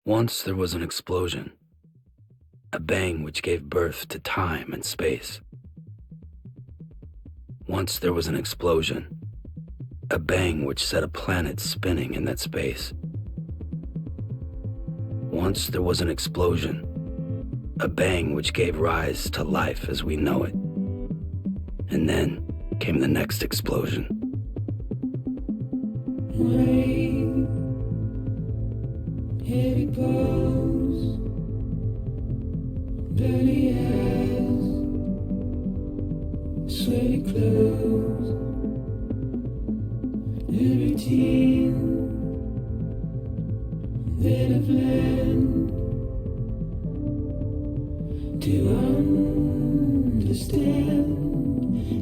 Once there was an explosion, a bang which gave birth to time and space. Once there was an explosion, a bang which set a planet spinning in that space. Once there was an explosion, a bang which gave rise to life as we know it. And then came the next explosion. Rain, heavy blows, dirty eyes, sweaty clothes, the routine that I've learned to understand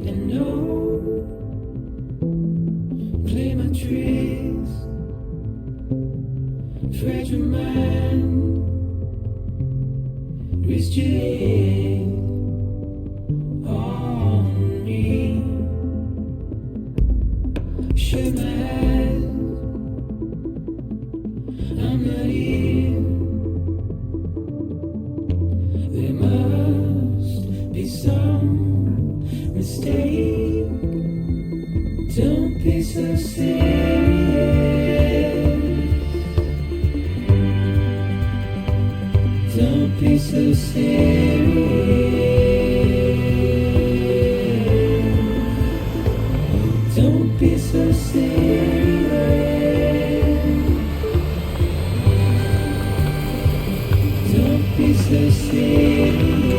and know. Play my tricks, fragile mind, risk your head on me. Shut my eyes, I'm not here. There must be some mistake. Don't be so serious. Don't be so serious. Don't be so serious. Don't be so serious.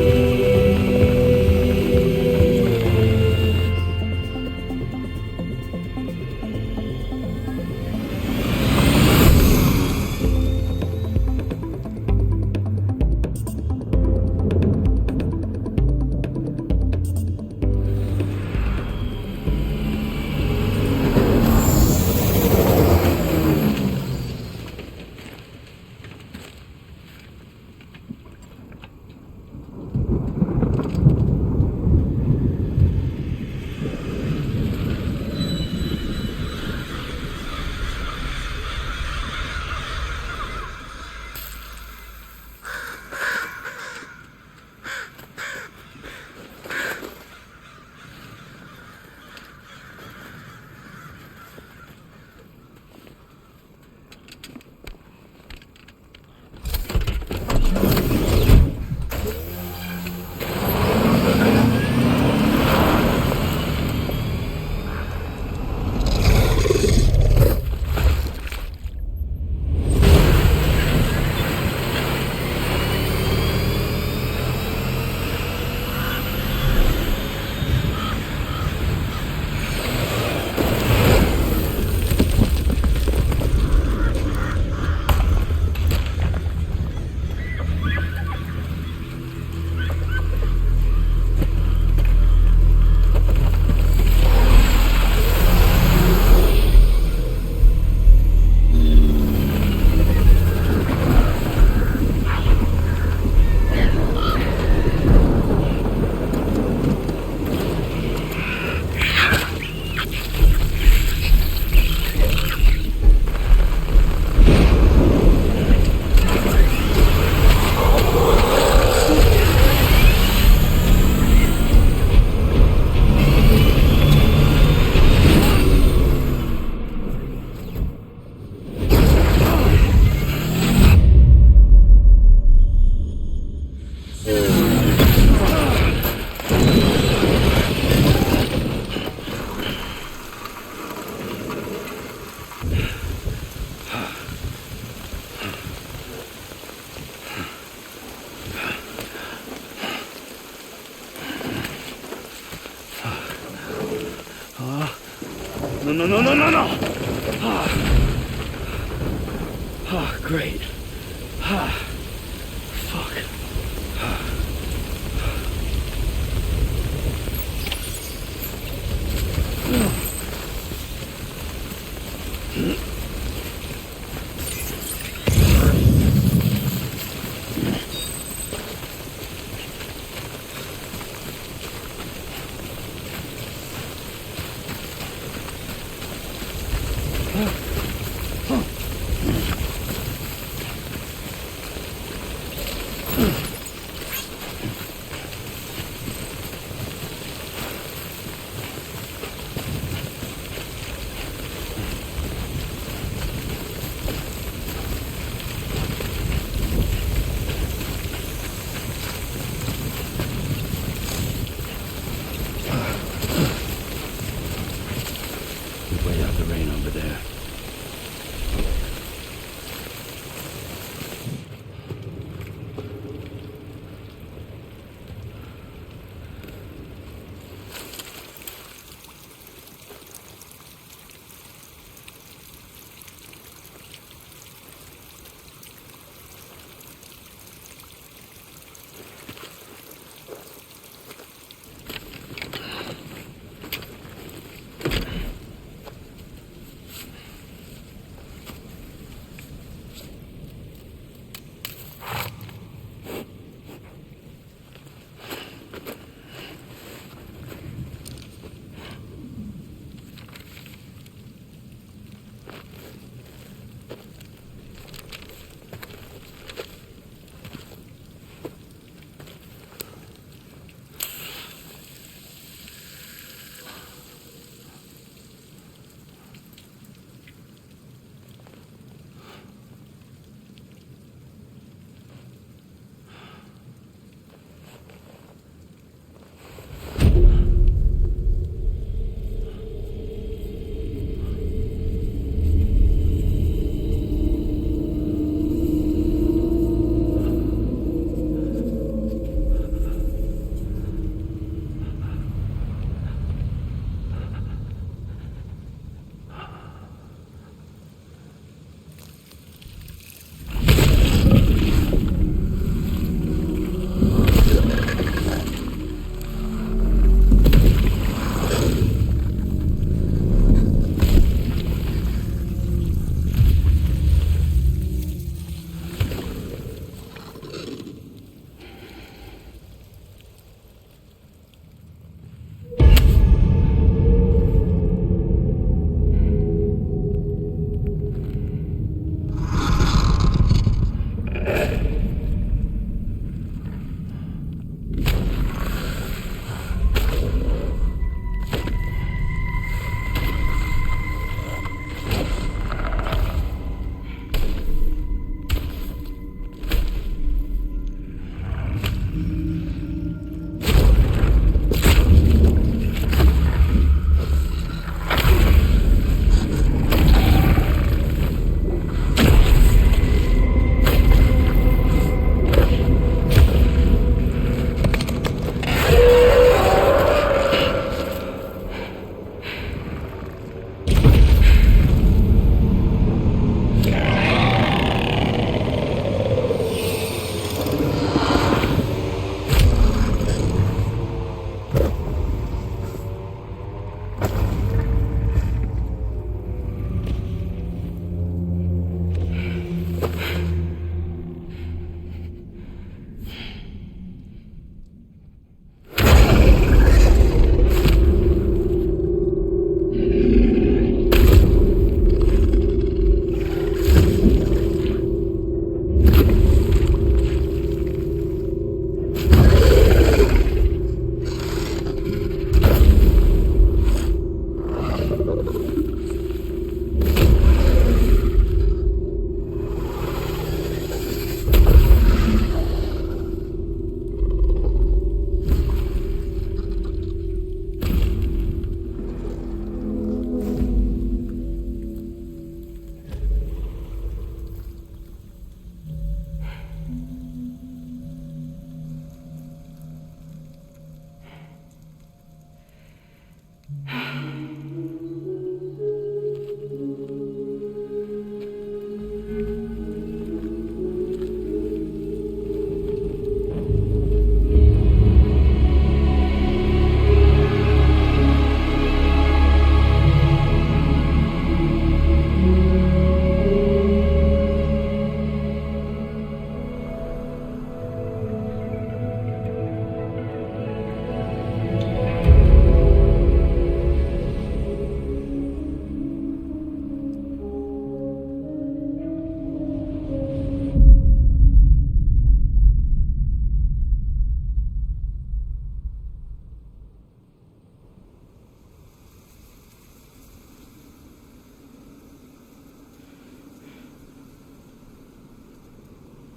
No. Great. Fuck. Way out the rain over there.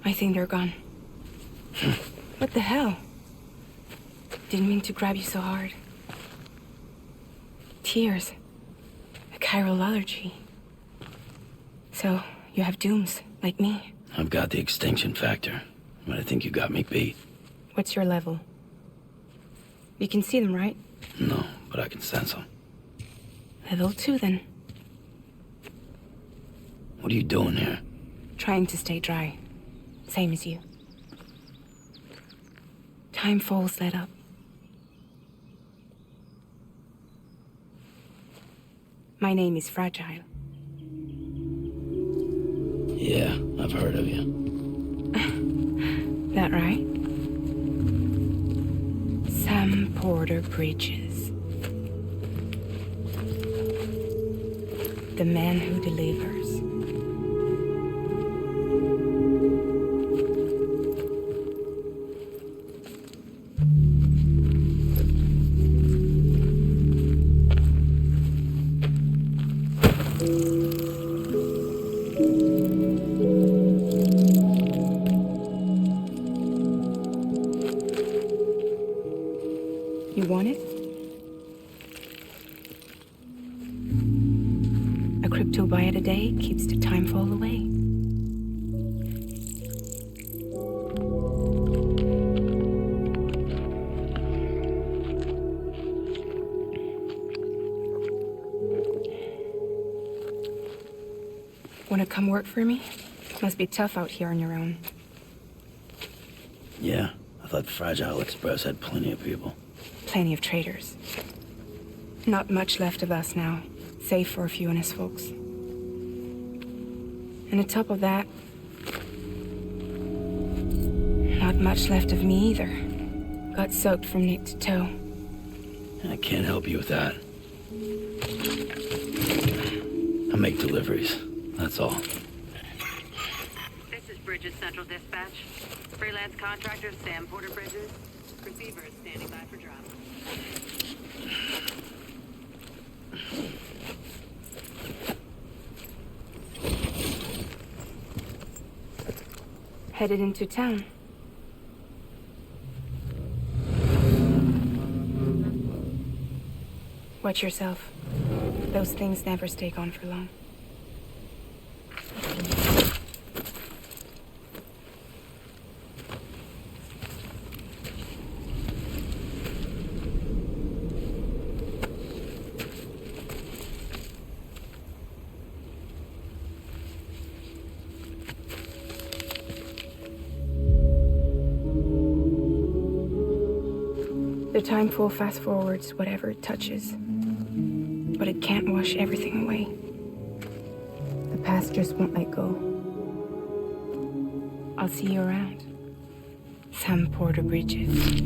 I think they're gone. What the hell? Didn't mean to grab you so hard. Tears. A chiral allergy. So, you have dooms, like me. I've got the extinction factor, but I think you got me beat. What's your level? You can see them, right? No, but I can sense them. Level 2, then. What are you doing here? Trying to stay dry. Same as you. Timefall's let up. My name is Fragile. Yeah, I've heard of you. That right? Sam Porter Bridges. The man who delivers. You want it? A crypto byte a day keeps the timefall away. Wanna come work for me? Must be tough out here on your own. Yeah, I thought Fragile Express had plenty of people. Plenty of traitors. Not much left of us now, save for a few honest folks. And on top of that, not much left of me either. Got soaked from neck to toe. I can't help you with that. I make deliveries, that's all. This is Bridges Central Dispatch. Freelance contractor Sam Porter Bridges. Receivers standing by for drop. Headed into town. Watch yourself. Those things never stay gone for long. The timefall fast forwards whatever it touches, but it can't wash everything away. The past just won't let go. I'll see you around. Sam Porter Bridges.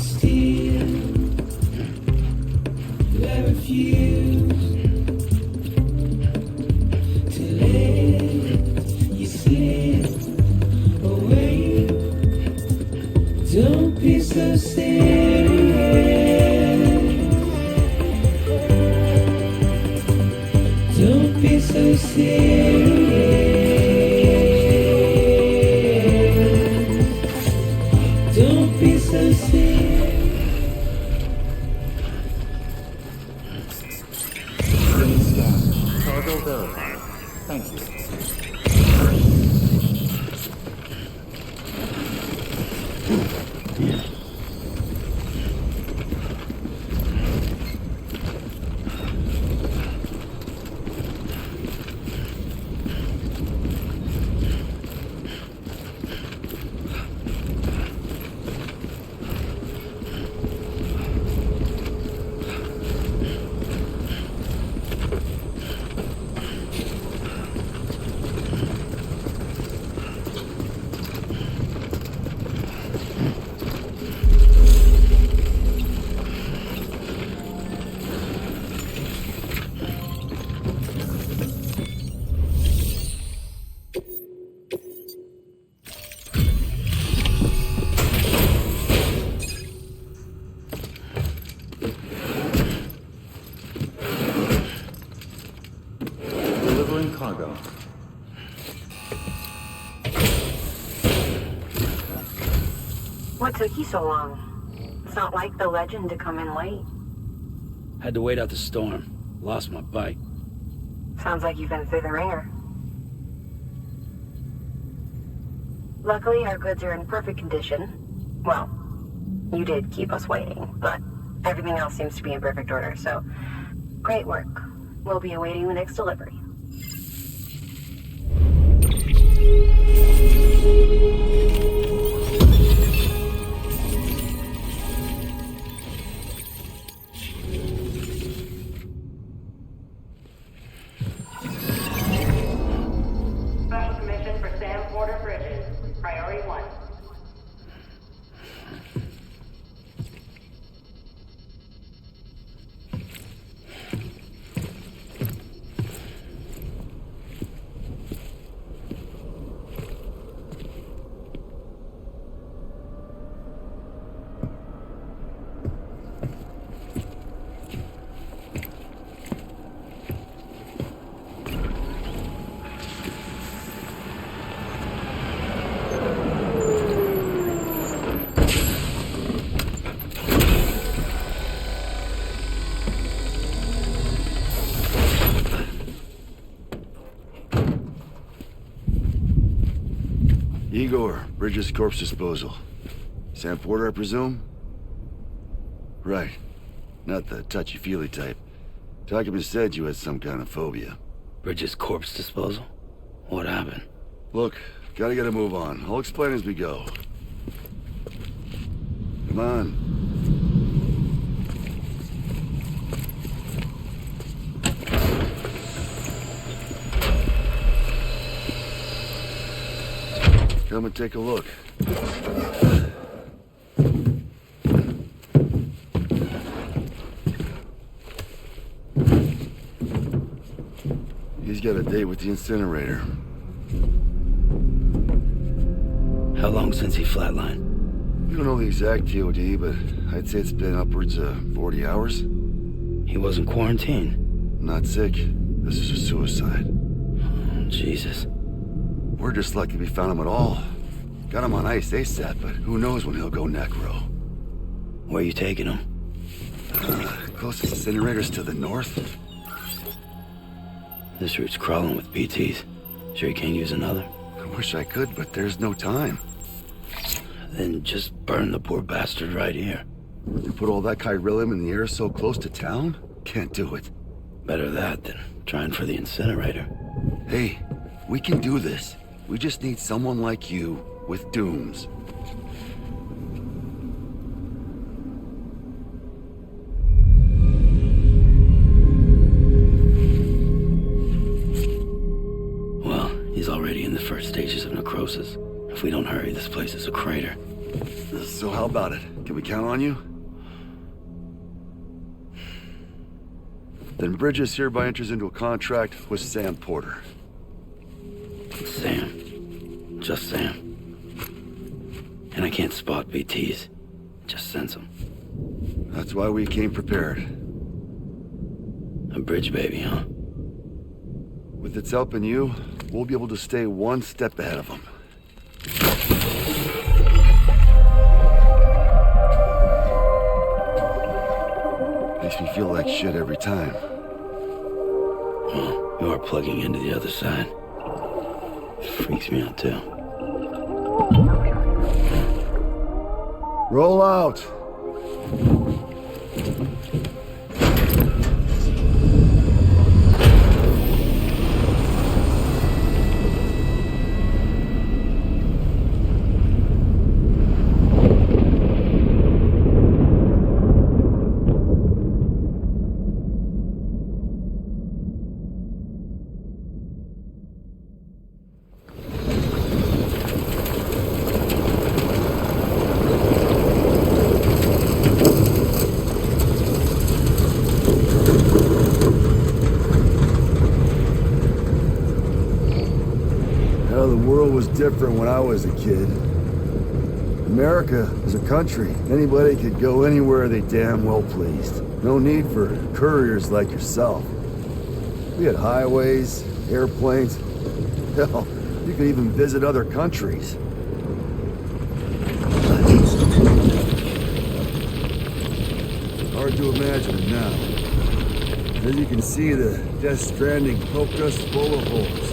still. I refuse to let you slip away. Don't be so serious. Don't be so serious. Don't be so serious. Cargo verified. Thank you. Delivering cargo. What took you so long? It's not like the legend to come in late. Had to wait out the storm. Lost my bike. Sounds like you've been through the ringer. Luckily, our goods are in perfect condition. Well, you did keep us waiting, but everything else seems to be in perfect order, so great work. We'll be awaiting the next delivery. Special commission for Sam Porter Bridges. Priority 1. Igor, Bridges corpse disposal. Sam Porter, I presume? Right. Not the touchy-feely type. Document said you had some kind of phobia. Bridges corpse disposal? What happened? Look, gotta get a move on. I'll explain as we go. Come on. Come and take a look. He's got a date with the incinerator. How long since he flatlined? We don't know the exact TOD, but I'd say it's been upwards of 40 hours. He wasn't quarantined. Not sick. This is a suicide. Oh, Jesus. We're just lucky we found him at all. Got him on ice ASAP, but who knows when he'll go necro. Where you taking him? Closest incinerator's to the north. This route's crawling with PTs. Sure you can't use another? I wish I could, but there's no time. Then just burn the poor bastard right here. You put all that chiralium in the air so close to town? Can't do it. Better that than trying for the incinerator. Hey, we can do this. We just need someone like you with dooms. Well, he's already in the first stages of necrosis. If we don't hurry, this place is a crater. This So how about it? Can we count on you? Then Bridges hereby enters into a contract with Sam Porter. Sam. Just Sam. And I can't spot BTs. Just sense them. That's why we came prepared. A bridge baby, huh? With its help and you, we'll be able to stay one step ahead of them. Makes me feel like shit every time. Well, you are plugging into the other side. Freaks me out too. Roll out! Different when I was a kid. America was a country. Anybody could go anywhere they damn well pleased. No need for couriers like yourself. We had highways, airplanes. Hell, you could even visit other countries. Hard to imagine it now. As you can see, the Death Stranding poked us full of holes.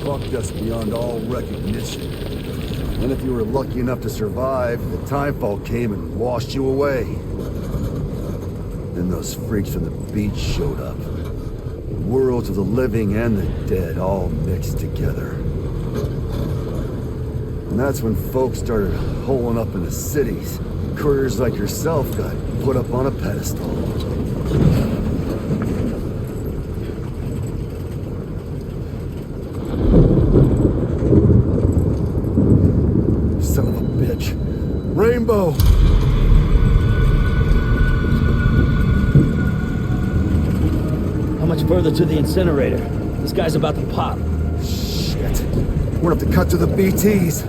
Fucked us beyond all recognition. And if you were lucky enough to survive, the timefall came and washed you away. Then those freaks from the beach showed up. Worlds of the living and the dead all mixed together. And that's when folks started holing up in the cities. Couriers like yourself got put up on a pedestal. Rainbow! How much further to the incinerator? This guy's about to pop. Shit. We're gonna have to cut to the BTs.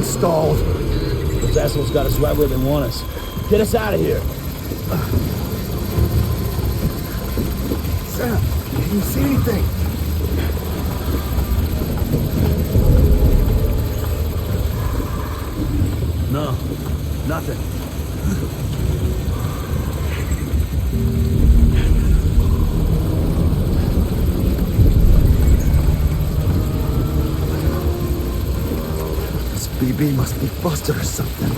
Stalled. Those assholes got us right where they want us. Get us out of here. Sam, can you see anything? No, nothing. BB must be busted or something.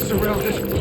surrounded.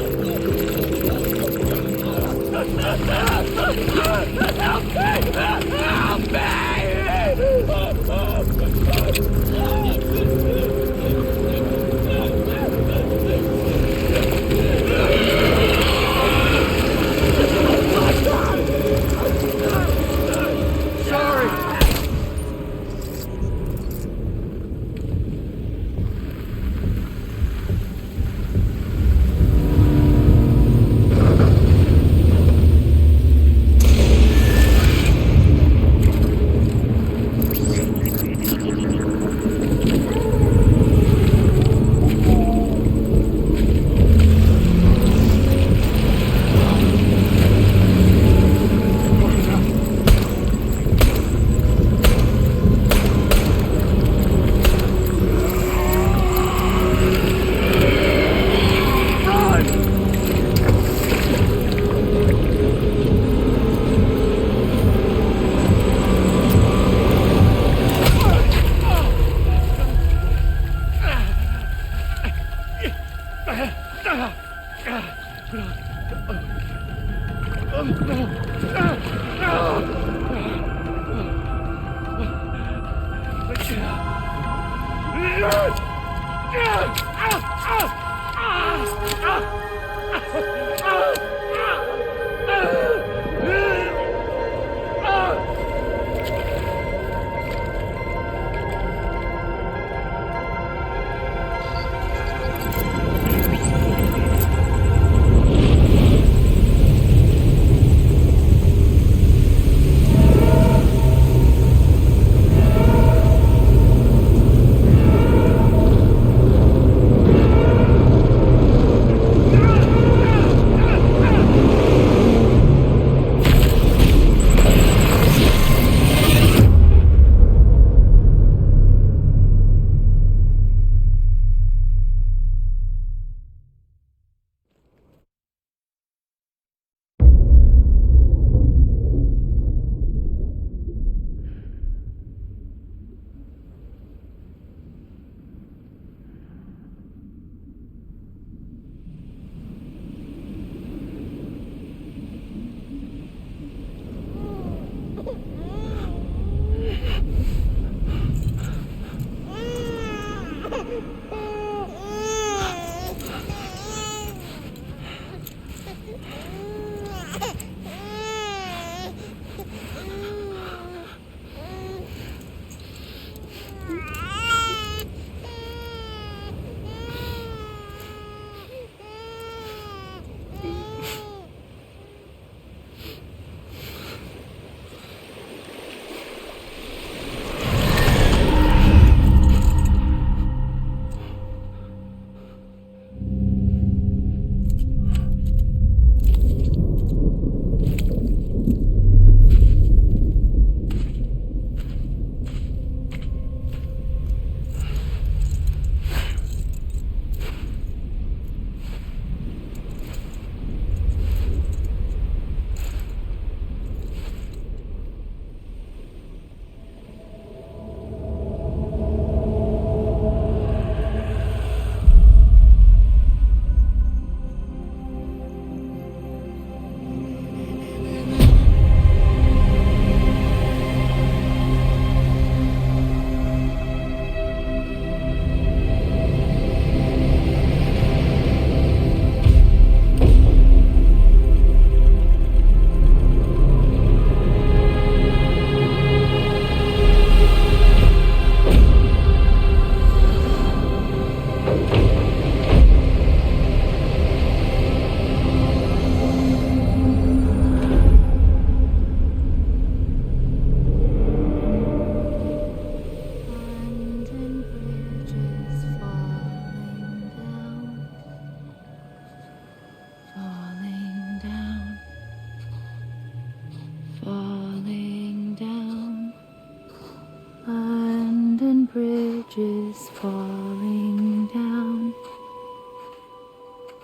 bridges falling down,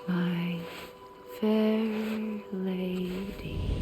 my fair lady.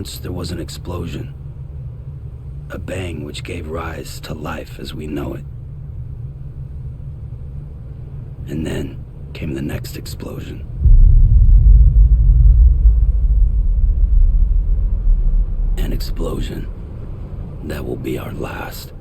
Once there was an explosion. A bang which gave rise to life as we know it. And then came the next explosion. An explosion that will be our last.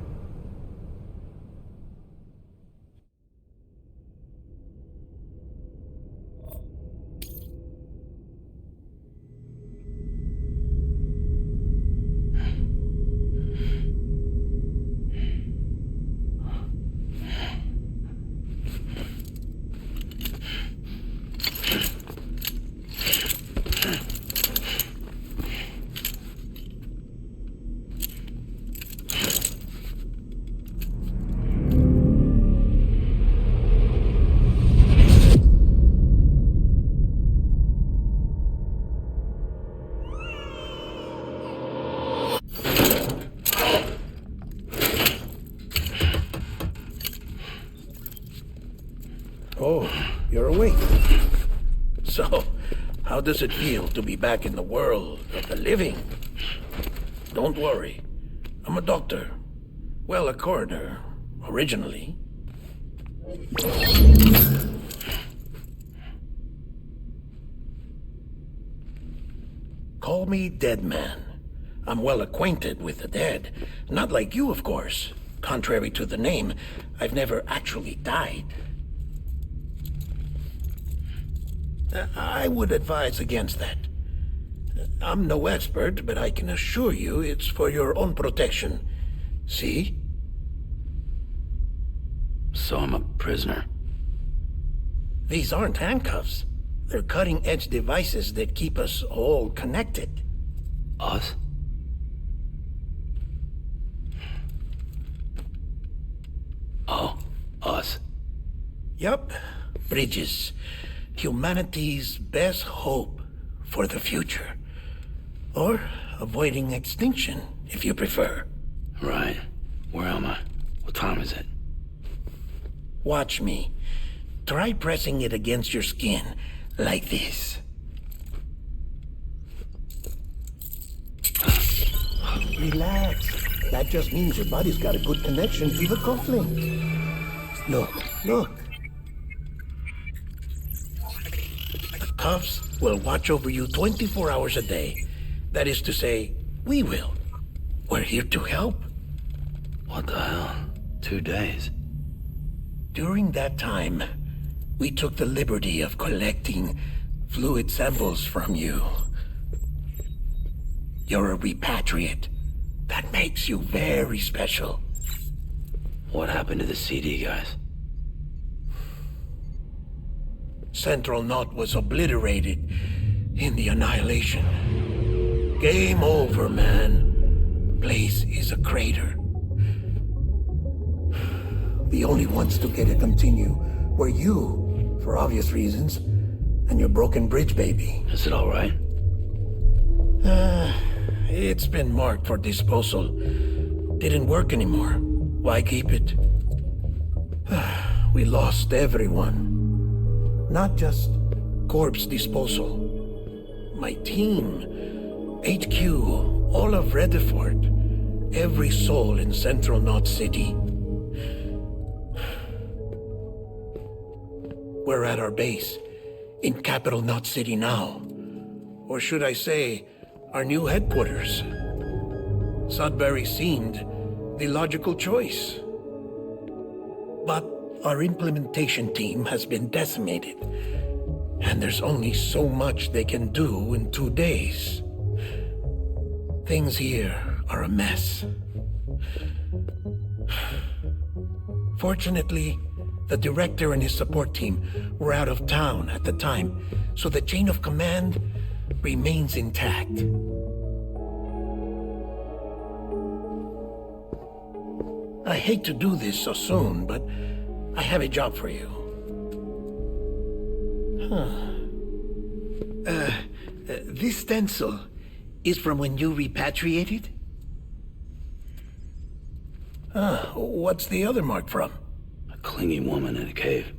Oh, you're awake. So, how does it feel to be back in the world of the living? Don't worry. I'm a doctor. Well, a coroner, originally. Call me Dead Man. I'm well acquainted with the dead. Not like you, of course. Contrary to the name, I've never actually died. I would advise against that. I'm no expert, but I can assure you it's for your own protection. See? So I'm a prisoner. These aren't handcuffs. They're cutting-edge devices that keep us all connected. Us? Oh, us. Yup. Bridges. Humanity's best hope for the future. Or avoiding extinction, if you prefer. Right. Where am I? What time is it? Watch me. Try pressing it against your skin, like this. Relax. That just means your body's got a good connection to the cufflink. Look. The cuffs will watch over you 24 hours a day. That is to say, we will. We're here to help. What the hell? 2 days? During that time, we took the liberty of collecting fluid samples from you. You're a repatriate. That makes you very special. What happened to the CD guys? Central Knot was obliterated in the annihilation. Game over, man. Place is a crater. The only ones to get to continue were you, for obvious reasons, and your broken bridge baby. Is it all right? It's been marked for disposal. Didn't work anymore. Why keep it? We lost everyone. Not just corpse disposal. My team, HQ, all of Redefort, every soul in Central Knot City. We're at our base, in Capital Knot City now. Or should I say, our new headquarters. Sudbury seemed the logical choice. But our implementation team has been decimated, and there's only so much they can do in 2 days. Things here are a mess. Fortunately, the director and his support team were out of town at the time, so the chain of command remains intact. I hate to do this so soon, but I have a job for you. This stencil is from when you repatriated? What's the other mark from? A clingy woman in a cave.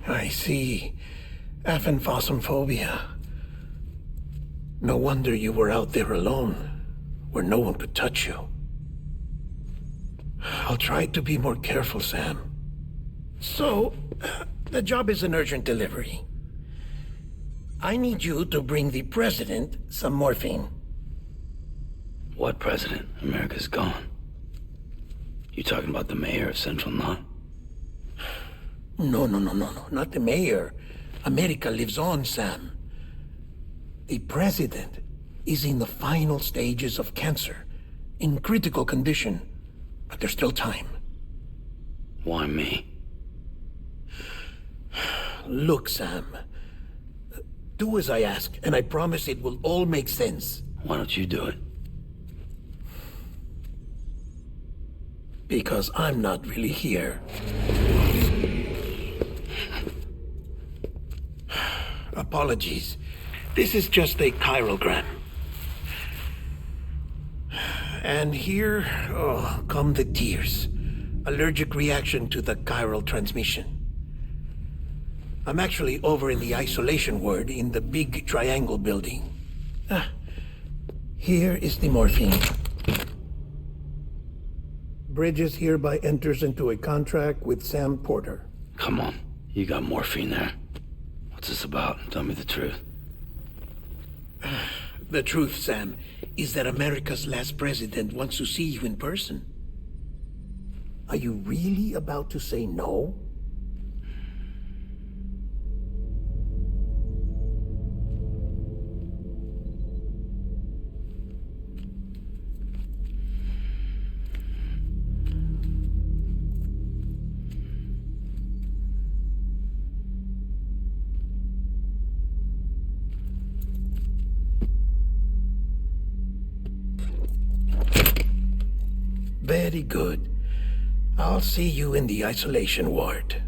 I see. Aphenphosmphobia. No wonder you were out there alone, where no one could touch you. I'll try to be more careful, Sam. So, the job is an urgent delivery. I need you to bring the president some morphine. What president? America's gone. You talking about the mayor of Central Knot? No, not the mayor. America lives on, Sam. The president is in the final stages of cancer, in critical condition, but there's still time. Why me? Look, Sam. Do as I ask, and I promise it will all make sense. Why don't you do it? Because I'm not really here. Apologies. This is just a chiralgram. And here, come the tears. Allergic reaction to the chiral transmission. I'm actually over in the isolation ward in the big triangle building. Here is the morphine. Bridges hereby enters into a contract with Sam Porter. Come on, you got morphine there. What's this about? Tell me the truth. The truth, Sam, is that America's last president wants to see you in person. Are you really about to say no? Very good. I'll see you in the isolation ward.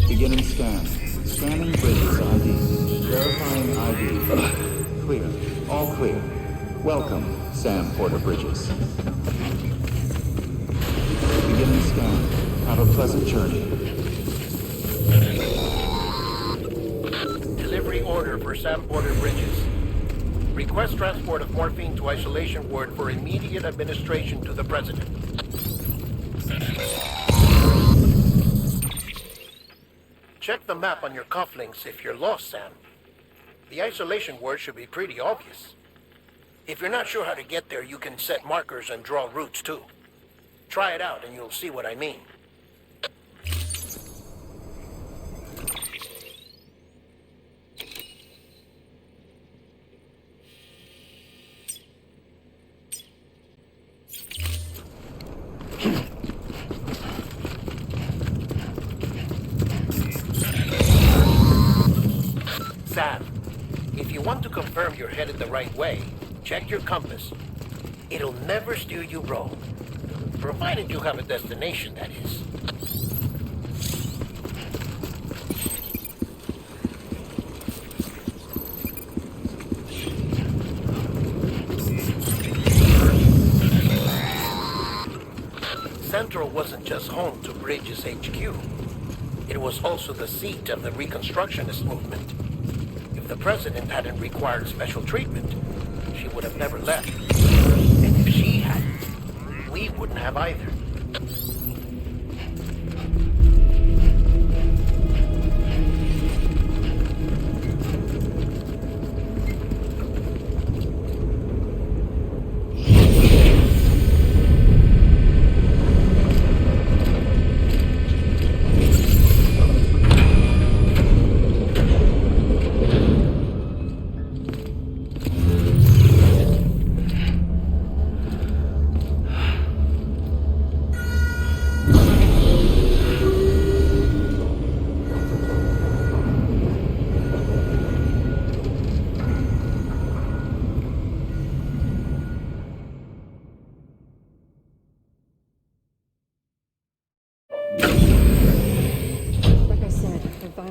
Beginning scan. Scanning Bridges ID. Verifying ID. Clear. All clear. Welcome, Sam Porter Bridges. Beginning scan. Have a pleasant journey. Delivery order for Sam Porter Bridges. Request transport of morphine to isolation ward for immediate administration to the president. Check the map on your cufflinks if you're lost, Sam. The isolation word should be pretty obvious. If you're not sure how to get there, you can set markers and draw routes too. Try it out and you'll see what I mean. Sam, if you want to confirm you're headed the right way, check your compass. It'll never steer you wrong. Provided you have a destination, that is. Central wasn't just home to Bridges HQ. It was also the seat of the Reconstructionist movement. If the president hadn't required special treatment, she would have never left. And if she hadn't, we wouldn't have either.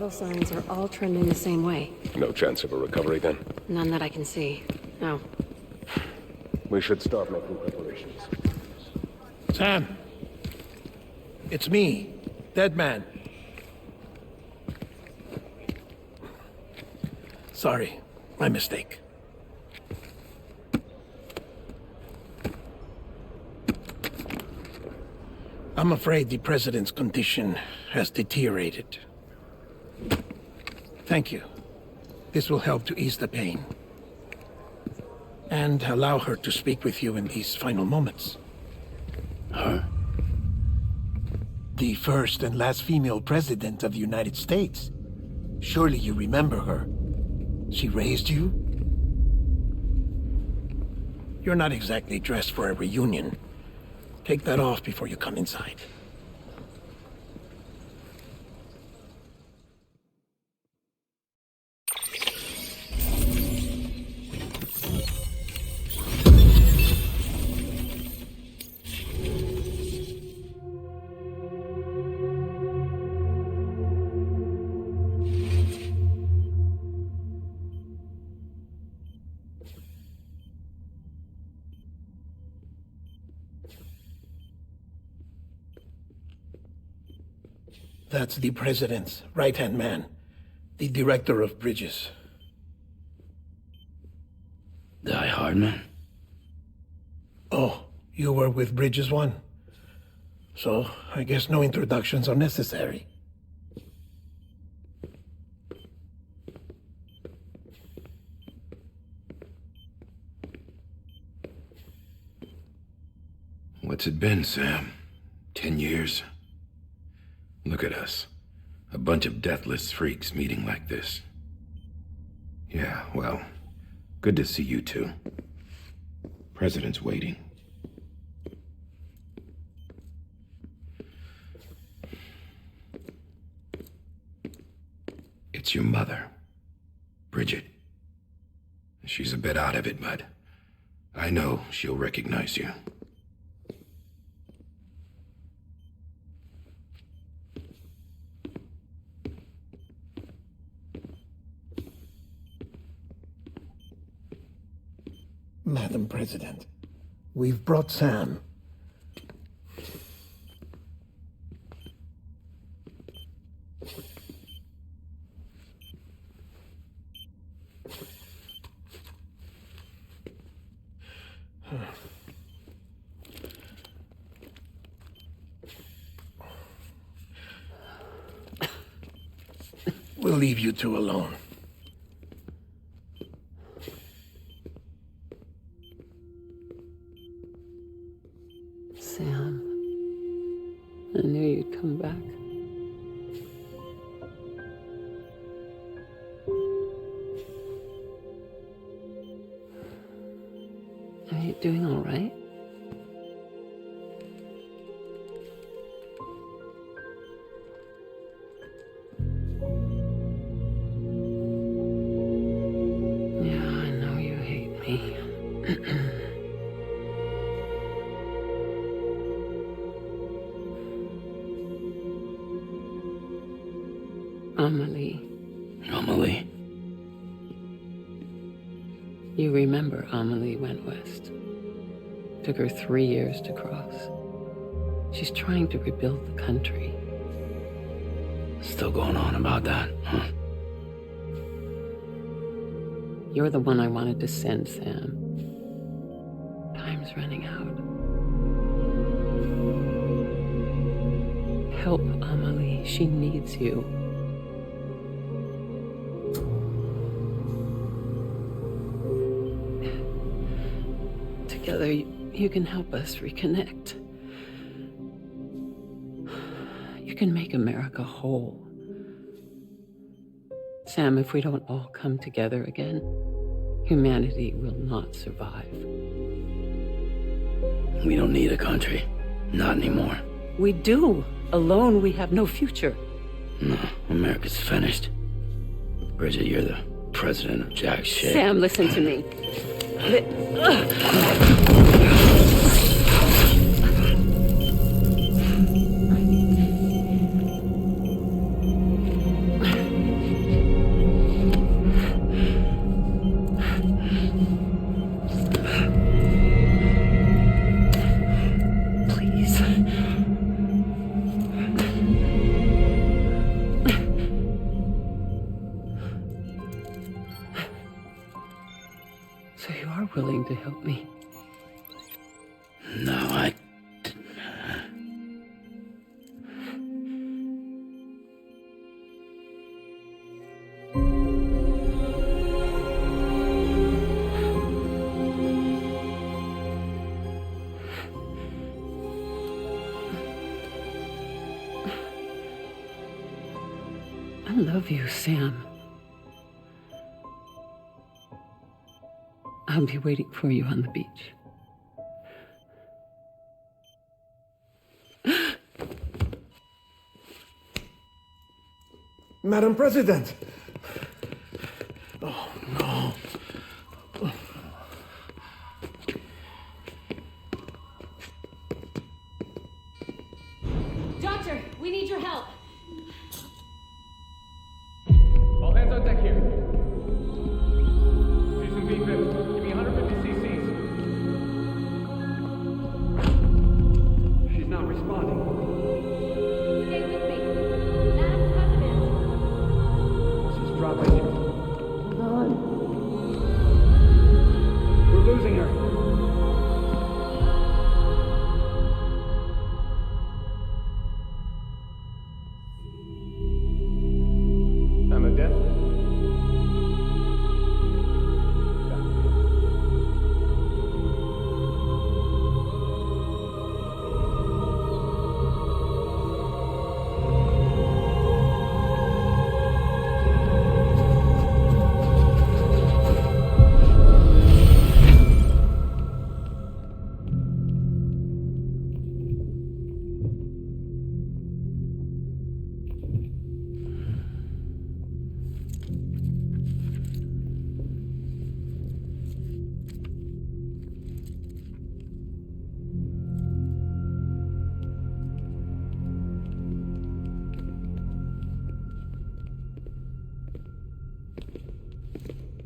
vital signs are all trending the same way. No chance of a recovery then? None that I can see. No. We should start making preparations. Sam! It's me, Deadman. Sorry, my mistake. I'm afraid the President's condition has deteriorated. Thank you. This will help to ease the pain. And allow her to speak with you in these final moments. Her? The first and last female president of the United States. Surely you remember her. She raised you? You're not exactly dressed for a reunion. Take that off before you come inside. That's the President's right-hand man, the Director of Bridges. Die Hard man? Oh, you were with Bridges 1. So, I guess no introductions are necessary. What's it been, Sam? 10 years? Look at us. A bunch of deathless freaks meeting like this. Yeah, well, good to see you two. President's waiting. It's your mother, Bridget. She's a bit out of it, but I know she'll recognize you. Madam President, we've brought Sam. We'll leave you two alone. Sam, I knew you'd come back. Are you doing all right? Yeah, I know you hate me. Amelie. Amelie? You remember Amelie went west. Took her 3 years to cross. She's trying to rebuild the country. Still going on about that, huh? You're the one I wanted to send, Sam. Time's running out. Help Amelie. She needs you. Together, you can help us reconnect. You can make America whole. Sam, if we don't all come together again, humanity will not survive. We don't need a country. Not anymore. We do. Alone, we have no future. No, America's finished. Bridget, you're the president of jack shit. Sam, listen to me. So you are willing to help me? No, I... I love you, Sam. I'll be waiting for you on the beach. Madam President! Oh, no. Doctor, we need your help. All hands on deck here. Fusion V-Vip, give me 150 cc's. She's not responding. Stay with me. Madam President. She's dropping. Hold on. We're losing her. I'm a death.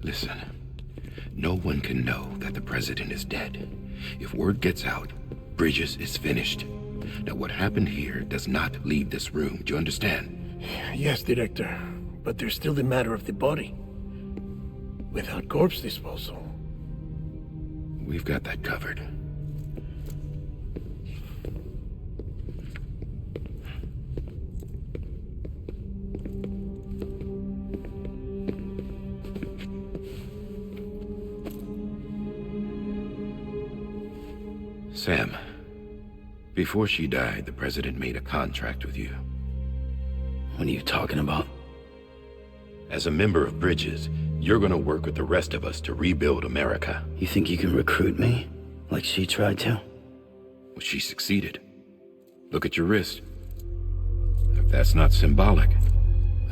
Listen, no one can know that the president is dead. If word gets out, Bridges is finished. Now, what happened here does not leave this room. Do you understand? Yes, Director. But there's still the matter of the body. Without corpse disposal. We've got that covered. Sam, before she died, the president made a contract with you. What are you talking about? As a member of Bridges, you're gonna work with the rest of us to rebuild America. You think you can recruit me? Like she tried to? Well, she succeeded. Look at your wrist. If that's not symbolic,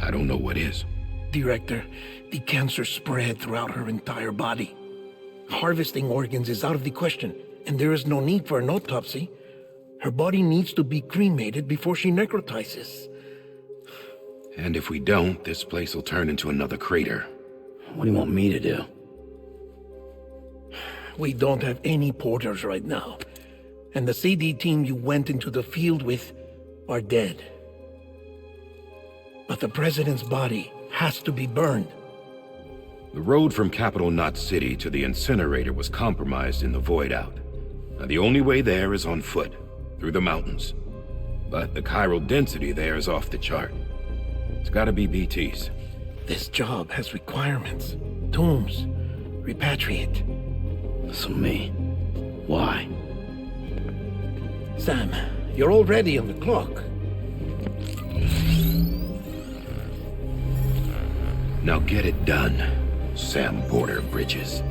I don't know what is. Director, the cancer spread throughout her entire body. Harvesting organs is out of the question, and there is no need for an autopsy. Her body needs to be cremated before she necrotizes. And if we don't, this place will turn into another crater. What do you want me to do? We don't have any porters right now. And the CD team you went into the field with are dead. But the president's body has to be burned. The road from Capital Knot City to the incinerator was compromised in the void out. Now, the only way there is on foot, through the mountains. But the chiral density there is off the chart. It's gotta be BTs. This job has requirements. Tombs. Repatriate. So me. Why? Sam, you're already on the clock. Now get it done, Sam Porter Bridges.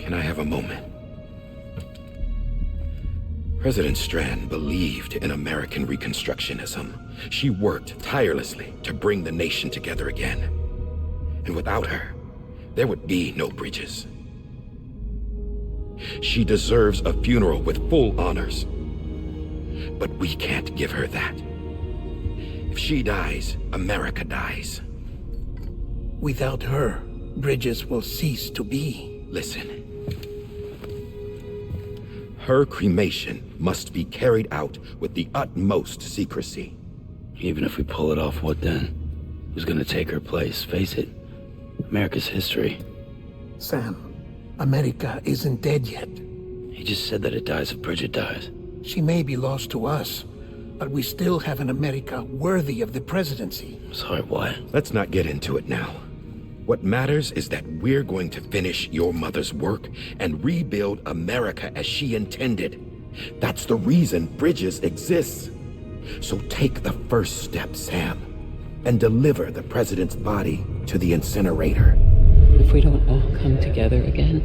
Can I have a moment? President Strand believed in American Reconstructionism. She worked tirelessly to bring the nation together again. And without her, there would be no bridges. She deserves a funeral with full honors. But we can't give her that. If she dies, America dies. Without her, bridges will cease to be. Listen. Her cremation must be carried out with the utmost secrecy. Even if we pull it off, what then? Who's gonna take her place? Face it, America's history. Sam, America isn't dead yet. He just said that it dies if Bridget dies. She may be lost to us, but we still have an America worthy of the presidency. Sorry, what? Let's not get into it now. What matters is that we're going to finish your mother's work and rebuild America as she intended. That's the reason Bridges exists. So take the first step, Sam, and deliver the president's body to the incinerator. If we don't all come together again,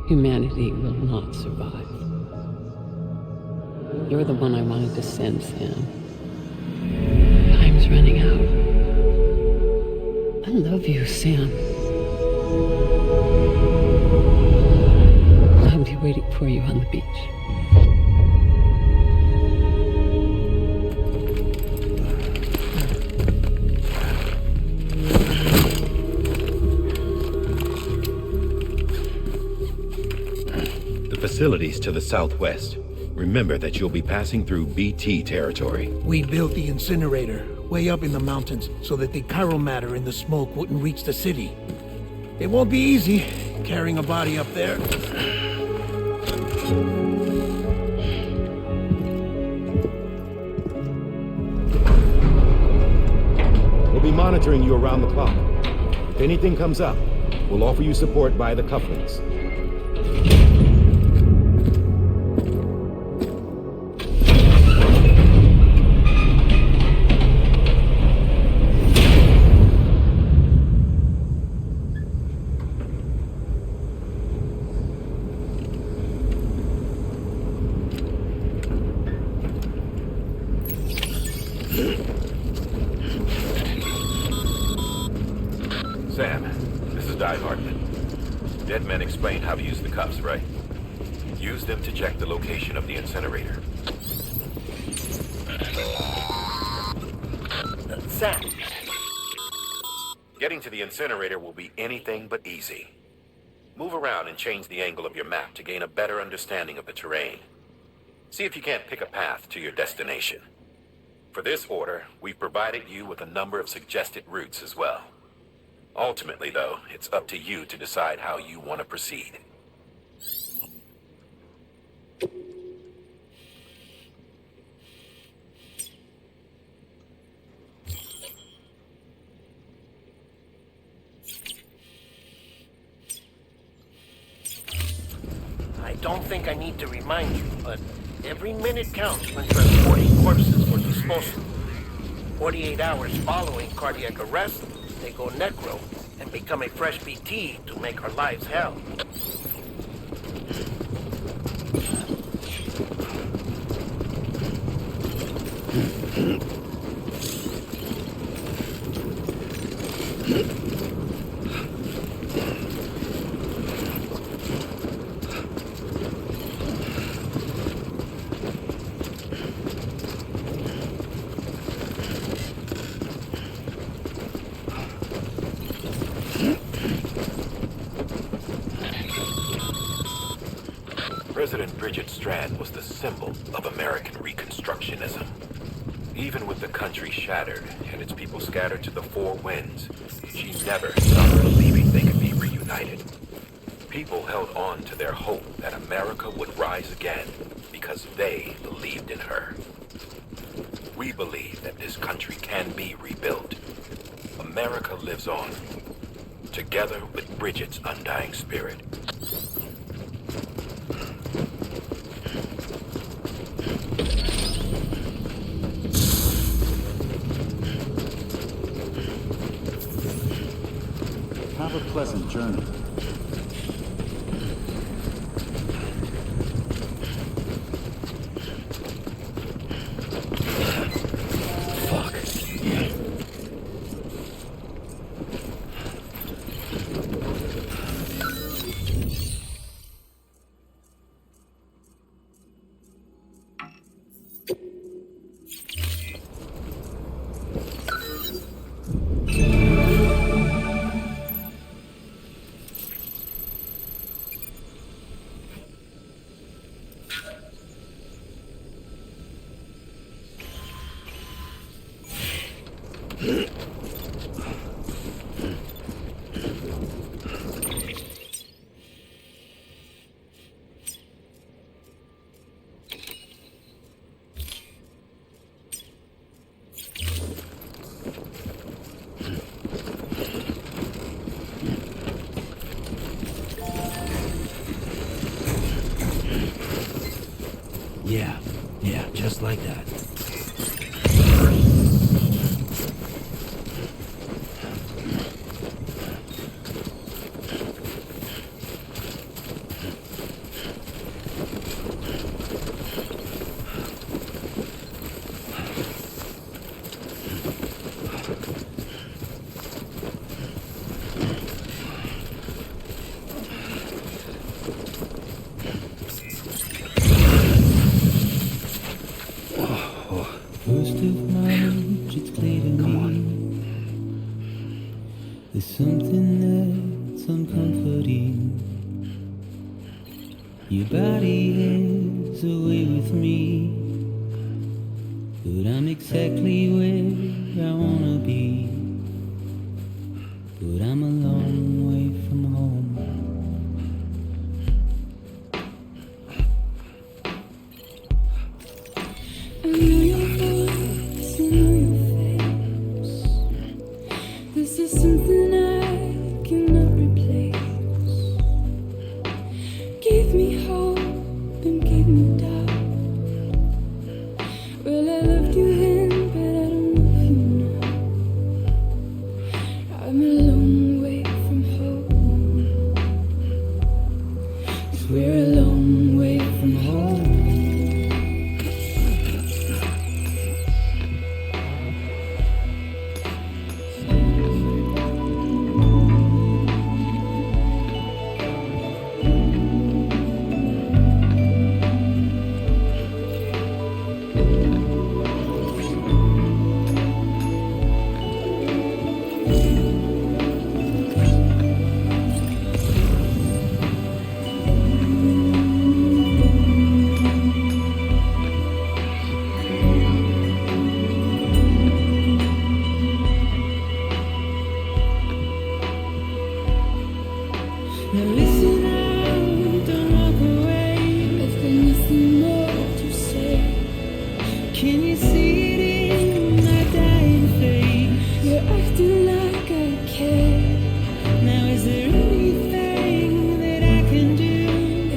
humanity will not survive. You're the one I wanted to send, Sam. Time's running out. I love you, Sam. I'll be waiting for you on the beach. The facilities to the southwest. Remember that you'll be passing through BT territory. We built the incinerator way up in the mountains so that the chiral matter in the smoke wouldn't reach the city. It won't be easy carrying a body up there. We'll be monitoring you around the clock. If anything comes up, we'll offer you support via the cufflinks. Sam, this is Di Hartman. Dead men explained how to use the cuffs, right? Use them to check the location of the incinerator. Sam. Getting to the incinerator will be anything but easy. Move around and change the angle of your map to gain a better understanding of the terrain. See if you can't pick a path to your destination. For this order, we've provided you with a number of suggested routes as well. Ultimately, though, it's up to you to decide how you want to proceed. I don't think I need to remind you, but every minute counts when transporting corpses for disposal. 48 hours following cardiac arrest, they go necro and become a fresh BT to make our lives hell. President Bridget Strand was the symbol of American Reconstructionism. Even with the country shattered and its people scattered to the four winds, she never stopped believing they could be reunited. People held on to their hope that America would rise again because they believed in her. We believe that this country can be rebuilt. America lives on, together with Bridget's undying spirit. Have a pleasant journey. Yeah, just like that. First of March, it's clear to me. There's something that's uncomforting. Your body is away with me, but I'm exactly where I wanna be. But I'm a long way from home. I know your voice, I know your face. This is something I cannot replace. Give me hope and give me doubt. Well, I loved you then, but I don't love you now. I'm a long way from home. 'Cause we're a long way from home. Now listen out, don't walk away. I've got nothing more to say. Can you see it in my dying face? You're acting like I care. Now is there anything that I can do?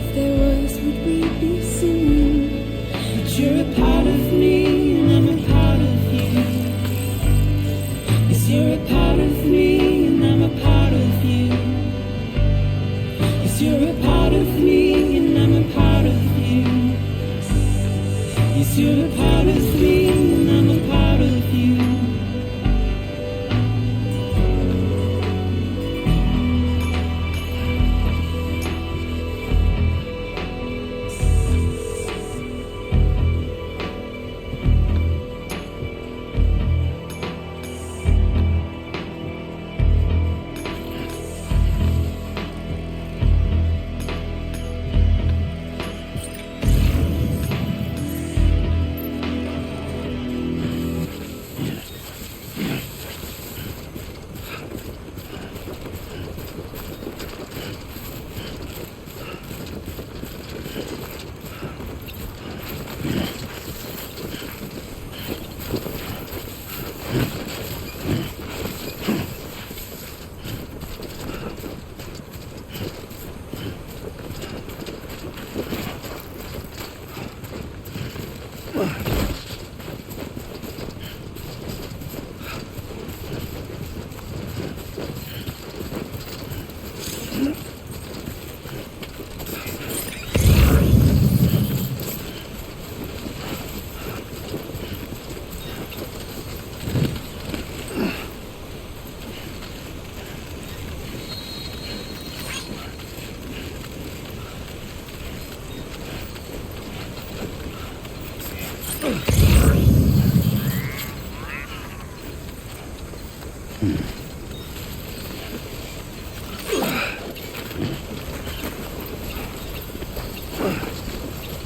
If there was, would we be singing? But you're a part of me and I'm a part of you. Yes, you're a part of me and I'm a part of you. You're a part of me and I'm a part of you. Yes, you're a part of me and I'm a part of you.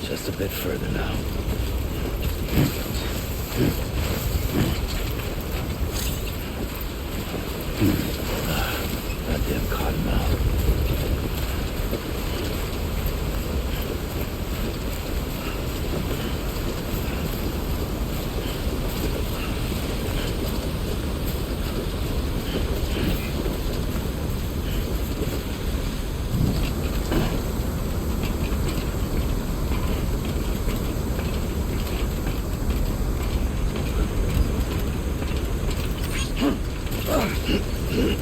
Just a bit further now. I'm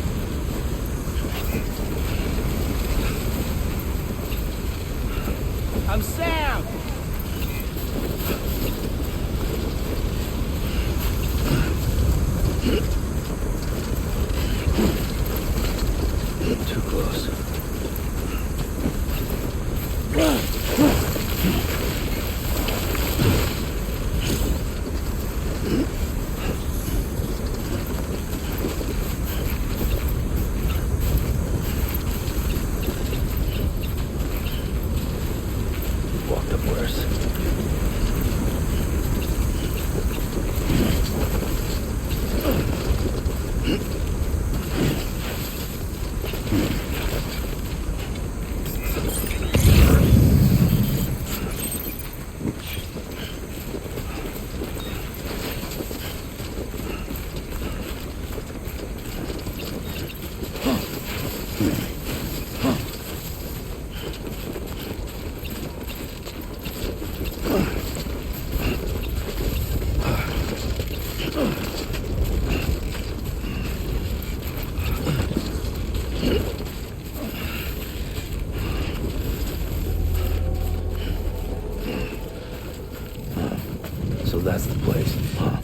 Sam! Too close. Walked up worse. So that's the place, huh?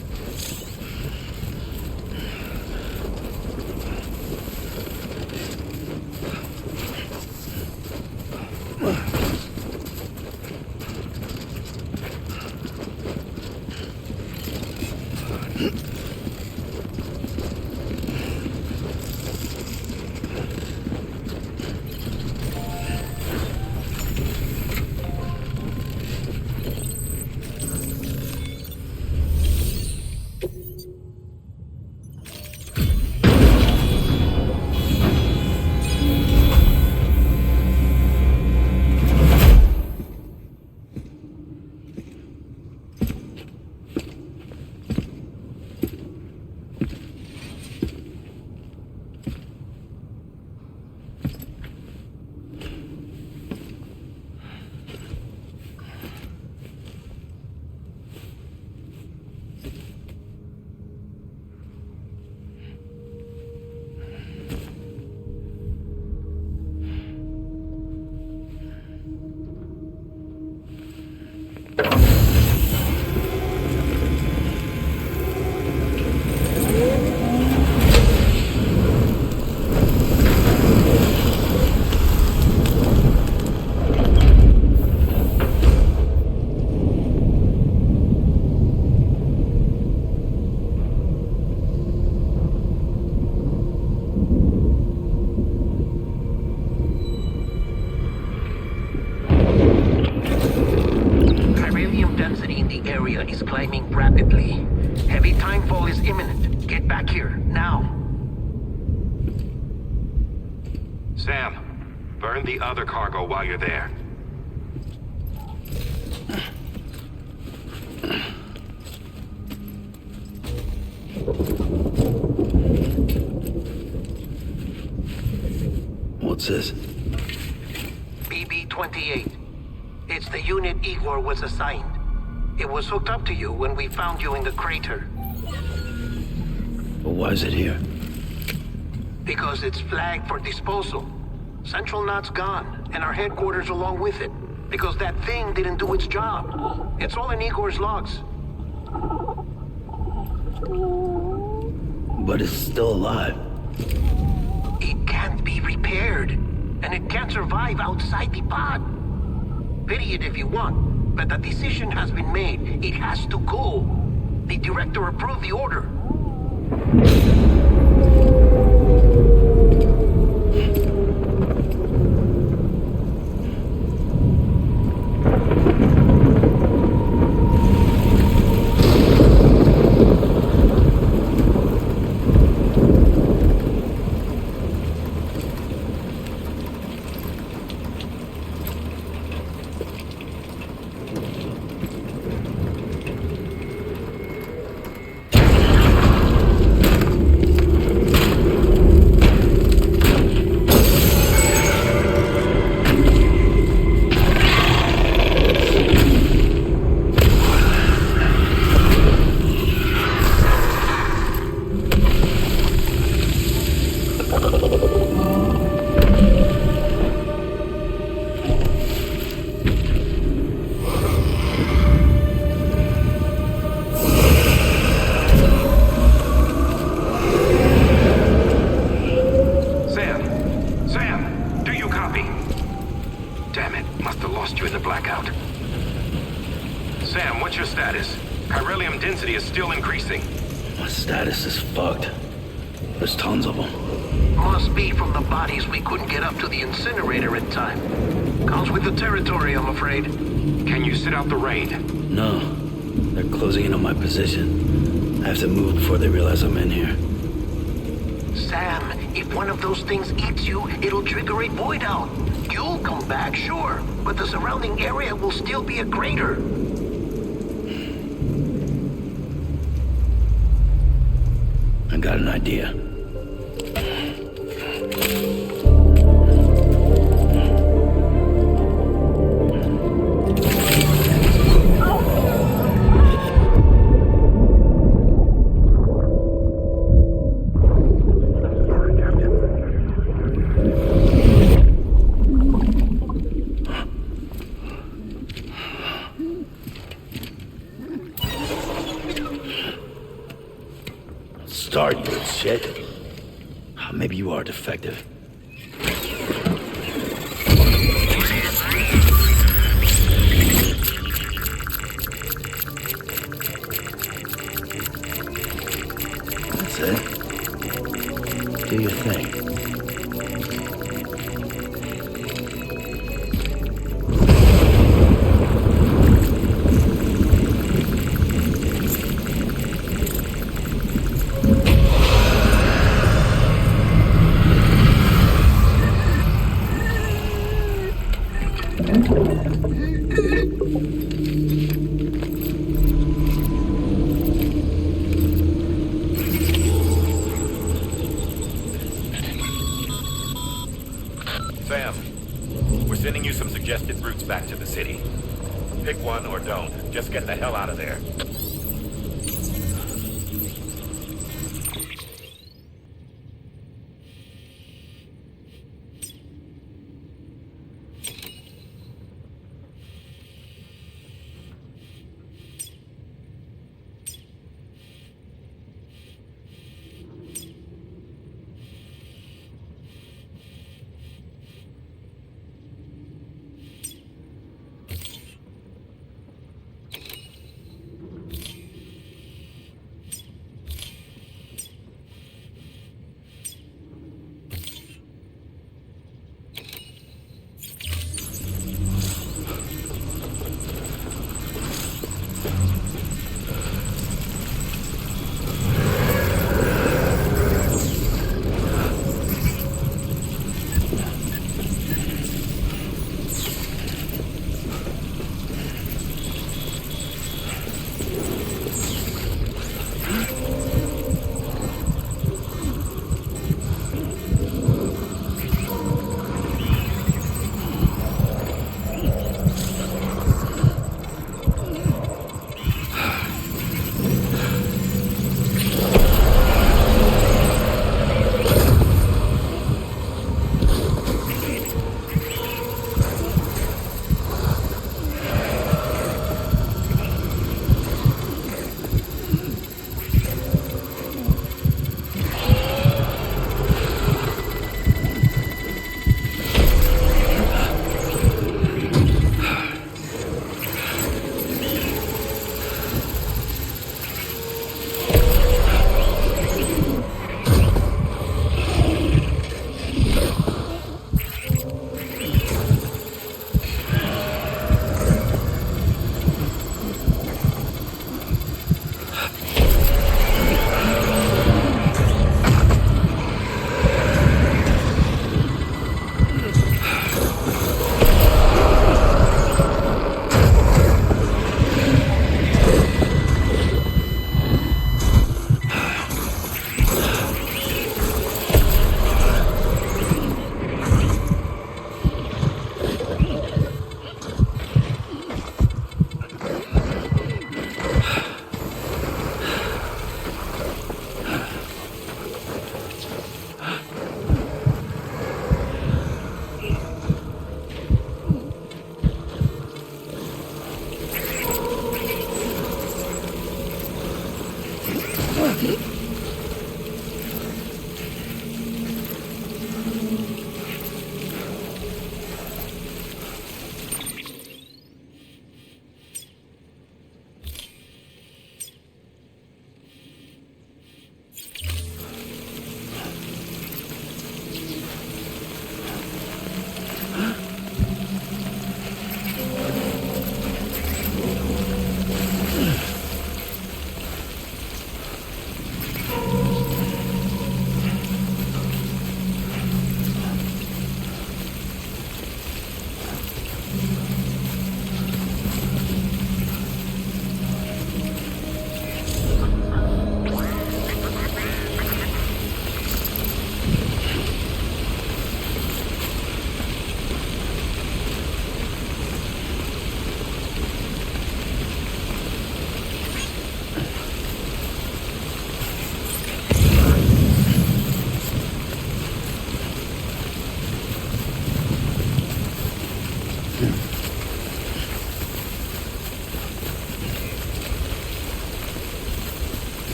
area is climbing rapidly. Heavy timefall is imminent. Get back here, now. Sam, burn the other cargo while you're there. What's this? BB-28. It's the unit Igor was assigned. It was hooked up to you when we found you in the crater. But why is it here? Because it's flagged for disposal. Central Knot's gone, and our headquarters along with it. Because that thing didn't do its job. It's all in Igor's logs. But it's still alive. It can't be repaired, and it can't survive outside the pod. Pity it if you want, but the decision has been made. It has to go. The director approved the order. increasing. My status is fucked. There's tons of them. Must be from the bodies we couldn't get up to the incinerator in time. Comes with the territory, I'm afraid. Can you sit out the rain? No. They're closing in on my position. I have to move before they realize I'm in here. Sam, if one of those things eats you, it'll trigger a void out. You'll come back, sure, but the surrounding area will still be a crater. I got an idea. Start, you shit. Maybe you are defective. That's it. Do your thing. Sam, we're sending you some suggested routes back to the city. Pick one or don't. Just get the hell out of there.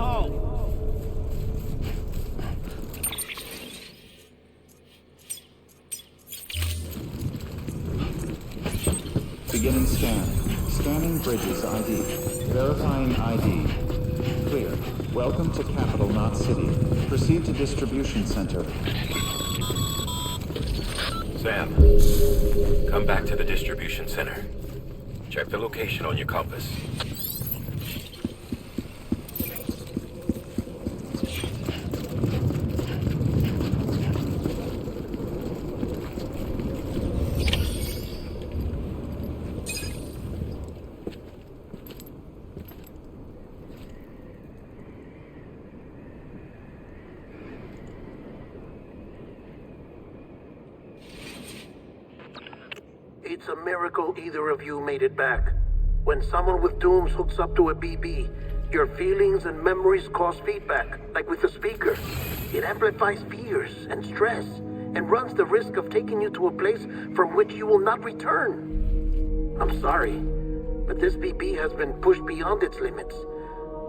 home. Beginning scan. Scanning bridges ID. Verifying ID. Clear. Welcome to Capital Knot City. Proceed to distribution center. Sam, come back to the distribution center. Check the location on your compass. It's a miracle either of you made it back. When someone with dooms hooks up to a BB, your feelings and memories cause feedback, like with a speaker. It amplifies fears and stress, and runs the risk of taking you to a place from which you will not return. I'm sorry, but this BB has been pushed beyond its limits.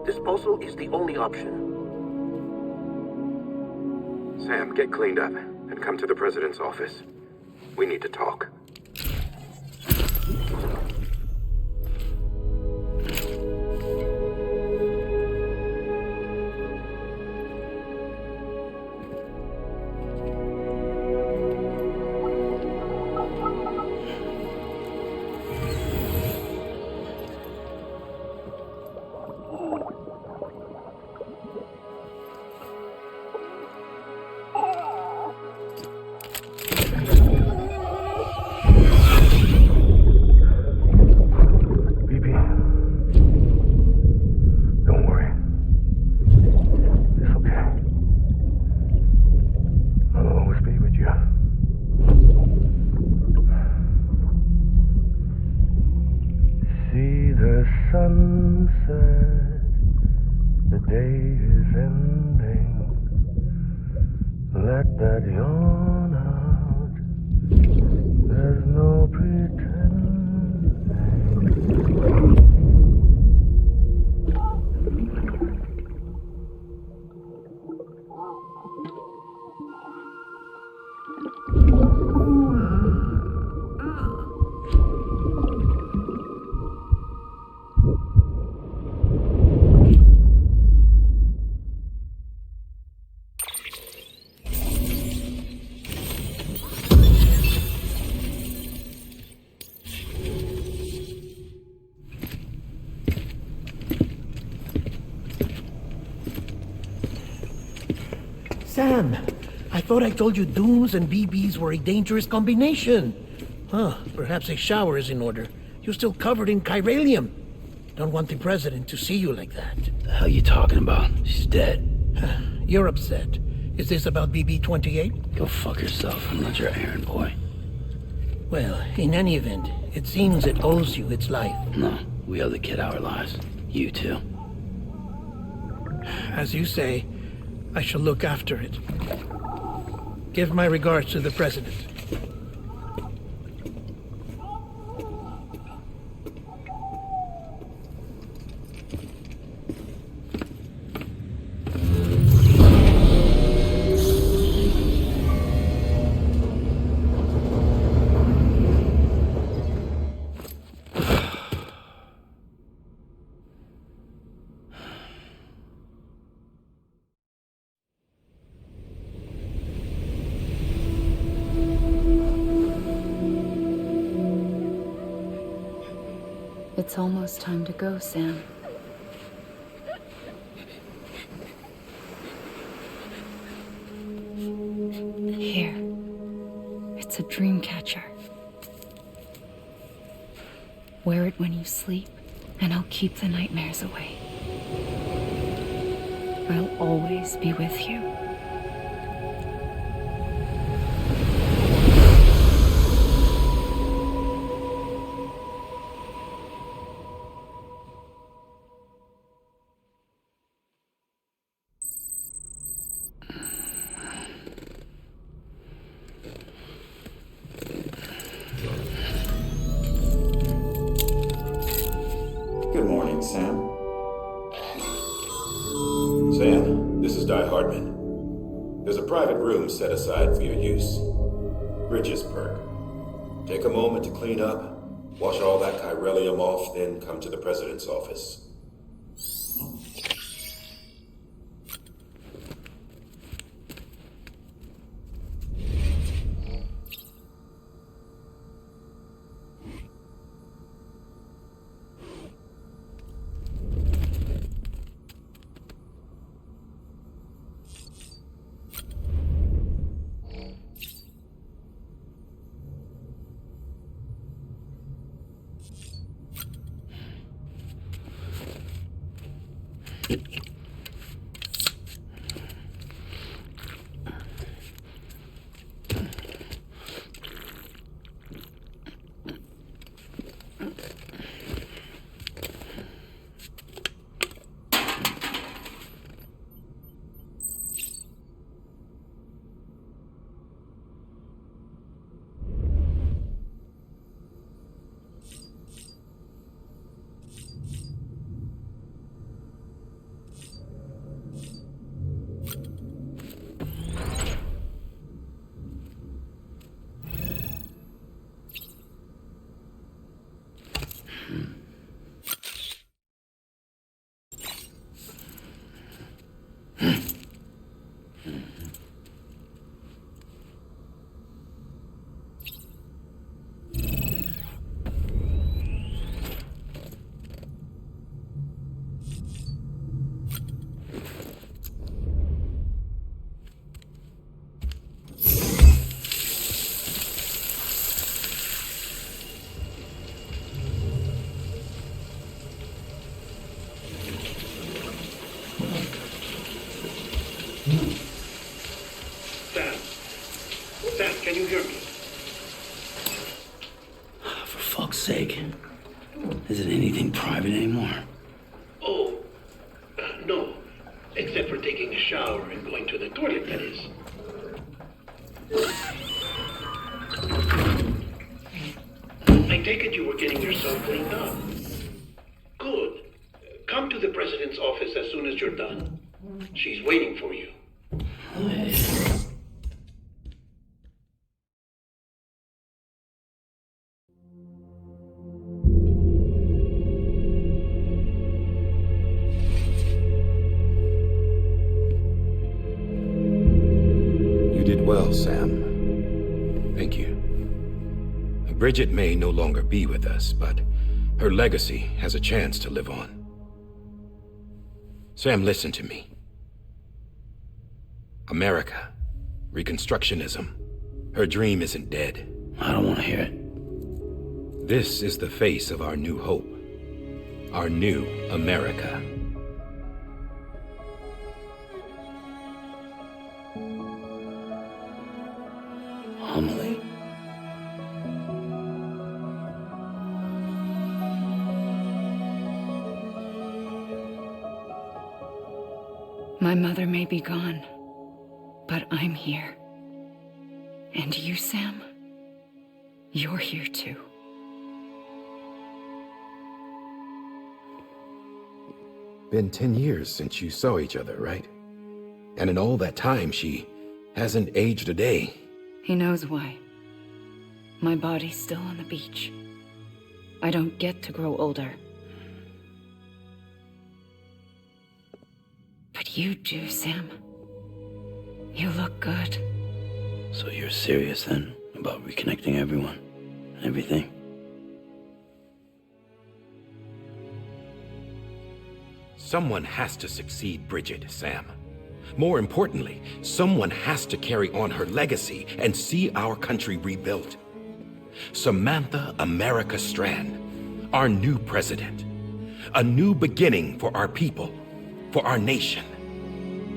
Disposal is the only option. Sam, get cleaned up and come to the president's office. We need to talk. Sam, I thought I told you dooms and BBs were a dangerous combination. Huh, perhaps a shower is in order. You're still covered in chiralium. Don't want the president to see you like that. The hell you talking about? She's dead. You're upset. Is this about BB-28? Go fuck yourself. I'm not your errand boy. Well, in any event, it seems it owes you its life. No, we owe the kid our lives. You too. As you say, I shall look after it. Give my regards to the president. It's almost time to go, Sam. Here. It's a dream catcher. Wear it when you sleep, and I'll keep the nightmares away. I'll always be with you. Good morning, Sam. Hardman. There's a private room set aside for your use. Bridges perk. Take a moment to clean up, wash all that chiralium off, then come to the President's office. Sam, can you hear me? For fuck's sake. Isn't anything private anymore? Oh, no. Except for taking a shower and going to the toilet, that is. I take it you were getting yourself cleaned up. Good. Come to the President's office as soon as you're done. She's waiting for you. You did well, Sam. Thank you. Bridget may no longer be with us, but her legacy has a chance to live on. Sam, listen to me. America, Reconstructionism, her dream isn't dead. I don't want to hear it. This is the face of our new hope, our new America. Homily. My mother may be gone, but I'm here. And you, Sam, you're here too. Been 10 years since you saw each other, right? And in all that time, she hasn't aged a day. He knows why. My body's still on the beach. I don't get to grow older. But you do, Sam. You look good. So you're serious then about reconnecting everyone? Everything? Someone has to succeed Bridget, Sam. More importantly, someone has to carry on her legacy and see our country rebuilt. Samantha America Strand, our new president. A new beginning for our people, for our nation.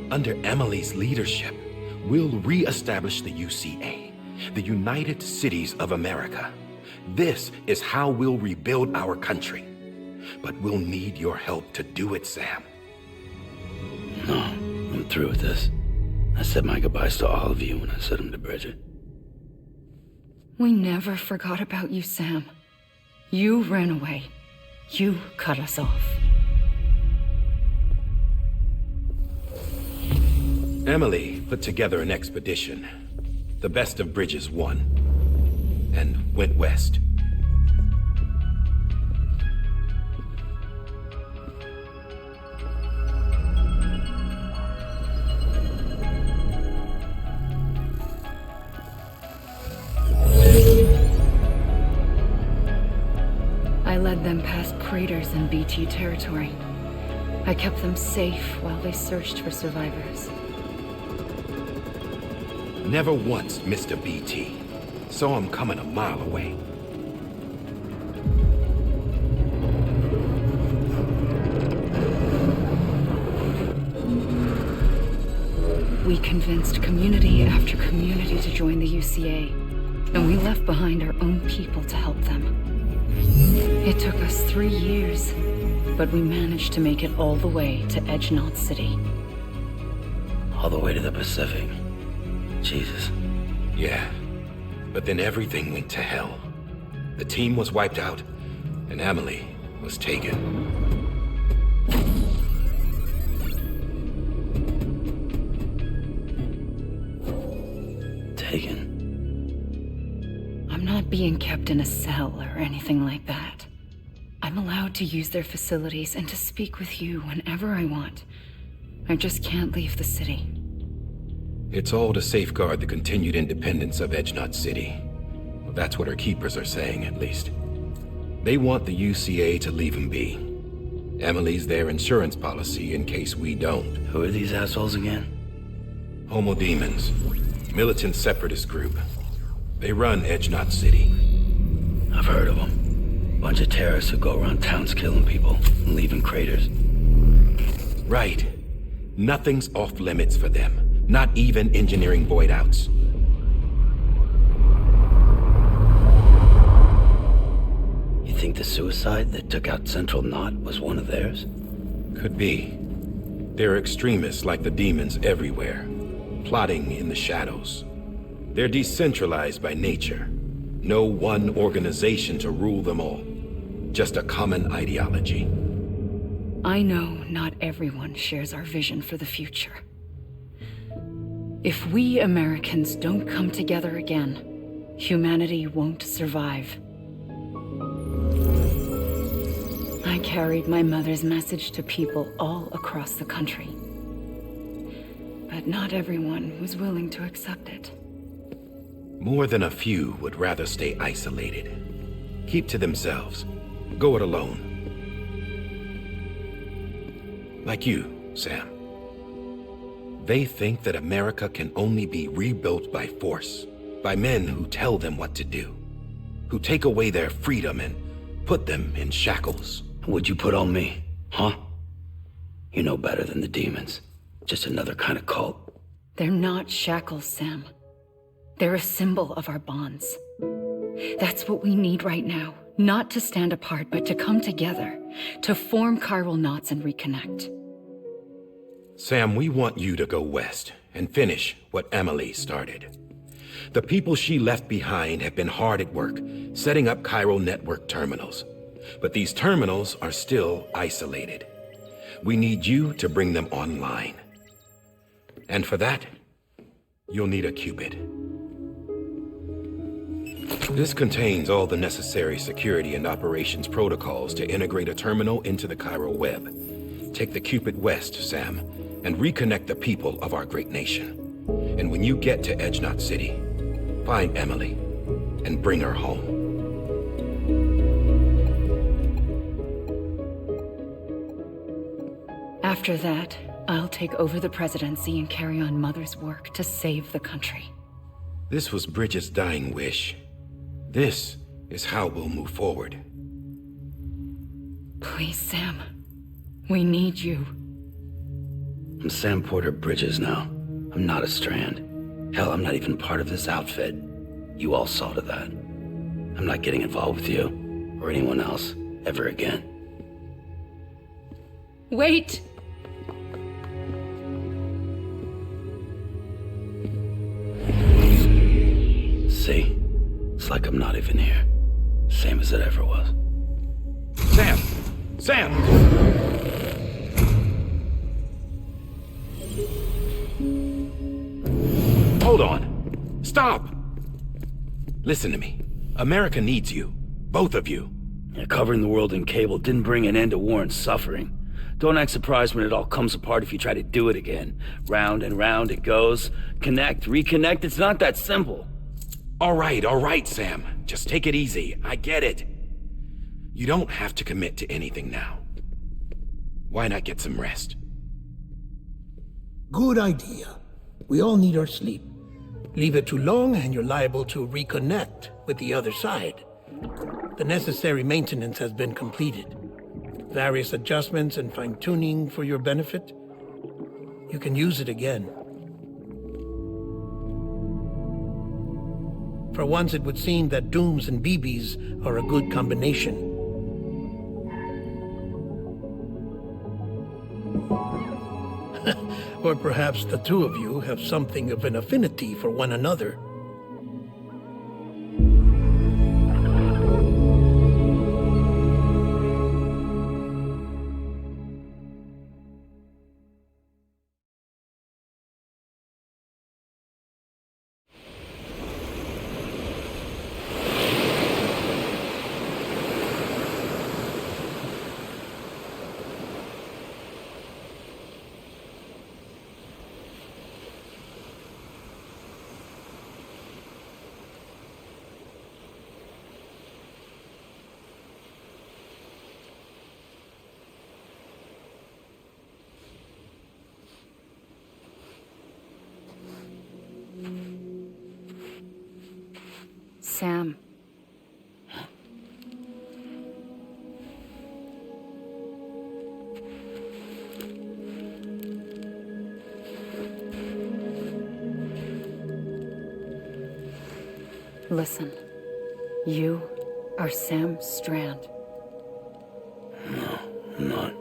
Under Emily's leadership, we'll re-establish the UCA, the United Cities of America. This is how we'll rebuild our country. But we'll need your help to do it, Sam. No, I'm through with this. I said my goodbyes to all of you when I said them to Bridget. We never forgot about you, Sam. You ran away. You cut us off. Emily put together an expedition. The best of Bridges won. And went west. I led them past craters in BT territory. I kept them safe while they searched for survivors. Never once missed a BT. Saw him coming a mile away. We convinced community after community to join the UCA, and we left behind our own people to help them. It took us 3 years, but we managed to make it all the way to Edge Knot City. All the way to the Pacific. Jesus. Yeah, but then everything went to hell. The team was wiped out, and Emily was taken. Taken? I'm not being kept in a cell or anything like that. I'm allowed to use their facilities and to speak with you whenever I want. I just can't leave the city. It's all to safeguard the continued independence of Edge Knot City. Well, that's what our keepers are saying, at least. They want the UCA to leave him be. Emily's their insurance policy in case we don't. Who are these assholes again? Homo Demons. Militant separatist group. They run Edge Knot City. I've heard of them. Bunch of terrorists who go around towns killing people and leaving craters. Right. Nothing's off limits for them. Not even engineering void outs. You think the suicide that took out Central Knot was one of theirs? Could be. There are extremists like the demons everywhere, plotting in the shadows. They're decentralized by nature. No one organization to rule them all. Just a common ideology. I know not everyone shares our vision for the future. If we Americans don't come together again, humanity won't survive. I carried my mother's message to people all across the country. But not everyone was willing to accept it. More than a few would rather stay isolated. Keep to themselves. Go it alone. Like you, Sam. They think that America can only be rebuilt by force, by men who tell them what to do, who take away their freedom and put them in shackles. What'd you put on me, huh? You know better than the demons. Just another kind of cult. They're not shackles, Sam. They're a symbol of our bonds. That's what we need right now. Not to stand apart, but to come together, to form chiral knots and reconnect. Sam, we want you to go west and finish what Emily started. The people she left behind have been hard at work, setting up chiral network terminals. But these terminals are still isolated. We need you to bring them online. And for that, you'll need a qubit. This contains all the necessary security and operations protocols to integrate a terminal into the chiral web. Take the qubit west, Sam, and reconnect the people of our great nation. And when you get to Edge Knot City, find Emily and bring her home. After that, I'll take over the presidency and carry on Mother's work to save the country. This was Bridget's dying wish. This is how we'll move forward. Please, Sam. We need you. I'm Sam Porter Bridges now. I'm not a Strand. Hell, I'm not even part of this outfit. You all saw to that. I'm not getting involved with you, or anyone else, ever again. Wait! See? It's like I'm not even here. Same as it ever was. Sam! Sam! hold on. Stop! Listen to me. America needs you. Both of you. Yeah, covering the world in cable didn't bring an end to war and suffering. Don't act surprised when it all comes apart if you try to do it again. Round and round it goes. Connect, reconnect, it's not that simple. All right, Sam. Just take it easy. I get it. You don't have to commit to anything now. Why not get some rest? Good idea. We all need our sleep. Leave it too long and you're liable to reconnect with the other side. The necessary maintenance has been completed. Various adjustments and fine-tuning for your benefit. You can use it again. For once, it would seem that Dooms and BBs are a good combination. Or perhaps the two of you have something of an affinity for one another. Sam. Listen. You are Sam Strand. No, I'm not.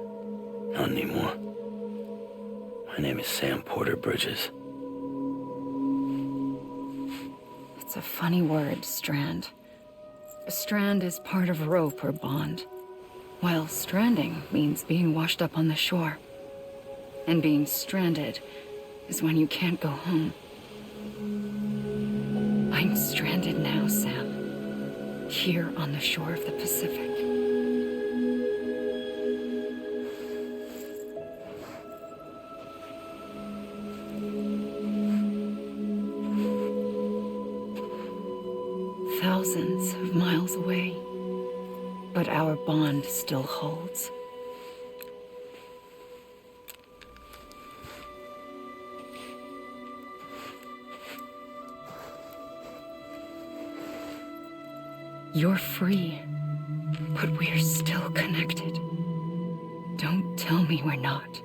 Not anymore. My name is Sam Porter Bridges. It's a funny word, strand. A strand is part of rope or bond, while stranding means being washed up on the shore. And being stranded is when you can't go home. I'm stranded now, Sam. Here on the shore of the Pacific. Thousands of miles away, but our bond still holds. You're free, but we're still connected. Don't tell me we're not.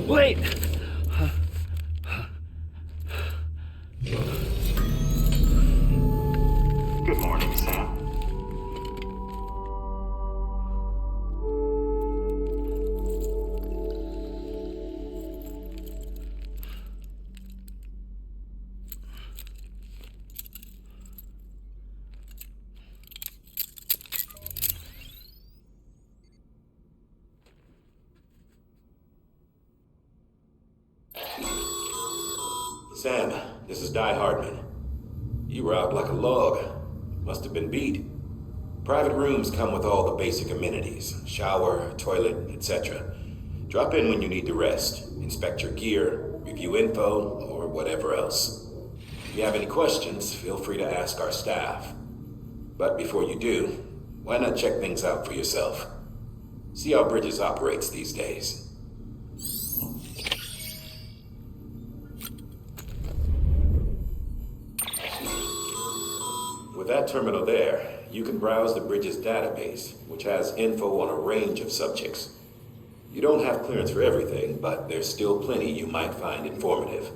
Wait! Good morning, Sam. Sam, this is Die Hardman. You were out like a log. Must have been beat. Private rooms come with all the basic amenities. Shower, toilet, etc. Drop in when you need to rest. Inspect your gear, review info, or whatever else. If you have any questions, feel free to ask our staff. But before you do, why not check things out for yourself? See how Bridges operates these days. With that terminal there, you can browse the Bridges database, which has info on a range of subjects. You don't have clearance for everything, but there's still plenty you might find informative.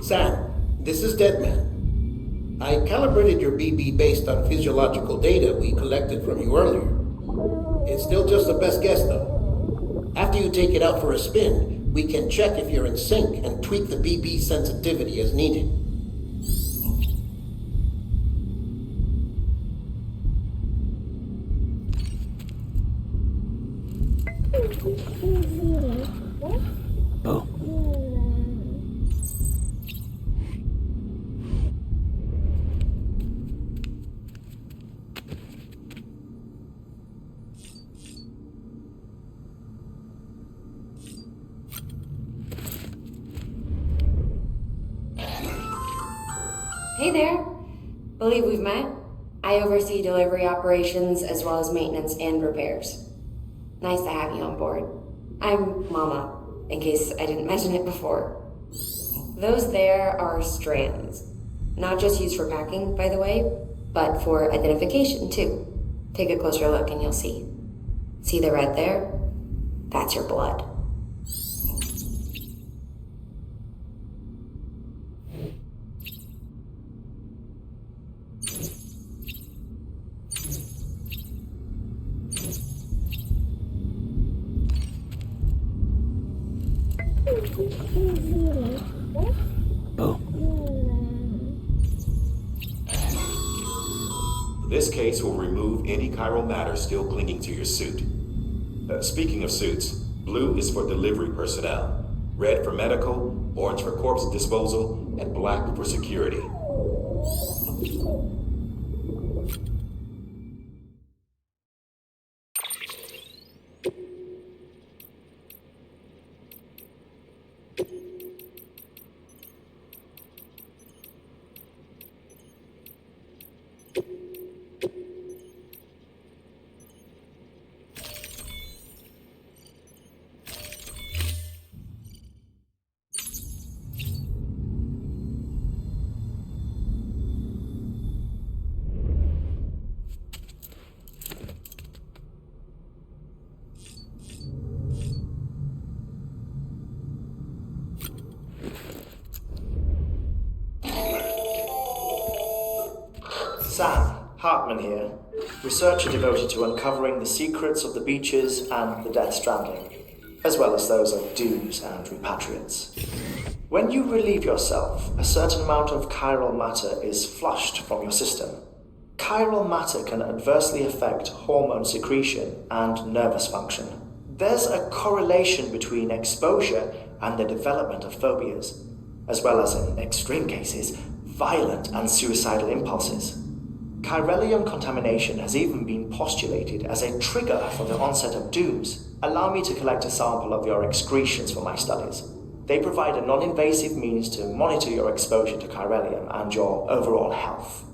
Sam, this is Deadman. I calibrated your BB based on physiological data we collected from you earlier. It's still just a best guess, though. After you take it out for a spin, we can check if you're in sync and tweak the BB sensitivity as needed. Oh. Hey there. Believe we've met. I oversee delivery operations as well as maintenance and repairs. Nice to have you on board. I'm Mama, in case I didn't mention it before. Those there are strands. Not just used for packing, by the way, but for identification too. Take a closer look and you'll see. See the red there? That's your blood. This case will remove any chiral matter still clinging to your suit. Speaking of suits, blue is for delivery personnel, red for medical, orange for corpse disposal, and black for security. Sam, Hartman here, researcher devoted to uncovering the secrets of the beaches and the Death Stranding, as well as those of dooms and repatriates. When you relieve yourself, a certain amount of chiral matter is flushed from your system. Chiral matter can adversely affect hormone secretion and nervous function. There's a correlation between exposure and the development of phobias, as well as, in extreme cases, violent and suicidal impulses. Chiralium contamination has even been postulated as a trigger for the onset of dooms. Allow me to collect a sample of your excretions for my studies. They provide a non-invasive means to monitor your exposure to chiralium and your overall health.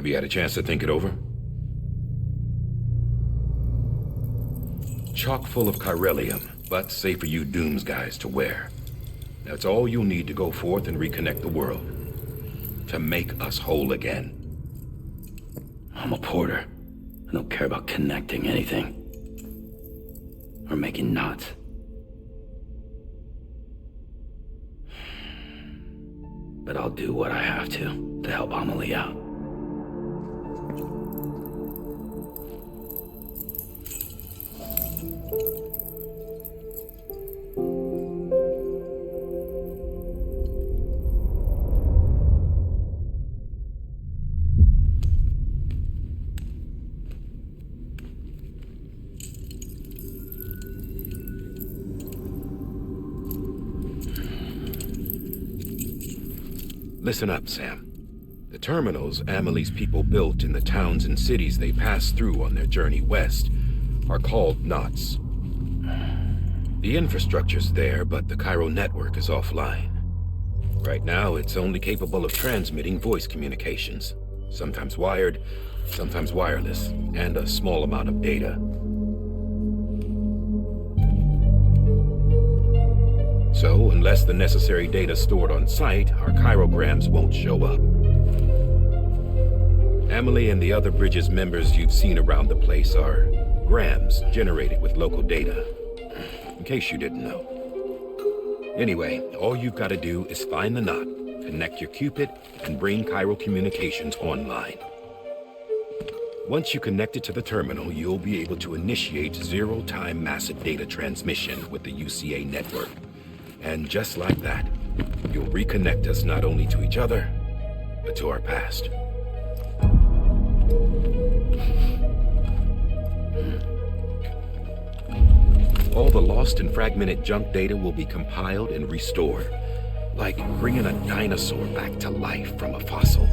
Have you had a chance to think it over? Chock full of chiralium, but safe for you Dooms guys to wear. That's all you'll need to go forth and reconnect the world. To make us whole again. I'm a porter. I don't care about connecting anything. Or making knots. But I'll do what I have to help Amelie out. Listen up, Sam. The terminals Amelie's people built in the towns and cities they passed through on their journey west are called knots. The infrastructure's there, but the Cairo network is offline. Right now, it's only capable of transmitting voice communications, sometimes wired, sometimes wireless, and a small amount of data. So, unless the necessary data stored on site, our chirograms won't show up. Amelie and the other Bridges members you've seen around the place are grams generated with local data, in case you didn't know. Anyway, all you've got to do is find the knot, connect your Cupid, and bring Cairo communications online. Once you connect it to the terminal, you'll be able to initiate zero-time massive data transmission with the UCA network. And just like that, you'll reconnect us not only to each other, but to our past. All the lost and fragmented junk data will be compiled and restored, like bringing a dinosaur back to life from a fossil.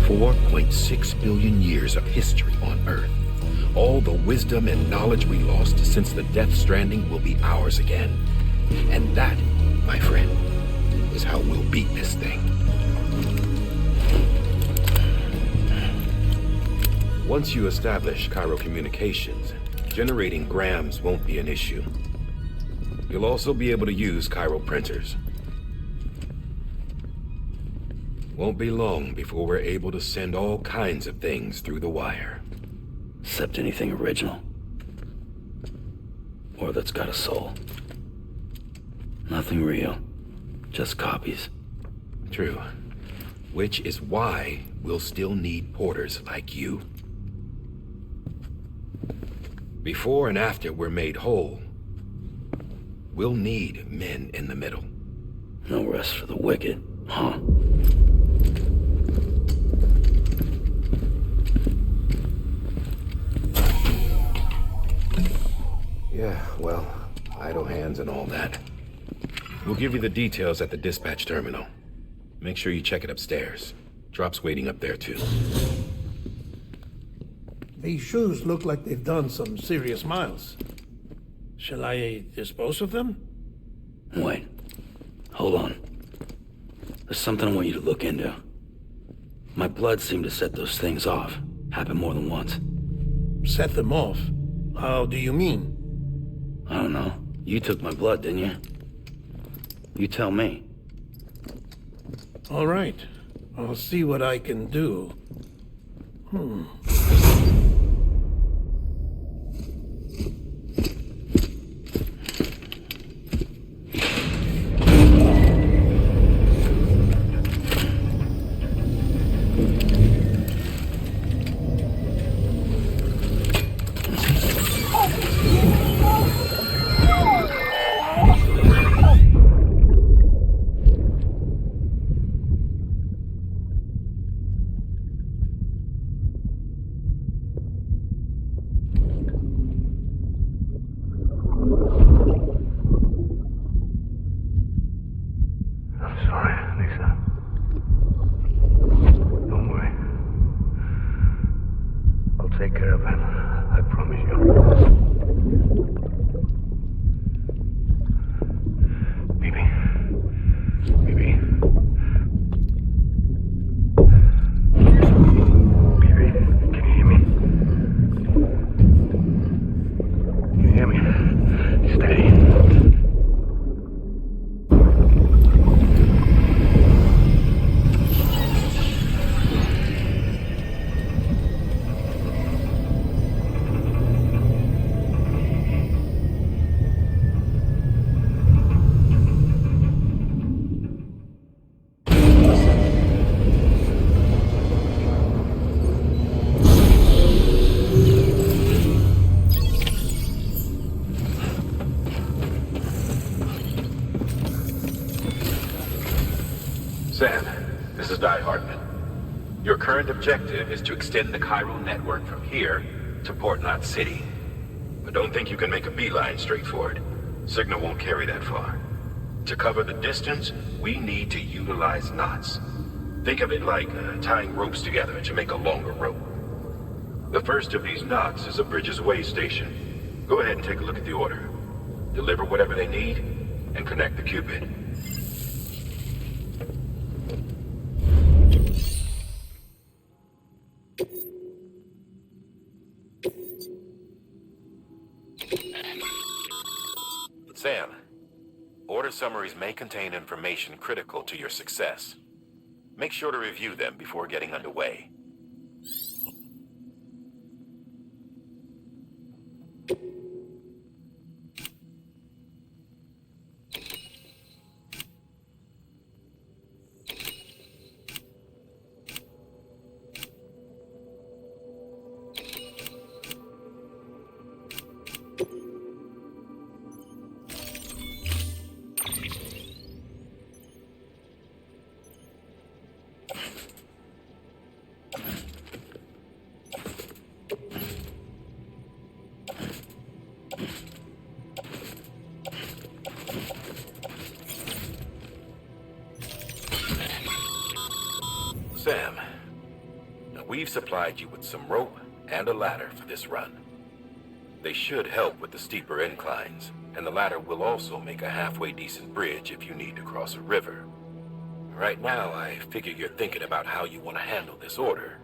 $4.6 billion years of history on Earth. All the wisdom and knowledge we lost since the Death Stranding will be ours again. And that, my friend, is how we'll beat this thing. Once you establish Cairo communications, generating grams won't be an issue. You'll also be able to use Cairo printers. Won't be long before we're able to send all kinds of things through the wire. Except anything original. Or that's got a soul. Nothing real. Just copies. True. Which is why we'll still need porters like you. Before and after we're made whole, we'll need men in the middle. No rest for the wicked, huh? Yeah, well, idle hands and all that. We'll give you the details at the dispatch terminal. Make sure you check it upstairs. Drop's waiting up there, too. These shoes look like they've done some serious miles. Shall I dispose of them? Wait. Hold on. There's something I want you to look into. My blood seemed to set those things off. Happened more than once. Set them off? How do you mean? I don't know. You took my blood, didn't you? You tell me. All right. I'll see what I can do. Sam, this is Di Hartman. Your current objective is to extend the chiral network from here to Port Knot City. But don't think you can make a beeline straight for it. Signal won't carry that far. To cover the distance, we need to utilize knots. Think of it like tying ropes together to make a longer rope. The first of these knots is a Bridges way station. Go ahead and take a look at the order. Deliver whatever they need, and connect the Cupid. Sam, order summaries may contain information critical to your success. Make sure to review them before getting underway. Sam, now we've supplied you with some rope and a ladder for this run. They should help with the steeper inclines, and the ladder will also make a halfway decent bridge if you need to cross a river. Right now, I figure you're thinking about how you want to handle this order.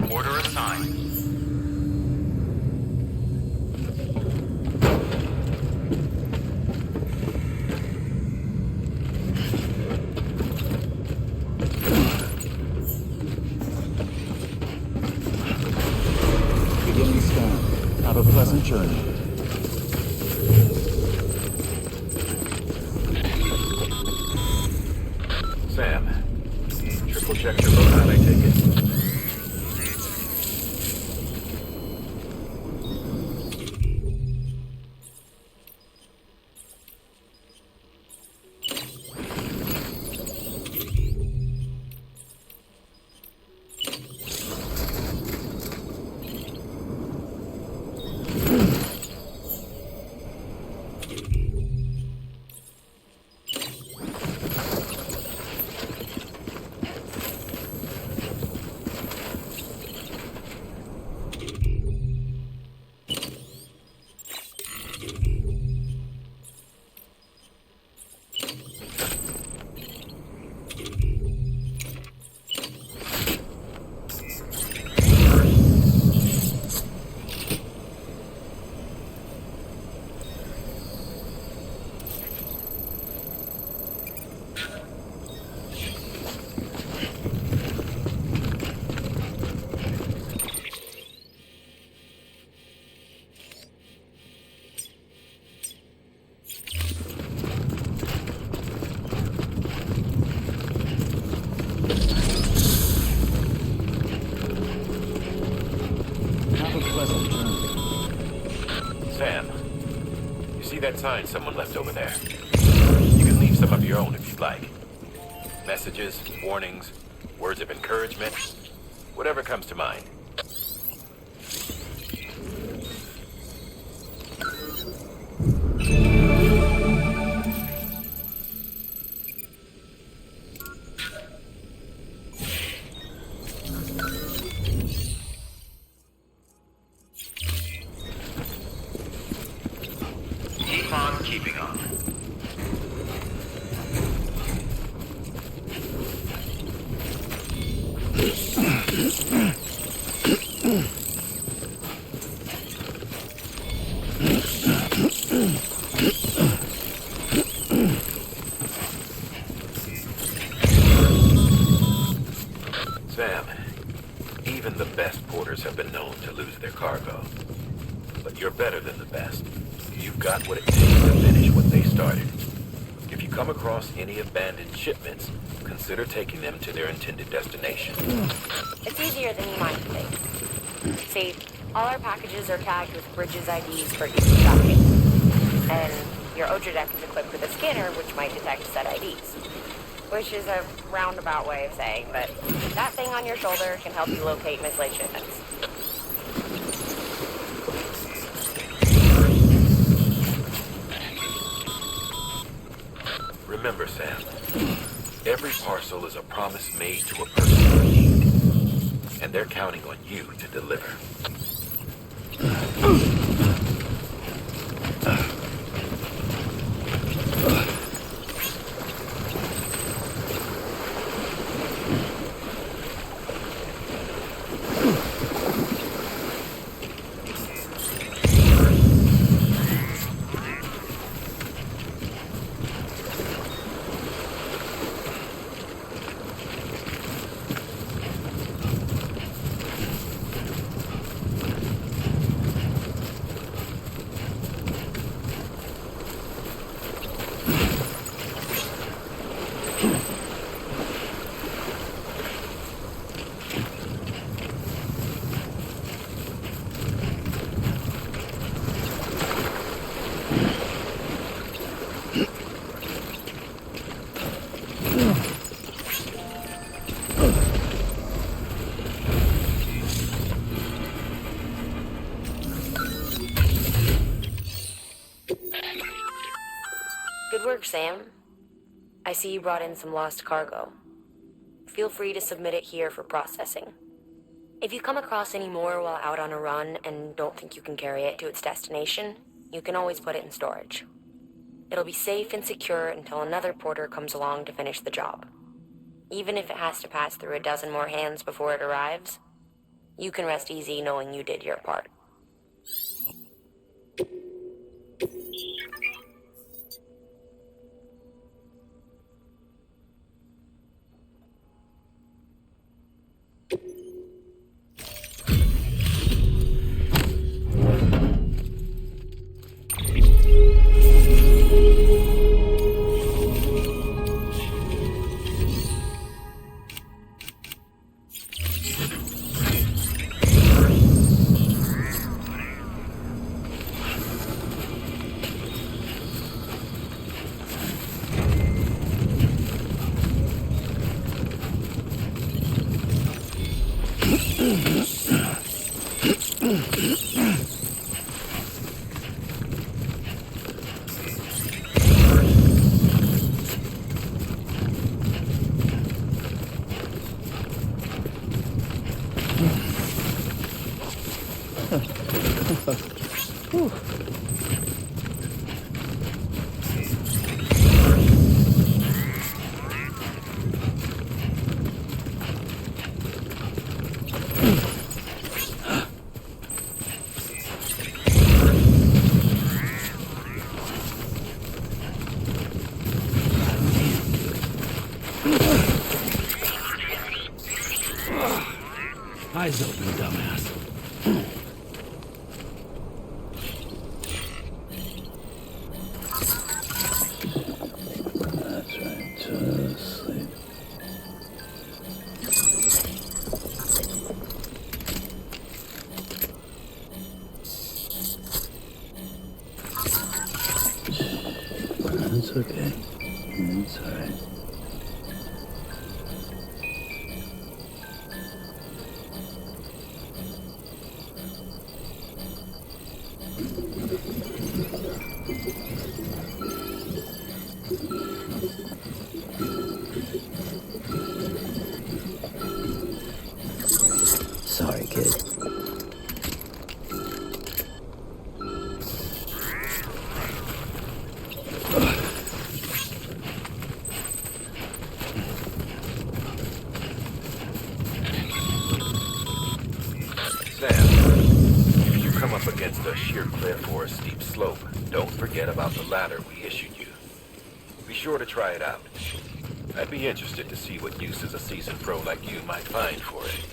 Order assigned. Beginning scan. Have a pleasant journey. Sam, triple check your loadout, I take it. Sam, you see that sign someone left over there? You can leave some of your own if you'd like. Messages, warnings, words of encouragement, whatever comes to mind. Keep on keeping on. Sam, even the best porters have been known to lose their cargo. But you're better than the best. You've got what it takes to finish what they started. If you come across any abandoned shipments, consider taking them to their intended destination. It's easier than you might think. See, all our packages are tagged with Bridges IDs for easy tracking. And your Ultra deck is equipped with a scanner which might detect said IDs. Which is a roundabout way of saying, but that thing on your shoulder can help you locate mislaid shipments. Remember, Sam, every parcel is a promise made to a person in need, and they're counting on you to deliver. Good work, Sam. I see you brought in some lost cargo. Feel free to submit it here for processing. If you come across any more while out on a run and don't think you can carry it to its destination, you can always put it in storage. It'll be safe and secure until another porter comes along to finish the job. Even if it has to pass through a dozen more hands before it arrives, you can rest easy knowing you did your part. Eyes open, dumbass. It's okay. It's alright. Sorry, kid. If you come up against a sheer cliff or a steep slope, don't forget about the ladder we issued you. Be sure to try it out. I'd be interested to see what uses a seasoned pro like you might find for it.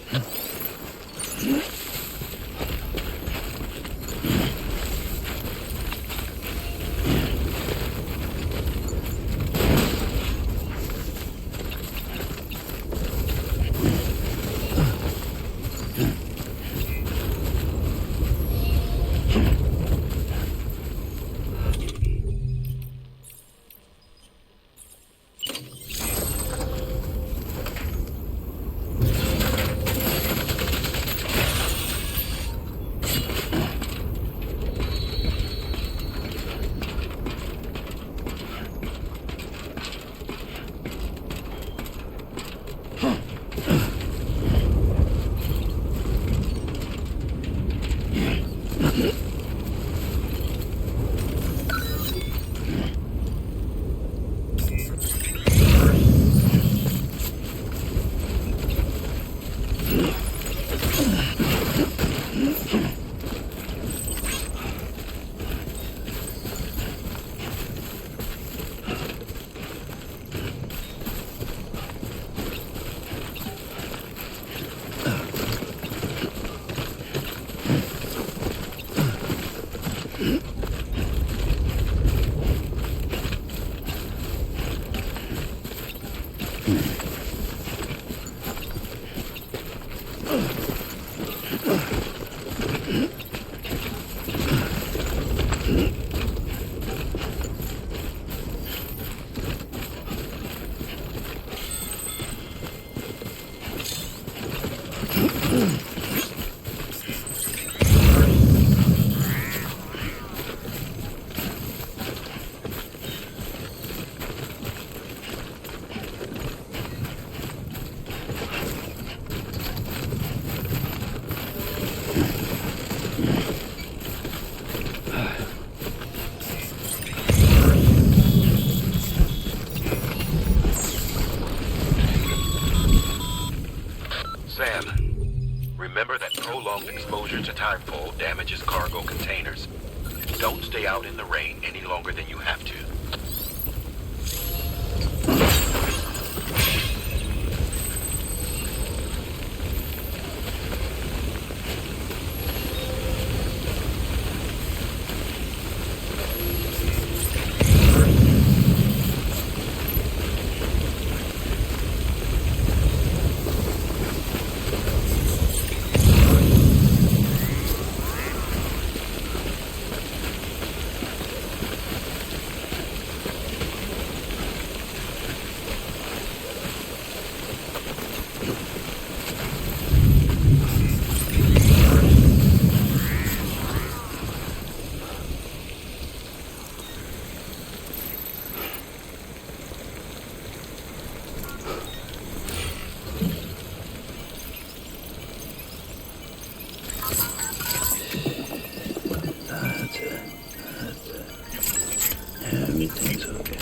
Remember that prolonged exposure to timefall damages cargo containers. Don't stay out in the rain any longer than you have to. Everything's okay.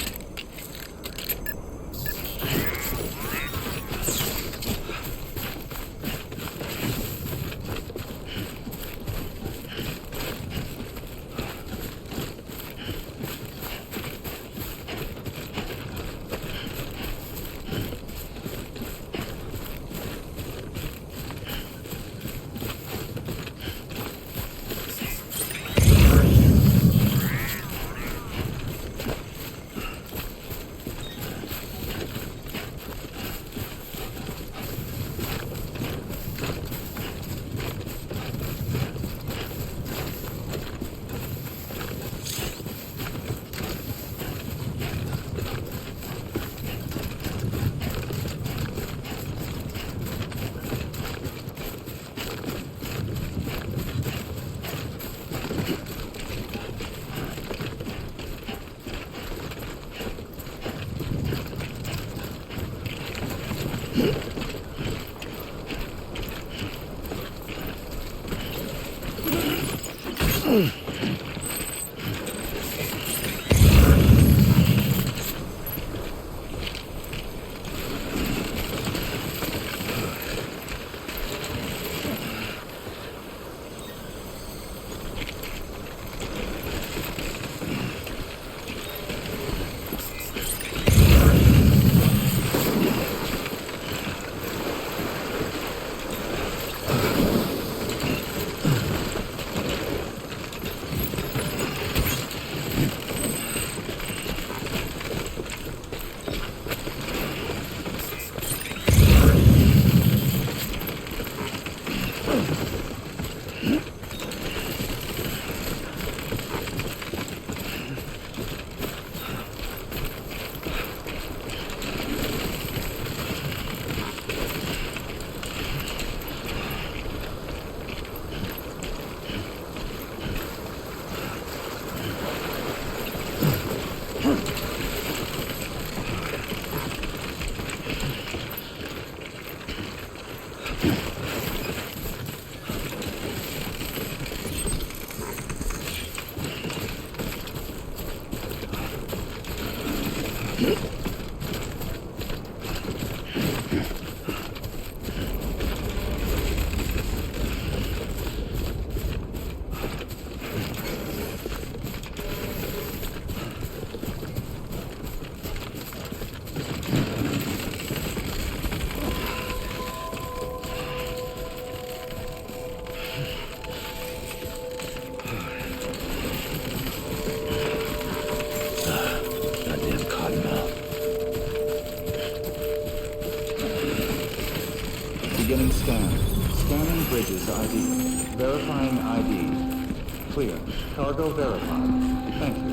Beginning scan. Scanning bridges ID. Verifying ID. Clear. Cargo verified. Thank you.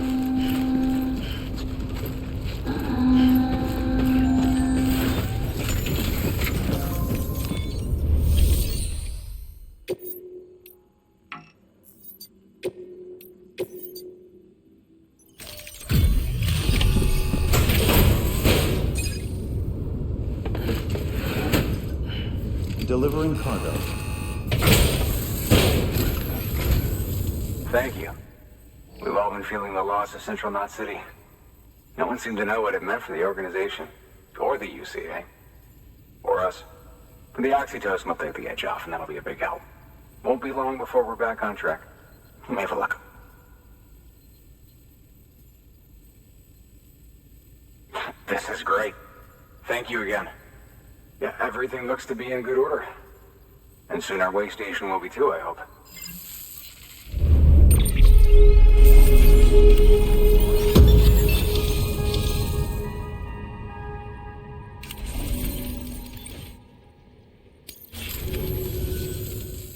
Delivering cargo. Thank you. We've all been feeling the loss of Central Knot City. No one seemed to know what it meant for the organization, or the UCA, or us. The oxytocin will take the edge off, and that'll be a big help. Won't be long before we're back on track. You may have a luck. This is great. Thank you again. Yeah, everything looks to be in good order. And soon our way station will be too, I hope.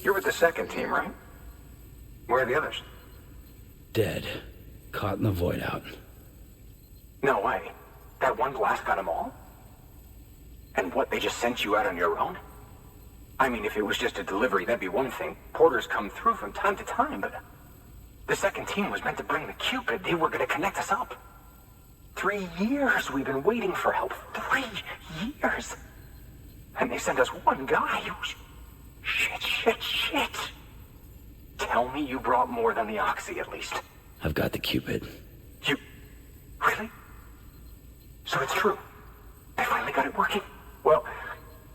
You're with the second team, right? Where are the others? Dead. Caught in the void out. No way. That one blast got them all? And what, they just sent you out on your own? I mean, if it was just a delivery, that'd be one thing. Porters come through from time to time, but the second team was meant to bring the Cupid. They were going to connect us up. 3 years we've been waiting for help. 3 years. And they sent us one guy. Shit. Tell me you brought more than the Oxy, at least. I've got the Cupid. You... Really? So it's true. They finally got it working. Well,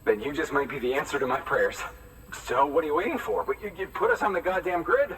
then you just might be the answer to my prayers. So what are you waiting for? But you put us on the goddamn grid.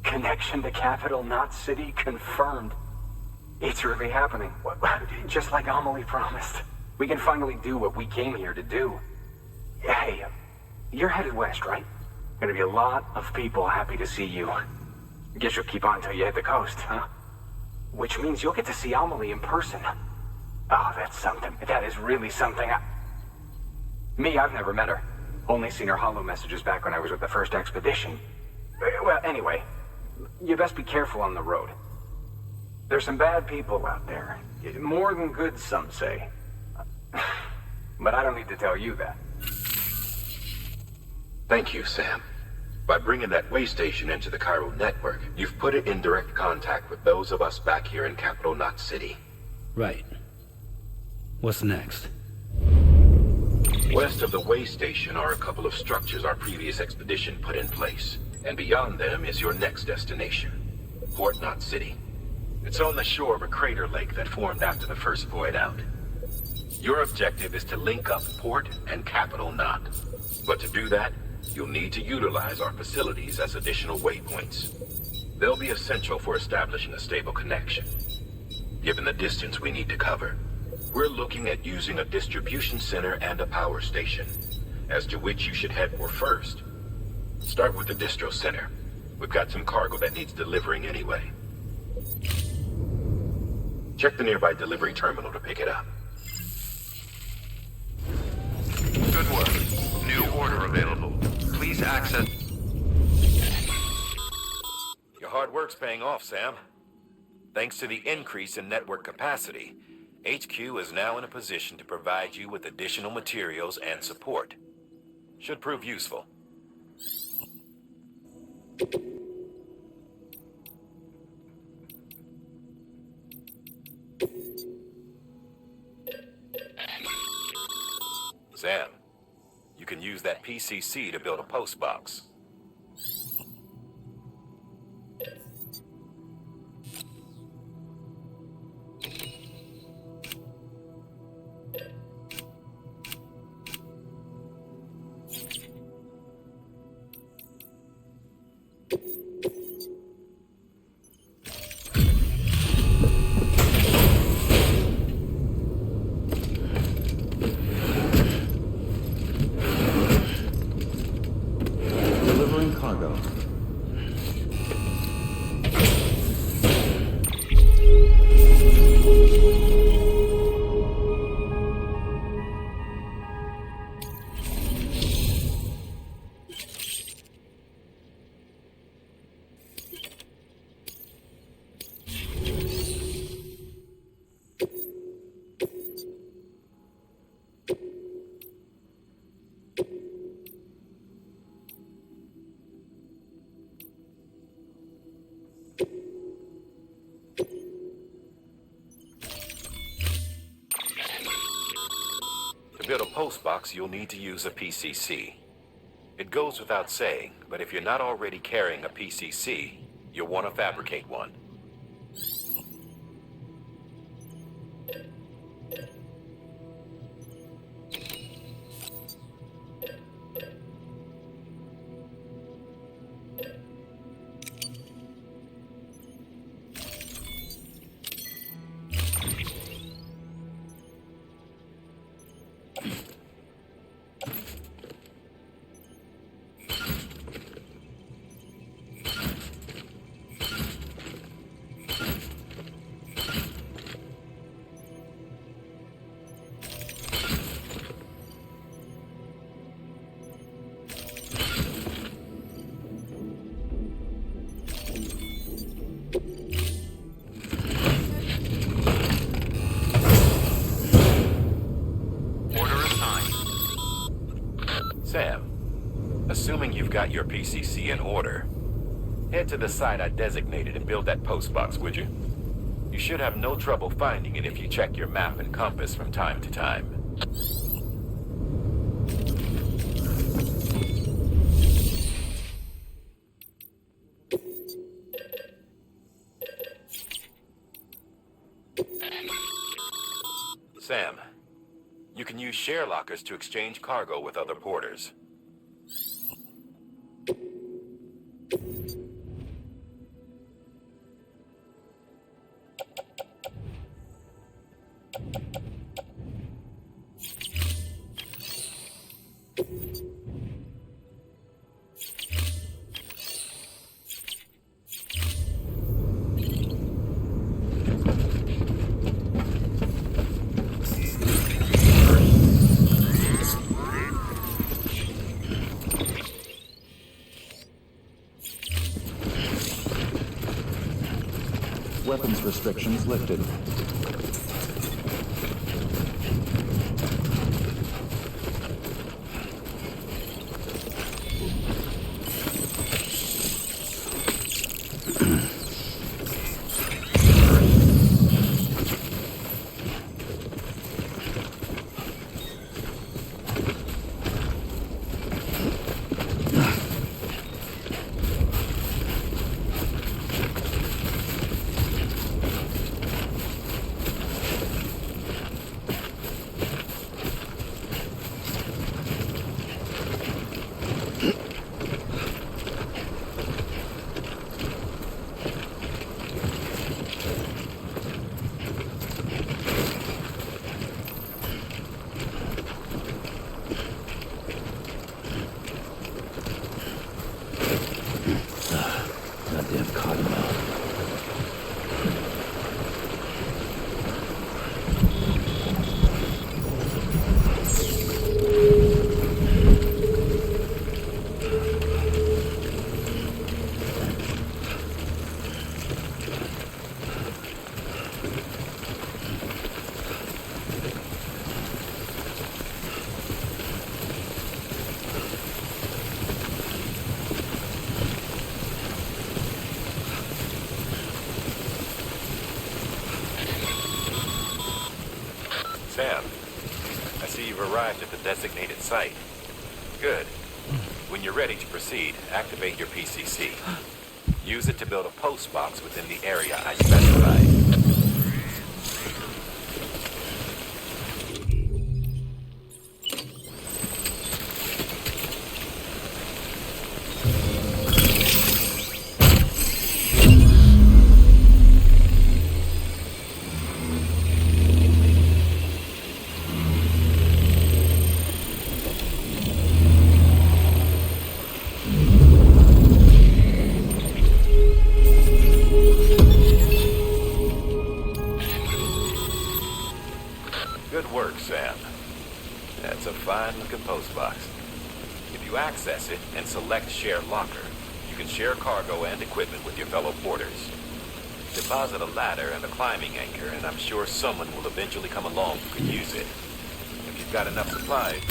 Connection to Capital Knot City confirmed. It's really happening. Just like Amelie promised. We can finally do what we came here to do. Hey, you're headed west, right? Gonna be a lot of people happy to see you. Guess you'll keep on till you hit the coast, huh? Which means you'll get to see Amelie in person. Oh, that's something. That is really something. I've never met her. Only seen her holo messages back when I was with the first expedition. Well, anyway, you best be careful on the road. There's some bad people out there. More than good, some say. But I don't need to tell you that. Thank you, Sam. By bringing that way station into the Cairo network, you've put it in direct contact with those of us back here in Capital Knot City. Right. What's next? West of the way station are a couple of structures our previous expedition put in place. And beyond them is your next destination, Port Knot City. It's on the shore of a crater lake that formed after the first void out. Your objective is to link up Port and Capital Knot. But to do that, you'll need to utilize our facilities as additional waypoints. They'll be essential for establishing a stable connection. Given the distance we need to cover, we're looking at using a distribution center and a power station, as to which you should head for first. Start with the distro center. We've got some cargo that needs delivering anyway. Check the nearby delivery terminal to pick it up. Good work. New order available. Please access... Your hard work's paying off, Sam. Thanks to the increase in network capacity, HQ is now in a position to provide you with additional materials and support. Should prove useful. Sam, you can use that PCC to build a post box. Delivering cargo. To build a post box, you'll need to use a PCC. It goes without saying, but if you're not already carrying a PCC, you'll want to fabricate one. Sam, assuming you've got your PCC in order, head to the site I designated and build that post box, would you? You should have no trouble finding it if you check your map and compass from time to time. Sam, you can use share lockers to exchange cargo with other porters. Weapons restrictions lifted. Sam, I see you've arrived at the designated site. Good. When you're ready to proceed, activate your PCC. Use it to build a post box within the area I specified. Good work, Sam. That's a fine-looking post box. If you access it and select Share Locker, you can share cargo and equipment with your fellow porters. Deposit a ladder and a climbing anchor, and I'm sure someone will eventually come along who can use it. If you've got enough supplies...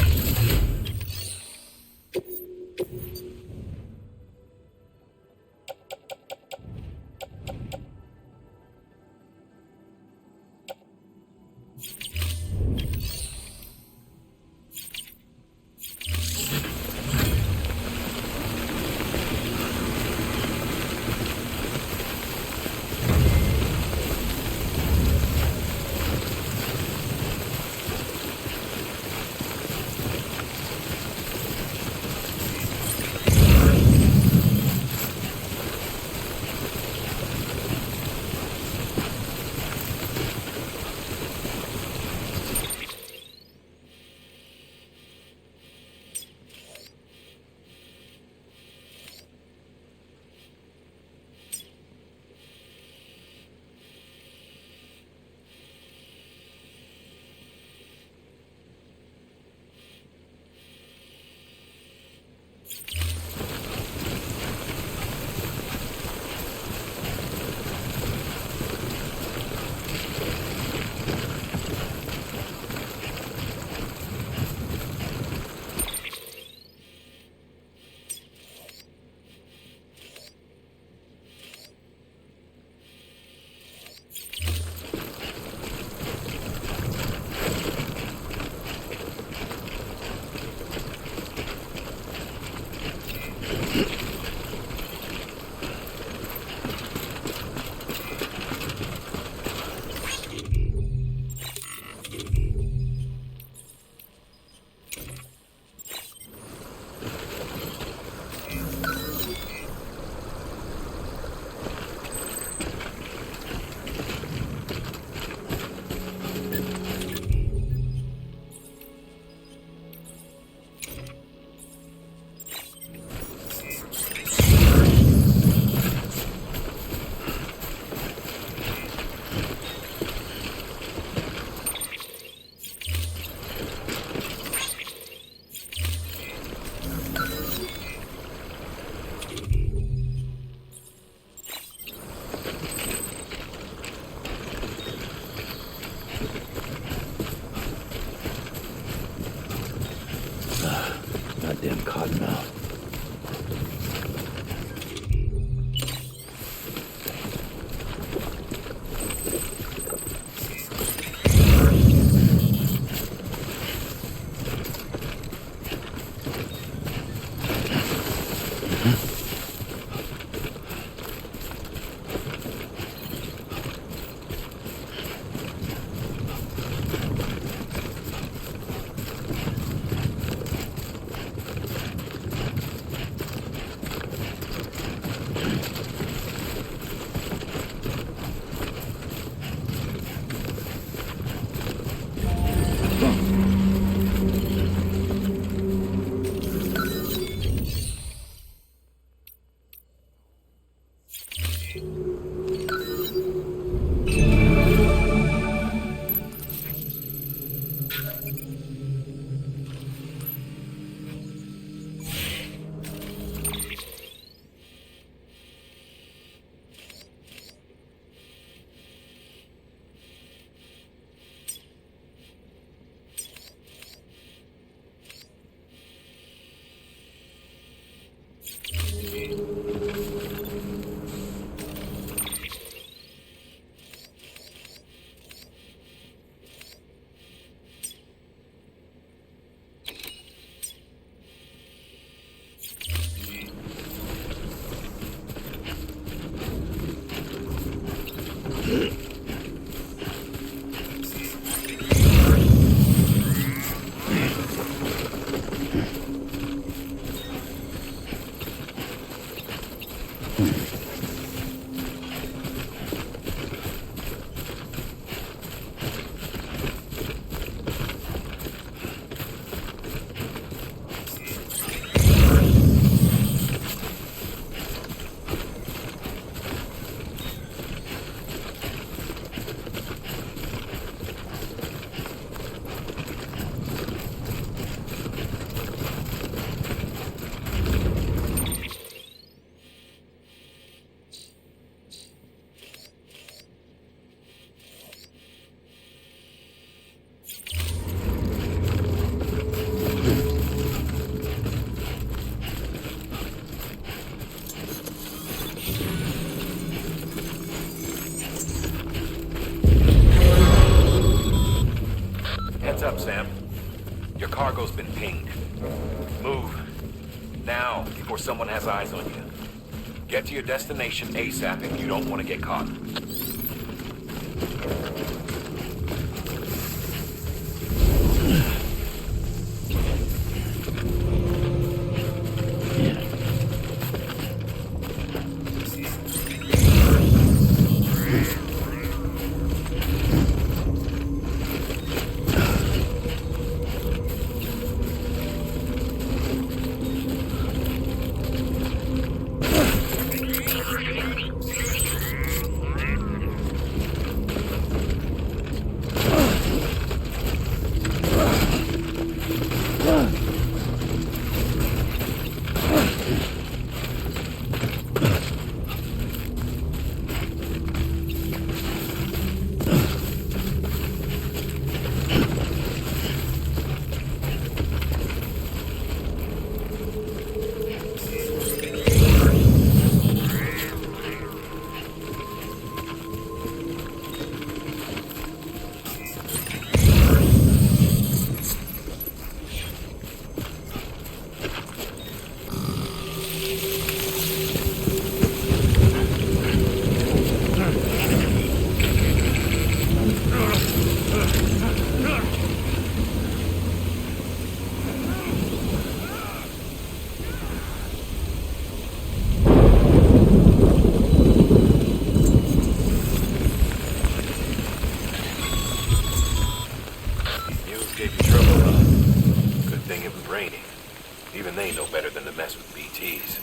Goddamn cottonmouth. Heads up, Sam. Your cargo's been pinged. Move. Now, before someone has eyes on you. Get to your destination ASAP if you don't want to get caught. Even they know better than to mess with BTs.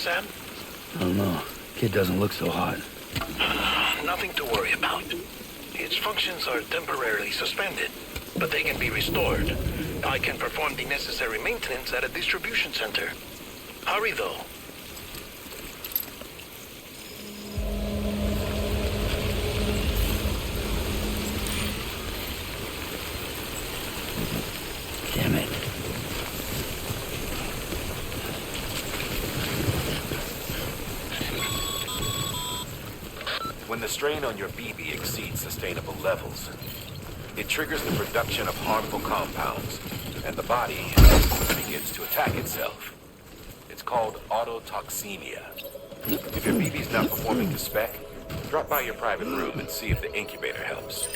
Sam? I don't know. Kid doesn't look so hot. Nothing to worry about. Its functions are temporarily suspended, but they can be restored. I can perform the necessary maintenance at a distribution center. Hurry, though. Damn it. When the strain on your BB exceeds sustainable levels, it triggers the production of harmful compounds, and the body begins to attack itself. It's called autotoxemia. If your BB's not performing to spec, drop by your private room and see if the incubator helps.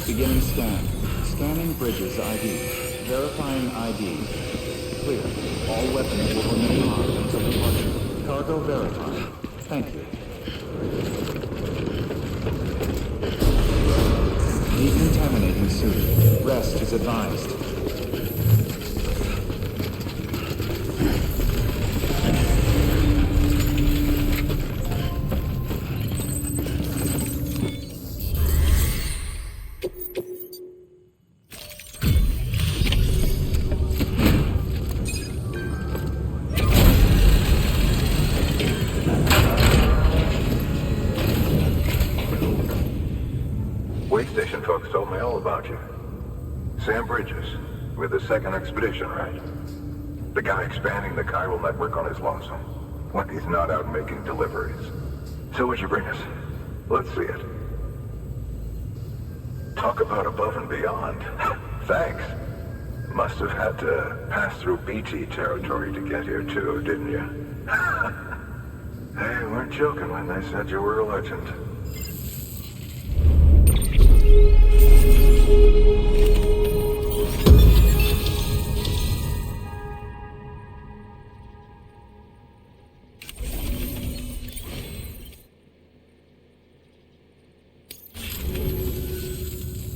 Beginning scan. Scanning bridges ID. Verifying ID. Clear. All weapons will remain armed until departure. Cargo verified. Thank you. Decontaminating suit. Rest is advised. Station folks told me all about you. Sam Bridges, with the second expedition, right? The guy expanding the chiral network on his lonesome. When he's not out making deliveries. So what'd you bring us? Let's see it. Talk about above and beyond. Thanks. Must have had to pass through BT territory to get here too, didn't you? They weren't joking when they said you were a legend.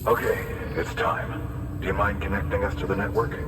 Okay, it's time. Do you mind connecting us to the network?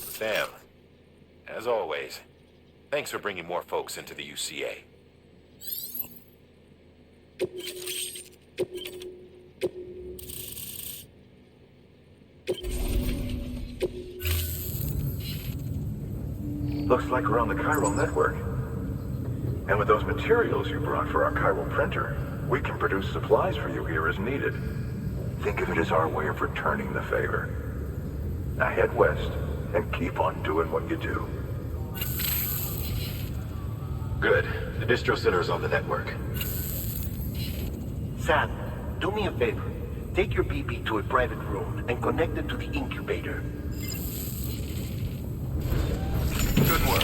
Sam, as always, thanks for bringing more folks into the UCA. Looks like we're on the chiral network. And with those materials you brought for our chiral printer, we can produce supplies for you here as needed. Think of it as our way of returning the favor. Now head west and keep on doing what you do. Good. The distro center is on the network. Sam, do me a favor. Take your BB to a private room and connect it to the incubator. Good work.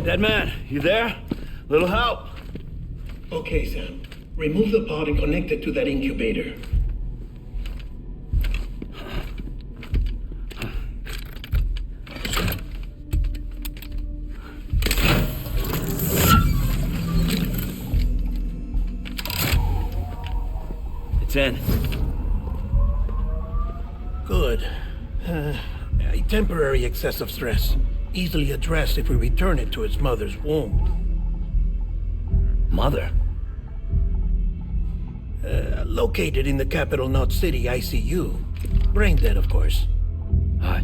Dead man, you there? Little help? Okay, Sam. Remove the pod and connect it to that incubator. It's in. Good. A temporary excessive stress. Easily addressed if we return it to its mother's womb. Mother? Located in the capital Knot City ICU. Brain dead, of course.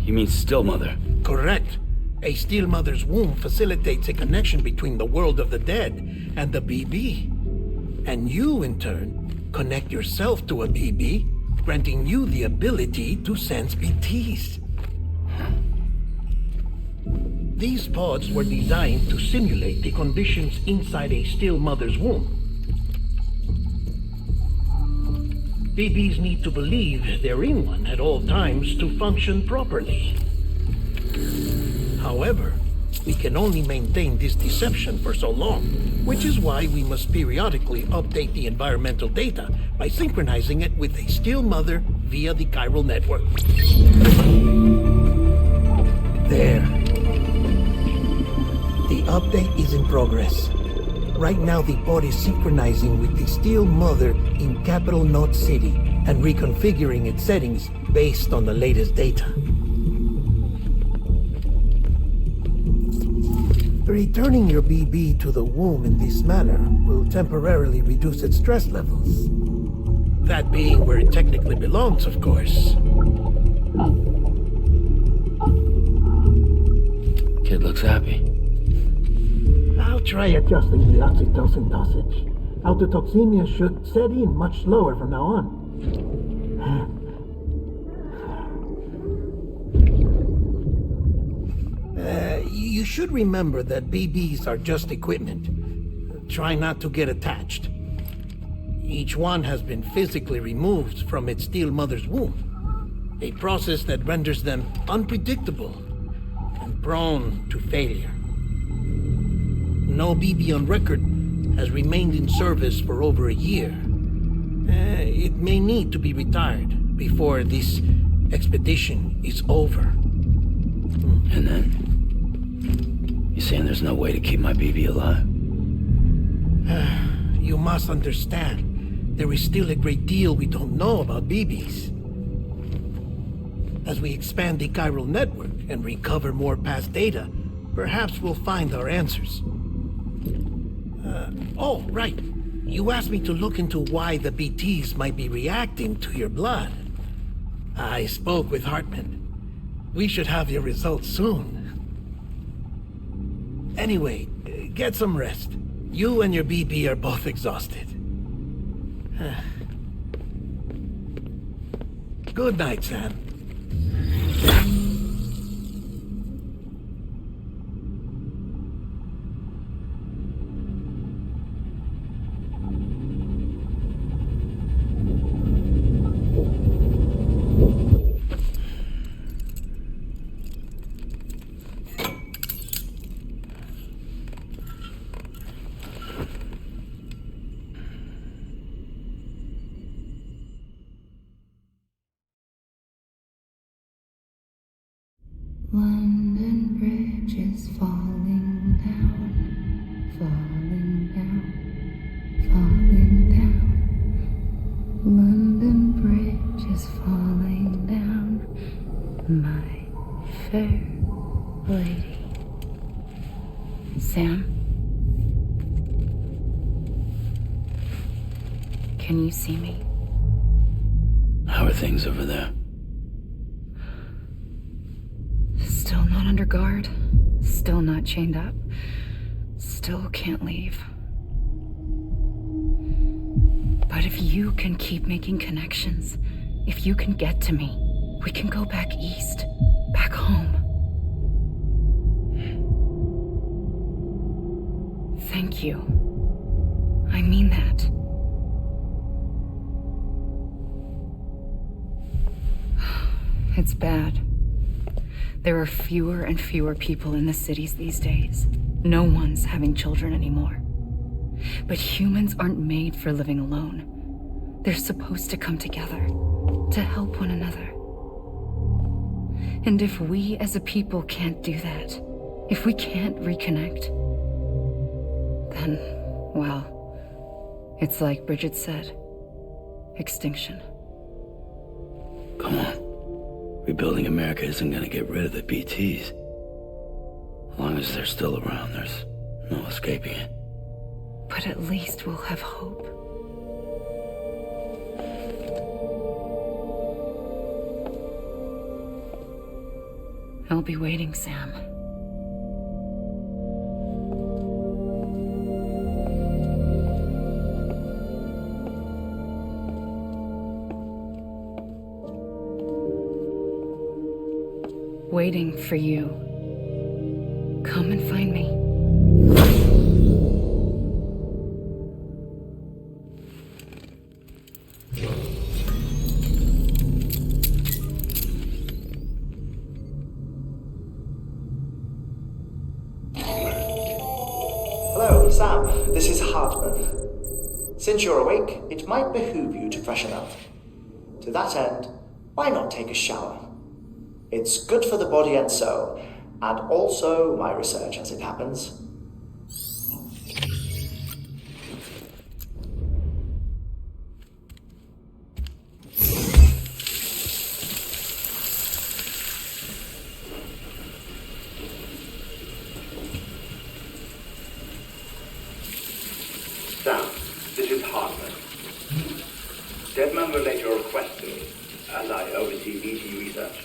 You mean still mother? Correct. A still mother's womb facilitates a connection between the world of the dead and the BB. And you, in turn, connect yourself to a BB, granting you the ability to sense BTs. These pods were designed to simulate the conditions inside a still mother's womb. BBs need to believe they're in one at all times to function properly. However, we can only maintain this deception for so long, which is why we must periodically update the environmental data by synchronizing it with a still mother via the chiral network. There. The update is in progress. Right now the pod is synchronizing with the still mother in capital Knot City and reconfiguring its settings based on the latest data. Returning your BB to the womb in this manner will temporarily reduce its stress levels. That being where it technically belongs, of course. Kid looks happy. I'll try adjusting the oxytocin dosage. Autotoxemia should set in much slower from now on. You should remember that BBs are just equipment. Try not to get attached. Each one has been physically removed from its still mother's womb. A process that renders them unpredictable and prone to failure. No BB on record has remained in service for over a year. It may need to be retired before this expedition is over. And then? You saying there's no way to keep my BB alive? You must understand, there is still a great deal we don't know about BBs. As we expand the chiral network and recover more past data, perhaps we'll find our answers. Oh, right. You asked me to look into why the BTs might be reacting to your blood. I spoke with Hartman. We should have your results soon. Anyway, get some rest. You and your BB are both exhausted. Good night, Sam. Sam? Can you see me? How are things over there? Still not under guard. Still not chained up. Still can't leave. But if you can keep making connections, if you can get to me, we can go back east, back home. Thank you. I mean that. It's bad. There are fewer and fewer people in the cities these days. No one's having children anymore. But humans aren't made for living alone. They're supposed to come together, to help one another. And if we as a people can't do that, if we can't reconnect, then, well, it's like Bridget said, extinction. Come on. Rebuilding America isn't gonna get rid of the BTs. As long as they're still around, there's no escaping it. But at least we'll have hope. I'll be waiting, Sam. Waiting for you. Come and find me. Hello, Sam. This is Hartman. Since you're awake, it might behoove you to freshen up. To that end, why not take a shower? It's good for the body and soul, and also my research as it happens. Sam, this is Hartman. Deadman relayed your request to me, as I oversee BT research.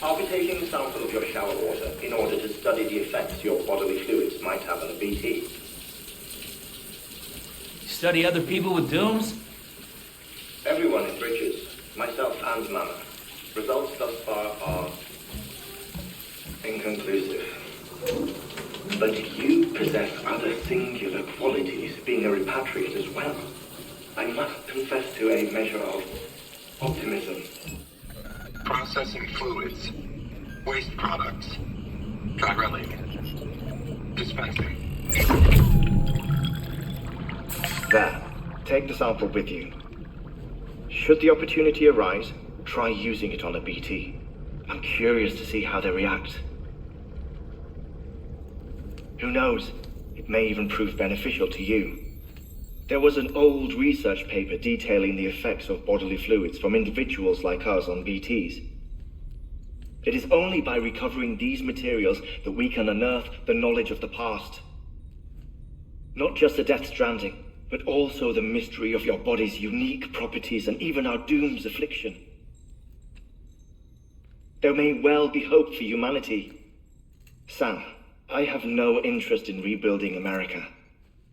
I'll be taking a sample of your shower water in order to study the effects your bodily fluids might have on a BT. Study other people with dooms? Everyone in Bridges, myself and Mama. Results thus far are inconclusive. But you possess other singular qualities, being a repatriate as well. I must confess to a measure of optimism. Processing fluids. Waste products. Drilling. Dispensing. There. Take the sample with you. Should the opportunity arise, try using it on a BT. I'm curious to see how they react. Who knows? It may even prove beneficial to you. There was an old research paper detailing the effects of bodily fluids from individuals like us on BTs. It is only by recovering these materials that we can unearth the knowledge of the past. Not just the Death Stranding, but also the mystery of your body's unique properties and even our doom's affliction. There may well be hope for humanity. Sam, I have no interest in rebuilding America.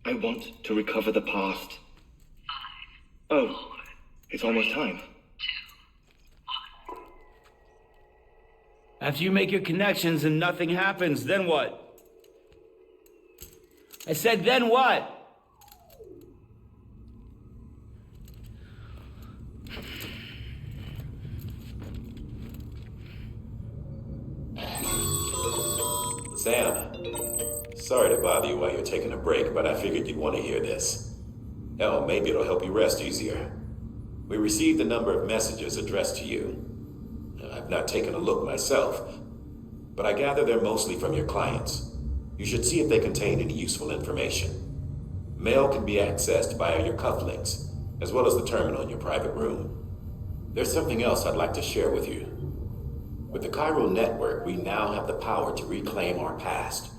I want to recover the past. Oh, it's almost time. After you make your connections and nothing happens, then what? I said, then what? Sam, sorry to bother you while you're taking a break, but I figured you'd want to hear this. Hell, maybe it'll help you rest easier. We received a number of messages addressed to you. I've not taken a look myself, but I gather they're mostly from your clients. You should see if they contain any useful information. Mail can be accessed via your cufflinks, as well as the terminal in your private room. There's something else I'd like to share with you. With the chiral network, we now have the power to reclaim our past.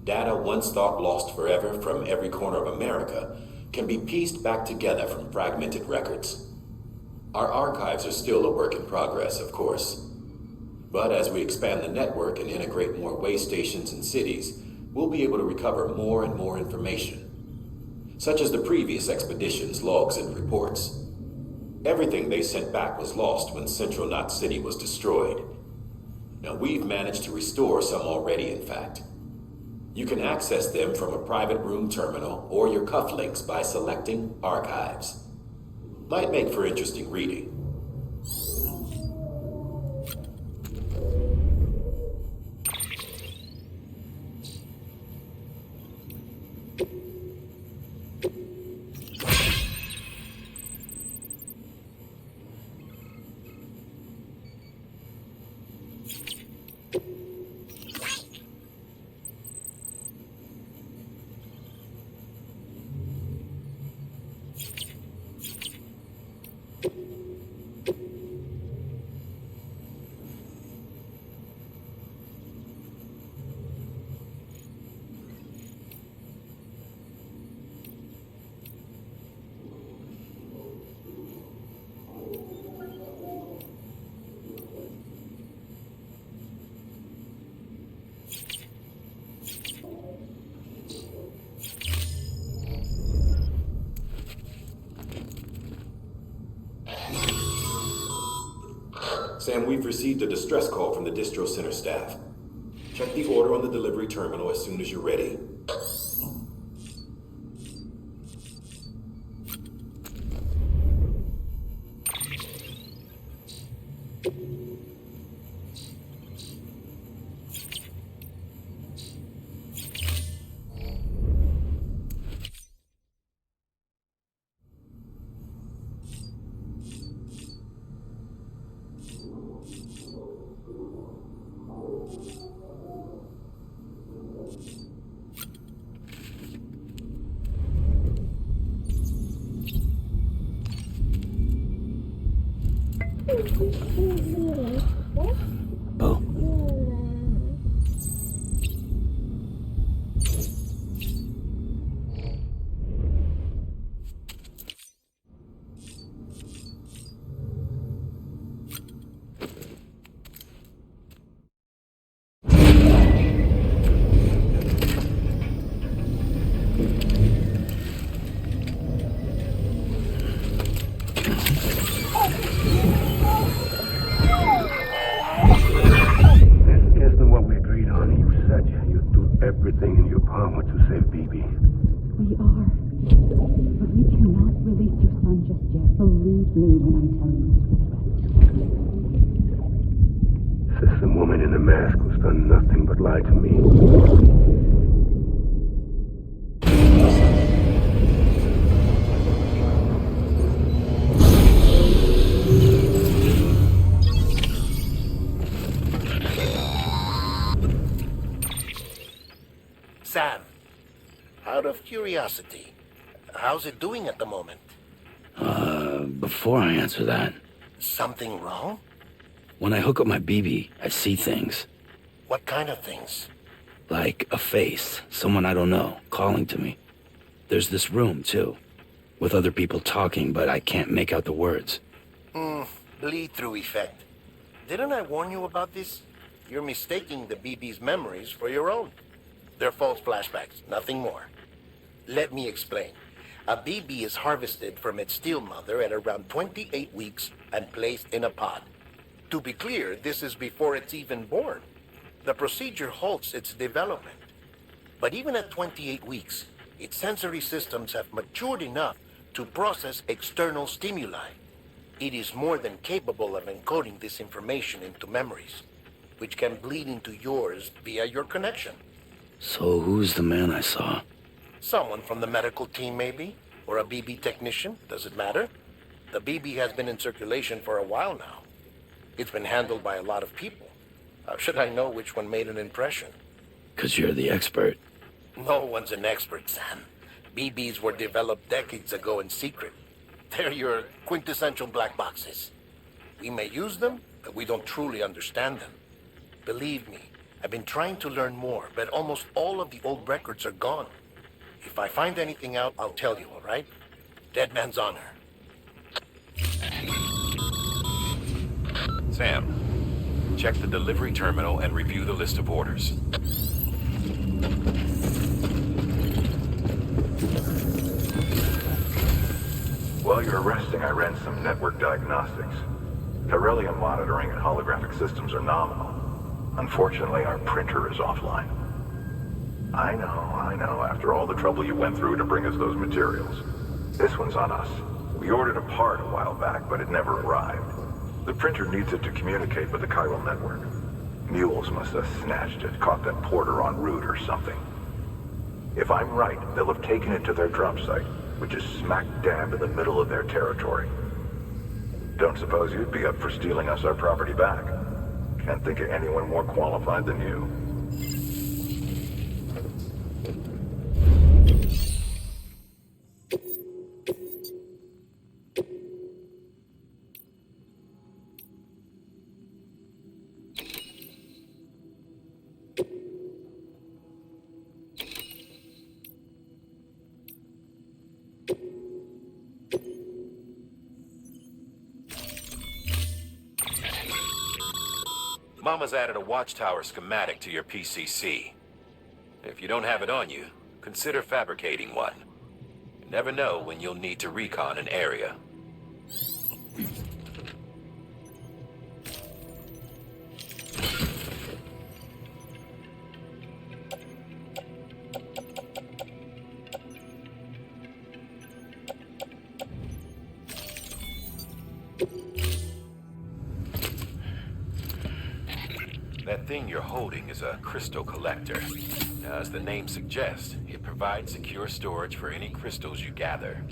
Data once thought lost forever from every corner of America can be pieced back together from fragmented records. Our archives are still a work in progress, of course. But as we expand the network and integrate more way stations and cities, we'll be able to recover more and more information, such as the previous expedition's logs and reports. Everything they sent back was lost when Central Knot City was destroyed. Now we've managed to restore some already, in fact. You can access them from a private room terminal or your cufflinks by selecting Archives. Might make for interesting reading. Sam, we've received a distress call from the distro center staff. Check the order on the delivery terminal as soon as you're ready. Sam, out of curiosity, how's it doing at the moment? Before I answer that... Something wrong? When I hook up my BB, I see things. What kind of things? Like a face, someone I don't know, calling to me. There's this room, too, with other people talking, but I can't make out the words. Bleed-through effect. Didn't I warn you about this? You're mistaking the BB's memories for your own. They're false flashbacks, nothing more. Let me explain. A BB is harvested from its steel mother at around 28 weeks and placed in a pod. To be clear, this is before it's even born. The procedure halts its development. But even at 28 weeks, its sensory systems have matured enough to process external stimuli. It is more than capable of encoding this information into memories, which can bleed into yours via your connection. So who's the man I saw? Someone from the medical team, maybe? Or a BB technician? Does it matter? The BB has been in circulation for a while now. It's been handled by a lot of people. How should I know which one made an impression? 'Cause you're the expert. No one's an expert, Sam. BBs were developed decades ago in secret. They're your quintessential black boxes. We may use them, but we don't truly understand them. Believe me, I've been trying to learn more, but almost all of the old records are gone. If I find anything out, I'll tell you, all right? Dead man's honor. Sam, check the delivery terminal and review the list of orders. While you're resting, I ran some network diagnostics. Beryllium monitoring and holographic systems are nominal. Unfortunately, our printer is offline. I know, after all the trouble you went through to bring us those materials. This one's on us. We ordered a part a while back, but it never arrived. The printer needs it to communicate with the chiral network. Mules must have snatched it, caught that porter en route or something. If I'm right, they'll have taken it to their drop site, which is smack dab in the middle of their territory. Don't suppose you'd be up for stealing us our property back? Can't think of anyone more qualified than you. Mama's added a watchtower schematic to your PCC. If you don't have it on you, consider fabricating one. You never know when you'll need to recon an area. That thing you're holding is a crystal collector. Now, as the name suggests, it provides secure storage for any crystals you gather.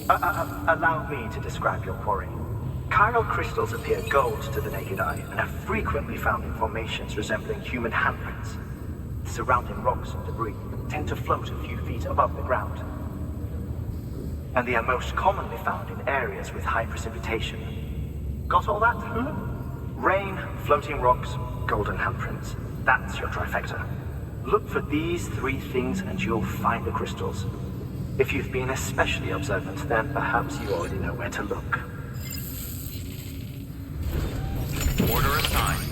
Allow me to describe your quarry. Chiral crystals appear gold to the naked eye and are frequently found in formations resembling human handprints. Surrounding rocks and debris tend to float a few feet above the ground. And they are most commonly found in areas with high precipitation. Got all that? Rain, floating rocks, golden handprints. That's your trifecta. Look for these three things and you'll find the crystals. If you've been especially observant, then perhaps you already know where to look. Order assigned.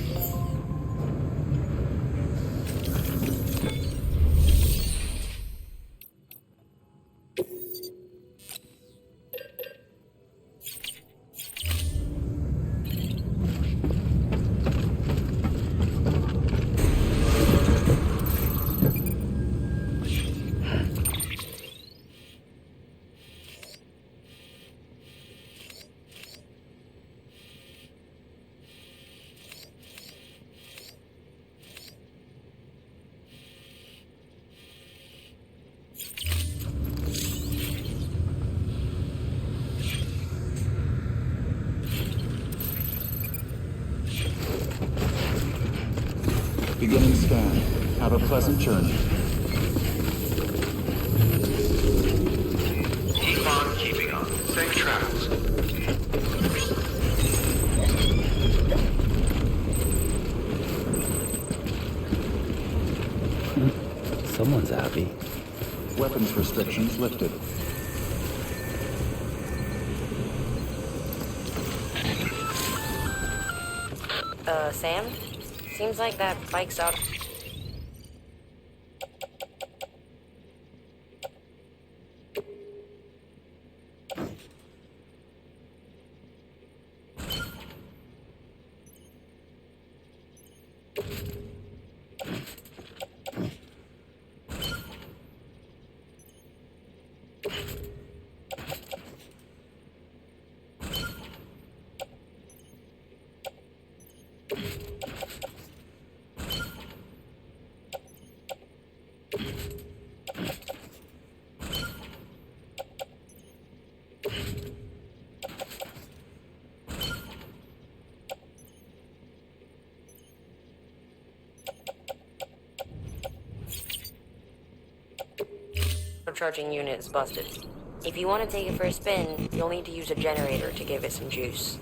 Beginning scan. Have a pleasant journey. Keep on keeping on. Safe travels. Someone's happy. Weapons restrictions lifted. Sam? Seems like that bike's out. Charging unit is busted. If you want to take it for a spin, you'll need to use a generator to give it some juice.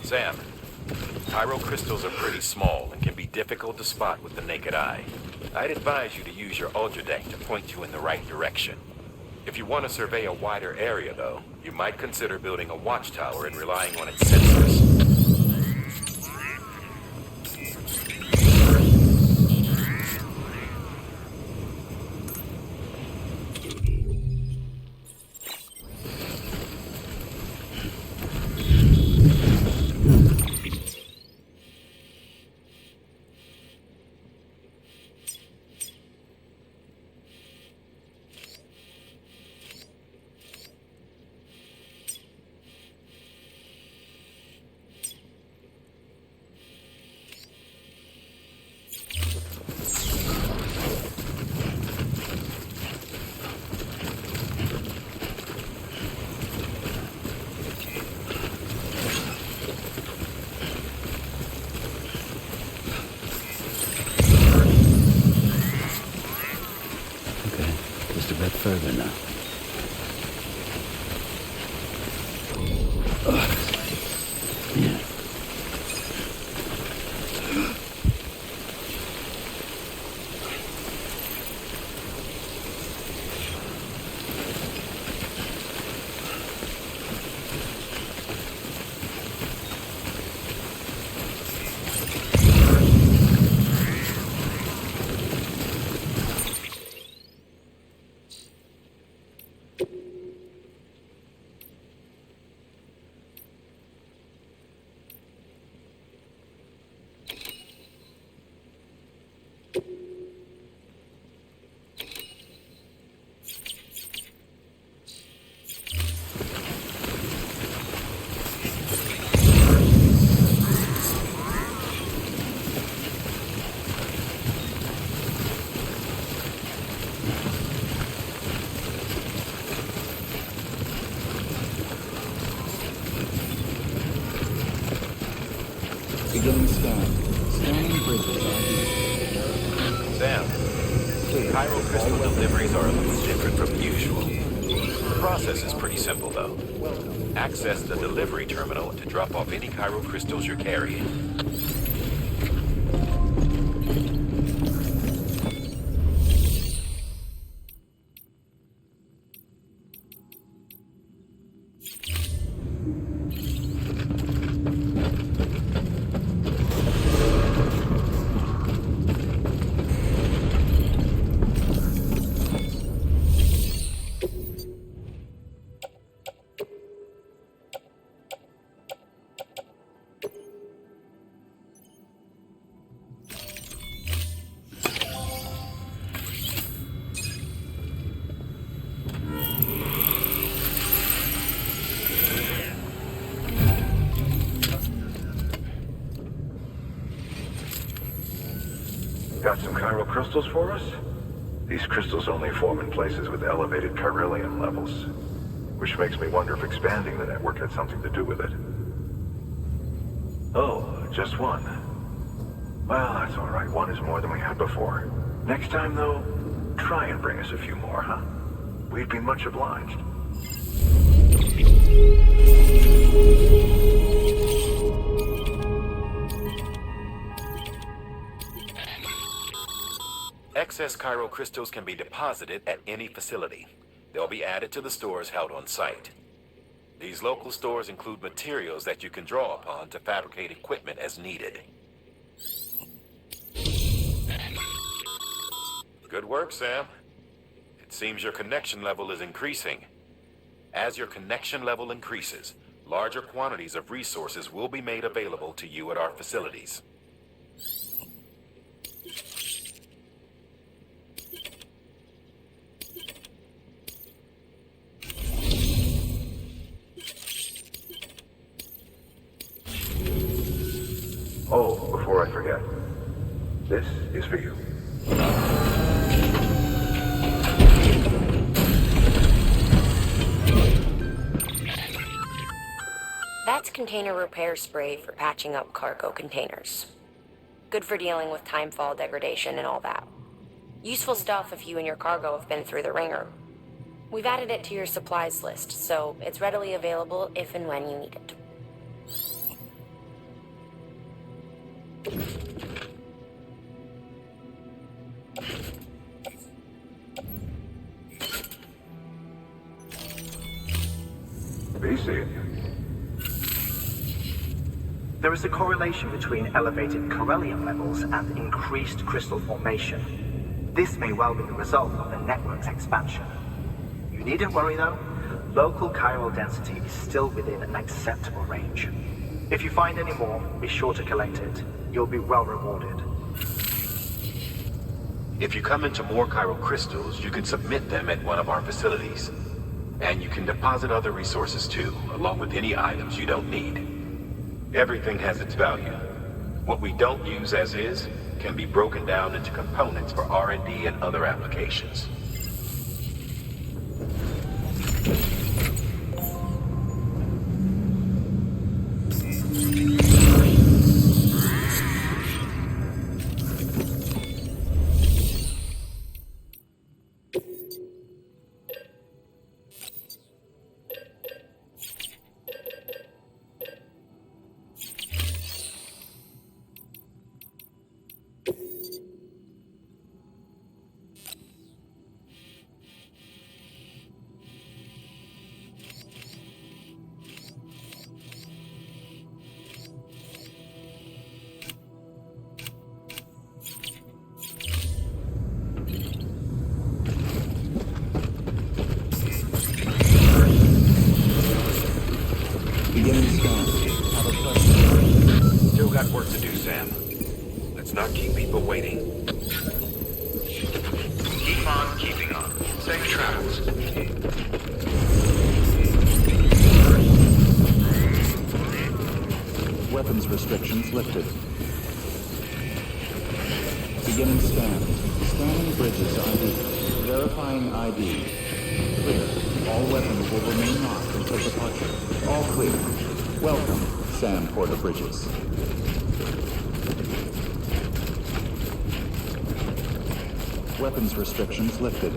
Sam, Pyro crystals are pretty small and can be difficult to spot with the naked eye. I'd advise you to use your ultradeck to point you in the right direction. If you want to survey a wider area, though, you might consider building a watchtower and relying on its sensors. Further now. Yeah. Beginning scan. Scanning bridges Sam, Cairo crystal deliveries are a little different from usual. The process is pretty simple, though. Access the delivery terminal to drop off any Cairo crystals you're carrying. Got some chiral crystals for us? These crystals only form in places with elevated chiralium levels, which makes me wonder if expanding the network had something to do with it. Oh, just one. Well, that's all right. One is more than we had before. Next time, though, try and bring us a few more, huh? We'd be much obliged. Excess chiral crystals can be deposited at any facility. They'll be added to the stores held on site. These local stores include materials that you can draw upon to fabricate equipment as needed. Good work, Sam. It seems your connection level is increasing. As your connection level increases, larger quantities of resources will be made available to you at our facilities. ahead. This is for you. That's container repair spray for patching up cargo containers. Good for dealing with timefall degradation and all that. Useful stuff if you and your cargo have been through the ringer. We've added it to your supplies list, so it's readily available if and when you need it. BC. There is a correlation between elevated corellium levels and increased crystal formation. This may well be the result of the network's expansion. You needn't worry though, local chiral density is still within an acceptable range. If you find any more, be sure to collect it. You'll be well rewarded. If you come into more chiral crystals, you can submit them at one of our facilities. And you can deposit other resources too, along with any items you don't need. Everything has its value. What we don't use as is can be broken down into components for R&D and other applications. Still got work to do, Sam. Let's not keep people waiting. Keep on keeping on. Safe travels. Weapons restrictions lifted. Beginning scan. Scanning bridges ID. Verifying ID. Clear. All weapons will remain locked until departure. All clear. Welcome, Sam Porter Bridges. Weapons restrictions lifted.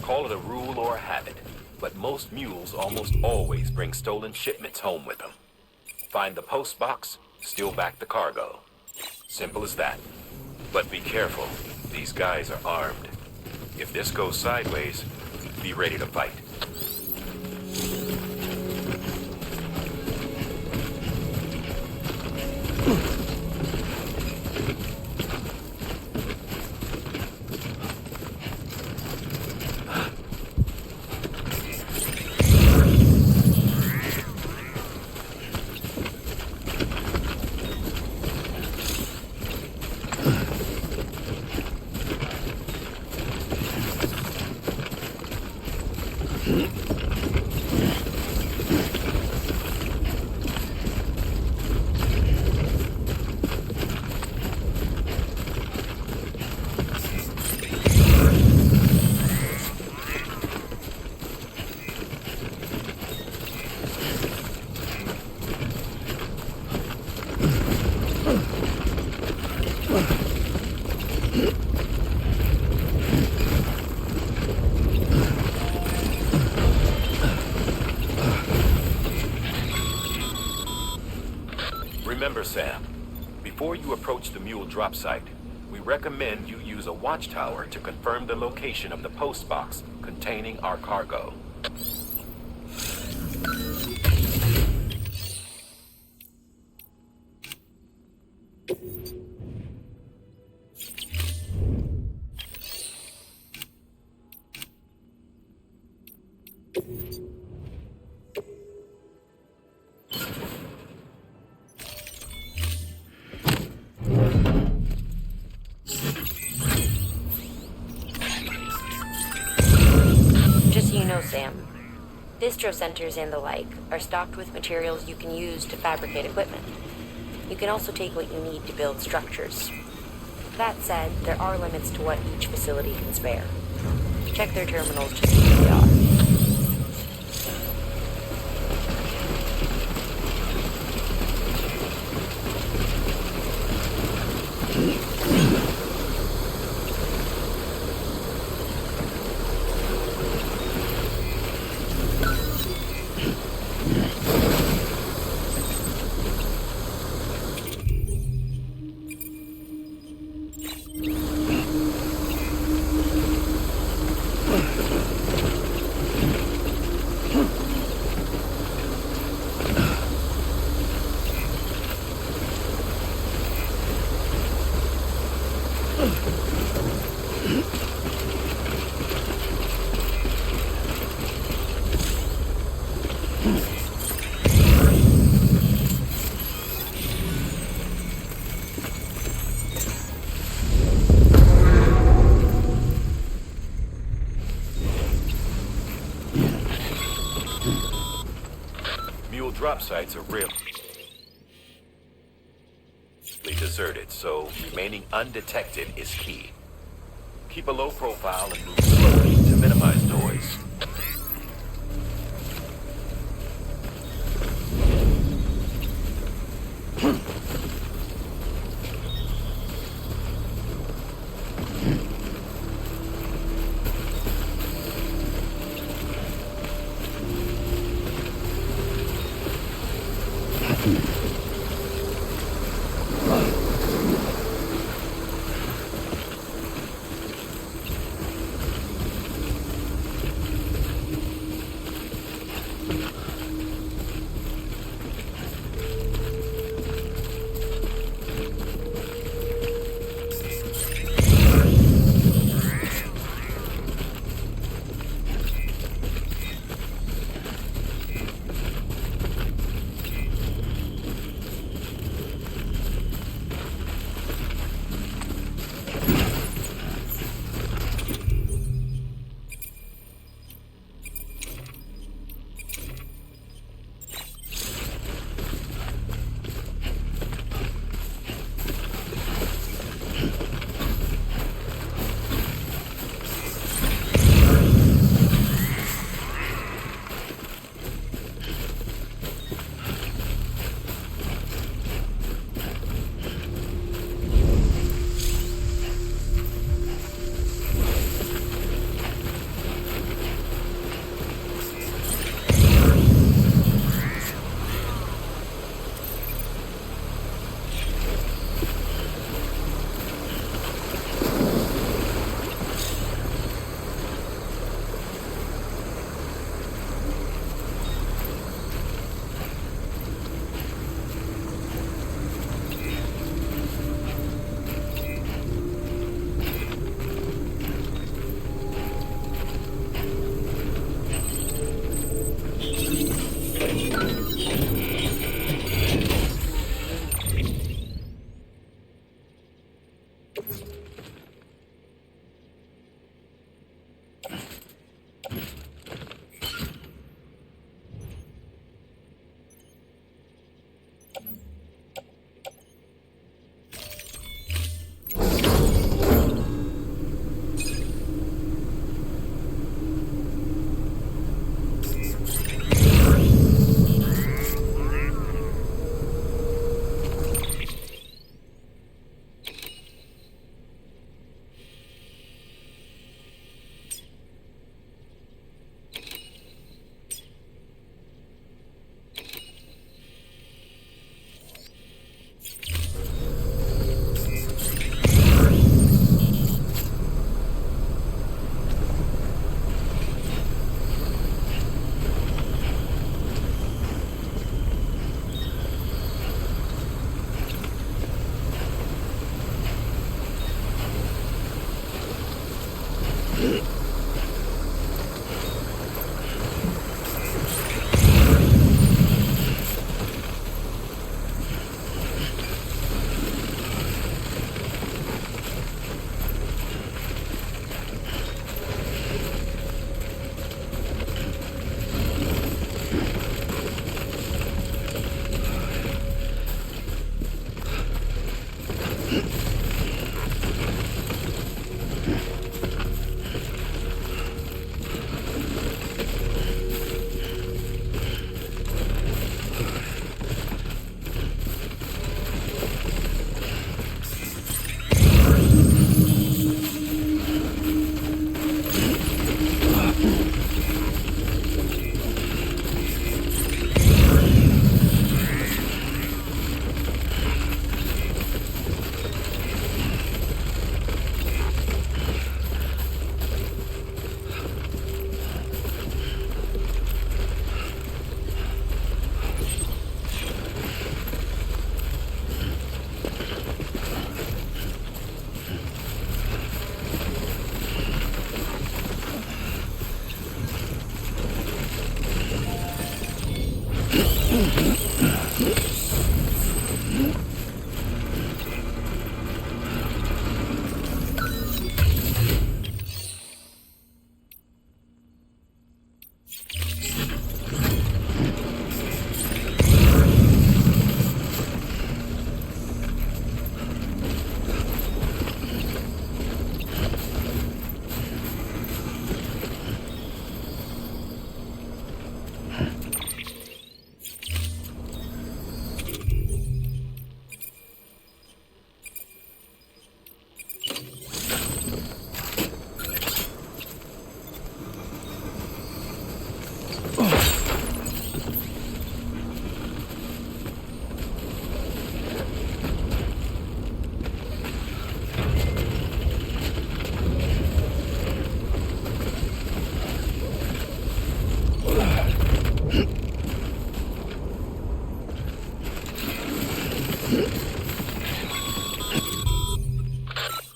Call it a rule or a habit, but most mules almost always bring stolen shipments home with them. Find the post box, steal back the cargo. Simple as that. But be careful. These guys are armed. If this goes sideways, be ready to fight. Remember, Sam, before you approach the mule drop site, we recommend you use a watchtower to confirm the location of the post box containing our cargo. Distro centers and the like are stocked with materials you can use to fabricate equipment. You can also take what you need to build structures. That said, there are limits to what each facility can spare. Check their terminals to see what they are. Drop sites are rarely deserted, so remaining undetected is key. Keep a low profile and move slowly to minimize noise.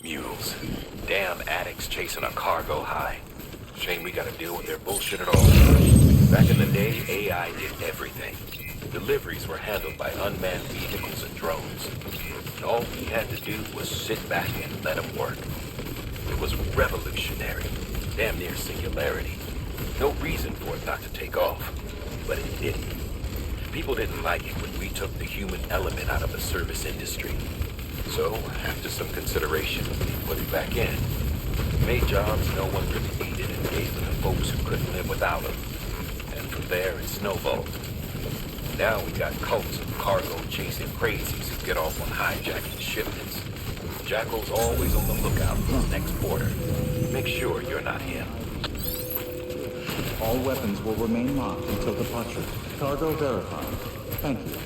Mules. Damn addicts chasing a cargo high. Shame we gotta deal with their bullshit at all. Back in the day, AI did everything. Deliveries were handled by unmanned vehicles and drones. And all we had to do was sit back and let them work. It was revolutionary. Damn near singularity. No reason for it not to take off. But it didn't. People didn't like it when we took the human element out of the service industry. So, after some consideration, we put it back in. Made jobs no one really needed and gave them to folks who couldn't live without them. And from there, it snowballed. Now we got cults of cargo-chasing crazies who get off on hijacking shipments. Jackal's always on the lookout for the next border. Make sure you're not him. All weapons will remain locked until departure. Cargo verified. Thank you.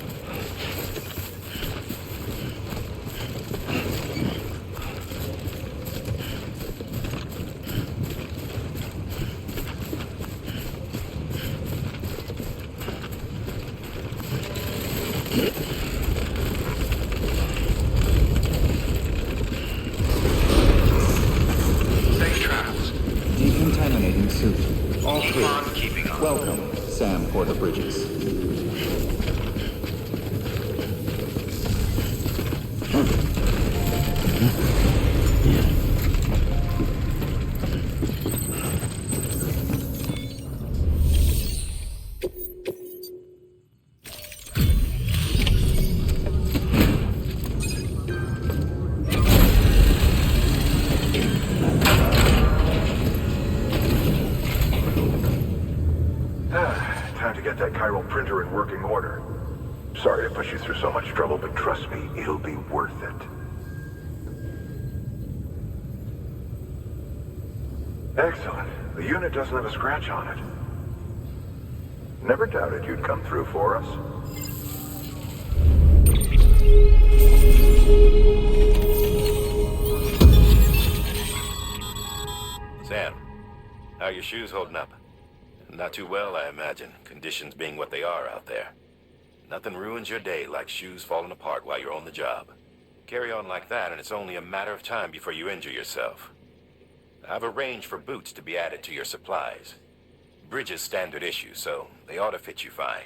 Safe travels. Decontaminating suit. All Keep clear. on keeping on. Welcome, Sam Porter Bridges. Time to get that chiral printer in working order. Sorry to push you through so much trouble, but trust me, it'll be worth it. Excellent. The unit doesn't have a scratch on it. Never doubted you'd come through for us. Sam, how are your shoes holding up? Not too well, I imagine, conditions being what they are out there. Nothing ruins your day like shoes falling apart while you're on the job. Carry on like that, and it's only a matter of time before you injure yourself. I've arranged for boots to be added to your supplies. Bridges standard issue, so they ought to fit you fine.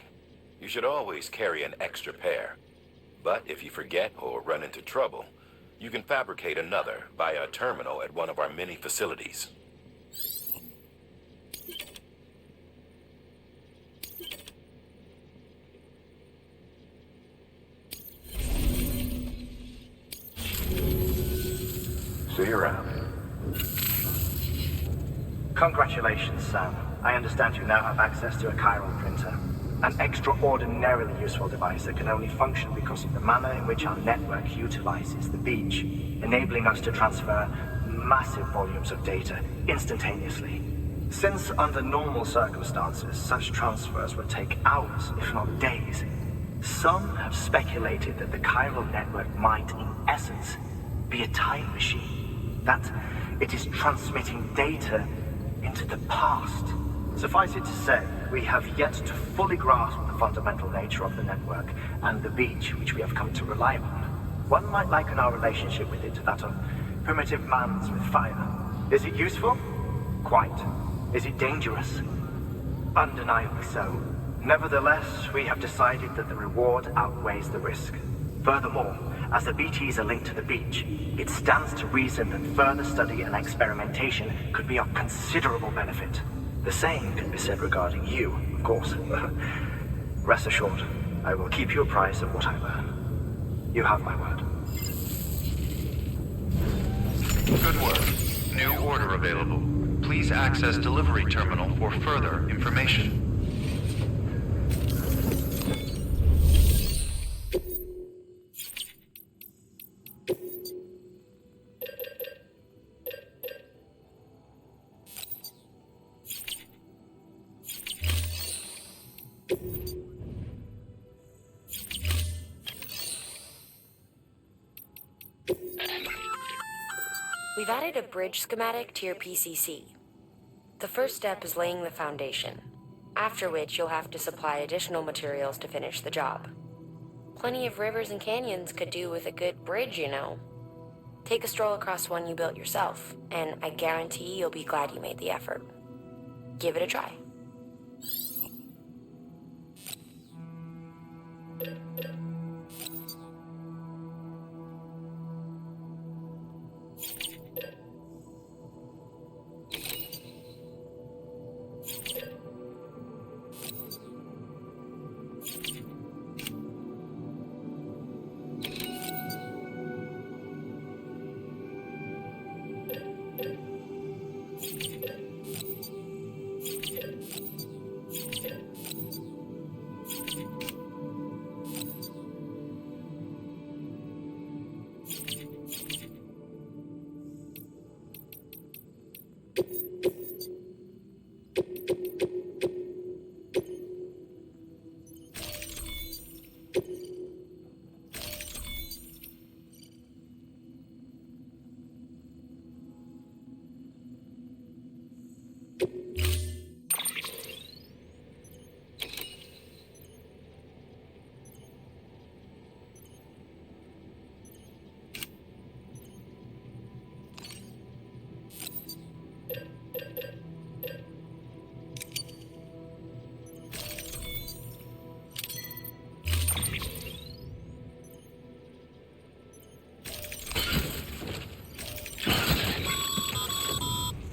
You should always carry an extra pair. But if you forget or run into trouble, you can fabricate another via a terminal at one of our many facilities. See you around. Congratulations, Sam. I understand you now have access to a chiral printer. An extraordinarily useful device that can only function because of the manner in which our network utilizes the beach, enabling us to transfer massive volumes of data instantaneously. Since under normal circumstances, such transfers would take hours, if not days, some have speculated that the chiral network might, in essence, be a time machine. That it is transmitting data into the past. Suffice it to say, we have yet to fully grasp the fundamental nature of the network and the beach which we have come to rely upon. One might liken our relationship with it to that of primitive man's with fire. Is it useful? Quite. Is it dangerous? Undeniably so. Nevertheless, we have decided that the reward outweighs the risk. Furthermore, as the BTs are linked to the beach, it stands to reason that further study and experimentation could be of considerable benefit. The same can be said regarding you, of course. Rest assured, I will keep you apprised of what I learn. You have my word. Good work. New order available. Please access delivery terminal for further information. We've added a bridge schematic to your PCC. The first step is laying the foundation, after which you'll have to supply additional materials to finish the job. Plenty of rivers and canyons could do with a good bridge, you know. Take a stroll across one you built yourself, and I guarantee you'll be glad you made the effort. Give it a try.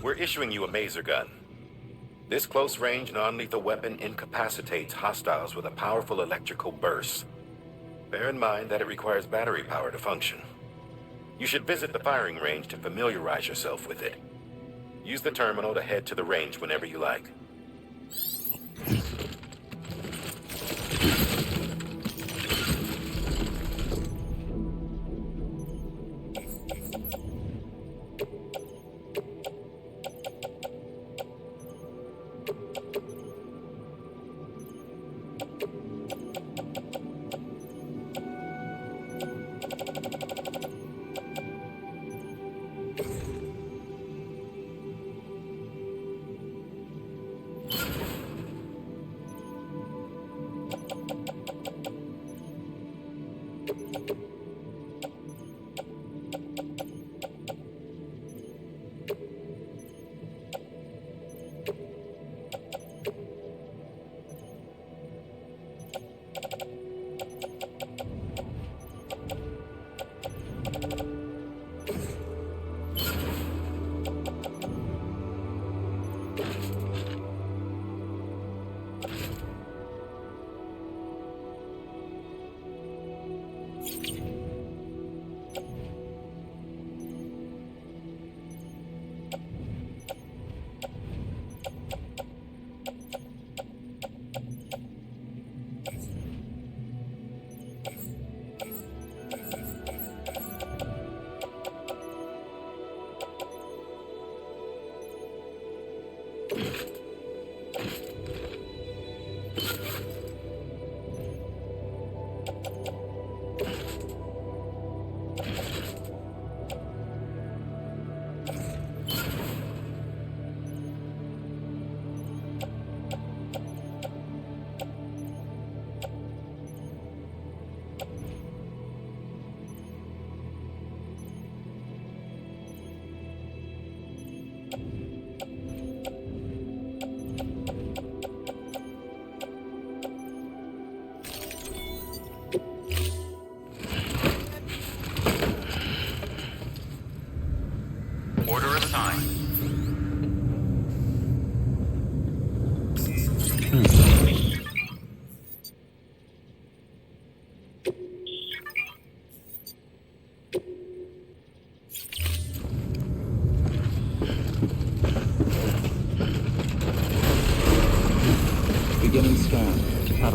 We're issuing you a maser gun. This close-range, non-lethal weapon incapacitates hostiles with a powerful electrical burst. Bear in mind that it requires battery power to function. You should visit the firing range to familiarize yourself with it. Use the terminal to head to the range whenever you like.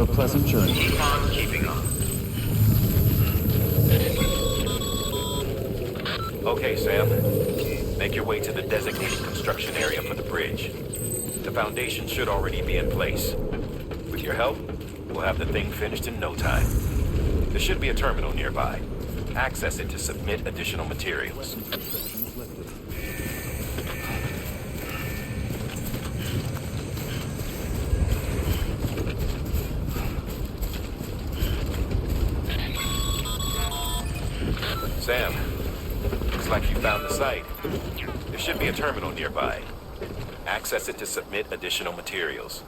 a pleasant journey. Keep on keeping on. Okay, Sam. Make your way to the designated construction area for the bridge. The foundation should already be in place. With your help, we'll have the thing finished in no time. There should be a terminal nearby. Access it to submit additional materials. Sam, looks like you found the site. There should be a terminal nearby. Access it to submit additional materials.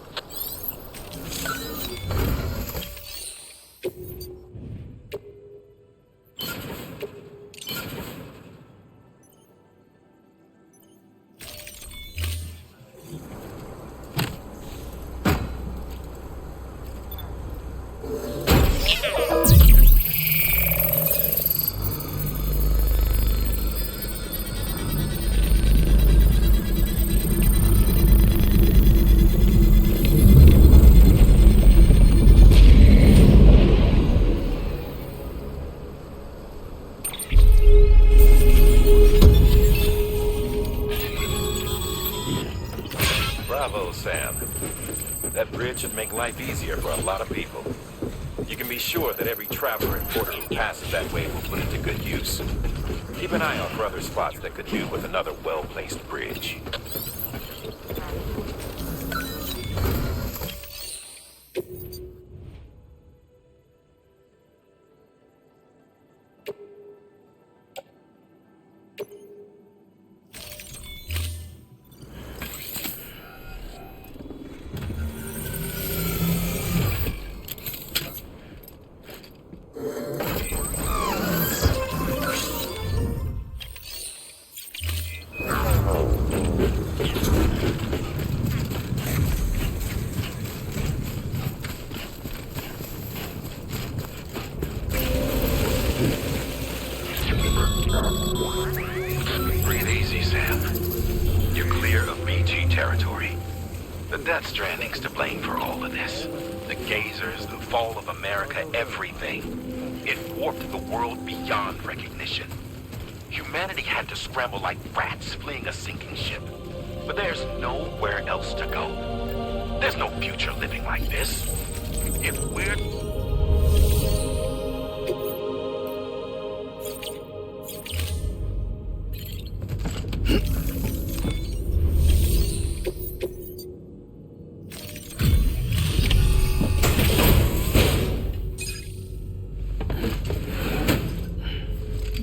Bravo, Sam. That bridge should make life easier for a lot of people. You can be sure that every traveler and porter who passes that way will put it to good use. Keep an eye out for other spots that could do with another well-placed bridge. Breathe easy, Sam. You're clear of BG territory. The Death Stranding's to blame for all of this. The gazers, the fall of America, everything. It warped the world beyond recognition. Humanity had to scramble like rats fleeing a sinking ship. But there's nowhere else to go. There's no future living like this. If we're...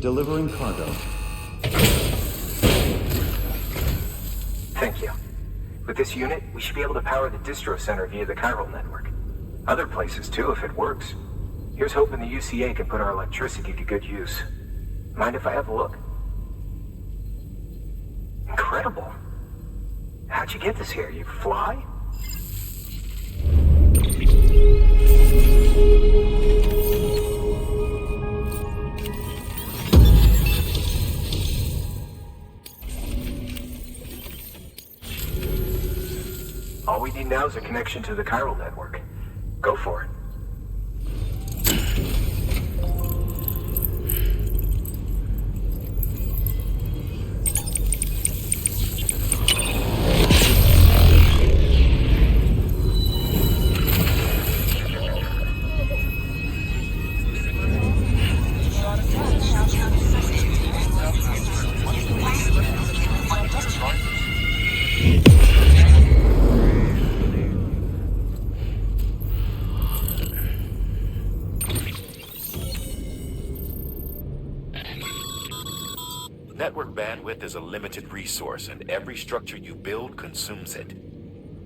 Delivering cargo. Thank you. With this unit, we should be able to power the distro center via the chiral network. Other places too, if it works. Here's hoping the UCA can put our electricity to good use. Mind if I have a look? Incredible. How'd you get this here? You fly? All we need now is a connection to the chiral network. Go for it. Network bandwidth is a limited resource, and every structure you build consumes it.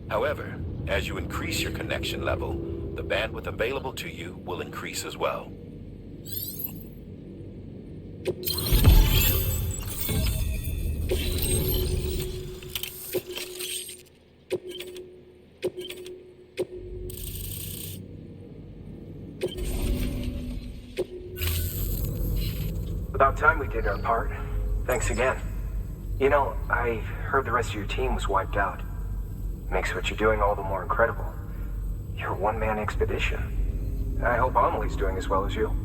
However, as you increase your connection level, the bandwidth available to you will increase as well. About time we did our part. Thanks again. You know, I heard the rest of your team was wiped out. Makes what you're doing all the more incredible. You're a one-man expedition. I hope Amelie's doing as well as you.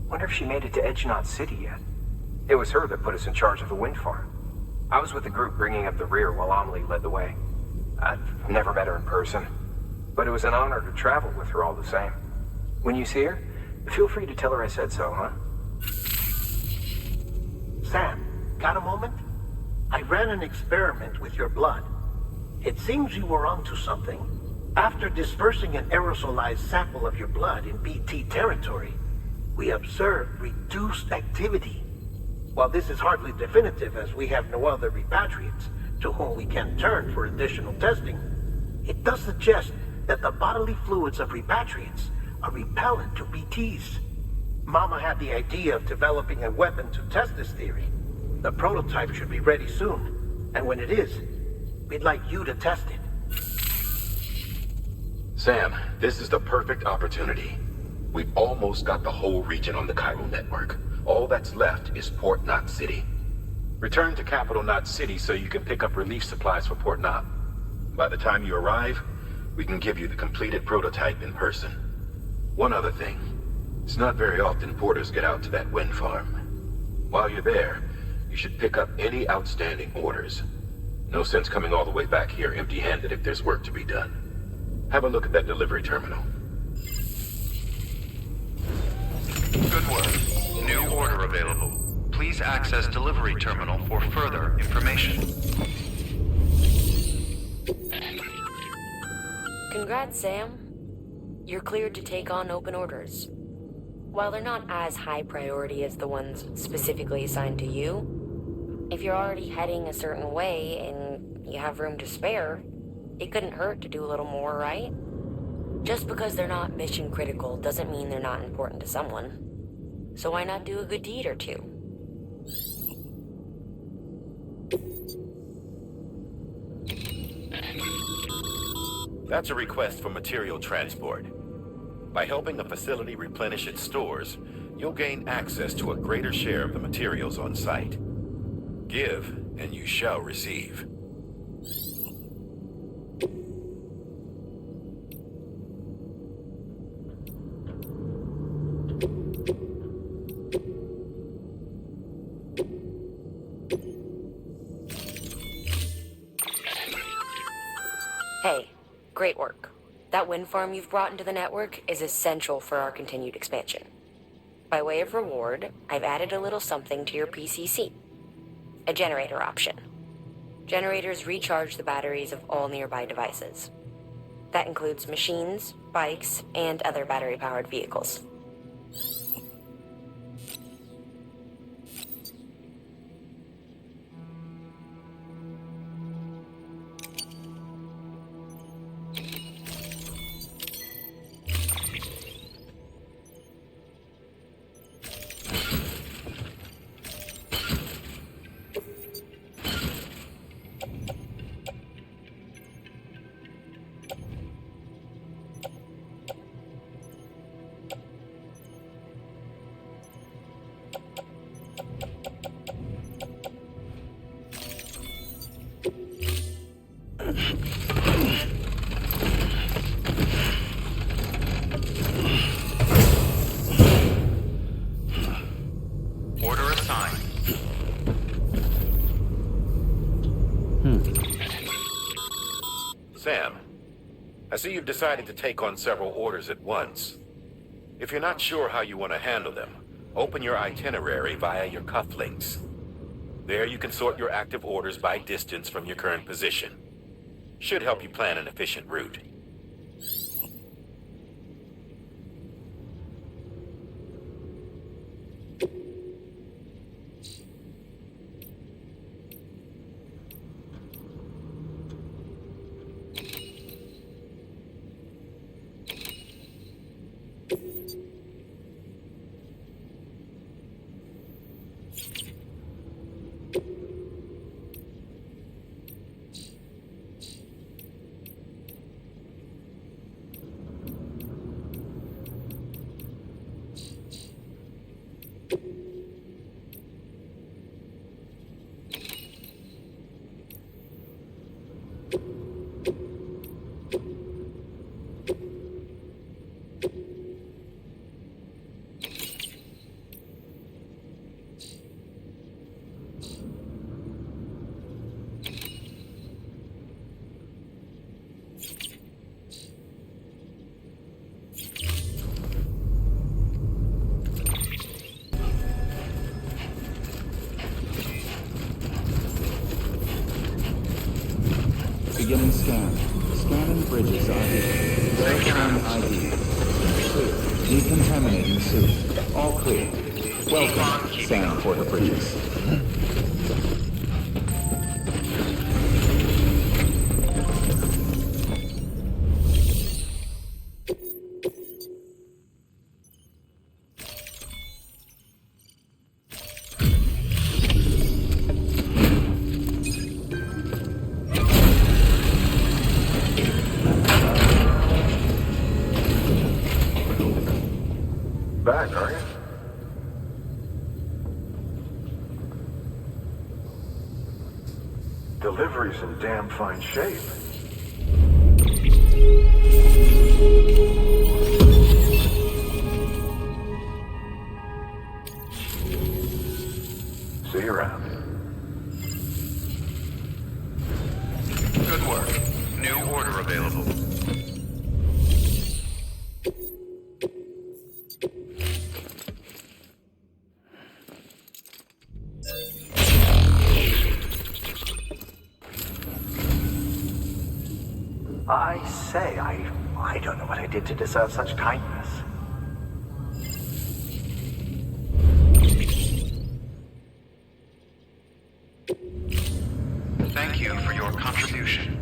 Wonder if she made it to Edgenot City yet. It was her that put us in charge of the wind farm. I was with the group bringing up the rear while Amelie led the way. I've never met her in person, but it was an honor to travel with her all the same. When you see her, feel free to tell her I said so, huh? Sam, got a moment? I ran an experiment with your blood. It seems you were onto something. After dispersing an aerosolized sample of your blood in BT territory, we observed reduced activity. While this is hardly definitive as we have no other repatriates to whom we can turn for additional testing, it does suggest that the bodily fluids of repatriates are repellent to BTs. Mama had the idea of developing a weapon to test this theory. The prototype should be ready soon, and when it is, we'd like you to test it. Sam, this is the perfect opportunity. We've almost got the whole region on the chiral network. All that's left is Port Knot City. Return to Capital Knot City so you can pick up relief supplies for Port Knot. By the time you arrive, we can give you the completed prototype in person. One other thing. It's not very often porters get out to that wind farm. While you're there, you should pick up any outstanding orders. No sense coming all the way back here empty-handed if there's work to be done. Have a look at that delivery terminal. Good work. New order available. Please access delivery terminal for further information. Congrats, Sam. You're cleared to take on open orders. While they're not as high priority as the ones specifically assigned to you, if you're already heading a certain way and you have room to spare, it couldn't hurt to do a little more, right? Just because they're not mission critical doesn't mean they're not important to someone. So why not do a good deed or two? That's a request for material transport. By helping the facility replenish its stores, you'll gain access to a greater share of the materials on site. Give, and you shall receive. Hey, great work. That wind farm you've brought into the network is essential for our continued expansion. By way of reward, I've added a little something to your PCC. A generator option. Generators recharge the batteries of all nearby devices. That includes machines, bikes, and other battery-powered vehicles. Order assigned. Sam, I see you've decided to take on several orders at once. If you're not sure how you want to handle them, open your itinerary via your cufflinks. There you can sort your active orders by distance from your current position. Should help you plan an efficient route. Beginning scan. Scanning bridges ID. Verifying ID. Clear. Decontaminating suit. All clear. Welcome, Sam Porter Bridges. Back, are you? Delivery's in damn fine shape. See you around. Good work. New order available. I say, I don't know what I did to deserve such kindness. Thank you for your contribution.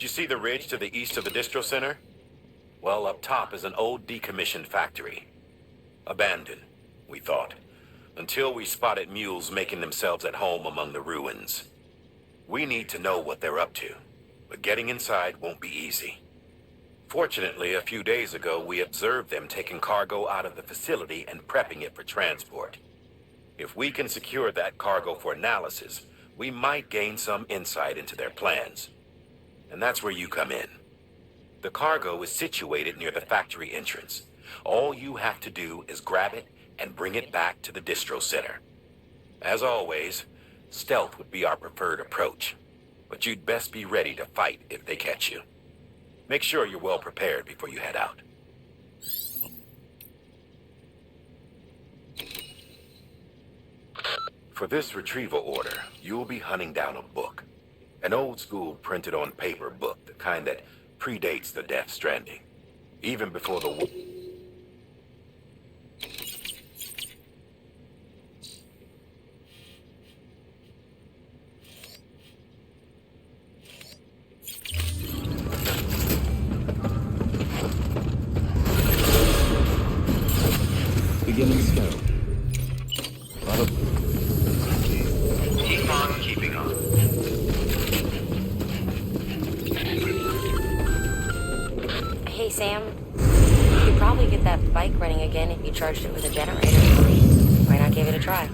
you see the ridge to the east of the distro center? Well, up top is an old decommissioned factory. Abandoned, we thought, until we spotted mules making themselves at home among the ruins. We need to know what they're up to, but getting inside won't be easy. Fortunately, a few days ago, we observed them taking cargo out of the facility and prepping it for transport. If we can secure that cargo for analysis, we might gain some insight into their plans. And that's where you come in. The cargo is situated near the factory entrance. All you have to do is grab it and bring it back to the distro center. As always, stealth would be our preferred approach, but you'd best be ready to fight if they catch you. Make sure you're well prepared before you head out. For this retrieval order, you'll be hunting down a book. An old-school printed-on-paper book, the kind that predates the Death Stranding. Even before the... Beginning scope. Keep on keeping on. Hey, Sam. You could probably get that bike running again if you charged it with a generator. Why not give it a try?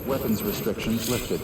Weapons restrictions lifted.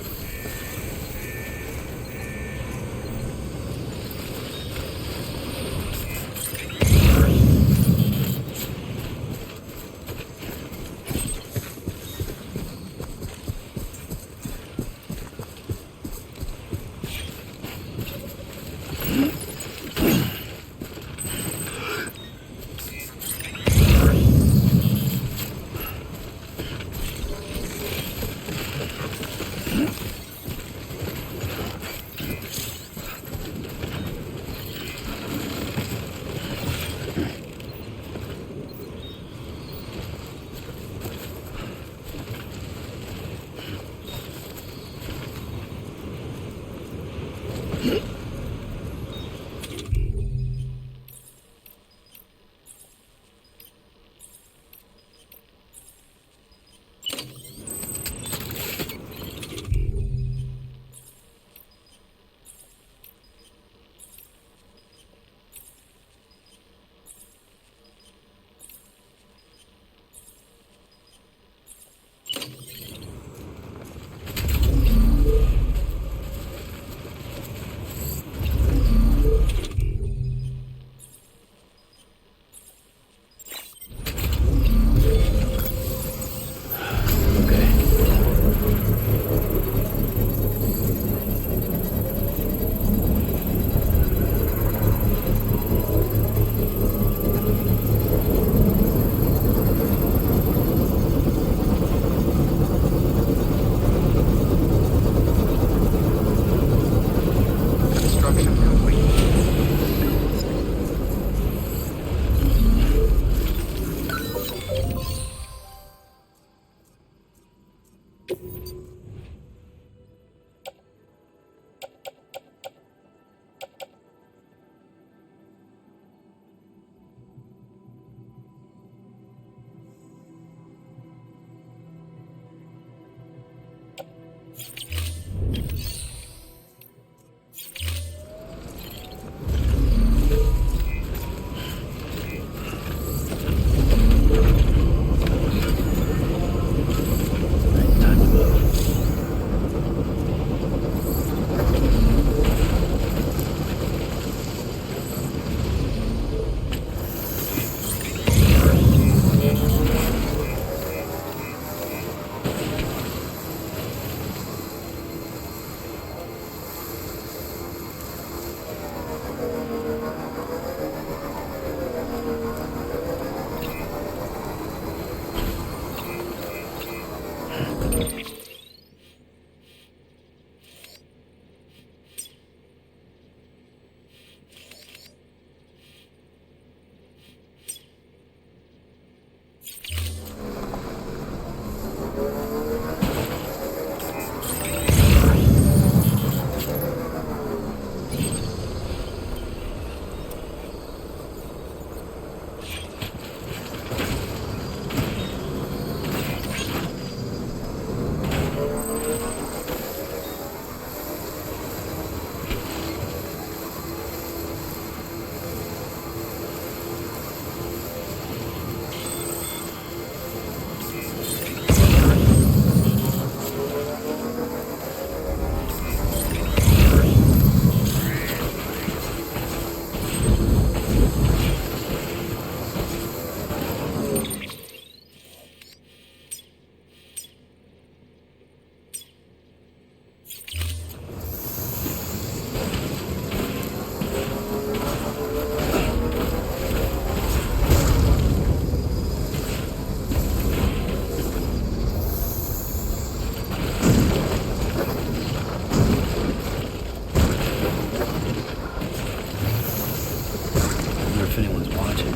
if anyone's watching.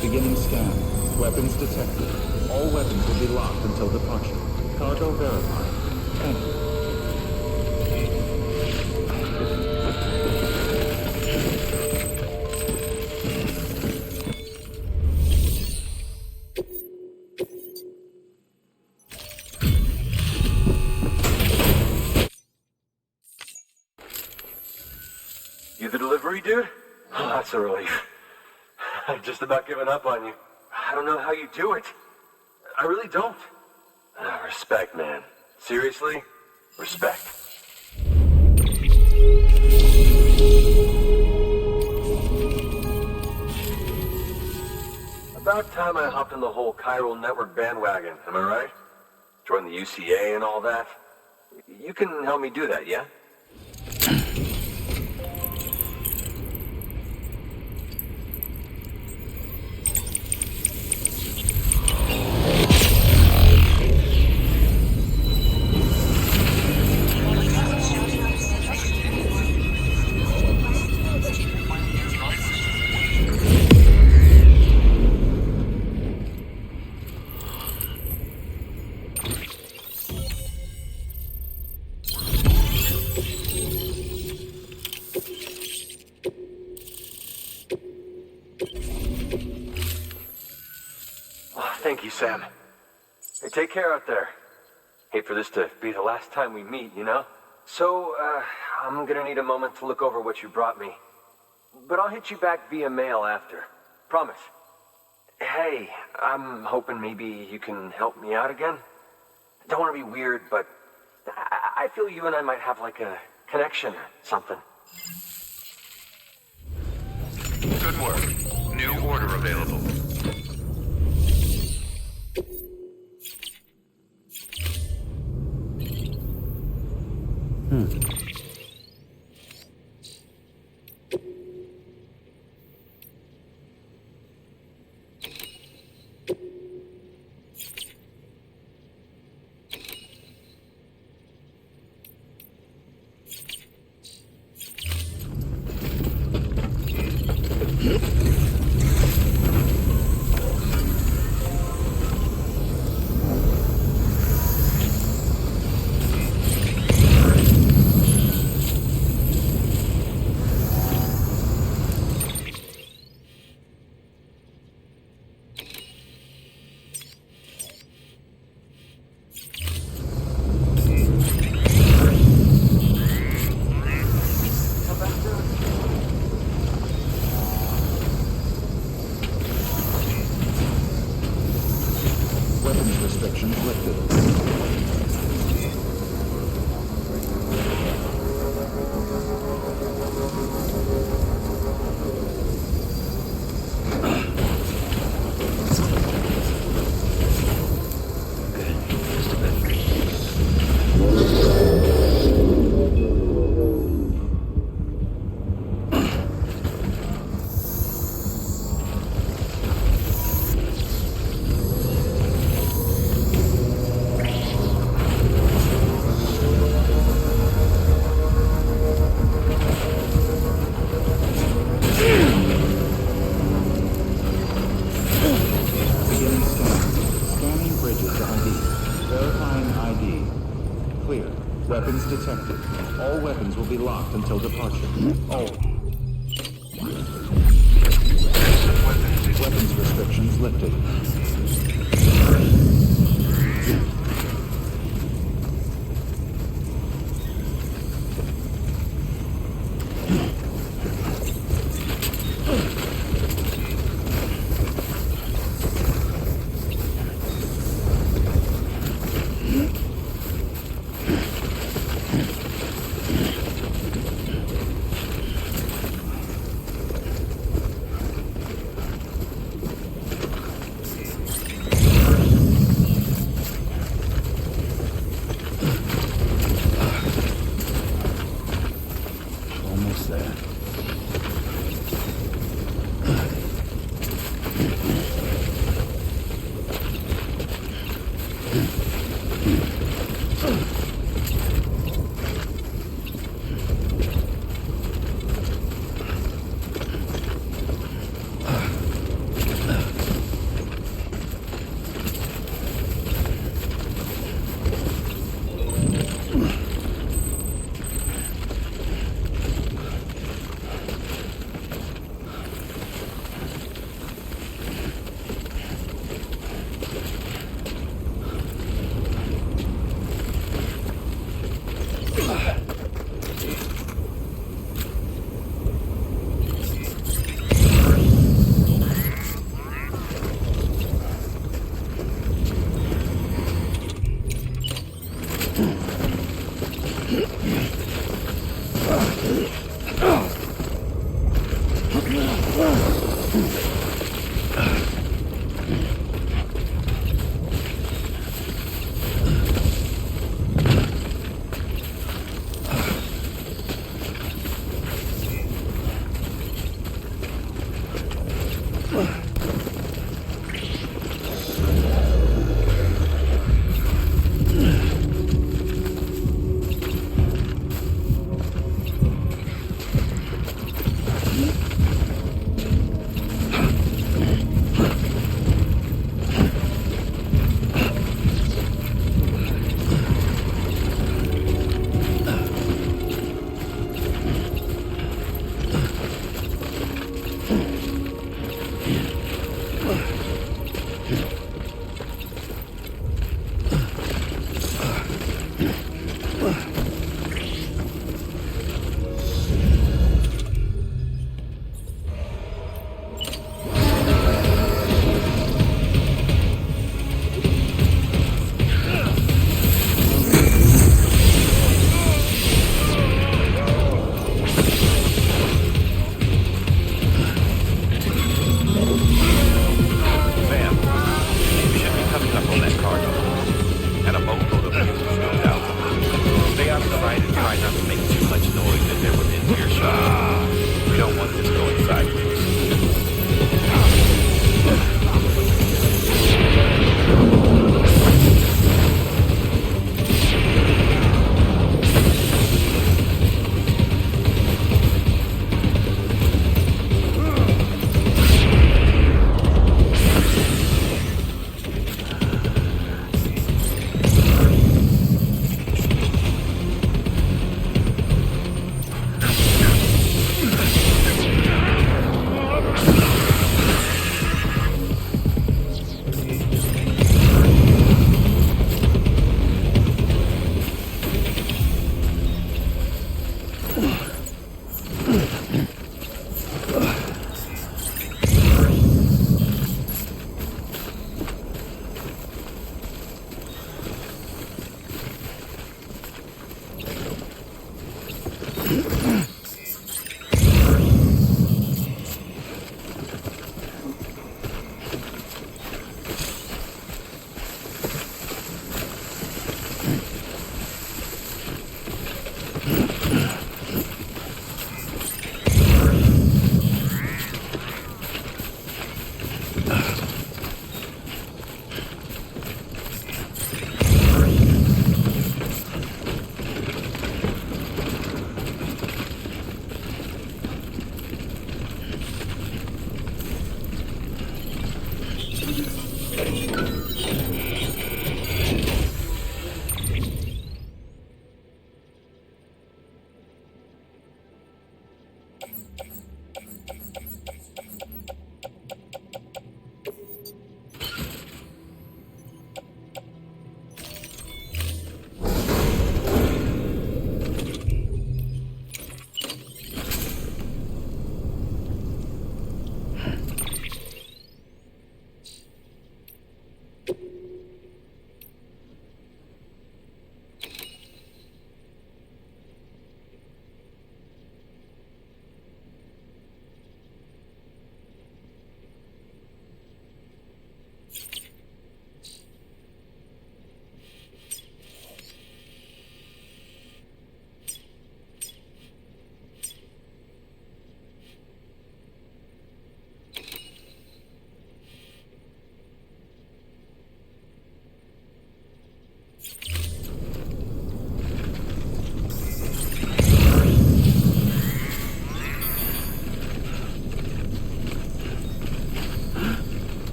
Beginning scan. Weapons detected. All weapons will be locked until departure. Cargo verified. Thank you. You the delivery dude? Oh, that's a relief. I've just about given up on you. I don't know how you do it. I really don't. Respect, man. Seriously? Respect. About time I hopped on the whole chiral network bandwagon, am I right? Join the UCA and all that. You can help me do that, yeah? Thank you, Sam. Hey, take care out there. Hate for this to be the last time we meet, you know? So, I'm gonna need a moment to look over what you brought me. But I'll hit you back via mail after. Promise. Hey, I'm hoping maybe you can help me out again. Don't want to be weird, but I feel you and I might have like a connection or something. Good work. New order available. Weapons detected. All weapons will be locked until departure. All. Weapons restrictions lifted.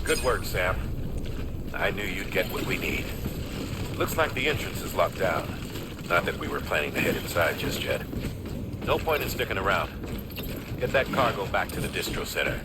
Good work, Sam. I knew you'd get what we need. Looks like the entrance is locked down. Not that we were planning to head inside just yet. No point in sticking around. Get that cargo back to the distro center.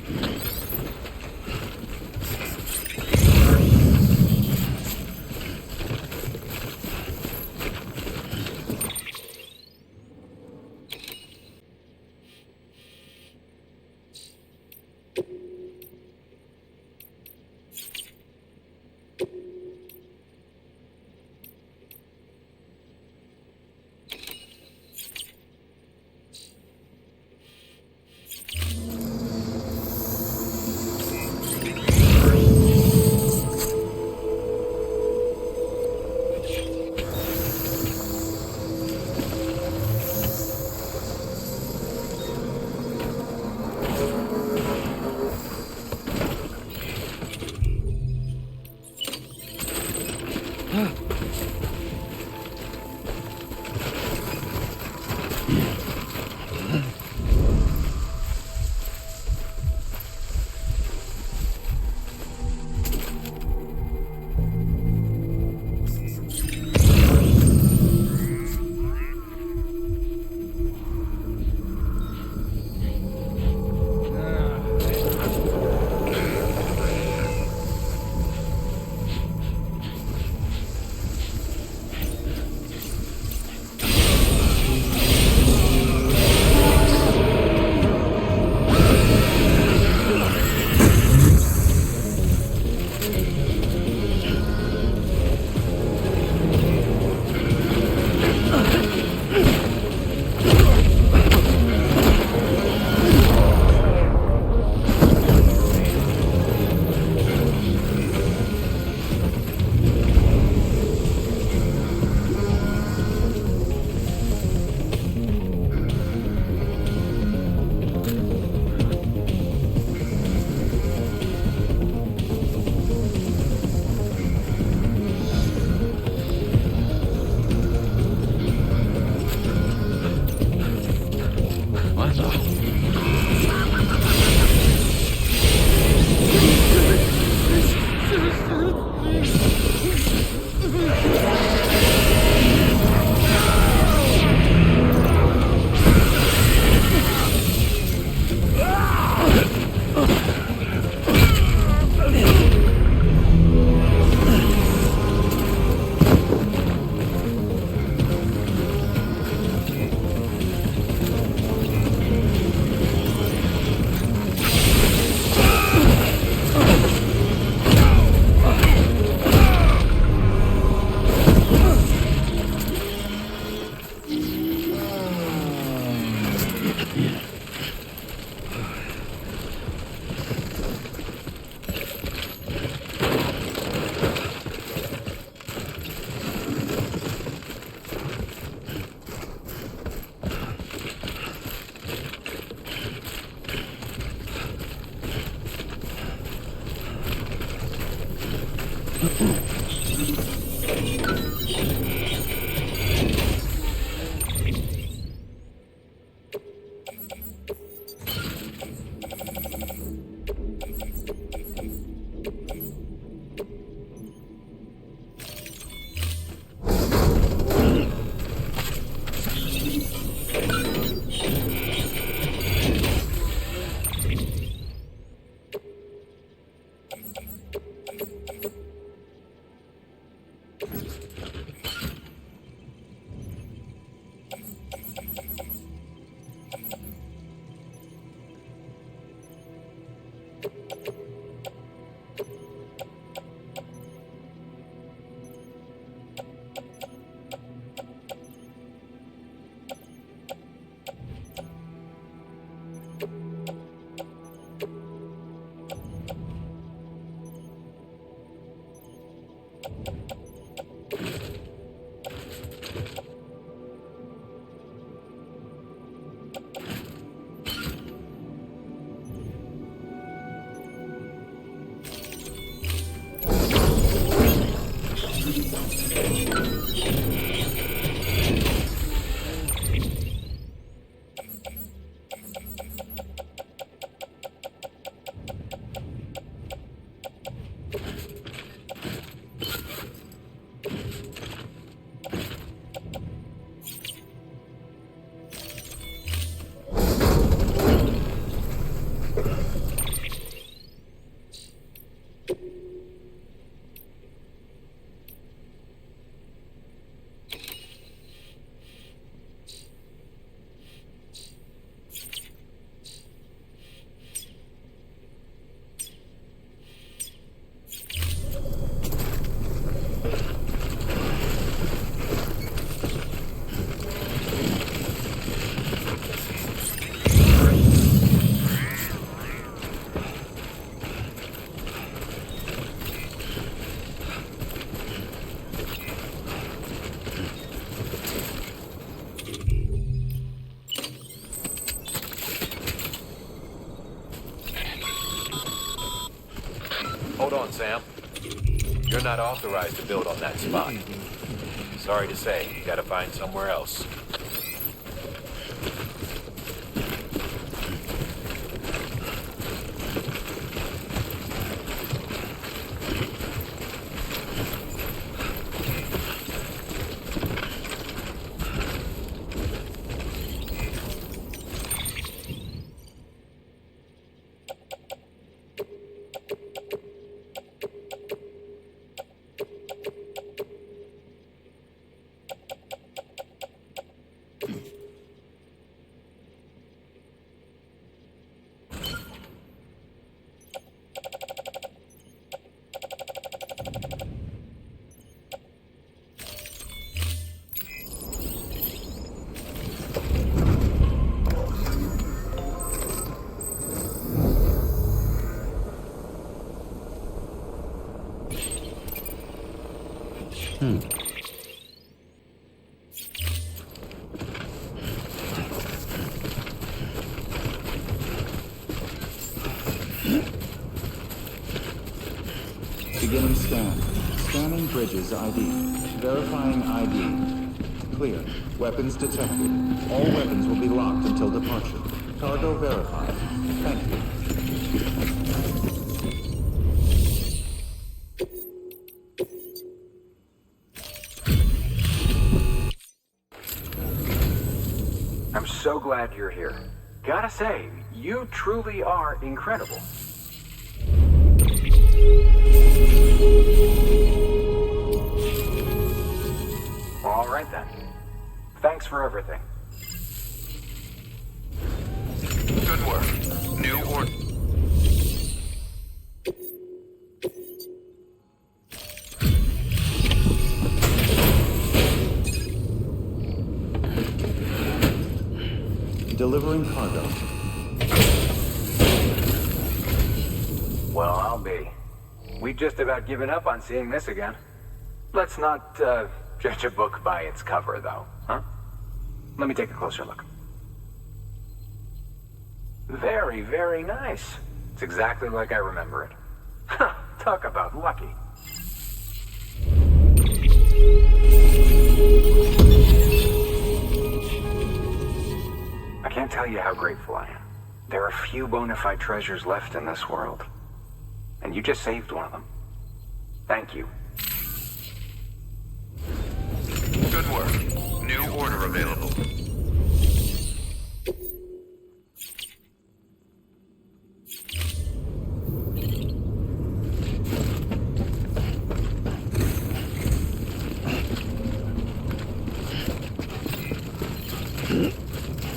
Sam. You're not authorized to build on that spot. Sorry to say, you gotta find somewhere else. Beginning scan. Scanning bridges ID. Verifying ID. Clear. Weapons detected. All weapons will be locked until departure. Cargo verified. Thank you. I'm so glad you're here. Gotta say, you truly are incredible. All right then. Thanks for everything. Good work. New order. Delivering cargo. Well, I'll be. We've just about given up on seeing this again. Let's not, judge a book by its cover, though, huh? Let me take a closer look. Very, very nice. It's exactly like I remember it. Huh, talk about lucky. I can't tell you how grateful I am. There are few bona fide treasures left in this world. And you just saved one of them. Thank you. Good work. New order available.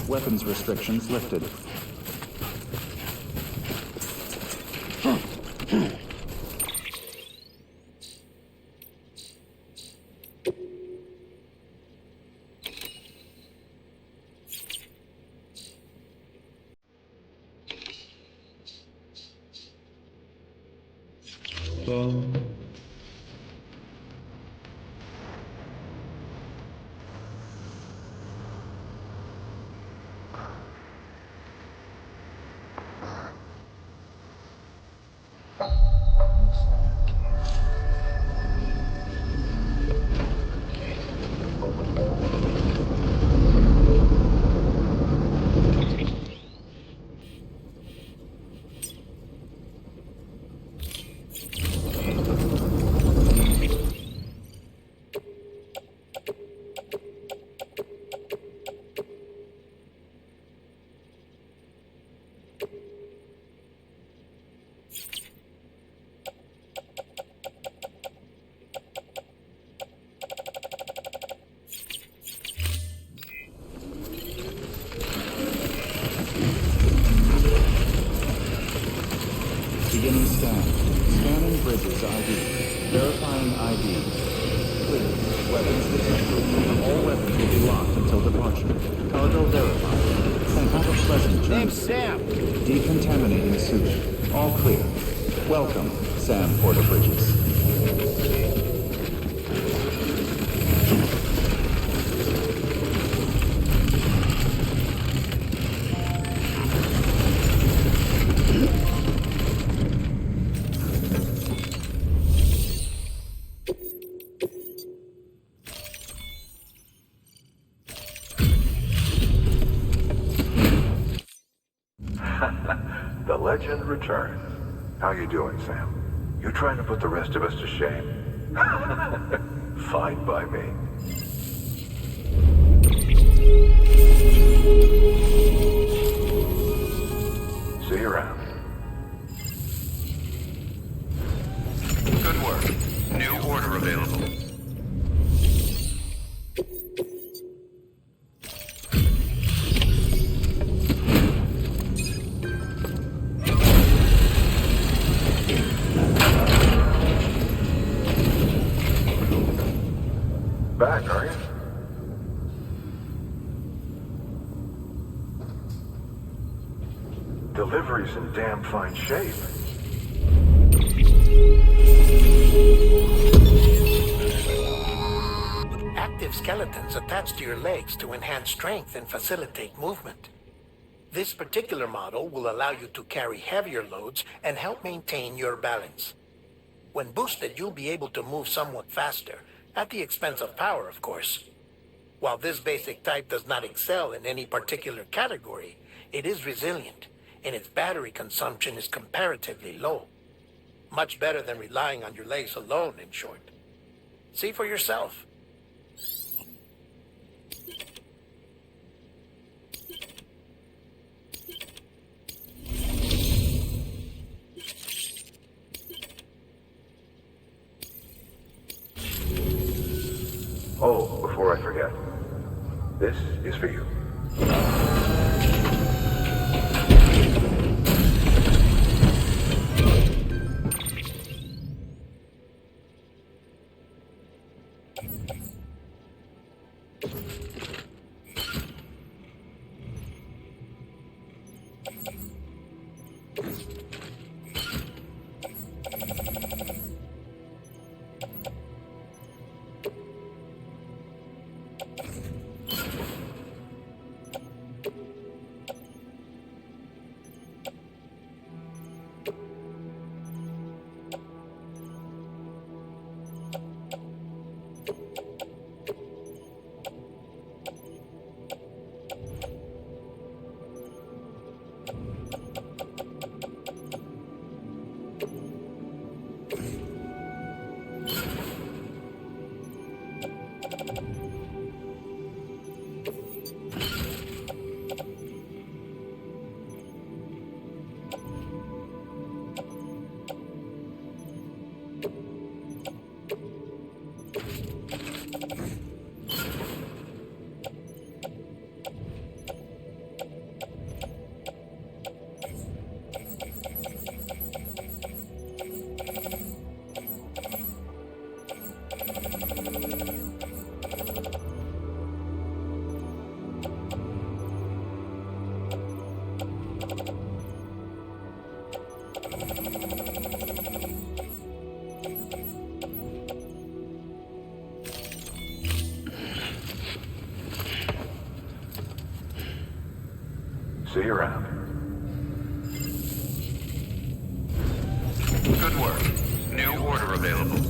Weapons restrictions lifted. Beginning scan. Scanning bridges ID. Verifying ID. Clear. Weapons detected. All weapons will be locked until departure. Cargo verified. And have a pleasant journey. Name's Sam. Decontaminating suit. All clear. Welcome, Sam Porter Bridges. legend returns. How you doing, Sam? You trying to put the rest of us to shame? Fine by me. See you around. Good work. New order available. Back, are you? Delivery's in damn fine shape. Active skeletons attached to your legs to enhance strength and facilitate movement. This particular model will allow you to carry heavier loads and help maintain your balance. When boosted, you'll be able to move somewhat faster, at the expense of power, of course. While this basic type does not excel in any particular category, it is resilient, and its battery consumption is comparatively low. Much better than relying on your legs alone, in short. See for yourself. Oh, before I forget, this is for you. See you around. Good work. New order available.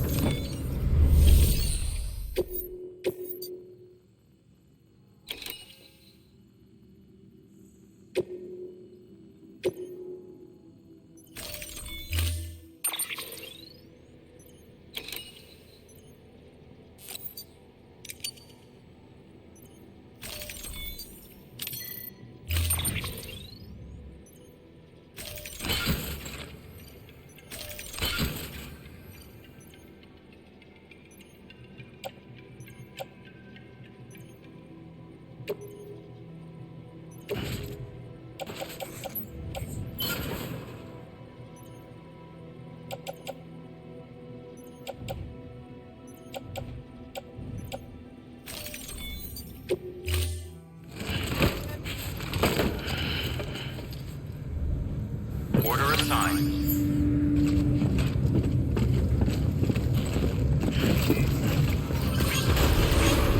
Order assigned.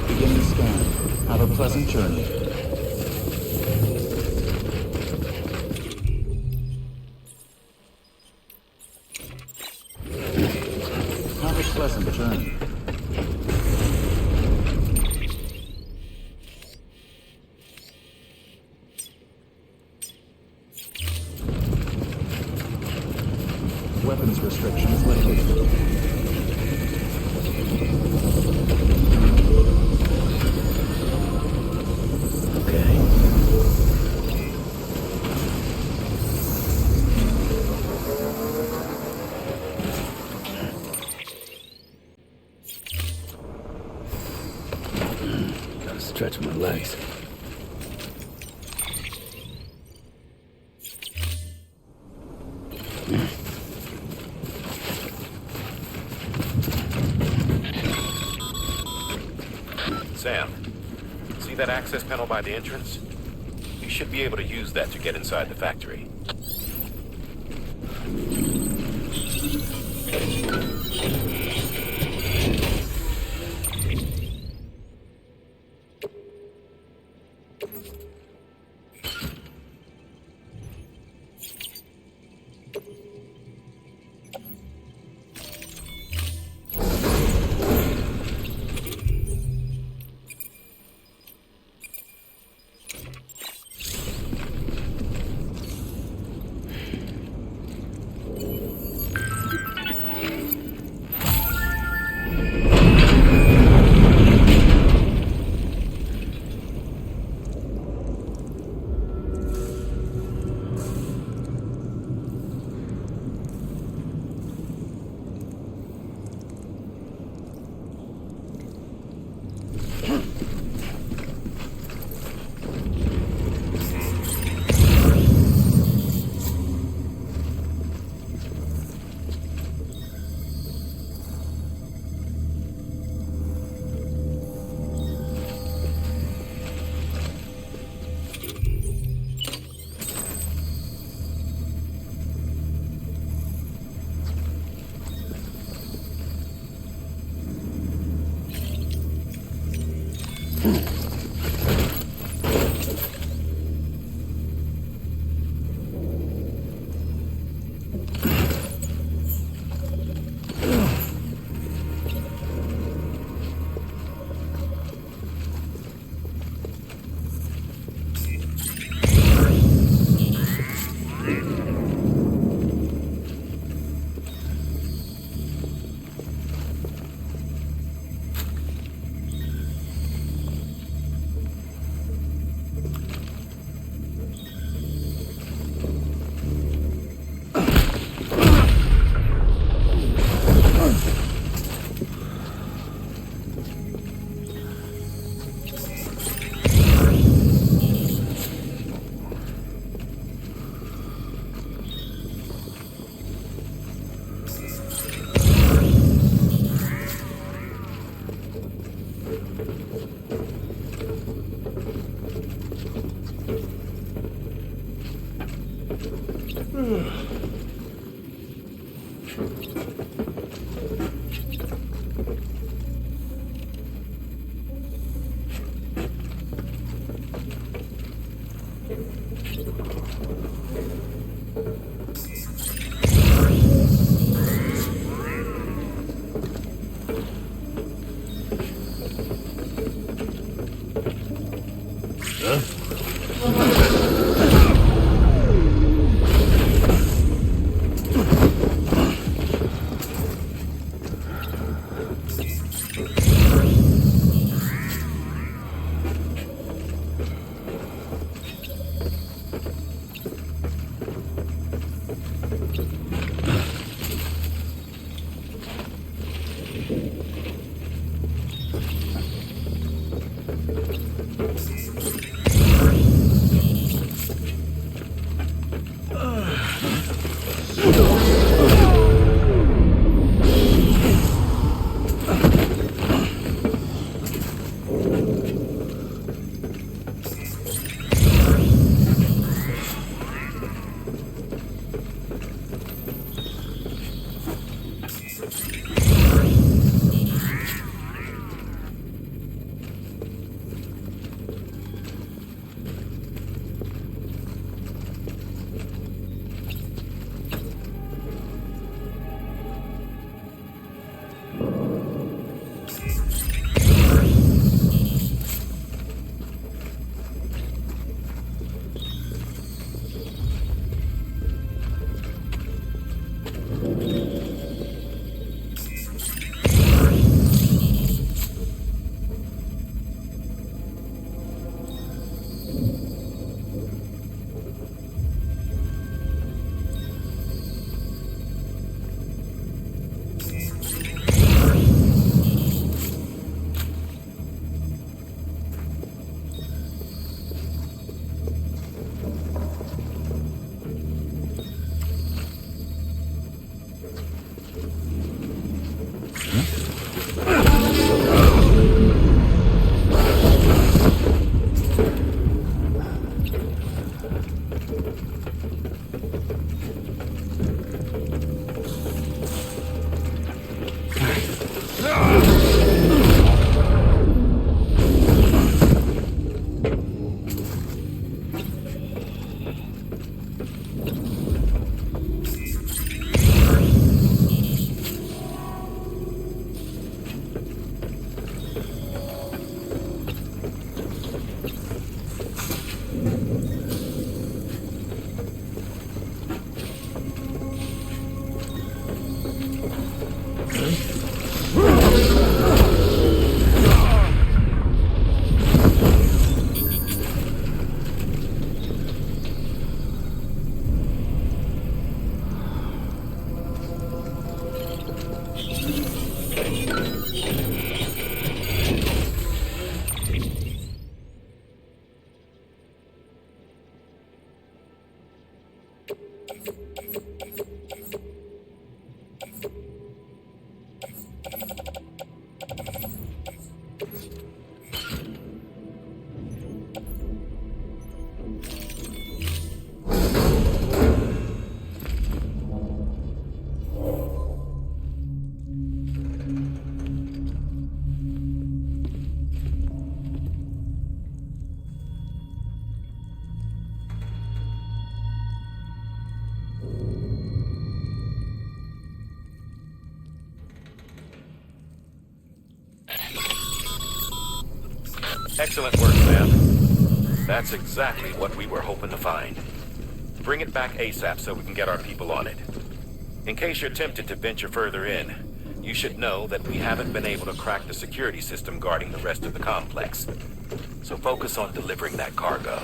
Beginning scan. Have a pleasant journey. Have a pleasant journey. weapons restrictions lifted. Stretch my legs. Sam, see that access panel by the entrance? You should be able to use that to get inside the factory. Excellent work, Sam. That's exactly what we were hoping to find. Bring it back ASAP so we can get our people on it. In case you're tempted to venture further in, you should know that we haven't been able to crack the security system guarding the rest of the complex. So focus on delivering that cargo.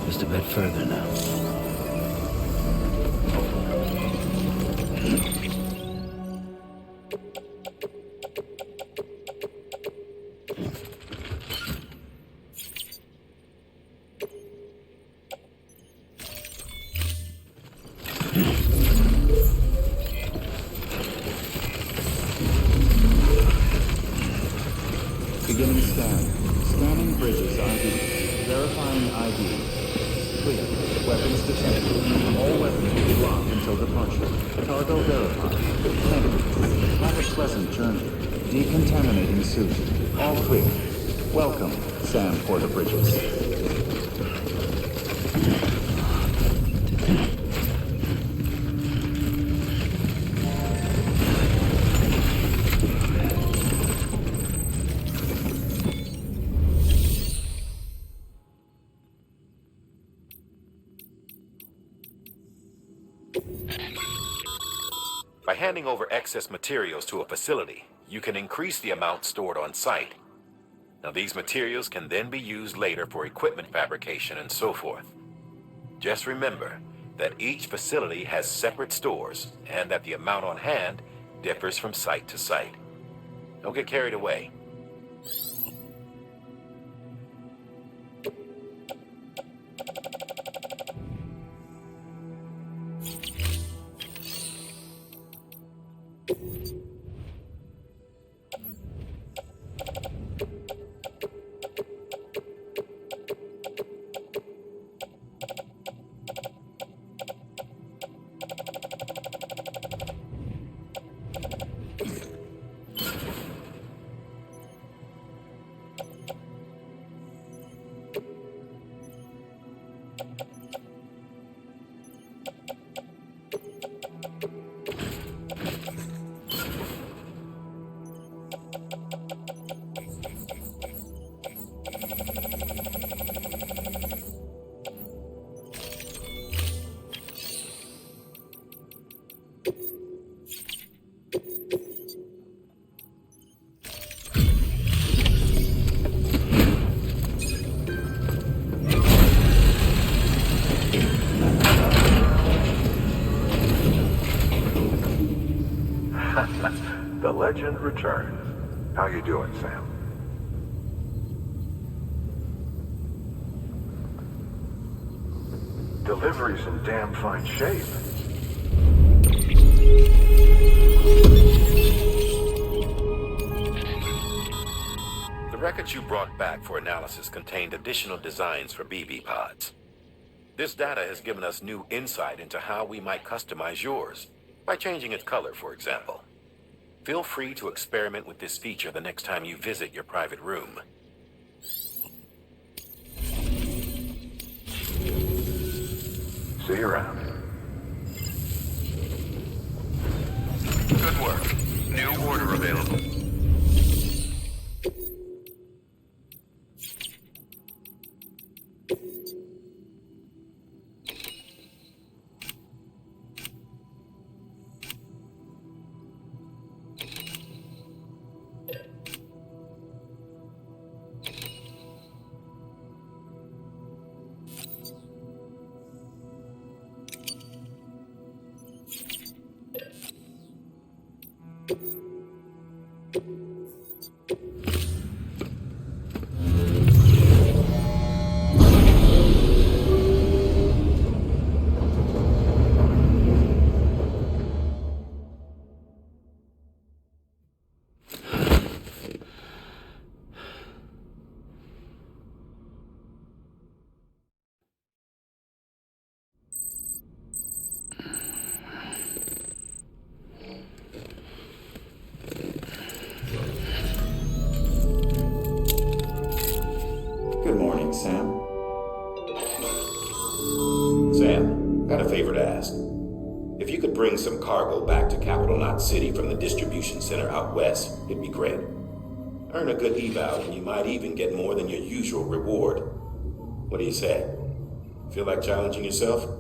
Just a bit further now. Beginning scan. Scanning bridges ID. Verifying ID. Clear. Weapons detected. All weapons will be locked until departure. Cargo verified. Thank you. Have a pleasant journey. Decontaminating suit. All clear. Welcome, Sam Porter Bridges. By handing over excess materials to a facility, you can increase the amount stored on site. Now, these materials can then be used later for equipment fabrication and so forth. Just remember that each facility has separate stores and that the amount on hand differs from site to site. Don't get carried away. The legend returns. How you doing, Sam? Delivery's in damn fine shape. The records you brought back for analysis contained additional designs for BB pods. This data has given us new insight into how we might customize yours, by changing its color, for example. Feel free to experiment with this feature the next time you visit your private room. See you around. Good work. New order available. Good morning, Sam. Sam, got a favor to ask. If you could bring some cargo back to Capital Knot City from the distribution center out west, it'd be great. Earn a good eval, and you might even get more than your usual reward. What do you say? Feel like challenging yourself?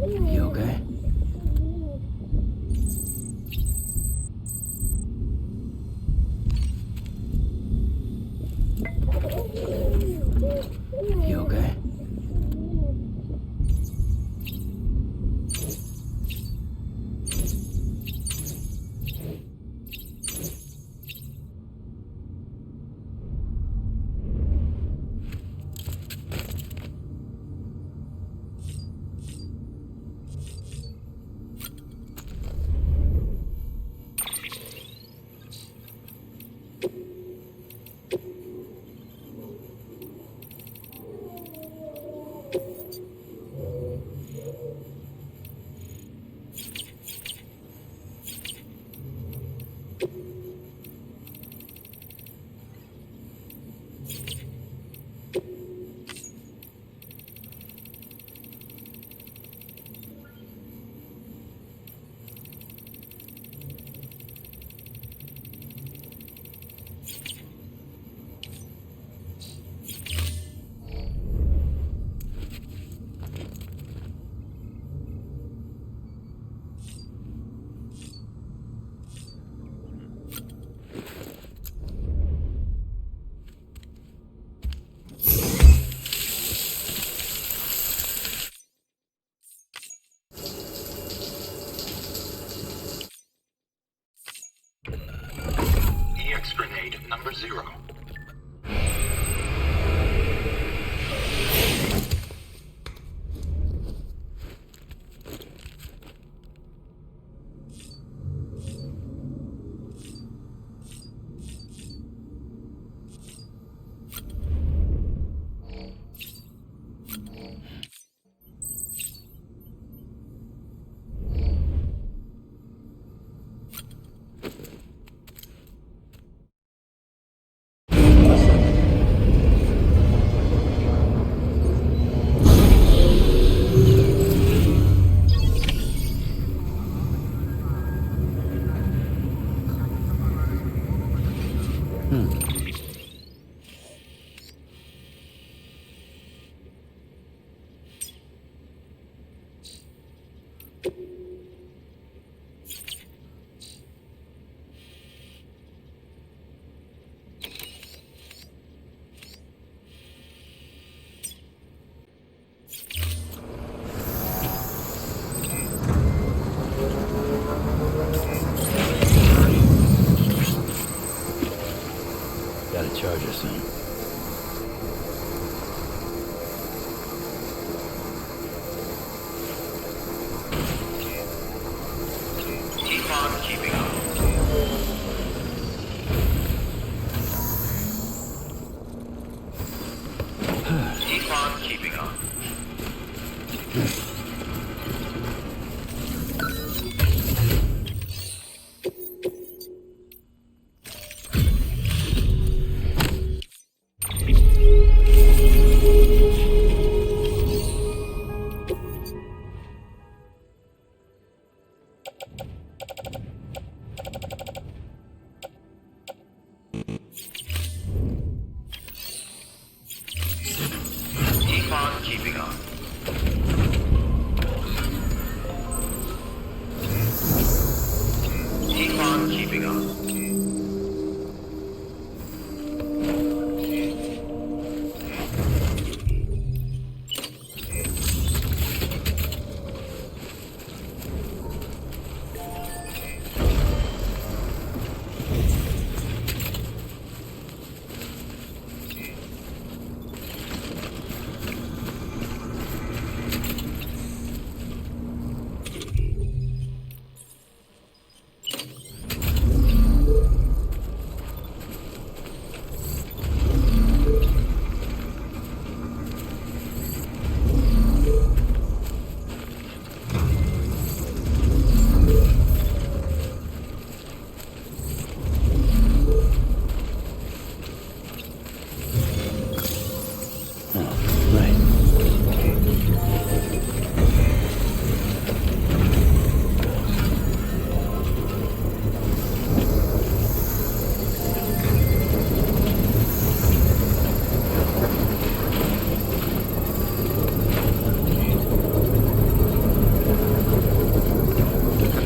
You okay? You okay? Keep on keeping on. Keep on keeping on.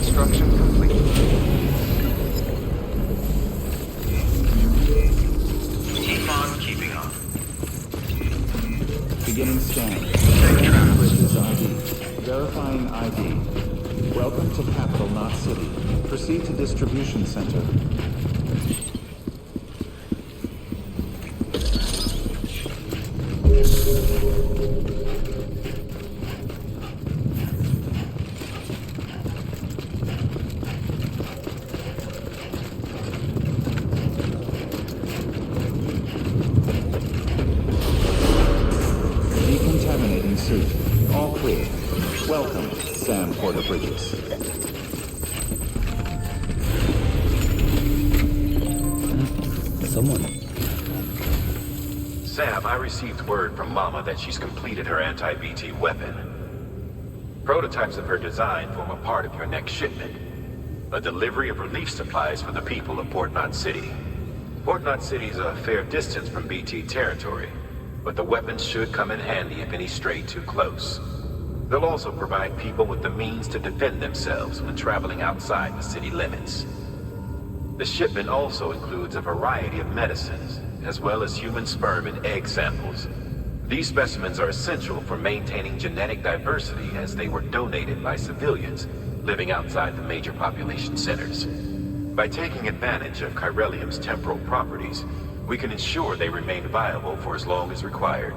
Construction complete. Keep on keeping on. Beginning scan. Scanning Bridges ID. Verifying ID. Welcome to Capital Knot City. Proceed to Distribution Center. Decontaminating suit. All clear. Welcome, Sam Porter Bridges. Someone. Sam, I received word from Mama that she's completed her anti-BT weapon. Prototypes of her design form a part of your next shipment. A delivery of relief supplies for the people of Port Knot City. Port Knot City is a fair distance from BT territory, but the weapons should come in handy if any stray too close. They'll also provide people with the means to defend themselves when traveling outside the city limits. The shipment also includes a variety of medicines, as well as human sperm and egg samples. These specimens are essential for maintaining genetic diversity as they were donated by civilians living outside the major population centers. By taking advantage of chiralium's temporal properties, we can ensure they remain viable for as long as required.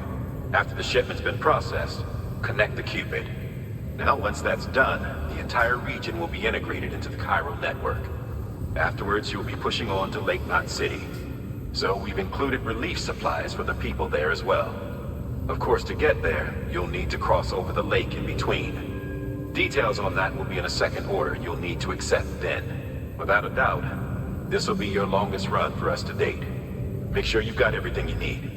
After the shipment's been processed, connect the Cupid. Now, once that's done, the entire region will be integrated into the chiral network. Afterwards, you'll be pushing on to Lake Knot City. So we've included relief supplies for the people there as well. Of course, to get there, you'll need to cross over the lake in between. Details on that will be in a second order you'll need to accept then. Without a doubt, this will be your longest run for us to date. Make sure you've got everything you need.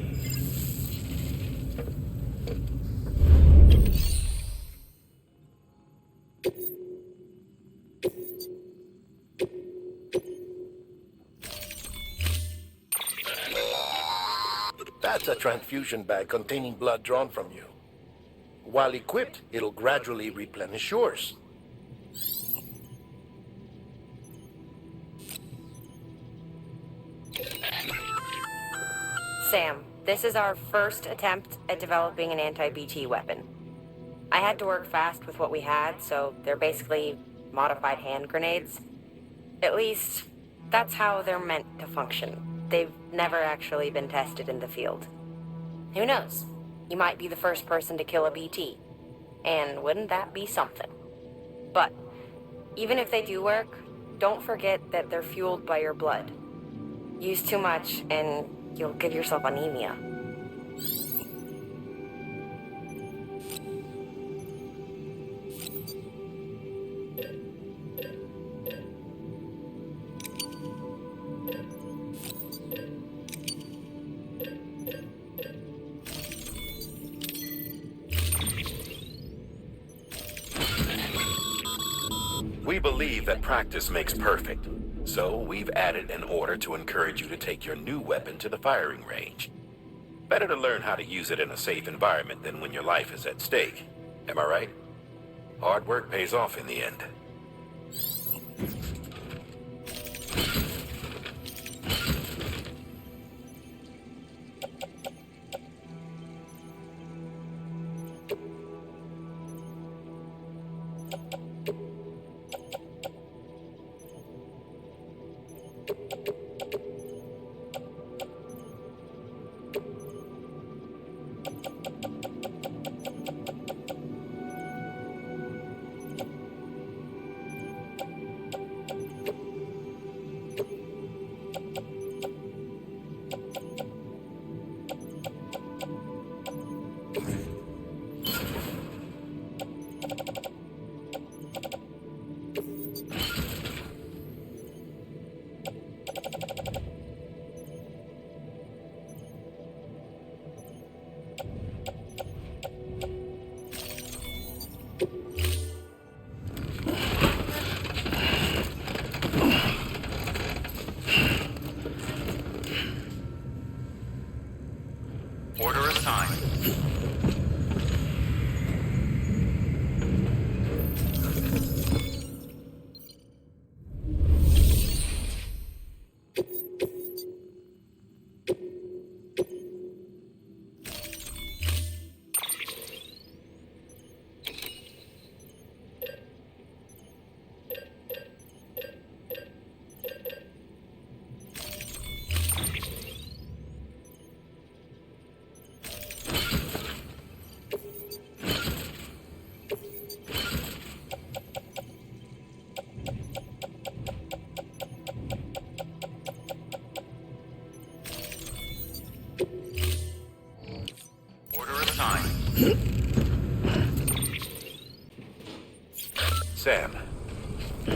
That's a transfusion bag containing blood drawn from you. While equipped, it'll gradually replenish yours. Sam, this is our first attempt at developing an anti-BT weapon. I had to work fast with what we had, so they're basically modified hand grenades. At least, that's how they're meant to function. They've never actually been tested in the field. Who knows? You might be the first person to kill a BT. And wouldn't that be something? But, even if they do work, don't forget that they're fueled by your blood. Use too much, and you'll give yourself anemia. We believe that practice makes perfect, so we've added an order to encourage you to take your new weapon to the firing range. Better to learn how to use it in a safe environment than when your life is at stake. Am I right? Hard work pays off in the end. Order assigned. Sam,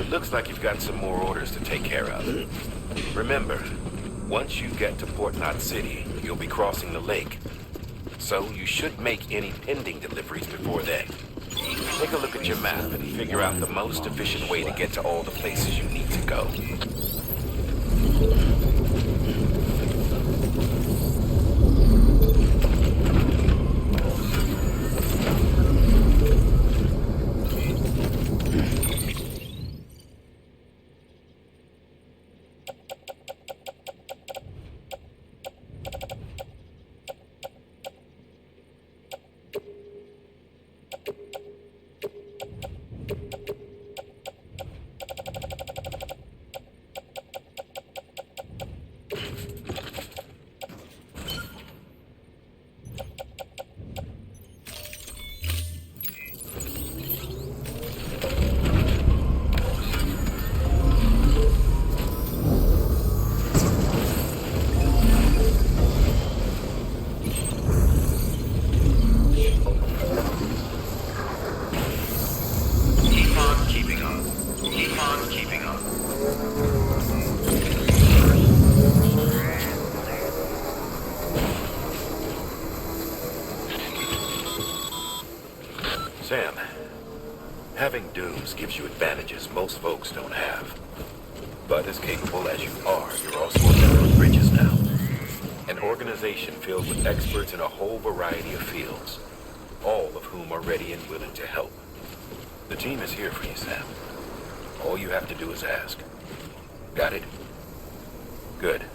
looks like you've got some more orders to take care of. Remember, once you get to Port Knot City, you'll be crossing the lake. So you should make any pending deliveries before then. Take a look at your map and figure out the most efficient way to get to all the places you need to go. Sam, having dooms gives you advantages most folks don't have. But as capable as you are, you're also a member of Bridges now. An organization filled with experts in a whole variety of fields, all of whom are ready and willing to help. The team is here for you, Sam. All you have to do is ask. Got it? Good.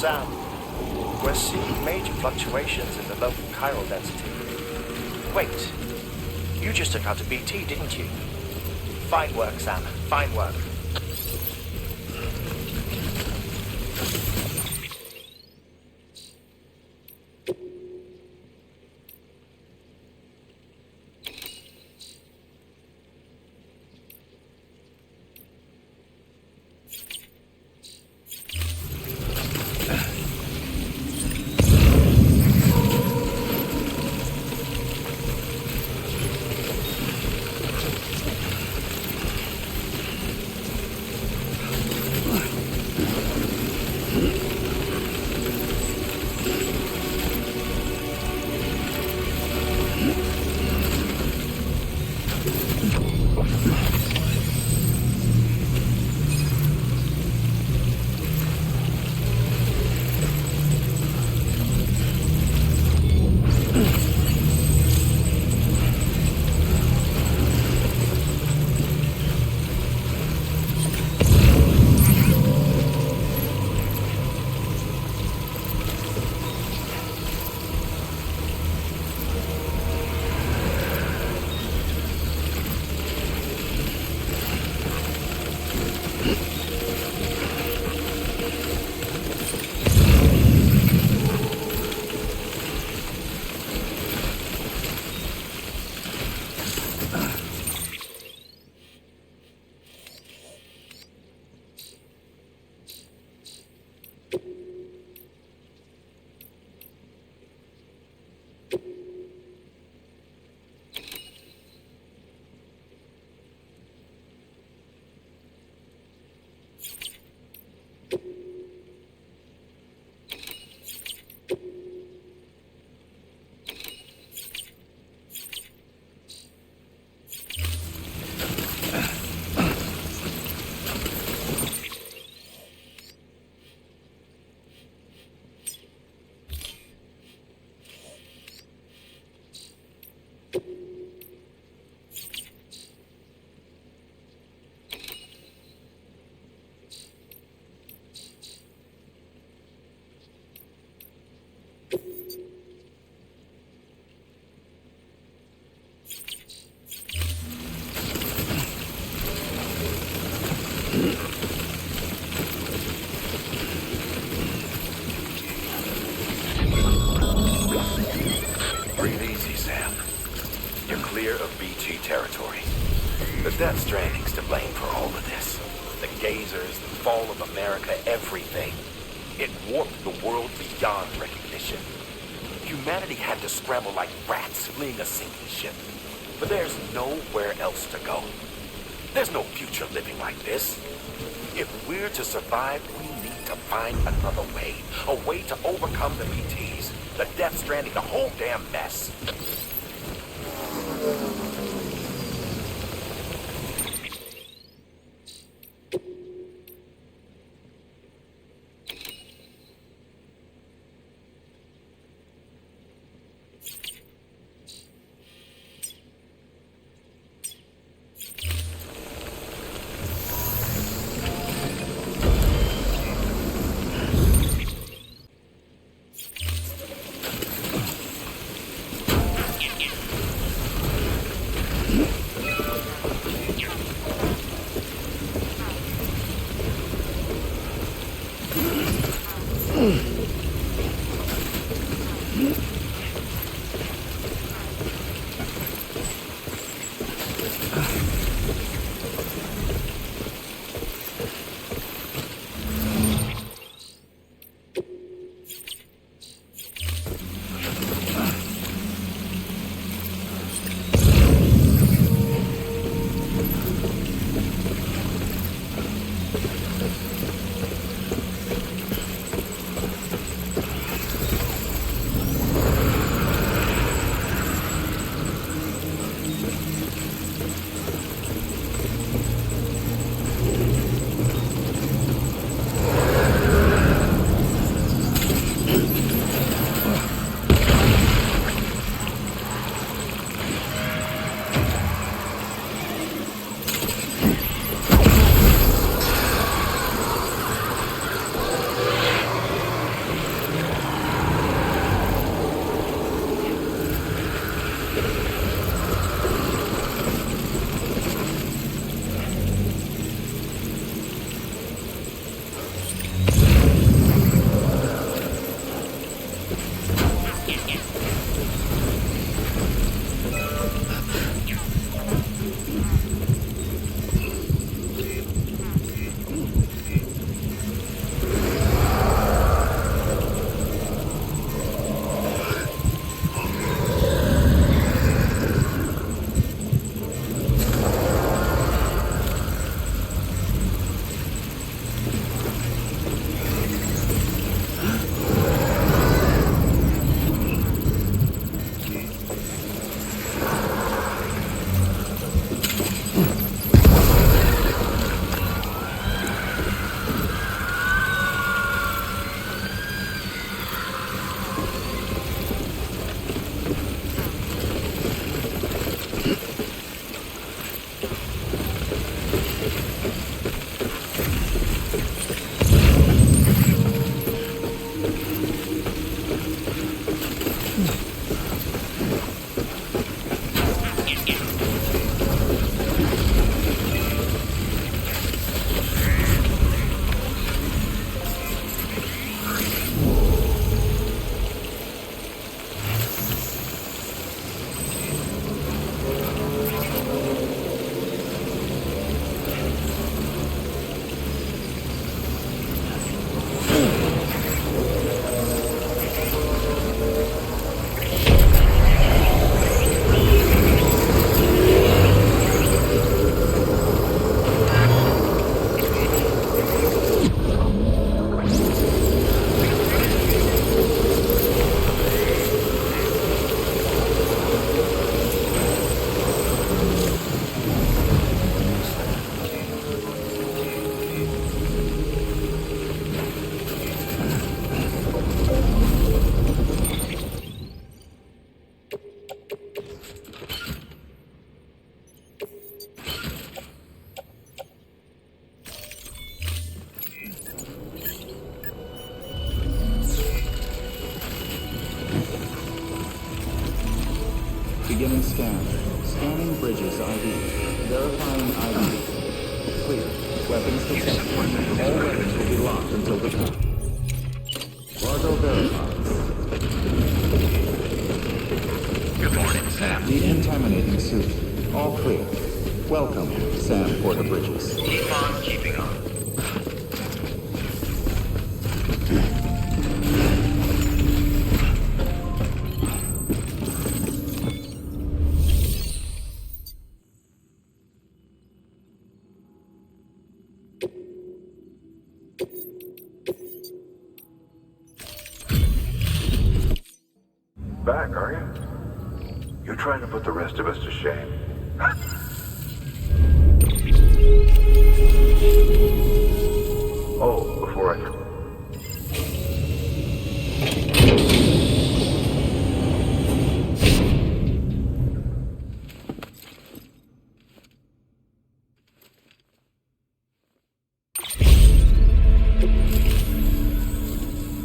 Sam, we're seeing major fluctuations in the local chiral density. Wait, you just took out a BT, didn't you? Fine work, Sam. Fine work. Territory. The Death Stranding's to blame for all of this. The gazers, the fall of America, everything. It warped the world beyond recognition. Humanity had to scramble like rats fleeing a sinking ship. But there's nowhere else to go. There's no future living like this. If we're to survive, we need to find another way. A way to overcome the BTs, the Death Stranding, the whole damn mess. Beginning scan. Scanning bridges ID. Verifying ID. Clear. Weapons detected. All weapons will be locked until the cut. Cargo verified. Good morning, Sam. Decontaminating suit. All clear. Welcome, Sam Porter Bridges. Keep on keeping on. Back, are you? You're trying to put the rest of us to shame. Oh, before I...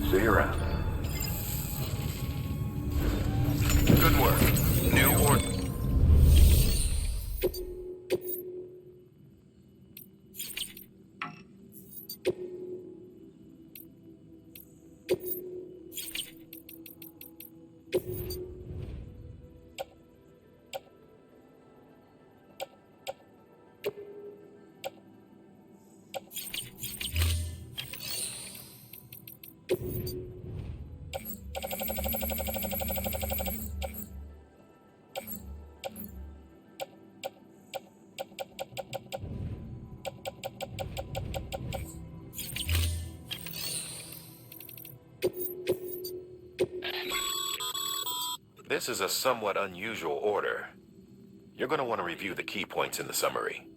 See you around. Good work. New order. This is a somewhat unusual order. You're going to want to review the key points in the summary.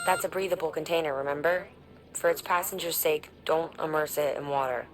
That's a breathable container, remember? For its passengers' sake, don't immerse it in water.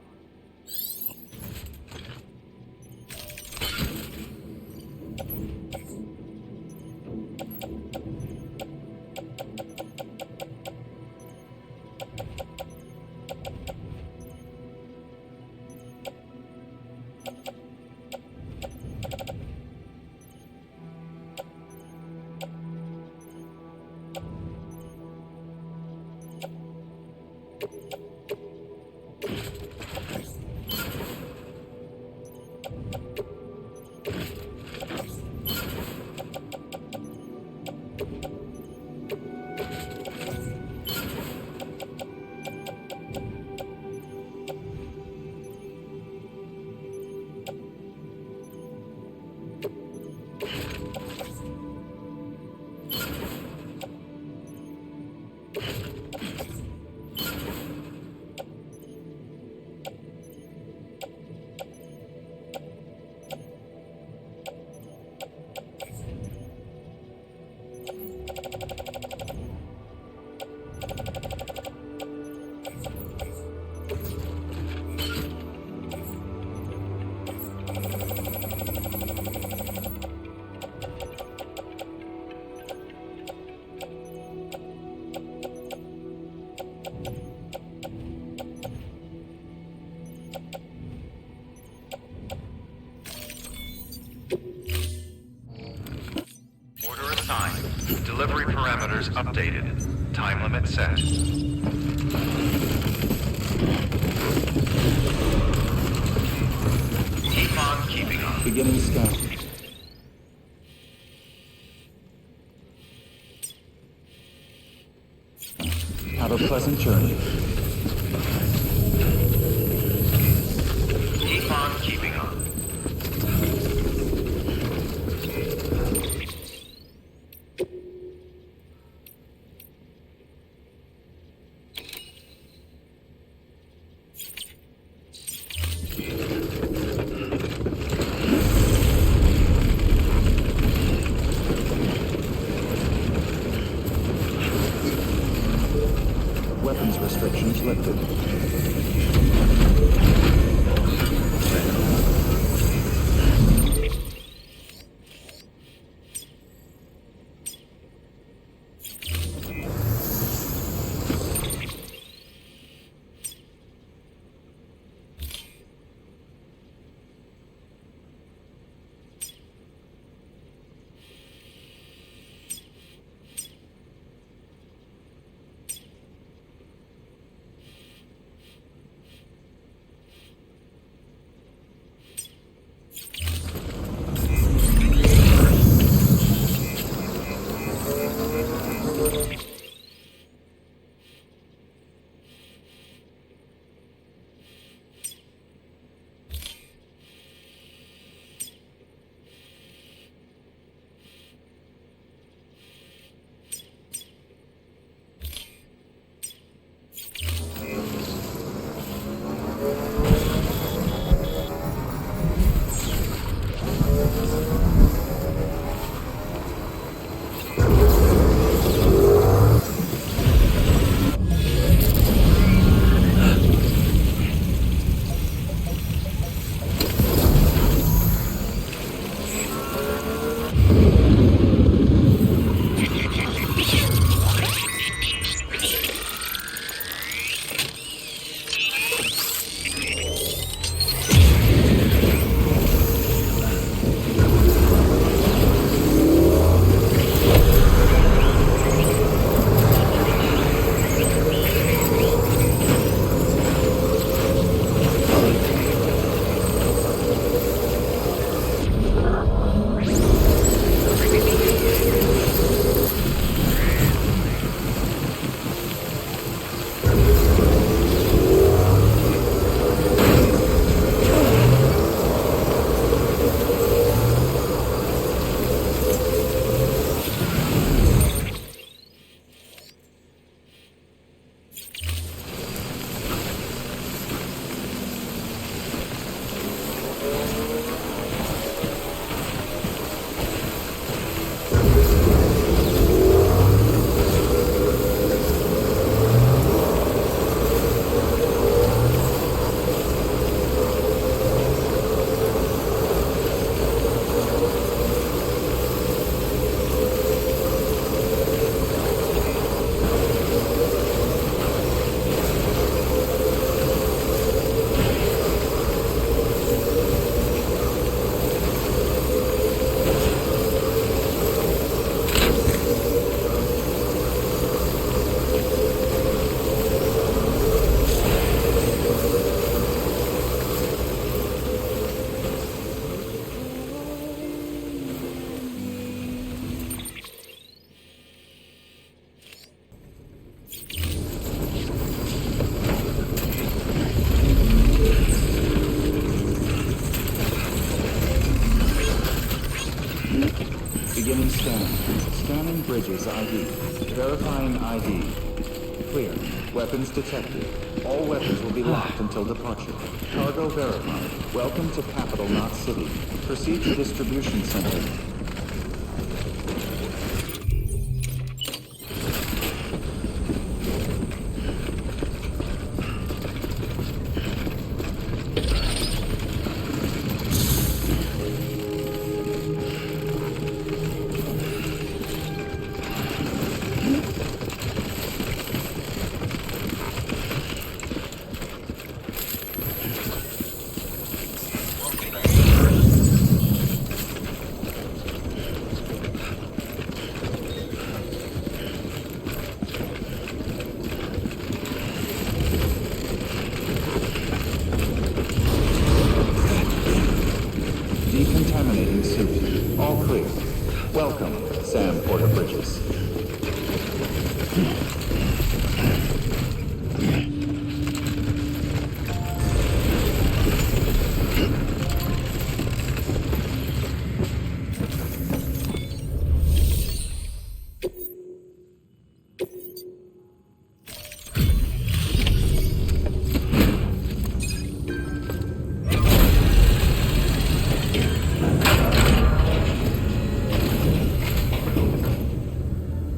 Delivery parameters updated. Time limit set. Keep on keeping on. Beginning scan. Have a pleasant journey. Keep on keeping on. Weapons restrictions lifted. Beginning scan. Scanning bridges ID. Verifying ID. Clear. Weapons detected. All weapons will be locked until departure. Cargo verified. Welcome to Capital Knot City. Proceed to distribution center. Decontaminating suit. All clear. Welcome, Sam Porter Bridges.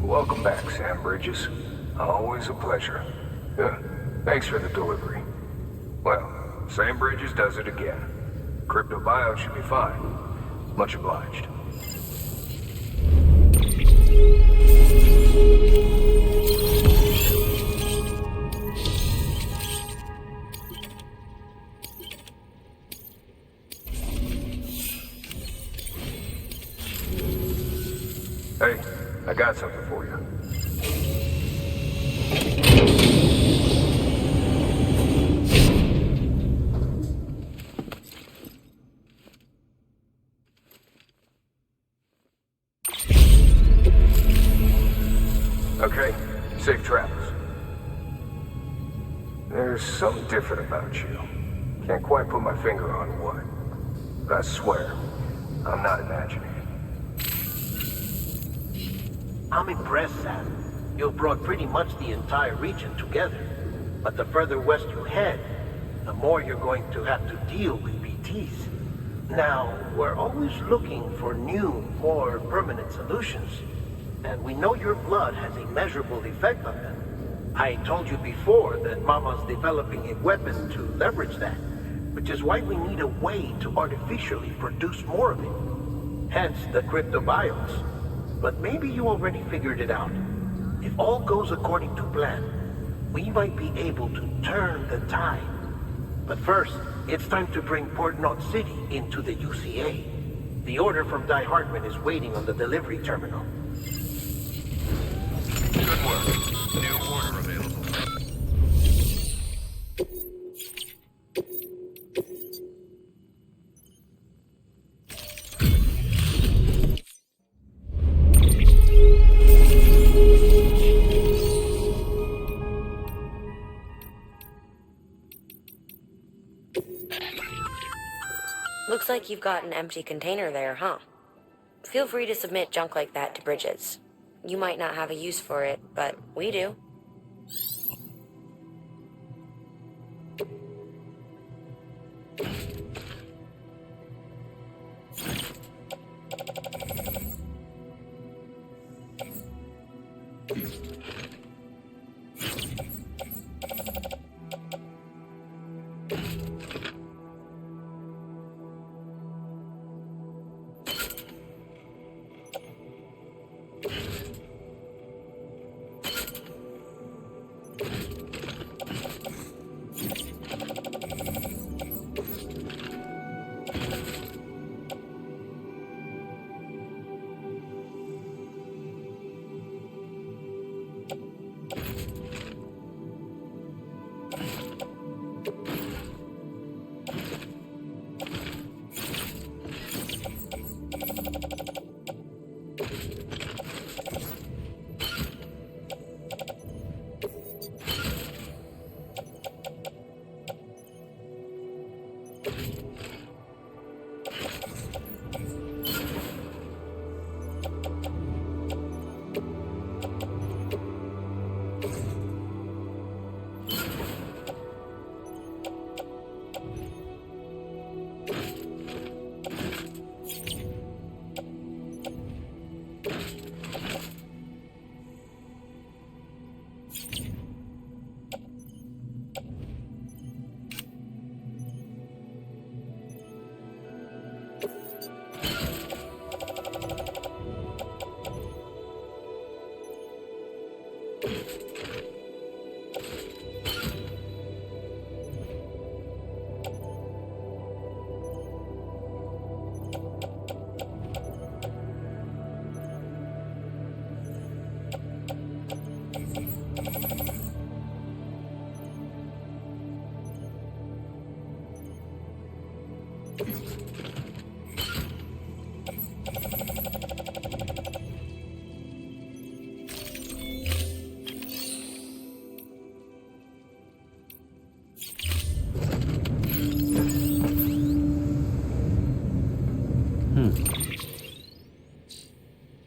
Welcome back, Sam Bridges. Always a pleasure. Thanks for the delivery. Well, Sam Bridges does it again. Crypto bio should be fine. Much obliged. Hey, I got something for you. Okay, safe travels. There's something different about you. Can't quite put my finger on what. But I swear, I'm not imagining it. I'm impressed, Sam. You've brought pretty much the entire region together. But the further west you head, the more you're going to have to deal with BTs. Now, we're always looking for new, more permanent solutions. And we know your blood has a measurable effect on them. I told you before that Mama's developing a weapon to leverage that, which is why we need a way to artificially produce more of it. Hence the cryptobiotes. But maybe you already figured it out. If all goes according to plan, we might be able to turn the tide. But first, it's time to bring Port Knot City into the UCA. The order from Die Hartman is waiting on the delivery terminal. Good work. New order available. Looks like you've got an empty container there, huh? Feel free to submit junk like that to Bridges. You might not have a use for it, but we do.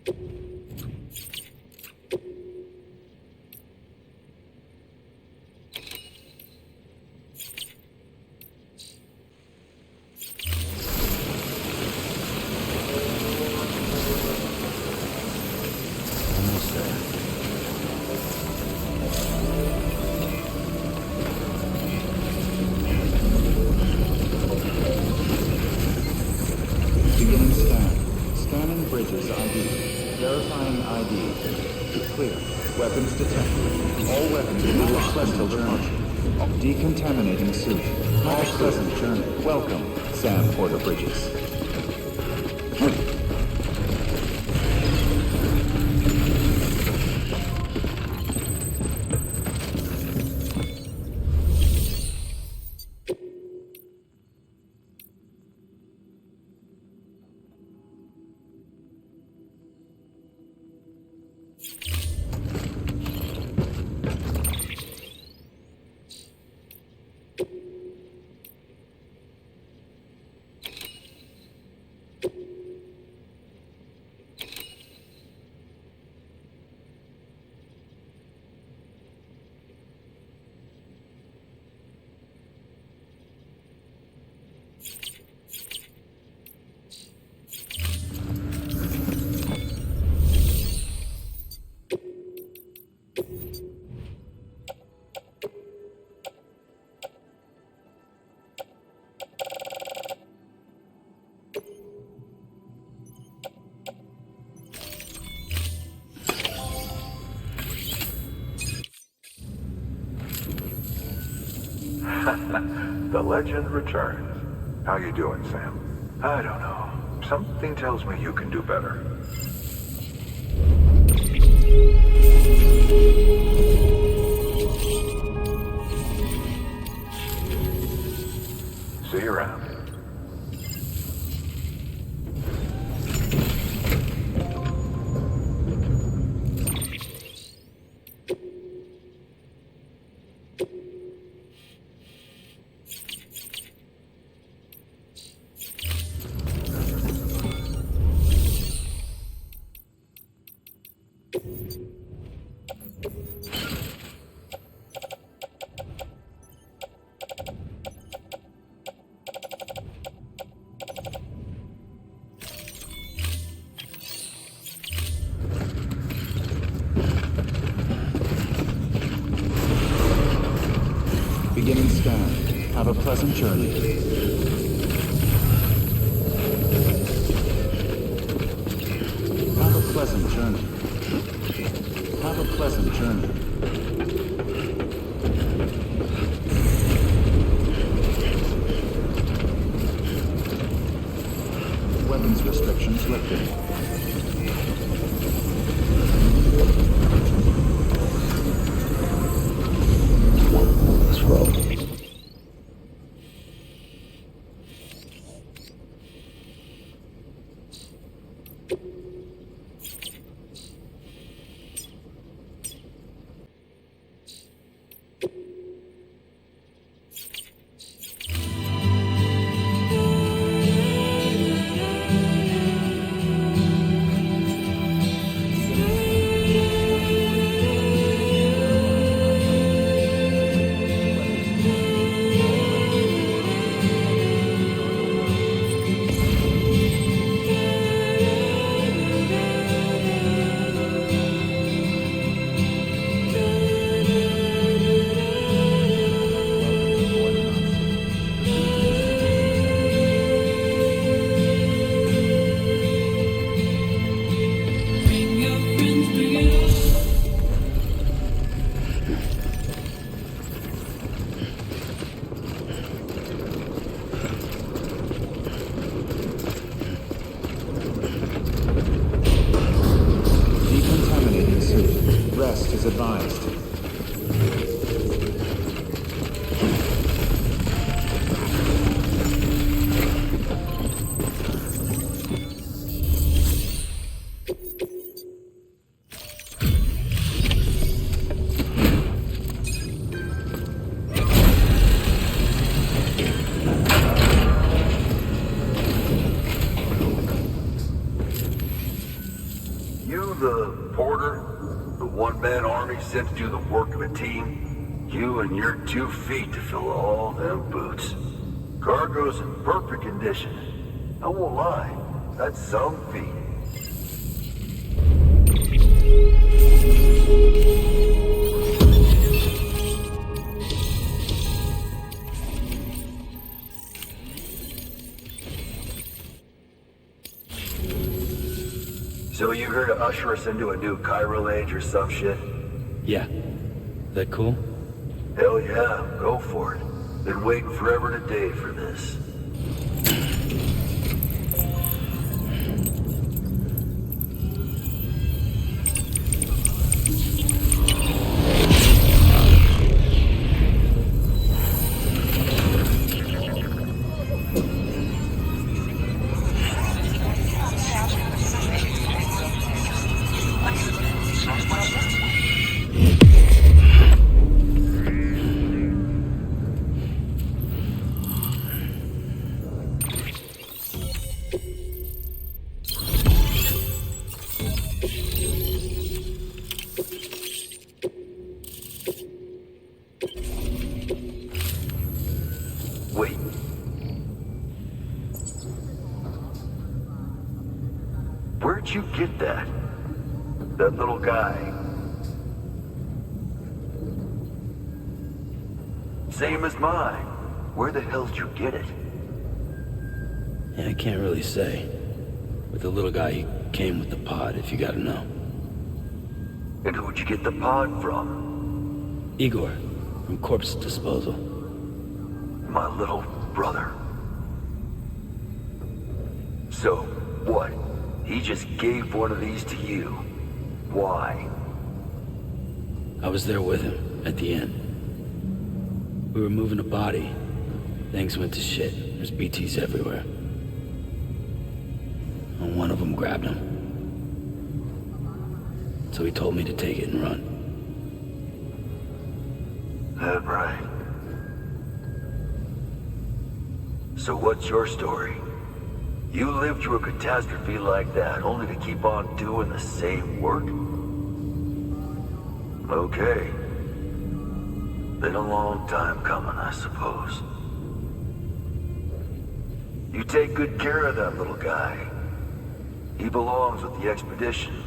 Beginning scan. Scanning bridges ID. Verifying ID. Clear. Weapons detected. All weapons will be locked until departure. Decontaminating suit. All pleasant journey. Welcome, Sam Porter Bridges. The legend returns. How you doing, Sam? I don't know. Something tells me you can do better. See you around. Beginning scan. Have a pleasant journey. Have a pleasant journey. Have a pleasant journey. Weapons restrictions lifted. Let's roll. Decontaminating suit. Rest is advised. You the porter? The one-man army sent to do the work of a team? You and your 2 feet to fill all them boots. Cargo's in perfect condition. I won't lie, that's some feat. So you here to usher us into a new chiral age or some shit? Yeah. That cool? Hell yeah, go for it. Been waiting forever and a day for this. Wait. Where'd you get that? That little guy? Same as mine. Where the hell did you get it? Yeah, I can't really say. But the little guy, he came with the pod, if you gotta know. And who'd you get the pod from? Igor, from Corpse Disposal. My little brother. So, what? He just gave one of these to you. Why? I was there with him, at the end. We were moving a body. Things went to shit. There's BTs everywhere. And one of them grabbed him. So he told me to take it and run. That right. So what's your story? You lived through a catastrophe like that, only to keep on doing the same work? Okay. Been a long time coming, I suppose. You take good care of that little guy. He belongs with the expedition,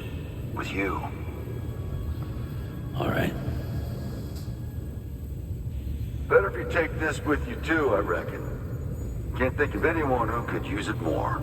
with you. All right. Better if you take this with you too, I reckon. Can't think of anyone who could use it more.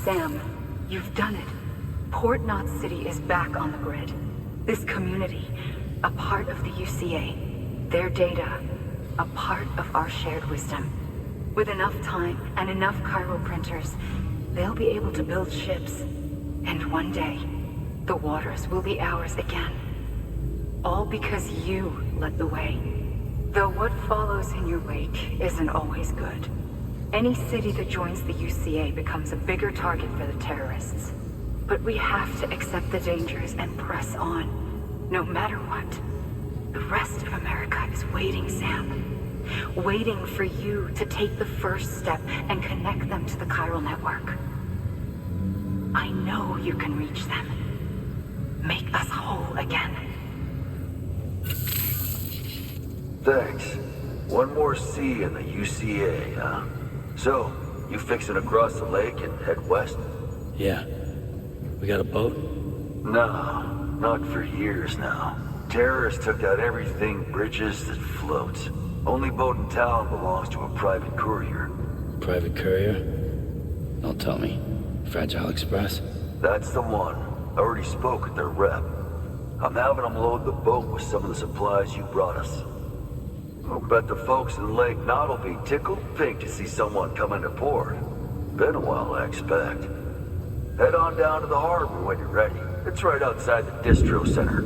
Sam, you've done it. Port Knot City is back on the grid. This community, a part of the UCA. Their data, a part of our shared wisdom. With enough time and enough chiral printers, they'll be able to build ships. And one day, the waters will be ours again. All because you led the way. Though what follows in your wake isn't always good. Any city that joins the UCA becomes a bigger target for the terrorists. But we have to accept the dangers and press on, no matter what. The rest of America is waiting, Sam. Waiting for you to take the first step and connect them to the chiral network. I know you can reach them. Make us whole again. Thanks. One more C in the UCA, huh? So, you fixing to cross the lake and head west? Yeah. We got a boat? No, not for years now. Terrorists took out everything bridges that floats. Only boat in town belongs to a private courier. Private courier? Don't tell me. Fragile Express? That's the one. I already spoke with their rep. I'm having them load the boat with some of the supplies you brought us. I'll bet the folks in Lake Knot will be tickled pink to see someone come into port. Been a while, I expect. Head on down to the harbor when you're ready. It's right outside the distro center.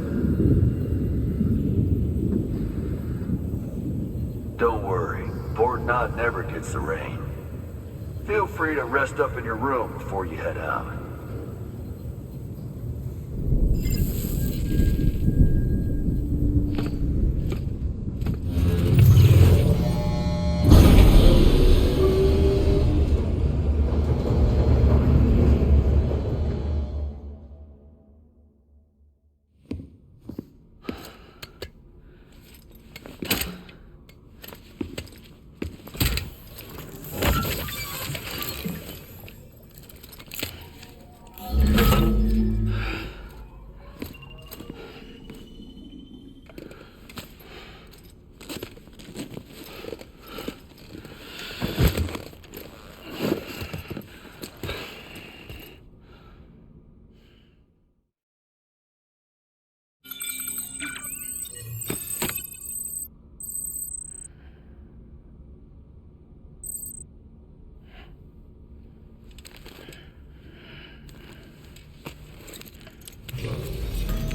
Don't worry, Port Knot never gets the rain. Feel free to rest up in your room before you head out.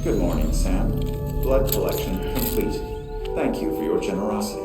Good morning, Sam. Blood collection complete. Thank you for your generosity.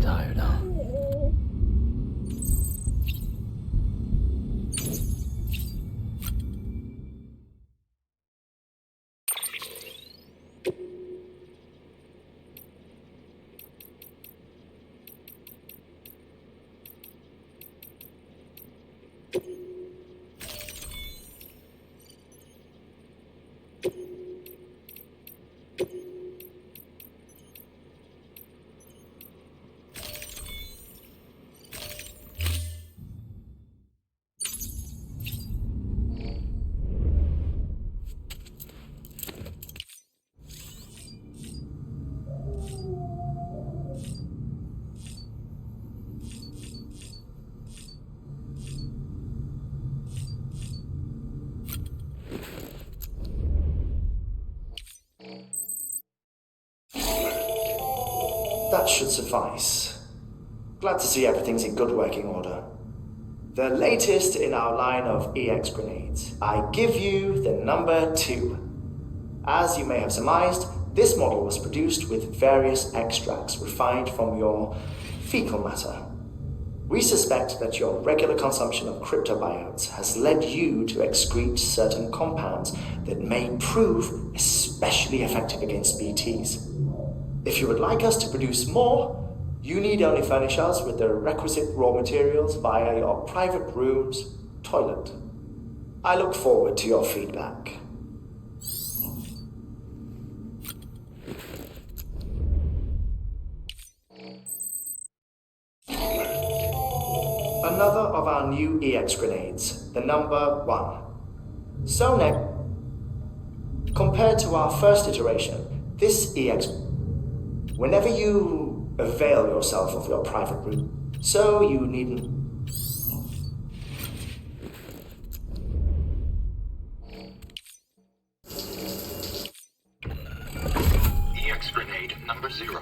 Tired, huh? That should suffice. Glad to see everything's in good working order. The latest in our line of EX grenades. I give you the number 2. As you may have surmised, this model was produced with various extracts refined from your fecal matter. We suspect that your regular consumption of cryptobiotes has led you to excrete certain compounds that may prove especially effective against BTs. If you would like us to produce more, you need only furnish us with the requisite raw materials via your private room's toilet. I look forward to your feedback. Another of our new EX grenades, the number 1. So compared to our first iteration, this EX, whenever you avail yourself of your private room, so you needn't. 0.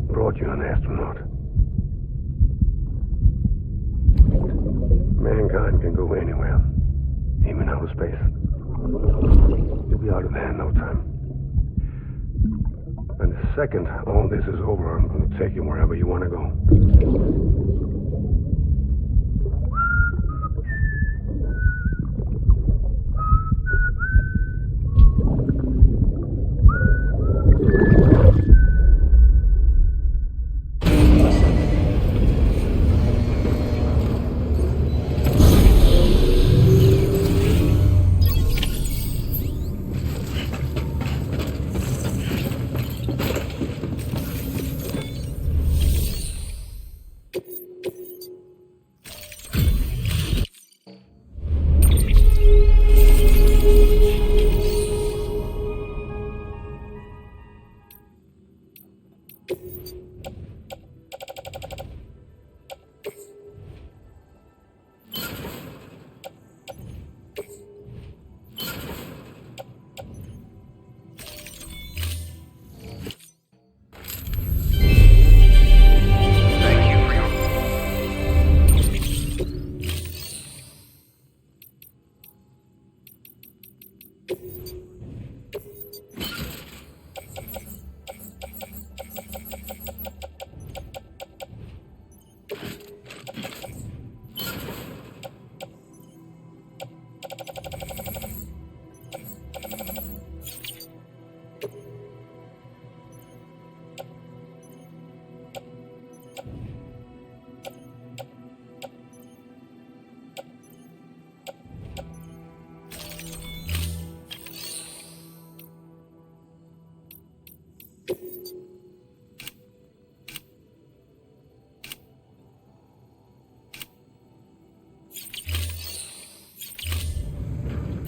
Brought you an astronaut. Mankind can go anywhere, even outer space. You'll be out of there in no time. And the second all this is over, I'm going to take you wherever you want to go.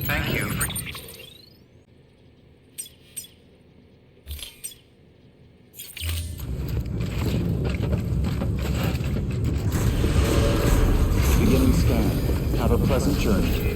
Thank you for... Beginning scan. Have a pleasant journey.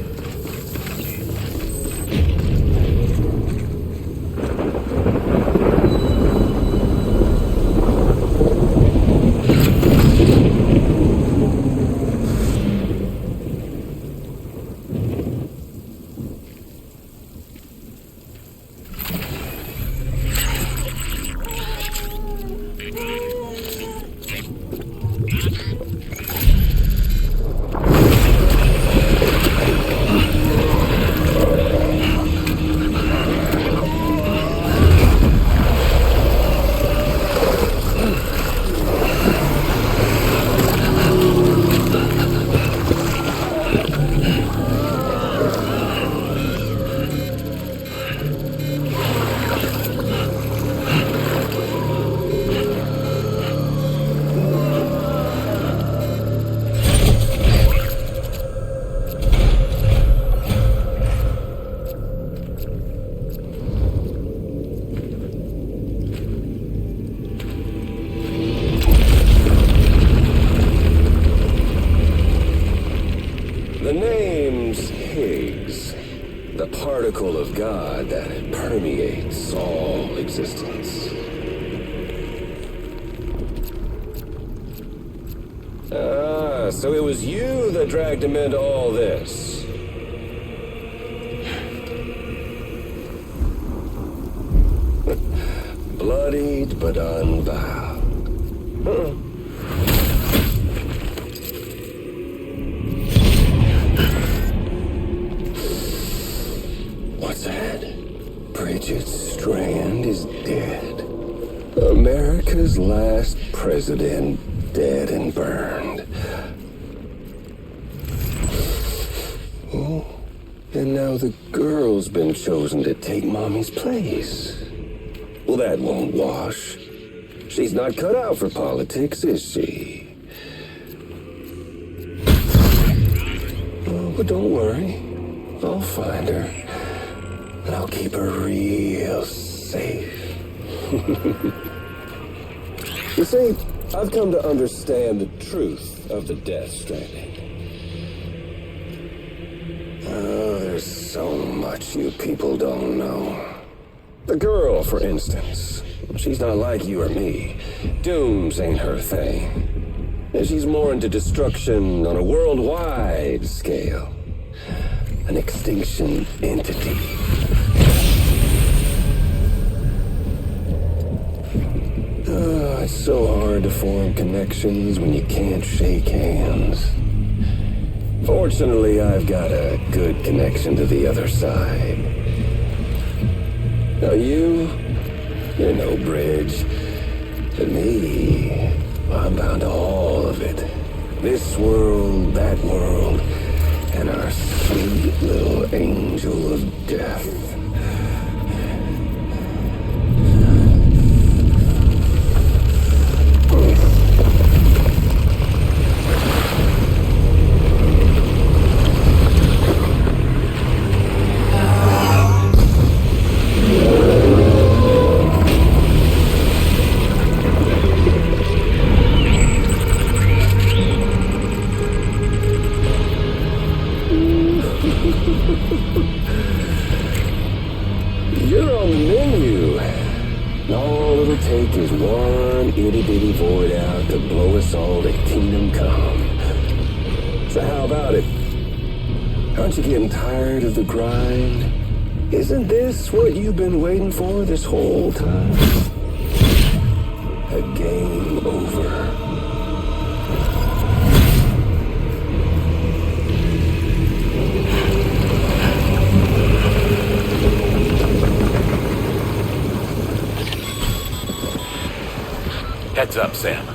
The name's Higgs, the particle of God that permeates all existence. Ah, so it was you that dragged him into all this. Bloodied but unvowed. Huh. What's that? Projekt Strand is dead. America's last president dead and burned. Oh, and now the girl's been chosen to take Mommy's place. Well, that won't wash. She's not cut out for politics, is she? Oh, but don't worry. I'll find her. And I'll keep her real safe. You see, I've come to understand the truth of the Death Stranding. Oh, there's so much you people don't know. The girl, for instance. She's not like you or me. Dooms ain't her thing. And she's more into destruction on a worldwide scale. An extinction entity. Oh, it's so hard to form connections when you can't shake hands. Fortunately, I've got a good connection to the other side. Now you're no bridge. But me, I'm bound to all of it. This world, that world, and our sweet little angel of death. You're on the menu. All it'll take is one itty-bitty void out to blow us all to kingdom come. So how about it? Aren't you getting tired of the grind? Isn't this what you've been waiting for this whole time? A game over. Heads up, Sam.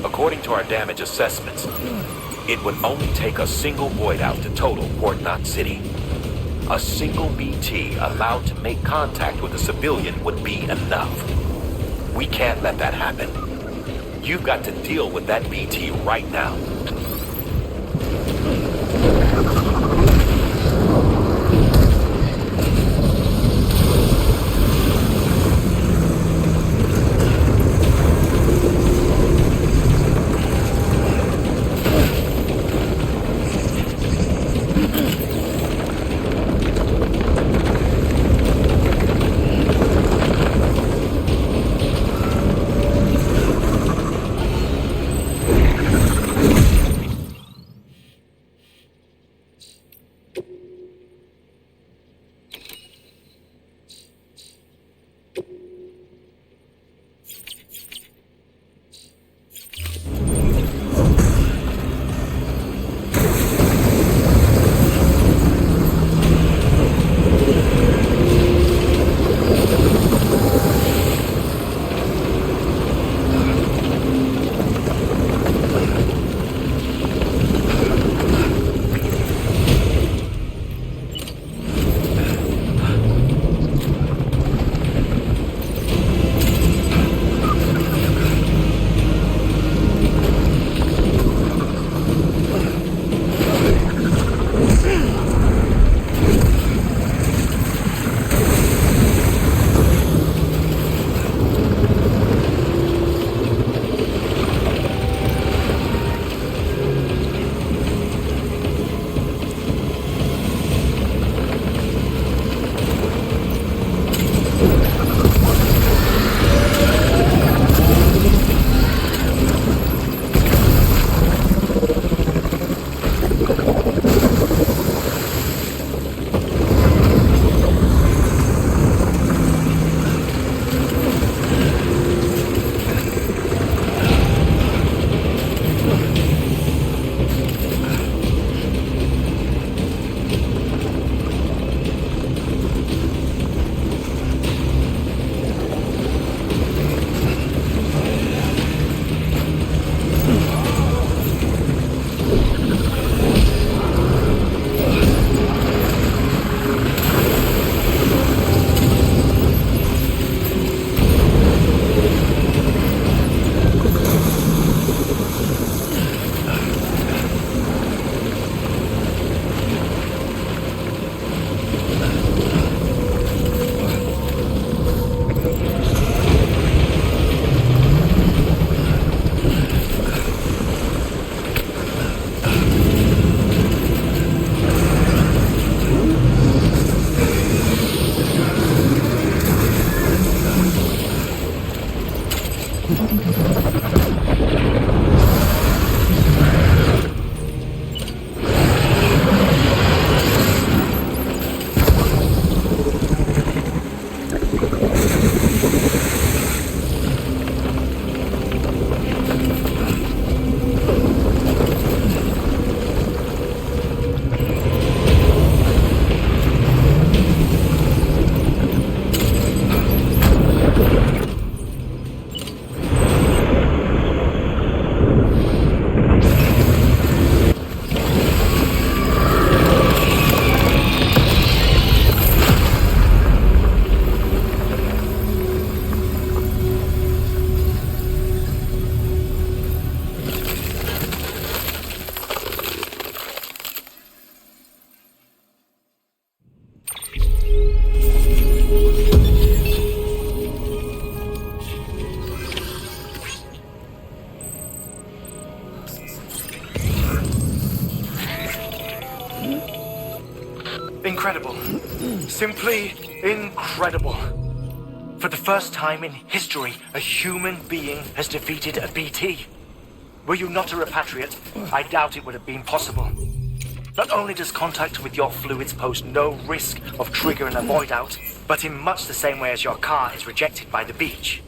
According to our damage assessments, it would only take a single void out to total Port Knot City. A single BT allowed to make contact with a civilian would be enough. We can't let that happen. You've got to deal with that BT right now. Incredible. Simply incredible. For the first time in history, a human being has defeated a BT. Were you not a repatriate, I doubt it would have been possible. Not only does contact with your fluids pose no risk of triggering a void out, but in much the same way as your car is rejected by the beach,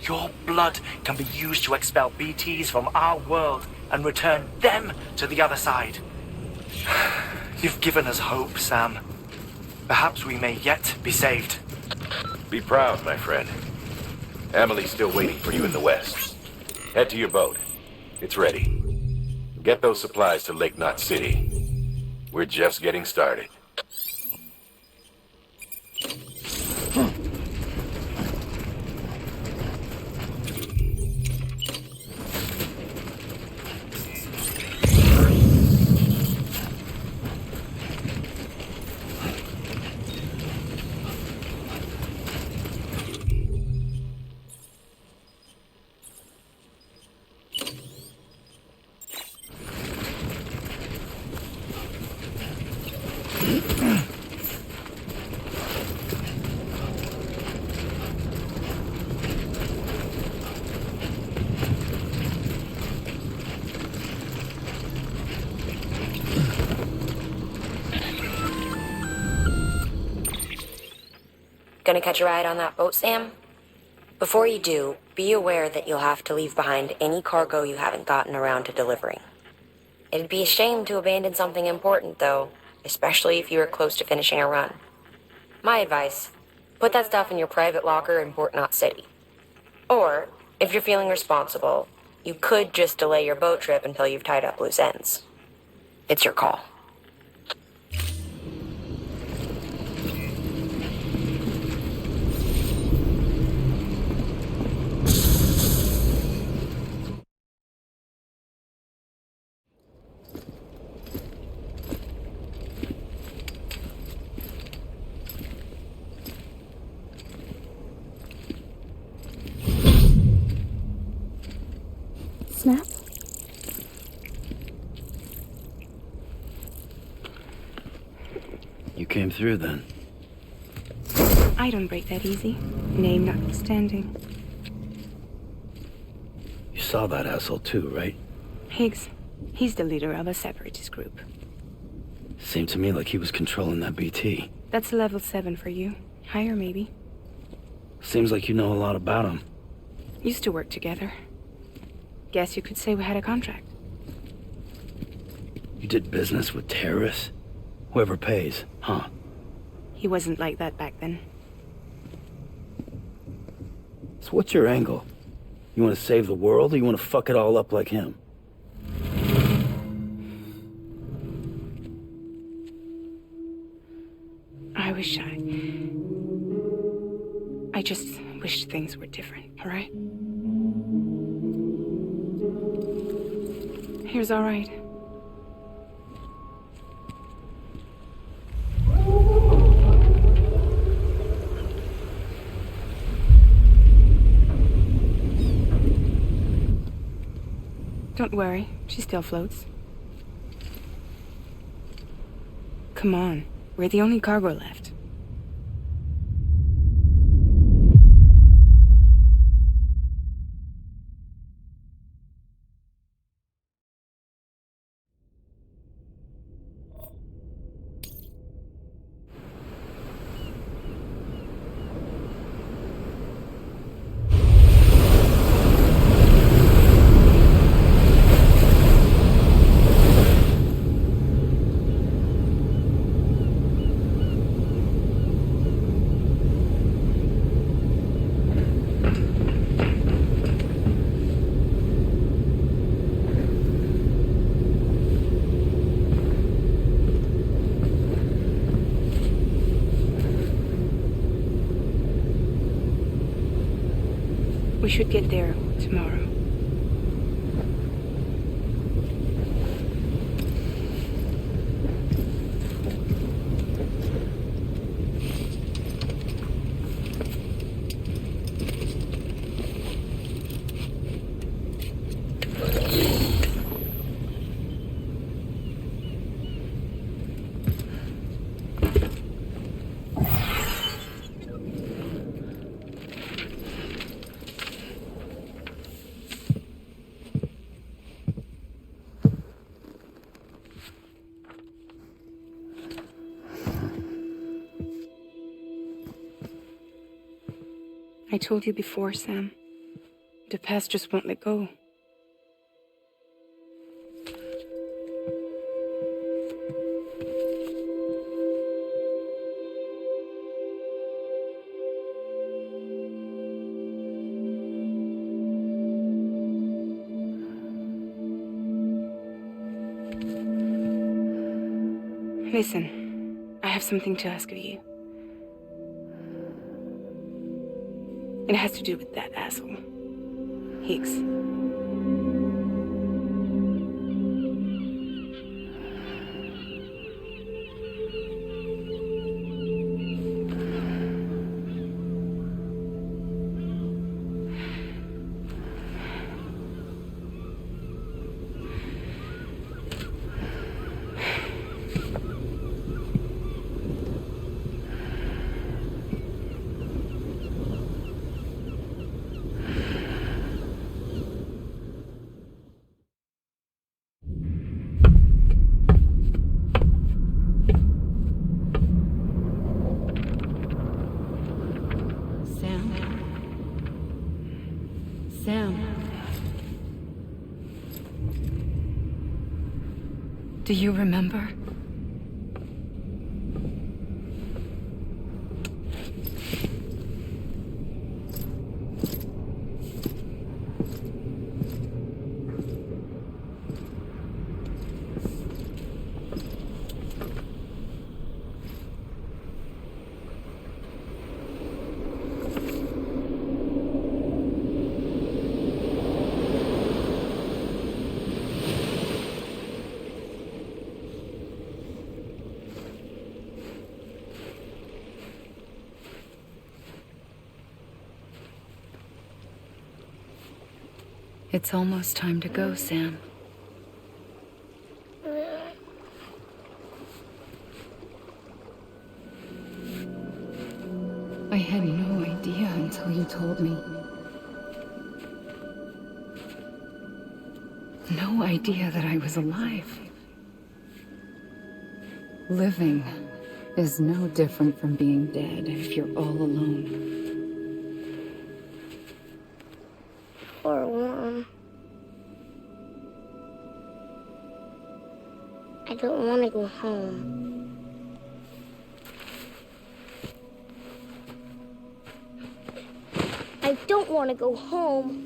your blood can be used to expel BTs from our world and return them to the other side. You've given us hope, Sam. Perhaps we may yet be saved. Be proud, my friend. Amelie's still waiting for you in the west. Head to your boat. It's ready. Get those supplies to Lake Knot City. We're just getting started. Gonna catch a ride on that boat, Sam? Before you do, be aware that you'll have to leave behind any cargo you haven't gotten around to delivering. It'd be a shame to abandon something important, though, especially if you were close to finishing a run. My advice, put that stuff in your private locker in Port Knot City. Or, if you're feeling responsible, you could just delay your boat trip until you've tied up loose ends. It's your call. Snap? You came through then. I don't break that easy. Name notwithstanding. You saw that asshole too, right? Higgs. He's the leader of a separatist group. Seemed to me like he was controlling that BT. That's level 7 for you. Higher, maybe. Seems like you know a lot about him. Used to work together. Guess you could say we had a contract. You did business with terrorists? Whoever pays, huh? He wasn't like that back then. So what's your angle? You want to save the world, or you want to fuck it all up like him? I just wish things were different, all right? Here's all right. Don't worry, she still floats. Come on, we're the only cargo left. We should get there tomorrow. I told you before, Sam. The past just won't let go. Listen, I have something to ask of you. It has to do with that asshole, Higgs. Do you remember? It's almost time to go, Sam. I had no idea until you told me. No idea that I was alive. Living is no different from being dead if you're all alone. Or warm. I don't want to go home. I don't want to go home.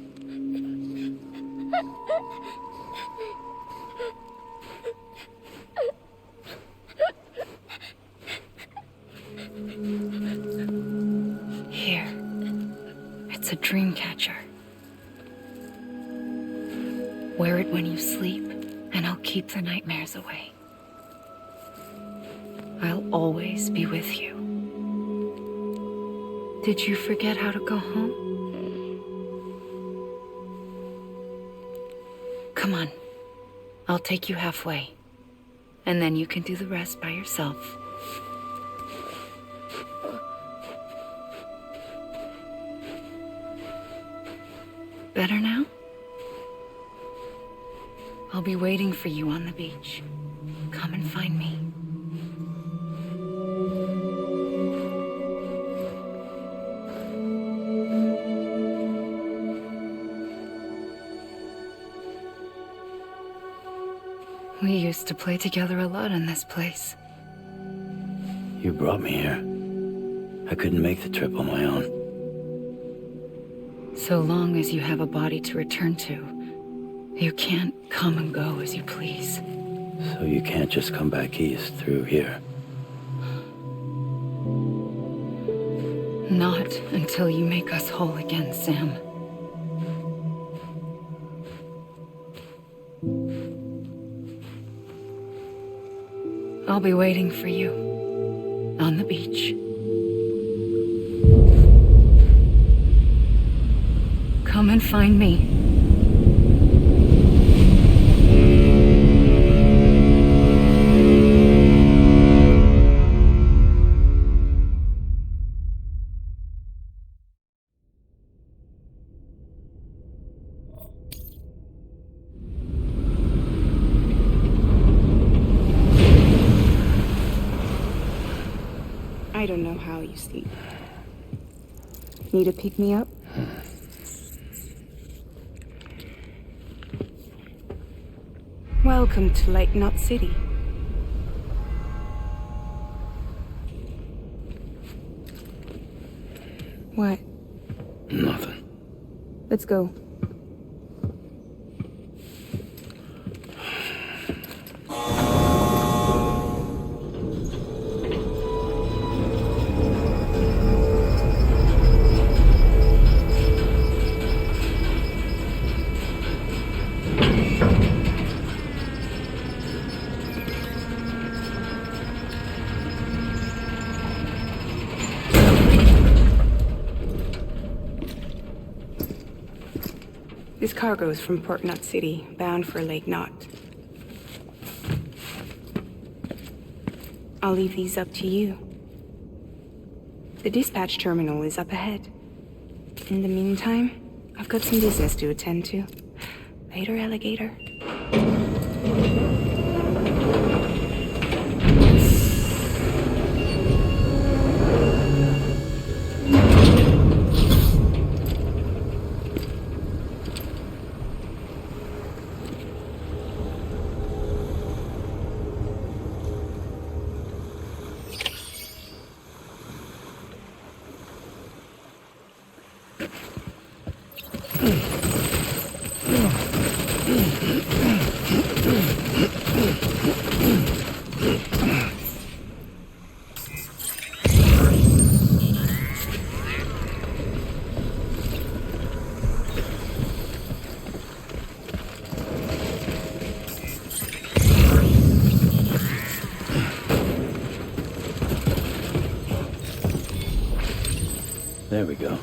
Here. It's a dream catcher. Wear it when you sleep, and I'll keep the nightmares away. I'll always be with you. Did you forget how to go home? Come on. I'll take you halfway. And then you can do the rest by yourself. Better now? I'll be waiting for you on the beach. Come and find me. We used to play together a lot in this place. You brought me here. I couldn't make the trip on my own. So long as you have a body to return to, you can't come and go as you please. So you can't just come back east through here? Not until you make us whole again, Sam. I'll be waiting for you. On the beach. Come and find me. I don't know how you sleep. Need to pick me up? Welcome to Lake Knot City. What? Nothing. Let's go. This cargo is from Port Knot City, bound for Lake Knot. I'll leave these up to you. The dispatch terminal is up ahead. In the meantime, I've got some business to attend to. Later, alligator. There we go.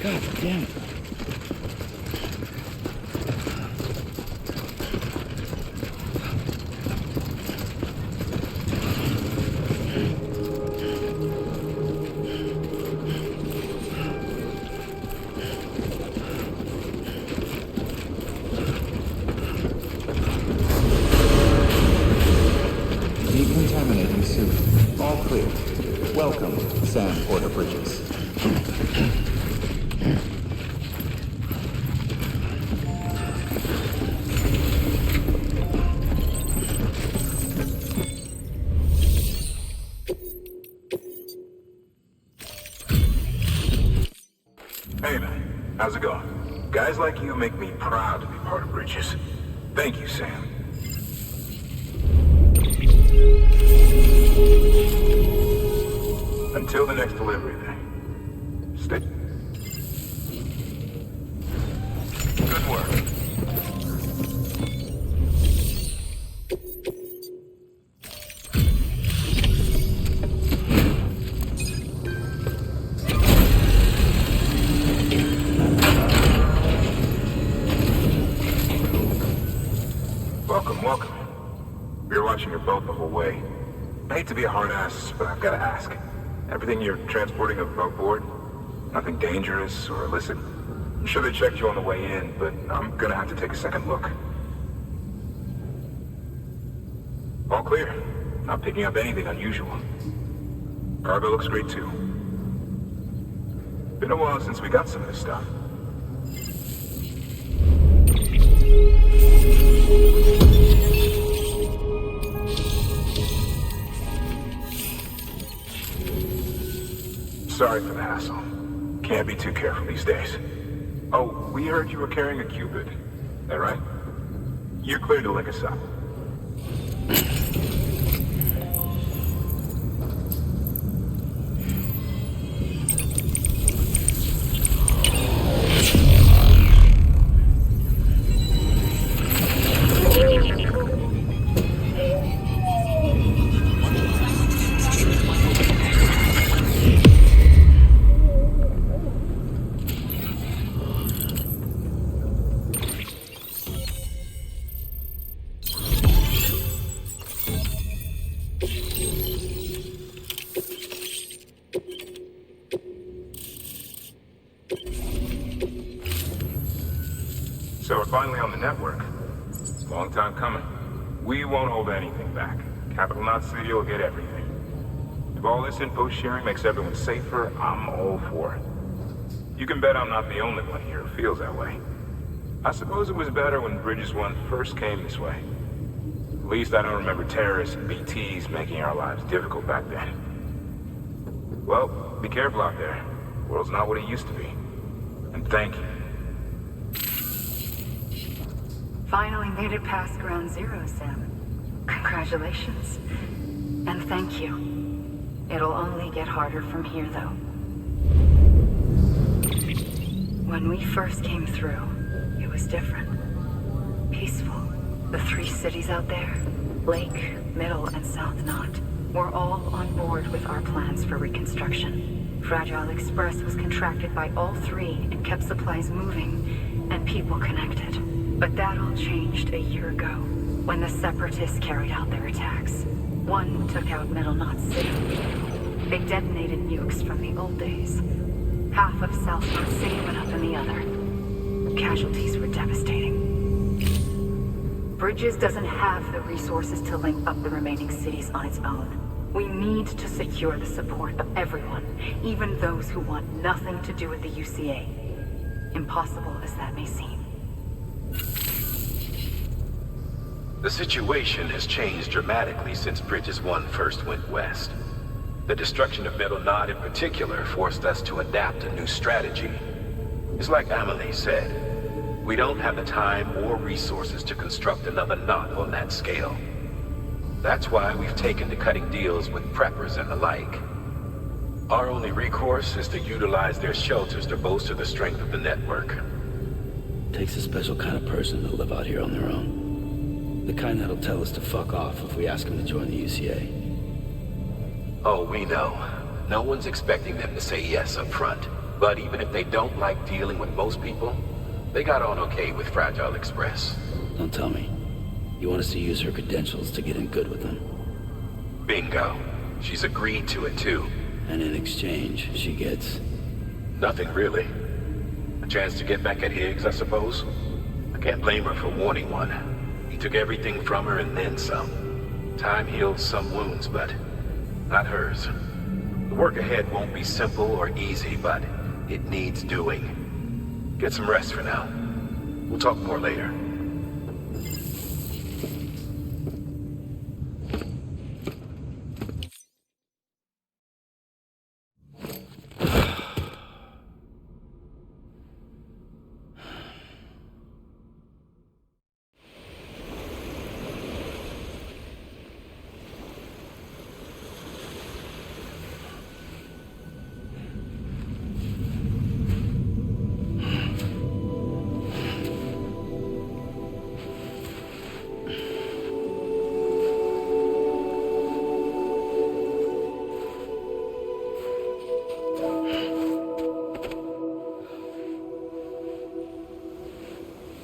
God damn it. Decontaminating suit. All clear. Welcome, Sam Porter Bridges. Hey man, how's it going? Guys like you make me proud to be part of Bridges. Thank you, Sam. Until the next delivery then. Stay. Good work. hate to be a hard ass, but I've gotta ask. Everything you're transporting above board? Nothing dangerous or illicit? I'm sure they checked you on the way in, but I'm gonna have to take a second look. All clear. Not picking up anything unusual. Cargo looks great too. Been a while since we got some of this stuff. Sorry for the hassle. Can't be too careful these days. Oh, we heard you were carrying a Cupid. That right? You're clear to link us up. So we're finally on the network. Long time coming. We won't hold anything back. Capital Knot City will get everything. If all this info sharing makes everyone safer, I'm all for it. You can bet I'm not the only one here who feels that way. I suppose it was better when Bridges 1 first came this way. At least I don't remember terrorists and BTs making our lives difficult back then. Well, be careful out there. The world's not what it used to be. And thank you. Finally made it past ground zero, Sam. Congratulations. And thank you. It'll only get harder from here, though. When we first came through, it was different. Peaceful. The 3 cities out there, Lake, Middle, and South Knot, were all on board with our plans for reconstruction. Fragile Express was contracted by all 3 and kept supplies moving and people connected. But that all changed a year ago, when the Separatists carried out their attacks. One took out Middle Knot City. They detonated nukes from the old days. Half of South Knot City went up in the other. Casualties were devastating. Bridges doesn't have the resources to link up the remaining cities on its own. We need to secure the support of everyone, even those who want nothing to do with the UCA. Impossible as that may seem. The situation has changed dramatically since Bridges 1 first went west. The destruction of Middle Knot in particular forced us to adapt a new strategy. It's like Amelie said, we don't have the time or resources to construct another knot on that scale. That's why we've taken to cutting deals with preppers and the like. Our only recourse is to utilize their shelters to bolster the strength of the network. Takes a special kind of person to live out here on their own. The kind that'll tell us to fuck off if we ask them to join the UCA. Oh, we know. No one's expecting them to say yes up front. But even if they don't like dealing with most people, they got on okay with Fragile Express. Don't tell me. You want us to use her credentials to get in good with them? Bingo. She's agreed to it too. And in exchange, she gets... nothing really. A chance to get back at Higgs, I suppose. I can't blame her for wanting one. He took everything from her and then some. Time heals some wounds, but not hers. The work ahead won't be simple or easy, but it needs doing. Get some rest for now. We'll talk more later.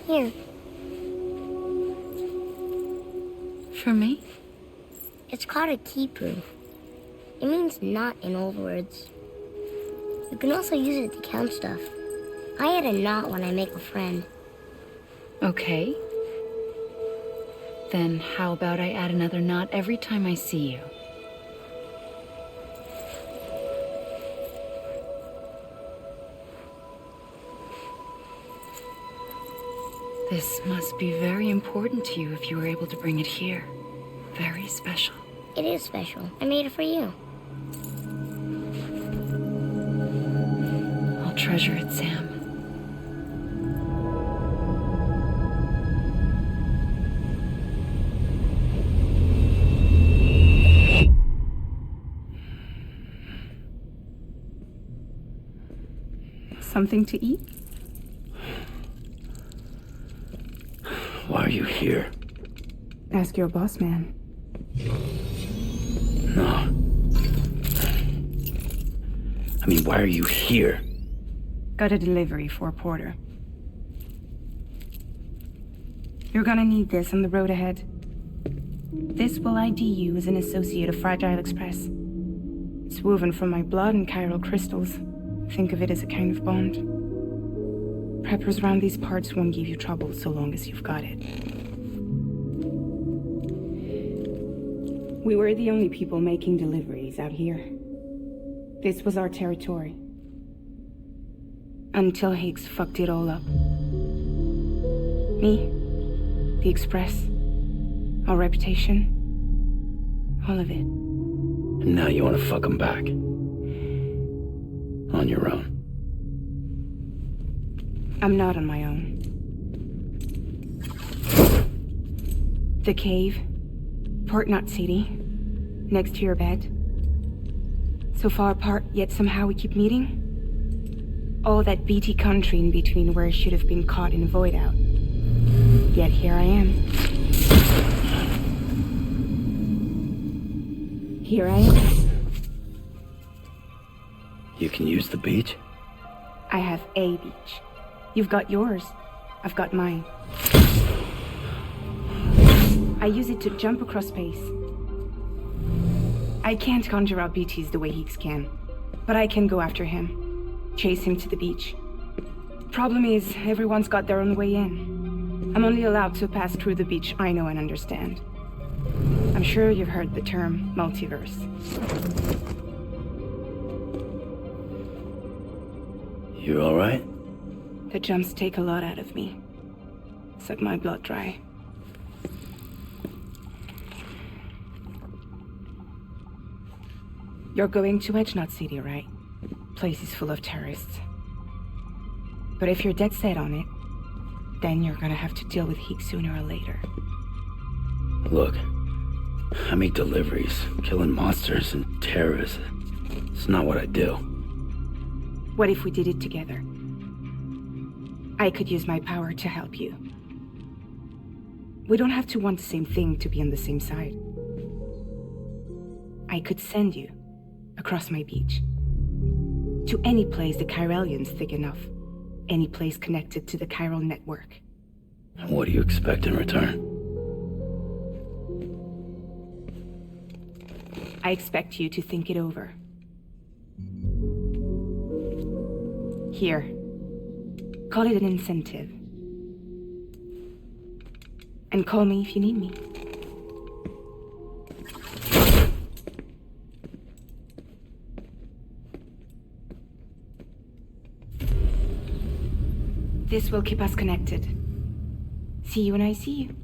Here. For me? It's called a key proof. It means not in old words. You can also use it to count stuff. I add a knot when I make a friend. Okay. Then how about I add another knot every time I see you? This must be very important to you if you were able to bring it here. Very special. It is special. I made it for you. I'll treasure it, Sam. Something to eat? Why are you here? Ask your boss man. No. I mean, why are you here? Got a delivery for a porter. You're gonna need this on the road ahead. This will ID you as an associate of Fragile Express. It's woven from my blood and chiral crystals. Think of it as a kind of bond. Preppers around these parts won't give you trouble so long as you've got it. We were the only people making deliveries out here. This was our territory. Until Higgs fucked it all up. Me, the Express, our reputation, all of it. And now you want to fuck them back. On your own. I'm not on my own. The cave, Port Knot City, next to your bed. So far apart, yet somehow we keep meeting. All that BT country in between where I should have been caught in a void out. Yet here I am. Here I am. You can use the beach? I have a beach. You've got yours. I've got mine. I use it to jump across space. I can't conjure out BTs the way Higgs can, but I can go after him, chase him to the beach. Problem is, everyone's got their own way in. I'm only allowed to pass through the beach I know and understand. I'm sure you've heard the term multiverse. You all right? The jumps take a lot out of me. Suck my blood dry. You're going to Edge Knot City, right? Place is full of terrorists. But if you're dead set on it, then you're gonna have to deal with Higgs sooner or later. Look, I make deliveries, killing monsters and terrorists. It's not what I do. What if we did it together? I could use my power to help you. We don't have to want the same thing to be on the same side. I could send you across my beach. To any place the Chiralian's thick enough. Any place connected to the chiral network. What do you expect in return? I expect you to think it over. Here. Call it an incentive. And call me if you need me. This will keep us connected. See you when I see you.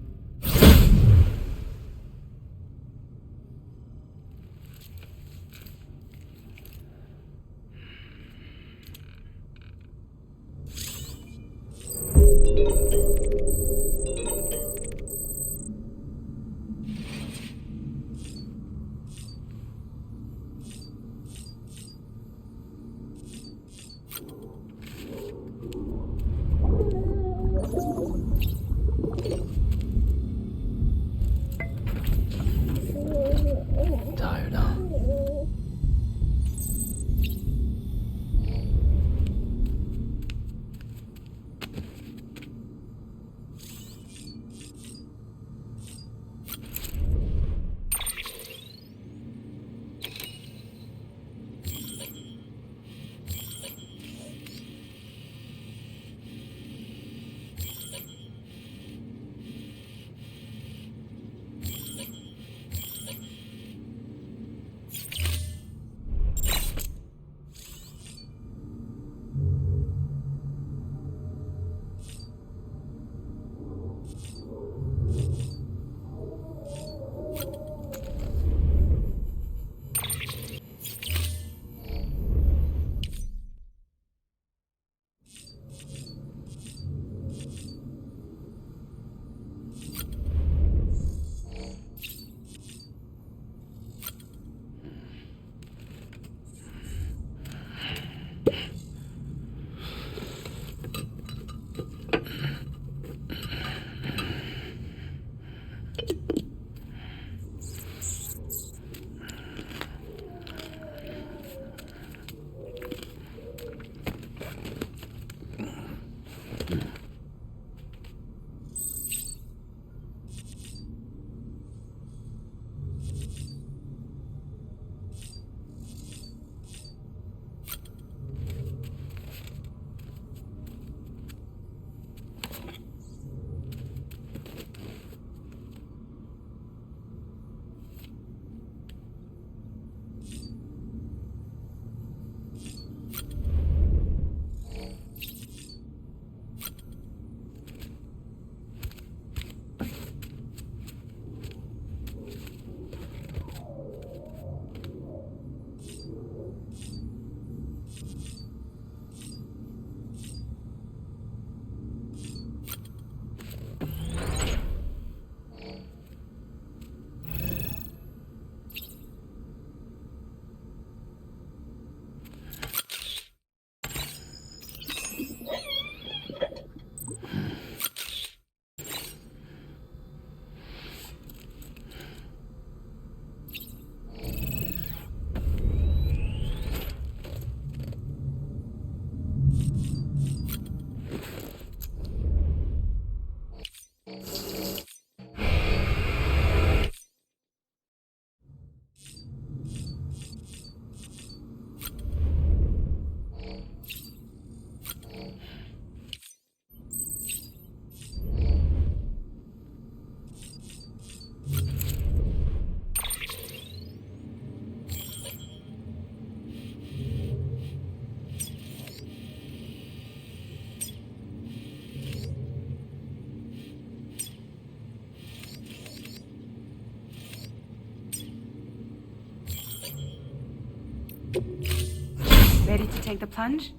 Ready to take the plunge?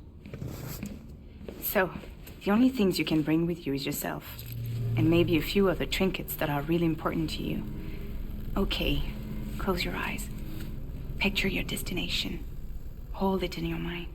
So, the only things you can bring with you is yourself. And maybe a few other trinkets that are really important to you. Okay, close your eyes. Picture your destination. Hold it in your mind.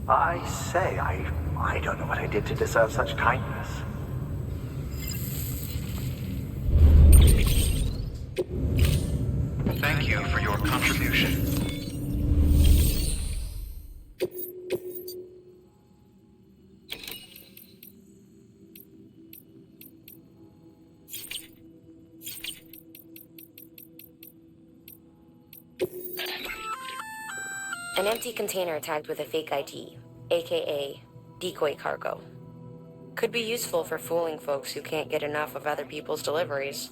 I say, I don't know what I did to deserve such kindness. Thank you for your contribution. An empty container tagged with a fake ID, aka decoy cargo. Could be useful for fooling folks who can't get enough of other people's deliveries.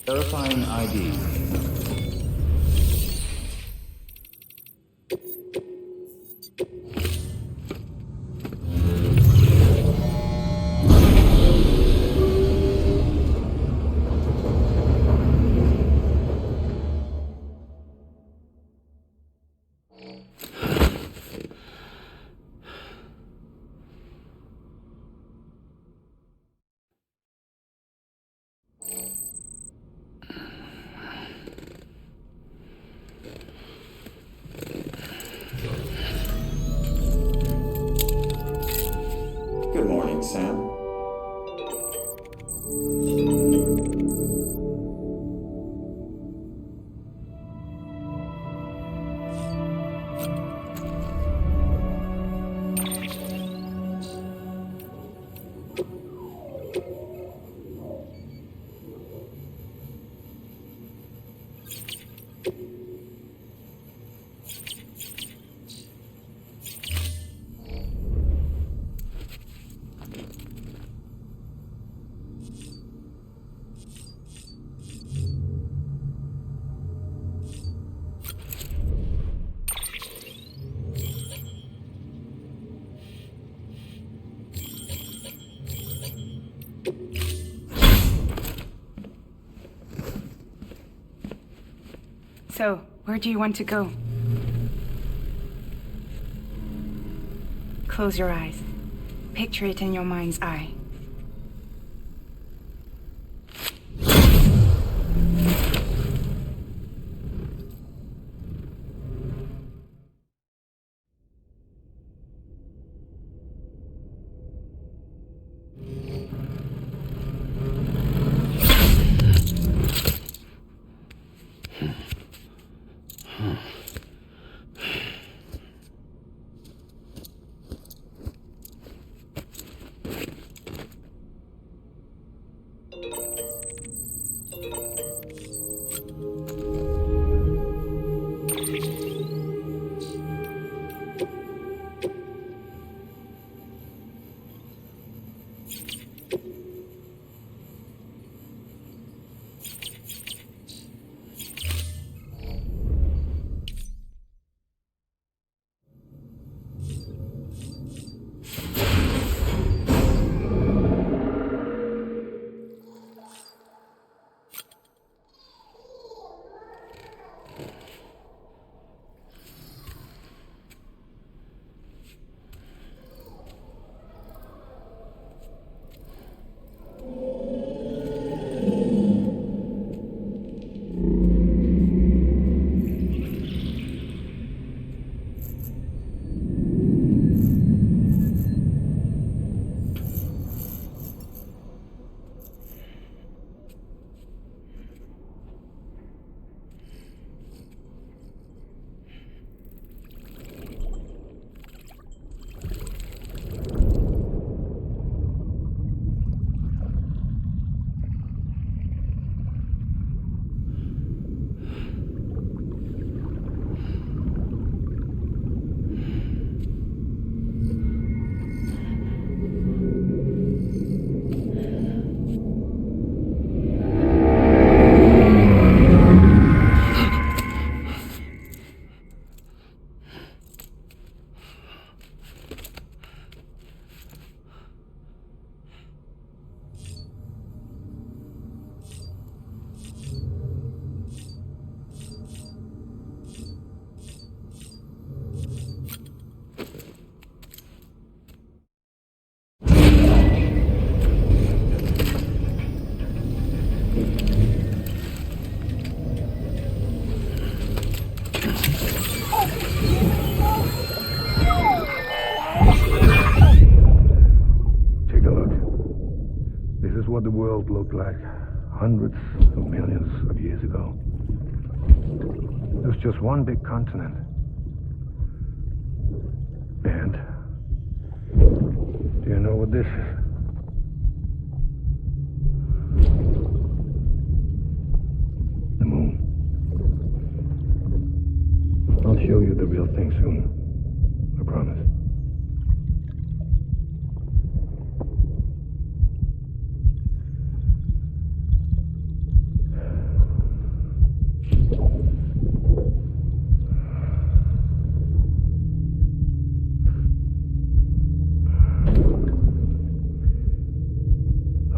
Verifying ID. So, where do you want to go? Close your eyes. Picture it in your mind's eye. What the world looked like hundreds of millions of years ago. It was just one big continent. And do you know what this is? The moon. I'll show you the real thing soon. I promise.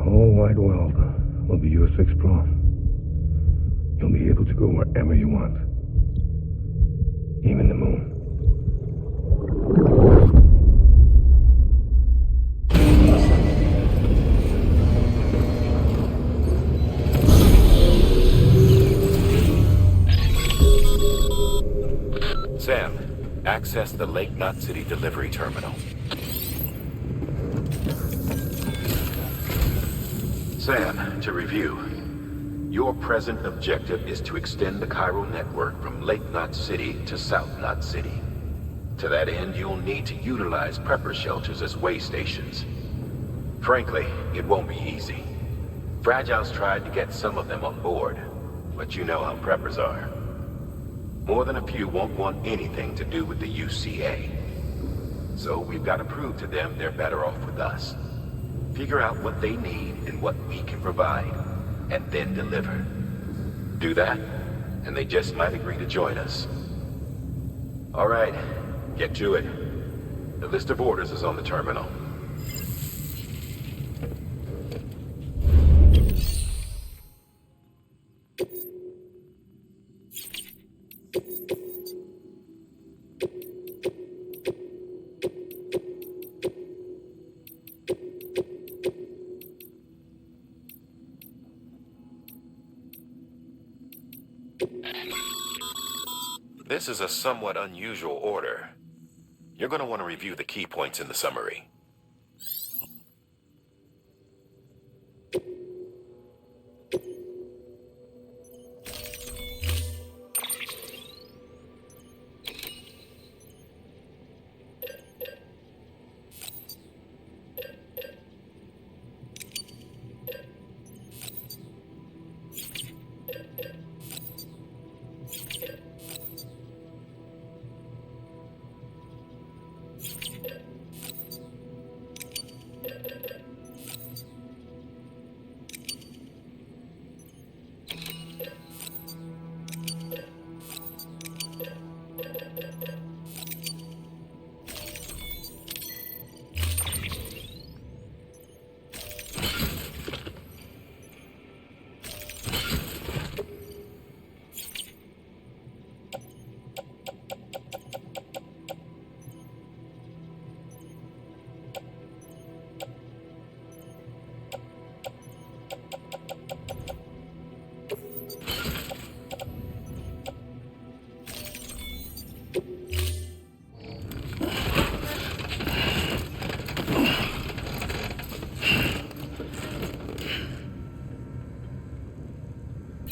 Wide world will be yours to explore. You'll be able to go wherever you want. Even the moon. Sam, access the Lake Knot City delivery terminal. Sam, to review, your present objective is to extend the chiral network from Lake Knot City to South Knot City. To that end, you'll need to utilize prepper shelters as way stations. Frankly, it won't be easy. Fragile's tried to get some of them on board, but you know how preppers are. More than a few won't want anything to do with the UCA. So we've got to prove to them they're better off with us. Figure out what they need and what we can provide, and then deliver. Do that, and they just might agree to join us. All right, get to it. The list of orders is on the terminal. This is a somewhat unusual order. You're going to want to review the key points in the summary.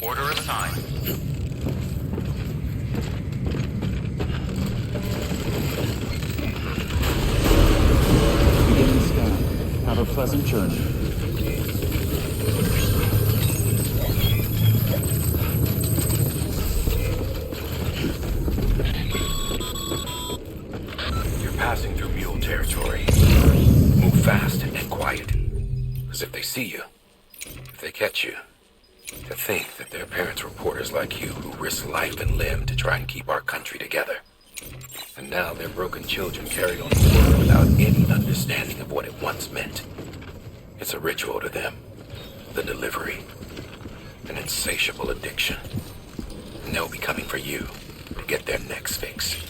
Order assigned. Beginning scan. Have a pleasant journey. You're passing through mule territory. Move fast and quiet. Because if they see you, if they catch you, to think that their parents were porters like you who risked life and limb to try and keep our country together. And now their broken children carry on the world without any understanding of what it once meant. It's a ritual to them. The delivery. An insatiable addiction. And they'll be coming for you to get their next fix.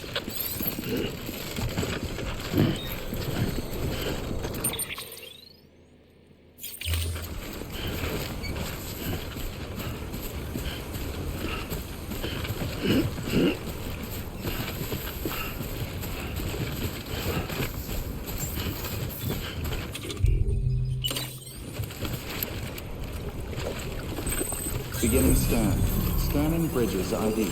Beginning scan. Scanning bridges ID.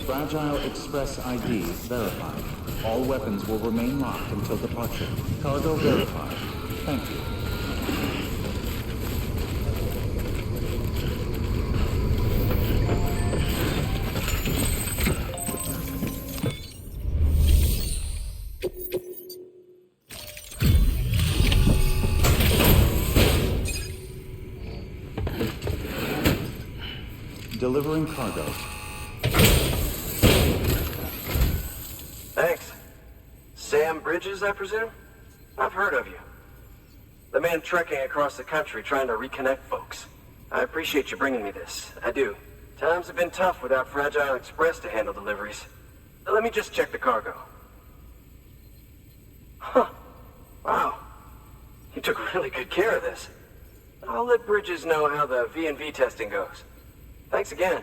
Fragile Express ID verified. All weapons will remain locked until departure. Cargo verified. Thank you. Delivering cargo. Thanks. Sam Bridges, I presume? I've heard of you. The man trekking across the country trying to reconnect folks. I appreciate you bringing me this. I do. Times have been tough without Fragile Express to handle deliveries. Let me just check the cargo. Huh. Wow. You took really good care of this. I'll let Bridges know how the V&V testing goes. Thanks again.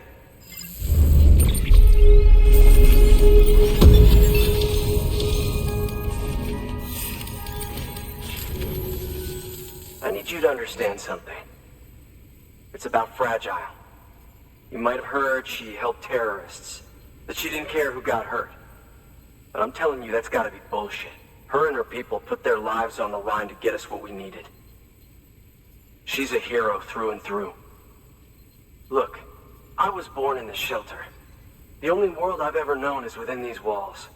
I need you to understand something. It's about Fragile. You might have heard she helped terrorists, that she didn't care who got hurt. But I'm telling you, that's gotta be bullshit. Her and her people put their lives on the line to get us what we needed. She's a hero through and through. Look, I was born in this shelter. The only world I've ever known is within these walls.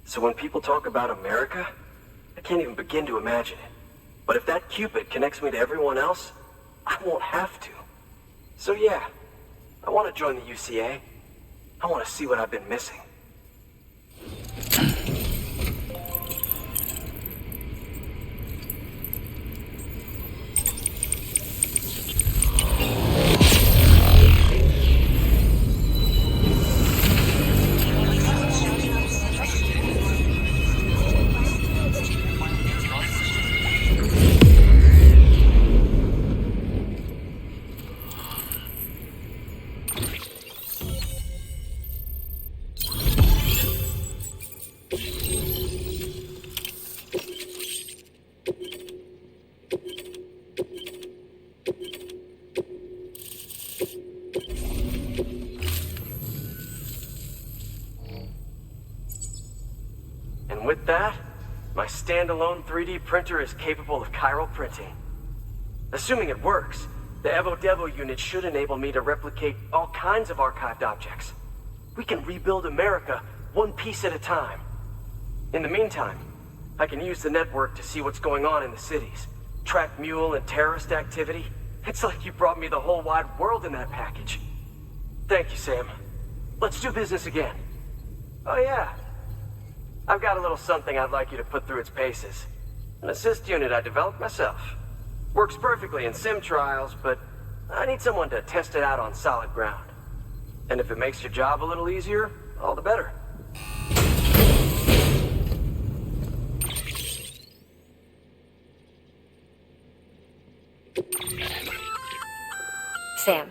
So when people talk about America, I can't even begin to imagine it. But if that Cupid connects me to everyone else, I won't have to. So yeah, I want to join the UCA. I want to see what I've been missing. that, my standalone 3D printer is capable of chiral printing. Assuming it works, the Evo Devo unit should enable me to replicate all kinds of archived objects. We can rebuild America one piece at a time. In the meantime, I can use the network to see what's going on in the cities, track mule and terrorist activity. It's like you brought me the whole wide world in that package. Thank you, Sam. Let's do business again. Oh yeah, I've got a little something I'd like you to put through its paces. An assist unit I developed myself. Works perfectly in sim trials, but I need someone to test it out on solid ground. And if it makes your job a little easier, all the better. Sam,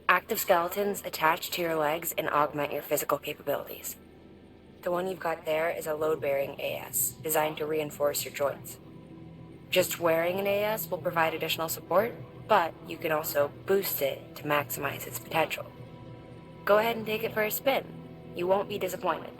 active skeletons attach to your legs and augment your physical capabilities. The one you've got there is a load-bearing AS, designed to reinforce your joints. Just wearing an AS will provide additional support, but you can also boost it to maximize its potential. Go ahead and take it for a spin. You won't be disappointed.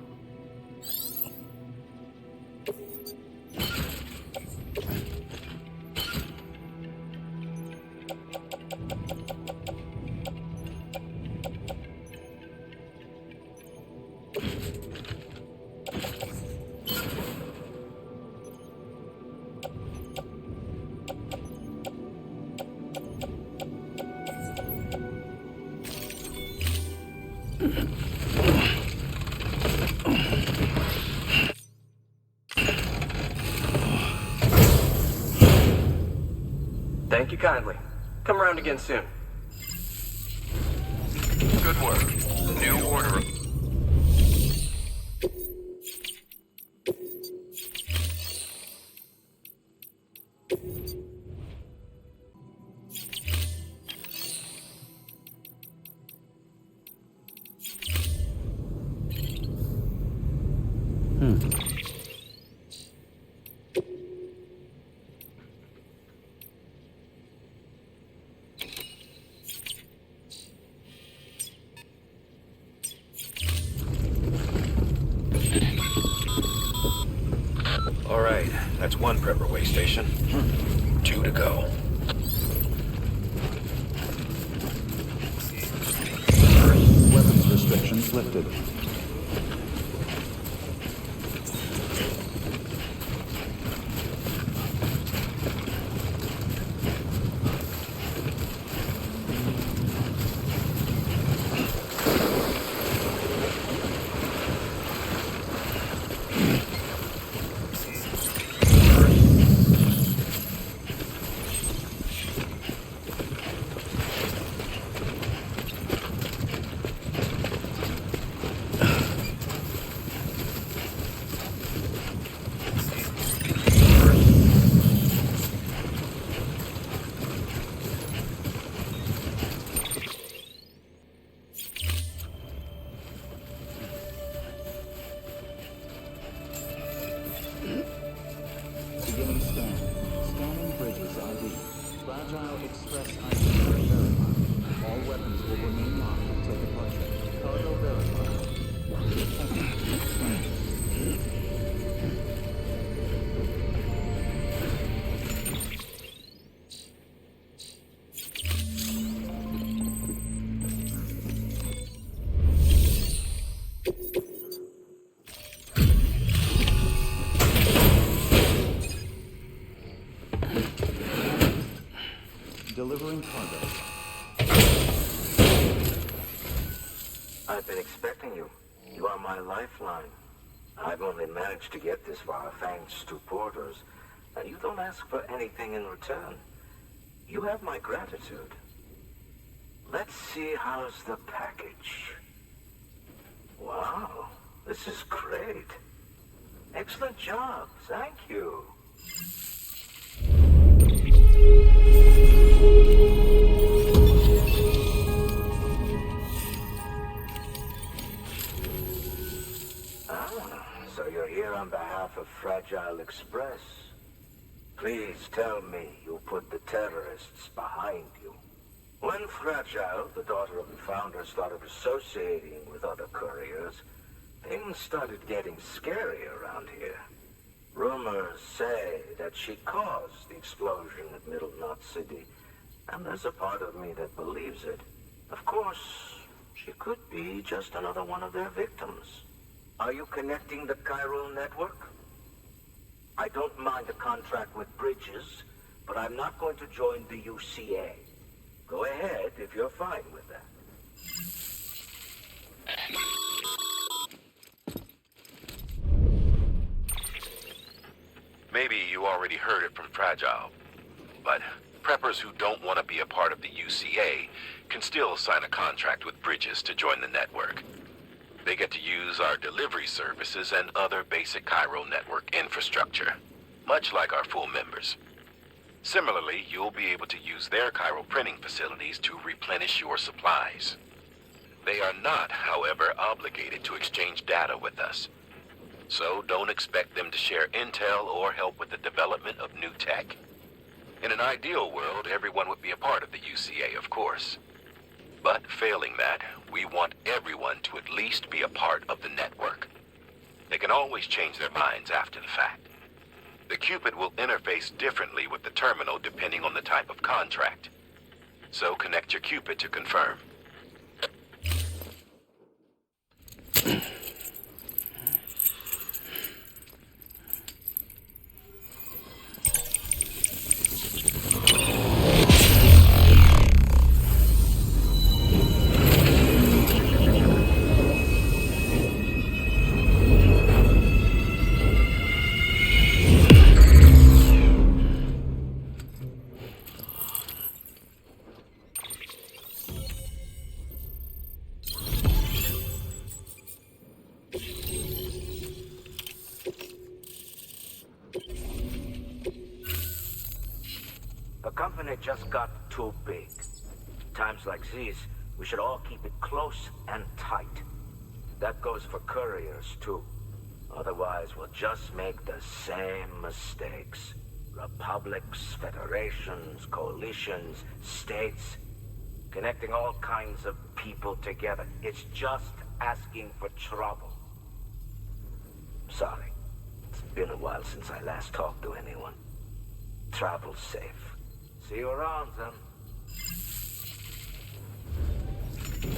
Thank you kindly. Come around again soon. Good work. New order. All right, that's one prepper way station. 2 to go. Weapons restrictions lifted. Beginning scan. Scanning bridges ID. Fragile Express ID verified. All weapons will remain locked until departure. Cargo verified. Delivering cargo. I've been expecting you. You are my lifeline. I've only managed to get this far thanks to porters, and you don't ask for anything in return. You have my gratitude. Let's see how's the package. Wow, this is great. Excellent job, thank you. So you're here on behalf of Fragile Express. Please tell me you put the terrorists behind you. When Fragile, the daughter of the founder, started associating with other couriers, things started getting scary around here. Rumors say that she caused the explosion at Middle Knot City, and there's a part of me that believes it. Of course, she could be just another one of their victims. Are you connecting the chiral network? I don't mind a contract with Bridges, but I'm not going to join the UCA. Go ahead if you're fine with that. Maybe you already heard it from Fragile, but preppers who don't want to be a part of the UCA can still sign a contract with Bridges to join the network. They get to use our delivery services and other basic chiral network infrastructure, much like our full members. Similarly, you'll be able to use their chiral printing facilities to replenish your supplies. They are not, however, obligated to exchange data with us. So don't expect them to share intel or help with the development of new tech. In an ideal world, everyone would be a part of the UCA, of course. But failing that, we want everyone to at least be a part of the network. They can always change their minds after the fact. The Cupid will interface differently with the terminal depending on the type of contract. So connect your Cupid to confirm. The company just got too big. Times like these, we should all keep it close and tight. That goes for couriers, too. Otherwise, we'll just make the same mistakes. Republics, federations, coalitions, states, connecting all kinds of people together. It's just asking for trouble. Sorry. It's been a while since I last talked to anyone. Travel safe. See you around, then.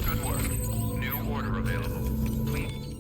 Good work. New order available. Please.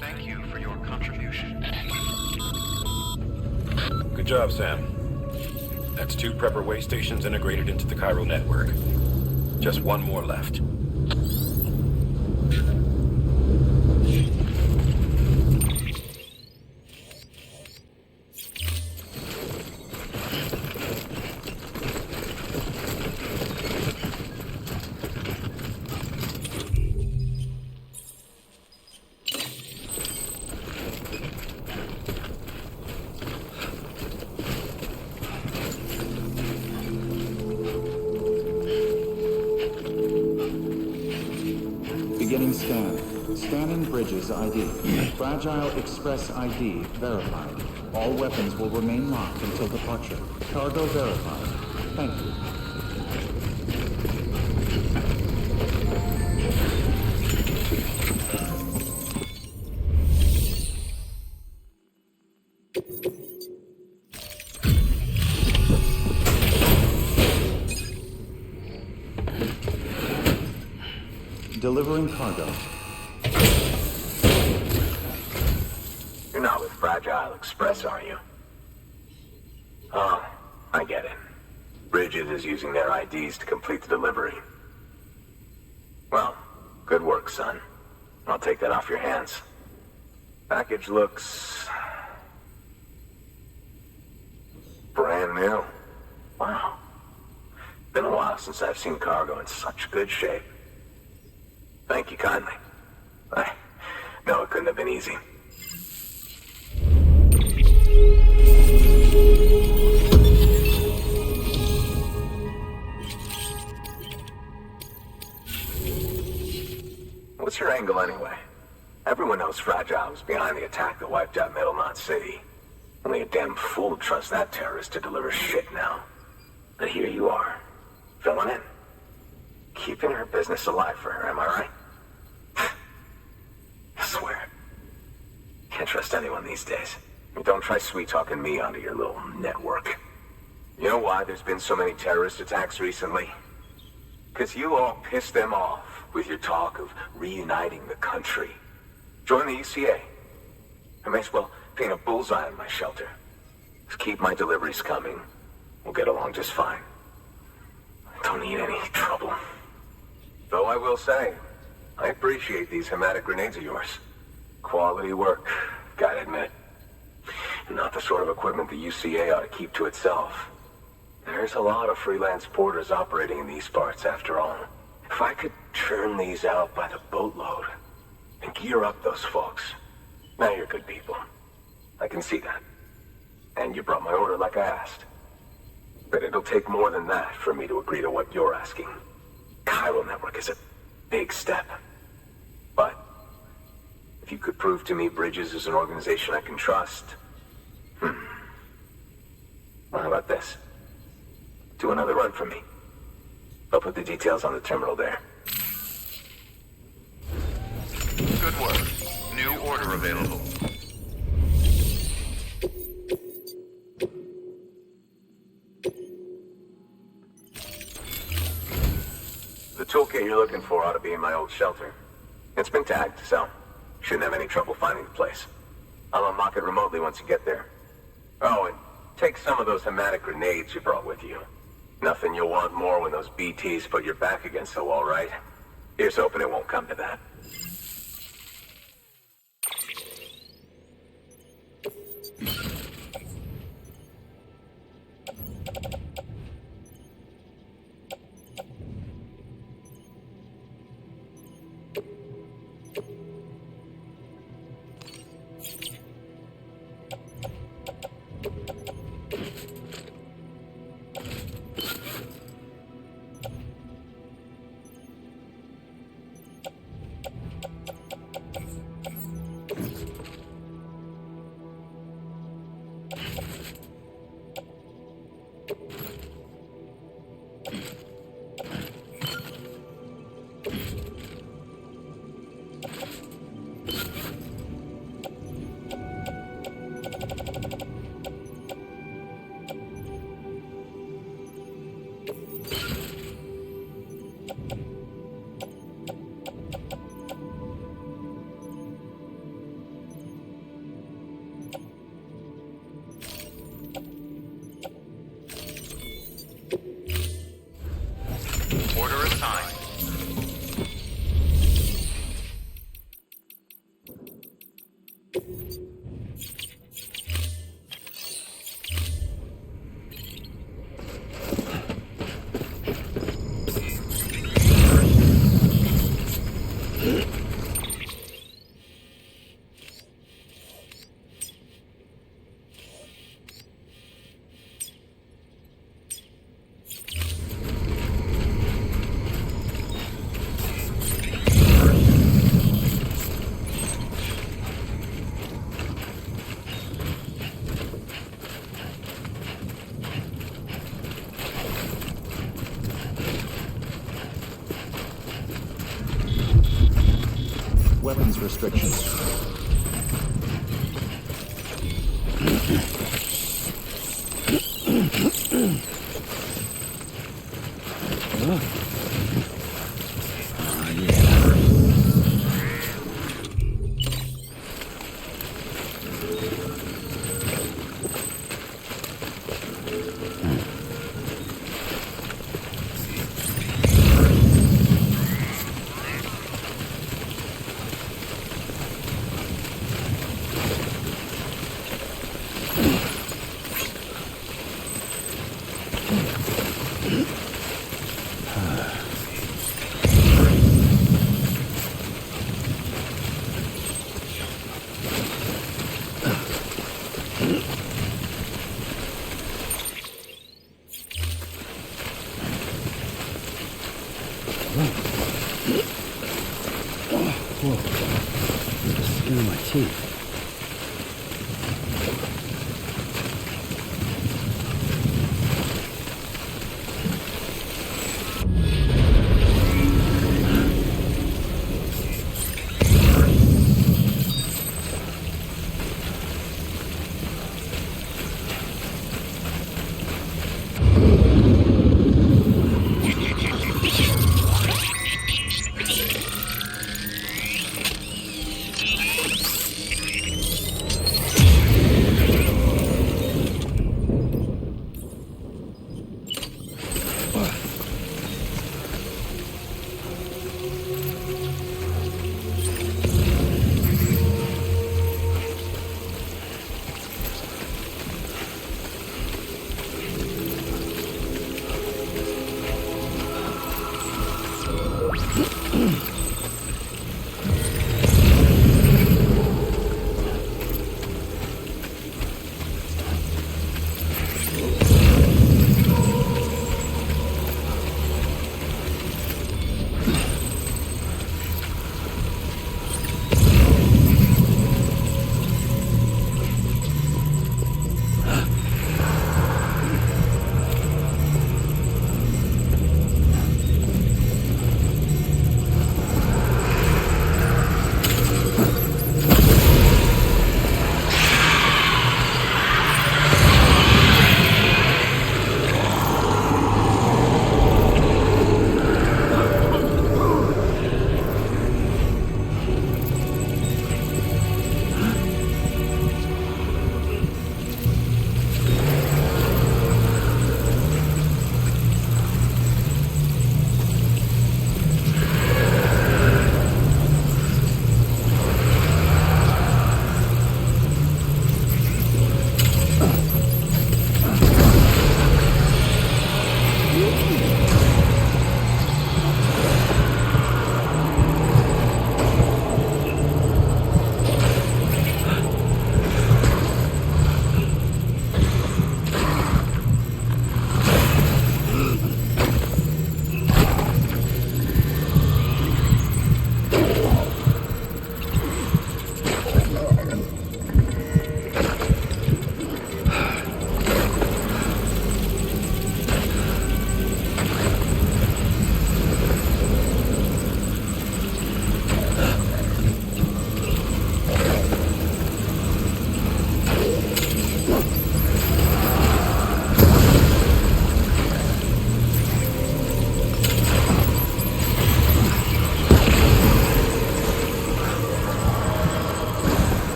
Thank you for your contribution. Good job, Sam. That's 2 prepper way stations integrated into the chiral network. Just 1 more left. Beginning scan. Scanning Bridges ID. Fragile Express ID verified. All weapons will remain locked until departure. Cargo verified. Thank you. Delivering cargo. You're not with Fragile Express, are you? Oh, I get it. Bridges is using their IDs to complete the delivery. Well, good work, son. I'll take that off your hands. Package looks... brand new. Wow. Been a while since I've seen cargo in such good shape. Thank you kindly. I know it couldn't have been easy. What's your angle anyway? Everyone knows Fragile was behind the attack that wiped out Middle Knot City. Only a damn fool would trust that terrorist to deliver shit now. But here you are, filling in. Keeping her business alive for her, am I right? I swear it. Can't trust anyone these days. Don't try sweet-talking me onto your little network. You know why there's been so many terrorist attacks recently? Because you all pissed them off with your talk of reuniting the country. Join the UCA. I may as well paint a bullseye on my shelter. Just keep my deliveries coming. We'll get along just fine. I don't need any trouble. Though I will say, I appreciate these hematic grenades of yours. Quality work, gotta admit. Not the sort of equipment the UCA ought to keep to itself. There's a lot of freelance porters operating in these parts, after all. If I could churn these out by the boatload and gear up those folks. Now you're good people. I can see that. And you brought my order like I asked. But it'll take more than that for me to agree to what you're asking. Chiral Network is a big step. But if you could prove to me Bridges is an organization I can trust... Well, how about this? Do another run for me. I'll put the details on the terminal there. Good work. New order available. The toolkit you're looking for ought to be in my old shelter. It's been tagged, so shouldn't have any trouble finding the place. I'll unlock it remotely once you get there. Oh, and take some of those hematic grenades you brought with you. Nothing you'll want more when those BTs put your back against the wall, right? Here's hoping it won't come to that. Order assigned. Weapons restrictions. Whoa. The skin of my teeth.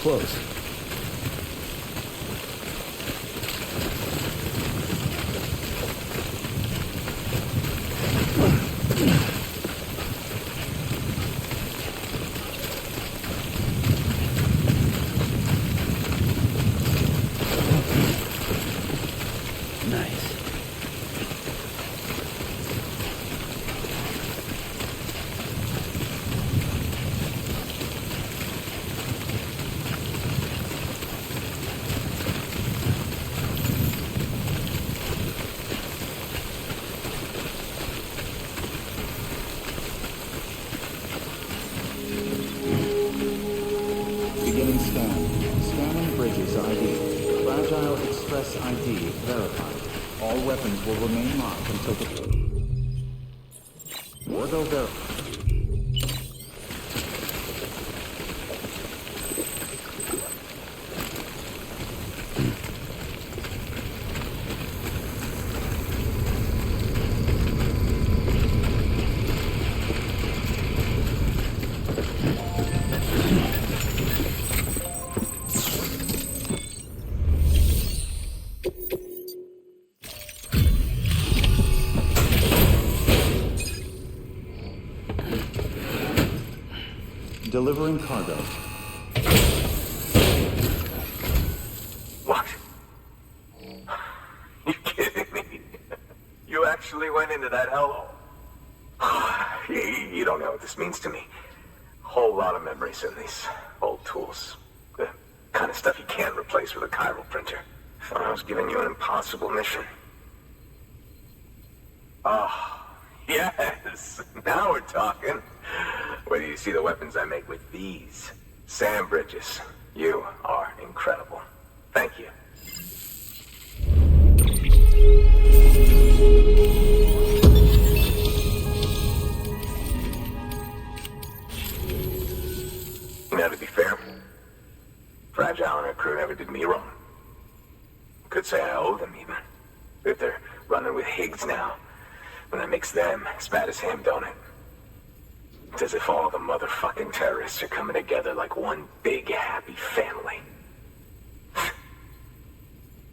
close. Beginning scan. Scanning bridges ID. Fragile Express ID verified. All weapons will remain locked until the... Orgo verified. Delivering cargo. What? You kidding me? You actually went into that hellhole? You don't know what this means to me. Whole lot of memories in these old tools. The kind of stuff you can't replace with a chiral printer. I was giving you an impossible mission. Oh, yes. Now we're talking. Wait till you see the weapons I make with these. Sand bridges. You are incredible. Thank you. Now, to be fair, Fragile and her crew never did me wrong. Could say I owe them, even. If they're running with Higgs now, and that makes them as bad as him, don't it? It's as if all the motherfucking terrorists are coming together like one big, happy family.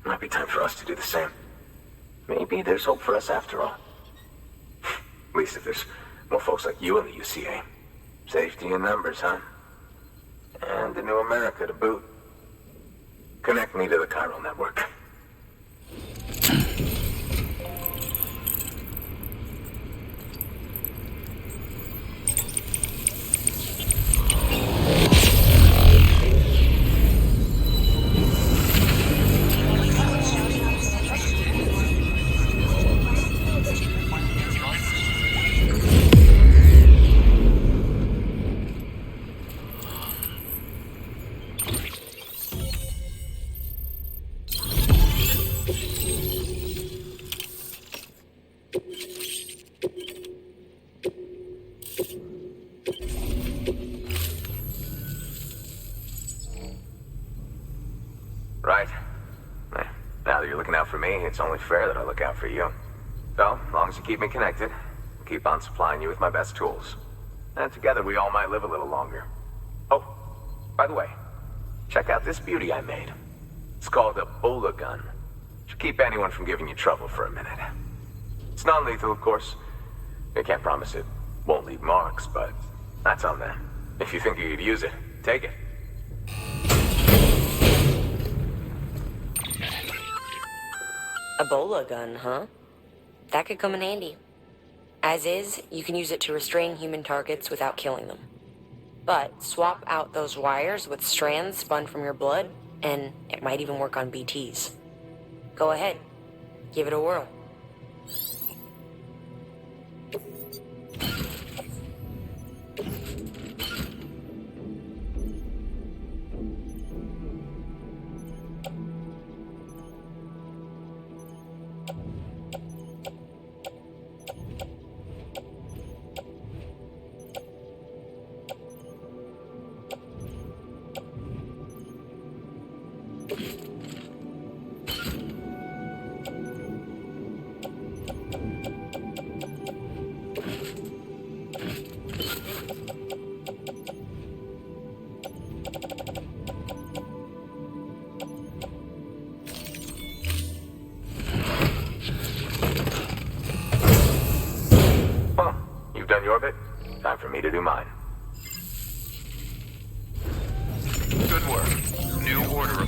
Might be time for us to do the same. Maybe there's hope for us after all. At least if there's more folks like you in the UCA. Safety in numbers, huh? And the new America to boot. Connect me to the chiral network. Right. Now that you're looking out for me, it's only fair that I look out for you. So, as long as you keep me connected, I'll keep on supplying you with my best tools. And together we all might live a little longer. Oh, by the way, check out this beauty I made. It's called a Bola gun. Should keep anyone from giving you trouble for a minute. It's non-lethal, of course. I can't promise it won't leave marks, but that's on them. If you think you could use it, take it. A Bola gun, huh? That could come in handy. As is, you can use it to restrain human targets without killing them. But swap out those wires with strands spun from your blood, and it might even work on BTs. Go ahead. Give it a whirl. Done your bit? Time for me to do mine. Good work. New order.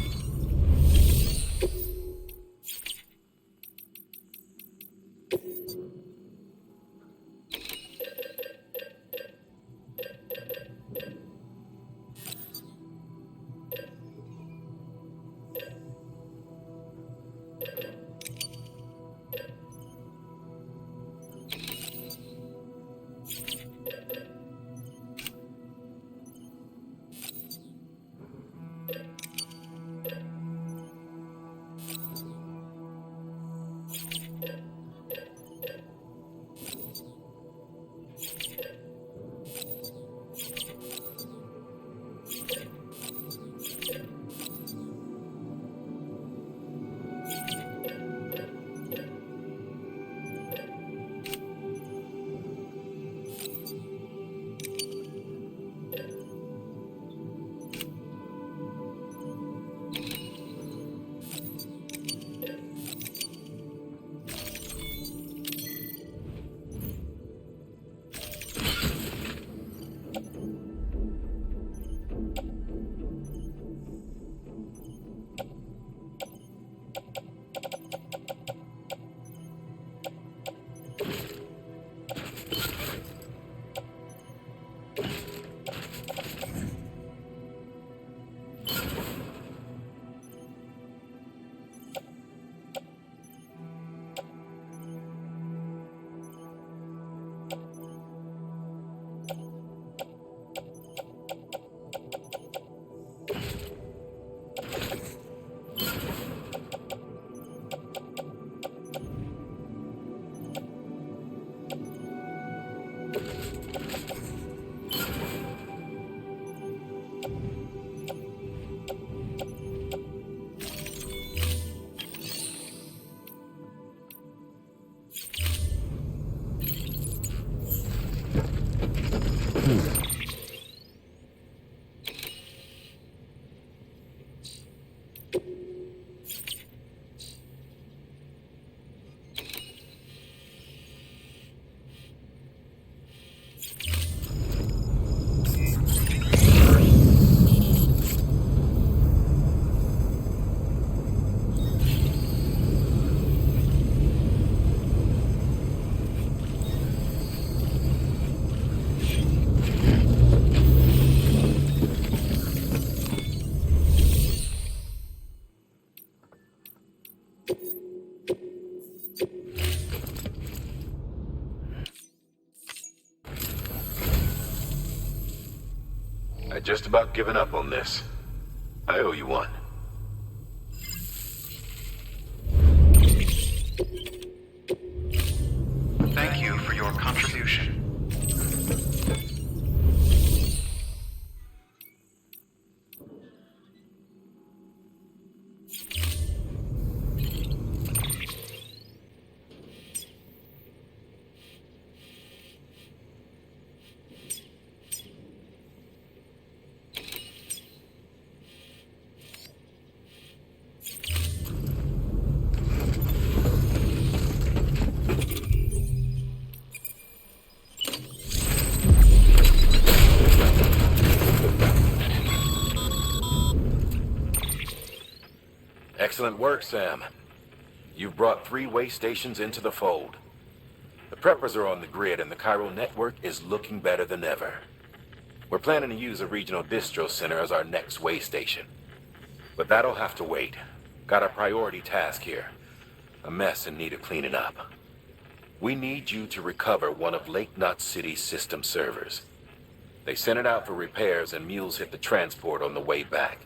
I'd just about given up on this. I owe you one. Thank you for your contribution. Excellent work, Sam. You've brought 3 way stations into the fold. The preppers are on the grid and the chiral network is looking better than ever. We're planning to use a regional distro center as our next way station. But that'll have to wait. Got a priority task here. A mess in need of cleaning up. We need you to recover one of Lake Knot City's system servers. They sent it out for repairs and mules hit the transport on the way back.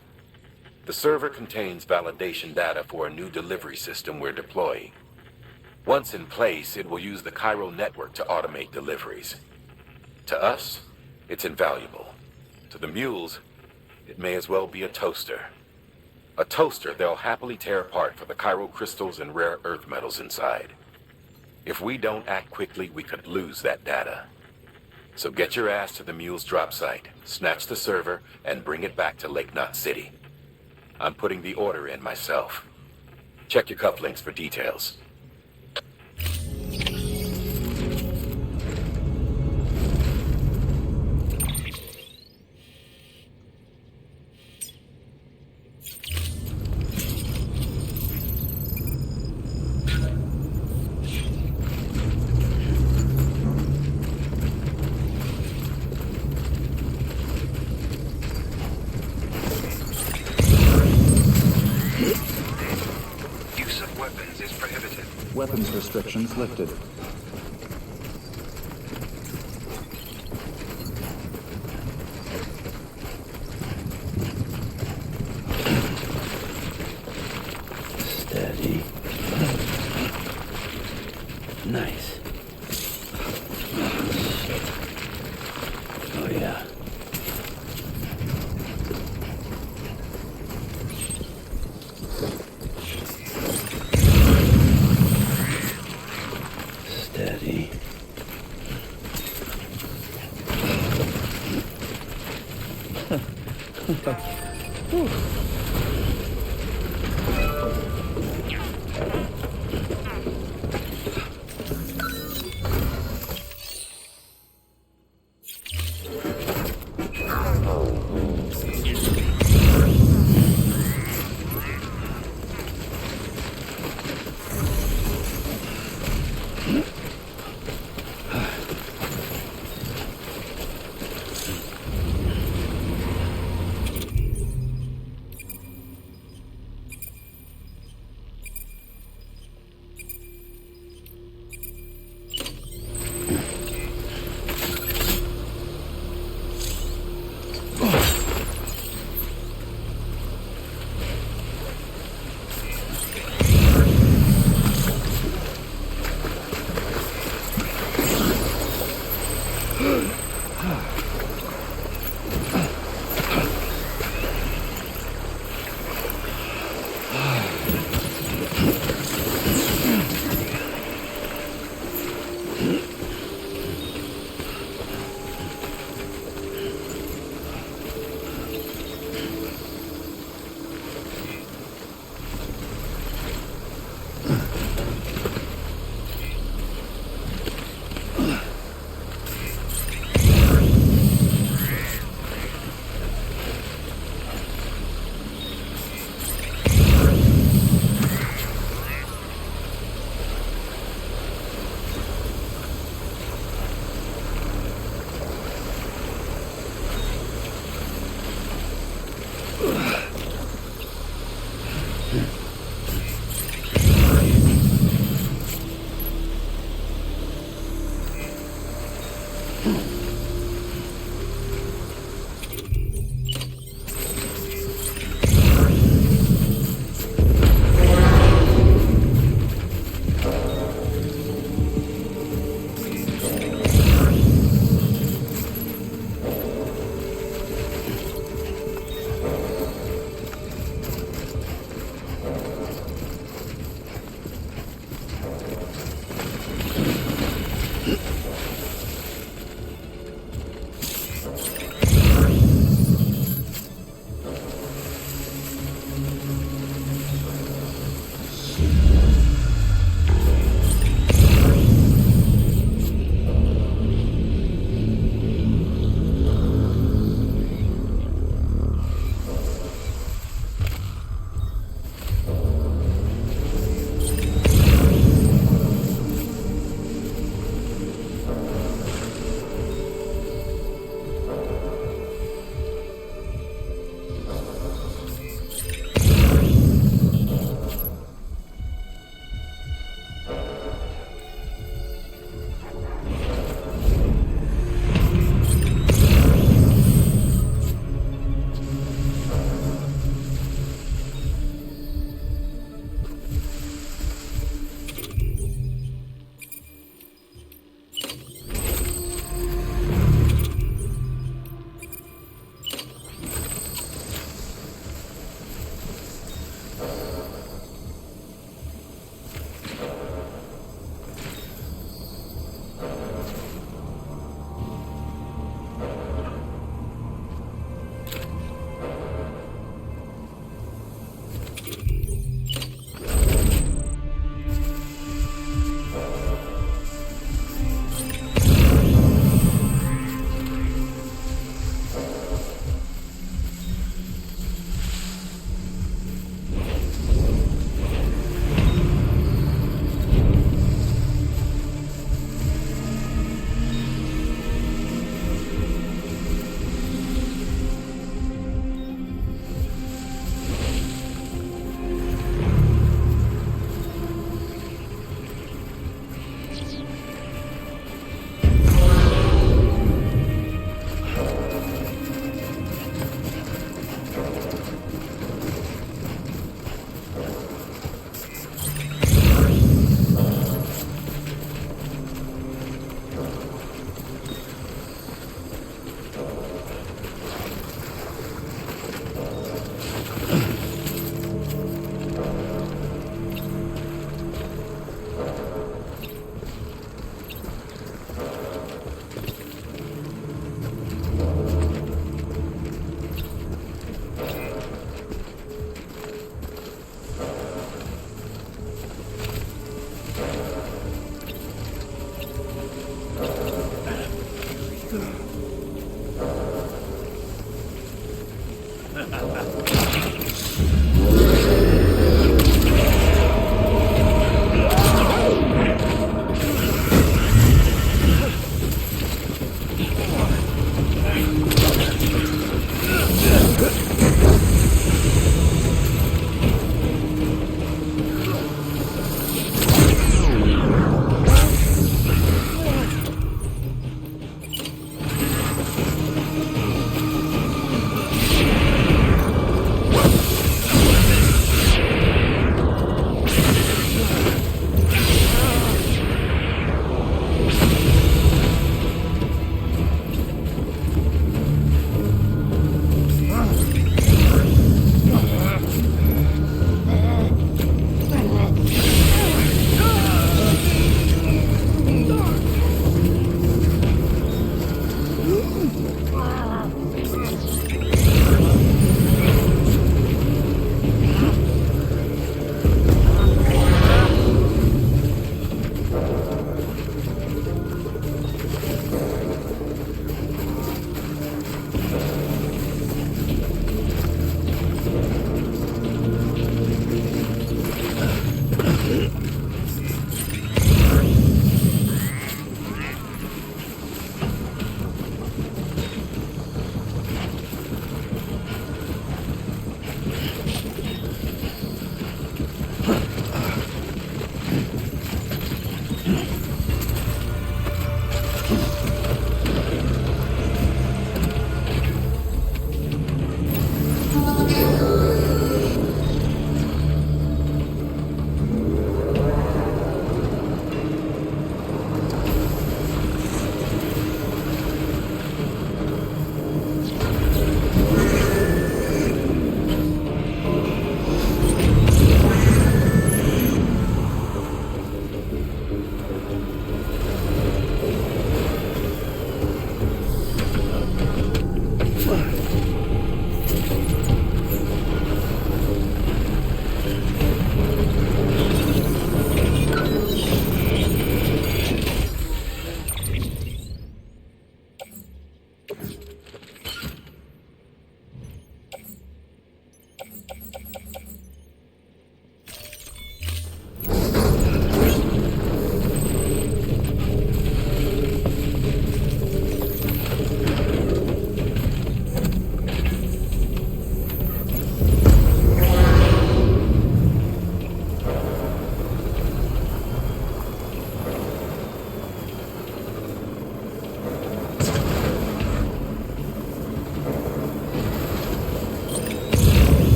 The server contains validation data for a new delivery system we're deploying. Once in place, it will use the chiral network to automate deliveries. To us, it's invaluable. To the mules, it may as well be a toaster. A toaster they'll happily tear apart for the chiral crystals and rare earth metals inside. If we don't act quickly, we could lose that data. So get your ass to the mule's drop site, snatch the server, and bring it back to Lake Knot City. I'm putting the order in myself. Check your cufflinks for details. Weapons restrictions lifted. Steady. Nice. Oh yeah. Steady.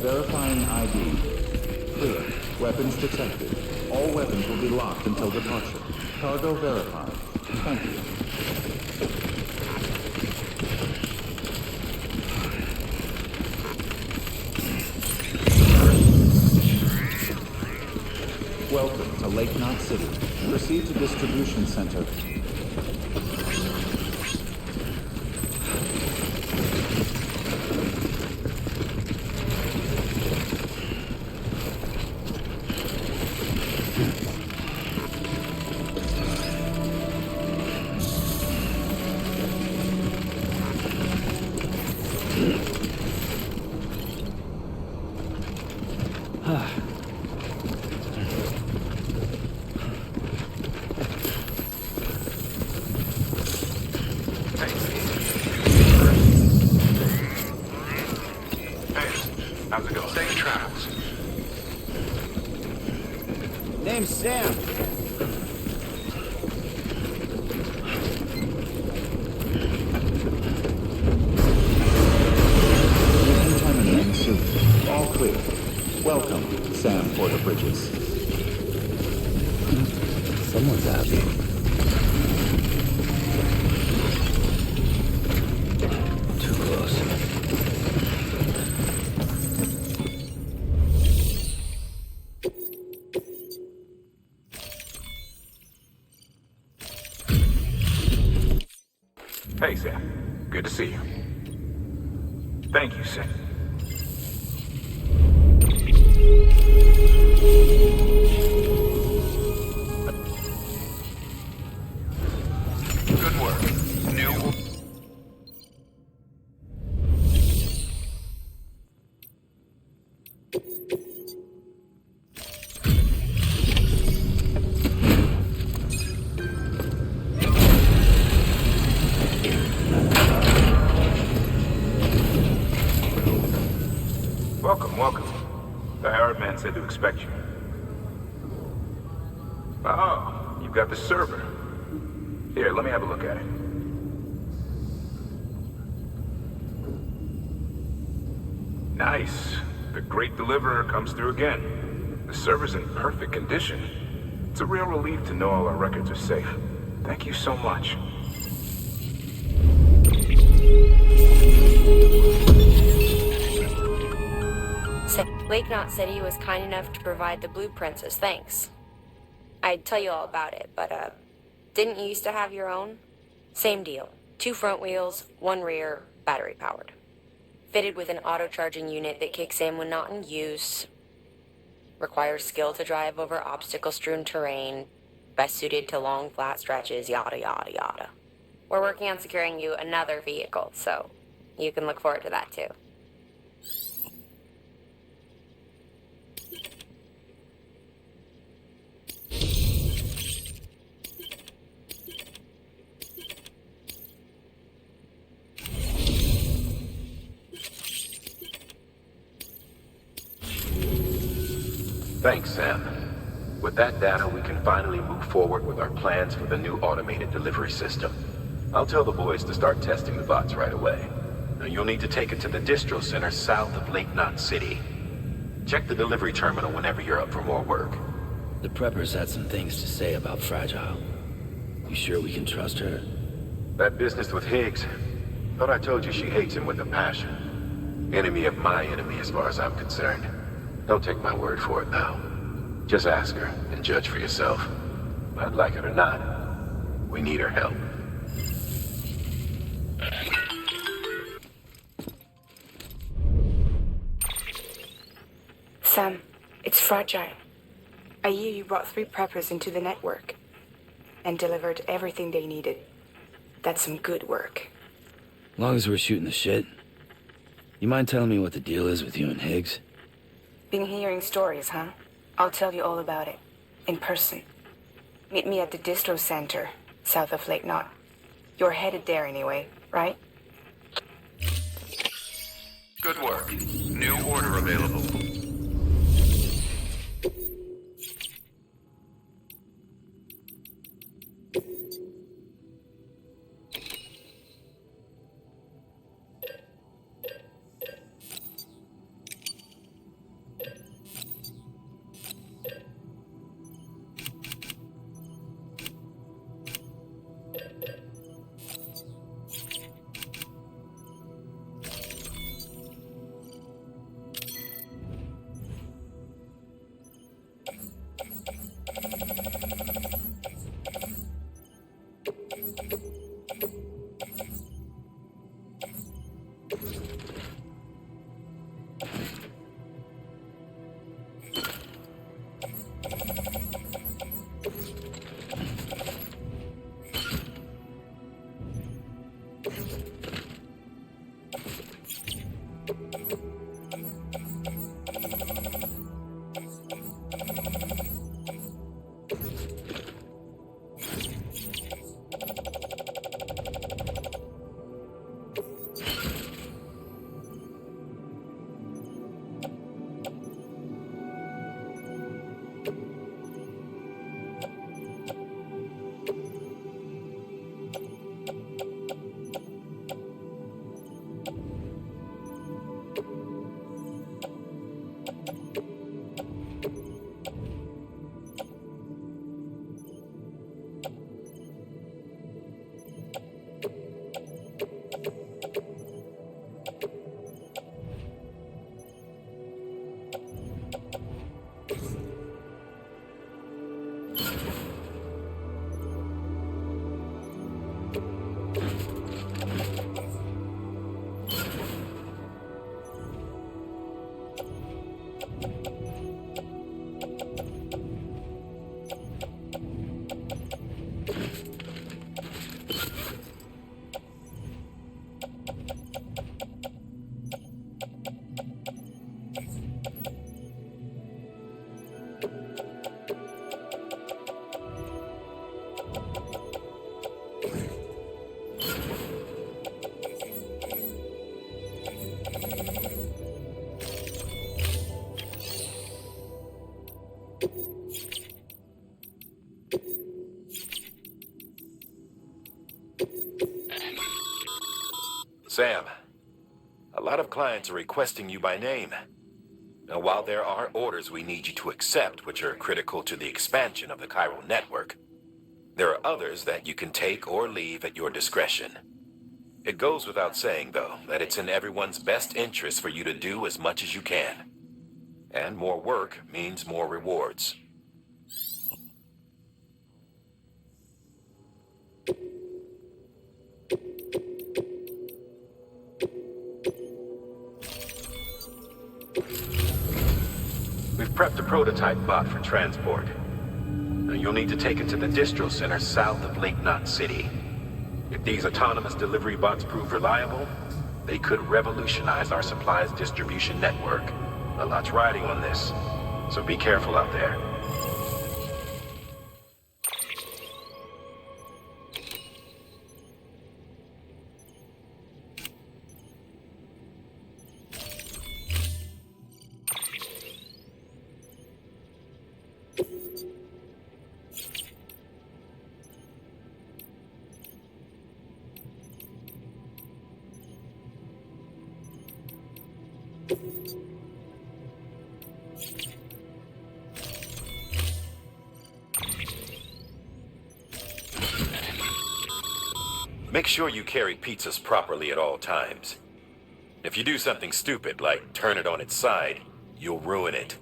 Verifying ID. Clear. Weapons detected. All weapons will be locked until departure. Cargo verified. Thank you. Welcome to Lake Knot City. Proceed to distribution center. How's it going? Safe travels. Name's Sam. Decontaminating suit. All clear. Welcome, Sam Porter Bridges. Someone's happy. Too close. Hey, Sam. Good to see you. Thank you, Sam. Good work. New... Welcome. The hired man said to expect you. Oh, you've got the server. Here, let me have a look at it. Nice. The great deliverer comes through again. The server's in perfect condition. It's a real relief to know all our records are safe. Thank you so much. Lake Knot City was kind enough to provide the blueprints as thanks. I'd tell you all about it, but, didn't you used to have your own? Same deal. 2 front wheels, 1 rear, battery-powered. Fitted with an auto-charging unit that kicks in when not in use. Requires skill to drive over obstacle-strewn terrain. Best suited to long, flat stretches, yada yada yada. We're working on securing you another vehicle, so you can look forward to that too. Thanks, Sam. With that data, we can finally move forward with our plans for the new automated delivery system. I'll tell the boys to start testing the bots right away. Now, you'll need to take it to the distro center south of Lake Knot City. Check the delivery terminal whenever you're up for more work. The preppers had some things to say about Fragile. You sure we can trust her? That business with Higgs, thought I told you she hates him with a passion. Enemy of my enemy as far as I'm concerned. Don't take my word for it now. Just ask her and judge for yourself. I'd like it or not. We need her help. Sam, it's Fragile. I hear you brought 3 preppers into the network and delivered everything they needed. That's some good work. As long as we're shooting the shit. You mind telling me what the deal is with you and Higgs? Been hearing stories, huh? I'll tell you all about it. In person. Meet me at the distro center, south of Lake Knot. You're headed there anyway, right? Good work. New order available. Sam, a lot of clients are requesting you by name. Now, while there are orders we need you to accept, which are critical to the expansion of the chiral network, there are others that you can take or leave at your discretion. It goes without saying, though, that it's in everyone's best interest for you to do as much as you can. And more work means more rewards. We've prepped a prototype bot for transport. Now, you'll need to take it to the distro center south of Lake Knot City. If these autonomous delivery bots prove reliable, they could revolutionize our supplies distribution network. A lot's riding on this, so be careful out there. Make sure you carry pizzas properly at all times. If you do something stupid, like turn it on its side, you'll ruin it.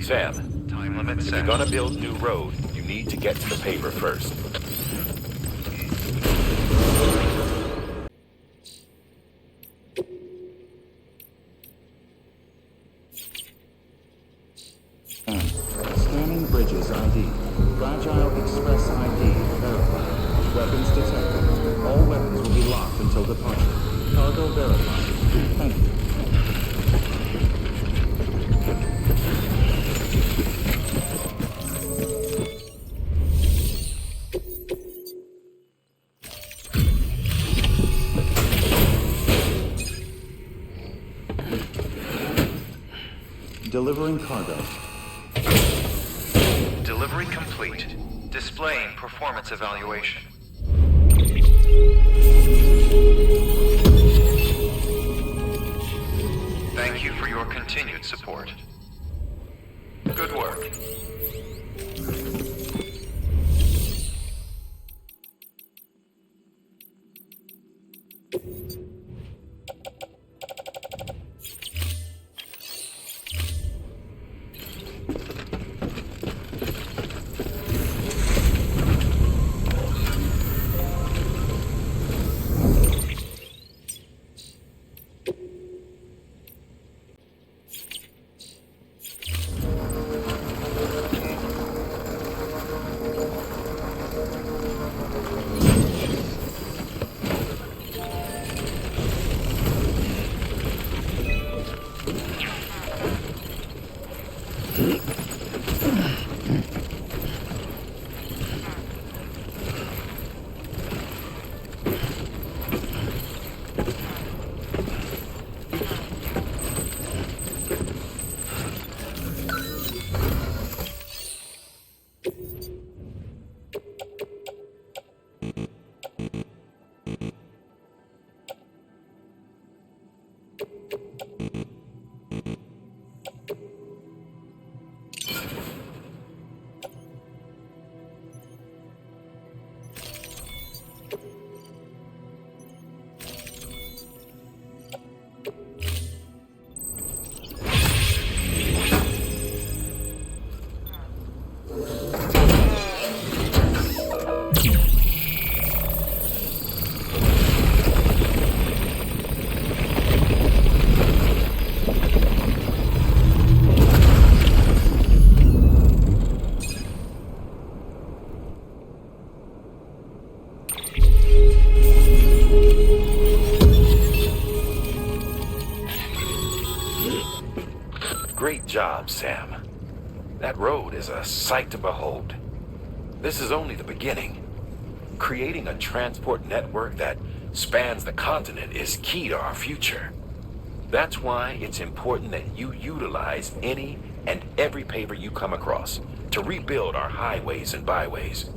Sam, if you're gonna build new road, you need to get to the paver first. Scanning bridges ID. Fragile Express ID verified. Weapons detected. All weapons will be locked until departure. Cargo verified. Thank you. Delivering cargo. Delivery complete. Displaying performance evaluation. Thank you for your continued support. Good work. job, Sam. That road is a sight to behold. This is only the beginning. Creating a transport network that spans the continent is key to our future. That's why it's important that you utilize any and every paver you come across to rebuild our highways and byways.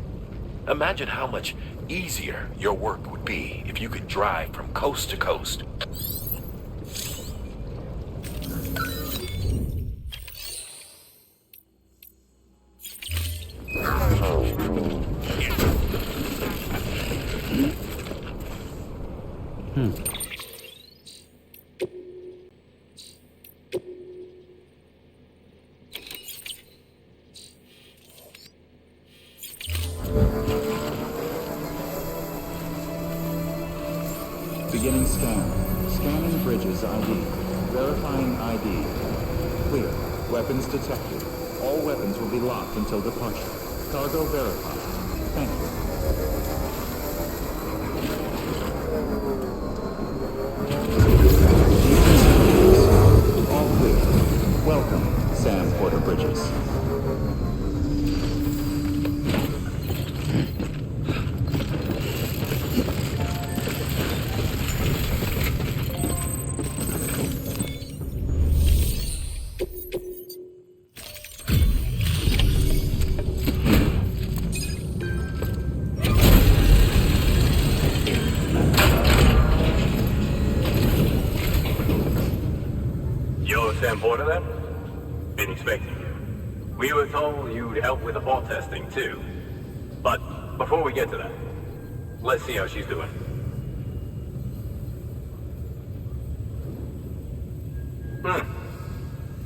Imagine how much easier your work would be if you could drive from coast to coast. Beginning scan. Scanning bridges ID. Verifying ID. Clear. Weapons detected. All weapons will be locked until departure. Cargo verified. Thank you. All clear. Welcome, Sam Porter Bridges. Sam Porter then? Been expecting you. We were told you'd help with the fault testing too. But before we get to that, let's see how she's doing.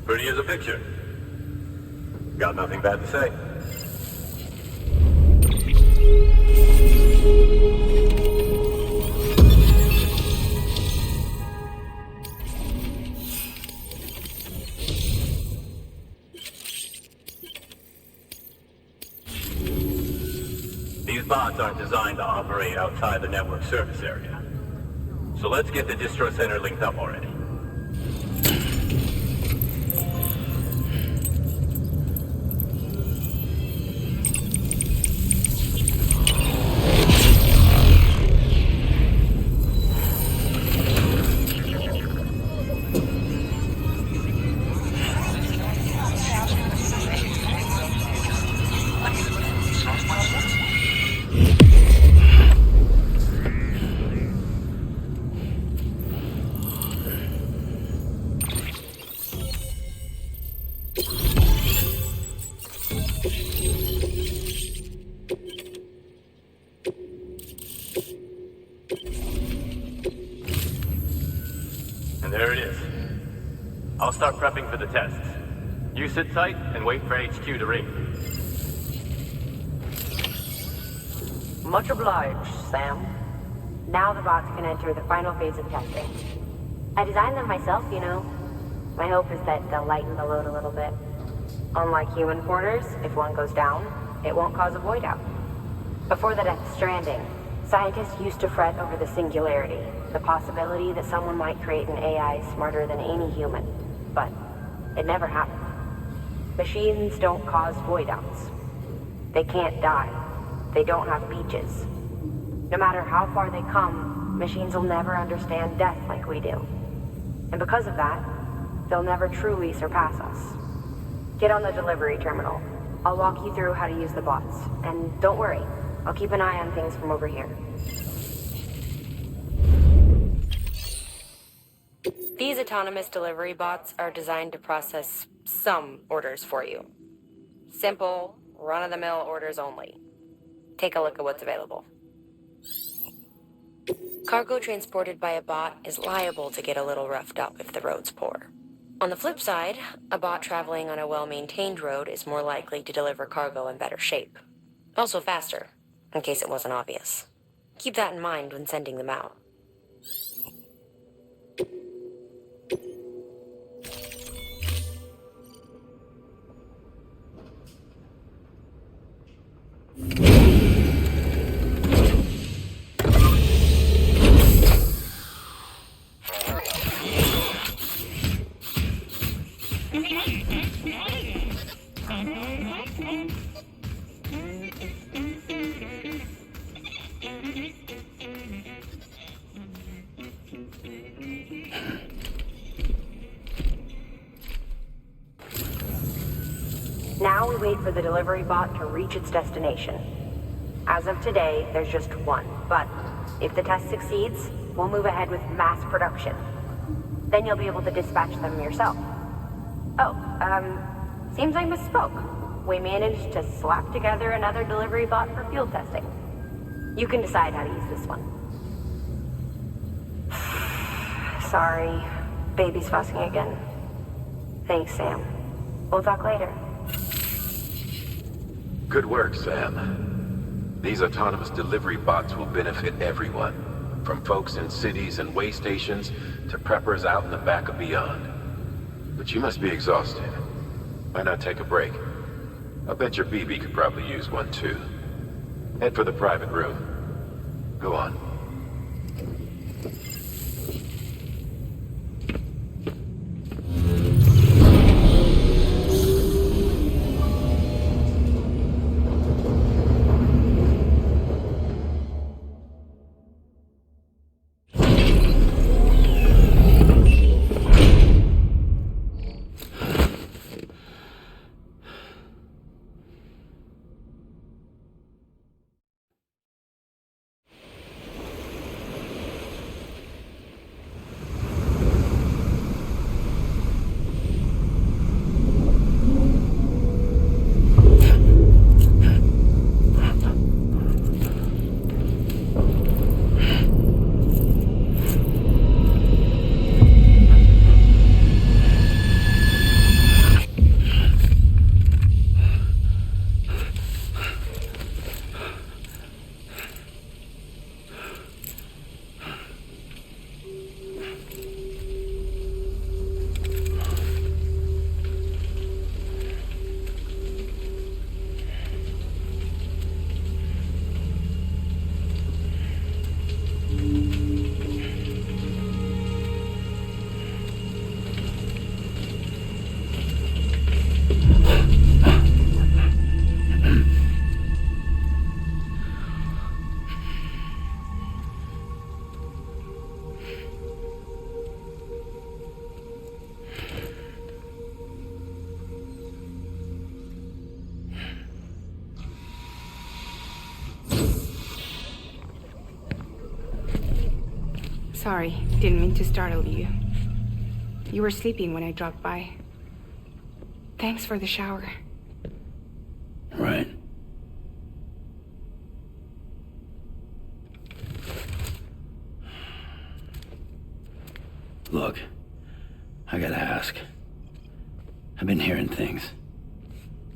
Pretty as a picture. Got nothing bad to say. These bots aren't designed to operate outside the network service area. So let's get the distro center linked up already. And there it is. I'll start prepping for the tests. You sit tight and wait for HQ to ring. Much obliged, Sam. Now the bots can enter the final phase of testing. I designed them myself, you know. My hope is that they'll lighten the load a little bit. Unlike human porters, if one goes down, it won't cause a void out. Before the Death Stranding, scientists used to fret over the singularity, the possibility that someone might create an AI smarter than any human. But it never happened. Machines don't cause void outs. They can't die. They don't have beaches. No matter how far they come, machines will never understand death like we do. And because of that, they'll never truly surpass us. Get on the delivery terminal. I'll walk you through how to use the bots. And don't worry, I'll keep an eye on things from over here. These autonomous delivery bots are designed to process some orders for you. Simple, run-of-the-mill orders only. Take a look at what's available. Cargo transported by a bot is liable to get a little roughed up if the road's poor. On the flip side, a bot traveling on a well-maintained road is more likely to deliver cargo in better shape. Also faster, in case it wasn't obvious. Keep that in mind when sending them out. Now we wait for the delivery bot to reach its destination. As of today, there's just one, but if the test succeeds, we'll move ahead with mass production. Then you'll be able to dispatch them yourself. Oh, seems I misspoke. We managed to slap together another delivery bot for field testing. You can decide how to use this one. Sorry, baby's fussing again. Thanks, Sam. We'll talk later. Good work, Sam. These autonomous delivery bots will benefit everyone, from folks in cities and way stations to preppers out in the back of beyond. But you must be exhausted. Why not take a break? I'll bet your BB could probably use one too. Head for the private room. Go on. Sorry, didn't mean to startle you. You were sleeping when I dropped by. Thanks for the shower. Right. Look, I gotta ask. I've been hearing things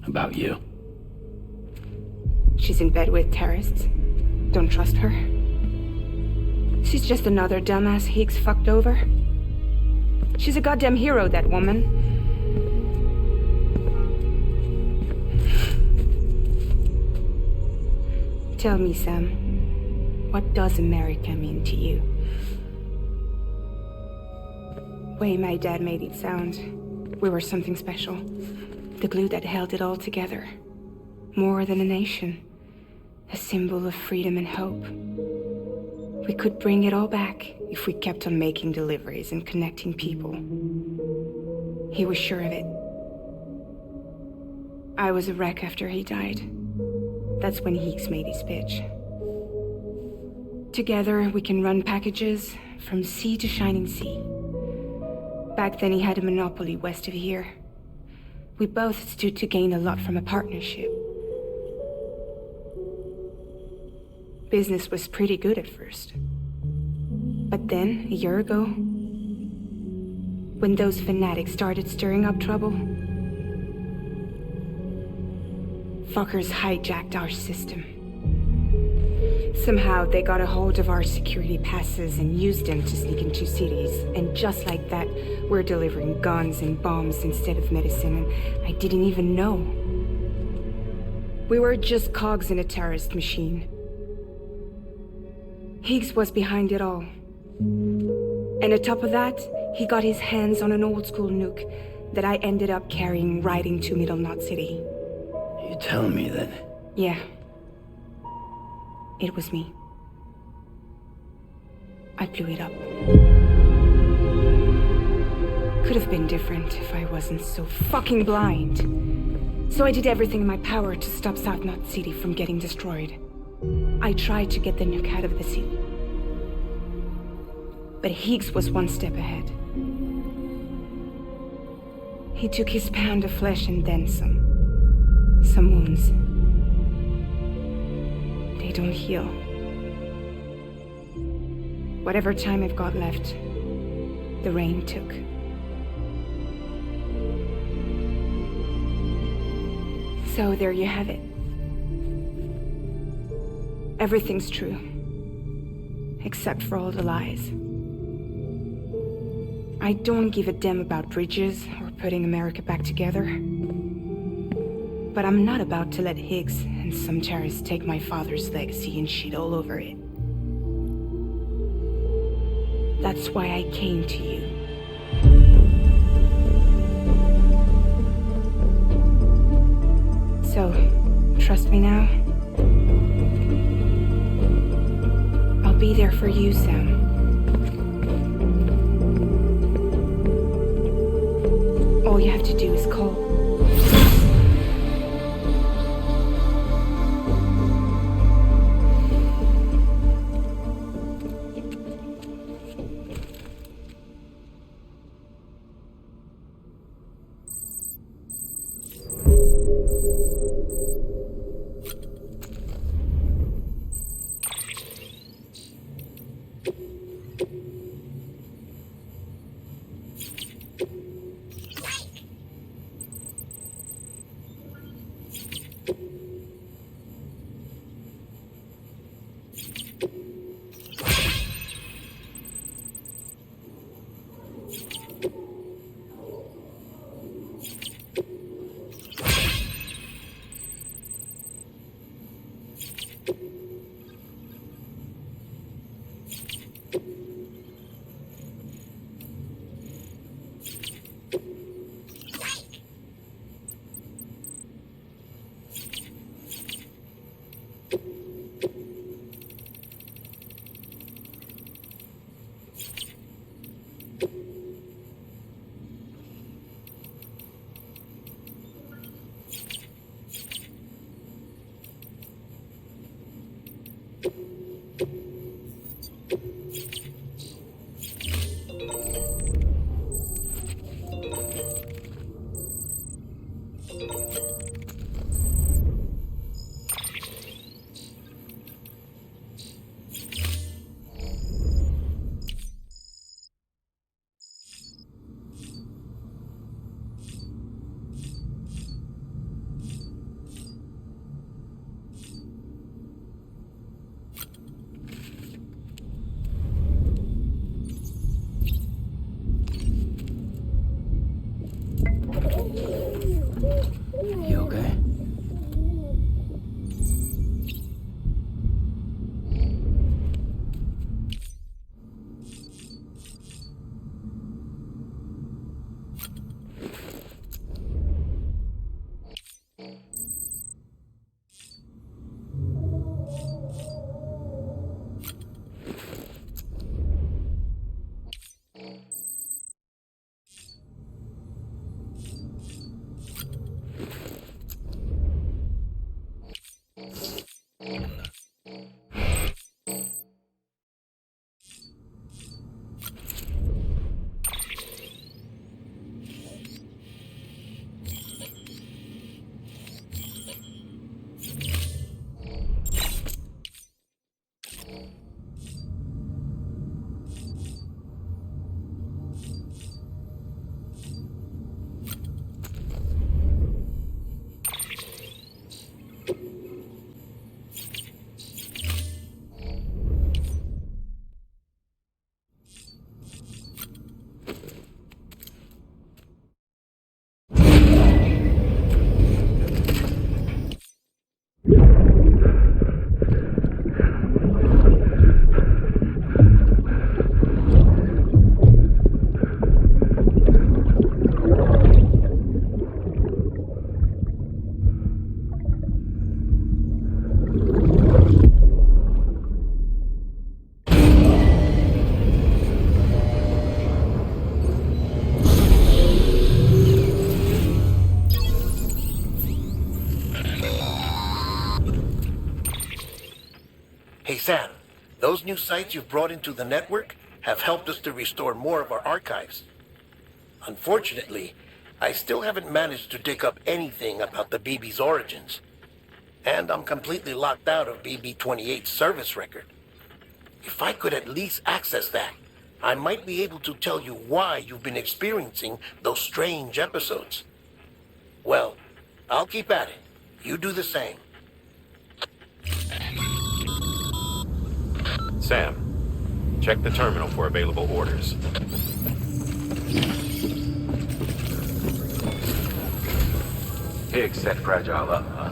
about you. She's in bed with terrorists. Don't trust her. She's just another dumbass Higgs fucked over. She's a goddamn hero, that woman. Tell me, Sam, what does America mean to you? Way my dad made it sound, we were something special. The glue that held it all together. More than a nation. A symbol of freedom and hope. We could bring it all back if we kept on making deliveries and connecting people. He was sure of it. I was a wreck after he died. That's when Higgs made his pitch. Together, we can run packages from sea to shining sea. Back then, he had a monopoly west of here. We both stood to gain a lot from a partnership. Business was pretty good at first. But then, a year ago, when those fanatics started stirring up trouble, fuckers hijacked our system. Somehow they got a hold of our security passes and used them to sneak into cities. And just like that, we're delivering guns and bombs instead of medicine, and I didn't even know. We were just cogs in a terrorist machine. Higgs was behind it all. And on top of that, he got his hands on an old-school nuke that I ended up carrying right into Middle Knot City. You telling me that? Yeah. It was me. I blew it up. Could have been different if I wasn't so fucking blind. So I did everything in my power to stop South Knot City from getting destroyed. I tried to get the nuke out of the city. But Higgs was one step ahead. He took his pound of flesh and then some. Some wounds. They don't heal. Whatever time I've got left, the rain took. So there you have it. Everything's true. Except for all the lies. I don't give a damn about bridges or putting America back together. But I'm not about to let Higgs and some terrorists take my father's legacy and shit all over it. That's why I came to you. So, trust me now? I'll be there for you, Sam. All you have to do is call. Sam, those new sites you've brought into the network have helped us to restore more of our archives. Unfortunately, I still haven't managed to dig up anything about the BB's origins. And I'm completely locked out of BB-28's service record. If I could at least access that, I might be able to tell you why you've been experiencing those strange episodes. Well, I'll keep at it. You do the same. Sam, check the terminal for available orders. Higgs set Fragile up, huh?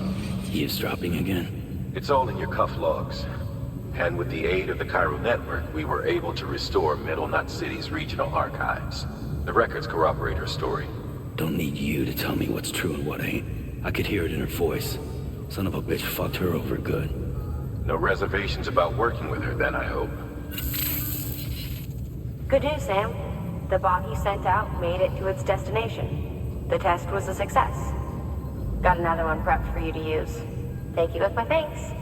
Eavesdropping again? It's all in your cuff logs. And with the aid of the Cairo network, we were able to restore Middle Knot City's regional archives. The records corroborate her story. Don't need you to tell me what's true and what ain't. I could hear it in her voice. Son of a bitch fucked her over good. No reservations about working with her then, I hope. Good news, Sam. The bot you sent out made it to its destination. The test was a success. Got another one prepped for you to use. Take you with my thanks.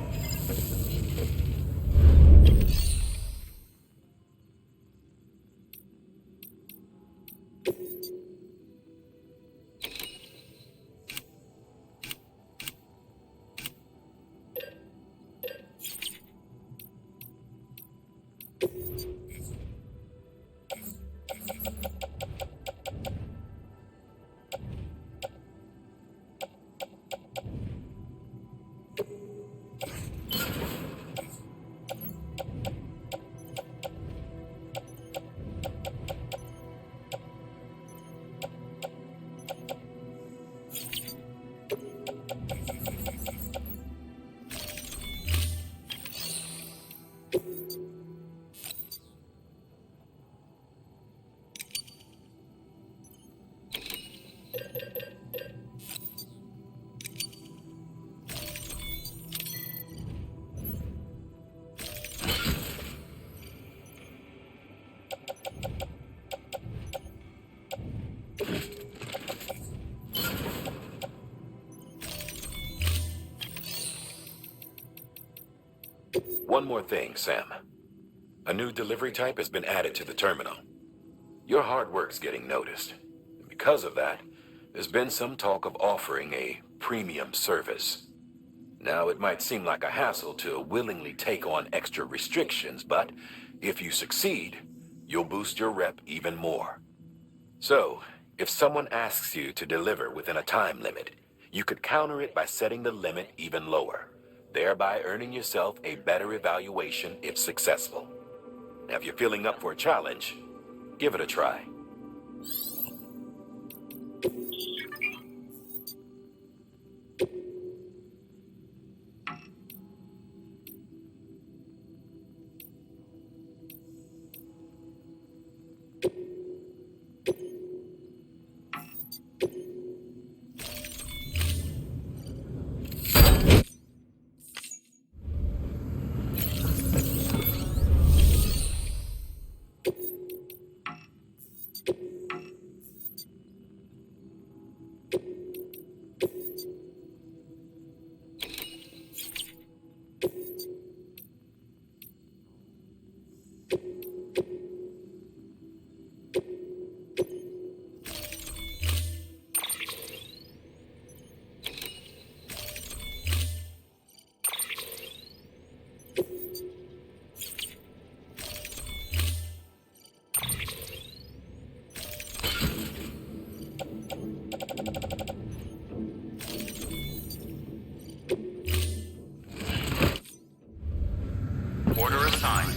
One more thing, Sam. A new delivery type has been added to the terminal. Your hard work's getting noticed. And because of that, there's been some talk of offering a premium service. Now, it might seem like a hassle to willingly take on extra restrictions, but if you succeed, you'll boost your rep even more. So, if someone asks you to deliver within a time limit, you could counter it by setting the limit even lower, thereby earning yourself a better evaluation if successful. Now, if you're feeling up for a challenge, give it a try. Order assigned.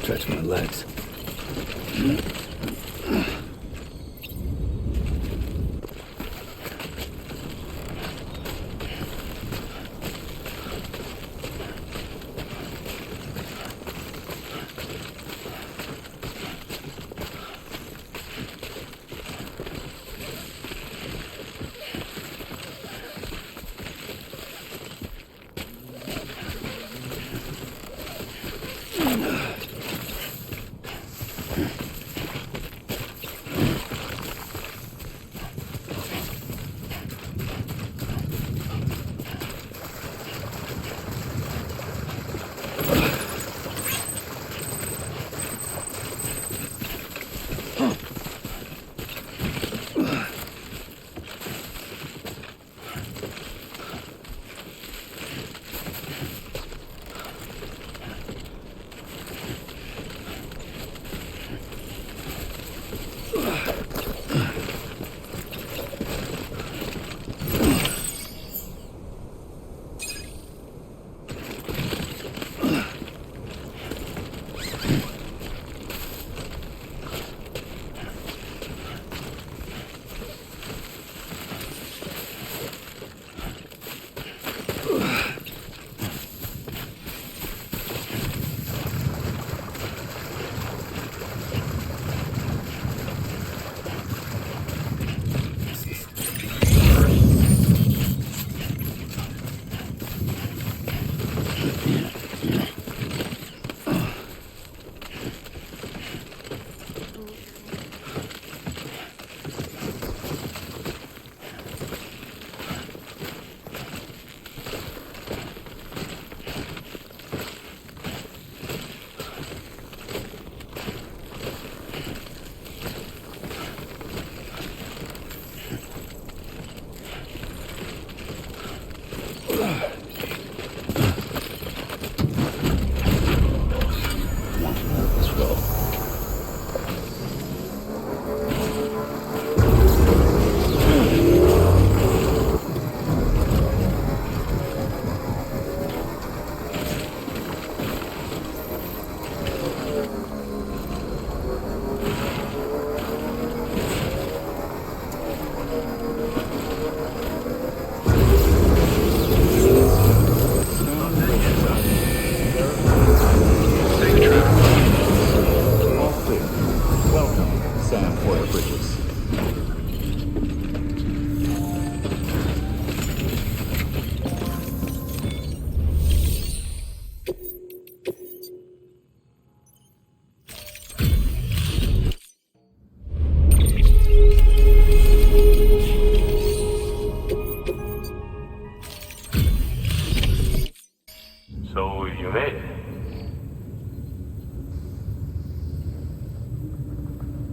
stretch my legs.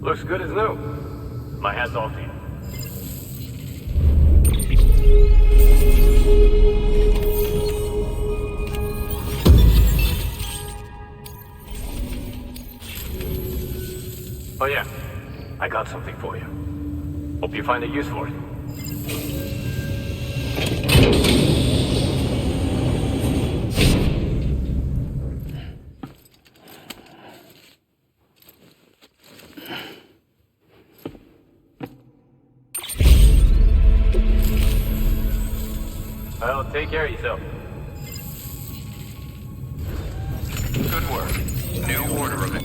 Looks good as new. My hat's off to you. Oh yeah, I got something for you. Hope you find a use for it. Well, take care of yourself. Good work. New order of it.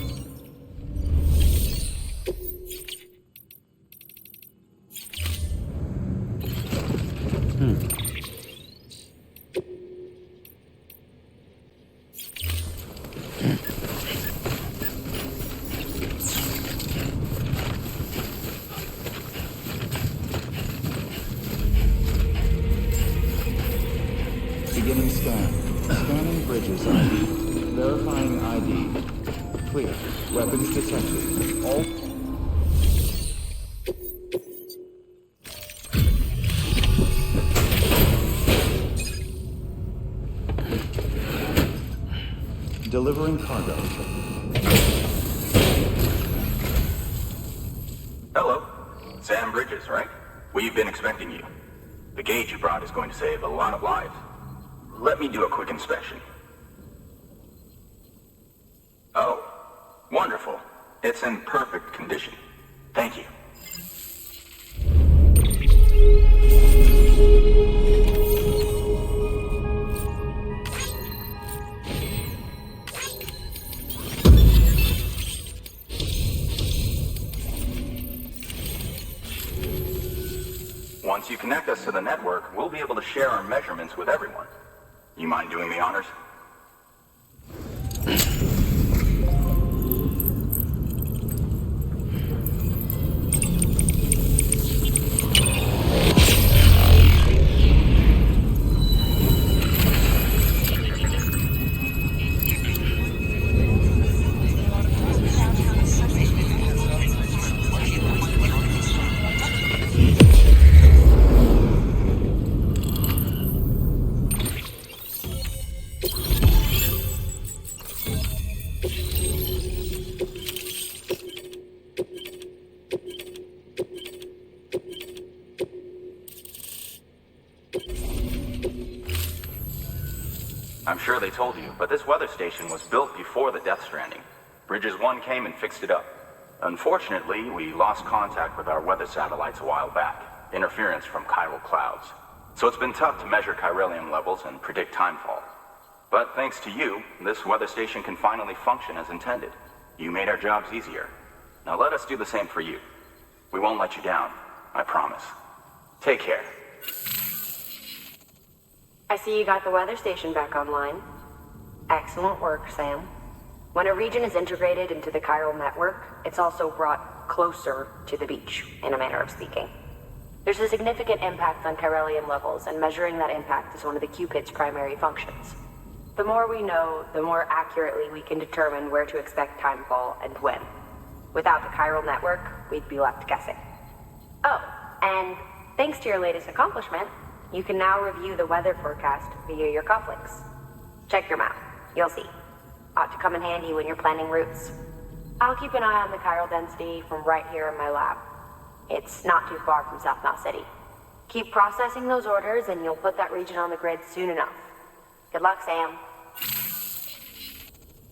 Beginning scan. Scanning bridges ID. Verifying ID. Clear. Weapons detected. All... Delivering cargo. Hello. Sam Bridges, right? We've been expecting you. The gauge you brought is going to save a lot of lives. Let me do a quick inspection. Oh, It's in perfect condition. Thank you. Once you connect us to the network, we'll be able to share our measurements with everyone. You mind doing the honors? I'm sure they told you, but this weather station was built before the Death Stranding. Bridges 1 came and fixed it up. Unfortunately, we lost contact with our weather satellites a while back. Interference from chiral clouds. So it's been tough to measure chiralium levels and predict timefall. But thanks to you, this weather station can finally function as intended. You made our jobs easier. Now let us do the same for you. We won't let you down, I promise. Take care. I see you got the weather station back online. Excellent work, Sam. When a region is integrated into the chiral network, it's also brought closer to the beach, in a manner of speaking. There's a significant impact on chiralium levels, and measuring that impact is one of the Cupid's primary functions. The more we know, the more accurately we can determine where to expect timefall and when. Without the chiral network, we'd be left guessing. Oh, and thanks to your latest accomplishment, you can now review the weather forecast via your cufflinks. Check your map. You'll see. Ought to come in handy when you're planning routes. I'll keep an eye on the chiral density from right here in my lab. It's not too far from South Knot City. Keep processing those orders and you'll put that region on the grid soon enough. Good luck, Sam.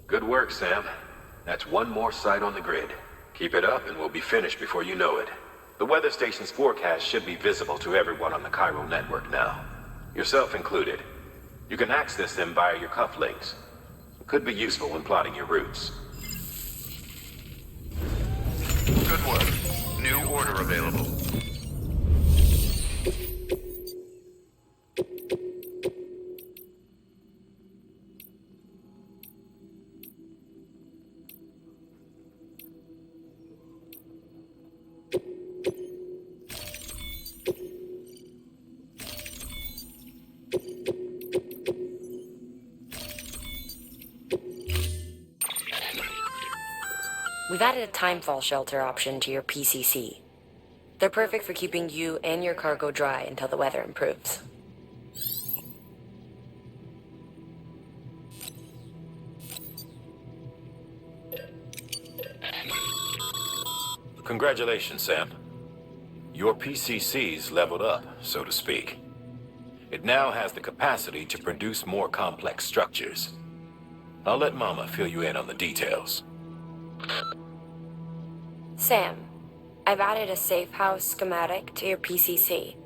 Good work, Sam. That's one more site on the grid. Keep it up and we'll be finished before you know it. The weather station's forecast should be visible to everyone on the chiral network now. Yourself included. You can access them via your cufflinks. It could be useful when plotting your routes. Good work. New order available. We've added a timefall shelter option to your PCC. They're perfect for keeping you and your cargo dry until the weather improves. Congratulations, Sam. Your PCC's leveled up, so to speak. It now has the capacity to produce more complex structures. I'll let Mama fill you in on the details. Sam, I've added a safe house schematic to your PCC.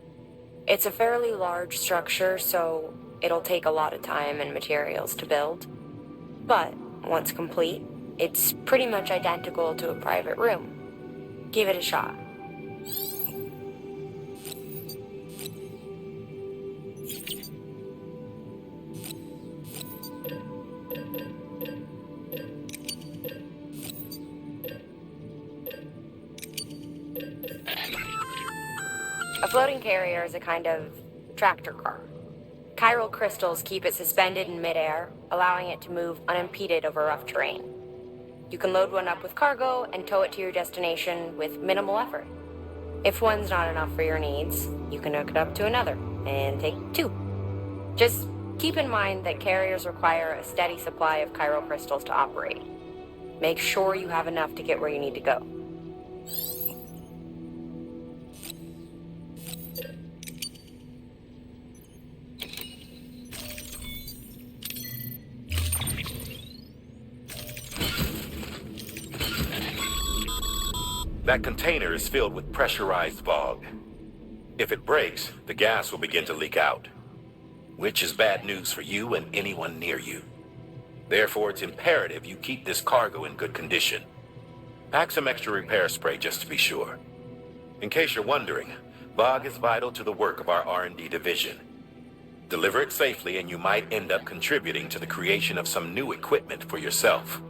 It's a fairly large structure, so it'll take a lot of time and materials to build. But once complete, it's pretty much identical to a private room. Give it a shot. A floating carrier is a kind of tractor car. Chiral crystals keep it suspended in midair, allowing it to move unimpeded over rough terrain. You can load one up with cargo and tow it to your destination with minimal effort. If one's not enough for your needs, you can hook it up to another and take two. Just keep in mind that carriers require a steady supply of chiral crystals to operate. Make sure you have enough to get where you need to go. That container is filled with pressurized fog. If it breaks, the gas will begin to leak out, which is bad news for you and anyone near you. Therefore, it's imperative you keep this cargo in good condition. Pack some extra repair spray just to be sure. In case you're wondering, fog is vital to the work of our R&D division. Deliver it safely and you might end up contributing to the creation of some new equipment for yourself.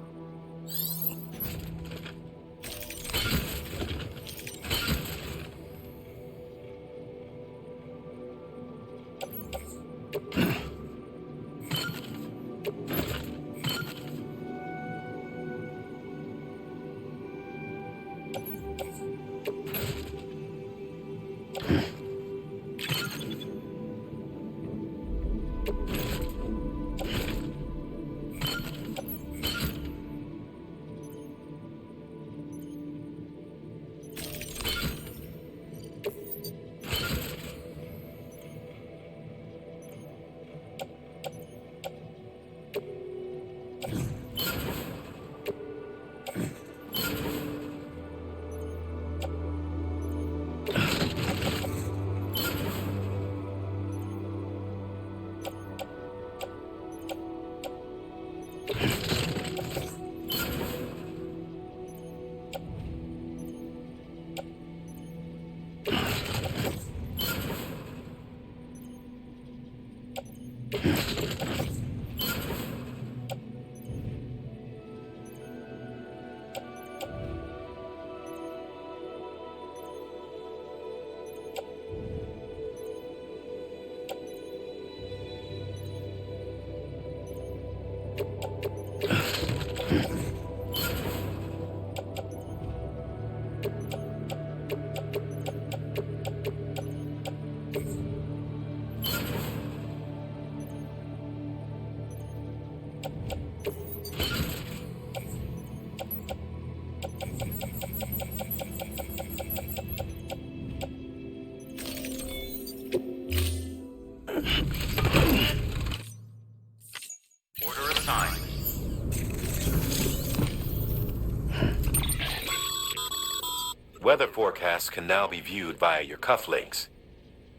Weather forecasts can now be viewed via your cufflinks.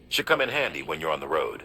Should come in handy when you're on the road.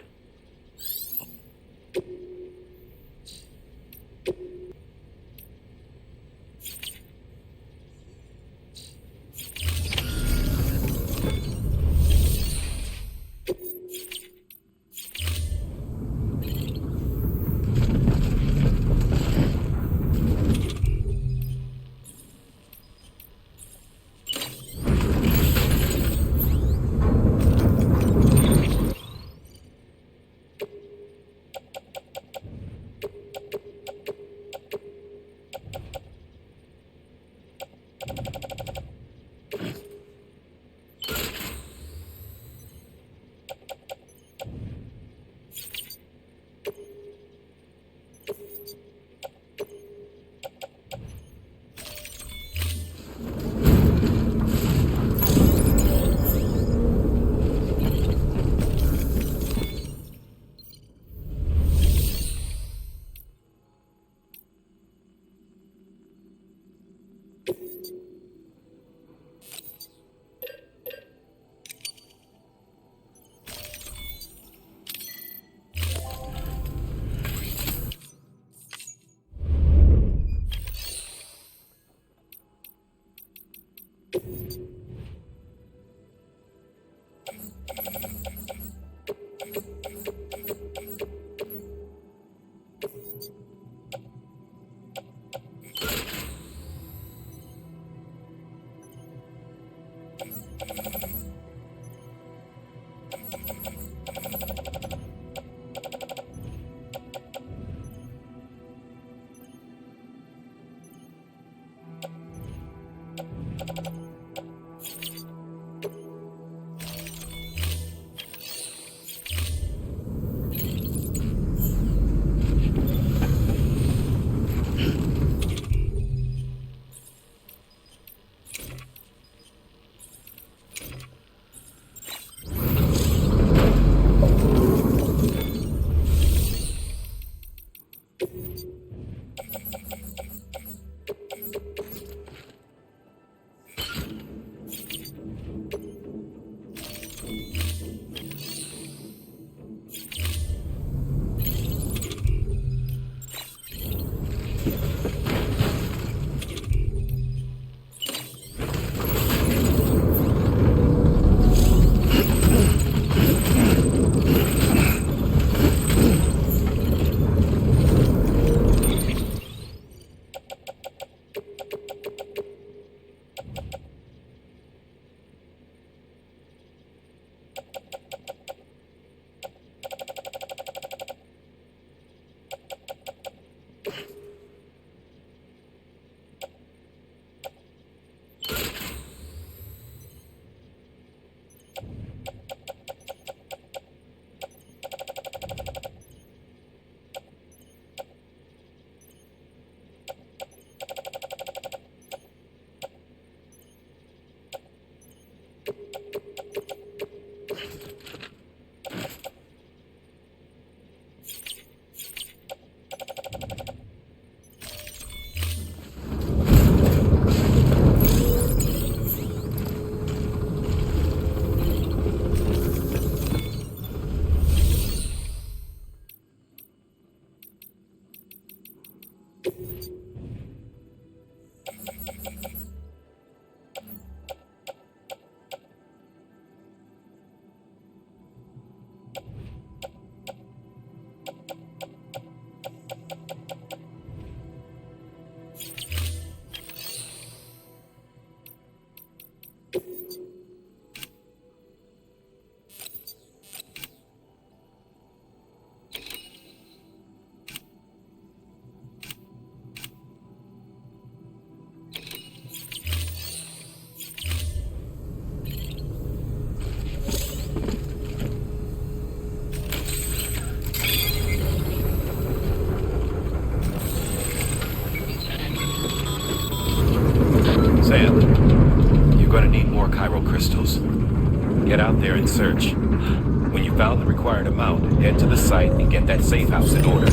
Sam, you're gonna need more chiral crystals. Get out there and search. When you found the required amount, head to the site and get that safe house in order.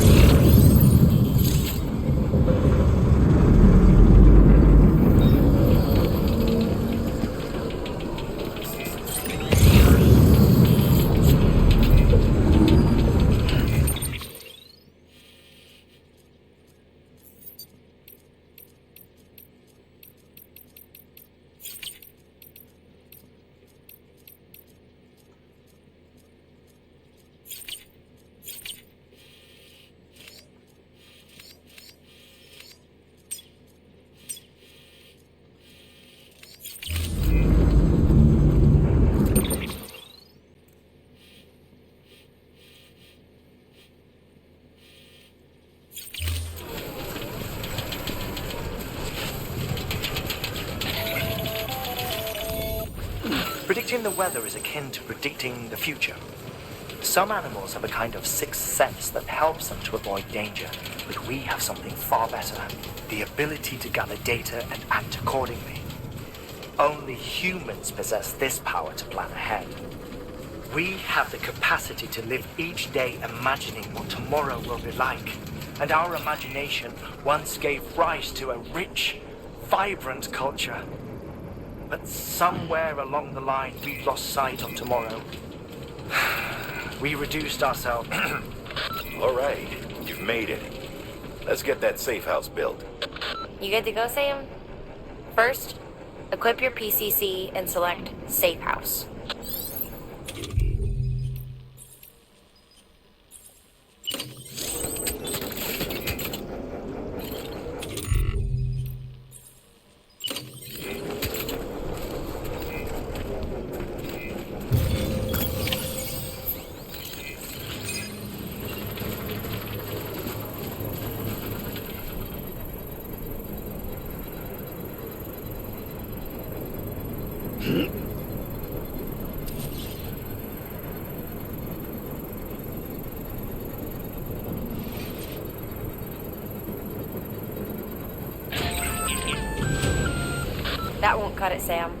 Predicting the weather is akin to predicting the future. Some animals have a kind of sixth sense that helps them to avoid danger, but we have something far better, the ability to gather data and act accordingly. Only humans possess this power to plan ahead. We have the capacity to live each day imagining what tomorrow will be like, and our imagination once gave rise to a rich, vibrant culture. But somewhere along the line, we lost sight of tomorrow. We reduced ourselves. All right, you've made it. Let's get that safe house built. You good to go, Sam? First, equip your PCC and select Safe House. That won't cut it, Sam.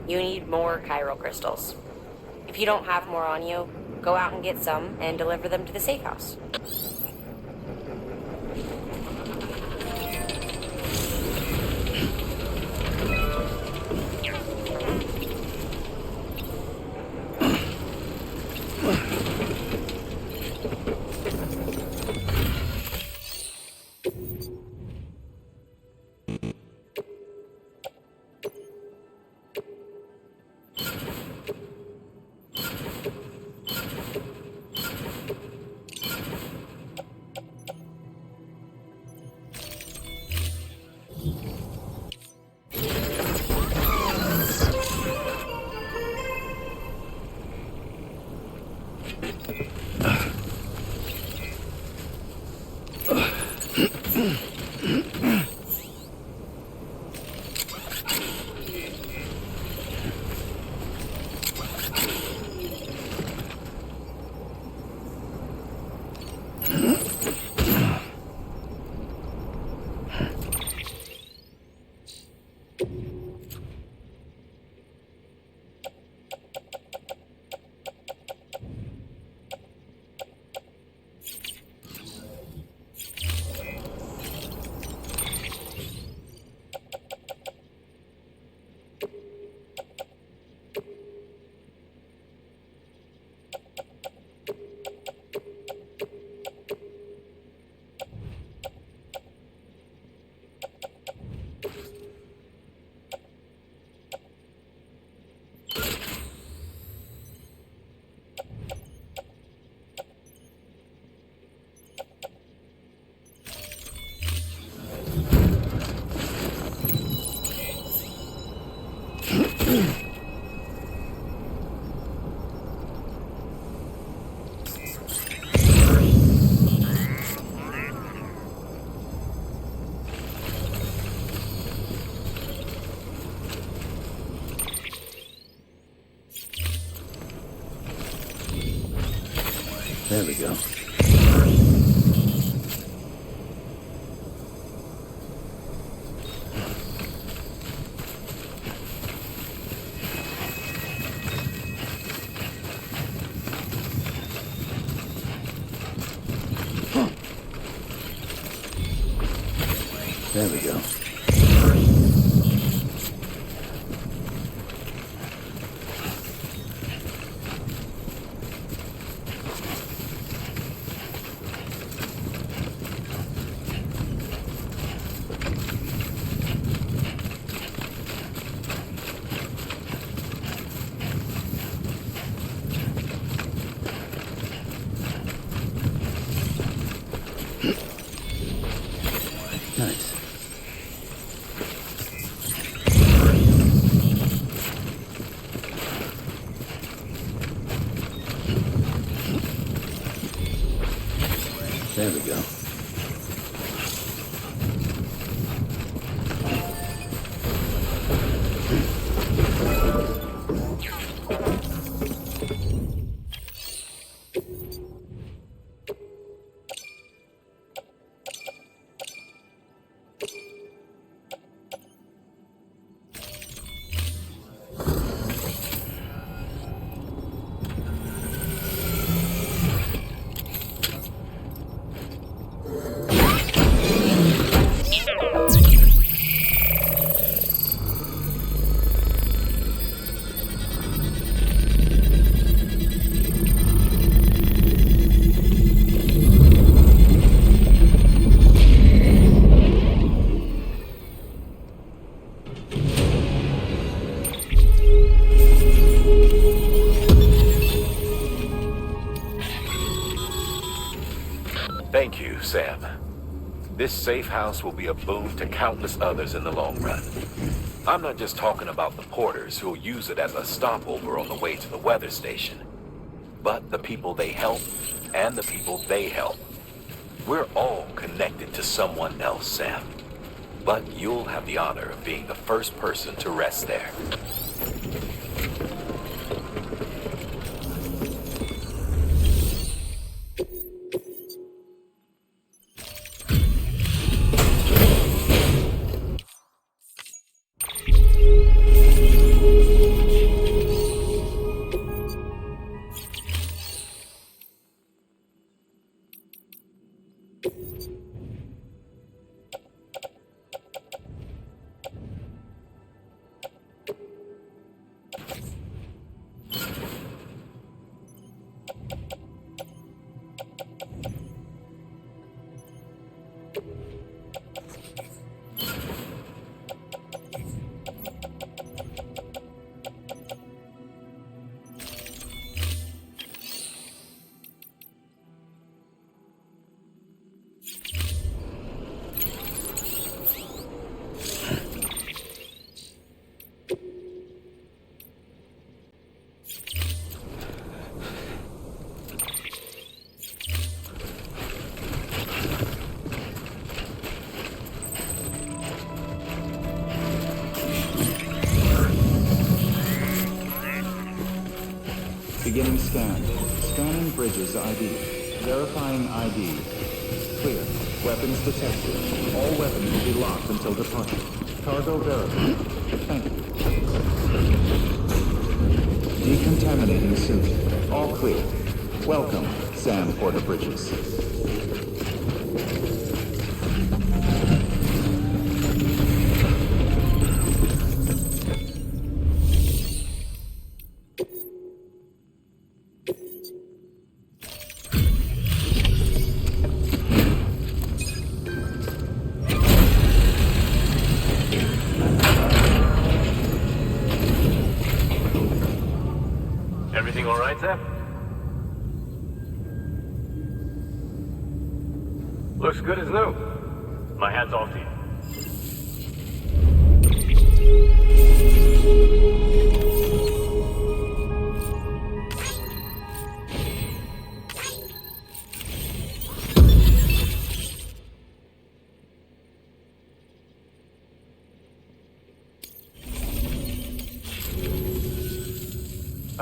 You need more chiral crystals. If you don't have more on you, go out and get some and deliver them to the safe house. There we go. There we go. Nice. There we go. Thank you, Sam. This safe house will be a boon to countless others in the long run. I'm not just talking about the porters who'll use it as a stopover on the way to the weather station, but the people they help and the people they help. We're all connected to someone else, Sam. But you'll have the honor of being the first person to rest there. Beginning scan. Scanning bridges ID. Verifying ID. Clear. Weapons detected. All weapons will be locked until departure. Cargo verified. Thank you. Decontaminating suit. All clear. Welcome, Sam Porter Bridges. Everything all right, Sam? Looks good as new. My hat's off to you.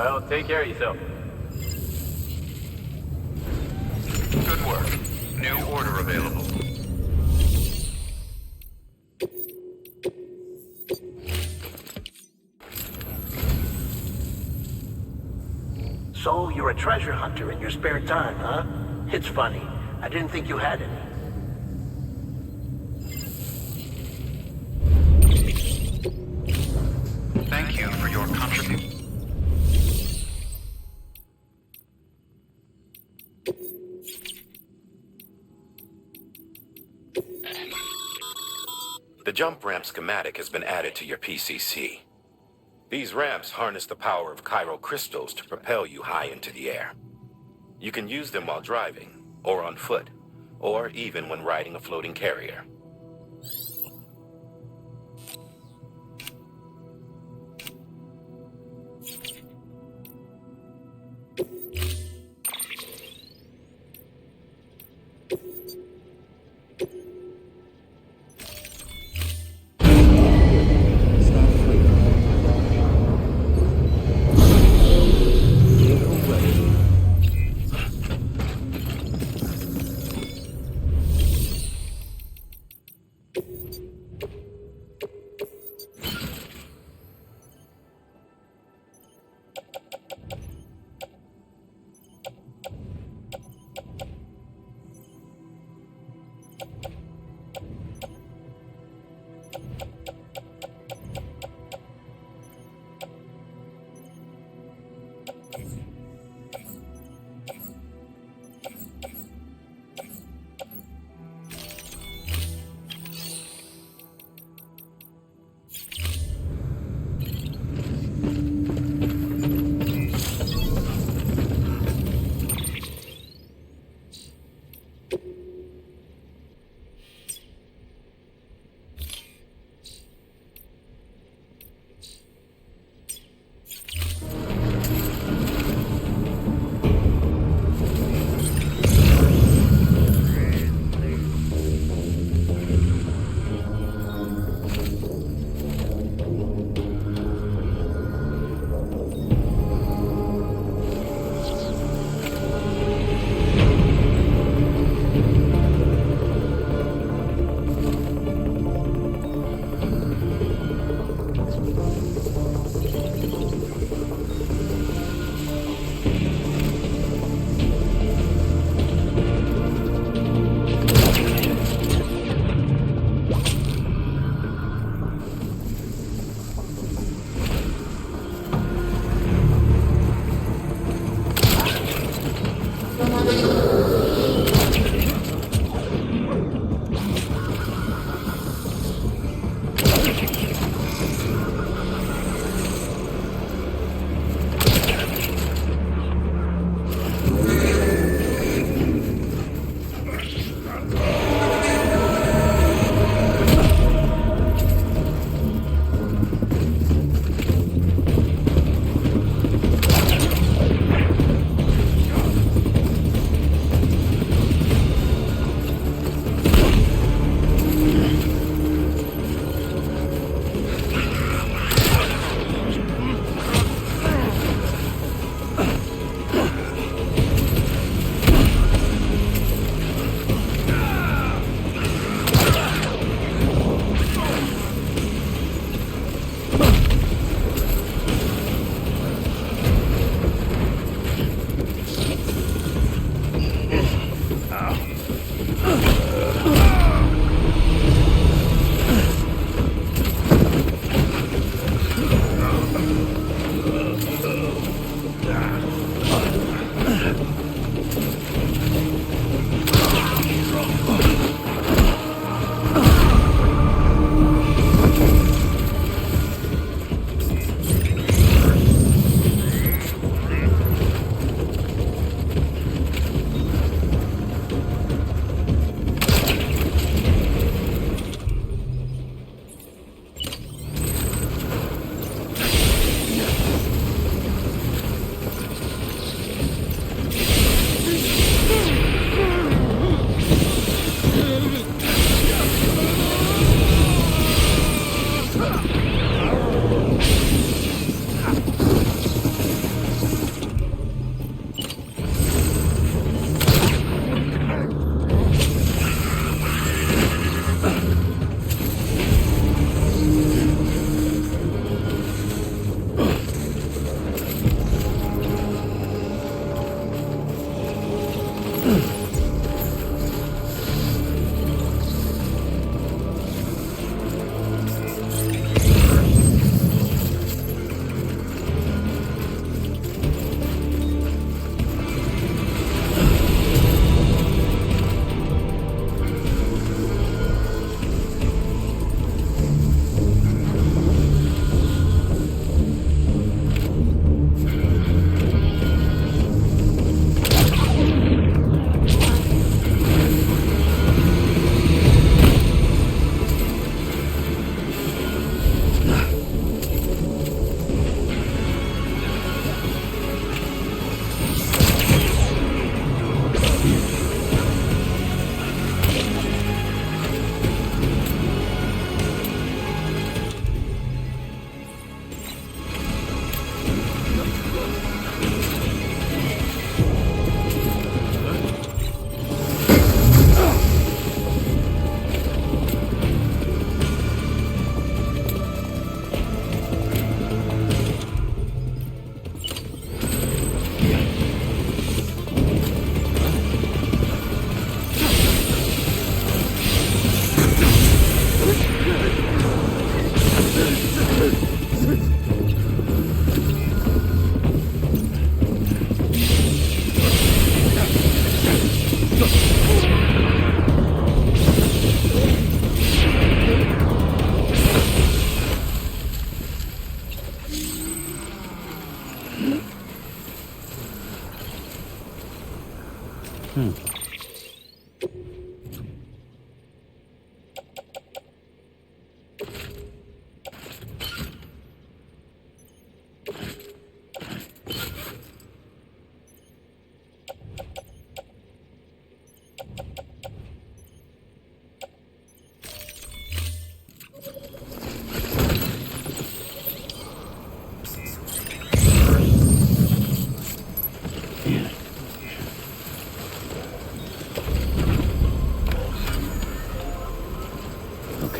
Well, take care of yourself. Good work. New order available. So, you're a treasure hunter in your spare time, huh? It's funny. I didn't think you had any. Thank you for your contribution. The jump ramp schematic has been added to your PCC. These ramps harness the power of chiral crystals to propel you high into the air. You can use them while driving, or on foot, or even when riding a floating carrier.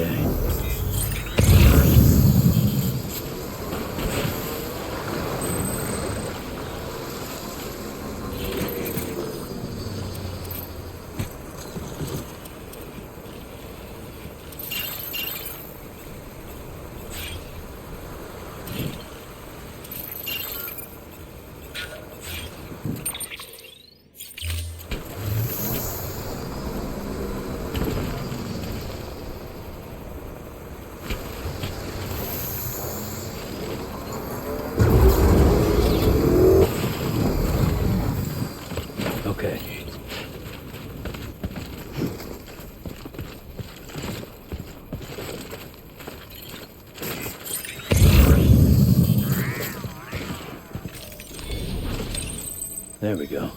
Okay. Okay. There we go.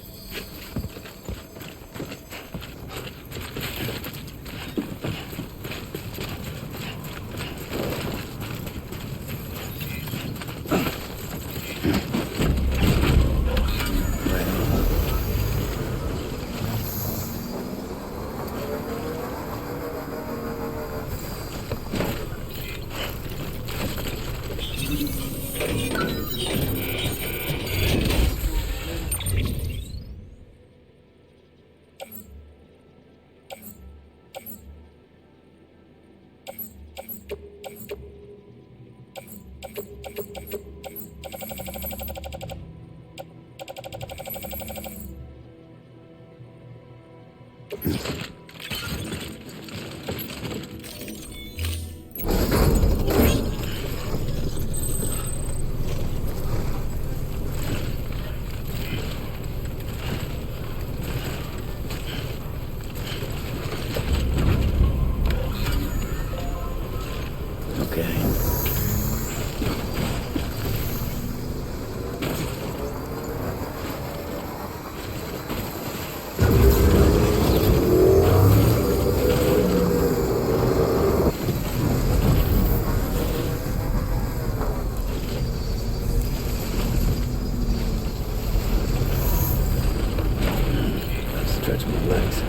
Stretch my legs.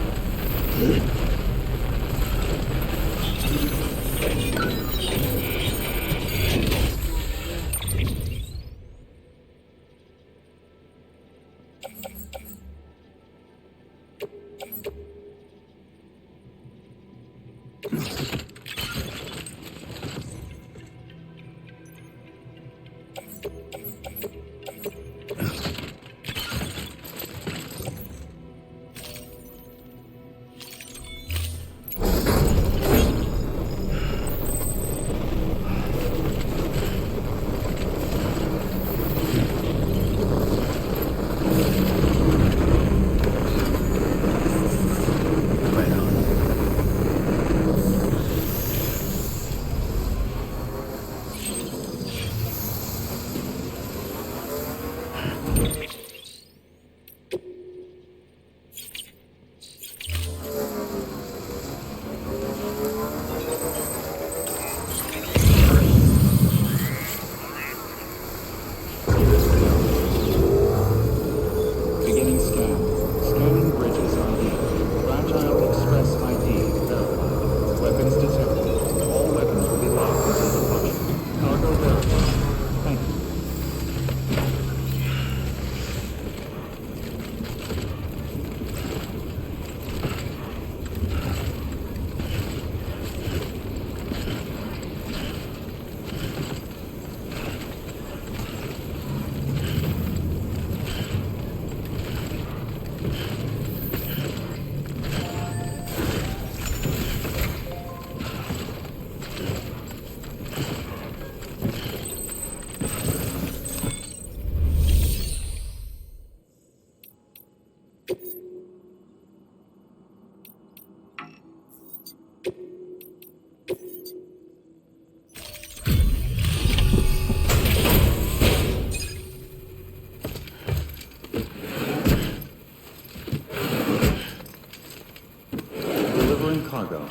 cargo.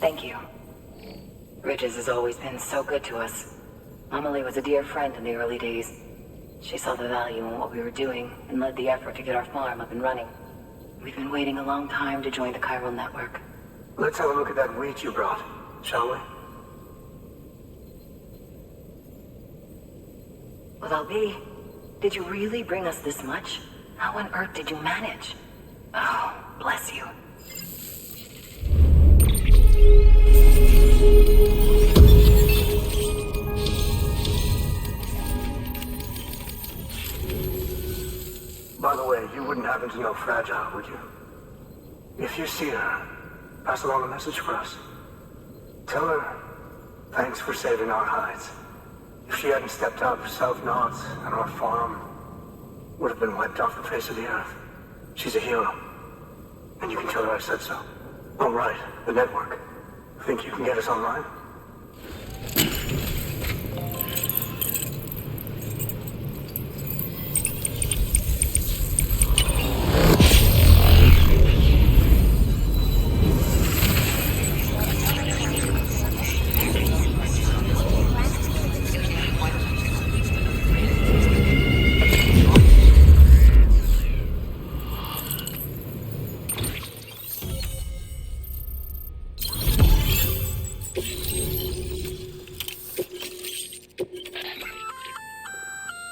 Thank you. Bridges has always been so good to us. Amelie was a dear friend in the early days. She saw the value in what we were doing and led the effort to get our farm up and running. We've been waiting a long time to join the chiral network. Let's have a look at that wheat you brought, shall we? Well, I'll be. Did you really bring us this much? How on earth did you manage? Oh, bless you. By the way, you wouldn't happen to know Fragile, would you? If you see her, pass along a message for us. Tell her, thanks for saving our hides. If she hadn't stepped up, South Knots and our farm would have been wiped off the face of the earth. She's a hero. And you can tell her I said so. All right, the network. Think you can get us online?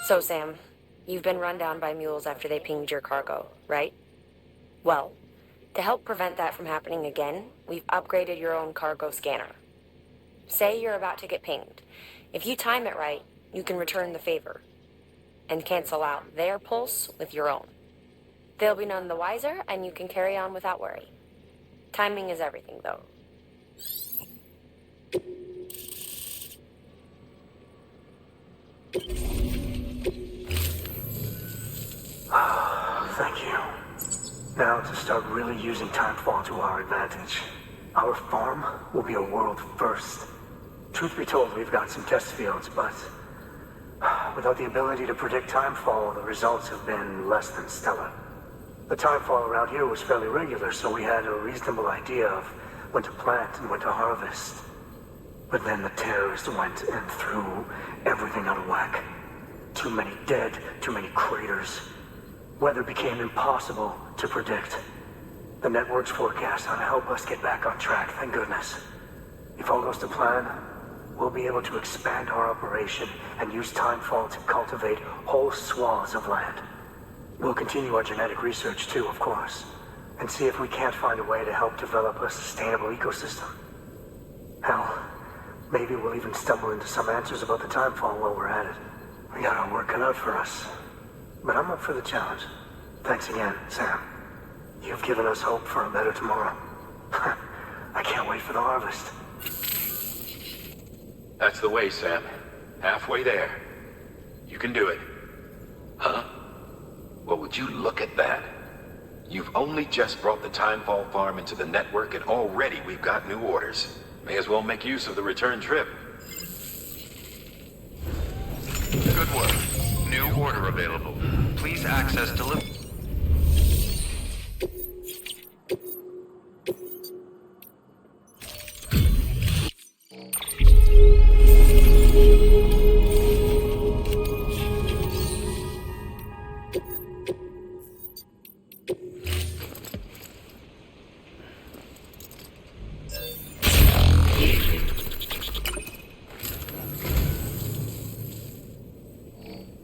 So, Sam, you've been run down by mules after they pinged your cargo, right? Well, to help prevent that from happening again, we've upgraded your own cargo scanner. Say you're about to get pinged. If you time it right, you can return the favor and cancel out their pulse with your own. They'll be none the wiser, and you can carry on without worry. Timing is everything, though. Thank you. Now to start really using timefall to our advantage. Our farm will be a world first. Truth be told, we've got some test fields, but without the ability to predict timefall, the results have been less than stellar. The timefall around here was fairly regular, so we had a reasonable idea of when to plant and when to harvest. But then the terrorists went and threw everything out of whack. Too many dead, too many craters. Weather became impossible to predict. The network's forecast ought to help us get back on track, thank goodness. If all goes to plan, we'll be able to expand our operation and use timefall to cultivate whole swaths of land. We'll continue our genetic research too, of course, and see if we can't find a way to help develop a sustainable ecosystem. Hell, maybe we'll even stumble into some answers about the timefall while we're at it. We got our work cut out for us. But I'm up for the challenge. Thanks again, Sam. You've given us hope for a better tomorrow. I can't wait for the harvest. That's the way, Sam. Halfway there. You can do it. Huh? Well, would you look at that? You've only just brought the Timefall farm into the network, and already we've got new orders. May as well make use of the return trip. Good work. New order available. Please access delivery.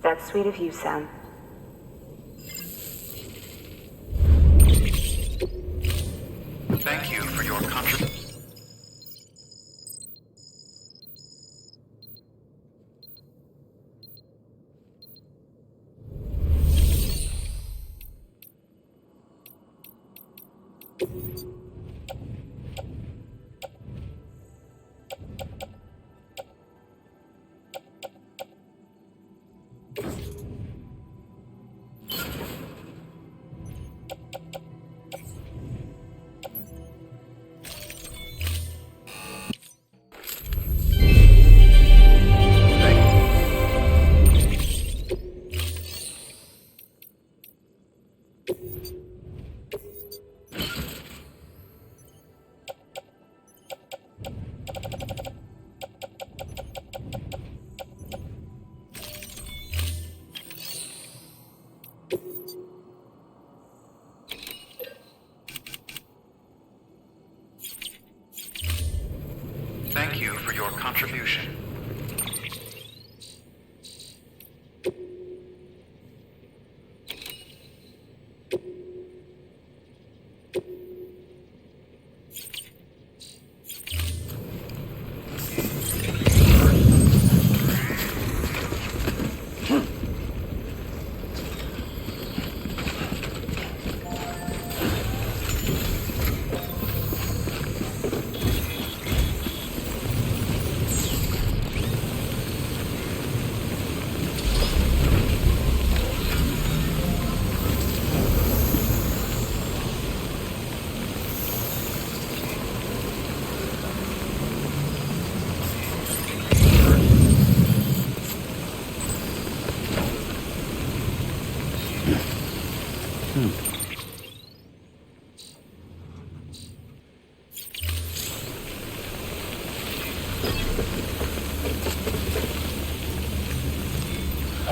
That's sweet of you, Sam. Thank you for your contribution. contribution.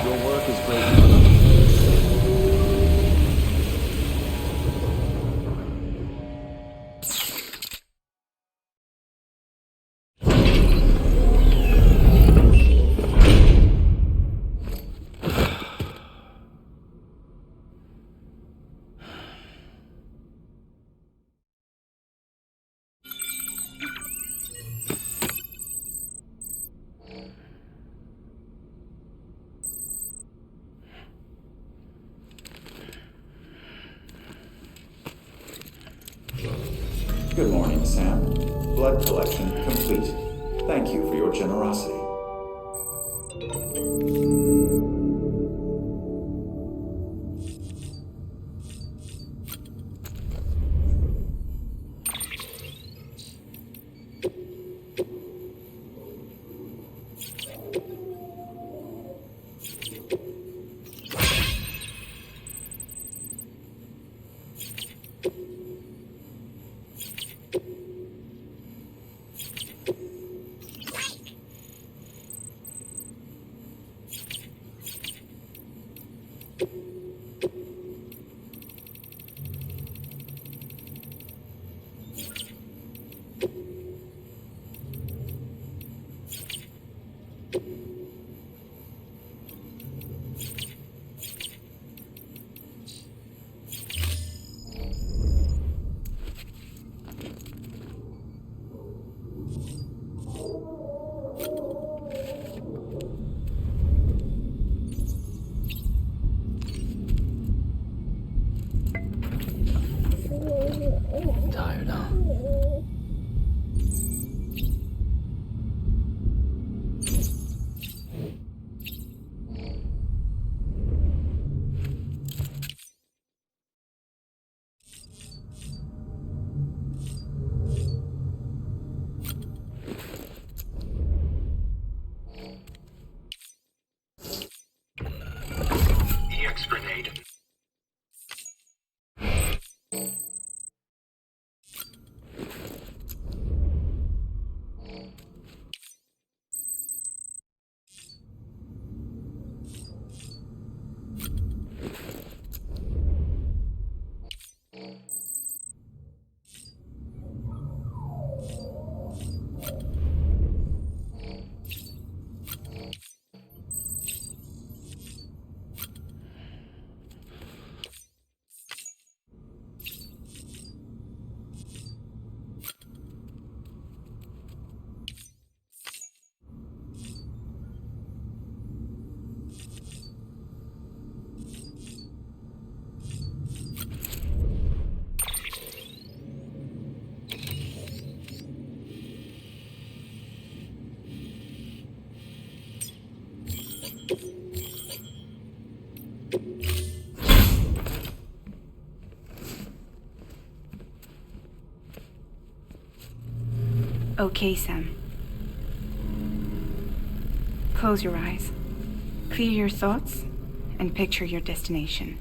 Your work is great. Good morning, Sam. Blood collection complete. Thank you for your generosity. Tired, huh? EX grenade. Okay, Sam. Close your eyes. Clear your thoughts and picture your destination.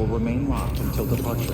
will remain locked until departure.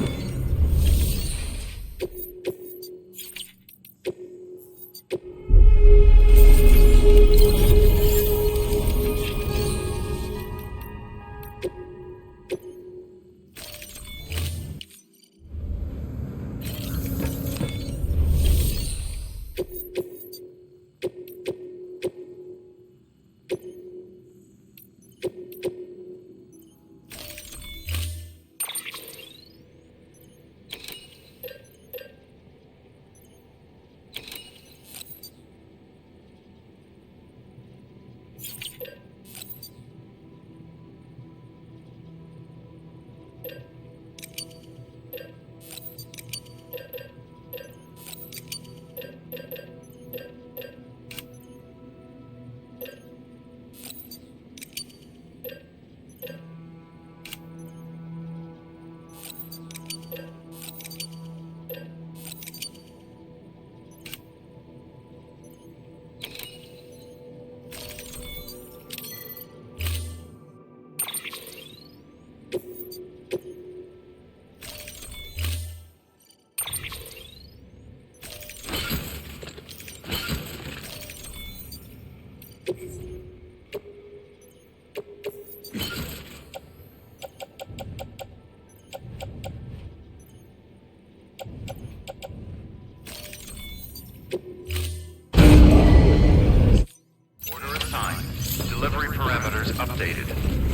Updated.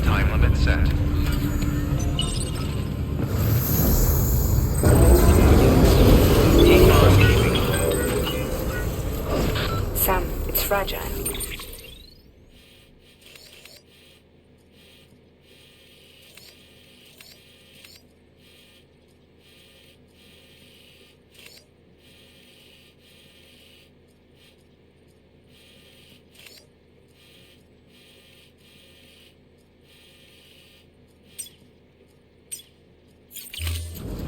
Time limit set. Sam, it's fragile.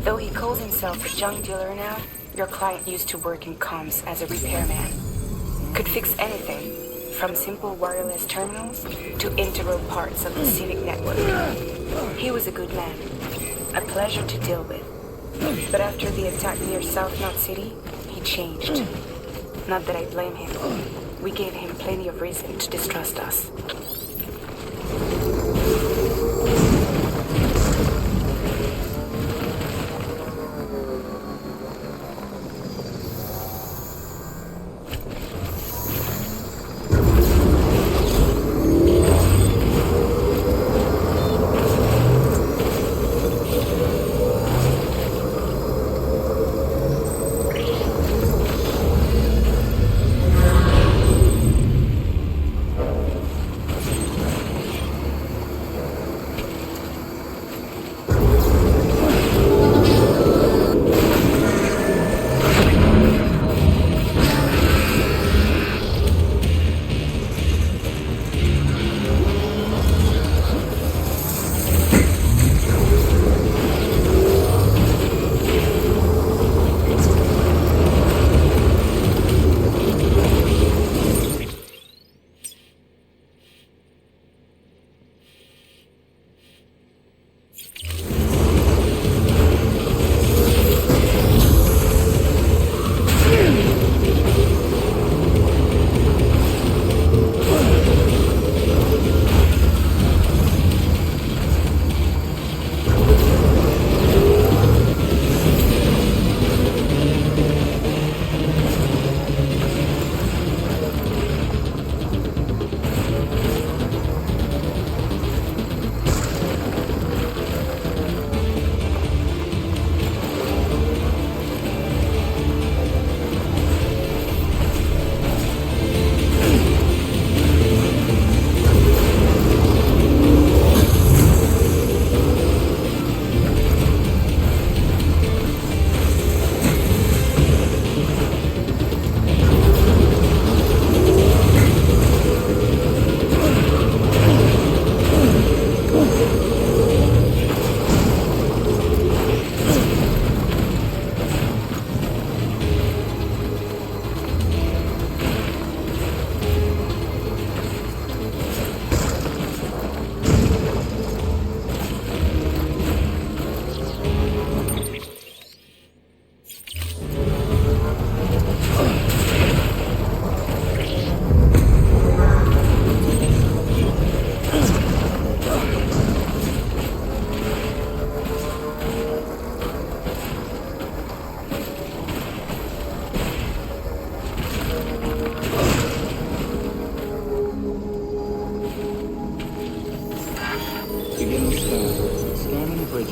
Though he calls himself a junk dealer now, your client used to work in comms as a repairman. Could fix anything, from simple wireless terminals to integral parts of the civic network. He was a good man, a pleasure to deal with. But after the attack near South Knot City, he changed. Not that I blame him. We gave him plenty of reason to distrust us.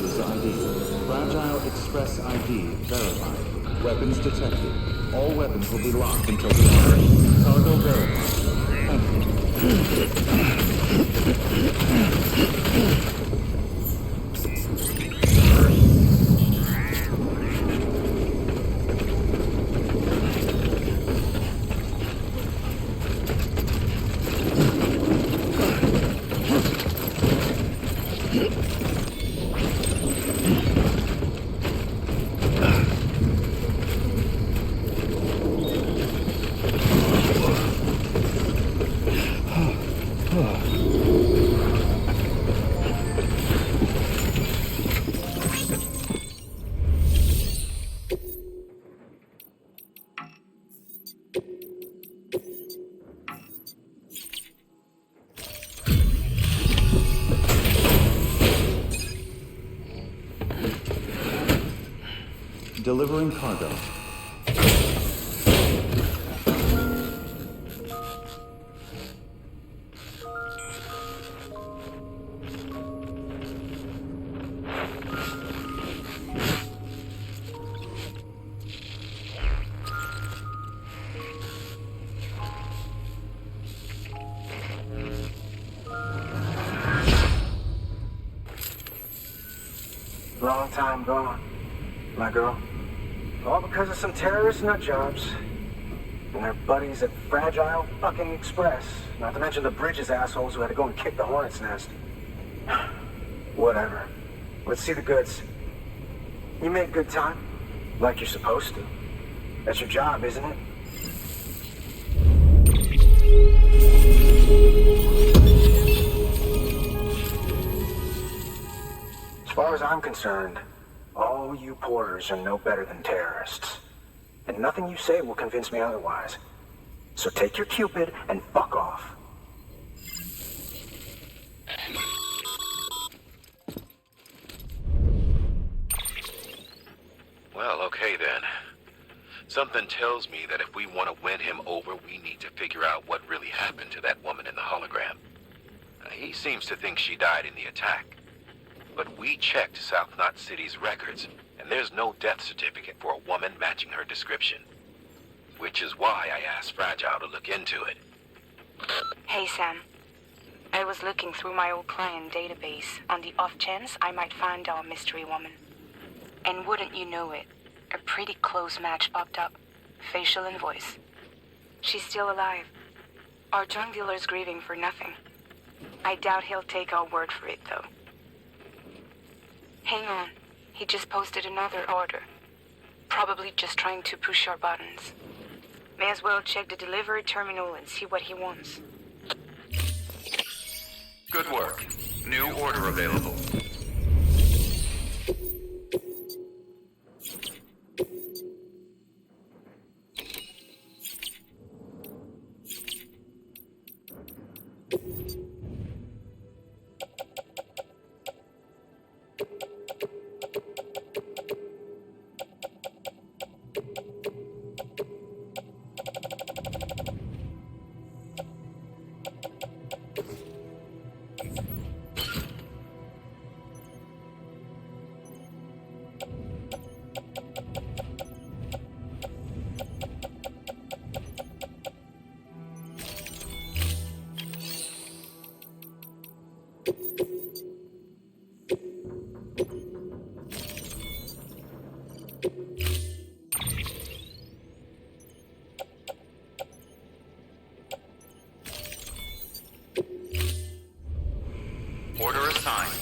Bridges ID. Fragile Express ID verified. Weapons detected. All weapons will be locked until departure. Cargo verified. Thank you. Delivering cargo. Long time gone, my girl. All because of some terrorist nutjobs. And their buddies at Fragile fucking Express. Not to mention the Bridges assholes who had to go and kick the hornet's nest. Whatever. Let's see the goods. You make good time. Like you're supposed to. That's your job, isn't it? As far as I'm concerned, all you porters are no better than terrorists. And nothing you say will convince me otherwise. So take your Cupid and fuck off. Well, okay then. Something tells me that if we want to win him over, we need to figure out what really happened to that woman in the hologram. He seems to think she died in the attack. But we checked South Knot City's records, and there's no death certificate for a woman matching her description. Which is why I asked Fragile to look into it. Hey, Sam. I was looking through my old client database on the off chance I might find our mystery woman. And wouldn't you know it, a pretty close match popped up. Facial and voice. She's still alive. Our drug dealer's grieving for nothing. I doubt he'll take our word for it, though. Hang on. He just posted another order. Probably just trying to push our buttons. May as well check the delivery terminal and see what he wants. Good work. New order available. Order assigned.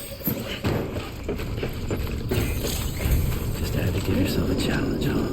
Just had to give yourself a challenge, huh?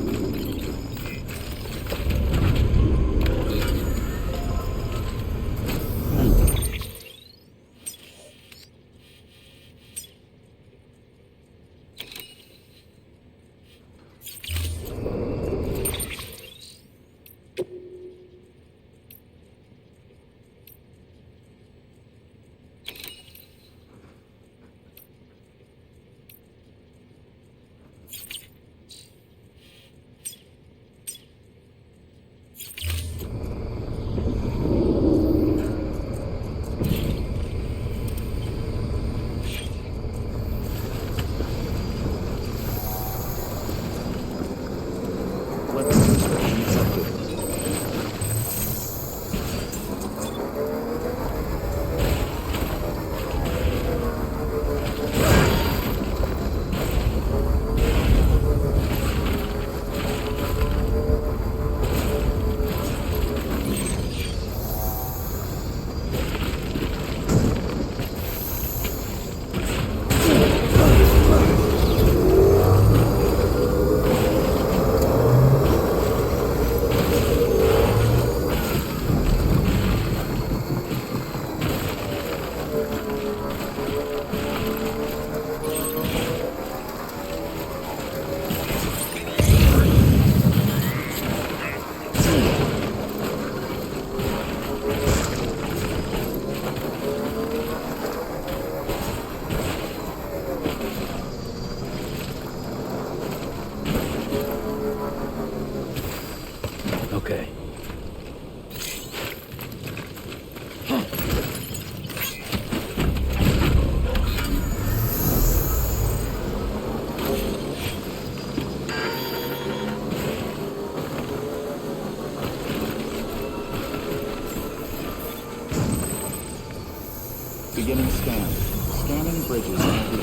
bridges ID.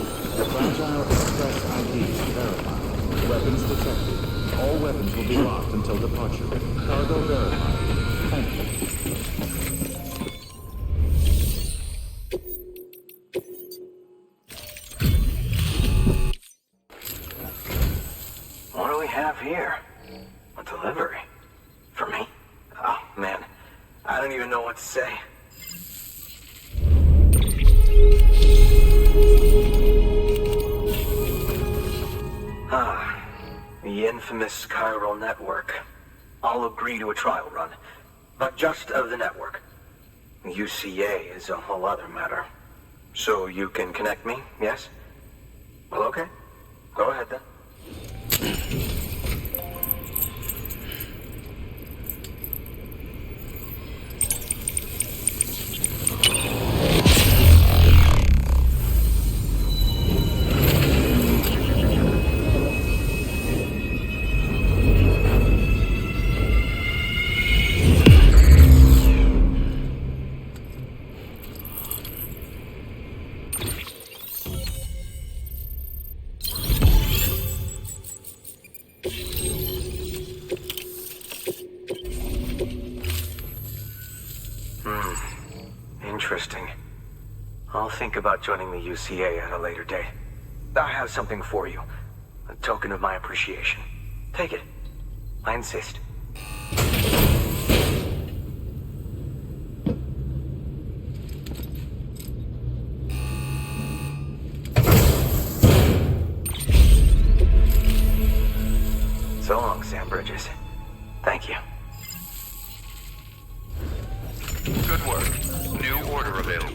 Fragile Express ID verified. Weapons detected. All weapons will be locked until departure. Cargo verified. Thank you. What do we have here? A delivery? For me? Oh, man. I don't even know what to say. The infamous chiral network. I'll agree to a trial run, but just of the network. UCA is a whole other matter. So you can connect me, yes? Well, okay. Go ahead then. Interesting. I'll think about joining the UCA at a later date. I have something for you. A token of my appreciation. Take it. I insist. So long, Sam Bridges. Thank you. Good work. New order available.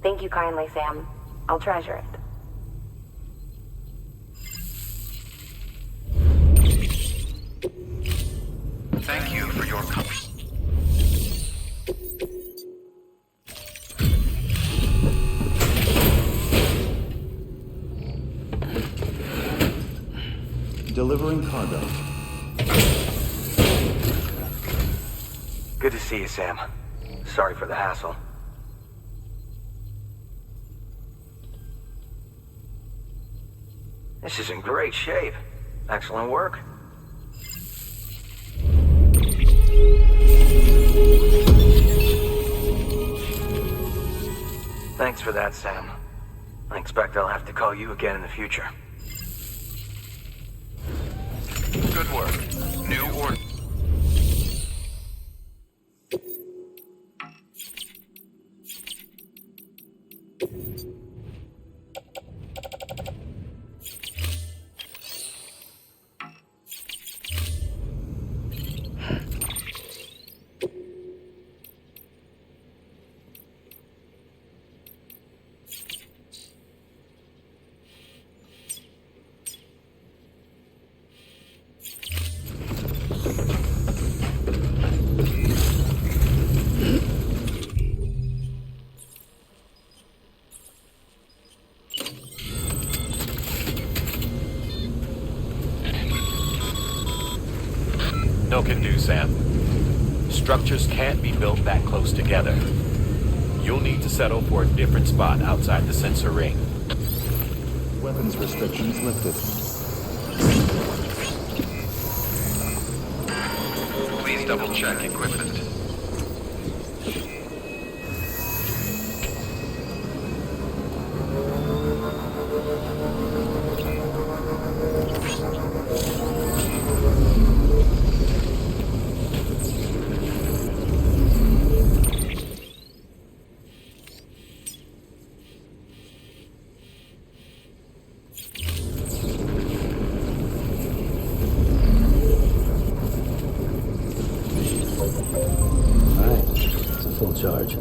Thank you kindly, Sam. I'll treasure it. Thank you for your comfort. Delivering cargo. Good to see you, Sam. Sorry for the hassle. This is in great shape. Excellent work. Thanks for that, Sam. I expect I'll have to call you again in the future. Good work. New order. No can do, Sam. Structures can't be built that close together. You'll need to settle for a different spot outside the sensor ring. Weapons restrictions lifted. Please double-check equipment. Charge.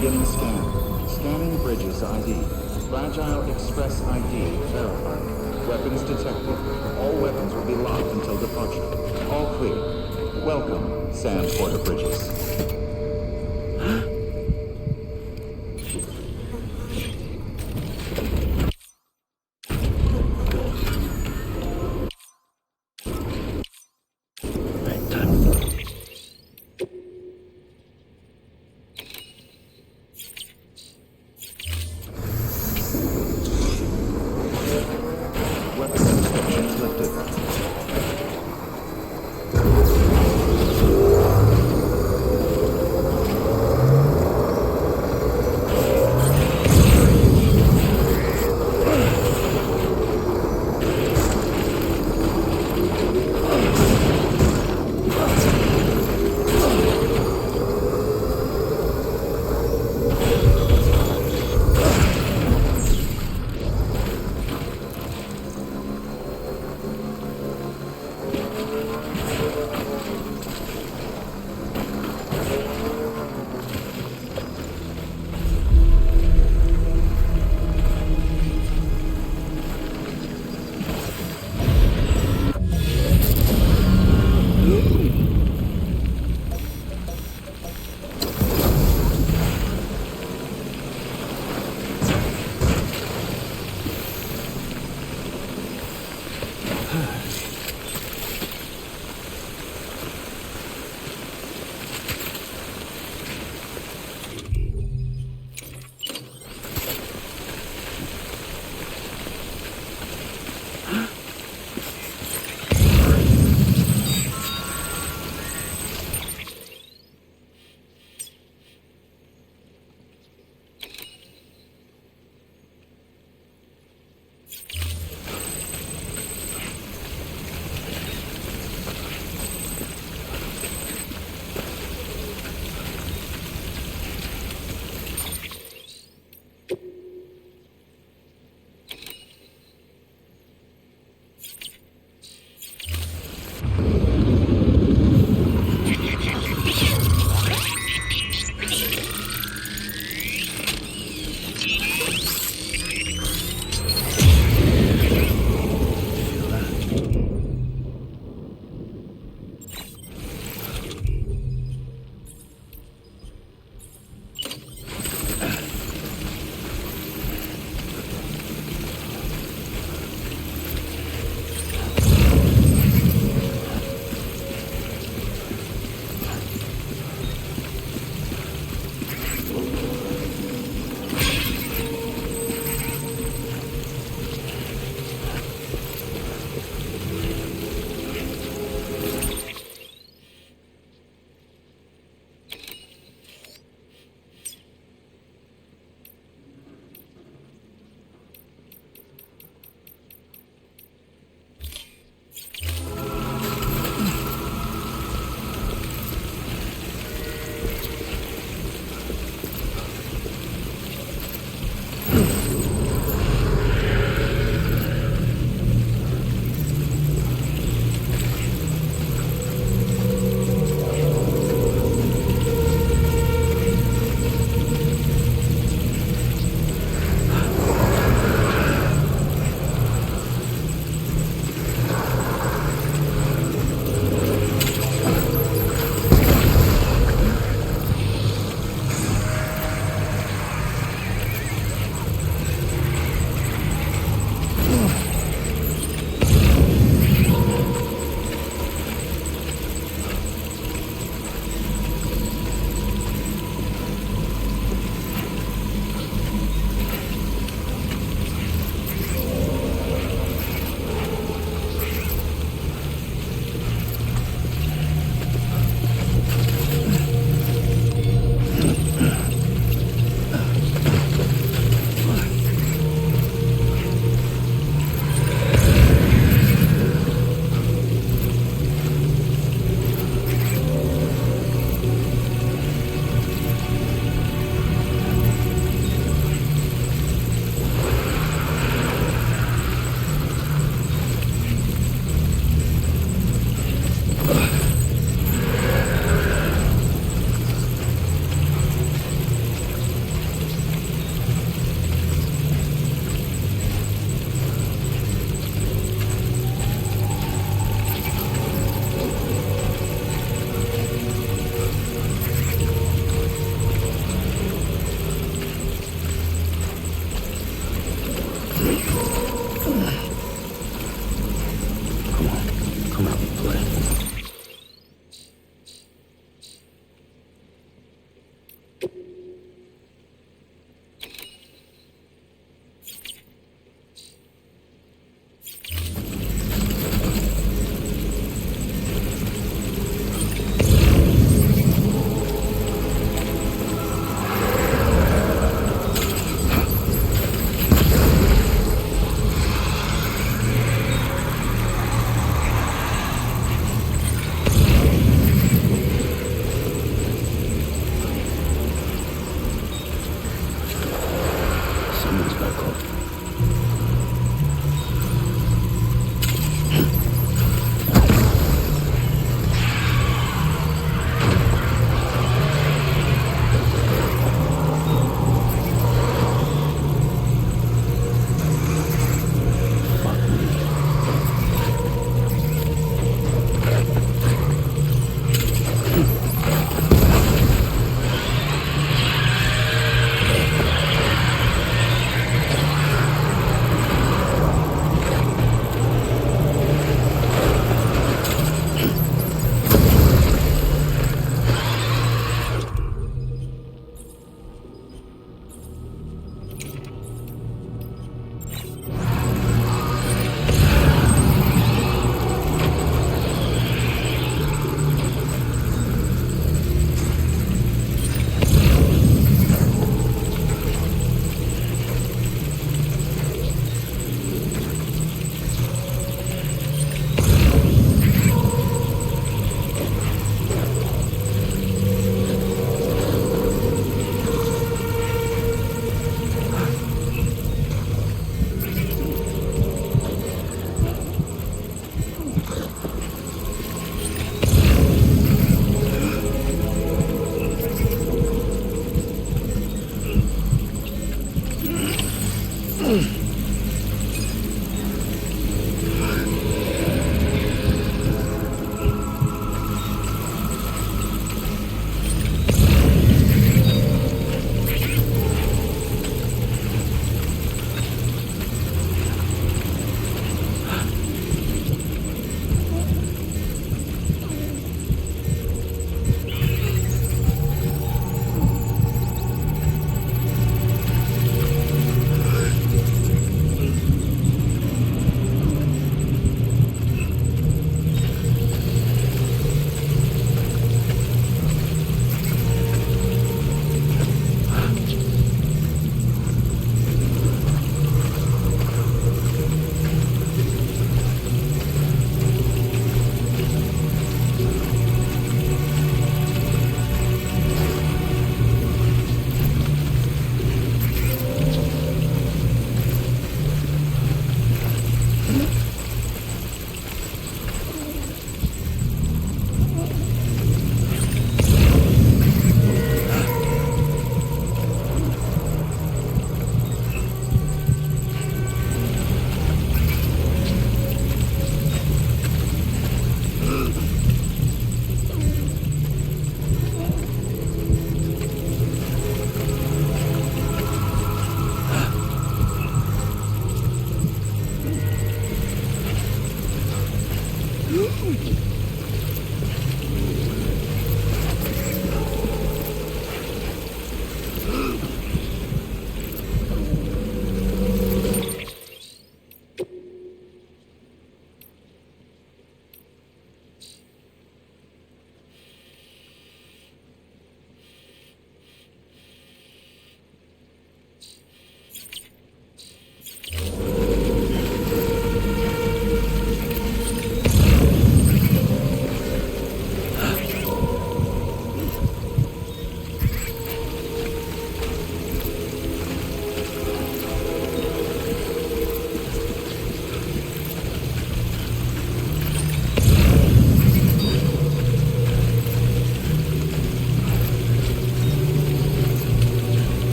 Beginning scan. Scanning bridges ID. Fragile Express ID verified. Weapons detected. All weapons will be locked until departure. All clear. Welcome, Sam Porter Bridges.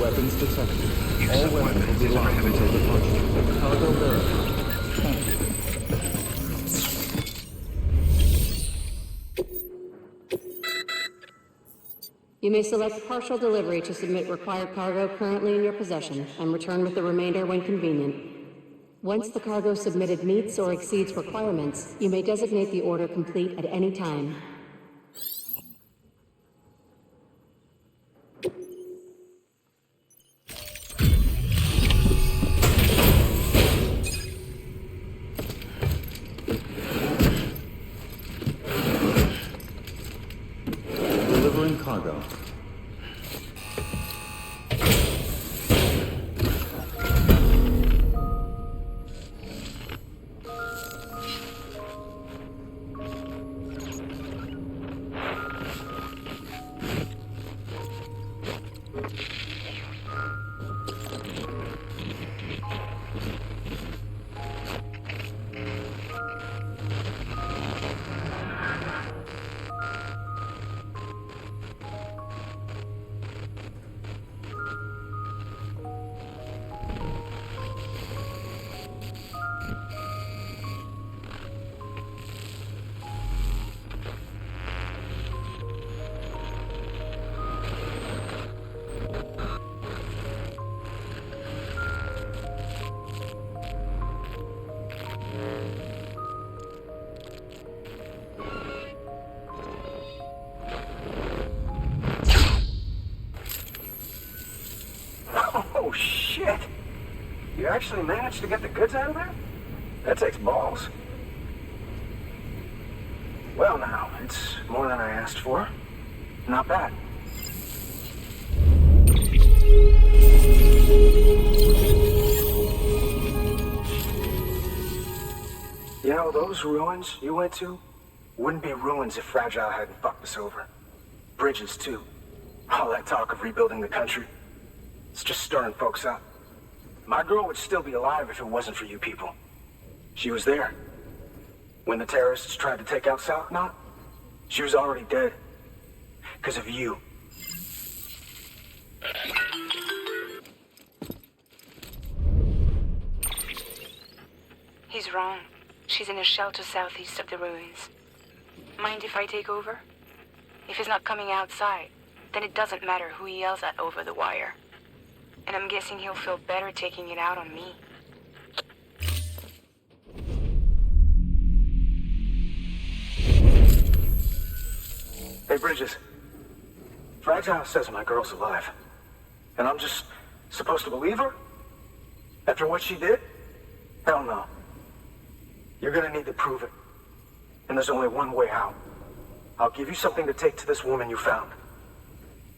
Weapons detected. All weapons will be locked until departure. Cargo verified. Thank you. You may select partial delivery to submit required cargo currently in your possession and return with the remainder when convenient. Once the cargo submitted meets or exceeds requirements, you may designate the order complete at any time. You actually managed to get the goods out of there? That takes balls. Well now, it's more than I asked for. Not bad. You know, those ruins you went to wouldn't be ruins if Fragile hadn't fucked us over. Bridges, too. All that talk of rebuilding the country. It's just stirring folks up. My girl would still be alive if it wasn't for you people. She was there. When the terrorists tried to take out South Knot, she was already dead. Because of you. He's wrong. She's in a shelter southeast of the ruins. Mind if I take over? If he's not coming outside, then it doesn't matter who he yells at over the wire. And I'm guessing he'll feel better taking it out on me. Hey, Bridges. Fragile says my girl's alive. And I'm just supposed to believe her? After what she did? Hell no. You're gonna need to prove it. And there's only one way out. I'll give you something to take to this woman you found.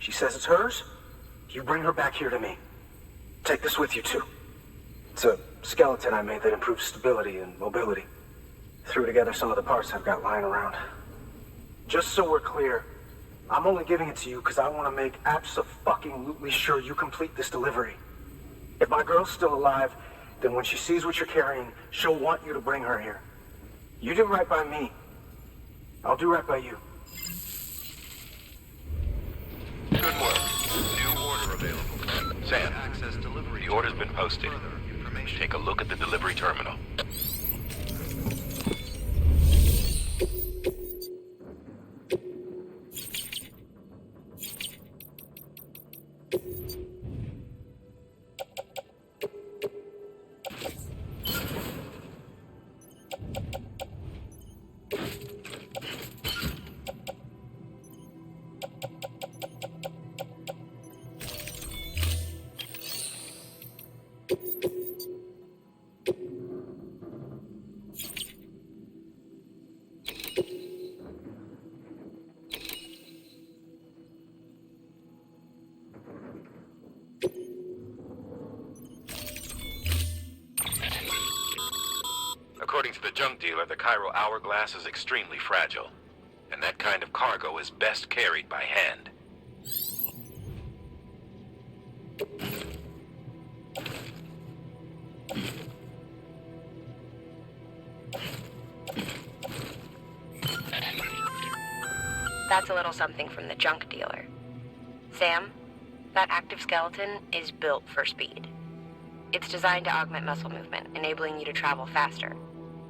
She says it's hers. You bring her back here to me. Take this with you, too. It's a skeleton I made that improves stability and mobility. Threw together some of the parts I've got lying around. Just so we're clear, I'm only giving it to you because I want to make abso-fucking-lutely sure you complete this delivery. If my girl's still alive, then when she sees what you're carrying, she'll want you to bring her here. You do right by me. I'll do right by you. Good work. New order available. Sam, access delivery. The order's been posted. Take a look at the delivery terminal. According to the junk dealer, the chiral hourglass is extremely fragile, and that kind of cargo is best carried by hand. That's a little something from the junk dealer. Sam, that active skeleton is built for speed. It's designed to augment muscle movement, enabling you to travel faster.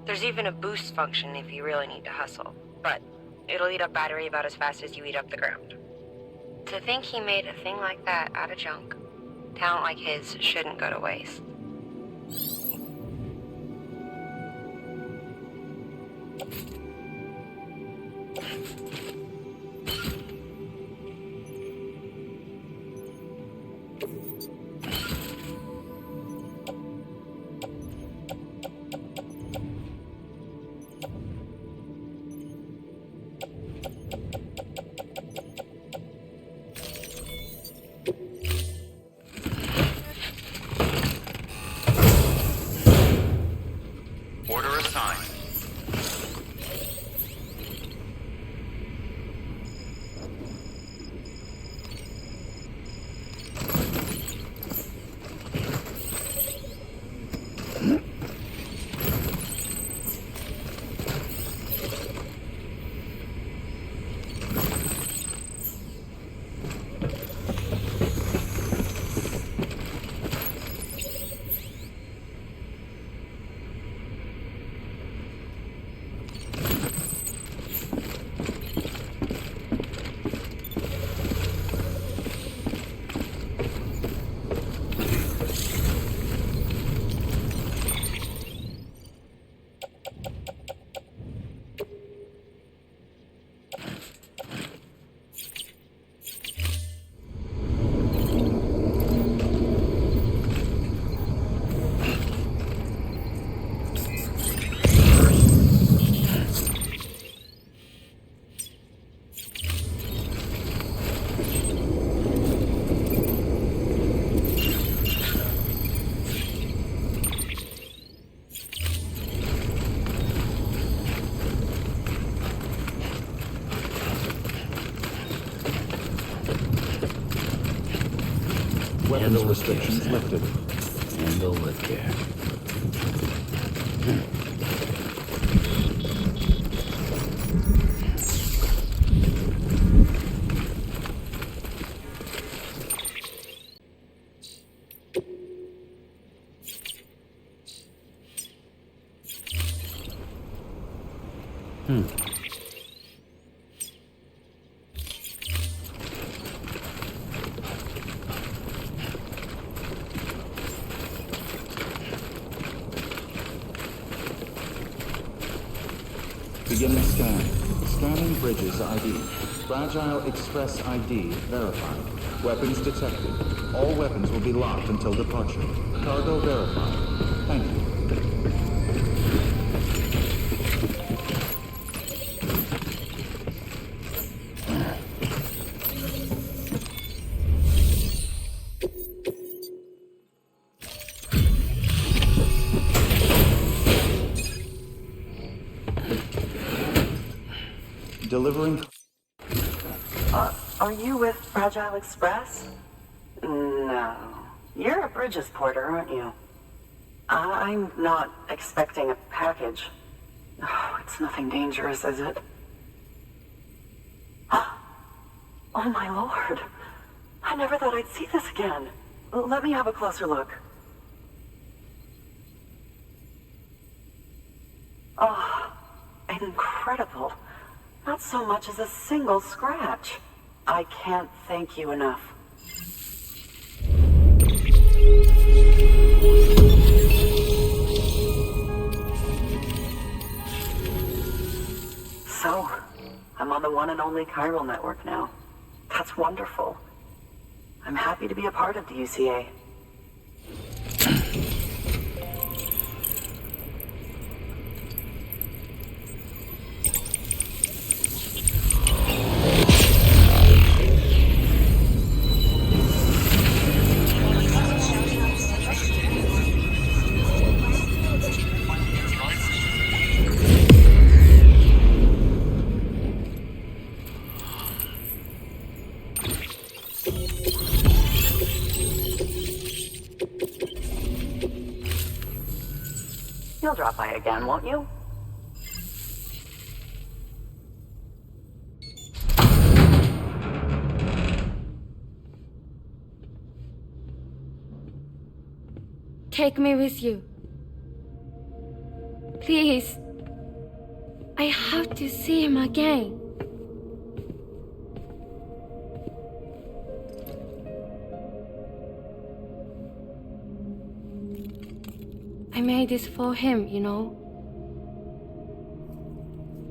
There's even a boost function if you really need to hustle, but it'll eat up battery about as fast as you eat up the ground. To think he made a thing like that out of junk, talent like his shouldn't go to waste. Order assigned. weapons restrictions lifted. Handle with care. Beginning scan. Scanning bridges ID. Fragile Express ID verified. Weapons detected. All weapons will be locked until departure. Cargo verified. Thank you. Delivering. Are you with Fragile Express? No. You're a Bridges porter, aren't you? I'm not expecting a package. Oh, it's nothing dangerous, is it? Oh my lord. I never thought I'd see this again. Let me have a closer look. Oh, incredible. Not so much as a single scratch. I can't thank you enough. So, I'm on the one and only chiral network now. That's wonderful. I'm happy to be a part of the UCA. You'll drop by again, won't you? Take me with you. Please. I have to see him again. I made this for him, you know.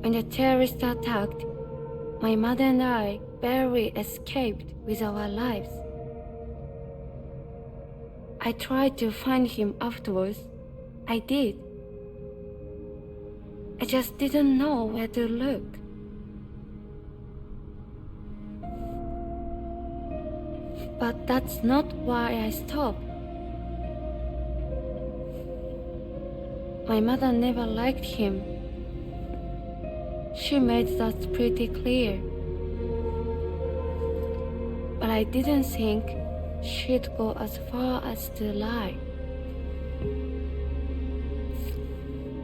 When the terrorists attacked, my mother and I barely escaped with our lives. I tried to find him afterwards. I did. I just didn't know where to look. But that's not why I stopped. My mother never liked him. She made that pretty clear. But I didn't think she'd go as far as to lie.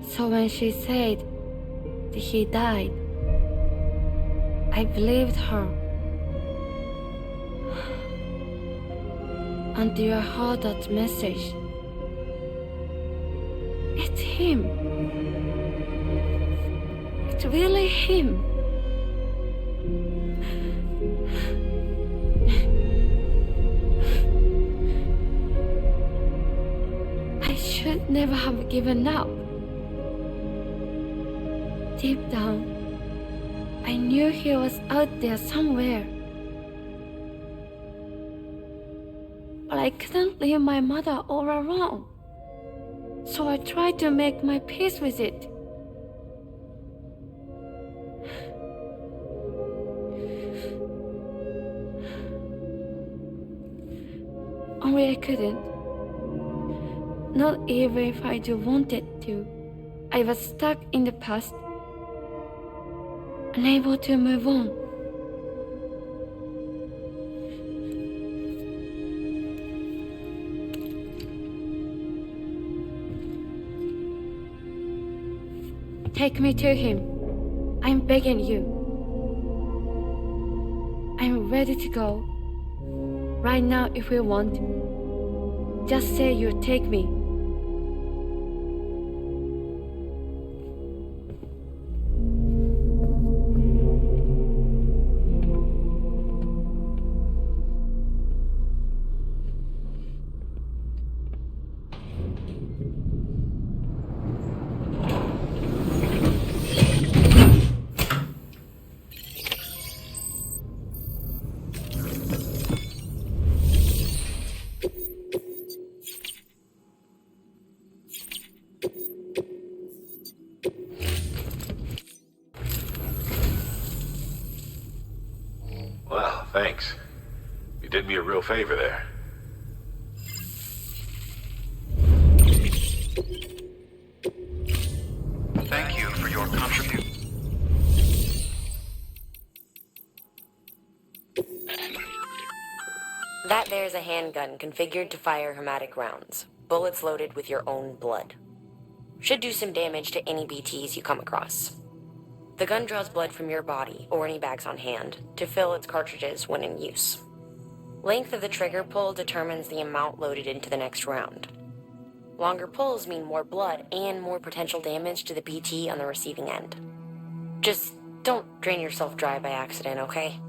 So when she said that he died, I believed her. Until I heard that message. It's him. It's really him. I should never have given up. Deep down, I knew he was out there somewhere. But I couldn't leave my mother all alone. So I tried to make my peace with it. Only I couldn't. Not even if I wanted to. I was stuck in the past, unable to move on. Take me to him. I'm begging you. I'm ready to go. Right now if you want. Just say you'll take me. Well, thanks. You did me a real favor there. Thank you for your contribution. That there's a handgun configured to fire hematic rounds, bullets loaded with your own blood. Should do some damage to any BTs you come across. The gun draws blood from your body, or any bags on hand, to fill its cartridges when in use. Length of the trigger pull determines the amount loaded into the next round. Longer pulls mean more blood and more potential damage to the BT on the receiving end. Just don't drain yourself dry by accident, okay?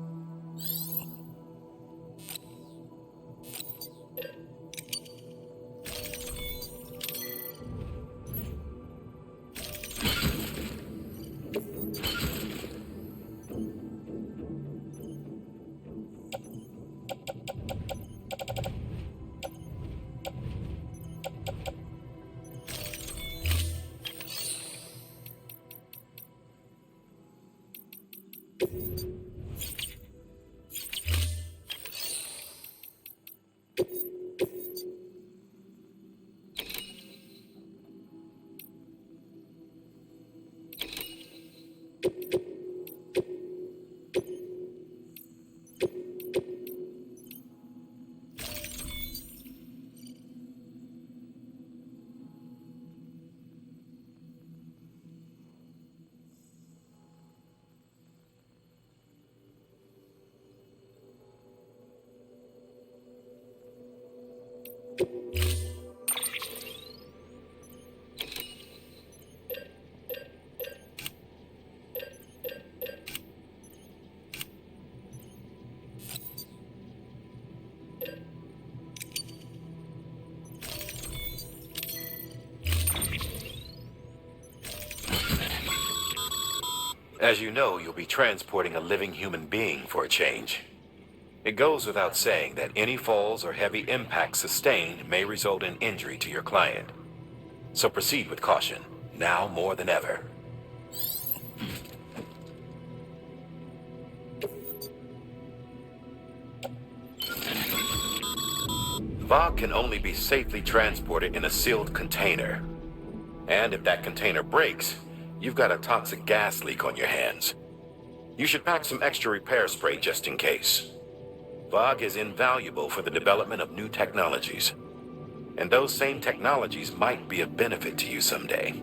As you know, you'll be transporting a living human being for a change. It goes without saying that any falls or heavy impacts sustained may result in injury to your client. So proceed with caution, now more than ever. VOG can only be safely transported in a sealed container. And if that container breaks, you've got a toxic gas leak on your hands. You should pack some extra repair spray just in case. VOG is invaluable for the development of new technologies. And those same technologies might be of benefit to you someday.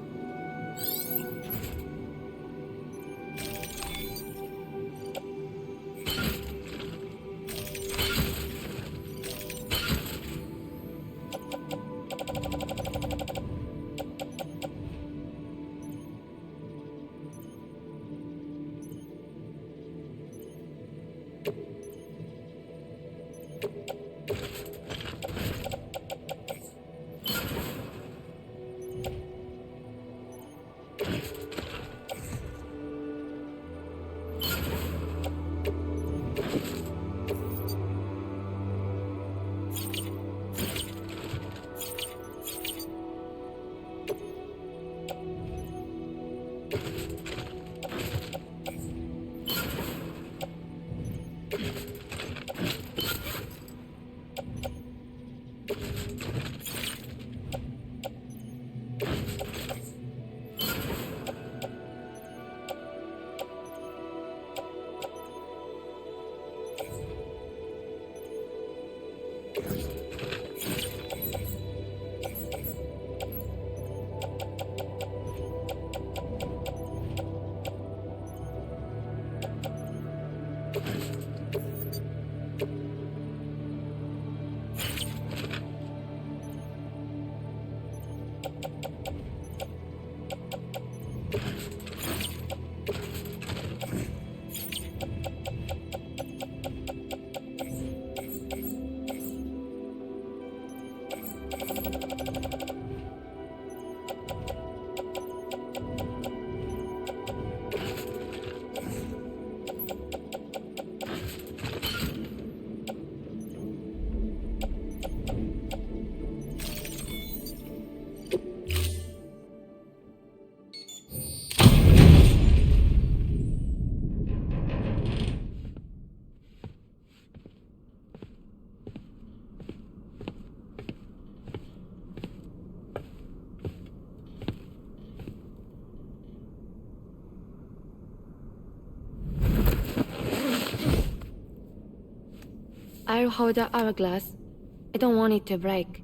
I'll hold the hourglass. I don't want it to break.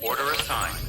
Order assigned.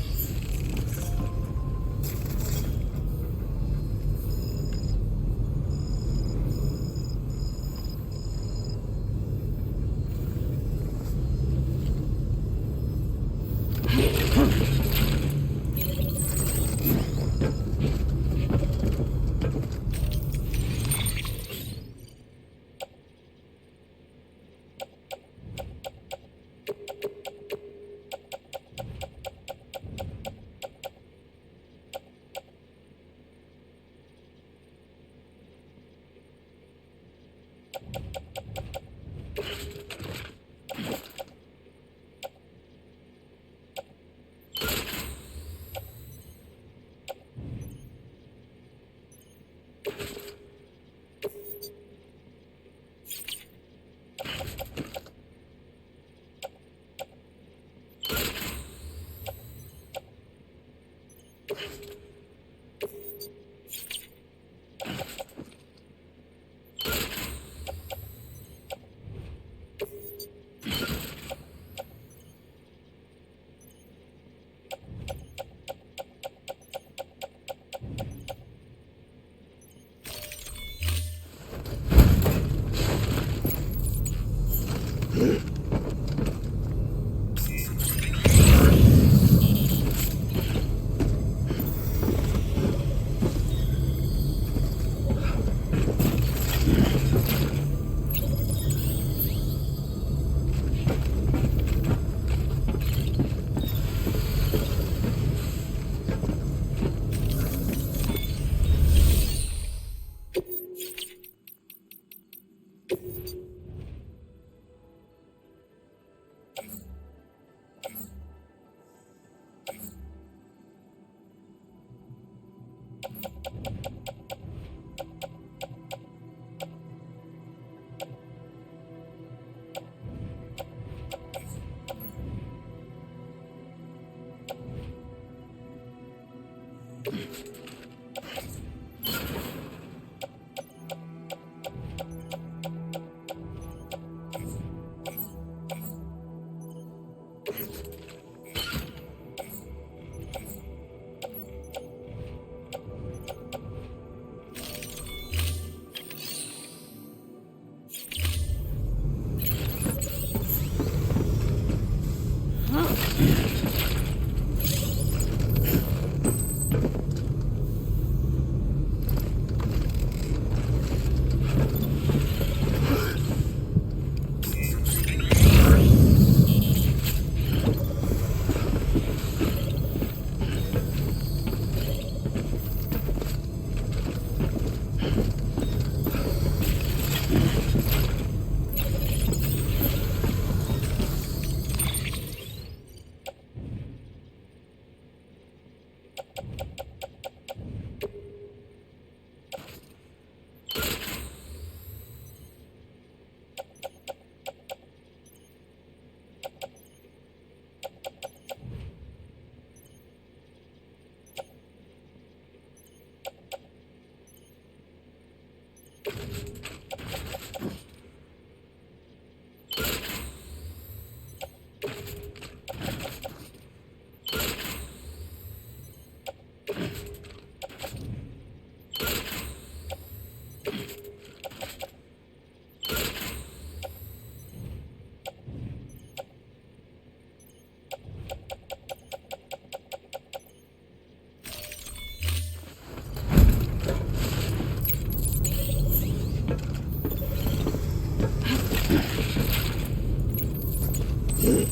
Let's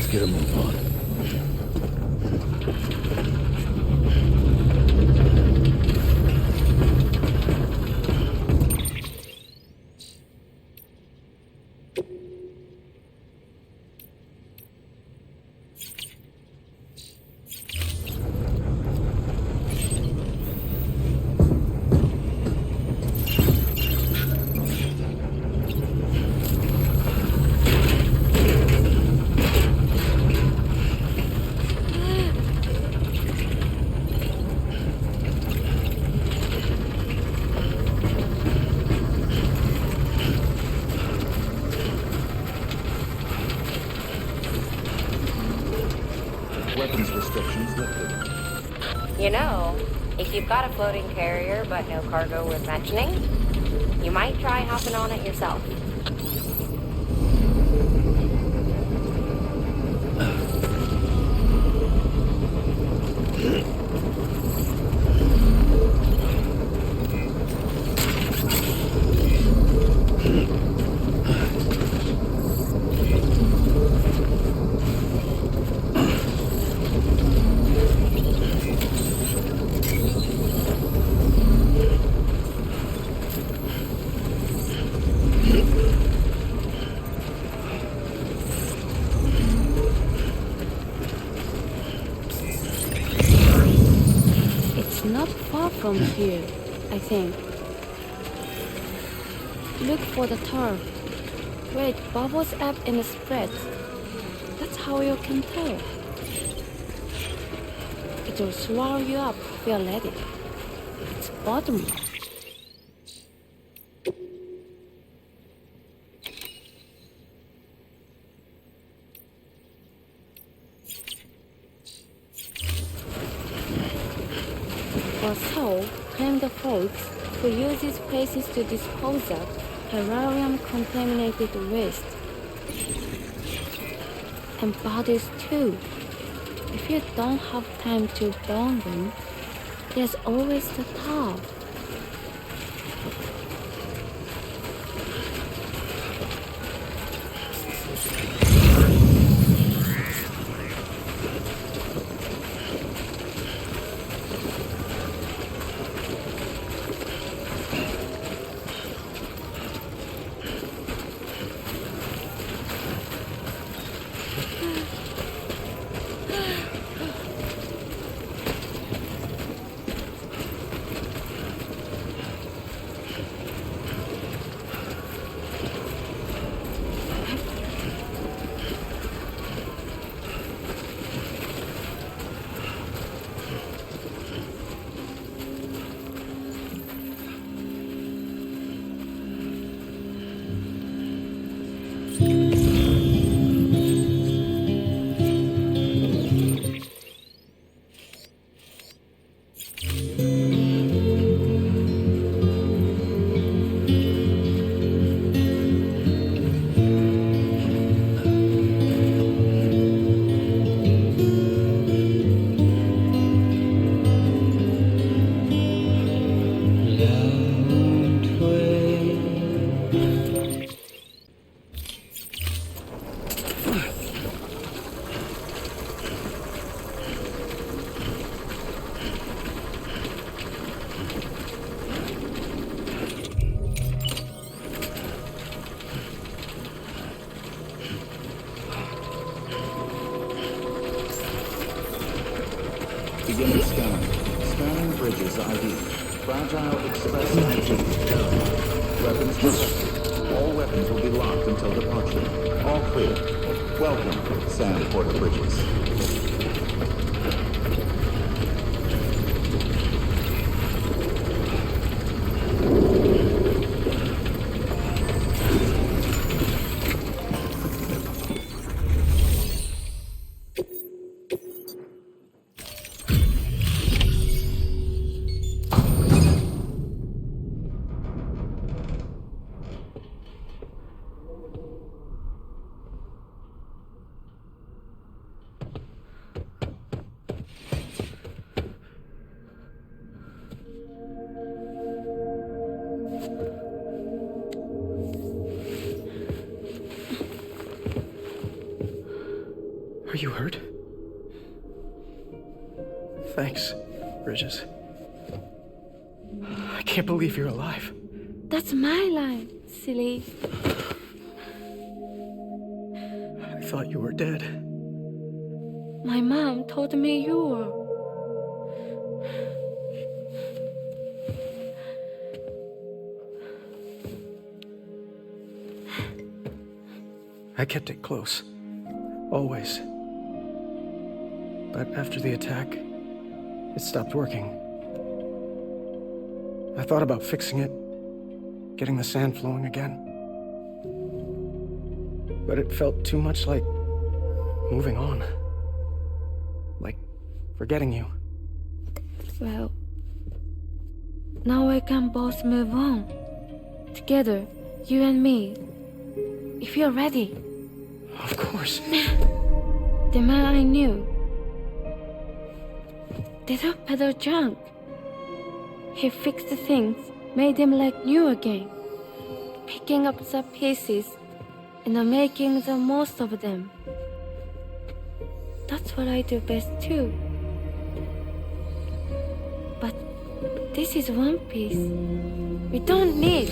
get a move on. Weapons restrictions lifted. You know, if you've got a floating carrier but no cargo worth mentioning, you might try hopping on it yourself. It's not far from here, I think. Look for the turf. Where it bubbles up and spreads. That's how you can tell. It will swallow you up if you let it. It's bottomless. Or so claim the folks who use these places to dispose of terrarium-contaminated waste. And bodies too. If you don't have time to burn them, there's always the top. Beginning scan. Scanning bridges ID. Fragile Express ID. Weapons detected. All weapons will be locked until departure. All clear. Welcome, Sam Porter Bridges. you hurt? Thanks, Bridges. I can't believe you're alive. That's my line, silly. I thought you were dead. My mom told me you were. I kept it close. Always. But after the attack, it stopped working. I thought about fixing it, getting the sand flowing again. But it felt too much like moving on. Like forgetting you. Well, now we can both move on. Together, you and me. If you're ready. Of course. The man I knew. Did a peddle junk. He fixed things, made them like new again. Picking up the pieces and making the most of them. That's what I do best too. But this is one piece. We don't need.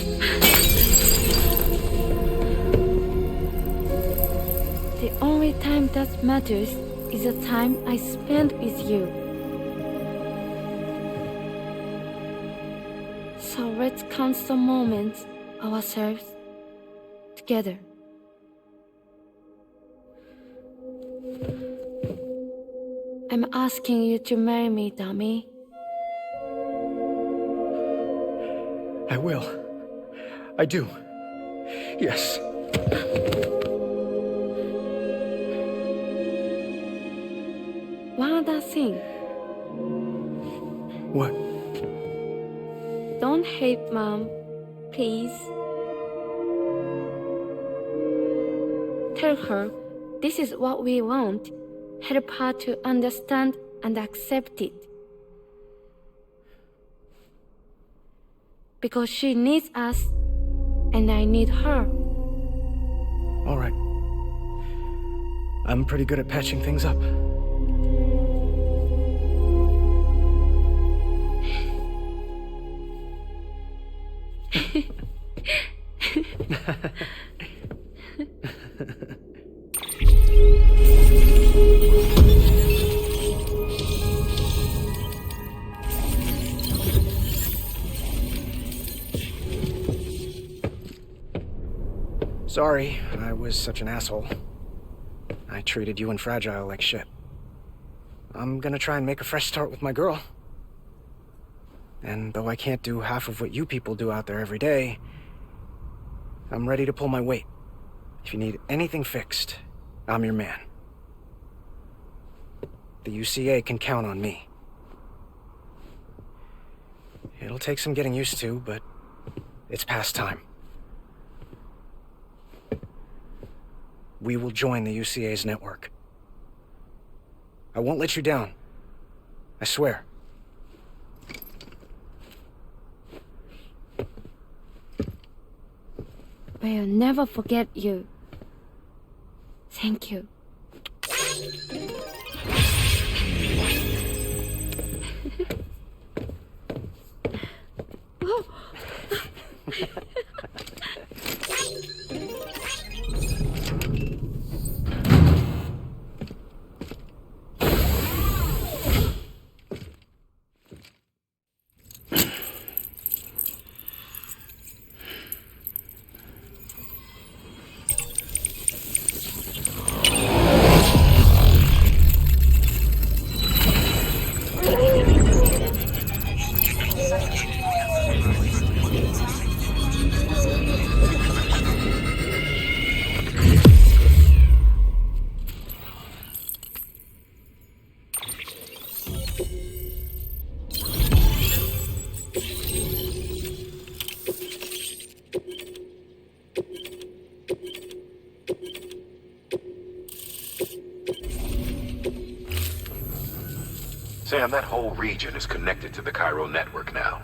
The only time that matters is the time I spend with you. So let's count the moments ourselves together. I'm asking you to marry me, dummy. I will. I do. Yes. One other thing. What? Don't hate Mom, please. Tell her this is what we want. Help her to understand and accept it. Because she needs us, and I need her. All right. I'm pretty good at patching things up. Sorry, I was such an asshole. I treated you and Fragile like shit. I'm gonna try and make a fresh start with my girl. And though I can't do half of what you people do out there every day, I'm ready to pull my weight. If you need anything fixed, I'm your man. The UCA can count on me. It'll take some getting used to, but it's past time. We will join the UCA's network. I won't let you down. I swear. We'll never forget you. Thank you. Sam, that whole region is connected to the Cairo network now.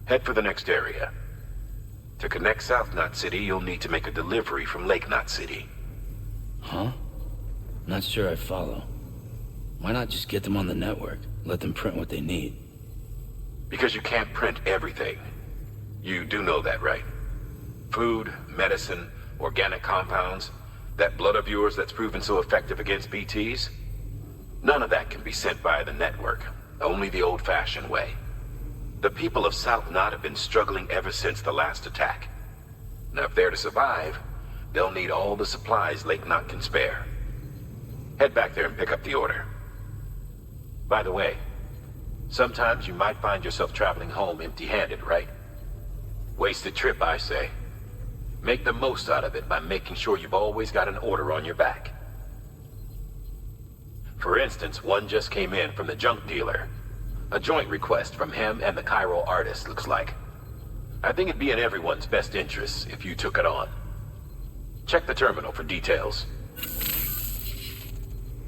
Head for the next area. To connect South Knot City, you'll need to make a delivery from Lake Knot City. Huh? Not sure I follow. Why not just get them on the network? Let them print what they need. Because you can't print everything. You do know that, right? Food, medicine, organic compounds, that blood of yours that's proven so effective against BTs? None of that can be sent via the network. Only the old-fashioned way. The people of South Knot have been struggling ever since the last attack. Now, if they're to survive, they'll need all the supplies Lake Knot can spare. Head back there and pick up the order. By the way, sometimes you might find yourself traveling home empty-handed, right? Wasted trip, I say. Make the most out of it by making sure you've always got an order on your back. For instance, one just came in from the junk dealer. A joint request from him and the Cairo artist, looks like. I think it'd be in everyone's best interest if you took it on. Check the terminal for details.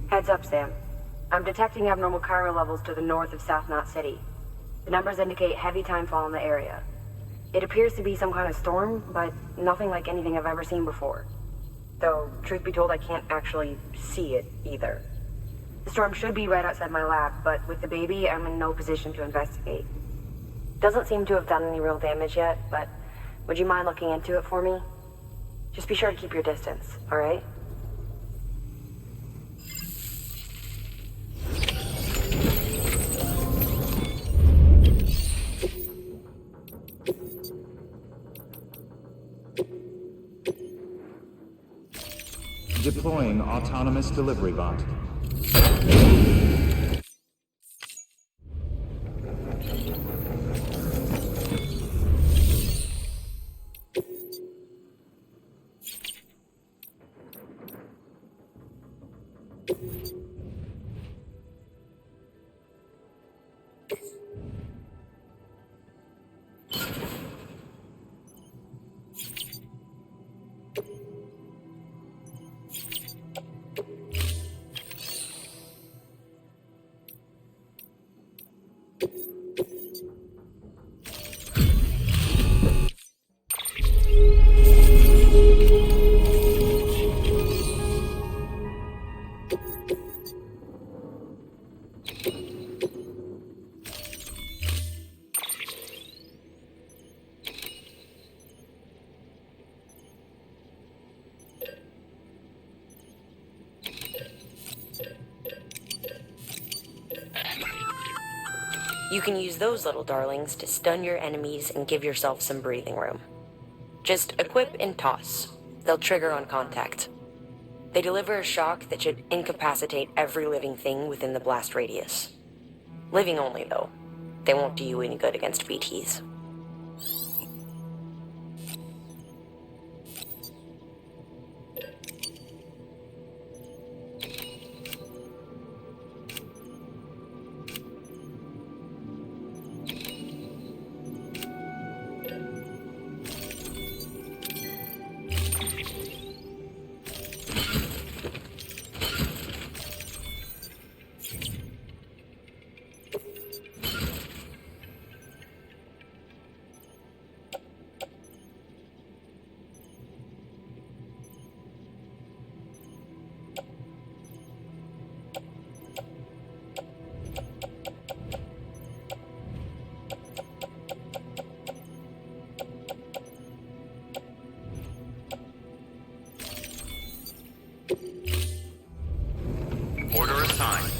Heads up, Sam. I'm detecting abnormal Cairo levels to the north of South Knot City. The numbers indicate heavy timefall in the area. It appears to be some kind of storm, but nothing like anything I've ever seen before. Though, truth be told, I can't actually see it either. The storm should be right outside my lab, but with the baby, I'm in no position to investigate. Doesn't seem to have done any real damage yet, but would you mind looking into it for me? Just be sure to keep your distance, alright? Deploying autonomous delivery bot. You can use those little darlings to stun your enemies and give yourself some breathing room. Just equip and toss. They'll trigger on contact. They deliver a shock that should incapacitate every living thing within the blast radius. Living only, though. They won't do you any good against BTs. Order assigned.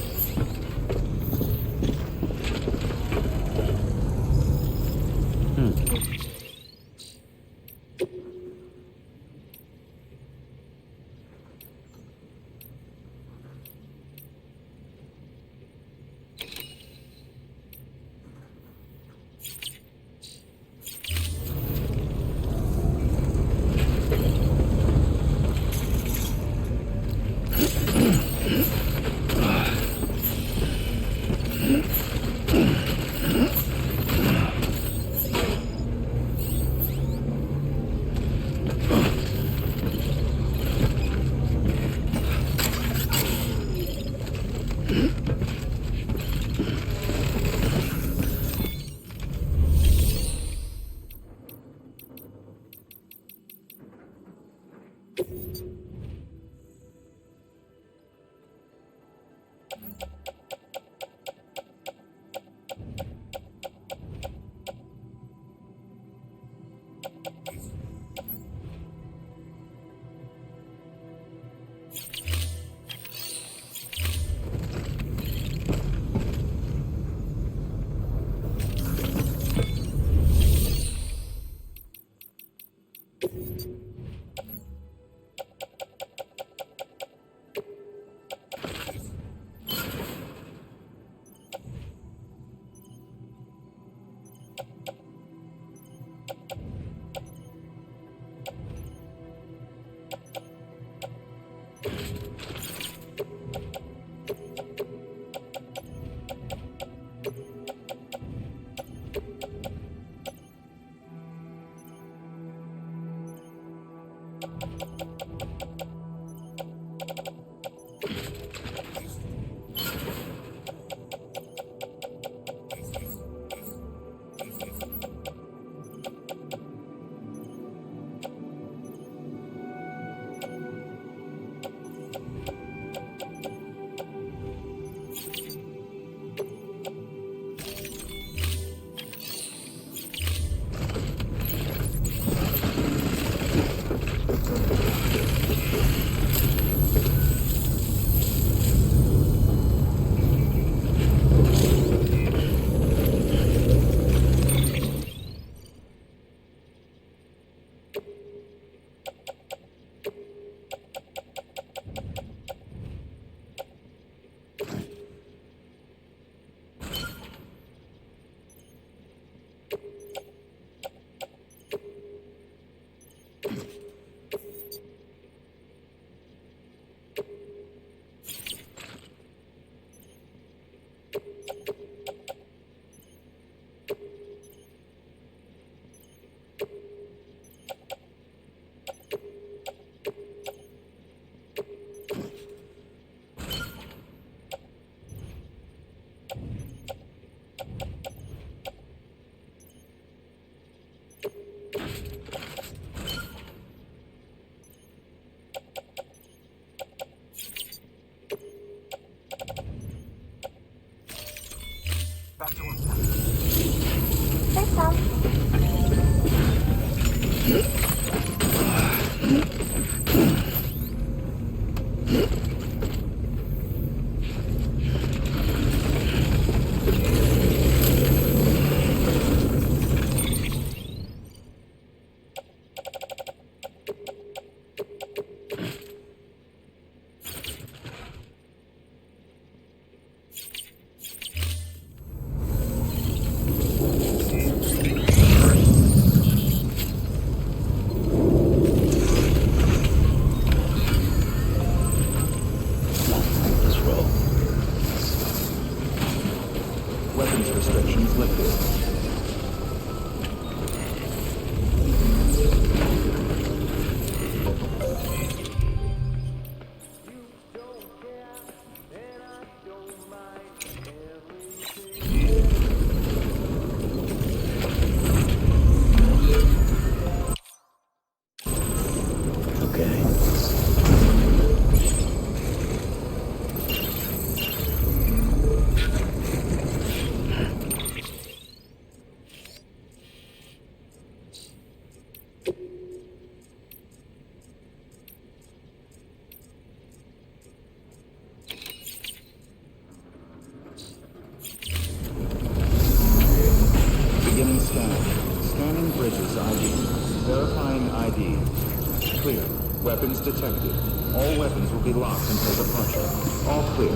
Weapons detected. All weapons will be locked until departure. All clear.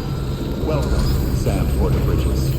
Welcome, Sam Porter Bridges.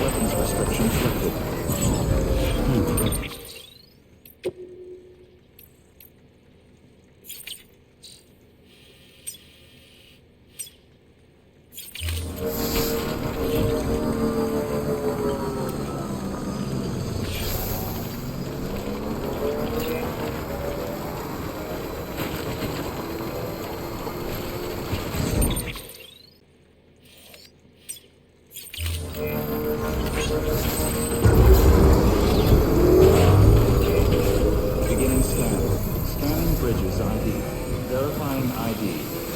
Weapons restrictions lifted. Beginning scan. Scanning bridges ID. Verifying ID.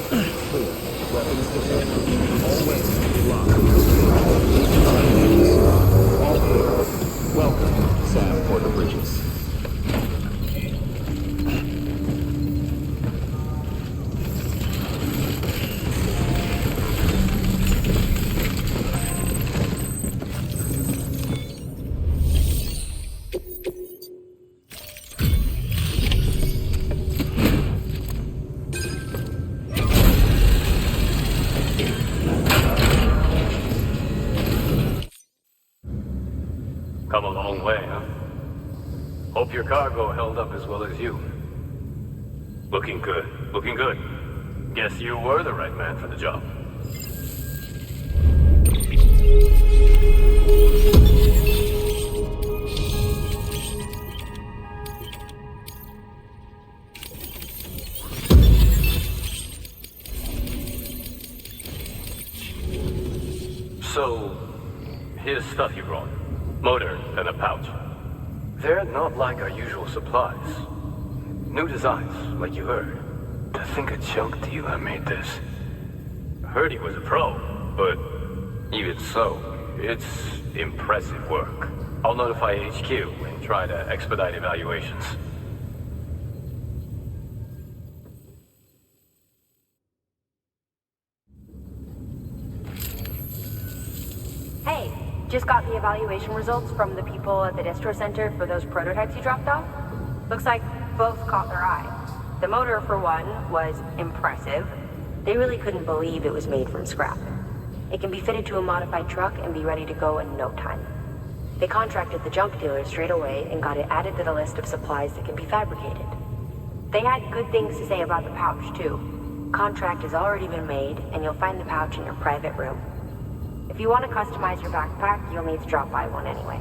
Clear. Weapons detected. All weapons locked. Decontaminating Sam. All clear. Welcome, Sam Porter Bridges. Come a long way, huh? Hope your cargo held up as well as you. Looking good, looking good. Guess you were the right man for the job. So, here's stuff you brought. Motor and a pouch. They're not like our usual supplies. New designs, like you heard. To think a chunk dealer made this. Heard he was a pro, but even so, it's impressive work. I'll notify HQ and try to expedite evaluations. Hey, just got the evaluation results from the people at the distro center for those prototypes you dropped off. Looks like both caught their eye. The motor, for one, was impressive. They really couldn't believe it was made from scrap. It can be fitted to a modified truck and be ready to go in no time. They contracted the junk dealer straight away and got it added to the list of supplies that can be fabricated. They had good things to say about the pouch, too. Contract has already been made, and you'll find the pouch in your private room. If you want to customize your backpack, you'll need to drop by one anyway.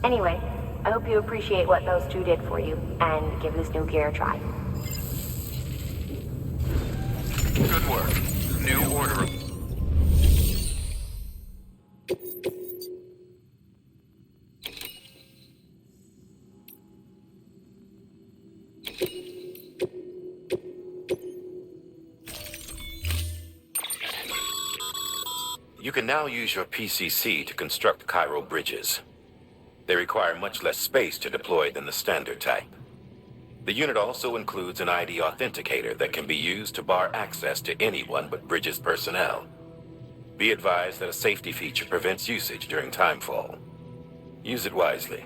Anyway, I hope you appreciate what those two did for you, and give this new gear a try. Good work. New order. You can now use your PCC to construct chiral bridges. They require much less space to deploy than the standard type. The unit also includes an ID authenticator that can be used to bar access to anyone but Bridges personnel. Be advised that a safety feature prevents usage during timefall. Use it wisely.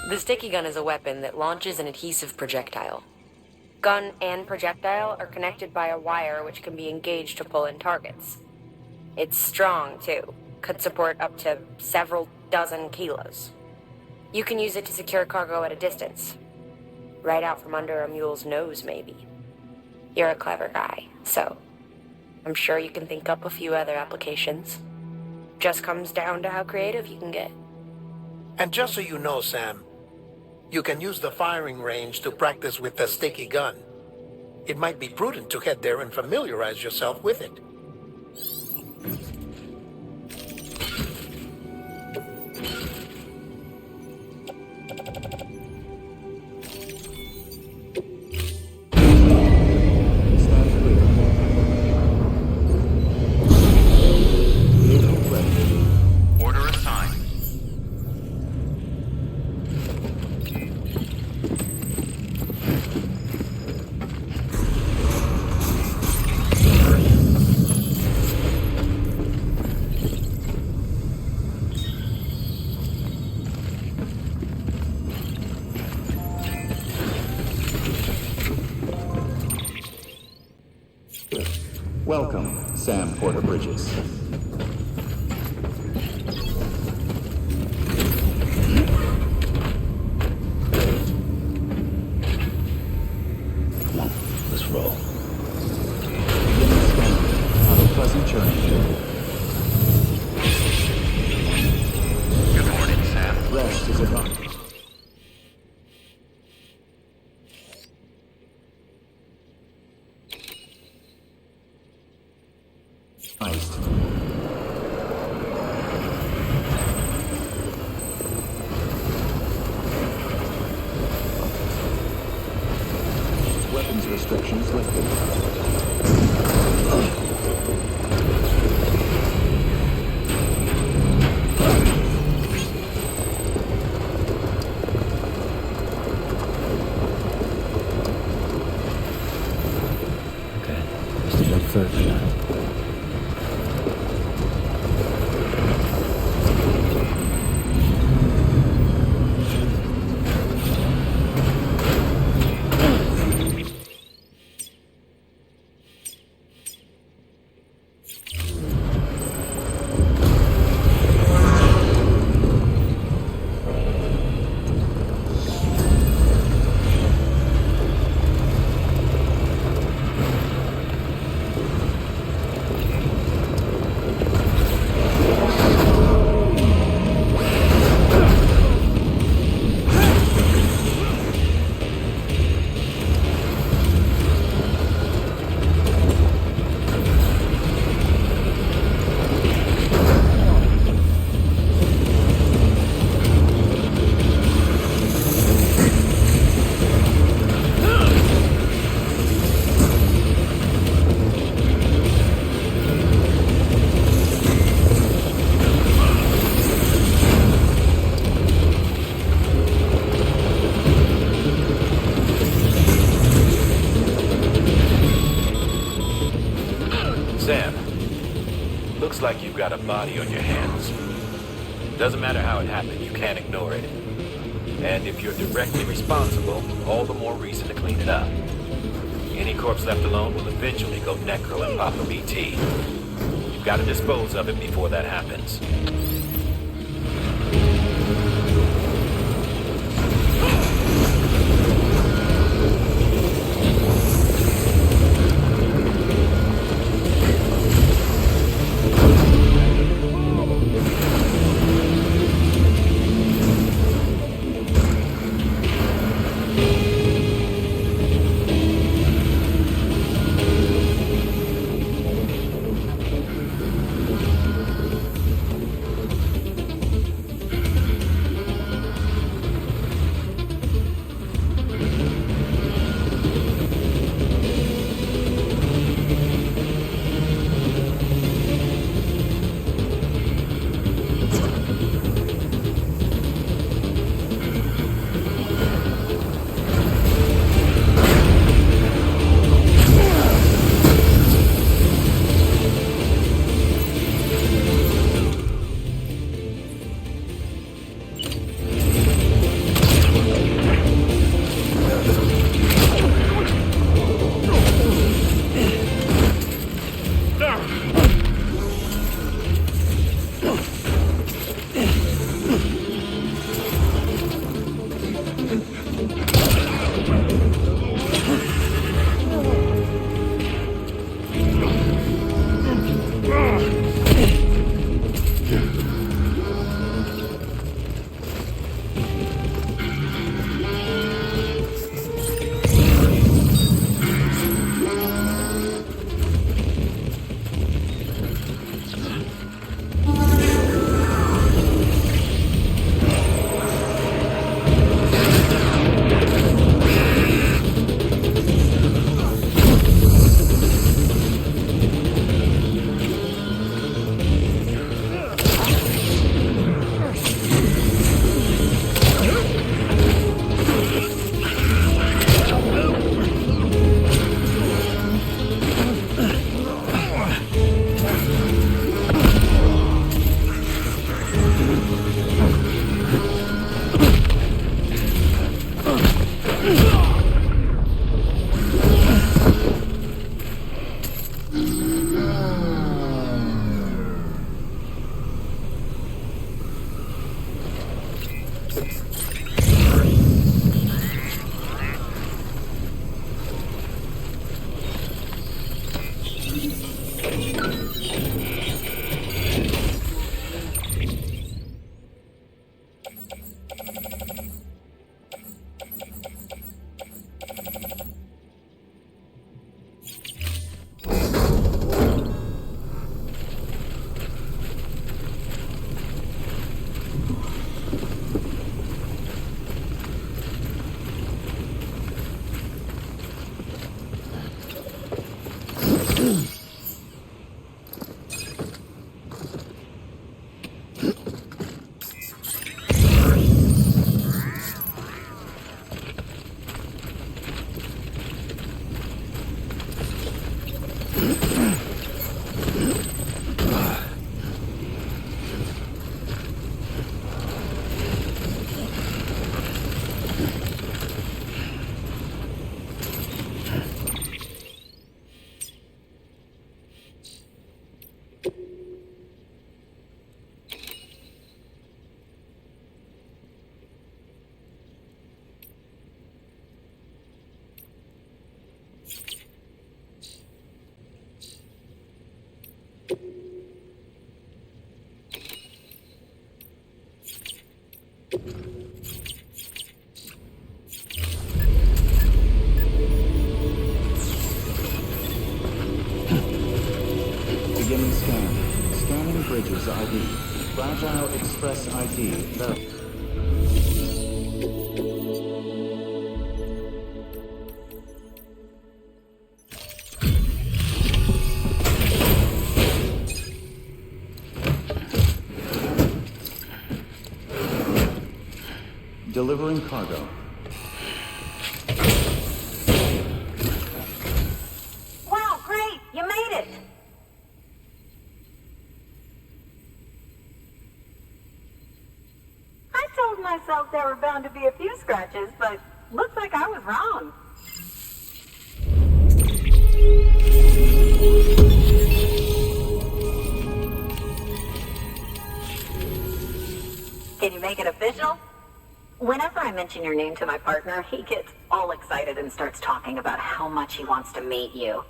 The sticky gun is a weapon that launches an adhesive projectile. Gun and projectile are connected by a wire which can be engaged to pull in targets. It's strong, too. Could support up to several dozen kilos. You can use it to secure cargo at a distance. Right out from under a mule's nose, maybe. You're a clever guy, so I'm sure you can think up a few other applications. Just comes down to how creative you can get. And just so you know, Sam, you can use the firing range to practice with the sticky gun. It might be prudent to head there and familiarize yourself with it. Order assigned. Welcome, Sam Porter Bridges. Come on, let's roll. Beginning scanning. Have a pleasant journey. Good morning, Sam. Rest is advised. Weapons restrictions lifted. Okay, just a bit further now. Sam, looks like you've got a body on your hands. Doesn't matter how it happened, you can't ignore it. And if you're directly responsible, all the more reason to clean it up. Any corpse left alone will eventually go necro and pop a BT. You've got to dispose of it before that happens. Beginning scan. Scanning bridges ID. Fragile Express ID. Delivering cargo. Wow, great! You made it! I told myself there were bound to be a few scratches, but looks like I was wrong. Can you make it official? Whenever I mention your name to my partner, he gets all excited and starts talking about how much he wants to meet you.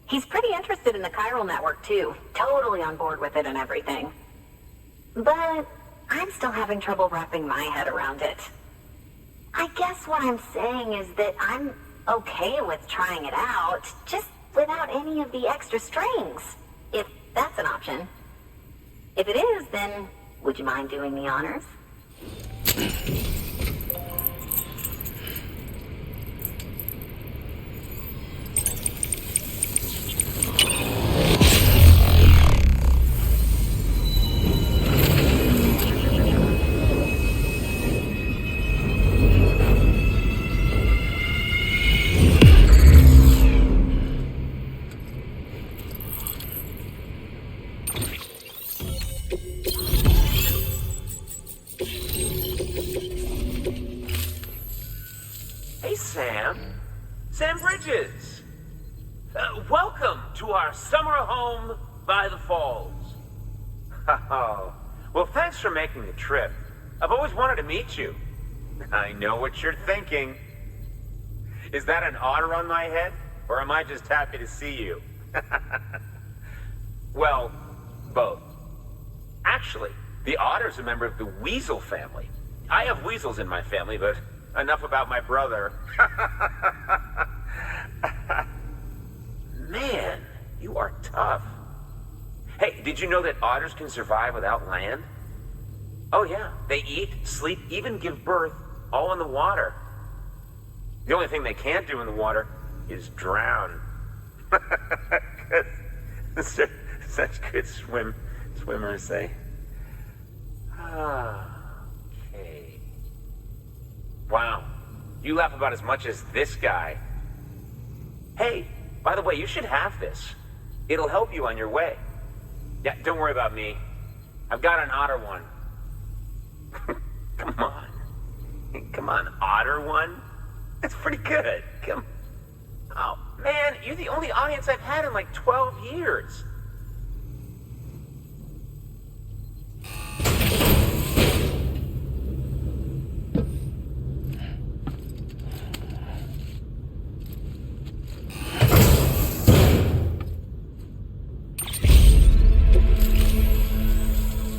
He's pretty interested in the chiral network too, totally on board with it and everything. But I'm still having trouble wrapping my head around it. I guess what I'm saying is that I'm okay with trying it out, just without any of the extra strings, if that's an option. If it is, then would you mind doing the honors? Sam Bridges! Welcome to our summer home by the falls. Oh, well, thanks for making the trip. I've always wanted to meet you. I know what you're thinking. Is that an otter on my head, or am I just happy to see you? Well, both. Actually, the otter's a member of the weasel family. I have weasels in my family, but enough about my brother. Man, you are tough. Hey, did you know that otters can survive without land? Oh yeah, they eat, sleep, even give birth, all in the water. The only thing they can't do in the water is drown. Such good swimmers, say. Okay. Wow, you laugh about as much as this guy. Hey, by the way, you should have this. It'll help you on your way. Yeah, don't worry about me. I've got an otter one. Come on. Come on, otter one? That's pretty good. Come. Oh, man, you're the only audience I've had in like 12 years.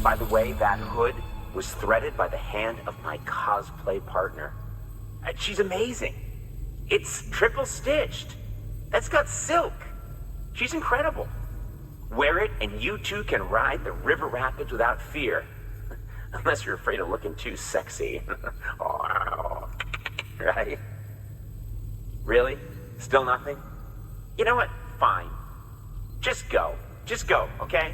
By the way, that hood was threaded by the hand of my cosplay partner. She's amazing. It's triple stitched. That's got silk. She's incredible. Wear it and you too can ride the river rapids without fear. Unless you're afraid of looking too sexy. Right? Really? Still nothing? You know what? Fine. Just go. Just go, okay?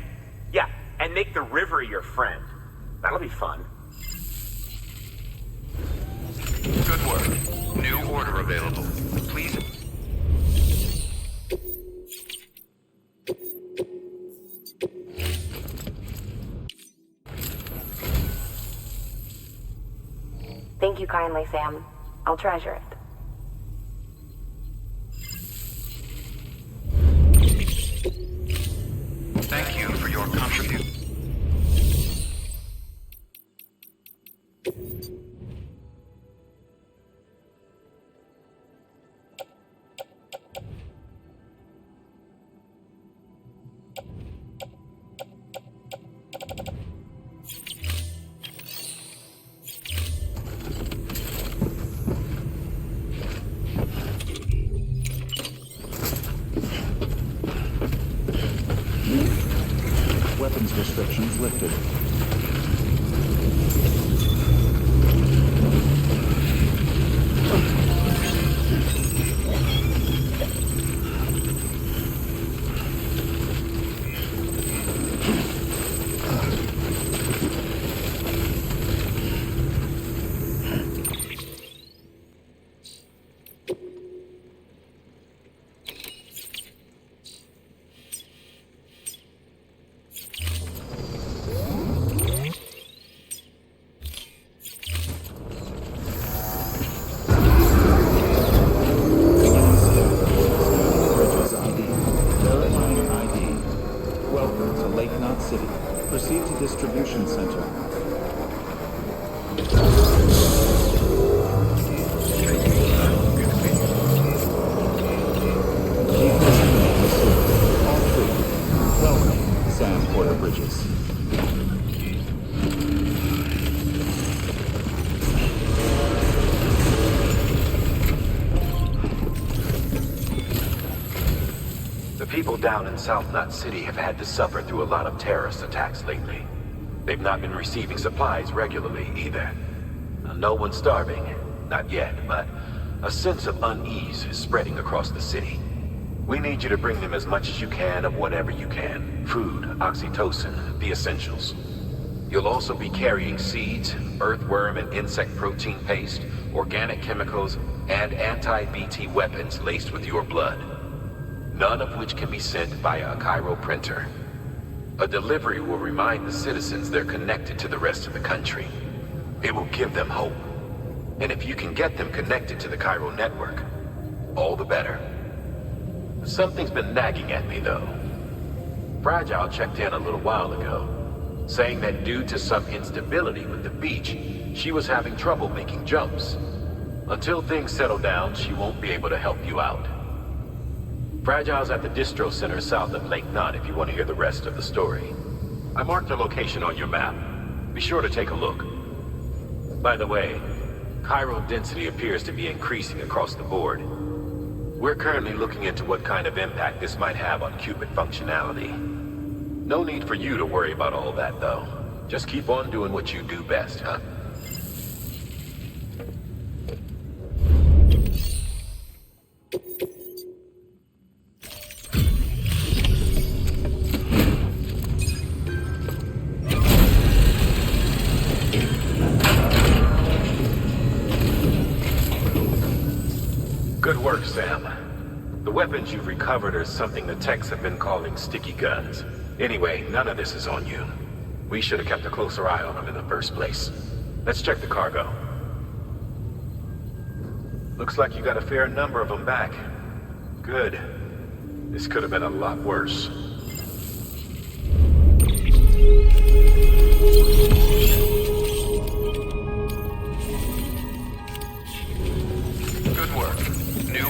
Yeah, and make the river your friend. That'll be fun. Good work. New order available. Please. Thank you kindly, Sam. I'll treasure it. Thank you for your contribution. weapons restrictions lifted. Proceed to distribution center. Decommissioning pursuit. All three. Welcome, Sam Porter Bridges. The people down in South Knot City have had to suffer through a lot of terrorist attacks lately. They've not been receiving supplies regularly either. No one's starving, not yet, but a sense of unease is spreading across the city. We need you to bring them as much as you can of whatever you can. Food, oxytocin, the essentials. You'll also be carrying seeds, earthworm and insect protein paste, organic chemicals, and anti-BT weapons laced with your blood. None of which can be sent via a Cairo printer. A delivery will remind the citizens they're connected to the rest of the country. It will give them hope. And if you can get them connected to the Cairo network, all the better. Something's been nagging at me, though. Fragile checked in a little while ago, saying that due to some instability with the beach, she was having trouble making jumps. Until things settle down, she won't be able to help you out. Fragile's at the distro center south of Lake Knot if you want to hear the rest of the story. I marked her location on your map. Be sure to take a look. By the way, chiral density appears to be increasing across the board. We're currently looking into what kind of impact this might have on qubit functionality. No need for you to worry about all that, though. Just keep on doing what you do best, huh? Good work, Sam. The weapons you've recovered are something the techs have been calling sticky guns. Anyway, none of this is on you. We should have kept a closer eye on them in the first place. Let's check the cargo. Looks like you got a fair number of them back. Good. This could have been a lot worse. Good work. New.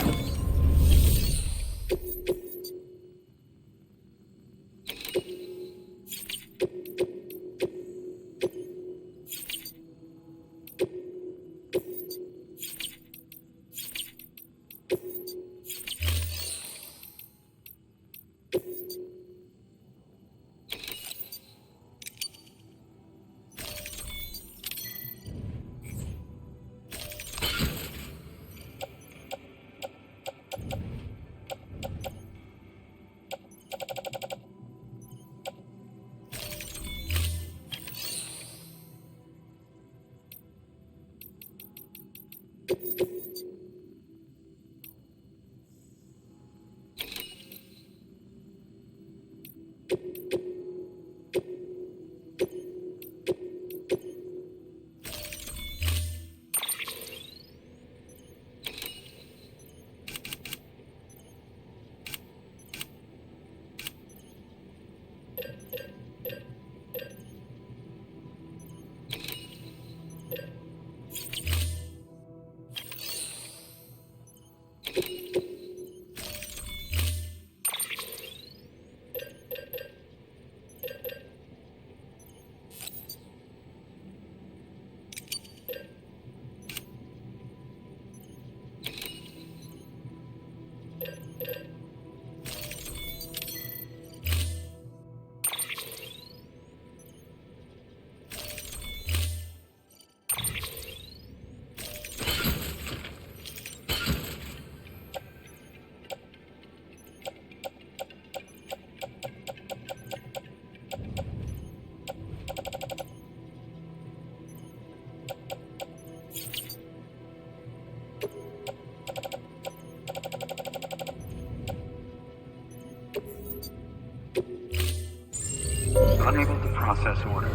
Unable to process order.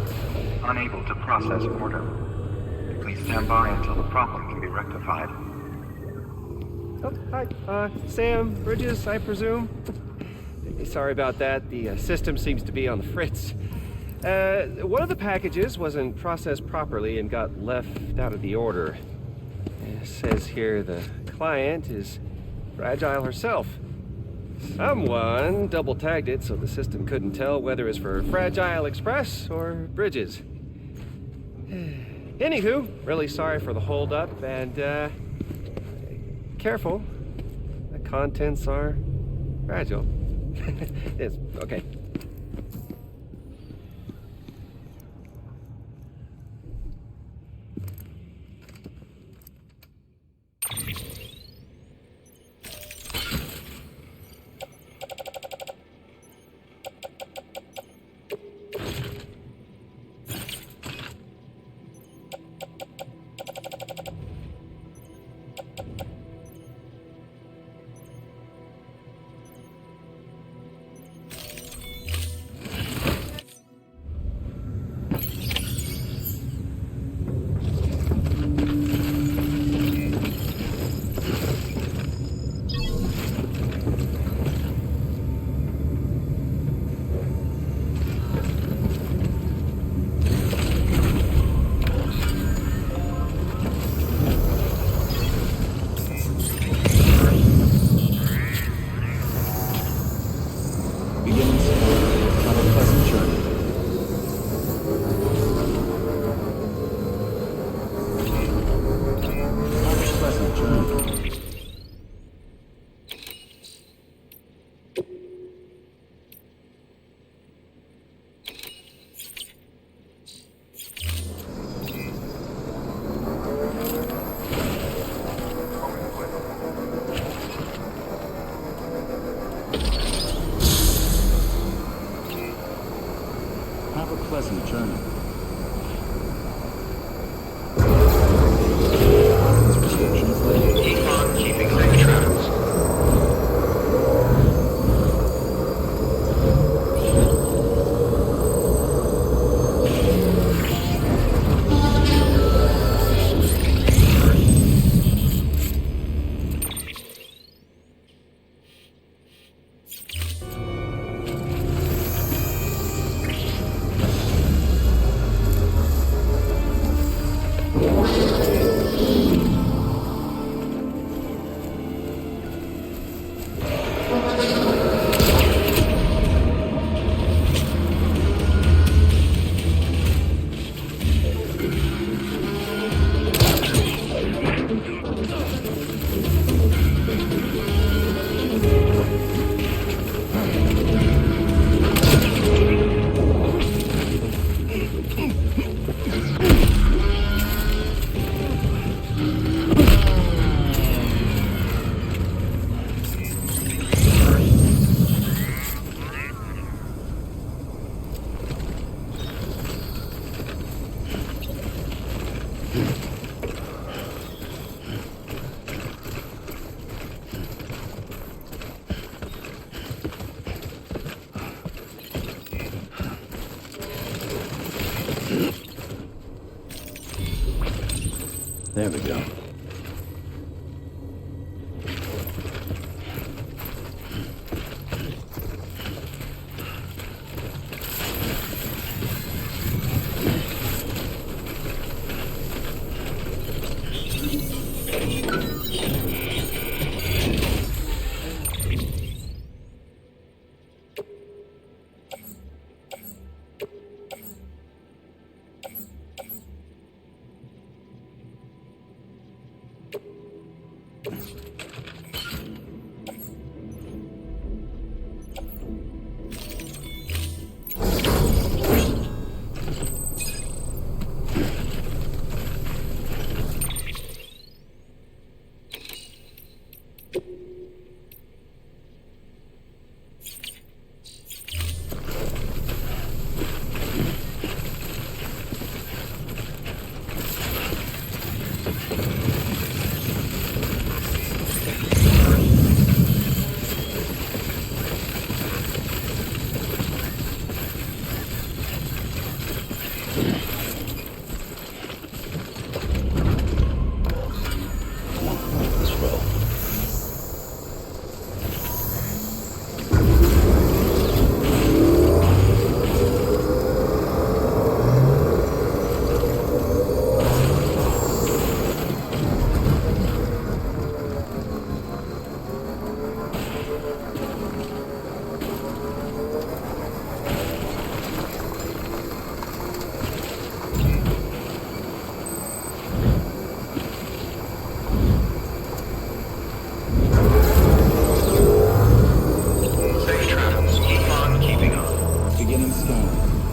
Unable to process order. Please stand by until the problem can be rectified. Oh, hi. Sam, Bridges, I presume? Sorry about that. The system seems to be on the fritz. One of the packages wasn't processed properly and got left out of the order. It says here the client is Fragile herself. Someone double-tagged it so the system couldn't tell whether it's for Fragile Express or Bridges. Anywho, really sorry for the holdup, and, careful. The contents are fragile. It's okay. Pleasant journey. Keep on keeping safe travels. There we go.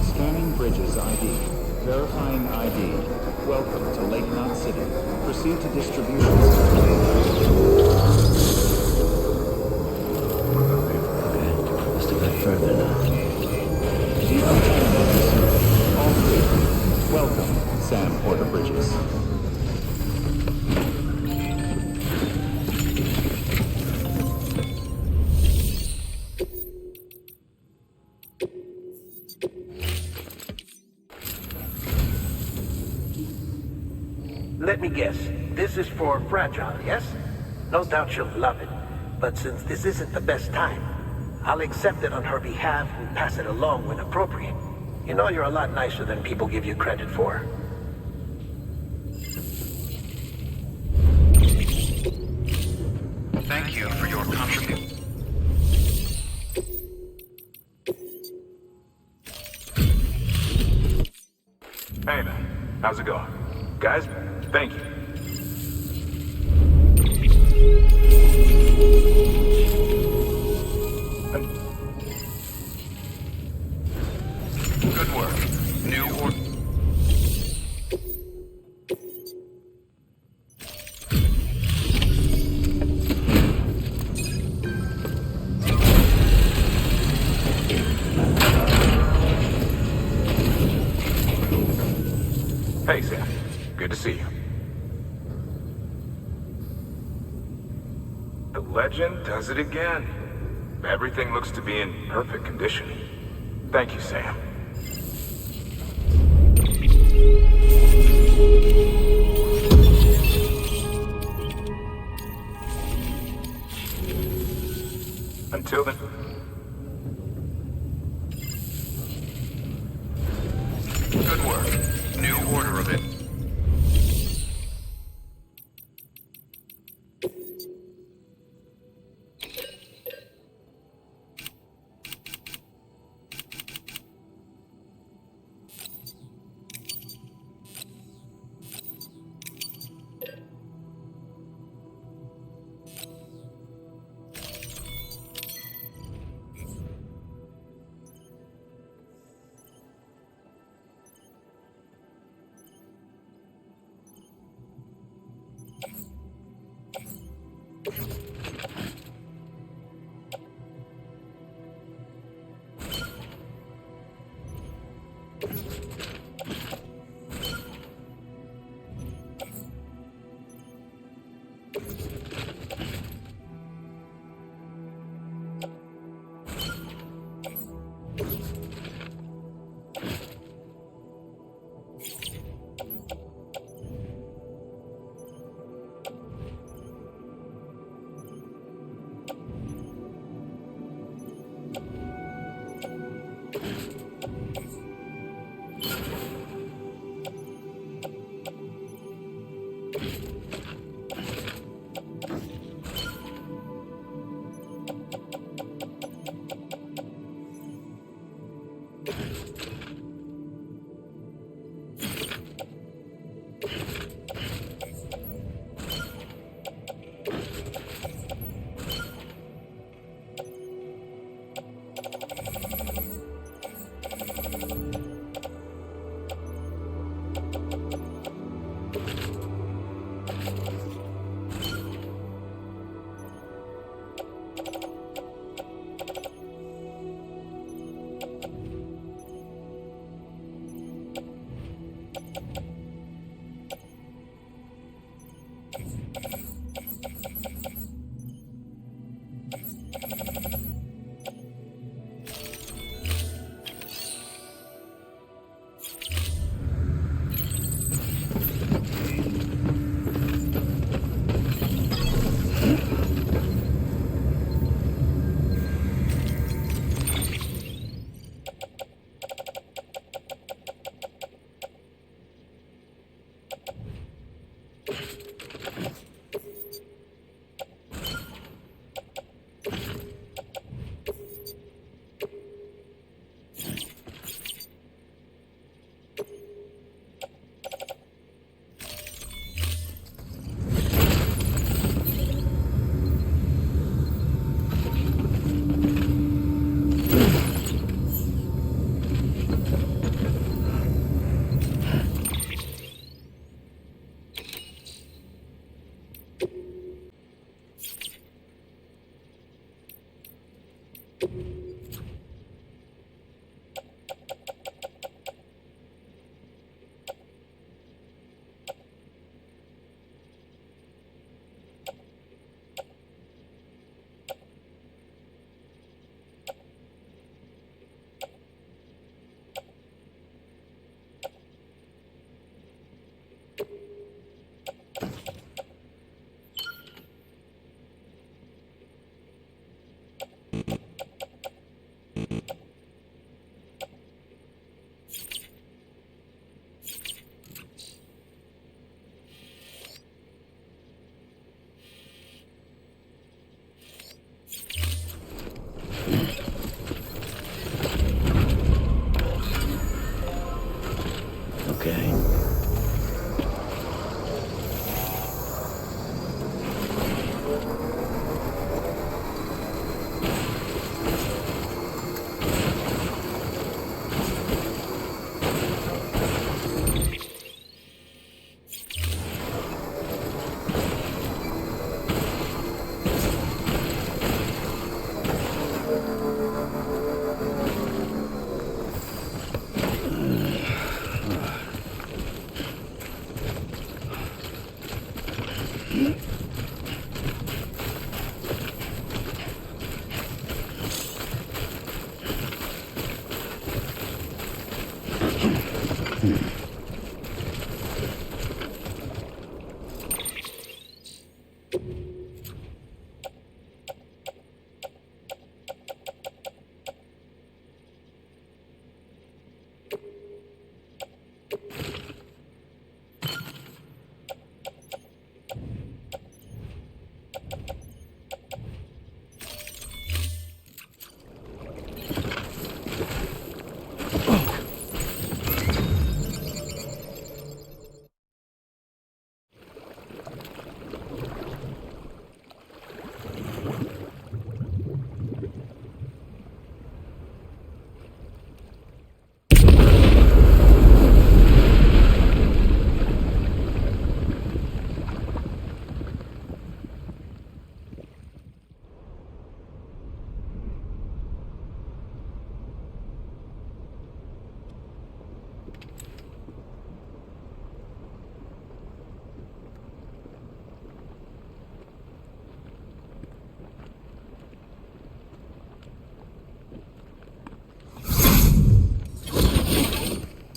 Scanning Bridges ID. Verifying ID. Welcome to Lake Knot City. Proceed to distribution center. Just a bit further now. All clear. Welcome, Sam Porter Bridges. Let me guess. This is for Fragile, yes? No doubt she'll love it. But since this isn't the best time, I'll accept it on her behalf and pass it along when appropriate. You know you're a lot nicer than people give you credit for. Thank you for your contribution. Hey man, how's it going? Guys, thank you. Good work. New order. Hey Sam, good to see you. The legend does it again. Everything looks to be in perfect condition. Thank you, Sam. Until then... Good work. New order of it.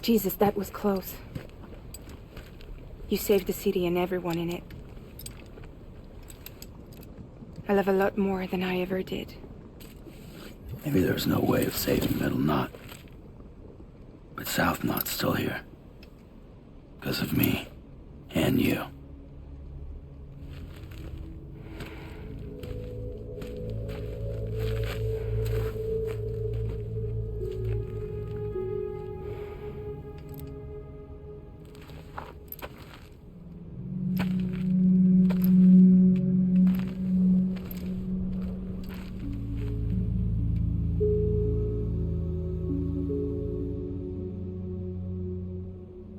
Jesus, that was close. You saved the city and everyone in it. I love a lot more than I ever did. Maybe there's no way of saving Middle Knot. But South Knot's still here. Because of me. And you.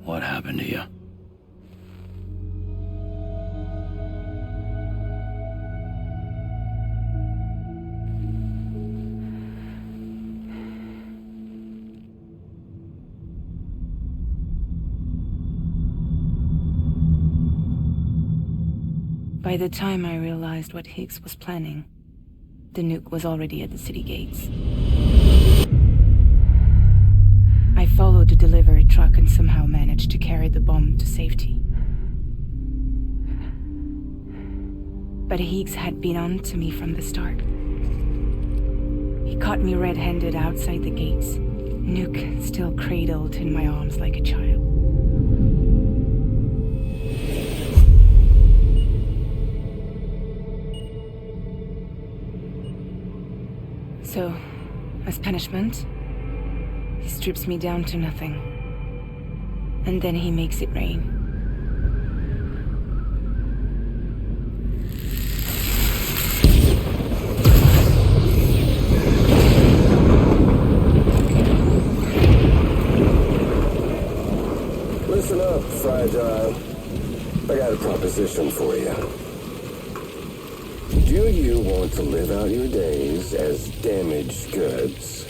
What happened to you? By the time I realized what Higgs was planning, the nuke was already at the city gates. I followed the delivery truck and somehow managed to carry the bomb to safety. But Higgs had been on to me from the start. He caught me red-handed outside the gates, nuke still cradled in my arms like a child. So, as punishment, he strips me down to nothing. And then he makes it rain. Listen up, Fragile. I got a proposition for you. Do you want to live out your days as damaged goods?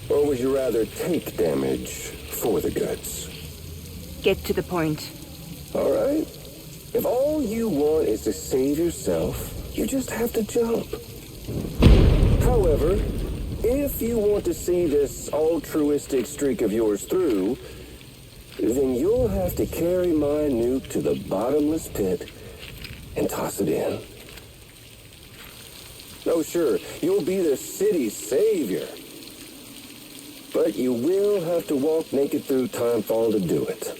Or would you rather take damage for the goods? Get to the point. All right. If all you want is to save yourself, you just have to jump. However, if you want to see this altruistic streak of yours through, then you'll have to carry my nuke to the bottomless pit and toss it in. Oh, sure, you'll be the city's savior. But you will have to walk naked through Timefall to do it.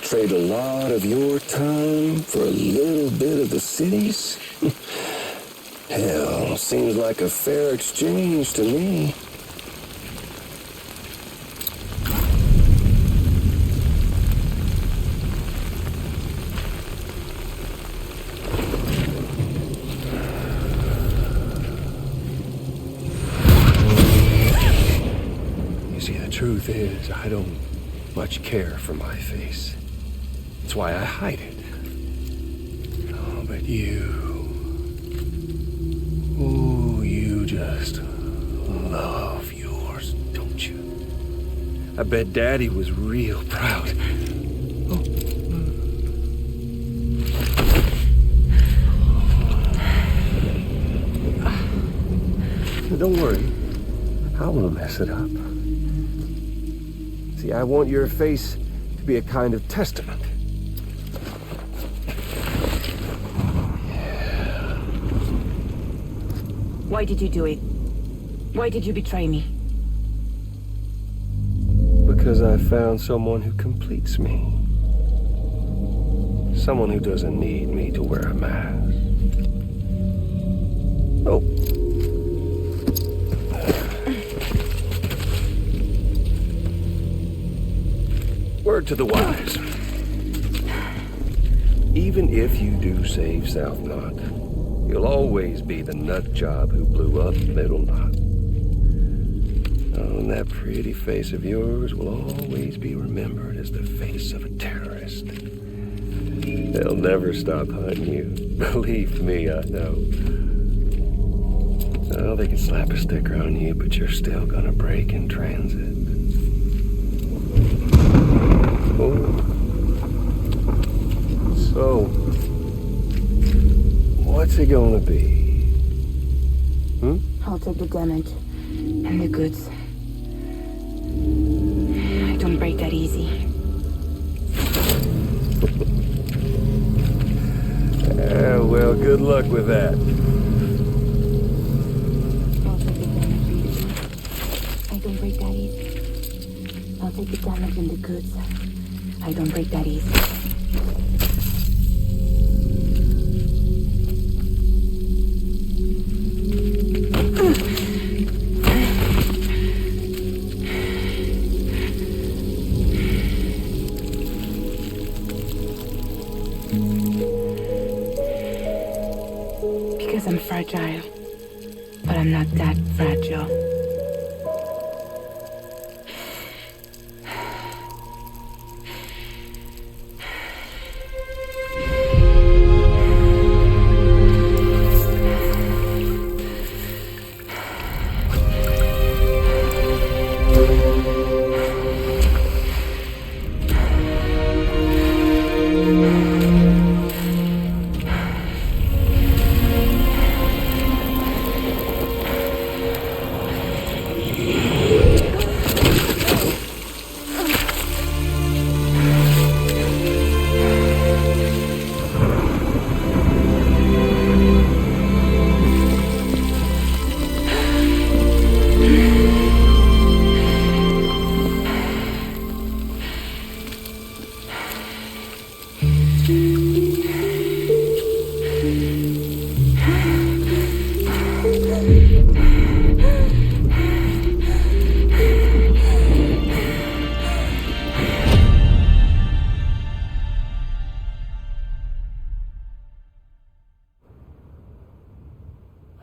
Trade a lot of your time for a little bit of the city's? Hell, seems like a fair exchange to me. Truth is, I don't much care for my face. That's why I hide it. Oh, but you... Ooh, you just love yours, don't you? I bet Daddy was real proud. Oh. Don't worry. I won't mess it up. See, I want your face to be a kind of testament. Why did you do it? Why did you betray me? Because I found someone who completes me. Someone who doesn't need me to wear a mask. Oh. Word to the wise. Even if you do save South Knot, you'll always be the nut job who blew up Middle Knot. Oh, and that pretty face of yours will always be remembered as the face of a terrorist. They'll never stop hunting you. Believe me, I know. Oh, they can slap a sticker on you, but you're still gonna break in transit. Oh. So, what's it gonna be? I'll take the damage and the goods. I don't break that easy. Well, good luck with that. I'll take the damage. I don't break that easy. I'll take the damage and the goods. I don't break that easy. Because I'm fragile. But I'm not that fragile.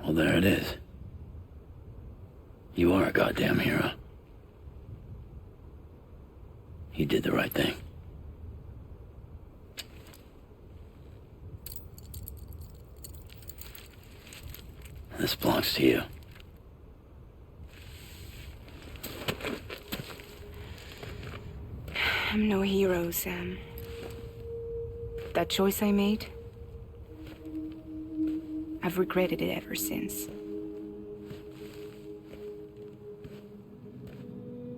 Well, there it is. You are a goddamn hero. You did the right thing. This belongs to you. I'm no hero, Sam. That choice I made, I've regretted it ever since.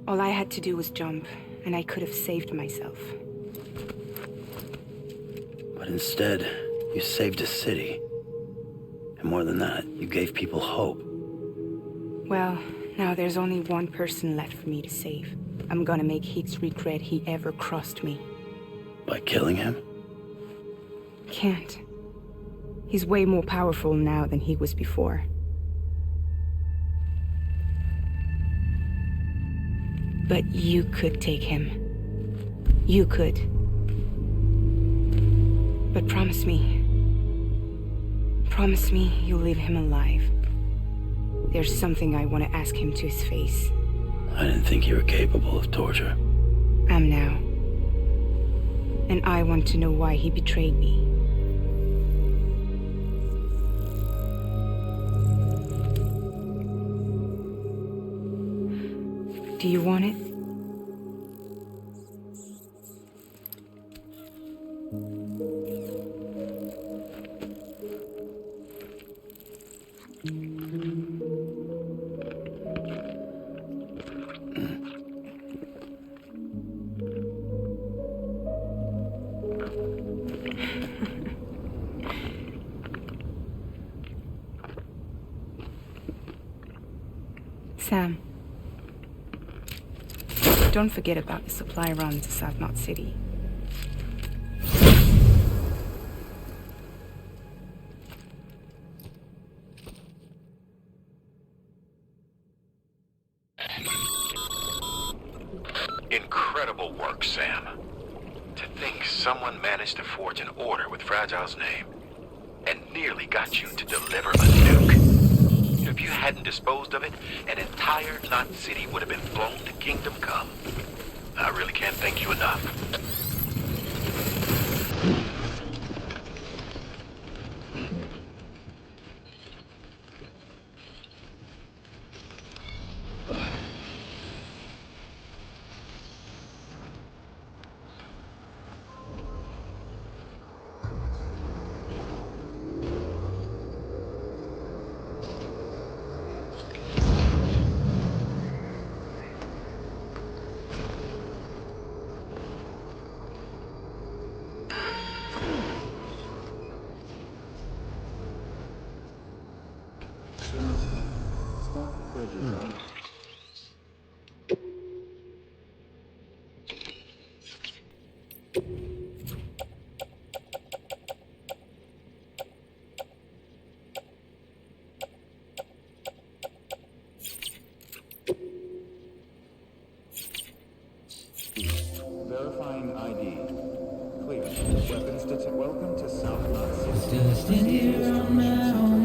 All I had to do was jump, and I could have saved myself. But instead, you saved a city. And more than that, you gave people hope. Well, now there's only one person left for me to save. I'm gonna make Hicks regret he ever crossed me. By killing him? Can't. He's way more powerful now than he was before. But you could take him. You could. But promise me. Promise me you'll leave him alive. There's something I want to ask him to his face. I didn't think you were capable of torture. I'm now. And I want to know why he betrayed me. Do you want it? Don't forget about the supply run to South Knot City. Incredible work, Sam. To think someone managed to forge an order with Fragile's name and nearly got you to deliver a nuke. If you hadn't disposed of it, an entire Knot City would have been blown to Kingdom Come. I really can't thank you enough. Verifying ID. Clear. Weapons detected. Welcome to South Knot City. Still standing here on my own.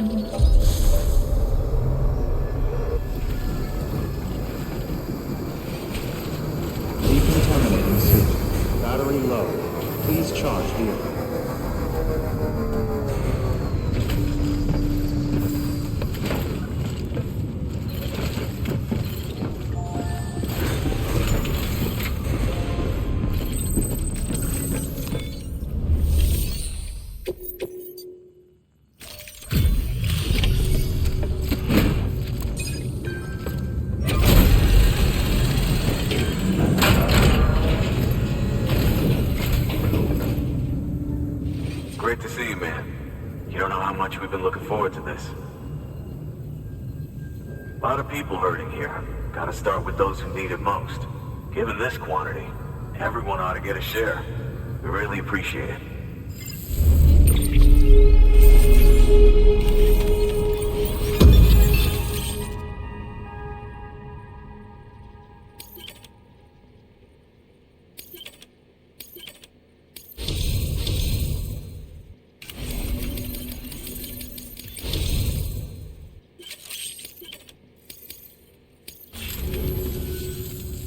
Decontaminating suit. Battery low. Please charge vehicle. Great to see you, man. You don't know how much we've been looking forward to this. A lot of people hurting here. Gotta start with those who need it most. Given this quantity, everyone ought to get a share. We really appreciate it.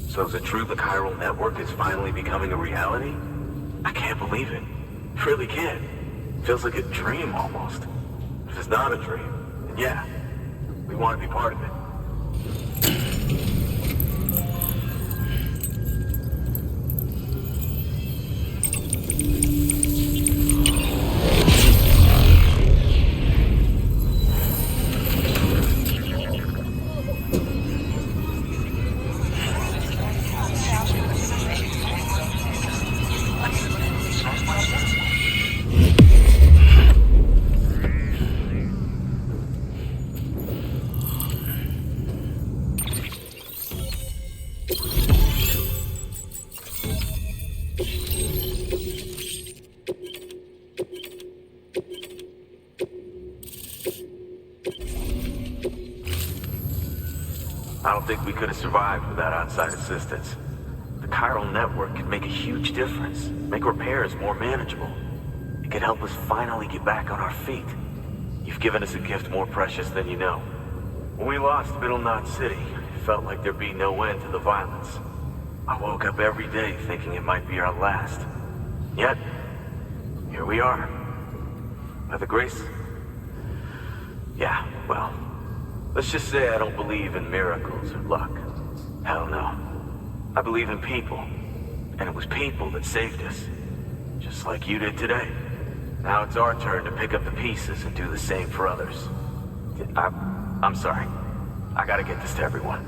So is it true the chiral network is finally becoming a reality? I can't believe it. Really can't. Feels like a dream almost. If it's not a dream, then yeah, we want to be part of it. I don't think we could have survived without outside assistance. The chiral network could make a huge difference, make repairs more manageable. It could help us finally get back on our feet. You've given us a gift more precious than you know. When we lost Middle Knot City, it felt like there'd be no end to the violence. I woke up every day thinking it might be our last. Yet, here we are. By the grace... Yeah, well... Let's just say I don't believe in miracles or luck. Hell no. I believe in people. And it was people that saved us. Just like you did today. Now it's our turn to pick up the pieces and do the same for others. I'm sorry. I gotta get this to everyone.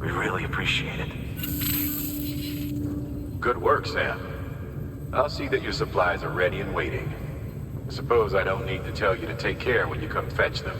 We really appreciate it. Good work, Sam. I'll see that your supplies are ready and waiting. I suppose I don't need to tell you to take care when you come fetch them.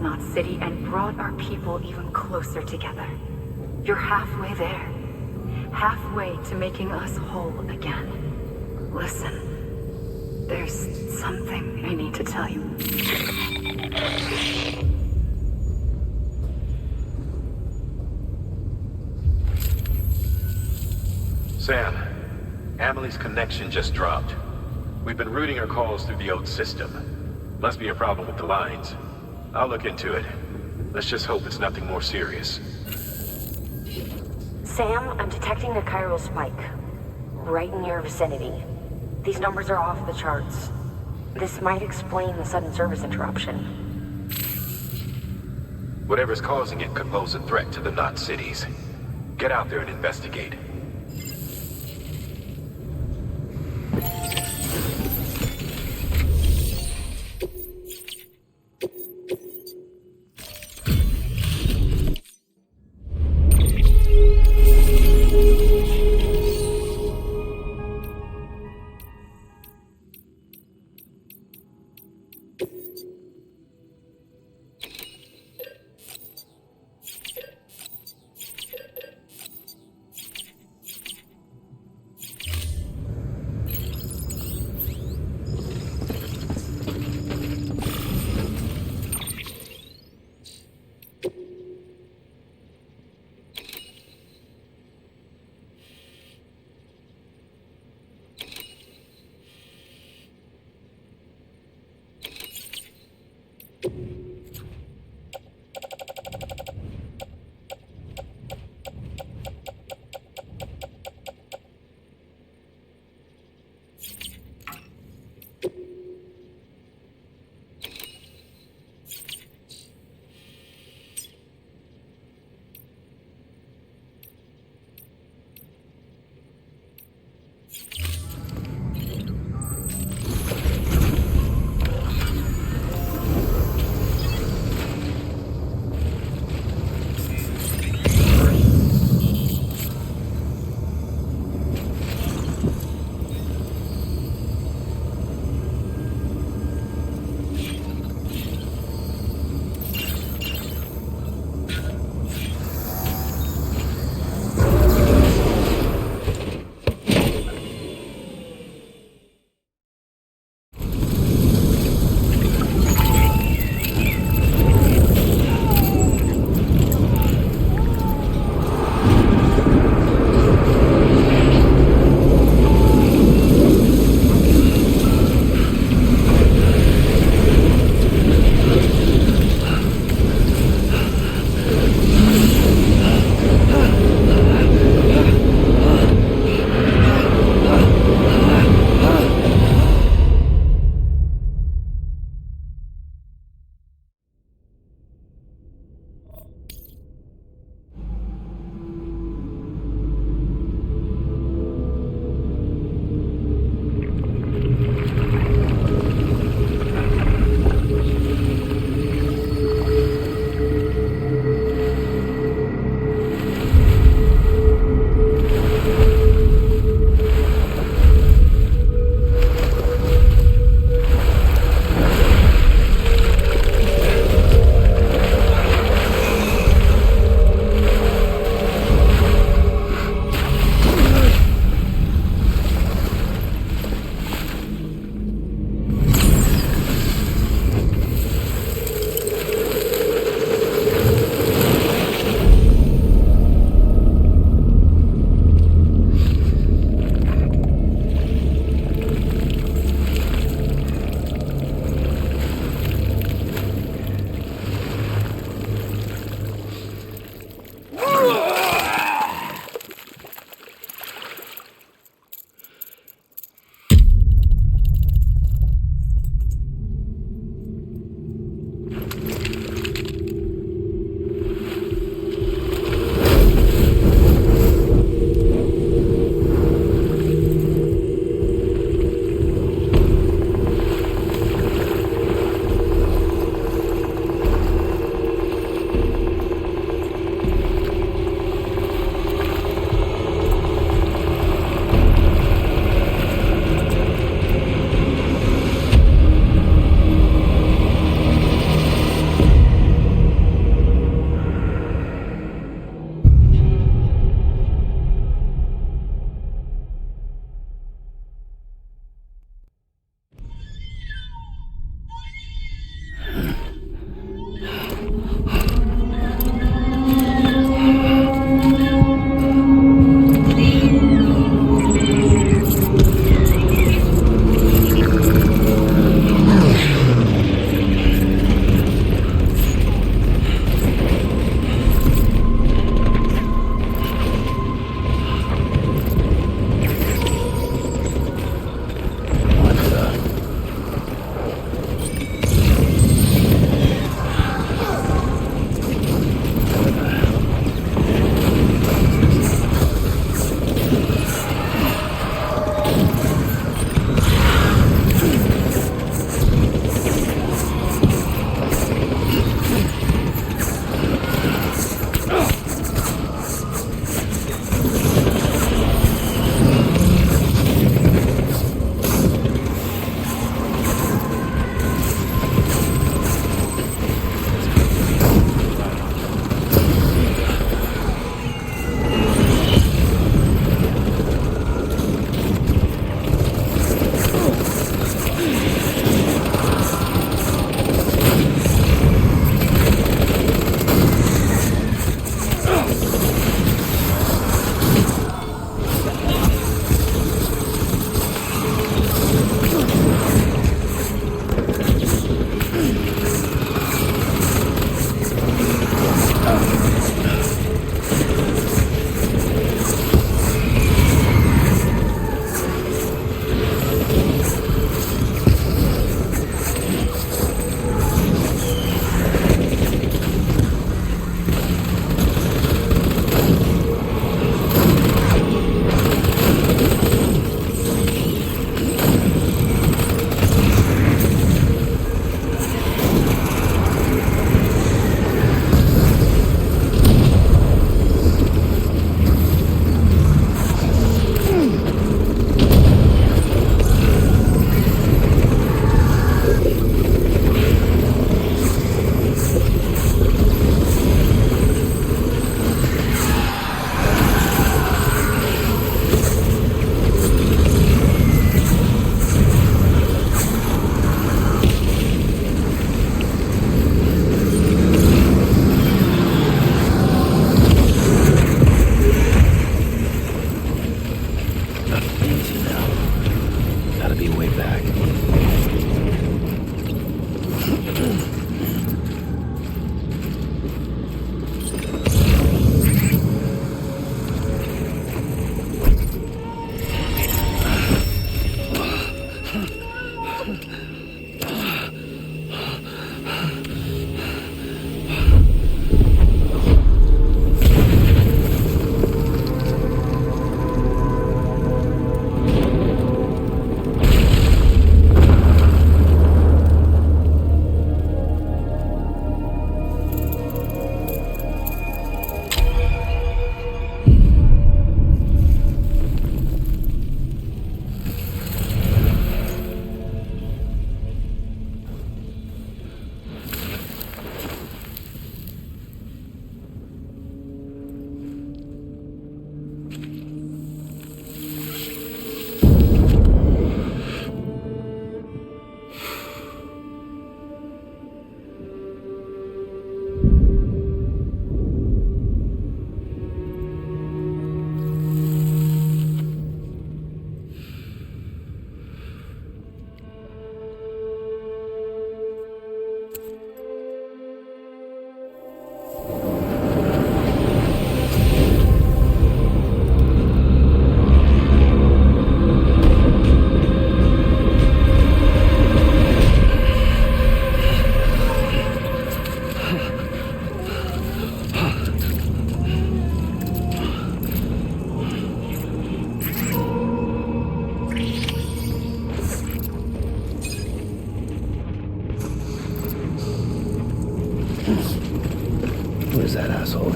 Knot City and brought our people even closer together. You're halfway there. Halfway to making us whole again. Listen, there's something I need to tell you. Sam, Amelie's connection just dropped. We've been routing her calls through the old system. Must be a problem with the lines. I'll look into it. Let's just hope it's nothing more serious. Sam, I'm detecting a chiral spike. Right in your vicinity. These numbers are off the charts. This might explain the sudden service interruption. Whatever's causing it could pose a threat to the Knot cities. Get out there and investigate.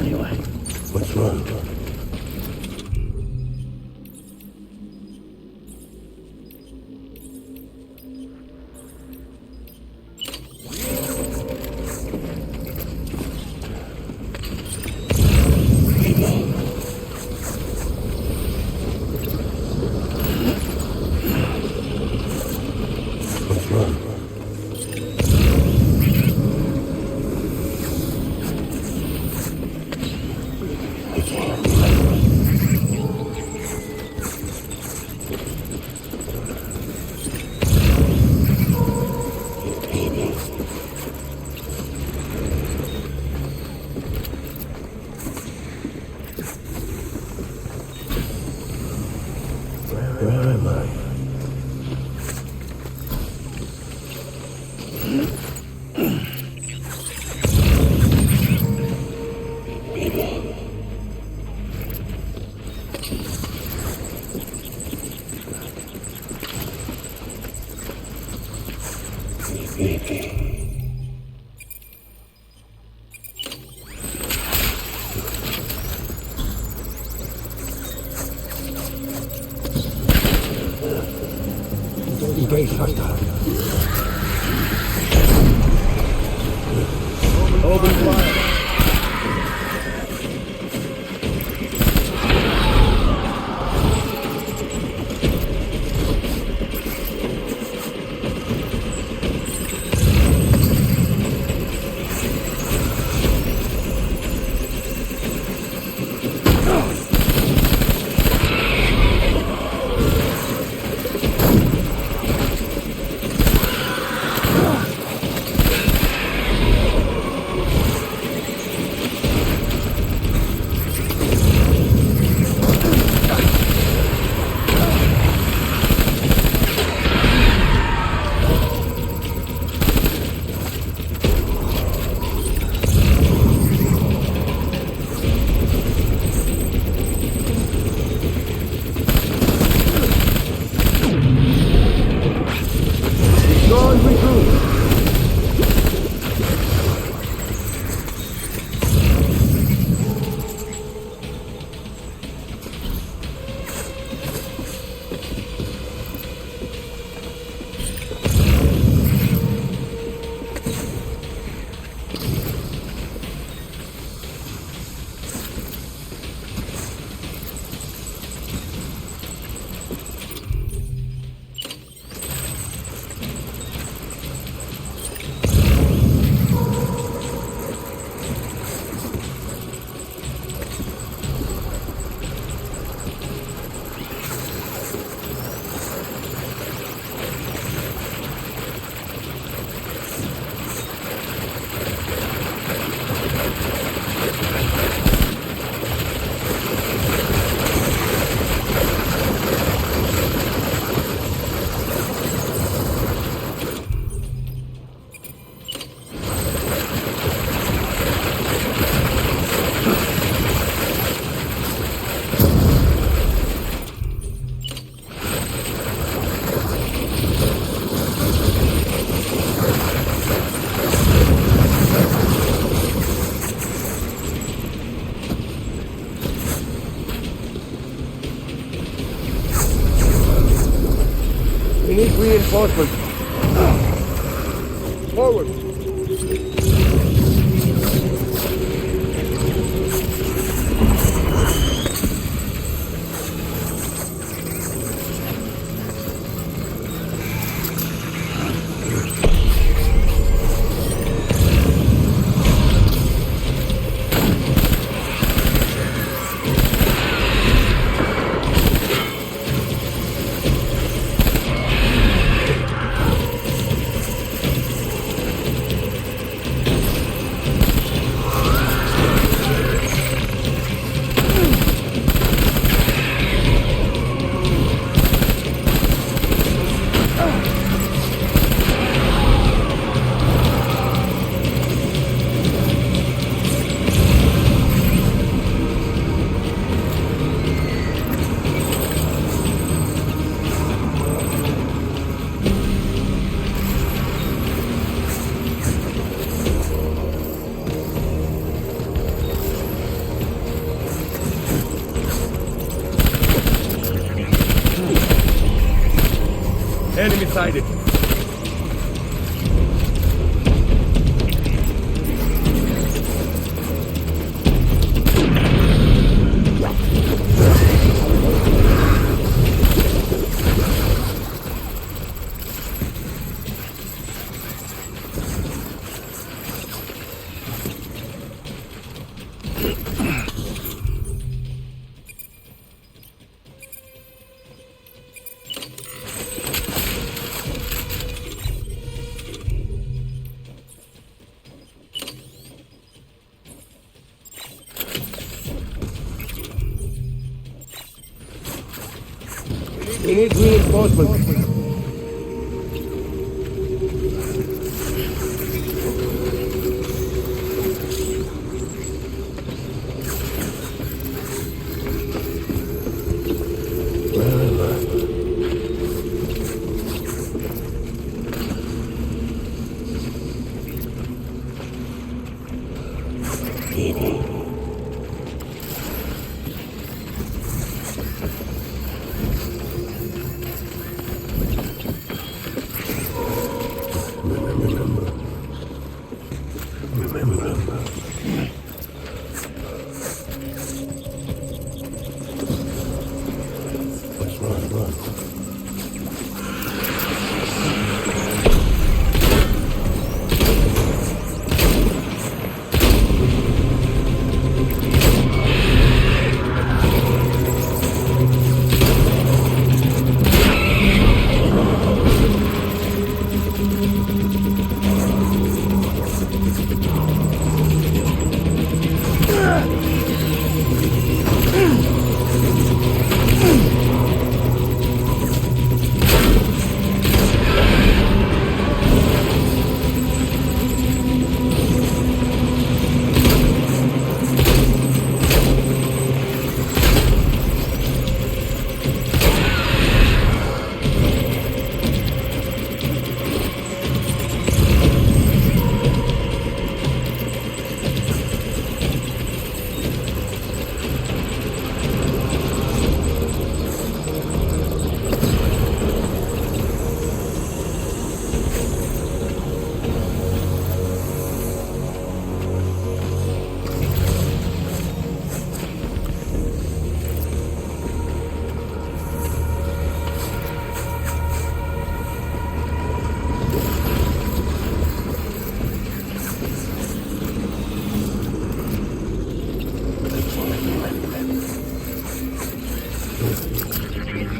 anyway. What's wrong? Where am I? Gates hostile. Open fire. We need reinforcements. Forward. Enemy sighted. We need reinforcements.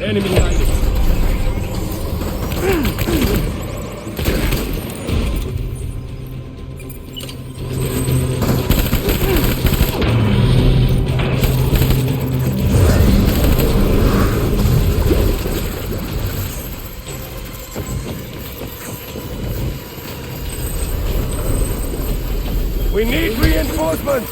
Enemy sighted. We need reinforcements!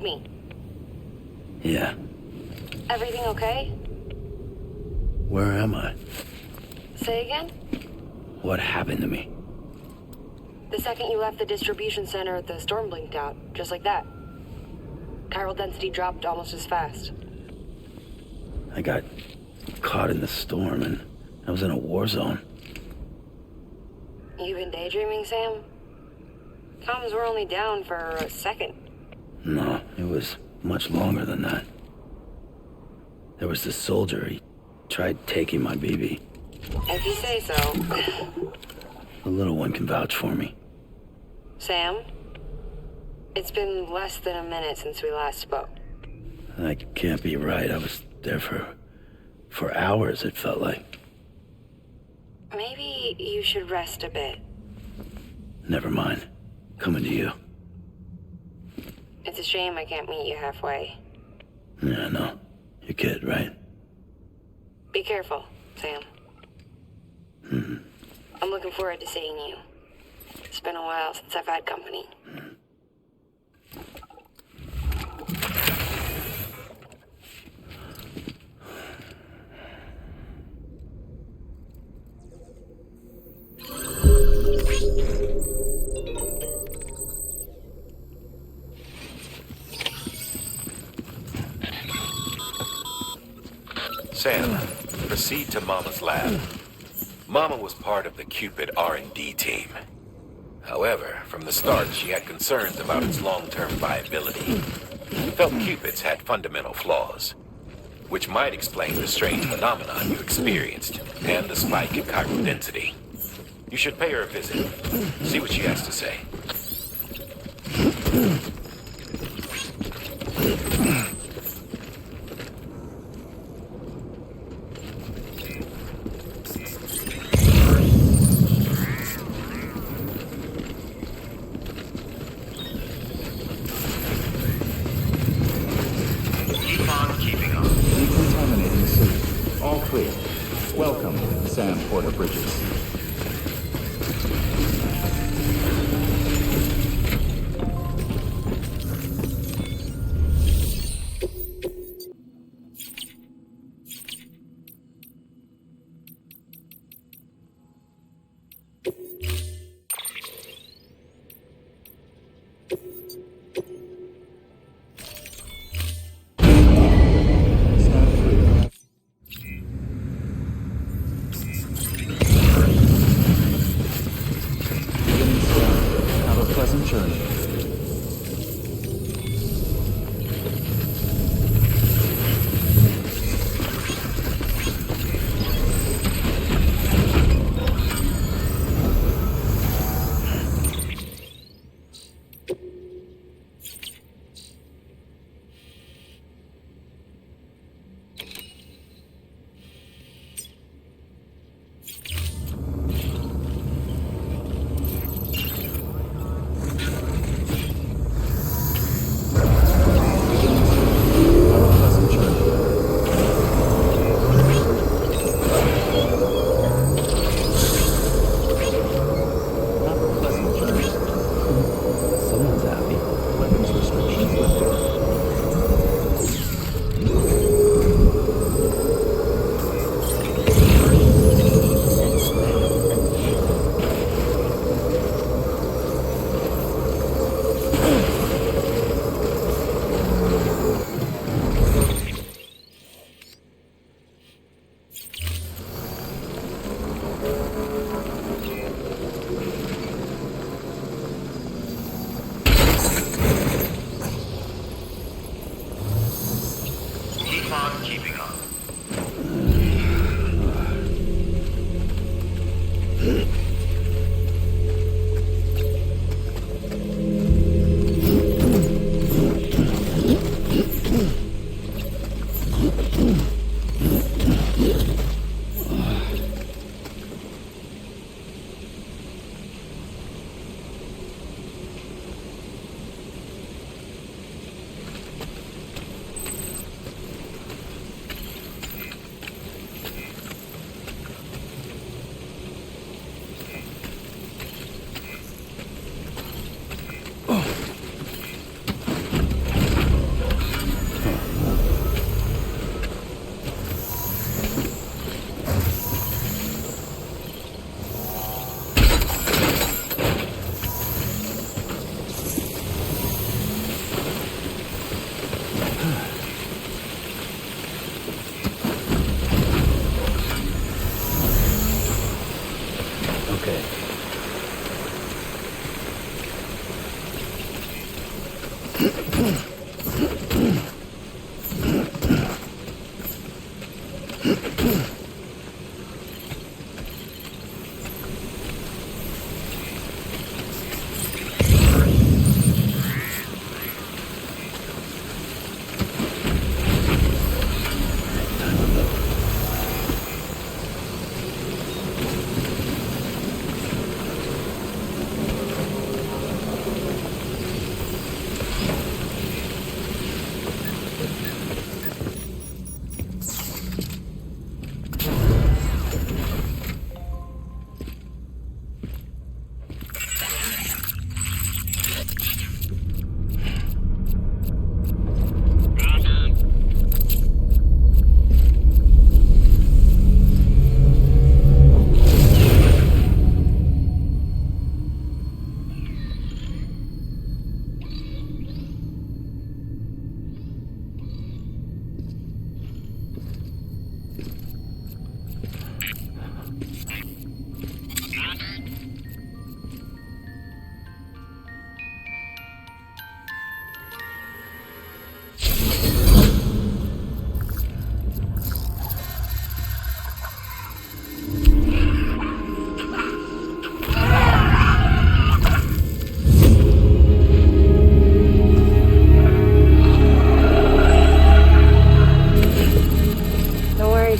me. Yeah. Everything okay? Where am I? Say again? What happened to me? The second you left the distribution center, the storm blinked out, just like that. Chiral density dropped almost as fast. I got caught in the storm and I was in a war zone. You been daydreaming, Sam? Comms were only down for a second. No, it was much longer than that. There was this soldier, he tried taking my BB. If you say so. The little one can vouch for me. Sam? It's been less than a minute since we last spoke. That can't be right. I was there for hours, it felt like. Maybe you should rest a bit. Never mind. Coming to you. It's a shame I can't meet you halfway. Yeah, I know. Your kid, right? Be careful, Sam. Mm-hmm. I'm looking forward to seeing you. It's been a while since I've had company. Sam, proceed to Mama's lab. Mama was part of the Cupid R&D team. However, from the start, she had concerns about its long-term viability. Felt Cupids had fundamental flaws, which might explain the strange phenomenon you experienced and the spike in chiral density. You should pay her a visit. See what she has to say. Decontaminating suit. All clear. Welcome, Sam Porter Bridges. Okay.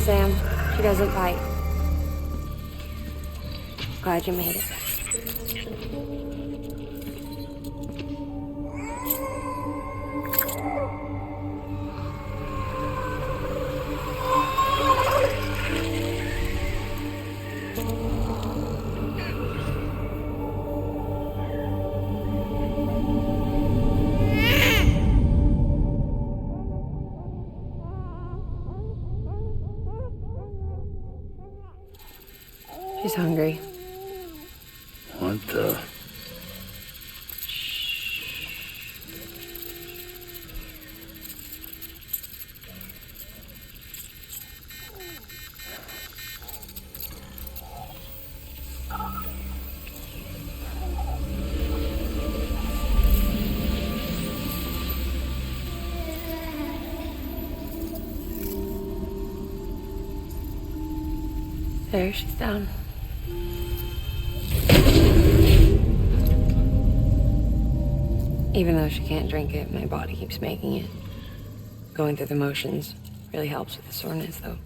Sam. She doesn't bite. Glad you made it. She's hungry. What the? There, she's down. Even though she can't drink it, my body keeps making it. Going through the motions really helps with the soreness, though.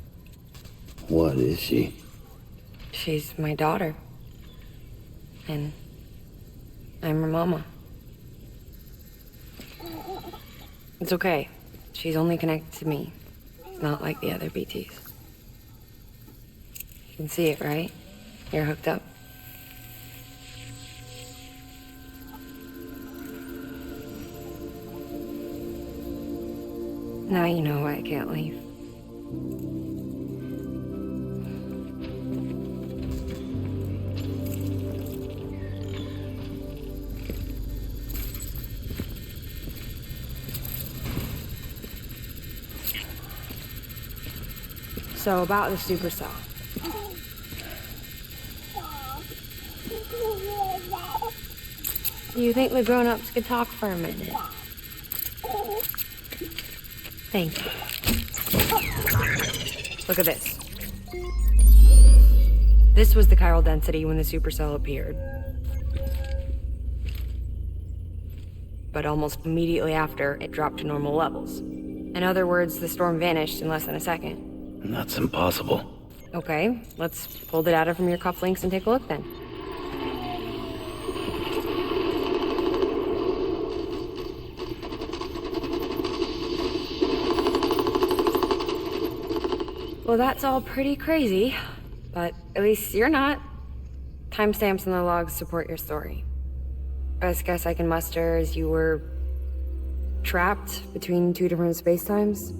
What is she? She's my daughter. And I'm her mama. It's okay. She's only connected to me. It's not like the other BTs. You can see it, right? You're hooked up. Now you know why I can't leave. So about the supercell. Do you think the grown-ups could talk for a minute? Thank you. Look at this. This was the chiral density when the supercell appeared. But almost immediately after, it dropped to normal levels. In other words, the storm vanished in less than a second. That's impossible. Okay, let's pull the data from your cufflinks and take a look then. Well, that's all pretty crazy, but at least you're not. Timestamps in the logs support your story. Best guess I can muster is you were trapped between two different spacetimes.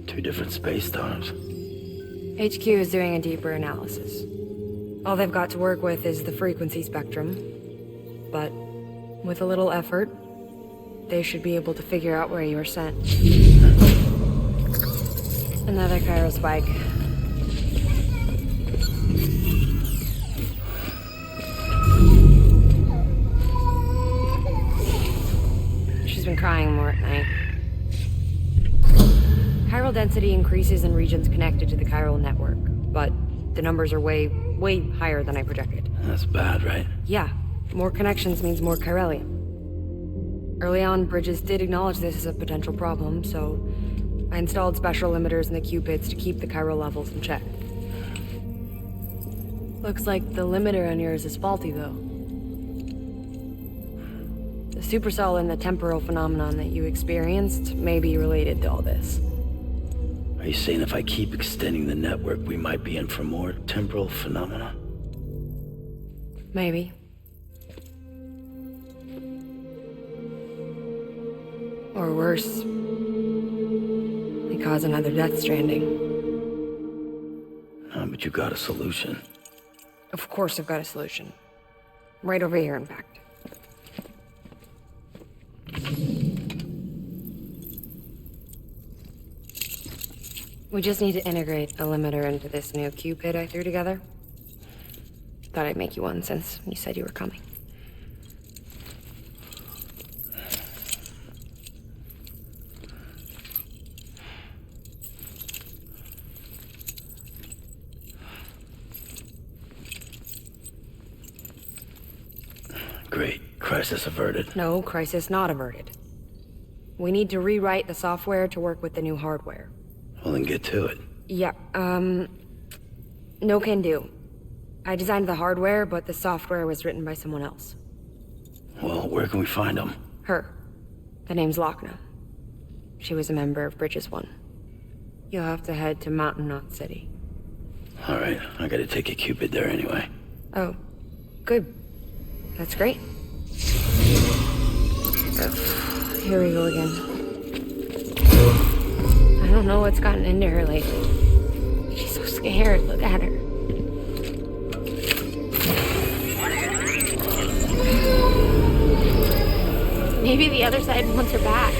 Two different spacetimes. HQ is doing a deeper analysis. All they've got to work with is the frequency spectrum, but with a little effort, they should be able to figure out where you were sent. Another chiral spike. density increases in regions connected to the chiral network, but the numbers are way higher than I projected. That's bad, right? Yeah, more connections means more chiralium. Early on, Bridges did acknowledge this as a potential problem, so I installed special limiters in the Cupids to keep the chiral levels in check. Looks like the limiter on yours is faulty, though. The supercell and the temporal phenomenon that you experienced may be related to all this. Are you saying if I keep extending the network, we might be in for more temporal phenomena? Maybe. Or worse, we cause another Death Stranding. But you got a solution. Of course I've got a solution. Right over here, in fact. We just need to integrate a limiter into this new Cupid I threw together. Thought I'd make you one since you said you were coming. Great. Crisis averted. No, crisis not averted. We need to rewrite the software to work with the new hardware. Well, then get to it. Yeah, no can do. I designed the hardware, but the software was written by someone else. Well, where can we find them? Her. The name's Lochna. She was a member of Bridges 1. You'll have to head to Mountain Knot City. All right, I gotta take a Cupid there anyway. Oh, good. That's great. Here we go again. I don't know what's gotten into her lately. She's so scared. Look at her. Maybe the other side wants her back.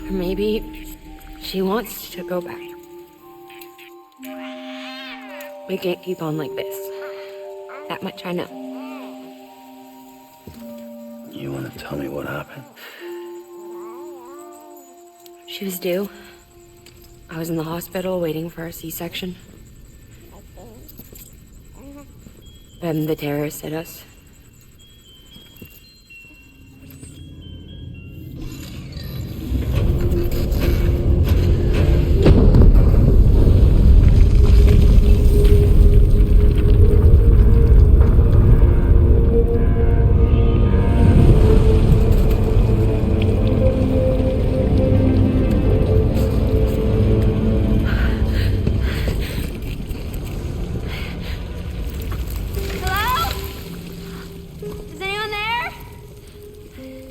Or maybe she wants to go back. We can't keep on like this. That much I know. You want to tell me what happened? She was due. I was in the hospital waiting for a C-section. Then the terrorists hit us.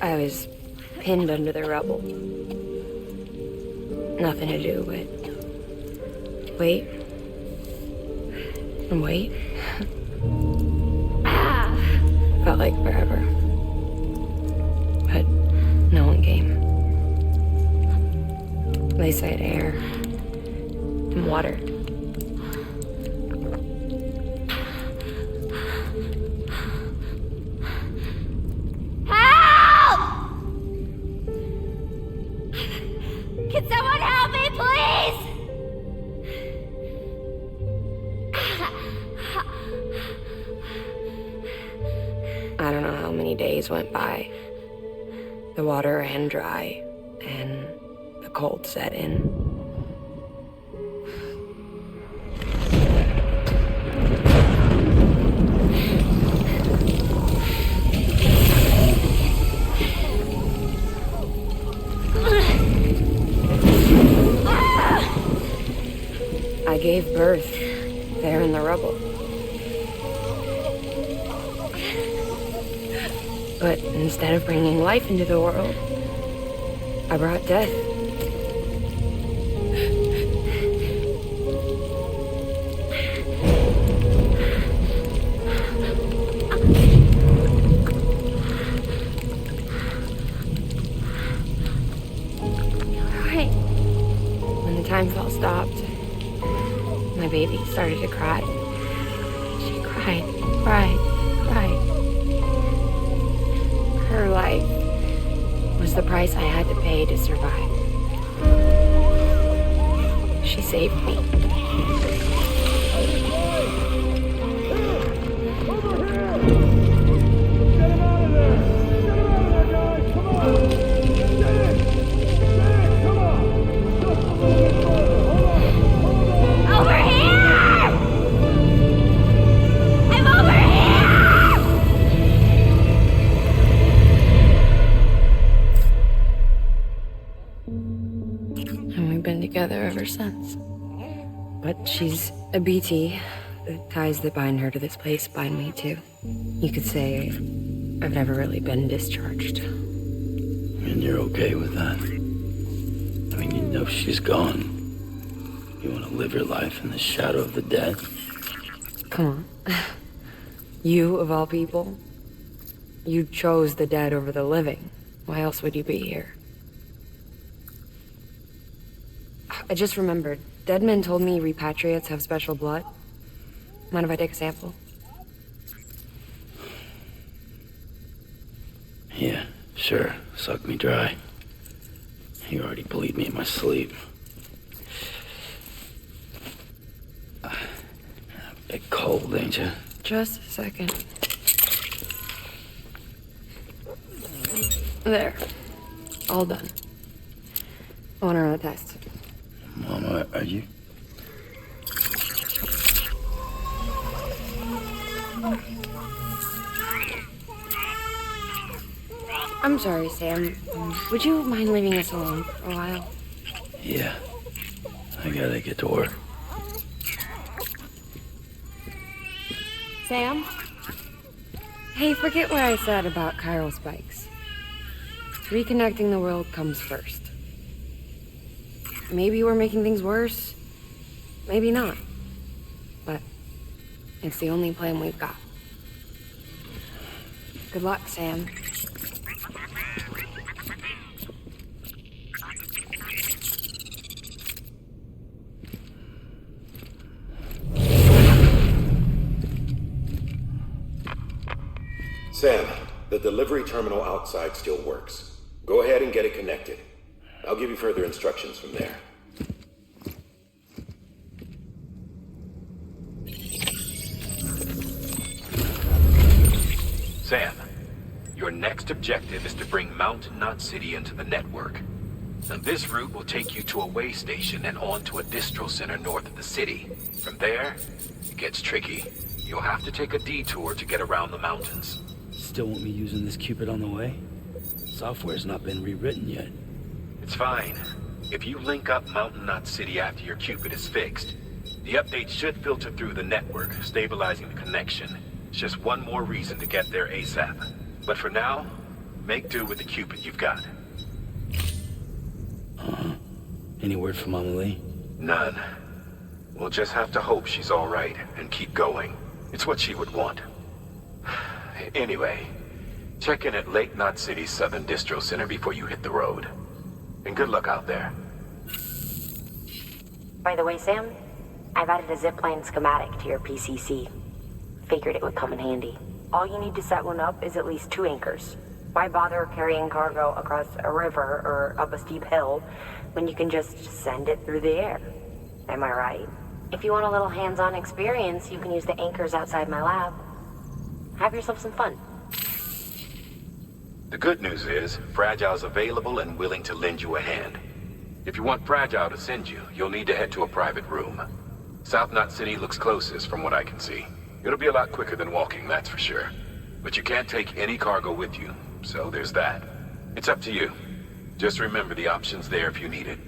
I was pinned under the rubble. Nothing to do but wait and wait. Felt like forever. But no one came. They said air and water. Can someone help me, please? I don't know how many days went by. The water ran dry, and the cold set in. I gave birth there in the rubble. But instead of bringing life into the world, I brought death. Right. When the time felt stopped, my baby started to cry. She cried. Her life was the price I had to pay to survive. She saved me. Over here! I'm over here! And we've been together ever since. But she's a BT. The ties that bind her to this place bind me too. You could say I've never really been discharged. And you're okay with that? I mean, you know she's gone. You want to live your life in the shadow of the dead? Come on. You, of all people, you chose the dead over the living. Why else would you be here? I just remembered. Dead men told me repatriates have special blood. Mind if I take a sample? Yeah, sure. Suck me dry. You already bleed me in my sleep. A bit cold, ain't you? Just a second. There. All done. I want to run a test. Mama, are you? I'm sorry, Sam. Would you mind leaving us alone for a while? Yeah. I gotta get to work. Sam? Hey, forget what I said about chiral spikes. Reconnecting the world comes first. Maybe we're making things worse. Maybe not. But it's the only plan we've got. Good luck, Sam. Sam, the delivery terminal outside still works. Go ahead and get it connected. I'll give you further instructions from there. Sam, your next objective is to bring Mountain Knot City into the network. Now, this route will take you to a way station and on to a distro center north of the city. From there, it gets tricky. You'll have to take a detour to get around the mountains. Still want me using this Cupid on the way? Software's not been rewritten yet. It's fine. If you link up Mountain Knot City after your Cupid is fixed, the update should filter through the network, stabilizing the connection. It's just one more reason to get there ASAP. But for now, make do with the Cupid you've got. Any word from Mama Lee? None. We'll just have to hope she's all right and keep going. It's what she would want. Anyway, check in at Lake Knot City's Southern Distro Center before you hit the road. And good luck out there. By the way, Sam, I've added a zipline schematic to your PCC. Figured it would come in handy. All you need to set one up is at least 2 anchors. Why bother carrying cargo across a river or up a steep hill when you can just send it through the air? Am I right? If you want a little hands-on experience, you can use the anchors outside my lab. Have yourself some fun. The good news is, Fragile's available and willing to lend you a hand. If you want Fragile to send you, you'll need to head to a private room. South Knot City looks closest from what I can see. It'll be a lot quicker than walking, that's for sure. But you can't take any cargo with you, so there's that. It's up to you. Just remember the option's there if you need it.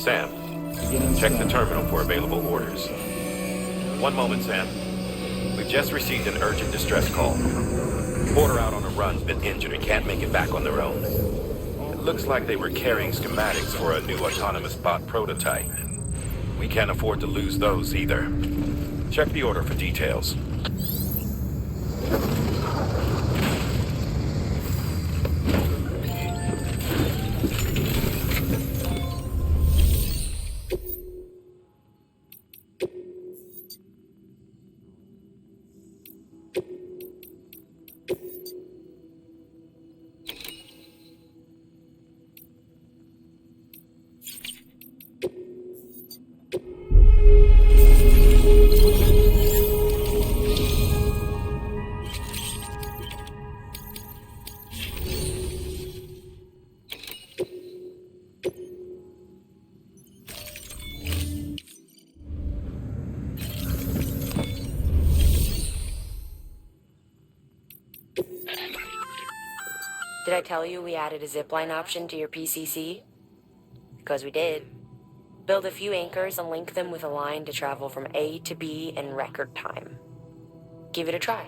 Sam, check the terminal for available orders. One moment, Sam. We've just received an urgent distress call. Porter out on a run's been injured and can't make it back on their own. It looks like they were carrying schematics for a new autonomous bot prototype. We can't afford to lose those either. Check the order for details. Did I tell you we added a zipline option to your PCC? Because we did. Build a few anchors and link them with a line to travel from A to B in record time. Give it a try.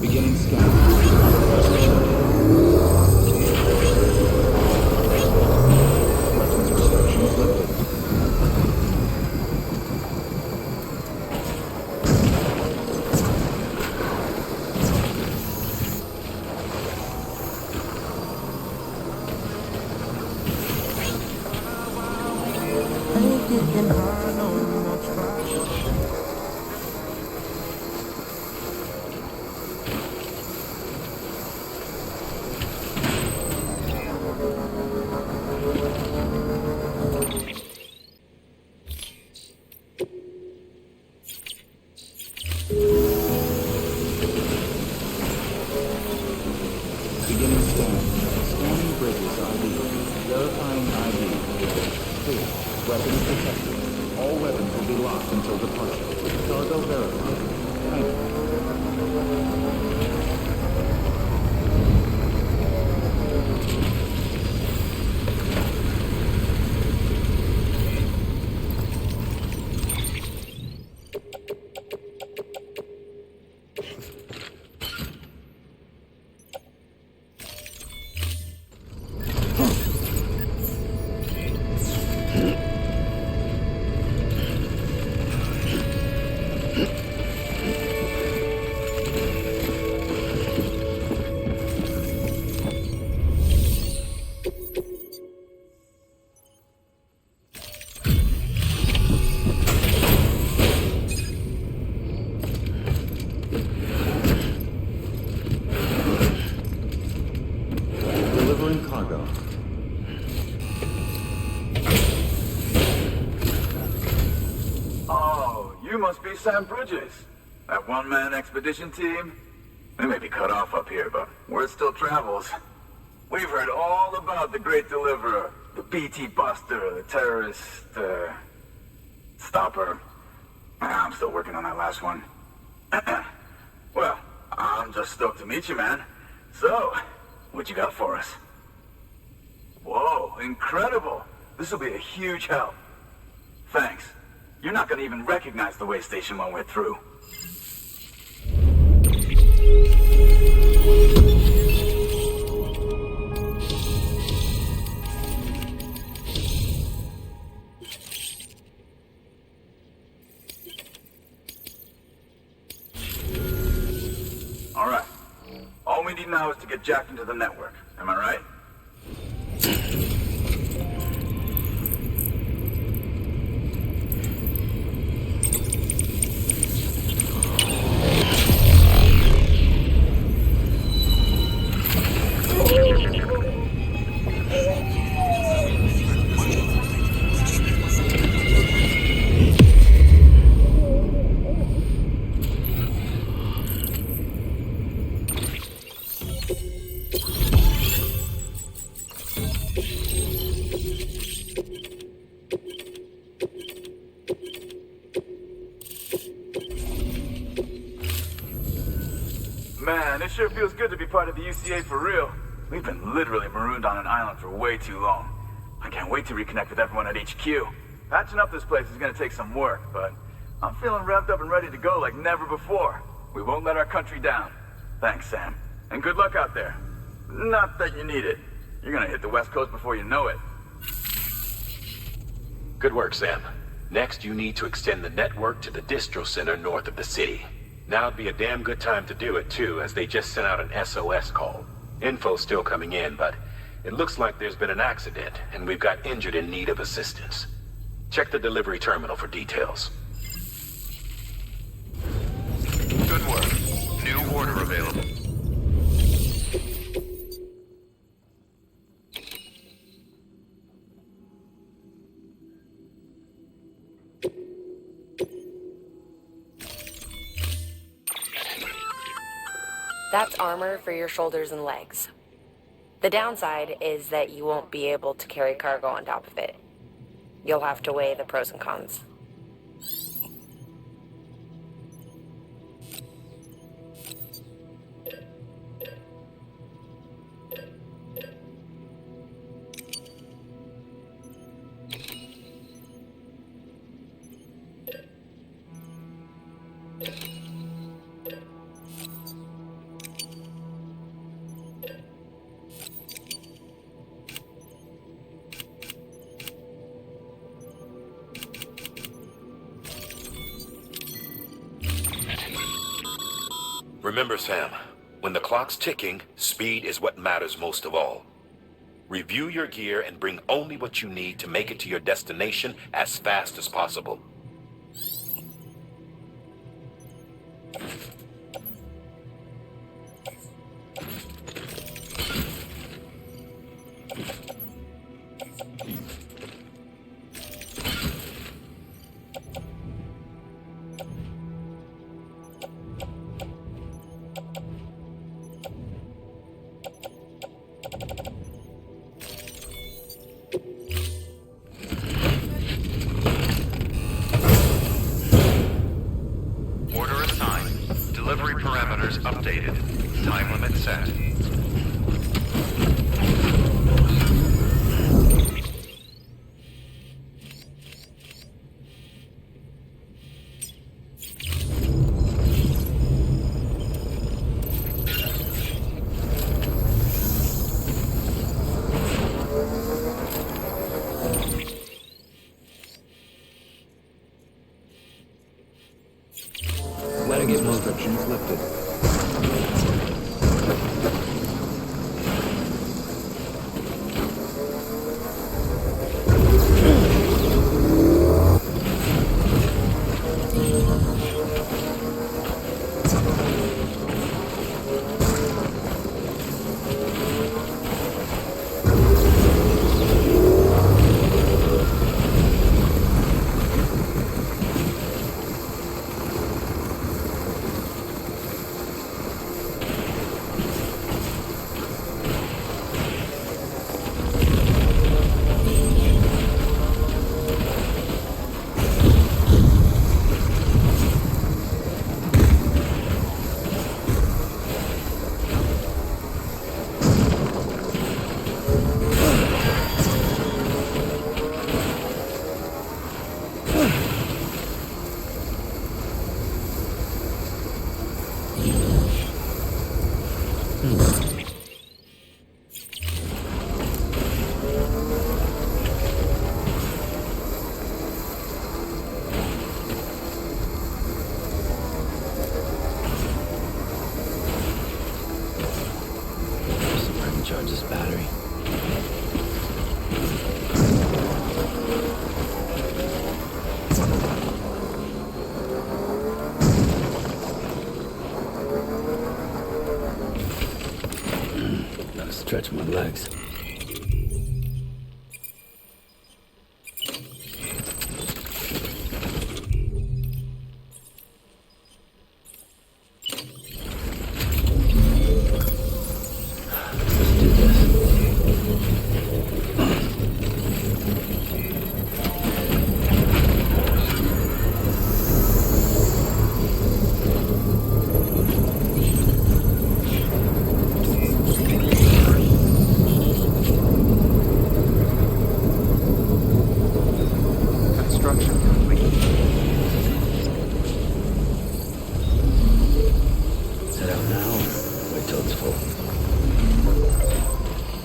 Beginning scan. Weapons restrictions lifted. Beginning scan. Scanning bridges ID. Verifying ID. Clear. Weapons detected. All weapons will be locked until departure. Cargo verified. Thank you. Cargo. Oh, you must be Sam Bridges. That one-man expedition team? They may be cut off up here, but word still travels. We've heard all about the Great Deliverer, the BT Buster, the terrorist, stopper. I'm still working on that last one. Well, I'm just stoked to meet you, man. So, what you got for us? Whoa, incredible! This will be a huge help. Thanks. You're not gonna even recognize the way station when we're through. All right. All we need now is to get jacked into the network. Am I right? Man, it sure feels good to be part of the UCA for real. We've been literally marooned on an island for way too long. I can't wait to reconnect with everyone at HQ. Patching up this place is gonna take some work, but I'm feeling revved up and ready to go like never before. We won't let our country down. Thanks, Sam. And good luck out there. Not that you need it. You're gonna hit the West Coast before you know it. Good work, Sam. Next, you need to extend the network to the distro center north of the city. Now'd be a damn good time to do it, too, as they just sent out an SOS call. Info's still coming in, but it looks like there's been an accident, and we've got injured in need of assistance. Check the delivery terminal for details. That's armor for your shoulders and legs. The downside is that you won't be able to carry cargo on top of it. You'll have to weigh the pros and cons. Remember, Sam, when the clock's ticking, speed is what matters most of all. Review your gear and bring only what you need to make it to your destination as fast as possible. Order assigned. Delivery parameters updated. Time limit set. Let get restrictions lifted. Charge this battery. Gotta stretch my legs.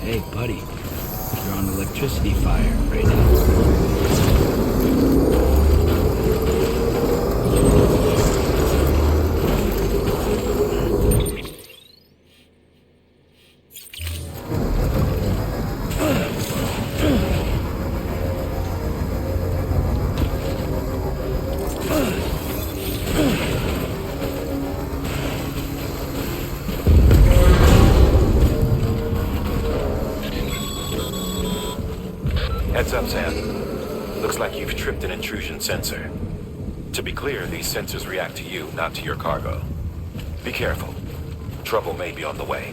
Hey, buddy. You're on electricity fire right now. Heads up, Sam. Looks like you've tripped an intrusion sensor. To be clear, these sensors react to you, not to your cargo. Be careful. Trouble may be on the way.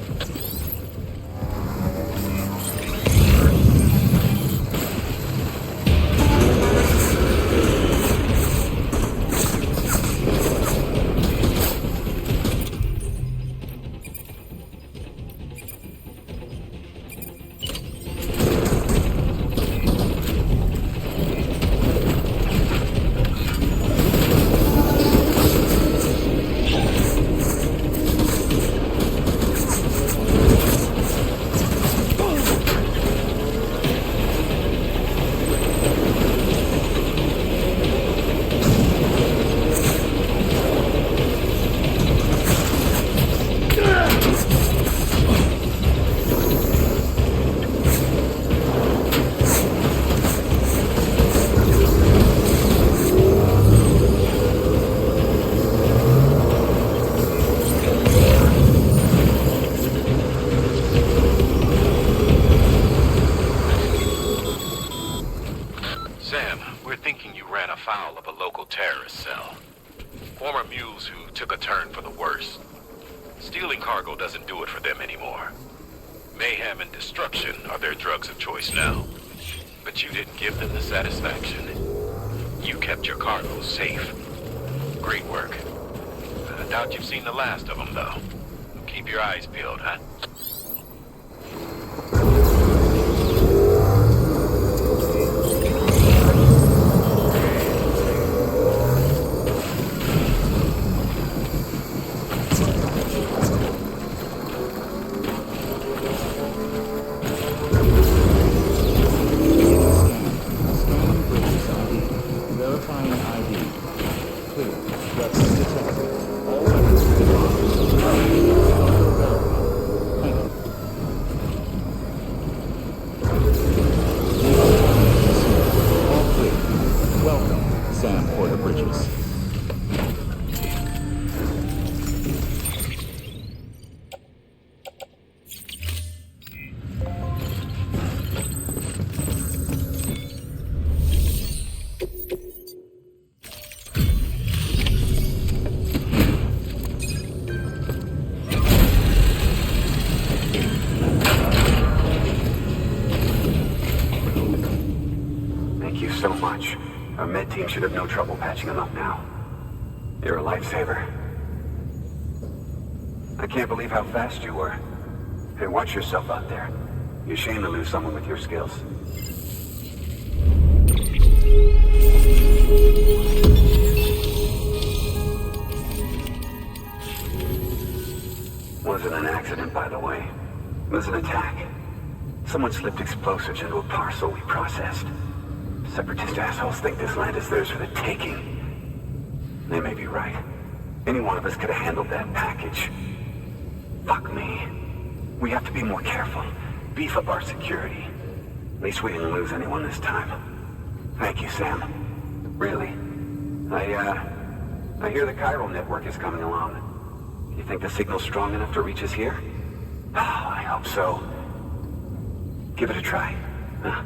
Team should have no trouble patching him up now. You're a lifesaver. I can't believe how fast you were. Hey, watch yourself out there. You're shame to lose someone with your skills. Wasn't an accident, by the way. It was an attack. Someone slipped explosives into a parcel we processed. Separatist assholes think this land is theirs for the taking. They may be right. Any one of us could have handled that package. Fuck me. We have to be more careful. Beef up our security. At least we didn't lose anyone this time. Thank you, Sam. Really. I hear the chiral network is coming along. You think the signal's strong enough to reach us here? Oh, I hope so. Give it a try. Huh?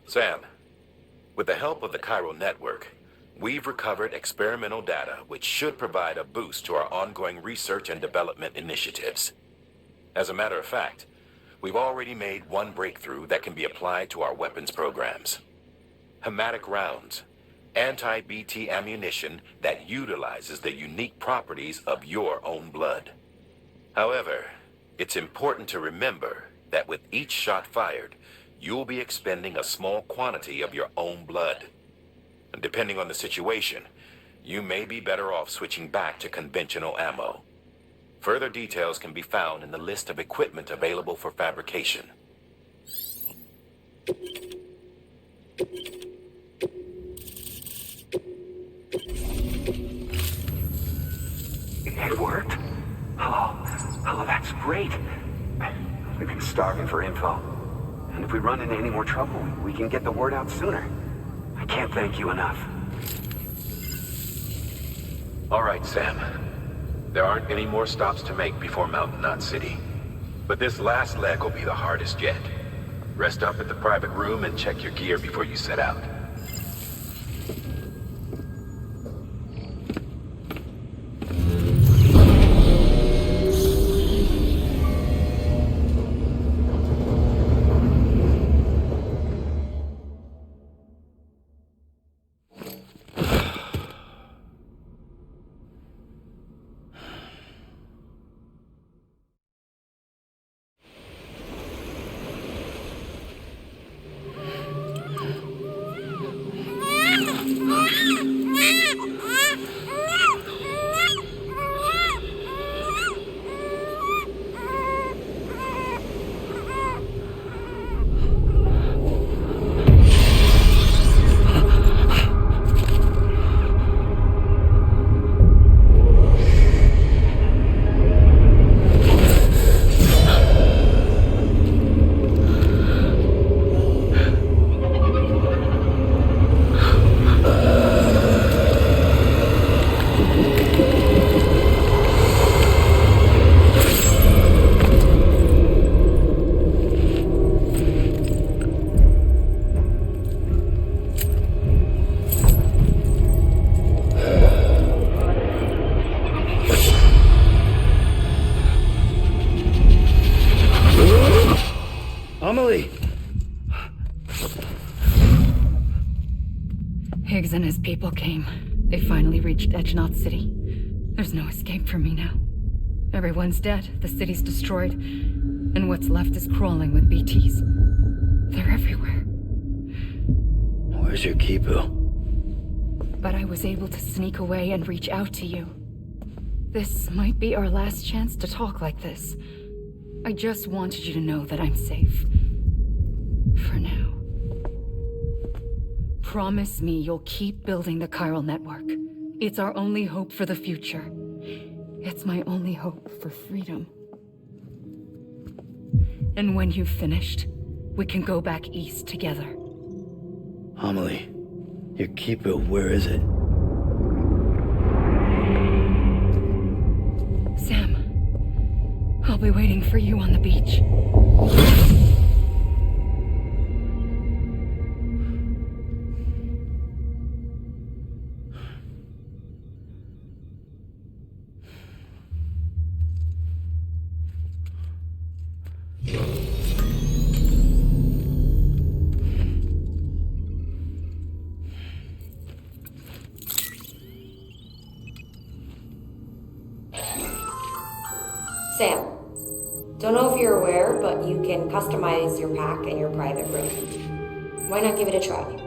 Sam, with the help of the chiral network, we've recovered experimental data which should provide a boost to our ongoing research and development initiatives. As a matter of fact, we've already made one breakthrough that can be applied to our weapons programs. Hematic rounds, anti-BT ammunition that utilizes the unique properties of your own blood. However, it's important to remember that with each shot fired, you'll be expending a small quantity of your own blood. And depending on the situation, you may be better off switching back to conventional ammo. Further details can be found in the list of equipment available for fabrication. It worked? Oh, that's great. We've been starving for info. And if we run into any more trouble, we can get the word out sooner. I can't thank you enough. All right, Sam. There aren't any more stops to make before Mountain Knot City. But this last leg will be the hardest yet. Rest up at the private room and check your gear before you set out. Higgs and his people came. They finally reached Edge Knot City. There's no escape for me now. Everyone's dead, the city's destroyed, and what's left is crawling with BTs. They're everywhere. Where's your Kipu? But I was able to sneak away and reach out to you. This might be our last chance to talk like this. I just wanted you to know that I'm safe. For now. Promise me you'll keep building the chiral network. It's our only hope for the future. It's my only hope for freedom. And when you've finished, we can go back east together. Amelie, your Kipu, where is it? Sam, I'll be waiting for you on the beach. Sam, don't know if you're aware, but you can customize your pack in your private room. Why not give it a try?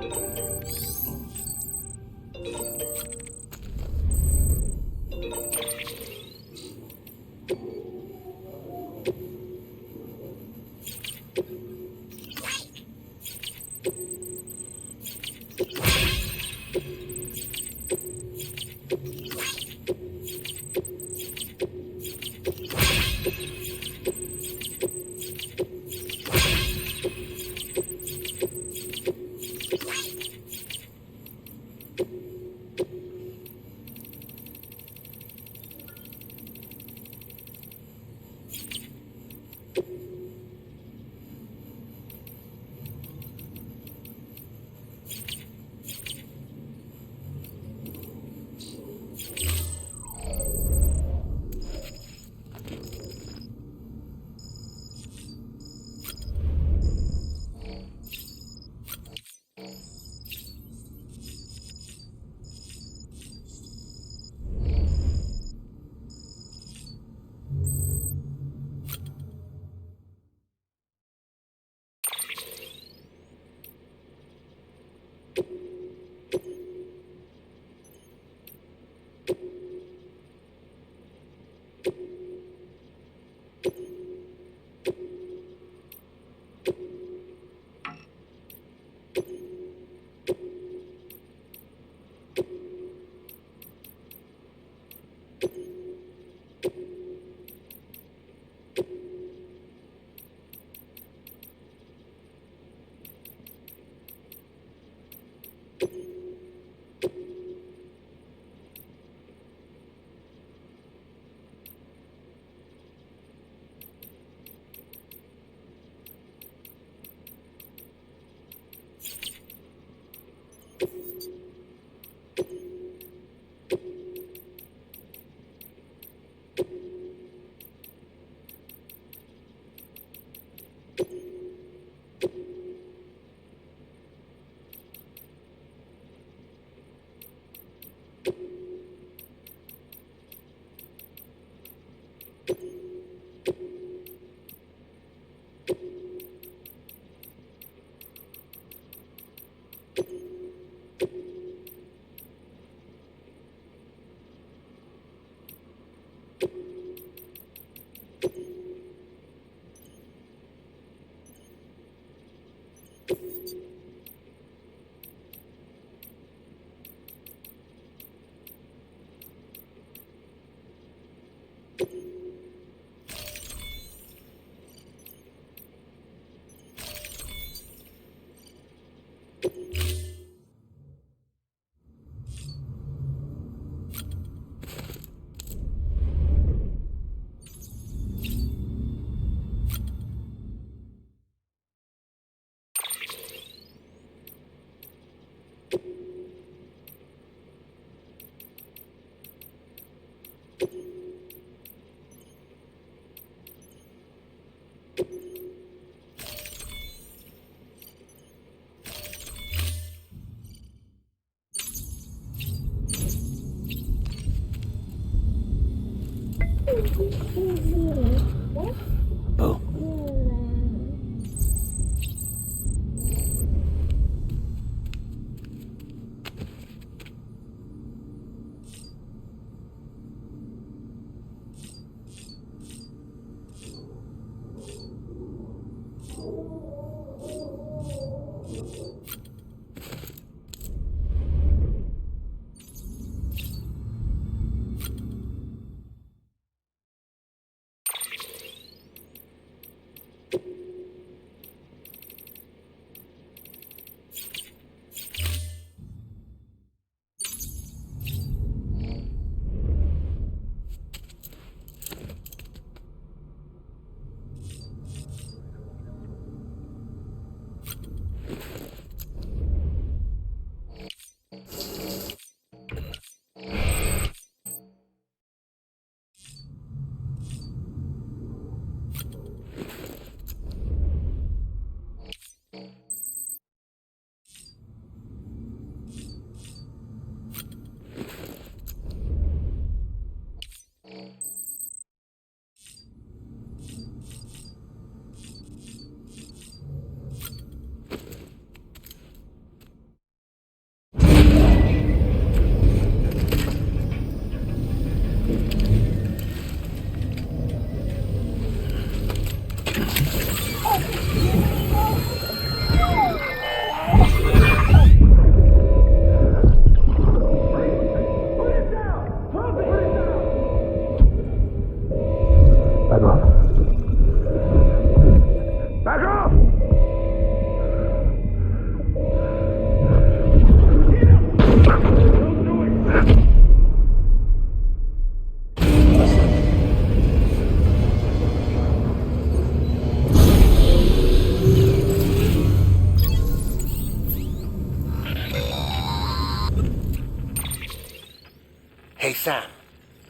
Hey Sam,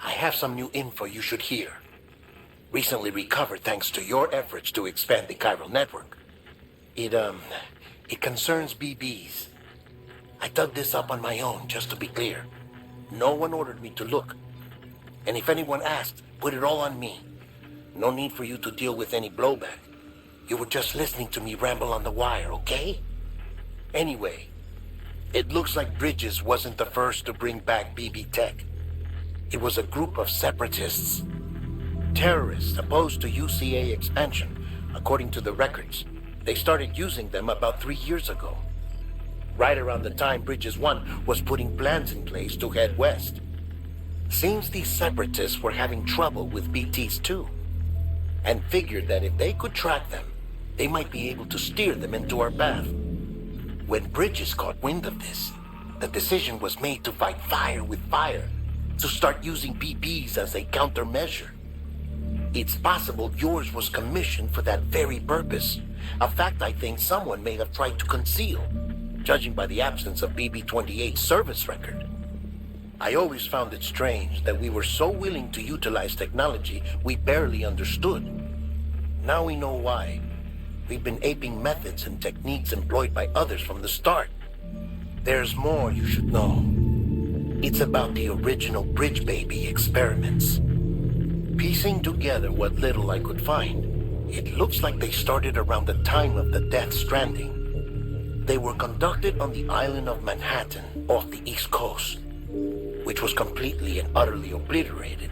I have some new info you should hear. Recently recovered thanks to your efforts to expand the chiral network. It concerns BBs. I dug this up on my own, just to be clear. No one ordered me to look. And if anyone asked, put it all on me. No need for you to deal with any blowback. You were just listening to me ramble on the wire, okay? Anyway, it looks like Bridges wasn't the first to bring back BB tech. It was a group of separatists. Terrorists opposed to UCA expansion, according to the records. They started using them about 3 years ago. Right around the time Bridges 1 was putting plans in place to head west. Seems these separatists were having trouble with BTs too, and figured that if they could track them, they might be able to steer them into our path. When Bridges caught wind of this, the decision was made to fight fire with fire, to start using BBs as a countermeasure. It's possible yours was commissioned for that very purpose, a fact I think someone may have tried to conceal, judging by the absence of BB-28's service record. I always found it strange that we were so willing to utilize technology we barely understood. Now we know why. We've been aping methods and techniques employed by others from the start. There's more you should know. It's about the original Bridge Baby experiments. Piecing together what little I could find, it looks like they started around the time of the Death Stranding. They were conducted on the island of Manhattan off the East Coast, which was completely and utterly obliterated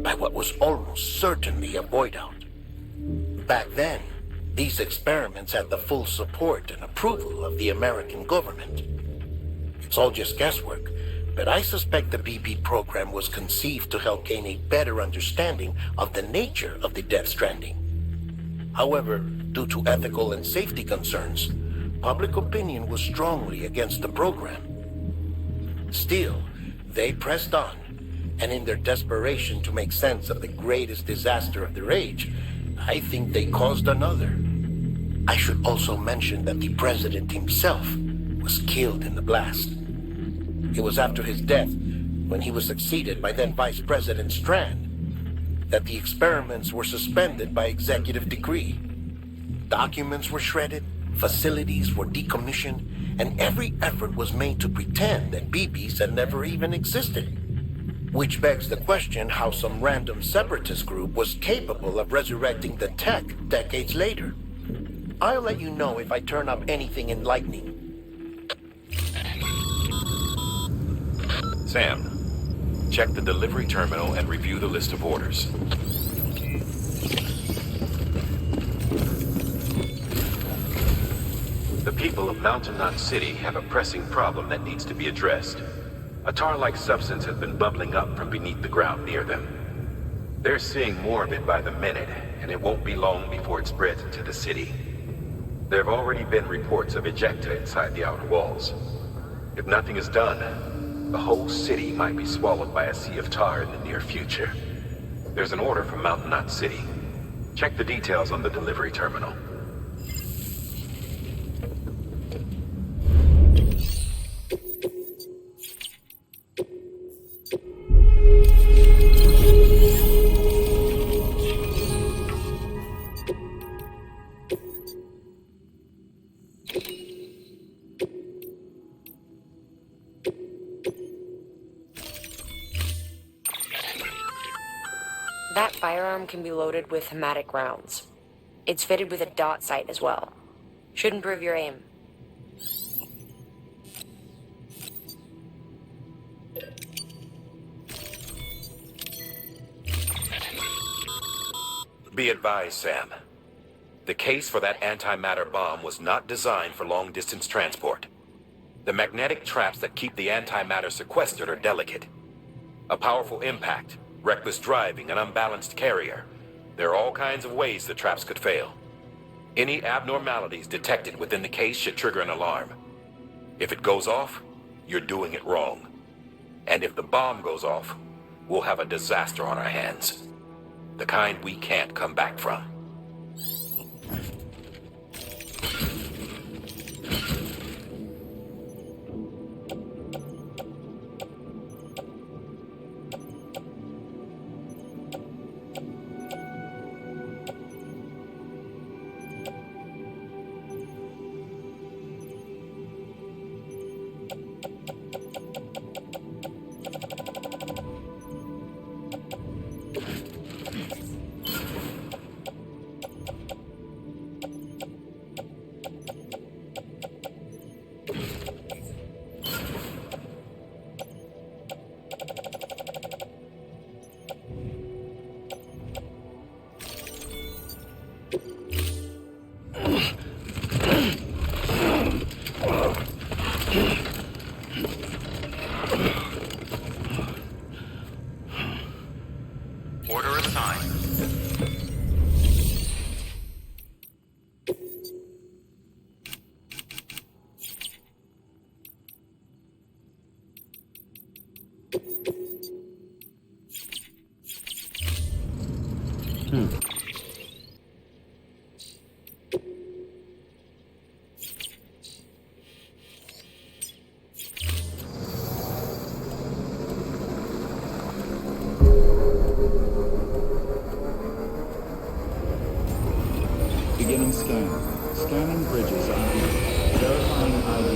by what was almost certainly a void out. Back then, these experiments had the full support and approval of the American government. It's all just guesswork, but I suspect the BB program was conceived to help gain a better understanding of the nature of the Death Stranding. However, due to ethical and safety concerns, public opinion was strongly against the program. Still, they pressed on, and in their desperation to make sense of the greatest disaster of their age, I think they caused another. I should also mention that the president himself was killed in the blast. It was after his death, when he was succeeded by then Vice President Strand, that the experiments were suspended by executive decree. Documents were shredded, facilities were decommissioned, and every effort was made to pretend that BBs had never even existed. Which begs the question how some random separatist group was capable of resurrecting the tech decades later. I'll let you know if I turn up anything enlightening. Sam, check the delivery terminal and review the list of orders. The people of Mountain Knot City have a pressing problem that needs to be addressed. A tar-like substance has been bubbling up from beneath the ground near them. They're seeing more of it by the minute, and it won't be long before it spreads into the city. There have already been reports of ejecta inside the outer walls. If nothing is done, the whole city might be swallowed by a sea of tar in the near future. There's an order from Mountain Knot City. Check the details on the delivery terminal. That firearm can be loaded with hematic rounds. It's fitted with a dot sight as well. Should improve your aim. Be advised, Sam. The case for that antimatter bomb was not designed for long-distance transport. The magnetic traps that keep the antimatter sequestered are delicate. A powerful impact, reckless driving, an unbalanced carrier. There are all kinds of ways the traps could fail. Any abnormalities detected within the case should trigger an alarm. If it goes off, you're doing it wrong. And if the bomb goes off, we'll have a disaster on our hands. The kind we can't come back from. Beginning scan. Scanning bridges ID. Verifying ID.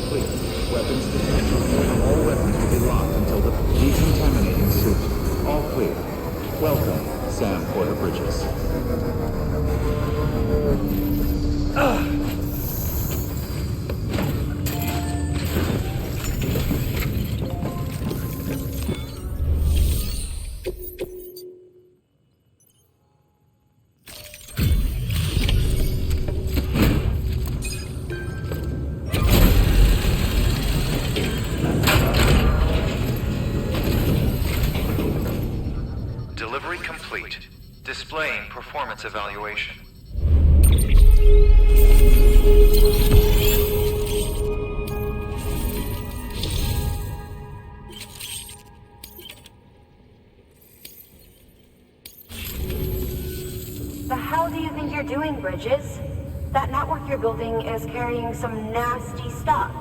Clear. Weapons detected. All weapons will be locked until the decontaminating suit. All clear. Welcome, Sam Porter Bridges. Delivery complete. Displaying performance evaluation. The hell do you think you're doing, Bridges? That network you're building is carrying some nasty stuff.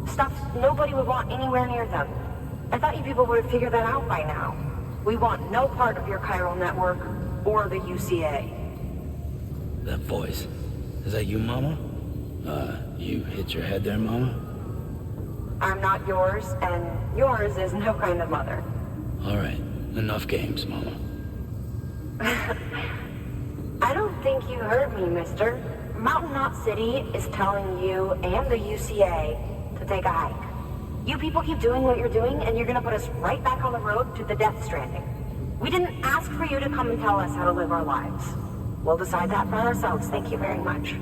Stuff nobody would want anywhere near them. I thought you people would have figured that out by now. We want no part of your chiral network or the UCA. That voice. Is that you, Mama? You hit your head there, Mama? I'm not yours, and yours is no kind of mother. Alright, enough games, Mama. I don't think you heard me, mister. Mountain Knot City is telling you and the UCA to take a hike. You people keep doing what you're doing, and you're gonna put us right back on the road to the Death Stranding. We didn't ask for you to come and tell us how to live our lives. We'll decide that for ourselves, thank you very much.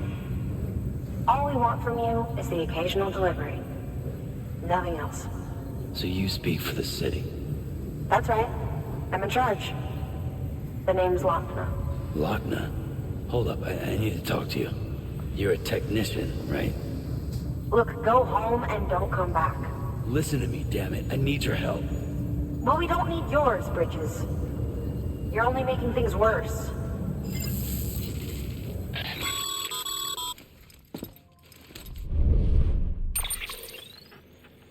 All we want from you is the occasional delivery. Nothing else. So you speak for the city? That's right. I'm in charge. The name's Lochna. Lochna? Hold up, I need to talk to you. You're a technician, right? Look, go home and don't come back. Listen to me, damn it. I need your help. Well, we don't need yours, Bridges. You're only making things worse.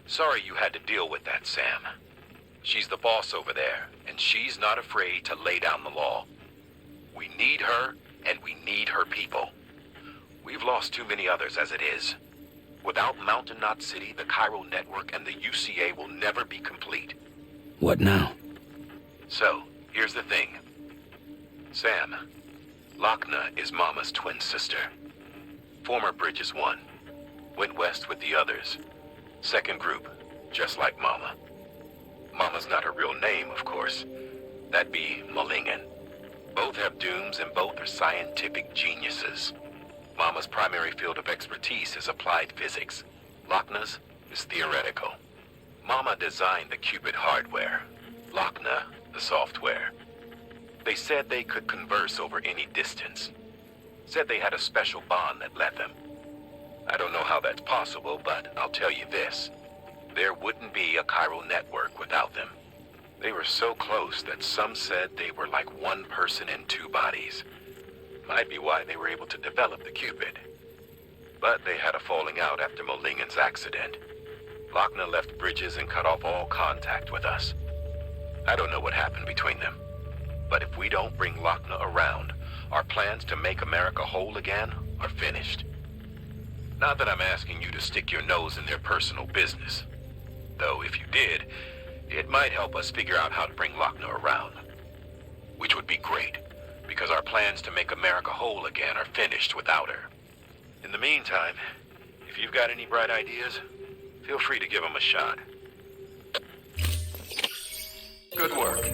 Sorry you had to deal with that, Sam. She's the boss over there, and she's not afraid to lay down the law. We need her, and we need her people. We've lost too many others as it is. Without Mountain Knot City, the chiral network, and the UCA will never be complete. What now? So, here's the thing. Sam, Lochna is Mama's twin sister. Former Bridges 1. Went west with the others. Second group, just like Mama. Mama's not her real name, of course. That'd be Malingen. Both have dooms and both are scientific geniuses. Mama's primary field of expertise is applied physics. Lochna's is theoretical. Mama designed the Cupid hardware. Lochna, the software. They said they could converse over any distance. Said they had a special bond that led them. I don't know how that's possible, but I'll tell you this. There wouldn't be a chiral network without them. They were so close that some said they were like one person in two bodies. Might be why they were able to develop the Cupid. But they had a falling out after Molingen's accident. Lochna left Bridges and cut off all contact with us. I don't know what happened between them. But if we don't bring Lochna around, our plans to make America whole again are finished. Not that I'm asking you to stick your nose in their personal business. Though if you did, it might help us figure out how to bring Lochna around. Which would be great, because our plans to make America whole again are finished without her. In the meantime, if you've got any bright ideas, feel free to give them a shot. Good work.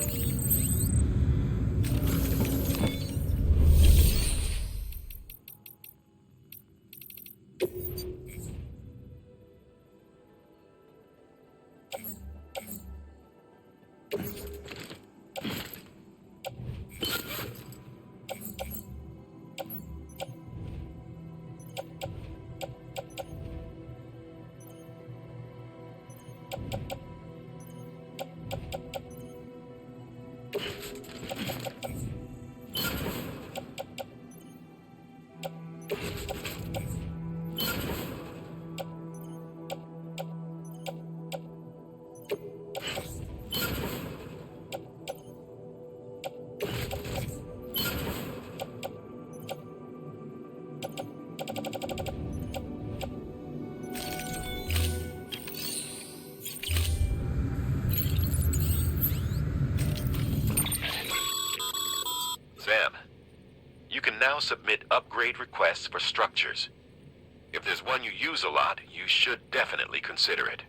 now submit upgrade requests for structures. If there's one you use a lot, you should definitely consider it.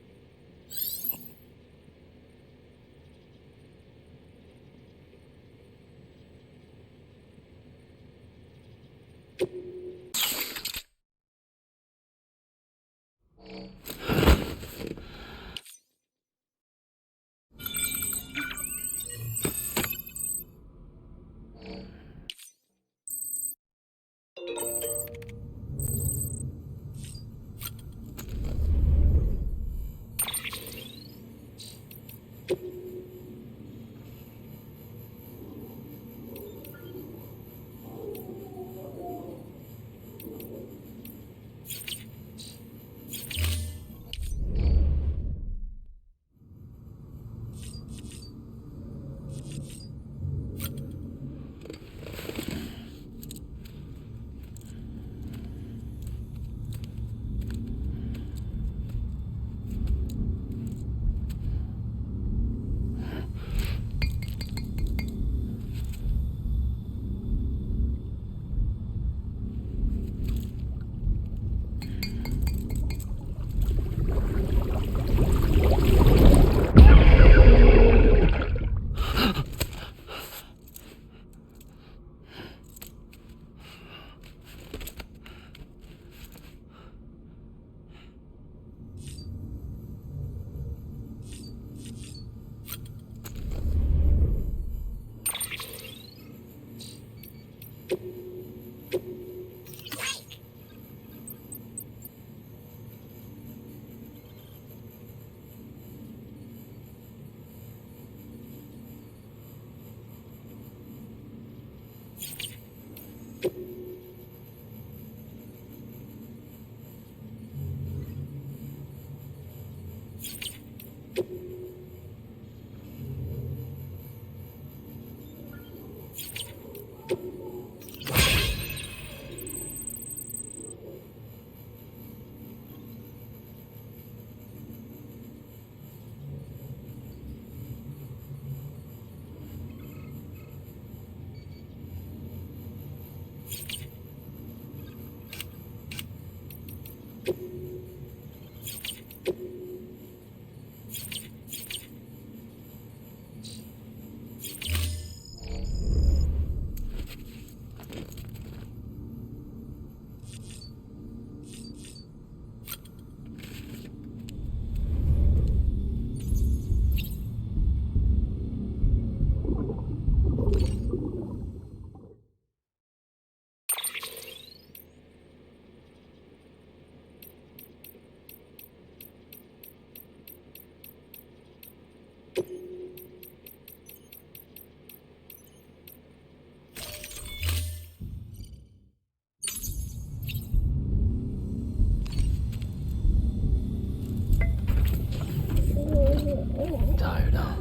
Tired, huh?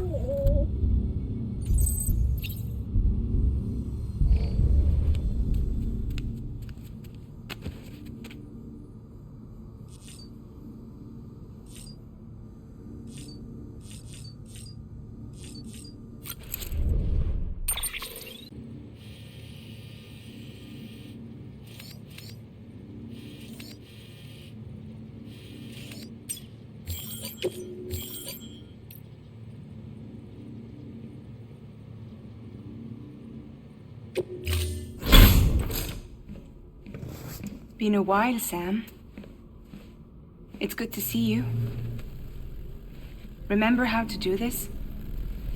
Been a while, Sam. It's good to see you. Remember how to do this?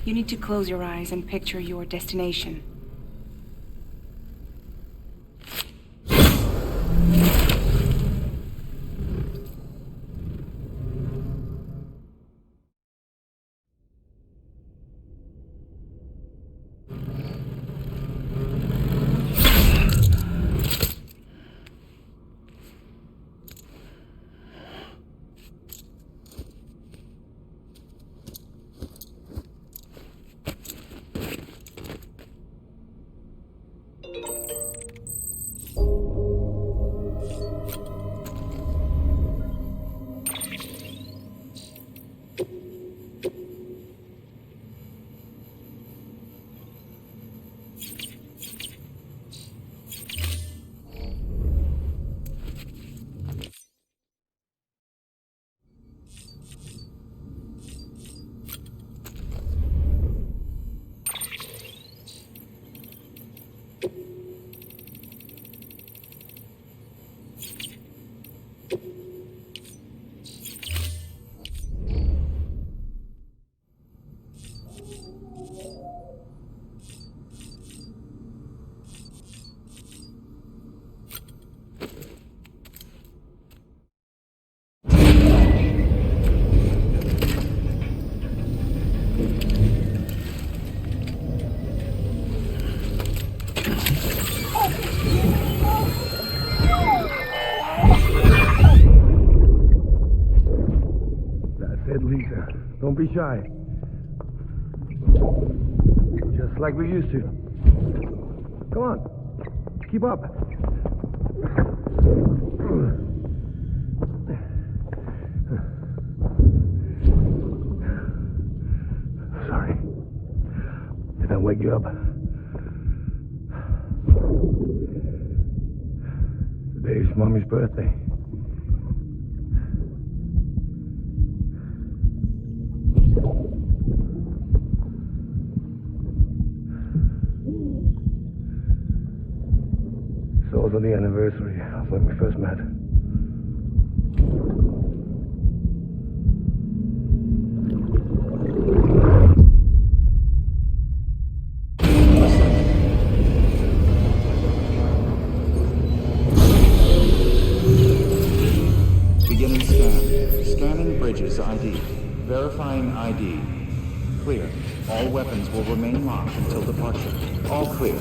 You need to close your eyes and picture your destination. Don't be shy. Just like we used to. Come on. Keep up. Sorry. Did I wake you up? Today's Mommy's birthday. It's also the anniversary of when we first met. Beginning scan. Scanning bridges ID. Verifying ID. Clear. All weapons will remain locked until departure. All clear.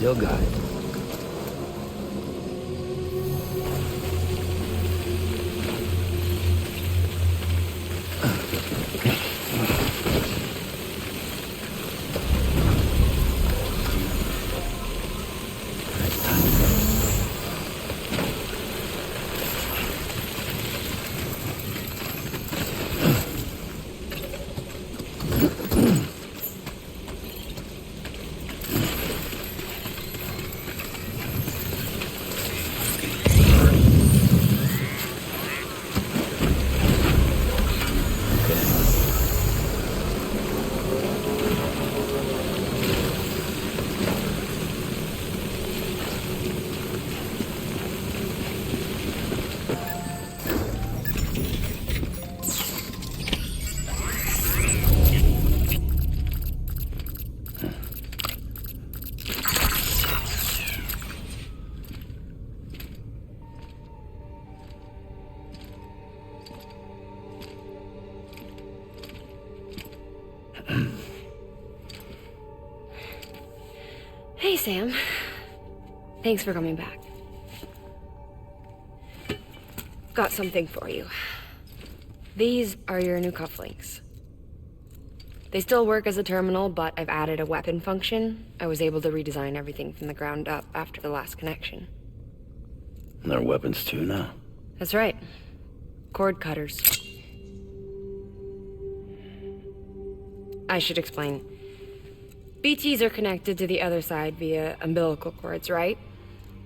still got it. Hey, Sam. Thanks for coming back. Got something for you. These are your new cufflinks. They still work as a terminal, but I've added a weapon function. I was able to redesign everything from the ground up after the last connection. And they're weapons too now? That's right. Cord cutters. I should explain. BTs are connected to the other side via umbilical cords, right?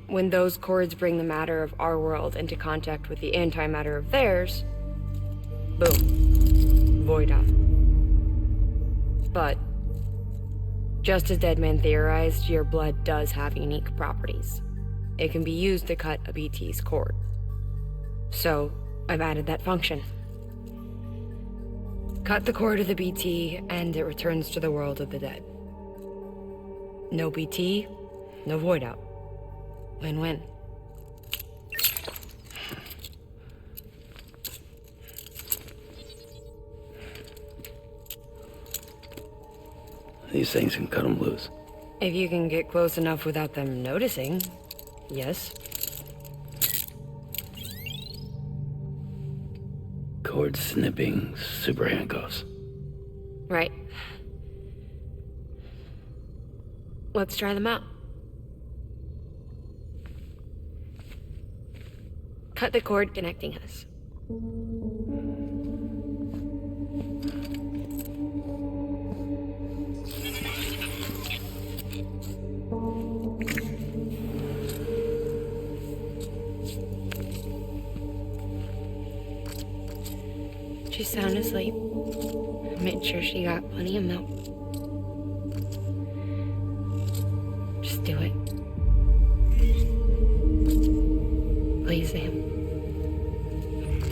When those cords bring the matter of our world into contact with the antimatter of theirs, boom. Void out. But, just as Deadman theorized, your blood does have unique properties. It can be used to cut a BT's cord. So, I've added that function. Cut the cord of the BT, and it returns to the world of the dead. No BT, no void out. Win-win. These things can cut them loose. If you can get close enough without them noticing, yes. Cord snipping, super handcuffs. Right. Let's try them out. Cut the cord connecting us. She's sound asleep. Made sure she got plenty of milk. Just do it. Please, Sam.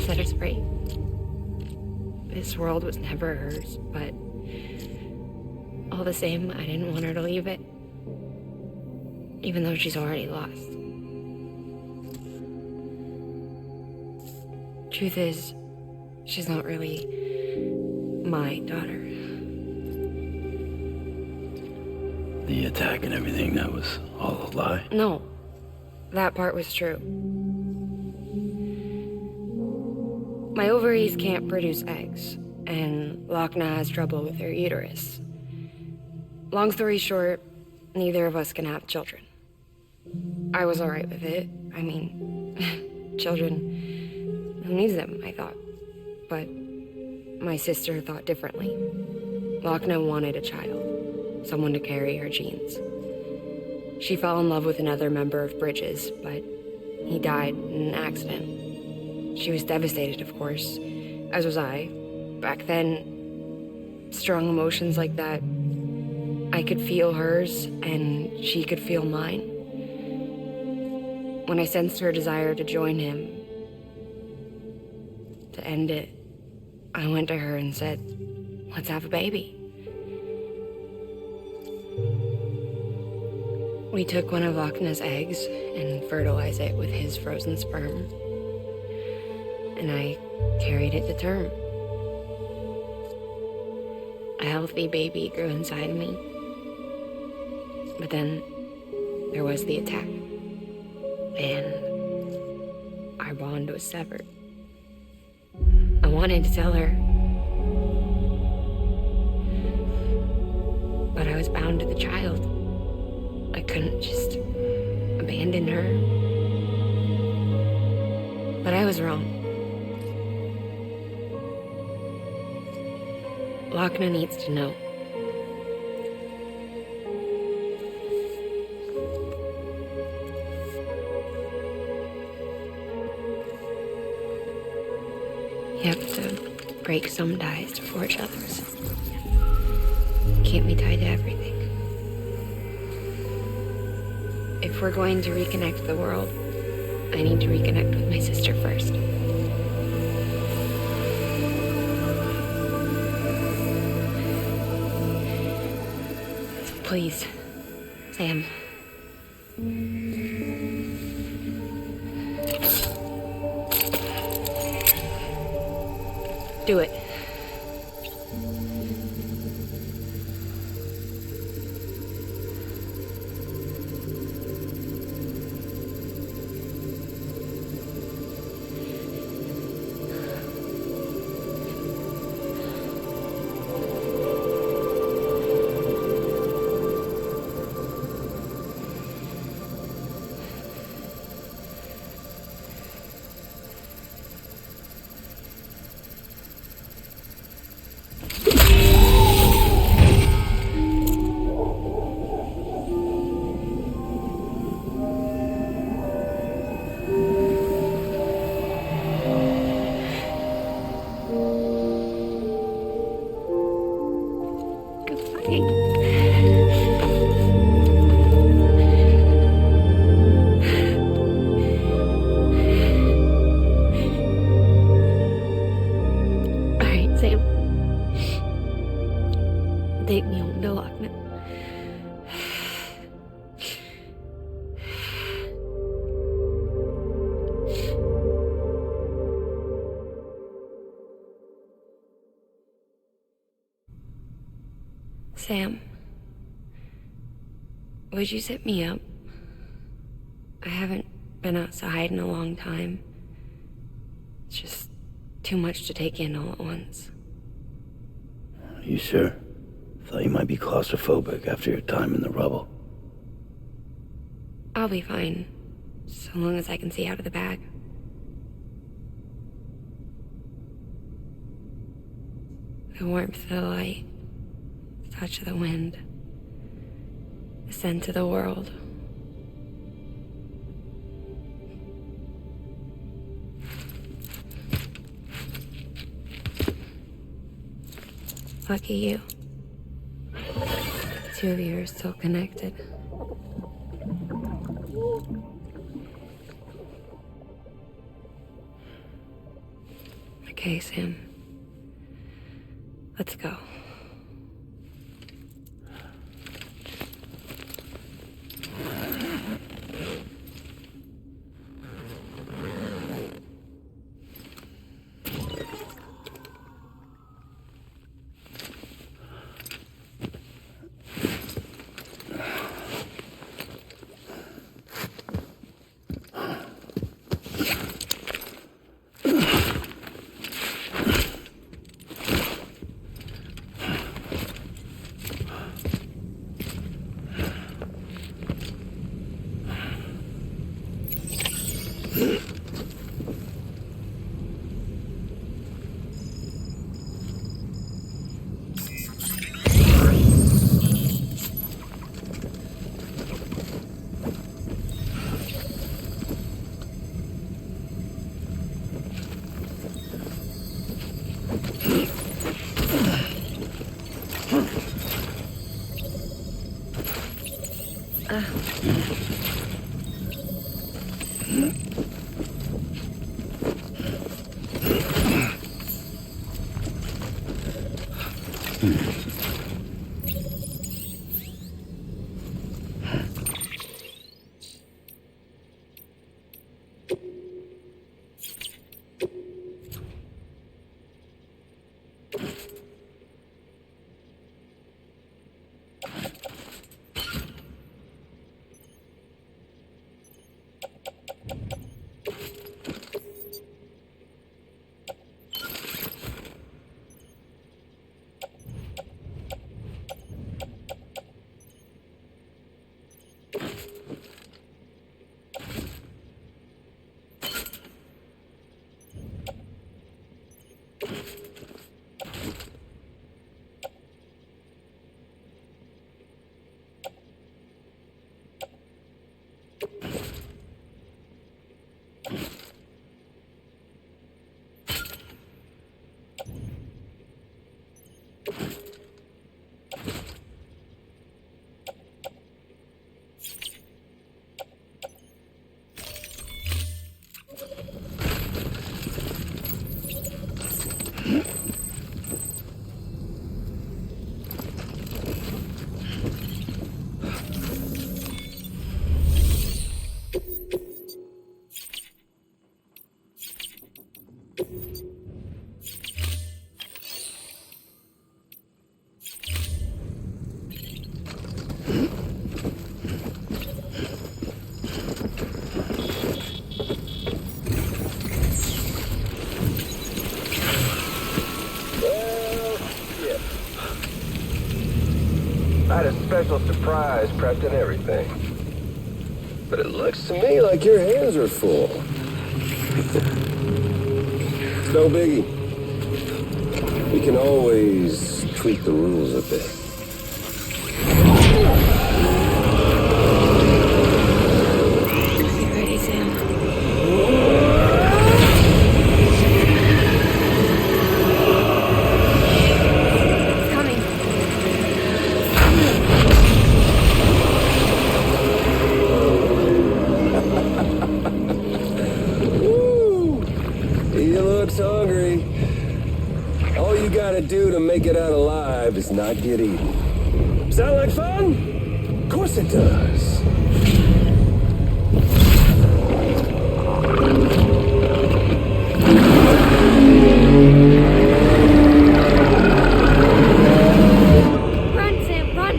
Set her free. This world was never hers, but all the same, I didn't want her to leave it. Even though she's already lost. Truth is, she's not really my daughter. The attack and everything, that was all a lie? No, that part was true. My ovaries can't produce eggs, and Lochna has trouble with her uterus. Long story short, neither of us can have children. I was alright with it. I mean, children, who needs them, I thought. But my sister thought differently. Lochna wanted a child, someone to carry her genes. She fell in love with another member of Bridges, but he died in an accident. She was devastated, of course, as was I. Back then, strong emotions like that, I could feel hers, and she could feel mine. When I sensed her desire to join him, to end it, I went to her and said, let's have a baby. We took one of Lochna's eggs and fertilized it with his frozen sperm. And I carried it to term. A healthy baby grew inside me. But then, there was the attack. And our bond was severed. I wanted to tell her, but I was bound to the child. I couldn't just abandon her. But I was wrong. Lochner needs to know. You have to break some ties to forge others. Can't be tied to everything. If we're going to reconnect the world, I need to reconnect with my sister first. So please, Sam. Do it. Sam, would you sit me up? I haven't been outside in a long time. It's just too much to take in all at once. You sure? Thought you might be claustrophobic after your time in the rubble. I'll be fine, so long as I can see out of the bag. The warmth of the light, the touch of the wind, the scent of the world. Lucky you. The two of you are still connected. Okay, Sam. Let's go. I had a special surprise prepped and everything. But it looks to me like your hands are full. No biggie. We can always tweak the rules a bit. You ready, Sam? It's coming. Woo! He looks hungry. All you gotta do to make it out alive is not get eaten. Sound like fun? Of course it does. Run, Sam, run!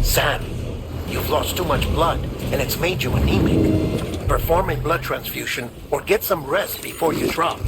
Sam, you've lost too much blood, and it's made you anemic. Perform a blood transfusion or get some rest before you drop.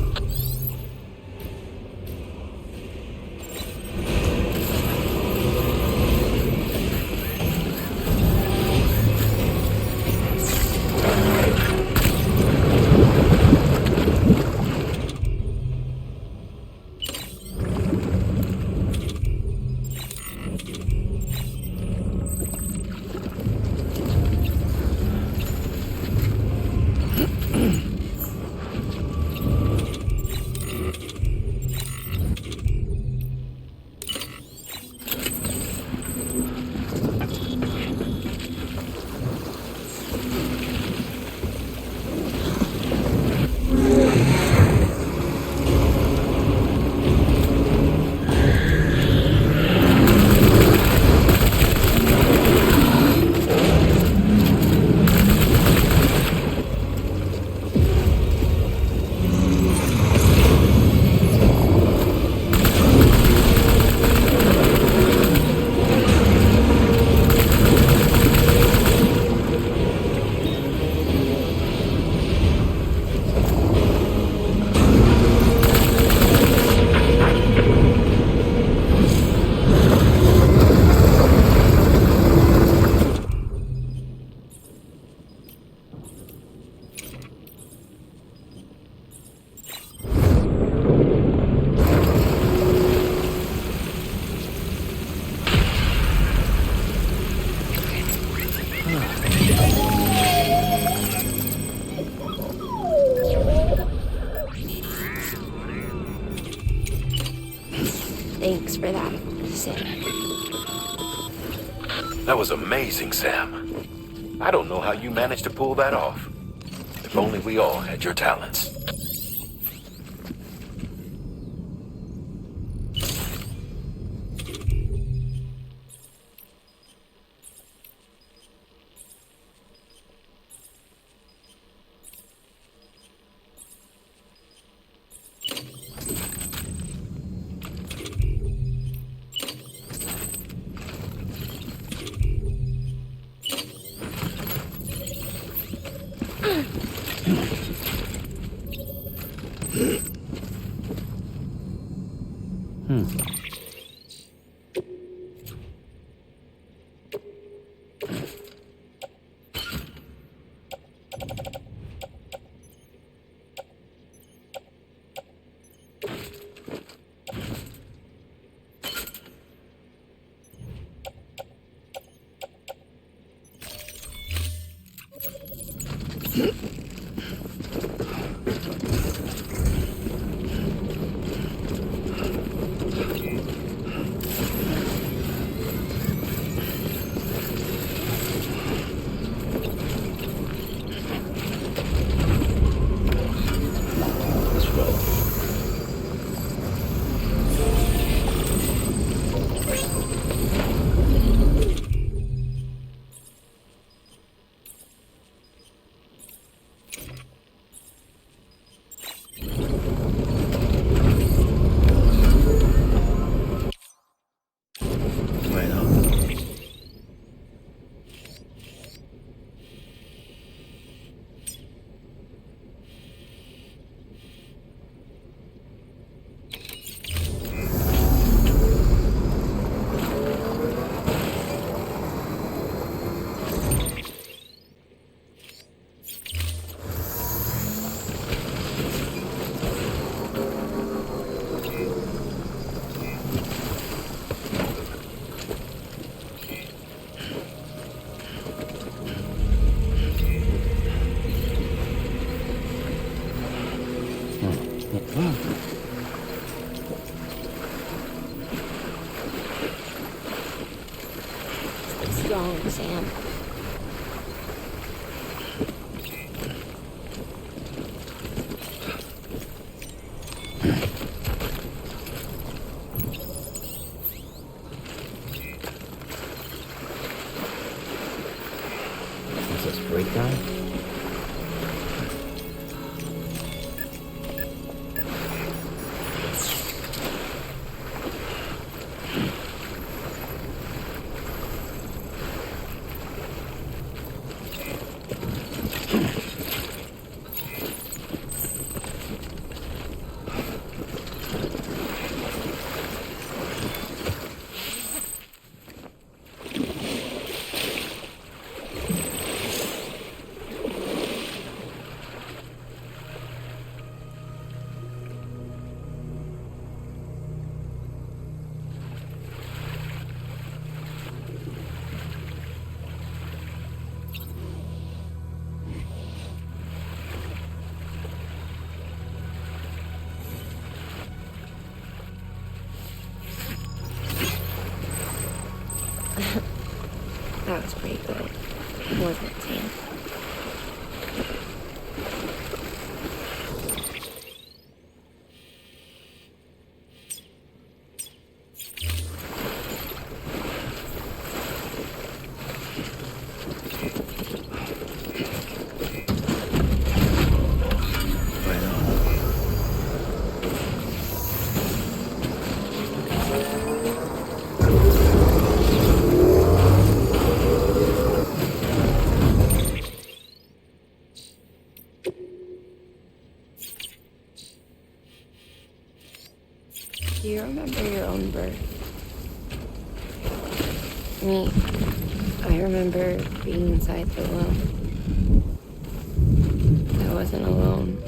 Thanks for that, Sam. That was amazing, Sam. I don't know how you managed to pull that off. If only we all had your talents. Strong, Sam. Is this breakdown? That was pretty good, wasn't it, Sam? Do you remember your own birth? Me, I remember being inside the well. I wasn't alone.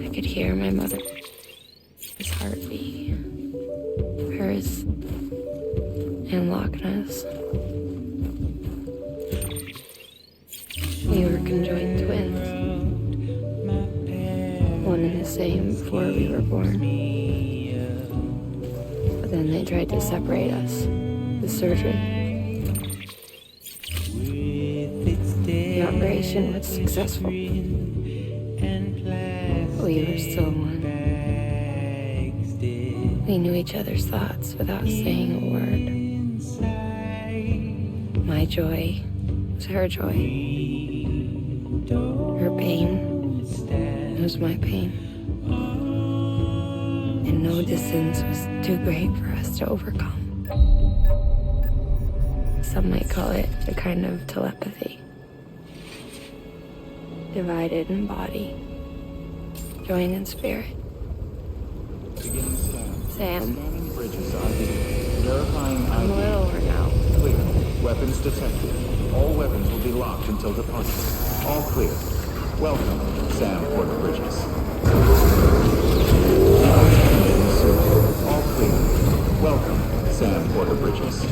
I could hear my mother's heartbeat, hers, and Loch Ness. We were conjoined twins. One and the same before we were born. But then they tried to separate us with surgery. The operation was successful. We were still one. We knew each other's thoughts without saying a word. My joy was her joy. Her pain was my pain. And no distance was too great for us to overcome. Some might call it a kind of telepathy. Divided in body, join in spirit. Beginning scan. Sam. Scanning bridges ID. Verifying ID. I'm a little over now. Clear. Weapons detected. All weapons will be locked until departure. All clear. Welcome, Sam Porter Bridges. Decontaminating suit. All clear. Welcome, Sam Porter Bridges.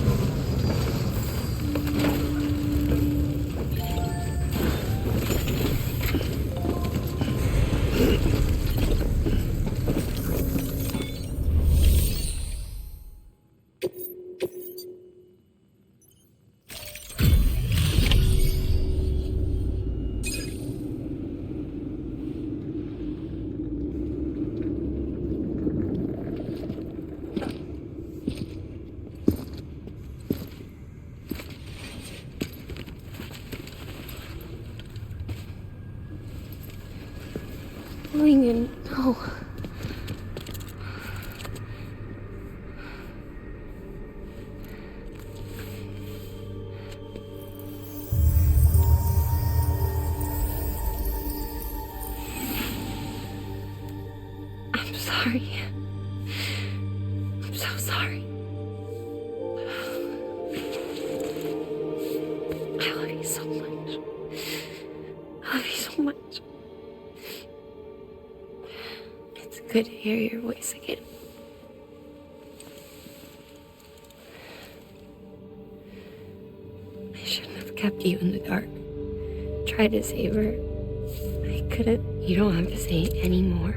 Lincoln, no. I'm sorry. I'm so sorry. I love you so much. I love you so much. It's good to hear your voice again. I shouldn't have kept you in the dark. Tried to save her. I couldn't. You don't have to say it anymore.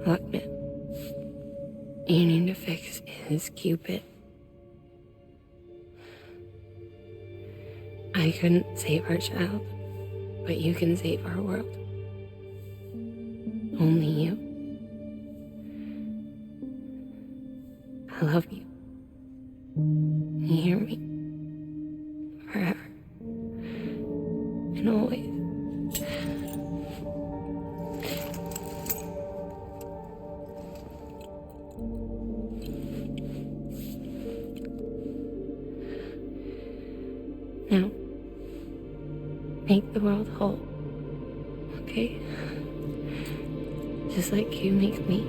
Look, man. You need to fix his Cupid. I couldn't save our child, but you can save our world. Only you. I love you. You hear me? Forever. And always. Now, make the world whole, okay? Just like you make me.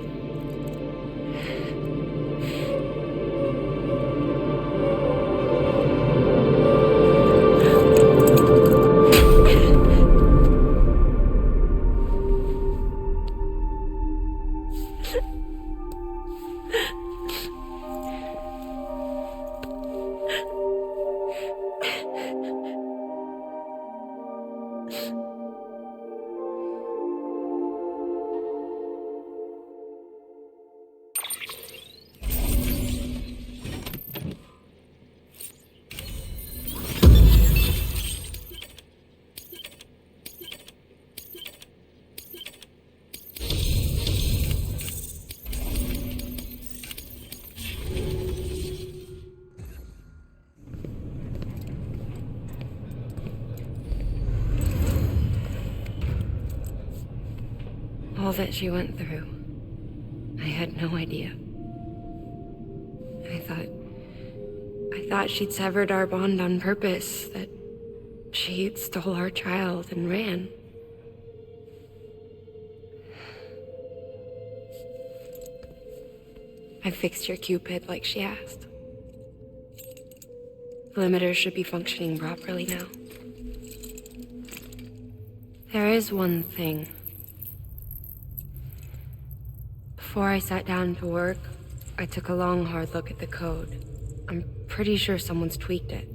All that she went through, I had no idea. I thought she'd severed our bond on purpose, that she stole our child and ran. I fixed your Cupid like she asked. The limiter should be functioning properly now. There is one thing. Before I sat down to work, I took a long, hard look at the code. I'm pretty sure someone's tweaked it.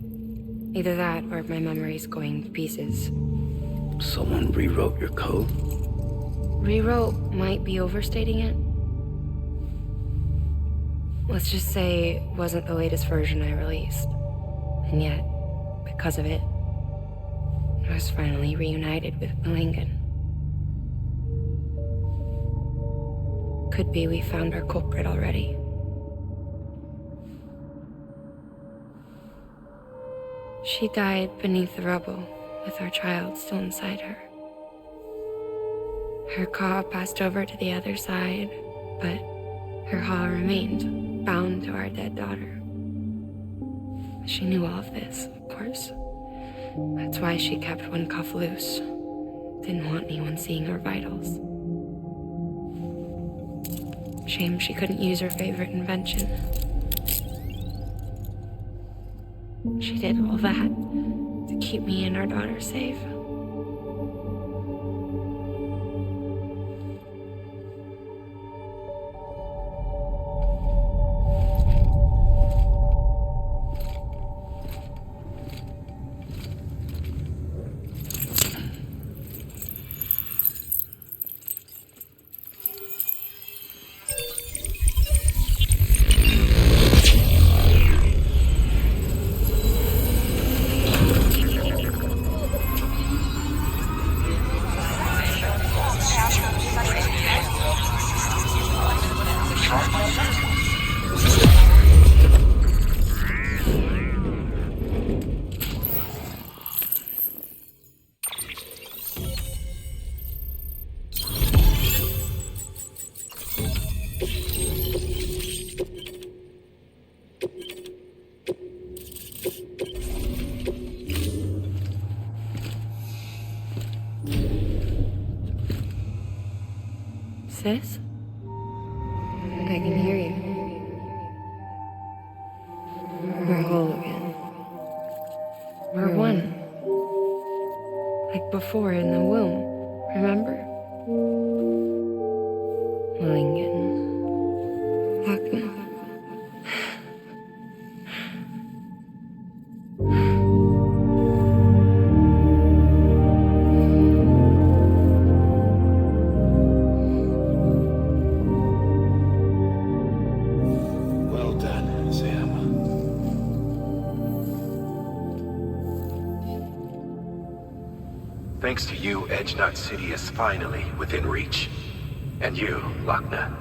Either that, or my memory's going to pieces. Someone rewrote your code? Rewrote might be overstating it. Let's just say it wasn't the latest version I released. And yet, because of it, I was finally reunited with Malingan. Could be we found our culprit already. She died beneath the rubble, with our child still inside her. Her Ka passed over to the other side, but her Ha remained, bound to our dead daughter. She knew all of this, of course. That's why she kept one cuff loose. Didn't want anyone seeing her vitals. Shame she couldn't use her favorite invention. She did all that to keep me and our daughter safe. Sis? I can hear you. We're whole again. We're one. Like before in the womb, remember? Lingen. Wagner. Well done, Sam. Thanks to you, Edgenut City is finally within reach. And you, Lochner.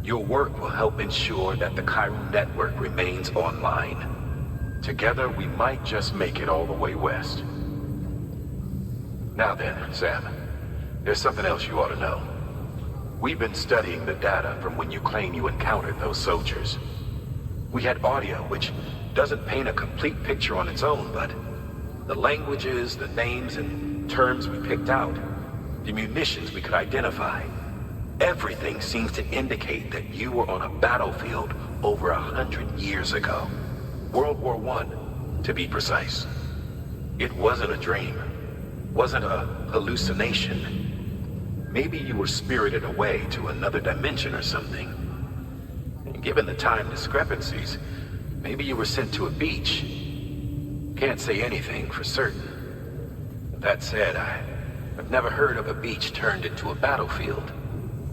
Your work will help ensure that the chiral network remains online. Together, we might just make it all the way west. Now then, Sam, there's something else you ought to know. We've been studying the data from when you claim you encountered those soldiers. We had audio, which doesn't paint a complete picture on its own, but the languages, the names, and terms we picked out, the munitions we could identify, everything seems to indicate that you were on a battlefield over 100 years ago. World War I, to be precise. It wasn't a dream. Wasn't a hallucination. Maybe you were spirited away to another dimension or something. And given the time discrepancies, maybe you were sent to a beach. Can't say anything for certain. That said, I've never heard of a beach turned into a battlefield.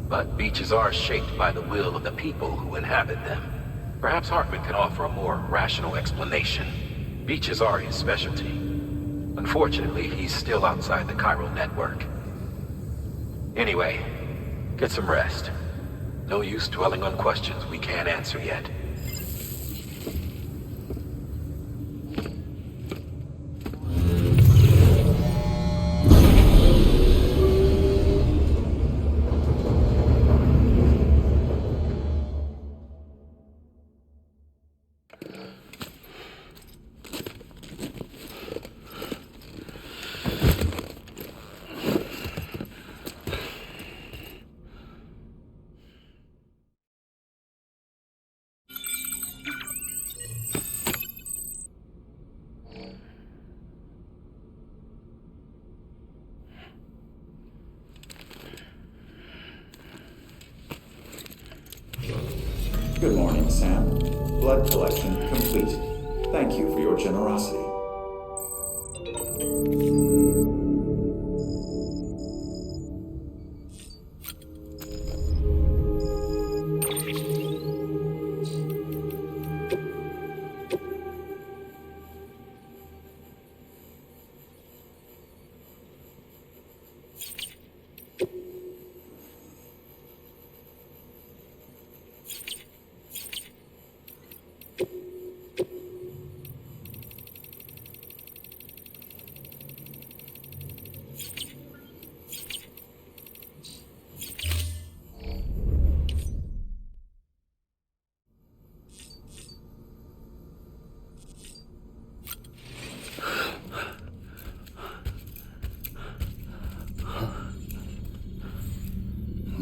But beaches are shaped by the will of the people who inhabit them. Perhaps Hartman can offer a more rational explanation. Beaches are his specialty. Unfortunately, he's still outside the chiral network. Anyway, get some rest. No use dwelling on questions we can't answer yet. Good morning, Sam. Blood collection complete. Thank you for your generosity.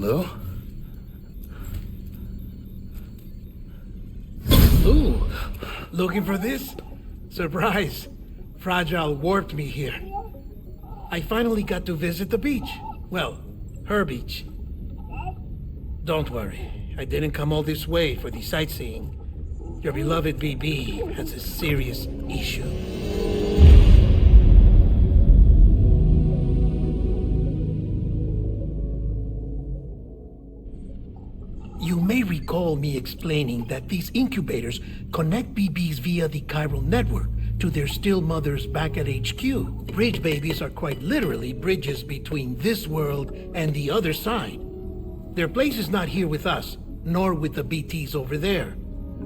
Hello? Ooh, looking for this? Surprise. Fragile warped me here. I finally got to visit the beach. Well, her beach. Don't worry, I didn't come all this way for the sightseeing. Your beloved BB has a serious issue. You may recall me explaining that these incubators connect BBs via the chiral network to their still mothers back at HQ. Bridge babies are quite literally bridges between this world and the other side. Their place is not here with us, nor with the BTs over there.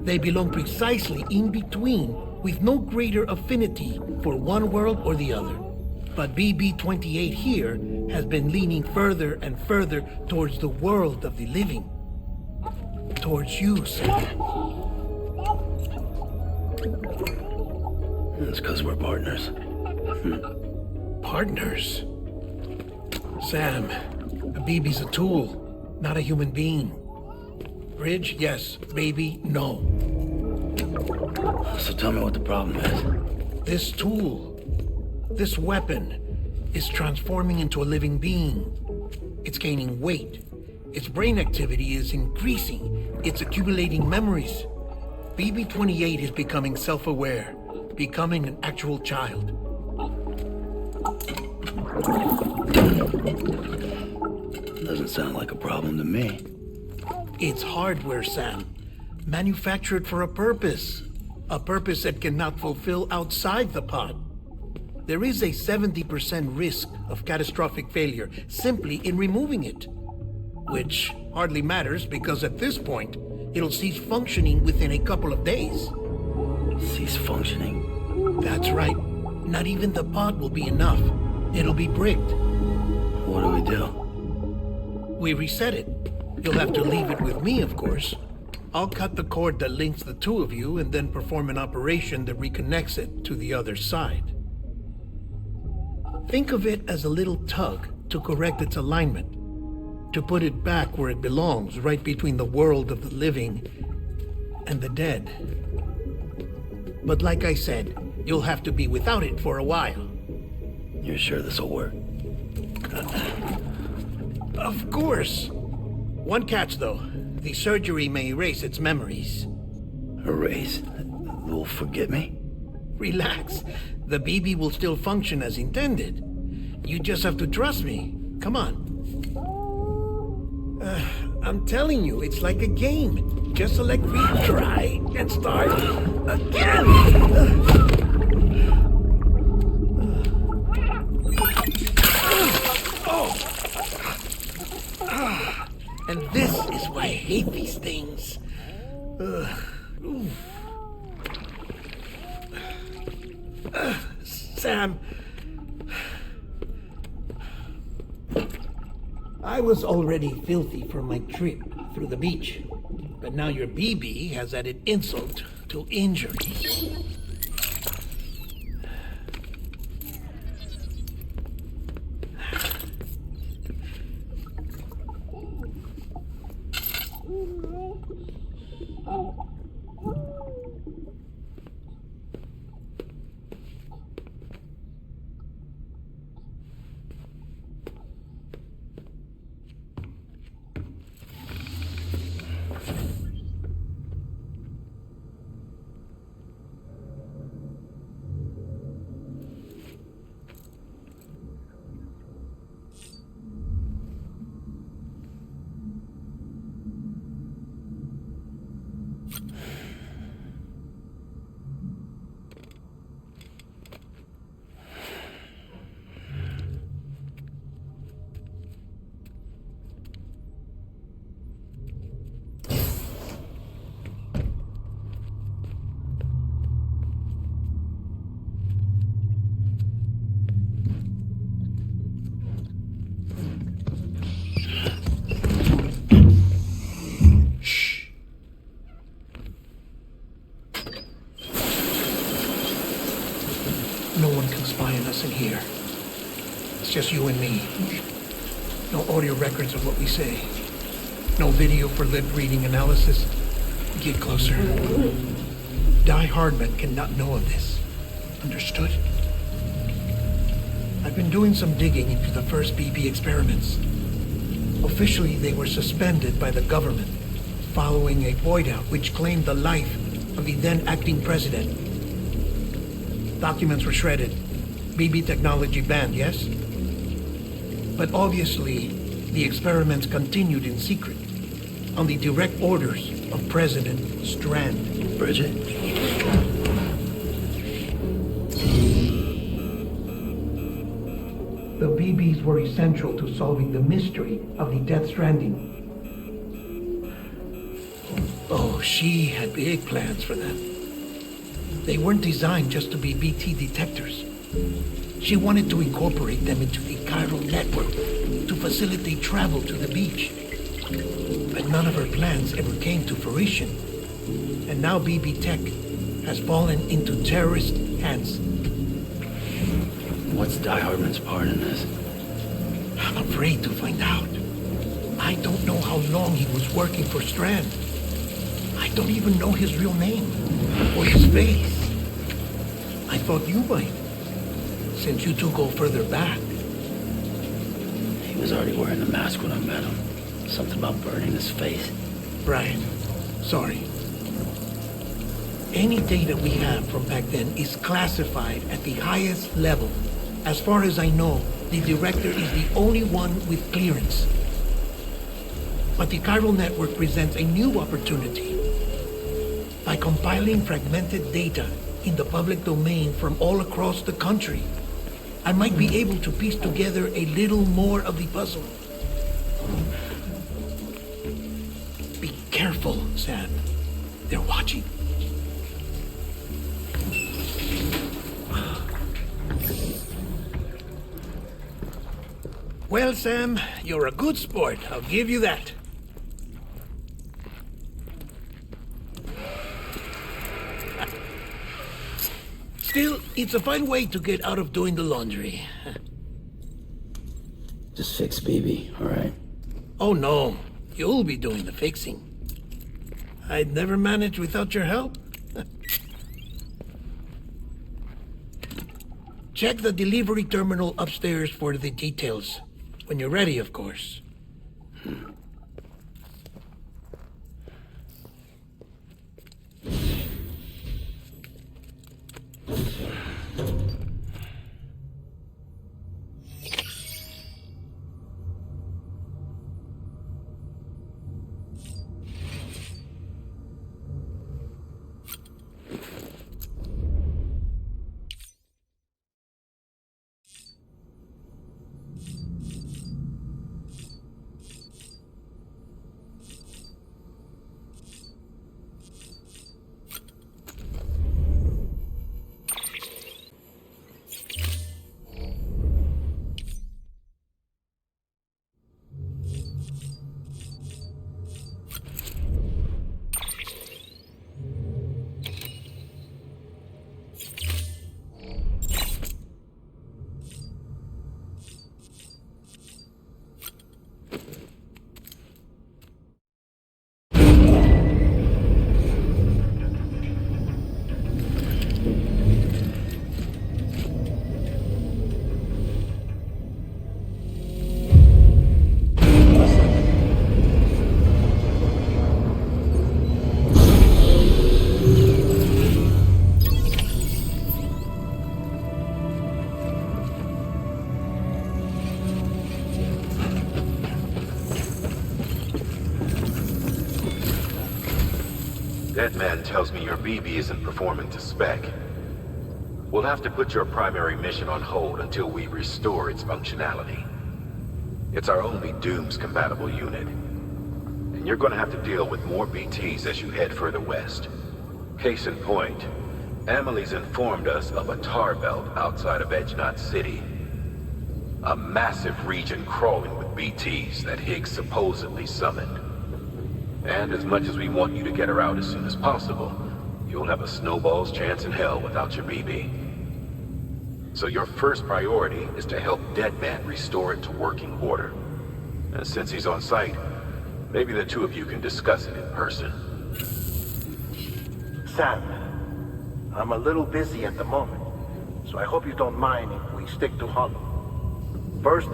They belong precisely in between, with no greater affinity for one world or the other. But BB-28 here has been leaning further and further towards the world of the living. Towards you, Sam. It's because we're partners. Partners? Sam, a BB's a tool, not a human being. Bridge, yes. Baby, no. So tell me what the problem is. This tool, this weapon, is transforming into a living being. It's gaining weight. Its brain activity is increasing. It's accumulating memories. BB-28 is becoming self-aware, becoming an actual child. Doesn't sound like a problem to me. It's hardware, Sam. Manufactured for a purpose. A purpose that cannot fulfill outside the pod. There is a 70% risk of catastrophic failure simply in removing it. Which hardly matters because at this point, it'll cease functioning within a couple of days. Cease functioning? That's right. Not even the pod will be enough. It'll be bricked. What do we do? We reset it. You'll have to leave it with me, of course. I'll cut the cord that links the two of you and then perform an operation that reconnects it to the other side. Think of it as a little tug to correct its alignment. To put it back where it belongs, right between the world of the living and the dead. But like I said, you'll have to be without it for a while. You're sure this'll work? Of course. One catch, though. The surgery may erase its memories. Erase? Will forget me? Relax. The BB will still function as intended. You just have to trust me. Come on. I'm telling you, it's like a game. Just select retry and start again. And this is why I hate these things. Sam, I was already filthy from my trip through the beach, but now your BB has added insult to injury. In here. It's just you and me. No audio records of what we say. No video for lip reading analysis. Get closer. Die Hardman cannot know of this. Understood? I've been doing some digging into the first BB experiments. Officially, they were suspended by the government, following a void out which claimed the life of the then acting president. Documents were shredded. BB technology banned, yes? But obviously, the experiments continued in secret, on the direct orders of President Strand. Bridget? The BBs were essential to solving the mystery of the Death Stranding. Oh, she had big plans for them. They weren't designed just to be BT detectors. She wanted to incorporate them into the chiral network to facilitate travel to the beach. But none of her plans ever came to fruition. And now BB Tech has fallen into terrorist hands. What's Die Hardman's part in this? I'm afraid to find out. I don't know how long he was working for Strand. I don't even know his real name or his face. I thought you might, since you two go further back. He was already wearing the mask when I met him. Something about burning his face. Brian, sorry. Any data we have from back then is classified at the highest level. As far as I know, the director is the only one with clearance. But the chiral network presents a new opportunity. By compiling fragmented data in the public domain from all across the country, I might be able to piece together a little more of the puzzle. Be careful, Sam. They're watching. Well, Sam, you're a good sport. I'll give you that. Still, it's a fine way to get out of doing the laundry. Just fix BB, all right? Oh, no. You'll be doing the fixing. I'd never manage without your help. Check the delivery terminal upstairs for the details. When you're ready, of course. That man tells me your BB isn't performing to spec. We'll have to put your primary mission on hold until we restore its functionality. It's our only Dooms-compatible unit. And you're gonna have to deal with more BTs as you head further west. Case in point, Amelie's informed us of a tar belt outside of Edgenot City. A massive region crawling with BTs that Higgs supposedly summoned. And as much as we want you to get her out as soon as possible, you'll have a snowball's chance in hell without your BB. So your first priority is to help Deadman restore it to working order. And since he's on site, Maybe the two of you can discuss it in person. Sam, I'm a little busy at the moment, so I hope you don't mind if we stick to Hollow. First,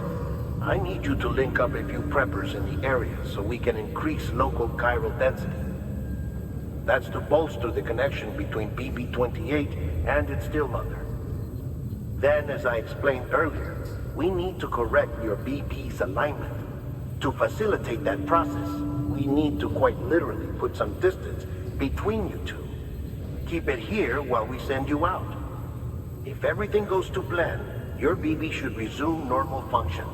I need you to link up a few preppers in the area so we can increase local chiral density. That's to bolster the connection between BB-28 and its still mother. Then, as I explained earlier, we need to correct your BB's alignment. To facilitate that process, we need to quite literally put some distance between you two. Keep it here while we send you out. If everything goes to plan, your BB should resume normal function.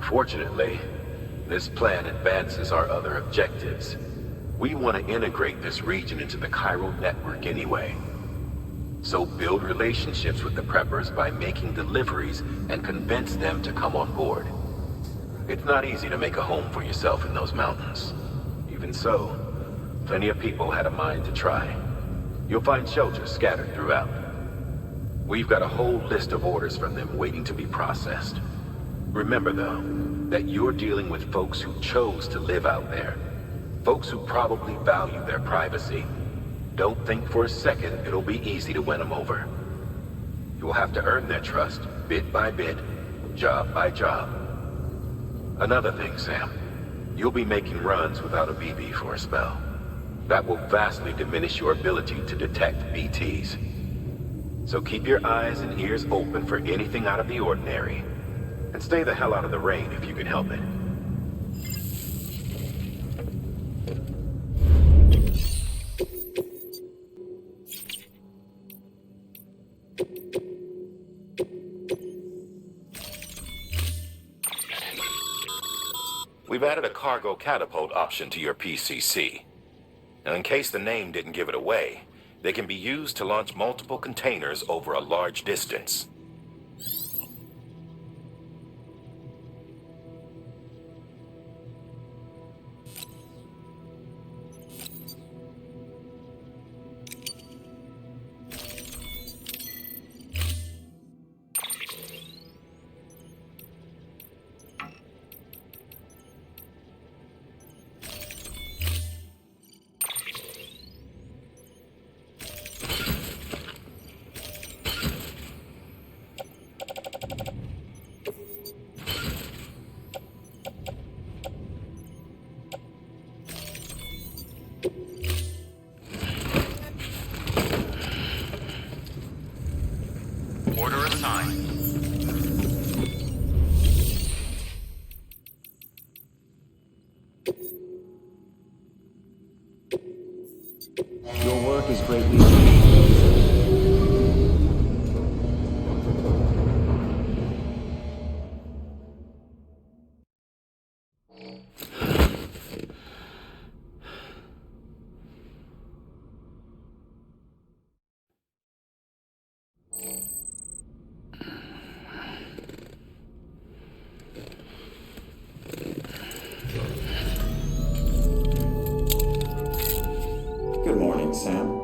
Fortunately, this plan advances our other objectives. We want to integrate this region into the chiral network anyway. So build relationships with the preppers by making deliveries and convince them to come on board. It's not easy to make a home for yourself in those mountains. Even so, plenty of people had a mind to try. You'll find shelters scattered throughout. We've got a whole list of orders from them waiting to be processed. Remember, though, that you're dealing with folks who chose to live out there. Folks who probably value their privacy. Don't think for a second it'll be easy to win them over. You'll have to earn their trust, bit by bit, job by job. Another thing, Sam. You'll be making runs without a BB for a spell. That will vastly diminish your ability to detect BTs. So keep your eyes and ears open for anything out of the ordinary. And stay the hell out of the rain if you can help it. We've added a cargo catapult option to your PCC. Now, in case the name didn't give it away, they can be used to launch multiple containers over a large distance. Order assigned. Your work is greatly appreciated. Good morning, Sam.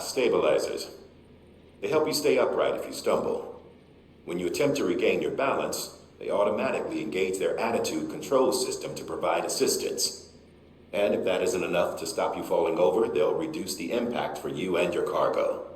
Stabilizers. They help you stay upright if you stumble. When you attempt to regain your balance, they automatically engage their attitude control system to provide assistance. And if that isn't enough to stop you falling over, they'll reduce the impact for you and your cargo.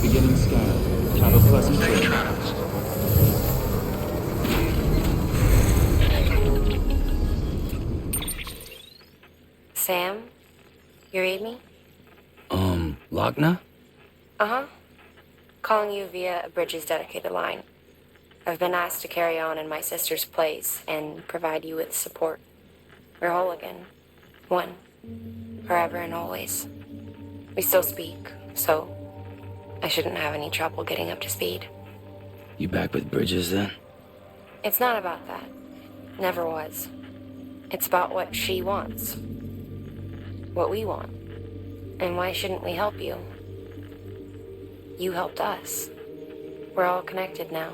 Beginning scan. Have a pleasant trip. Sam, you read me? Lochna? Uh-huh. Calling you via a Bridges dedicated line. I've been asked to carry on in my sister's place and provide you with support. We're whole again. One. Forever and always. We still speak, so I shouldn't have any trouble getting up to speed. You back with Bridges then? It's not about that. Never was. It's about what she wants. What we want. And why shouldn't we help you? You helped us. We're all connected now.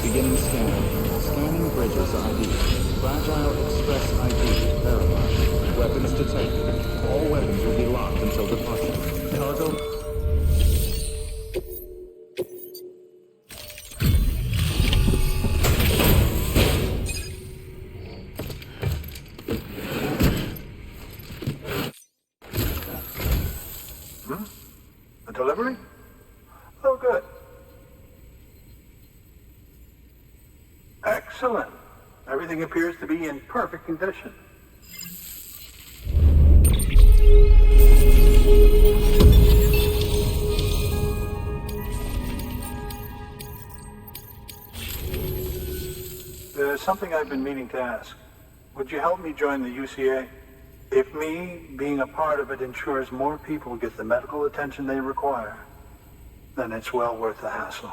Beginning scan. Scanning Bridges ID. Fragile Express ID verified. Weapons detected. All weapons will be locked until departure. Cargo. A delivery? Oh, good. Excellent. Everything appears to be in perfect condition. There's something I've been meaning to ask. Would you help me join the UCA? If me being a part of it ensures more people get the medical attention they require, then it's well worth the hassle.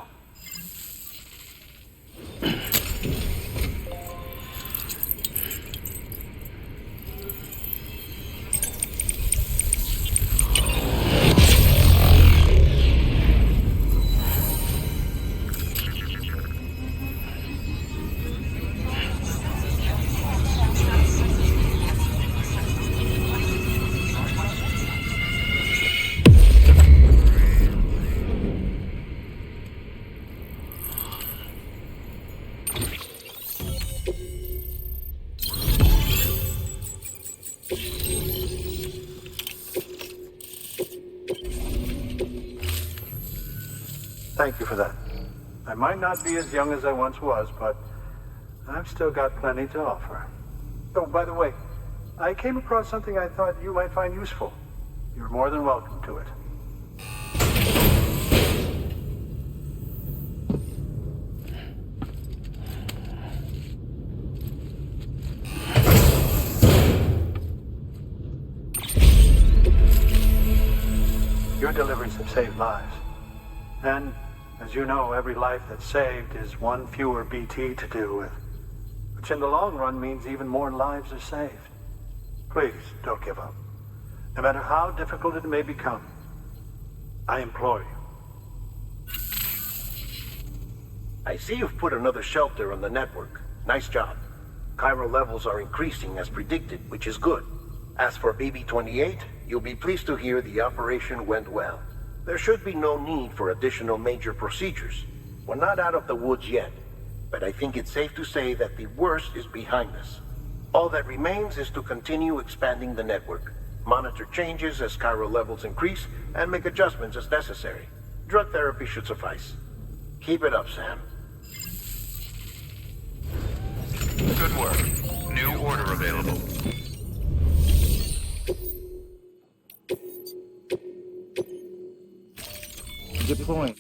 Thank you for that. I might not be as young as I once was, but I've still got plenty to offer. Oh, by the way, I came across something I thought you might find useful. You're more than welcome to it. Your deliveries have saved lives. And, as you know, every life that's saved is one fewer BT to deal with. Which in the long run means even more lives are saved. Please, don't give up. No matter how difficult it may become, I implore you. I see you've put another shelter on the network. Nice job. Chiral levels are increasing as predicted, which is good. As for BB-28, you'll be pleased to hear the operation went well. There should be no need for additional major procedures. We're not out of the woods yet, but I think it's safe to say that the worst is behind us. All that remains is to continue expanding the network, monitor changes as chiral levels increase, and make adjustments as necessary. Drug therapy should suffice. Keep it up, Sam. Good work. New order available. Deploying.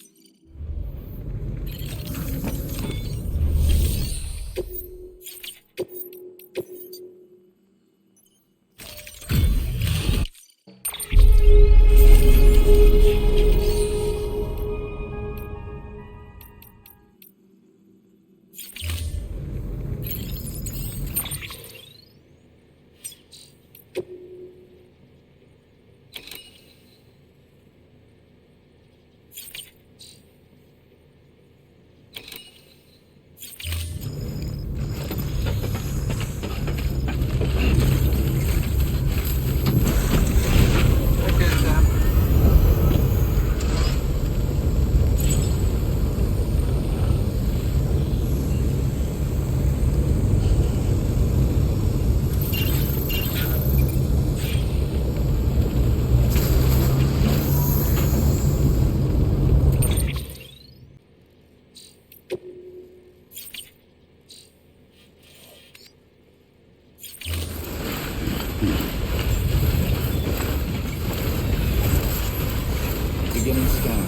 Beginning scan.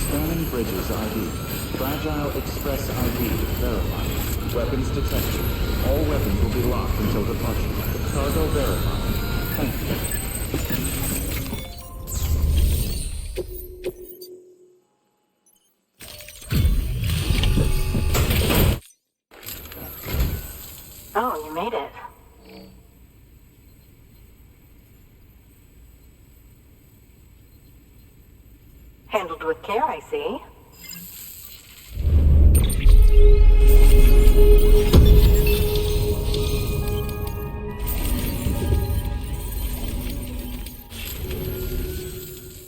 Scanning bridges ID. Fragile Express ID verified. Weapons detected. All weapons will be locked until departure. Cargo verified. Thank you. Oh, you made it. Handled with care, I see.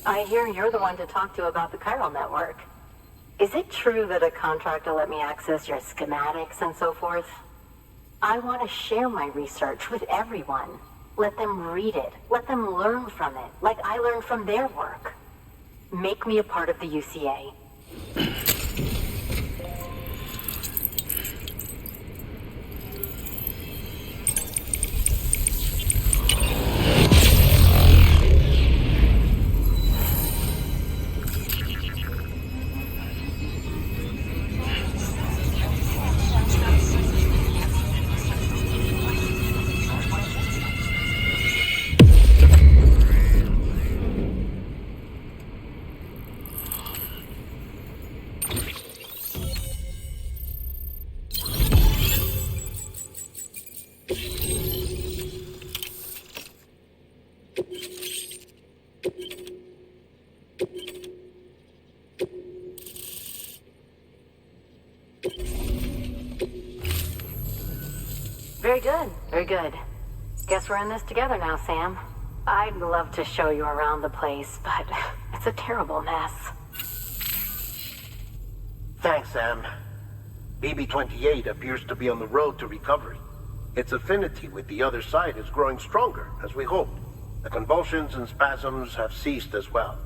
I hear you're the one to talk to about the chiral network. Is it true that a contractor let me access your schematics and so forth? I want to share my research with everyone. Let them read it. Let them learn from it, like I learned from their work. Make me a part of the UCA. Very good, very good. Guess we're in this together now, Sam. I'd love to show you around the place, but it's a terrible mess. Thanks, Sam. BB-28 appears to be on the road to recovery. Its affinity with the other side is growing stronger, as we hoped. The convulsions and spasms have ceased as well.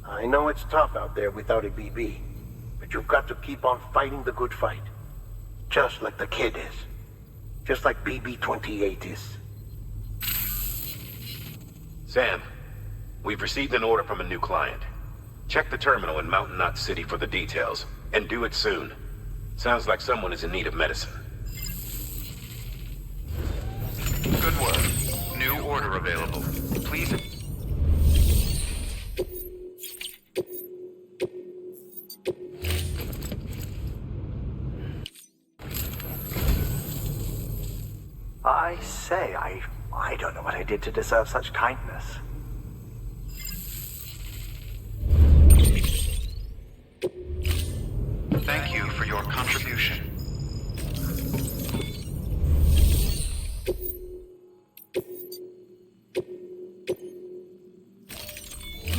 I know it's tough out there without a BB, but you've got to keep on fighting the good fight. Just like the kid is. Just like BB-28 is. Sam, we've received an order from a new client. Check the terminal in Mountain Knot City for the details, and do it soon. Sounds like someone is in need of medicine. Good work. New order available. Please... I say, I don't know what I did to deserve such kindness. Thank you for your contribution.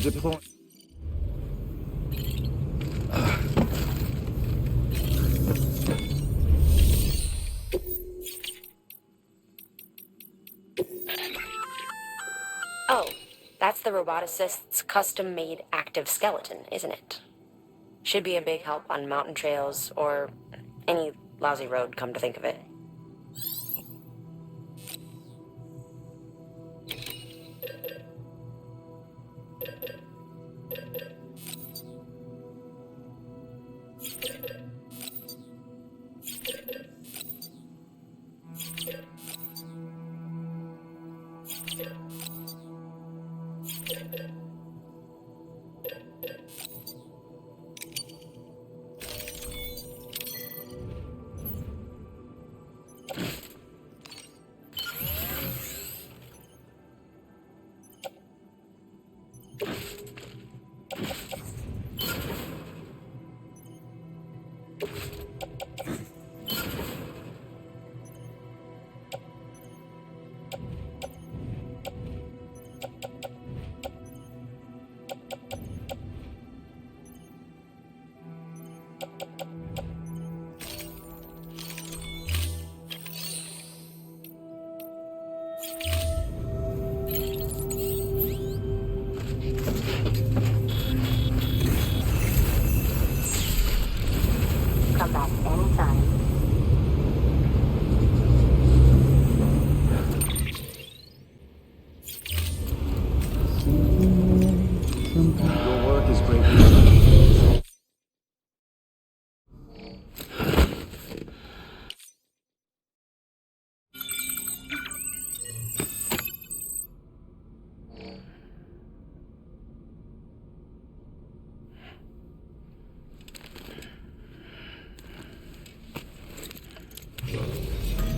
Deploy. Oh, that's the roboticist's custom-made active skeleton, isn't it? Should be a big help on mountain trails, or any lousy road, come to think of it. Come back anytime. Your work is greatly appreciated.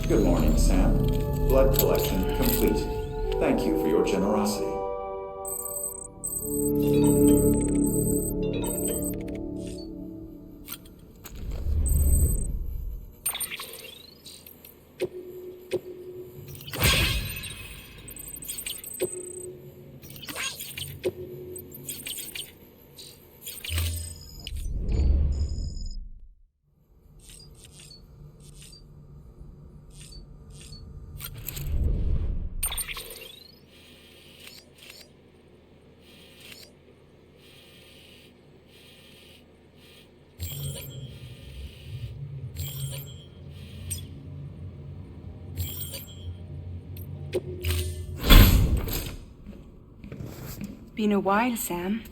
Good morning, Sam. Blood collection complete. Thank you for your generosity. Been a while, Sam.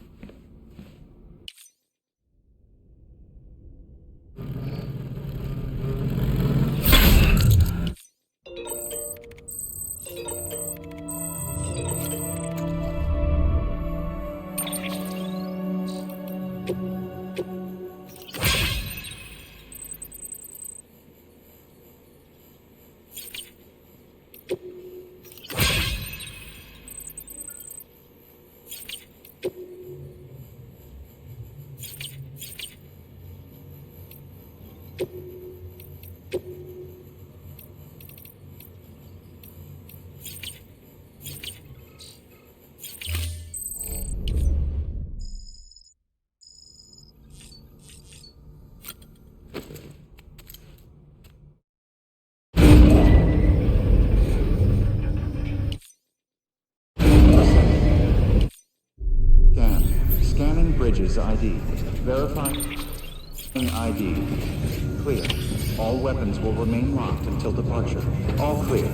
Bridges ID. Verifying ID. Clear. All weapons will remain locked until departure. All clear.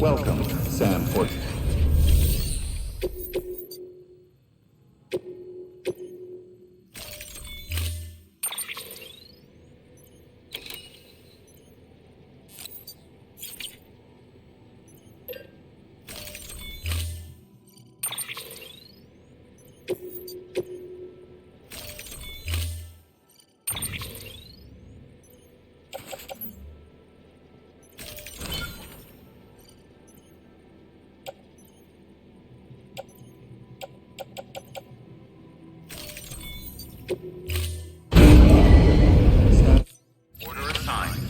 Welcome, Sam Port. Order assigned.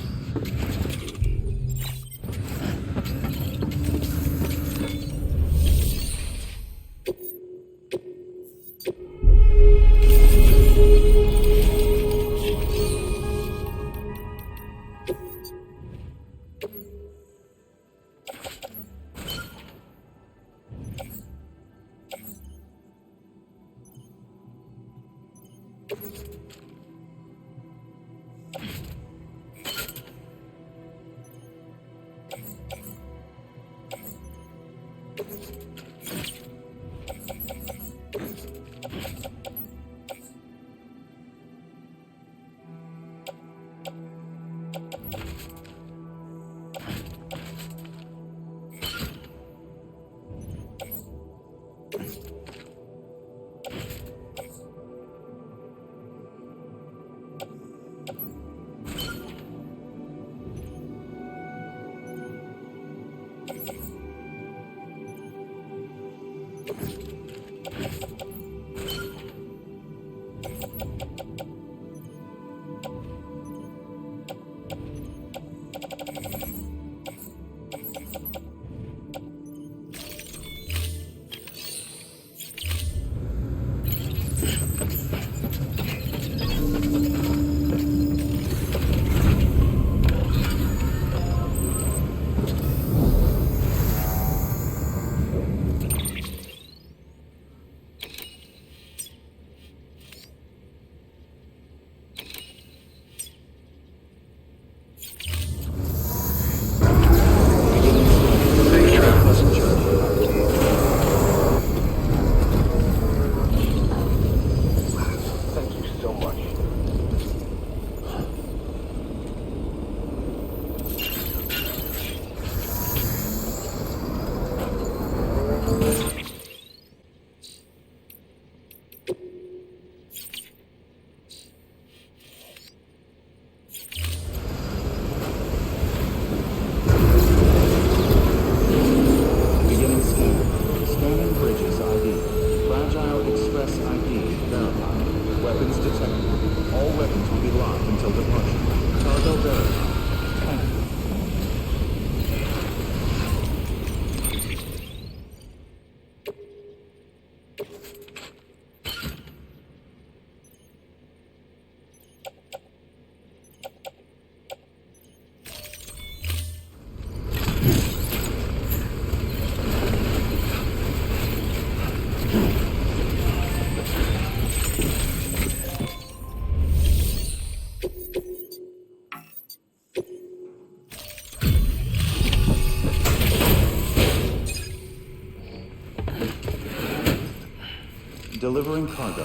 Delivering cargo.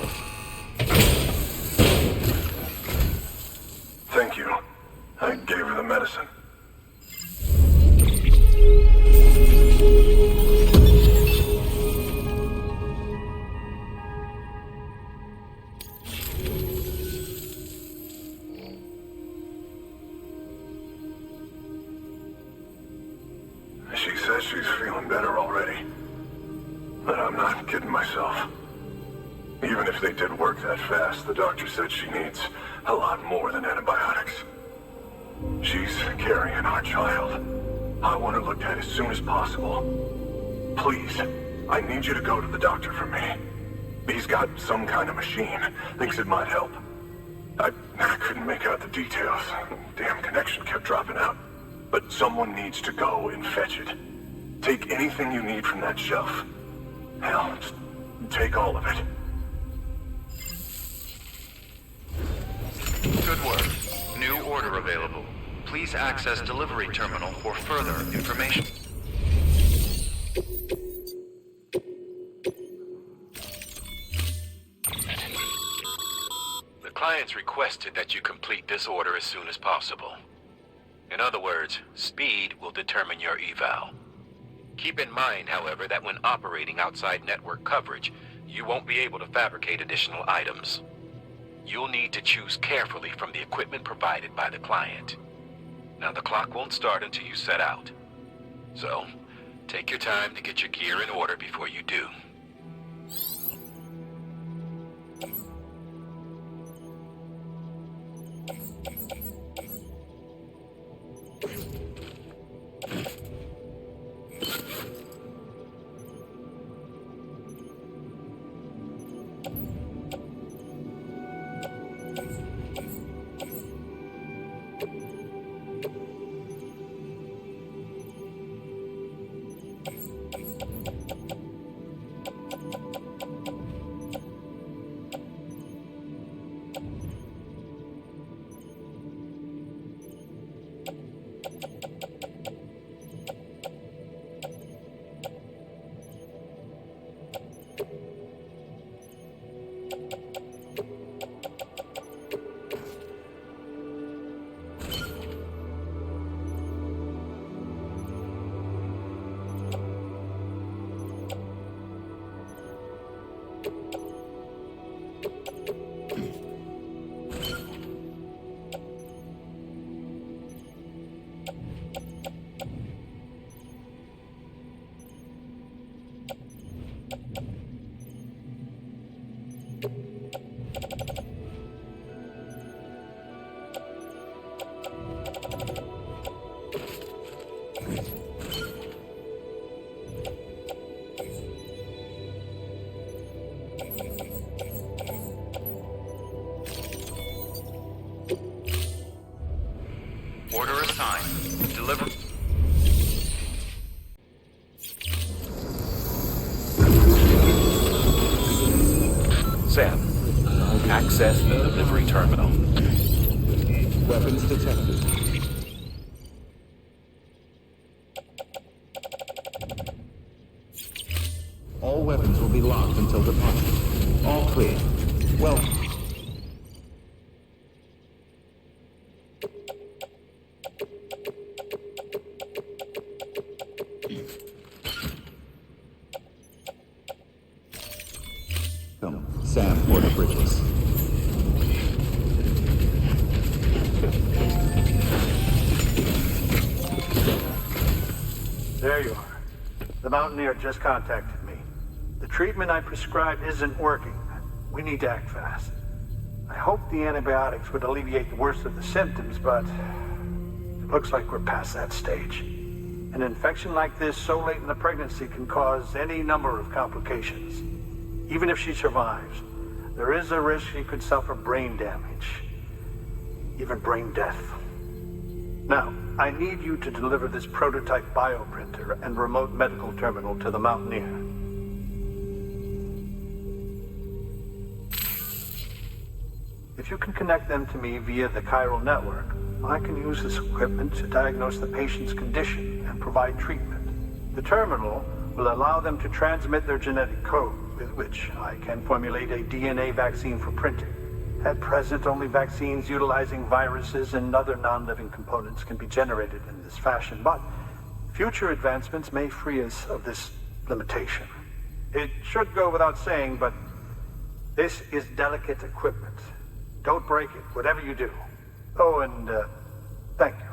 Thank you. I gave her the medicine. She says she's feeling better already. But I'm not kidding myself. Even if they did work that fast, the doctor said she needs a lot more than antibiotics. She's carrying our child. I want her looked at as soon as possible. Please, I need you to go to the doctor for me. He's got some kind of machine. Thinks it might help. I couldn't make out the details. Damn connection kept dropping out. But someone needs to go and fetch it. Take anything you need from that shelf. Hell, just take all of it. Good work. New order available. Please access delivery terminal for further information. The client's requested that you complete this order as soon as possible. In other words, speed will determine your eval. Keep in mind, however, that when operating outside network coverage, you won't be able to fabricate additional items. You'll need to choose carefully from the equipment provided by the client. Now, the clock won't start until you set out. So, take your time to get your gear in order before you do. Order assigned. Deliver. Sam, access the delivery terminal. Weapons detected. All weapons will be locked until departure. All clear. Welcome. Sam for the bridges. There you are. The Mountaineer just contacted me. The treatment I prescribed isn't working. We need to act fast. I hoped the antibiotics would alleviate the worst of the symptoms, but it looks like we're past that stage. An infection like this so late in the pregnancy can cause any number of complications. Even if she survives, there is a risk she could suffer brain damage, even brain death. Now, I need you to deliver this prototype bioprinter and remote medical terminal to the Mountaineer. If you can connect them to me via the chiral network, I can use this equipment to diagnose the patient's condition and provide treatment. The terminal will allow them to transmit their genetic code, with which I can formulate a DNA vaccine for printing. At present, only vaccines utilizing viruses and other non-living components can be generated in this fashion, but future advancements may free us of this limitation. It should go without saying, but this is delicate equipment. Don't break it, whatever you do. Oh, and thank you.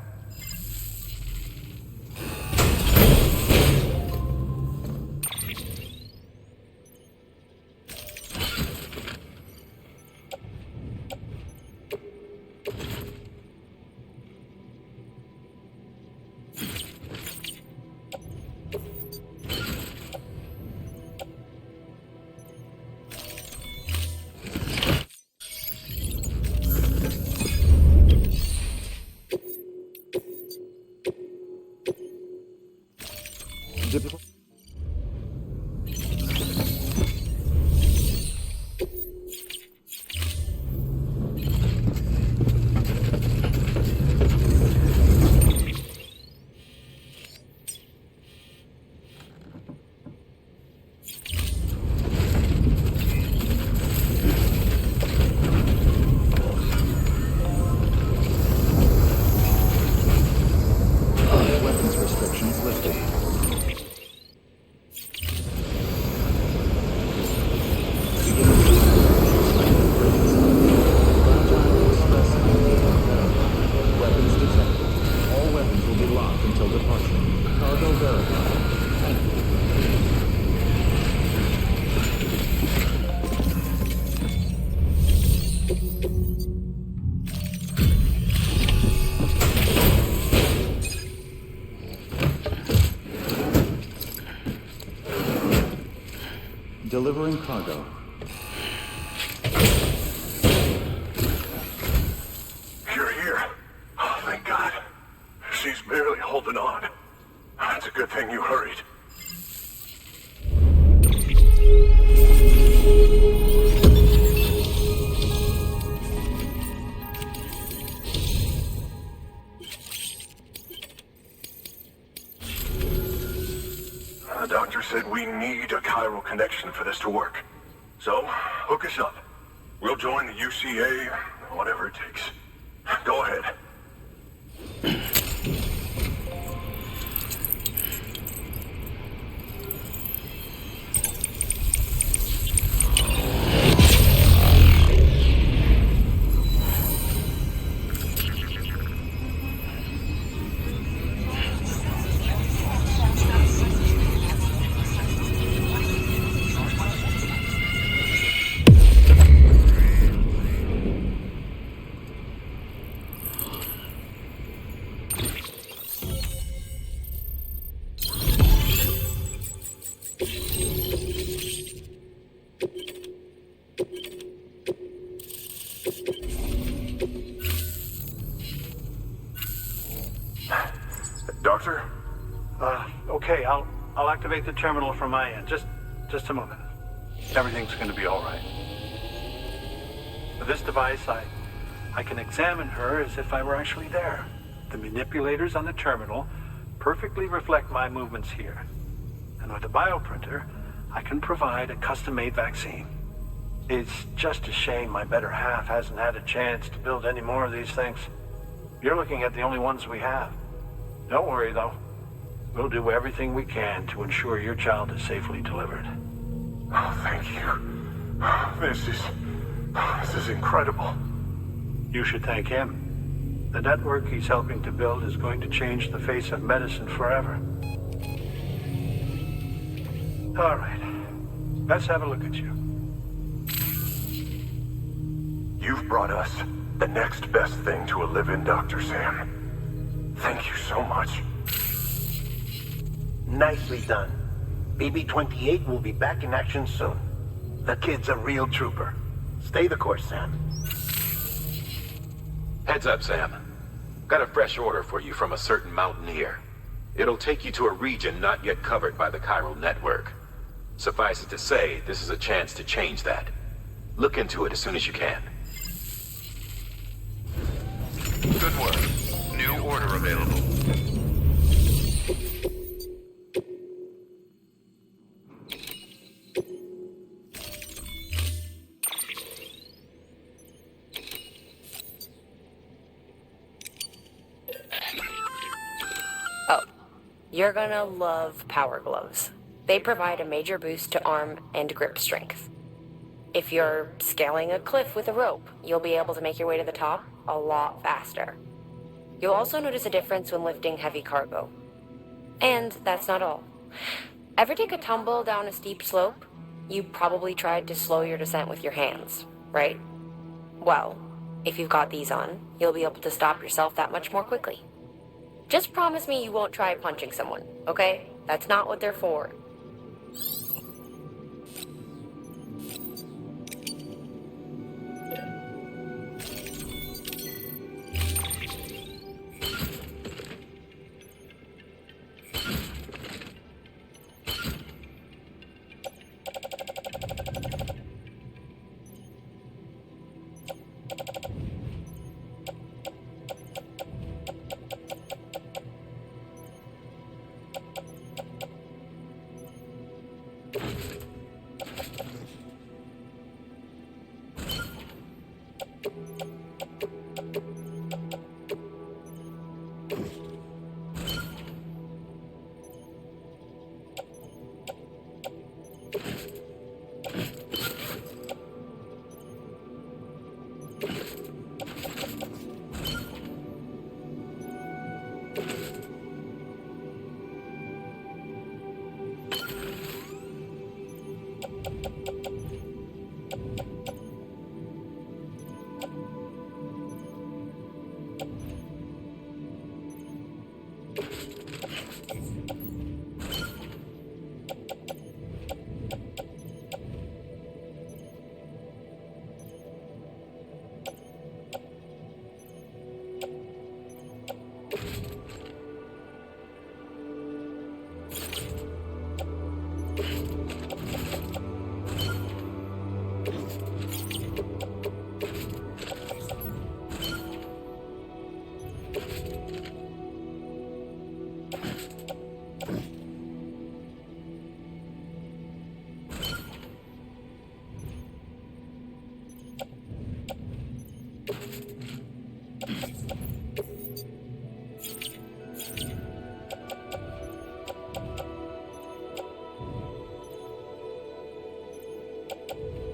Delivering cargo. You're here. Oh, thank God. She's barely holding on. It's a good thing you hurried. The doctor said we need a chiral connection for this to work. So, hook us up. We'll join the UCA, whatever it takes. Go ahead. Doctor? Okay, I'll activate the terminal from my end. Just a moment. Everything's gonna be all right. With this device, I can examine her as if I were actually there. The manipulators on the terminal perfectly reflect my movements here. And with the bioprinter, I can provide a custom-made vaccine. It's just a shame my better half hasn't had a chance to build any more of these things. You're looking at the only ones we have. Don't worry, though. We'll do everything we can to ensure your child is safely delivered. Oh, thank you. This is incredible. You should thank him. The network he's helping to build is going to change the face of medicine forever. All right. Let's have a look at you. You've brought us the next best thing to a live-in, Dr. Sam. Thank you so much. Nicely done. BB-28 will be back in action soon. The kid's a real trooper. Stay the course, Sam. Heads up, Sam. Got a fresh order for you from a certain mountaineer. It'll take you to a region not yet covered by the chiral network. Suffice it to say, this is a chance to change that. Look into it as soon as you can. Good work. New order available. Oh, you're gonna love power gloves. They provide a major boost to arm and grip strength. If you're scaling a cliff with a rope, you'll be able to make your way to the top a lot faster. You'll also notice a difference when lifting heavy cargo. And that's not all. Ever take a tumble down a steep slope? You probably tried to slow your descent with your hands, right? Well, if you've got these on, you'll be able to stop yourself that much more quickly. Just promise me you won't try punching someone, okay? That's not what they're for.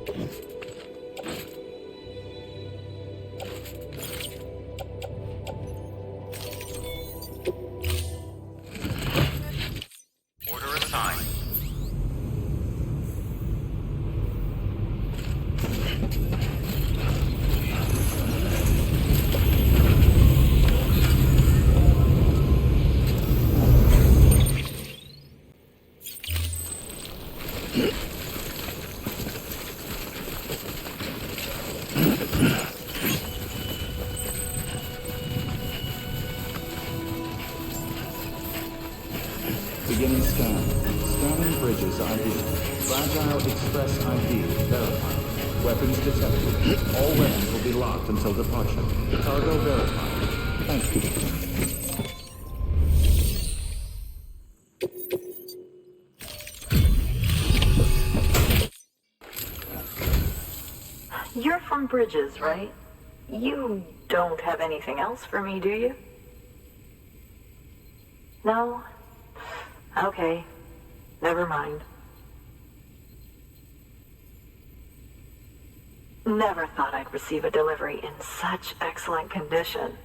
Order assigned. Beginning scan. Scanning bridges ID. Fragile Express ID verified. Weapons detected. All weapons will be locked until departure. Cargo verified. Thank you. You're from Bridges, right? You don't have anything else for me, do you? No? Okay. Never mind. Never thought I'd receive a delivery in such excellent condition.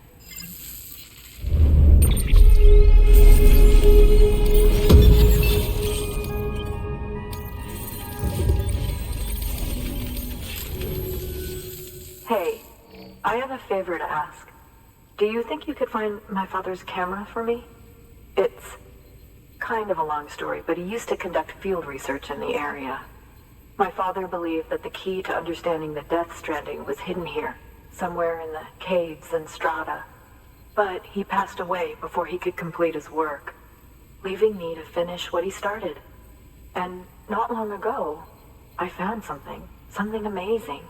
Hey, I have a favor to ask. Do you think you could find my father's camera for me? It's kind of a long story, but he used to conduct field research in the area. My father believed that the key to understanding the Death Stranding was hidden here, somewhere in the caves and strata. But he passed away before he could complete his work, leaving me to finish what he started. And not long ago, I found something amazing.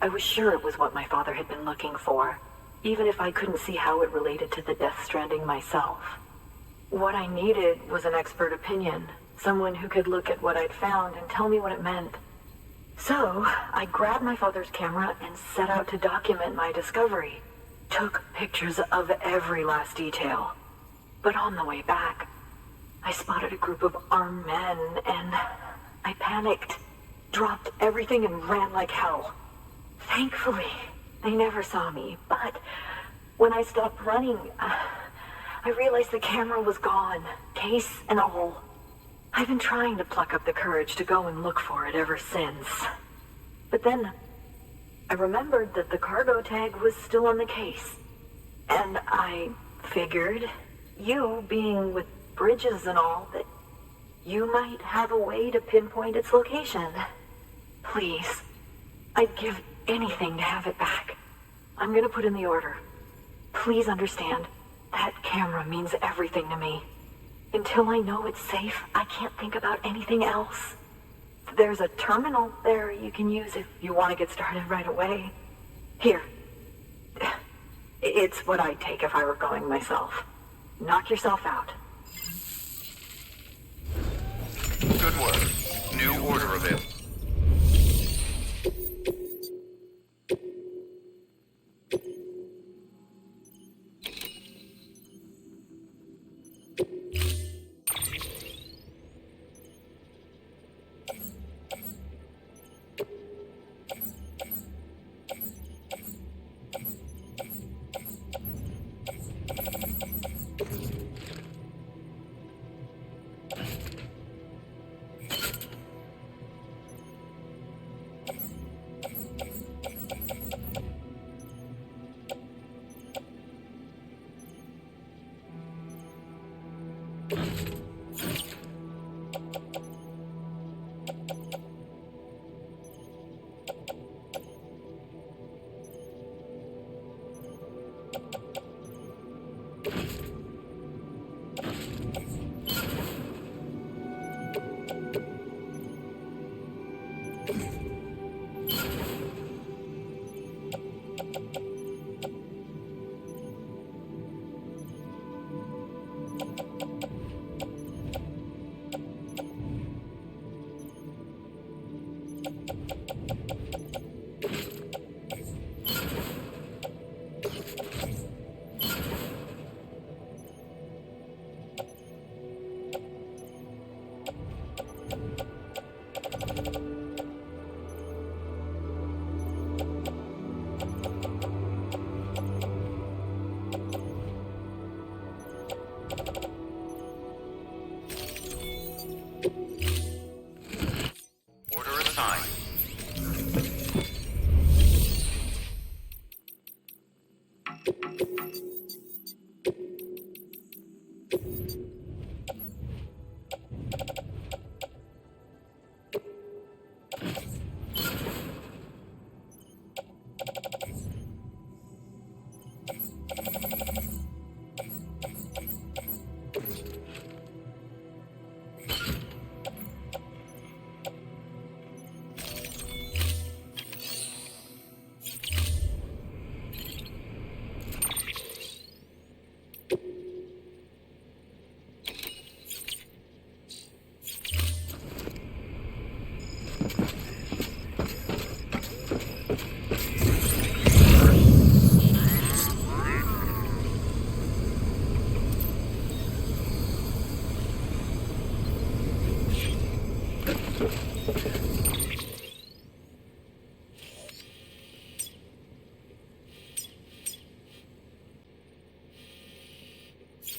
I was sure it was what my father had been looking for, even if I couldn't see how it related to the Death Stranding myself. What I needed was an expert opinion, someone who could look at what I'd found and tell me what it meant. So, I grabbed my father's camera and set out to document my discovery. Took pictures of every last detail. But on the way back, I spotted a group of armed men and I panicked, dropped everything and ran like hell. Thankfully, they never saw me, but when I stopped running, I realized the camera was gone, case and all. I've been trying to pluck up the courage to go and look for it ever since. But then, I remembered that the cargo tag was still on the case. And I figured, you being with Bridges and all, that you might have a way to pinpoint its location. Please, I'd give anything to have it back. I'm gonna put in the order. Please understand, that camera means everything to me. Until I know it's safe, I can't think about anything else. There's a terminal there you can use if you want to get started right away. Here. It's what I'd take if I were going myself. Knock yourself out. Good work. New order available.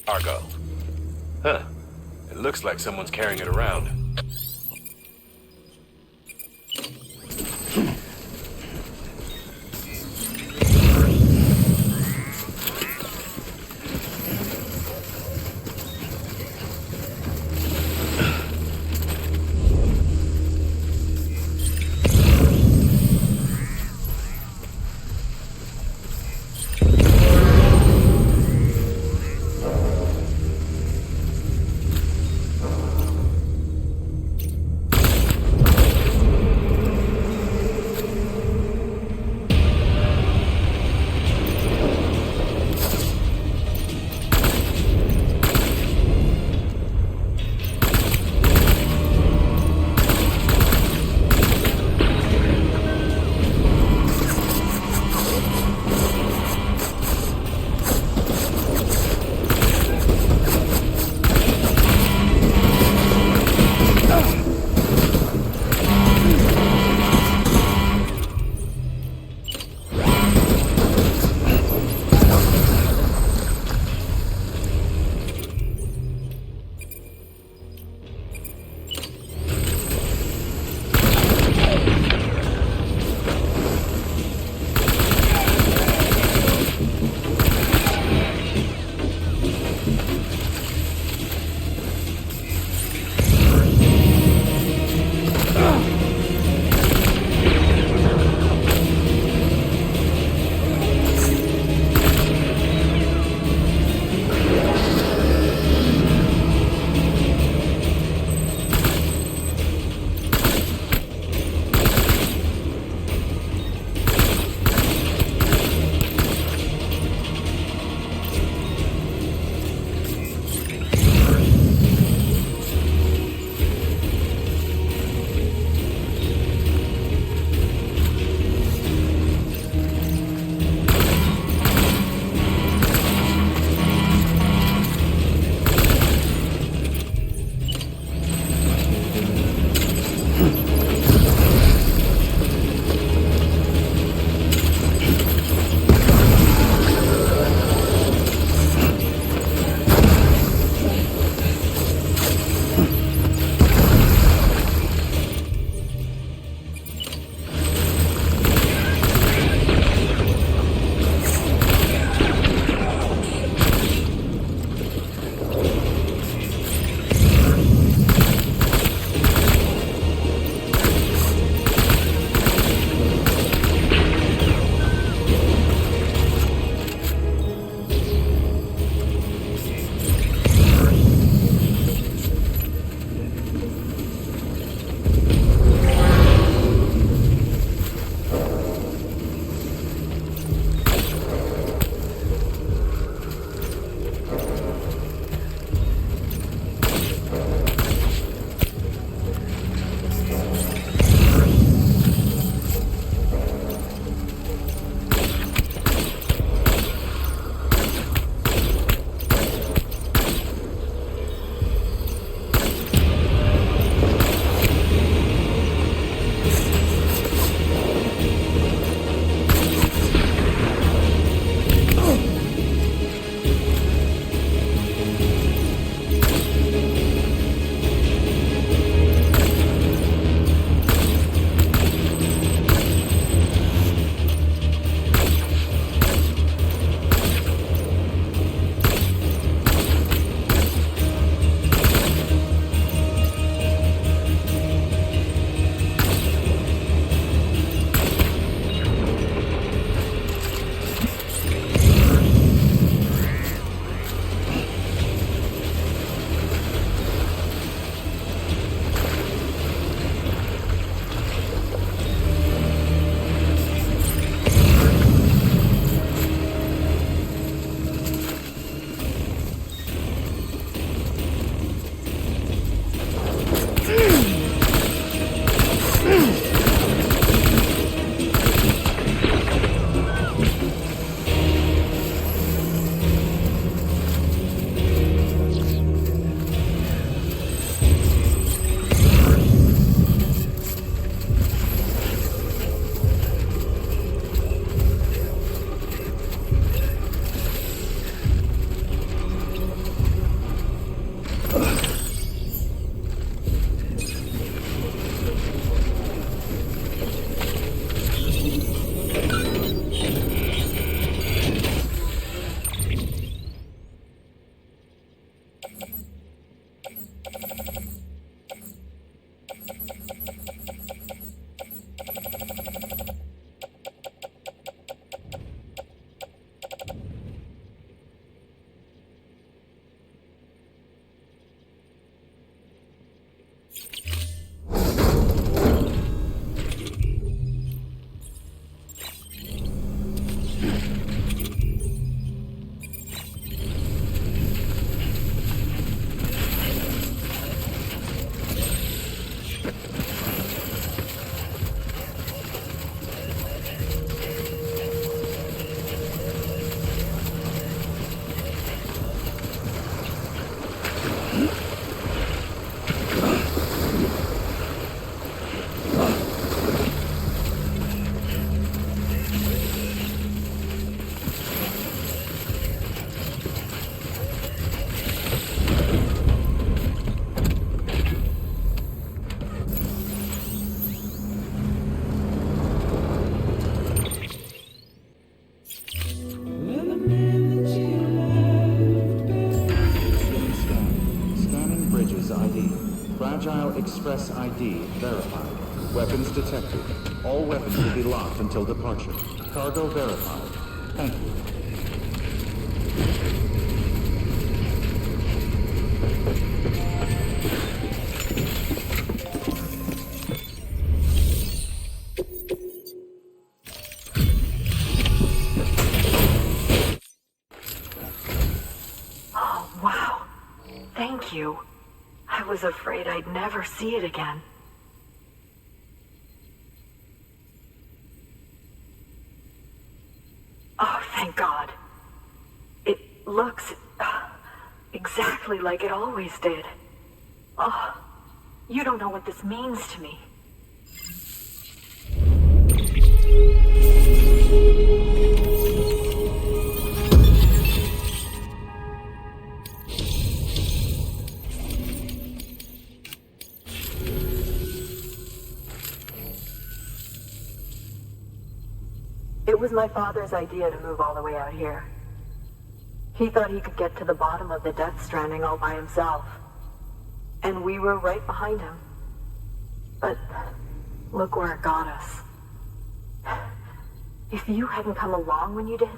Cargo. Huh. It looks like someone's carrying it around. ID verified. Weapons detected. All weapons will be locked until departure. Cargo verified. Thank you. Oh, wow. Thank you. I was afraid I'd never see it again. Oh, thank God. It looks exactly like it always did. Oh, you don't know what this means to me. It was my father's idea to move all the way out here. He thought he could get to the bottom of the Death Stranding all by himself. And we were right behind him. But look where it got us. If you hadn't come along when you did,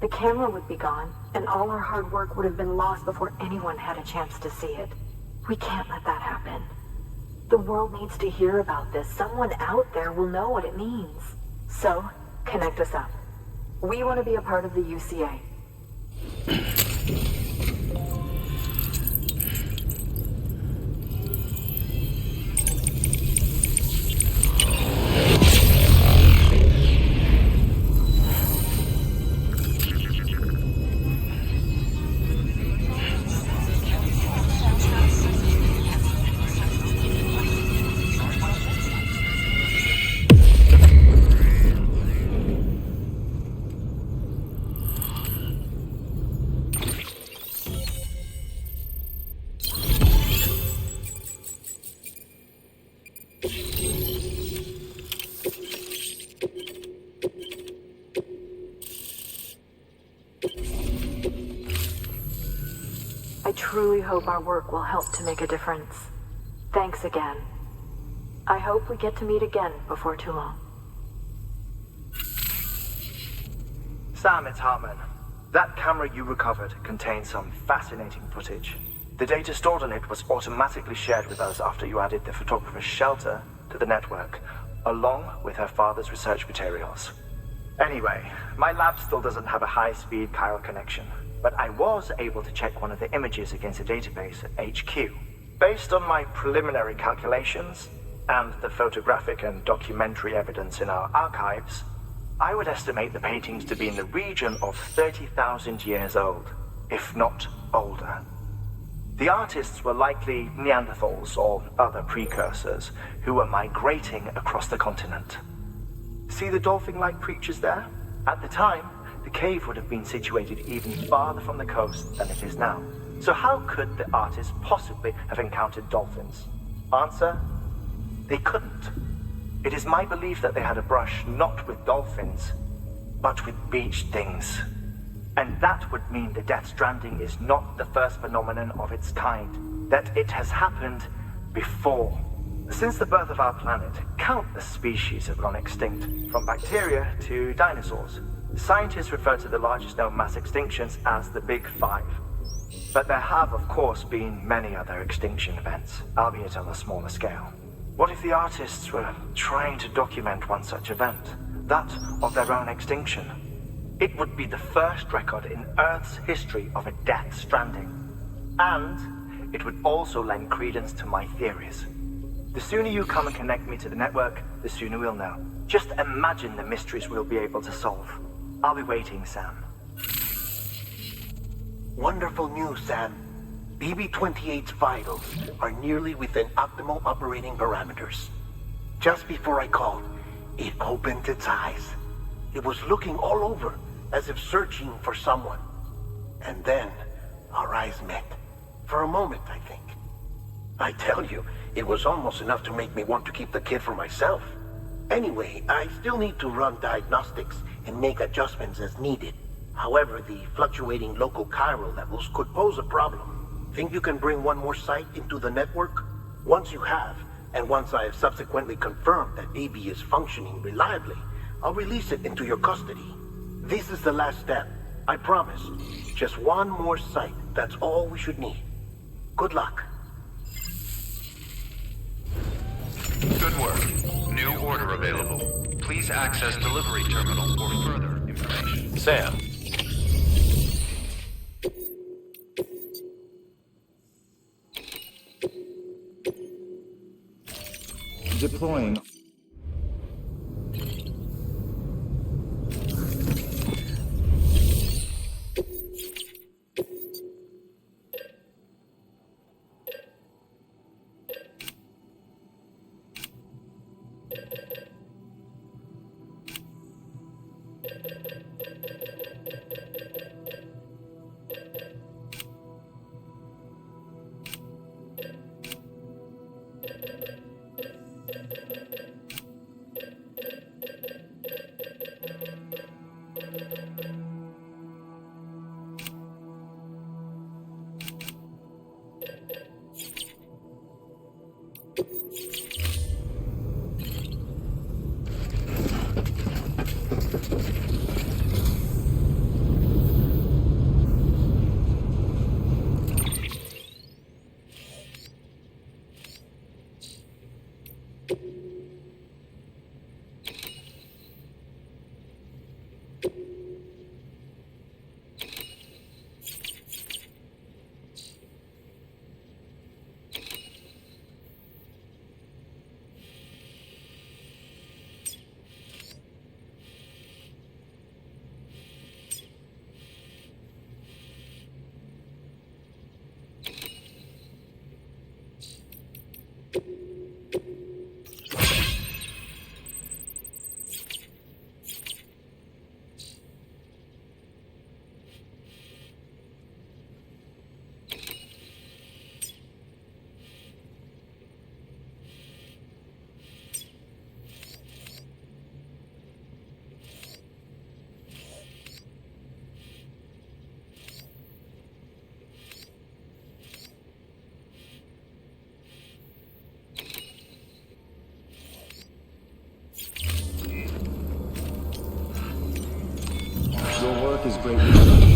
the camera would be gone, and all our hard work would have been lost before anyone had a chance to see it. We can't let that happen. The world needs to hear about this. Someone out there will know what it means. So, connect us up. We want to be a part of the UCA. I truly hope our work will help to make a difference. Thanks again. I hope we get to meet again before too long. Sam, it's Hartman. That camera you recovered contains some fascinating footage. The data stored on it was automatically shared with us after you added the photographer's shelter to the network, along with her father's research materials. Anyway, my lab still doesn't have a high-speed chiral connection, but I was able to check one of the images against a database at HQ. Based on my preliminary calculations, and the photographic and documentary evidence in our archives, I would estimate the paintings to be in the region of 30,000 years old, if not older. The artists were likely Neanderthals or other precursors who were migrating across the continent. See the dolphin-like creatures there? At the time, the cave would have been situated even farther from the coast than it is now. So how could the artists possibly have encountered dolphins? Answer: they couldn't. It is my belief that they had a brush not with dolphins, but with beach things. And that would mean the Death Stranding is not the first phenomenon of its kind, that it has happened before. Since the birth of our planet, countless species have gone extinct, from bacteria to dinosaurs. Scientists refer to the largest known mass extinctions as the Big Five. But there have, of course, been many other extinction events, albeit on a smaller scale. What if the artists were trying to document one such event, that of their own extinction? It would be the first record in Earth's history of a Death Stranding. And it would also lend credence to my theories. The sooner you come and connect me to the network, the sooner we'll know. Just imagine the mysteries we'll be able to solve. I'll be waiting, Sam. Wonderful news, Sam. BB-28's vitals are nearly within optimal operating parameters. Just before I called, it opened its eyes. It was looking all over, as if searching for someone. And then, our eyes met. For a moment, I think. I tell you, it was almost enough to make me want to keep the kid for myself. Anyway, I still need to run diagnostics and make adjustments as needed. However, the fluctuating local chiral levels could pose a problem. Think you can bring one more site into the network? Once you have, And once I have subsequently confirmed that BB is functioning reliably, I'll release it into your custody. This is the last step. I promise. Just one more site. That's all we should need. Good luck. Good work. New order available. Please access delivery terminal for further information. Sam. Deploying. Your work is greatly done.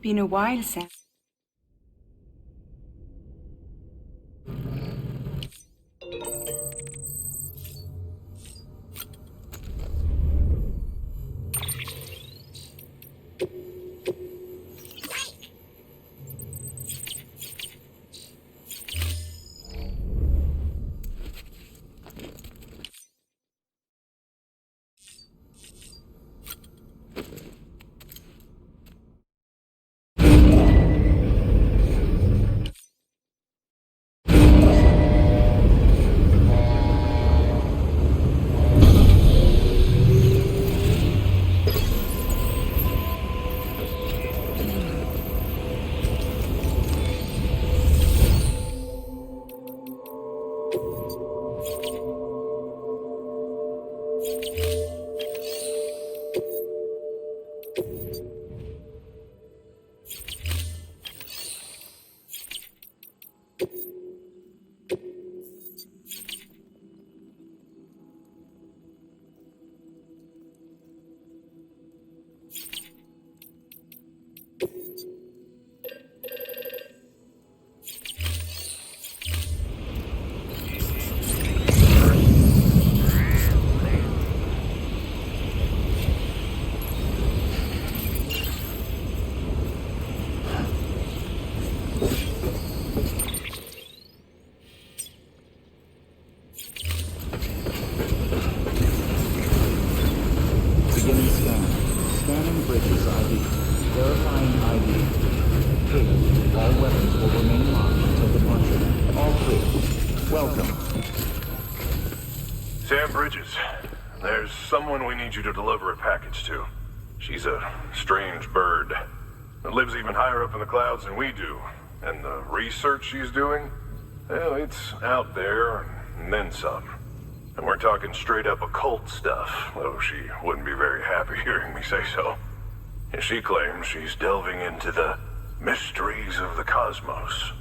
Been a while, Sam. Beginning scan. Scanning bridges ID. Verifying ID. Clear. All weapons will remain locked until departure. All clear. Welcome. Sam Bridges, there's someone we need you to deliver a package to. She's a strange bird that lives even higher up in the clouds than we do. And the research she's doing, well, it's out there and then some. And we're talking straight up occult stuff, though she wouldn't be very happy hearing me say so. And she claims she's delving into the mysteries of the cosmos.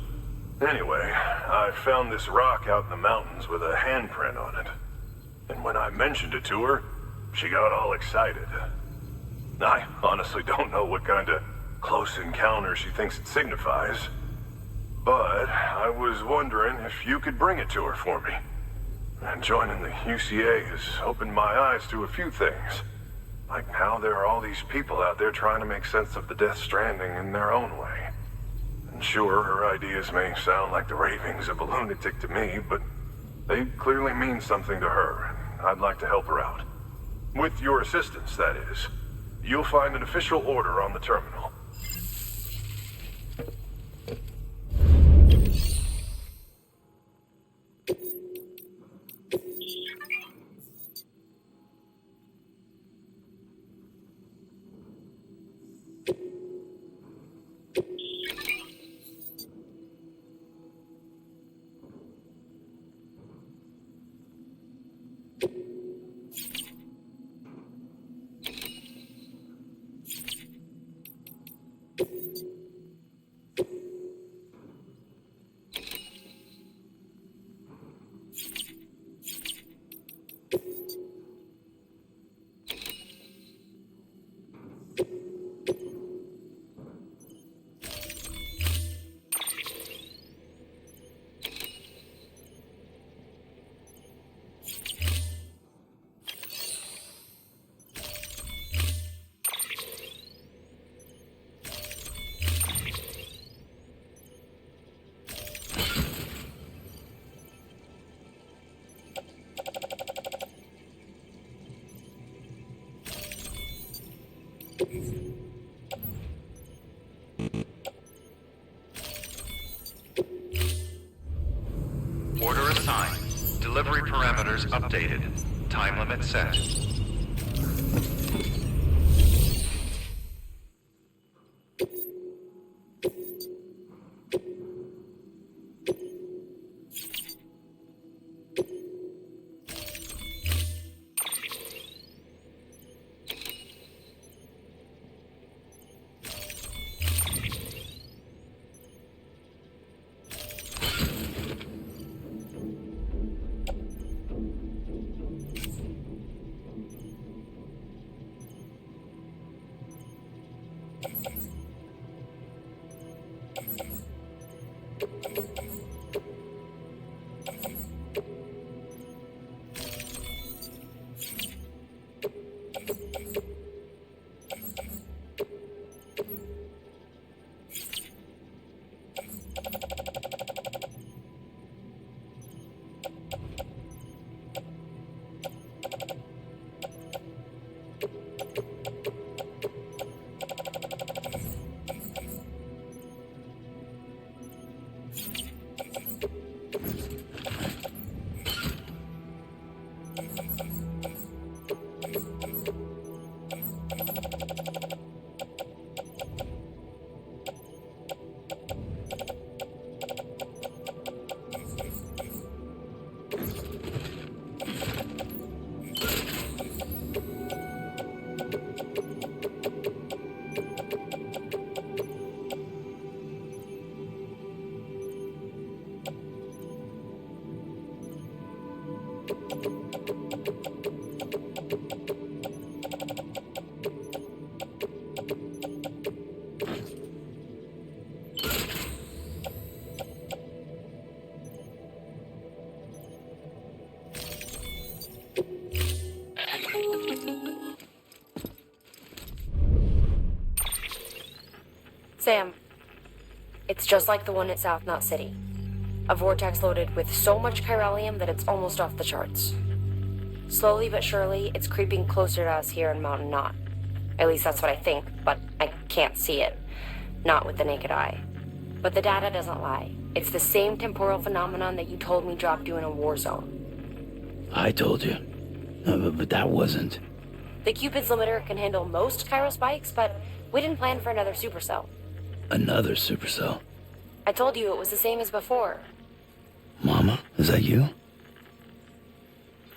Anyway, I found this rock out in the mountains with a handprint on it. And when I mentioned it to her, she got all excited. I honestly don't know what kind of close encounter she thinks it signifies. But I was wondering if you could bring it to her for me. And joining the UCA has opened my eyes to a few things. Like how there are all these people out there trying to make sense of the Death Stranding in their own way. And sure, her ideas may sound like the ravings of a lunatic to me, but they clearly mean something to her, and I'd like to help her out. With your assistance, that is. You'll find an official order on the terminal. Order assigned. Delivery parameters updated. Time limit set. Sam, it's just like the one at South Knot City. A vortex loaded with so much chiralium that it's almost off the charts. Slowly but surely, it's creeping closer to us here in Mountain Knot. At least that's what I think, but I can't see it. Not with the naked eye. But the data doesn't lie. It's the same temporal phenomenon that you told me dropped you in a war zone. I told you. But that wasn't. The Cupid's limiter can handle most chiral spikes, but we didn't plan for another supercell. Another supercell. I told you it was the same as before. Mama, is that you?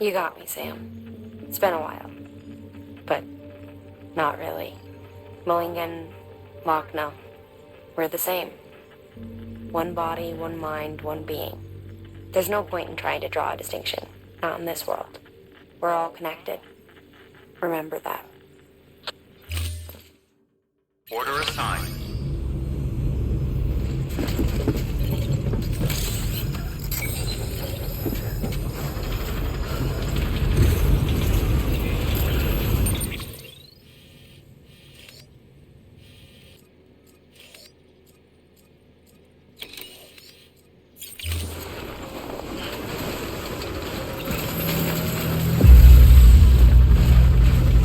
You got me, Sam. It's been a while. But not really. Mulligan, Lochna, we're the same. One body, one mind, one being. There's no point in trying to draw a distinction. Not in this world. We're all connected. Remember that. Order assigned.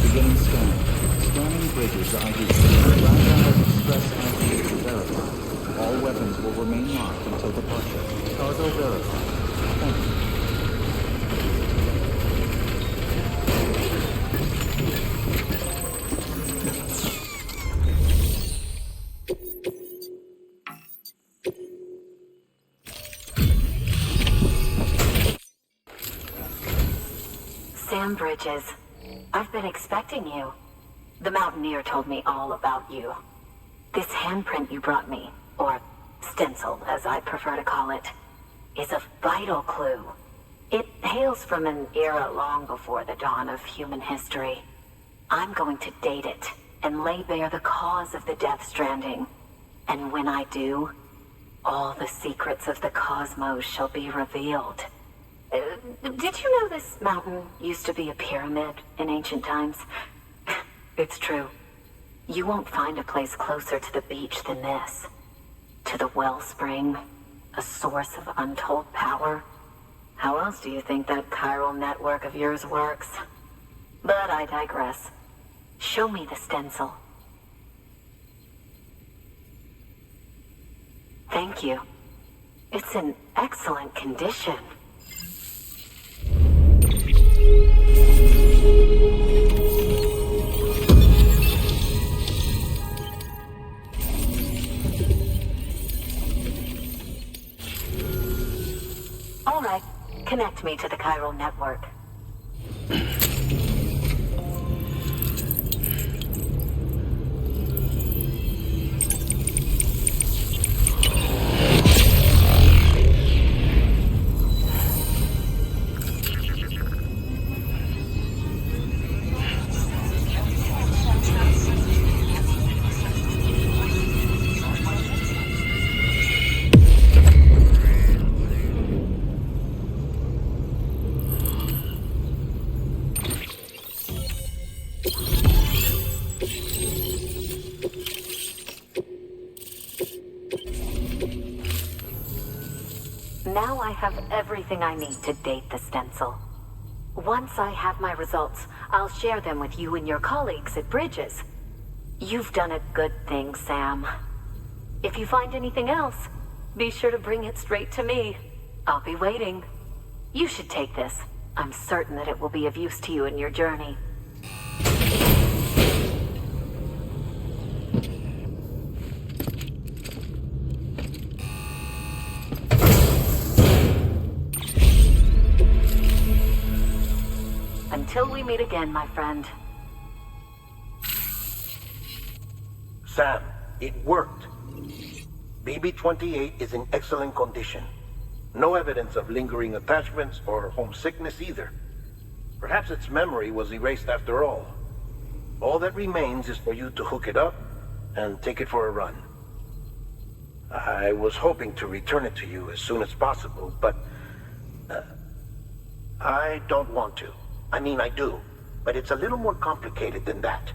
Beginning scan. Scanning bridges ID. Fragile express ID verified. All weapons will remain locked until departure. Cargo verified. Thank you. Sam Bridges, I've been expecting you. The Mountaineer told me all about you. This handprint you brought me, or stencil as I prefer to call it, is a vital clue. It hails from an era long before the dawn of human history. I'm going to date it and lay bare the cause of the Death Stranding. And when I do, all the secrets of the cosmos shall be revealed. Did you know this mountain used to be a pyramid in ancient times? It's true. You won't find a place closer to the beach than this. To the wellspring, a source of untold power. How else do you think that chiral network of yours works? But I digress. Show me the stencil. Thank you. It's in excellent condition. All right, connect me to the chiral network. Now I have everything I need to date the stencil. Once I have my results, I'll share them with you and your colleagues at Bridges. You've done a good thing, Sam. If you find anything else, be sure to bring it straight to me. I'll be waiting. You should take this. I'm certain that it will be of use to you in your journey. Until we meet again, my friend. Sam, it worked. BB-28 is in excellent condition. No evidence of lingering attachments or homesickness either. Perhaps its memory was erased after all. All that remains is for you to hook it up and take it for a run. I was hoping to return it to you as soon as possible, but I don't want to. I mean, I do, but it's a little more complicated than that.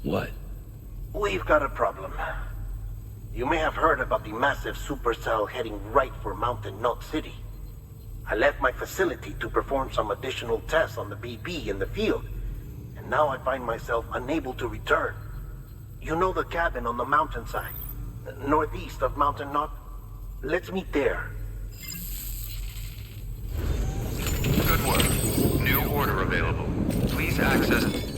What? We've got a problem. You may have heard about the massive supercell heading right for Mountain Knot City. I left my facility to perform some additional tests on the BB in the field, and now I find myself unable to return. You know the cabin on the mountainside, northeast of Mountain Knot? Let's meet there. Good work. New order available. Please access...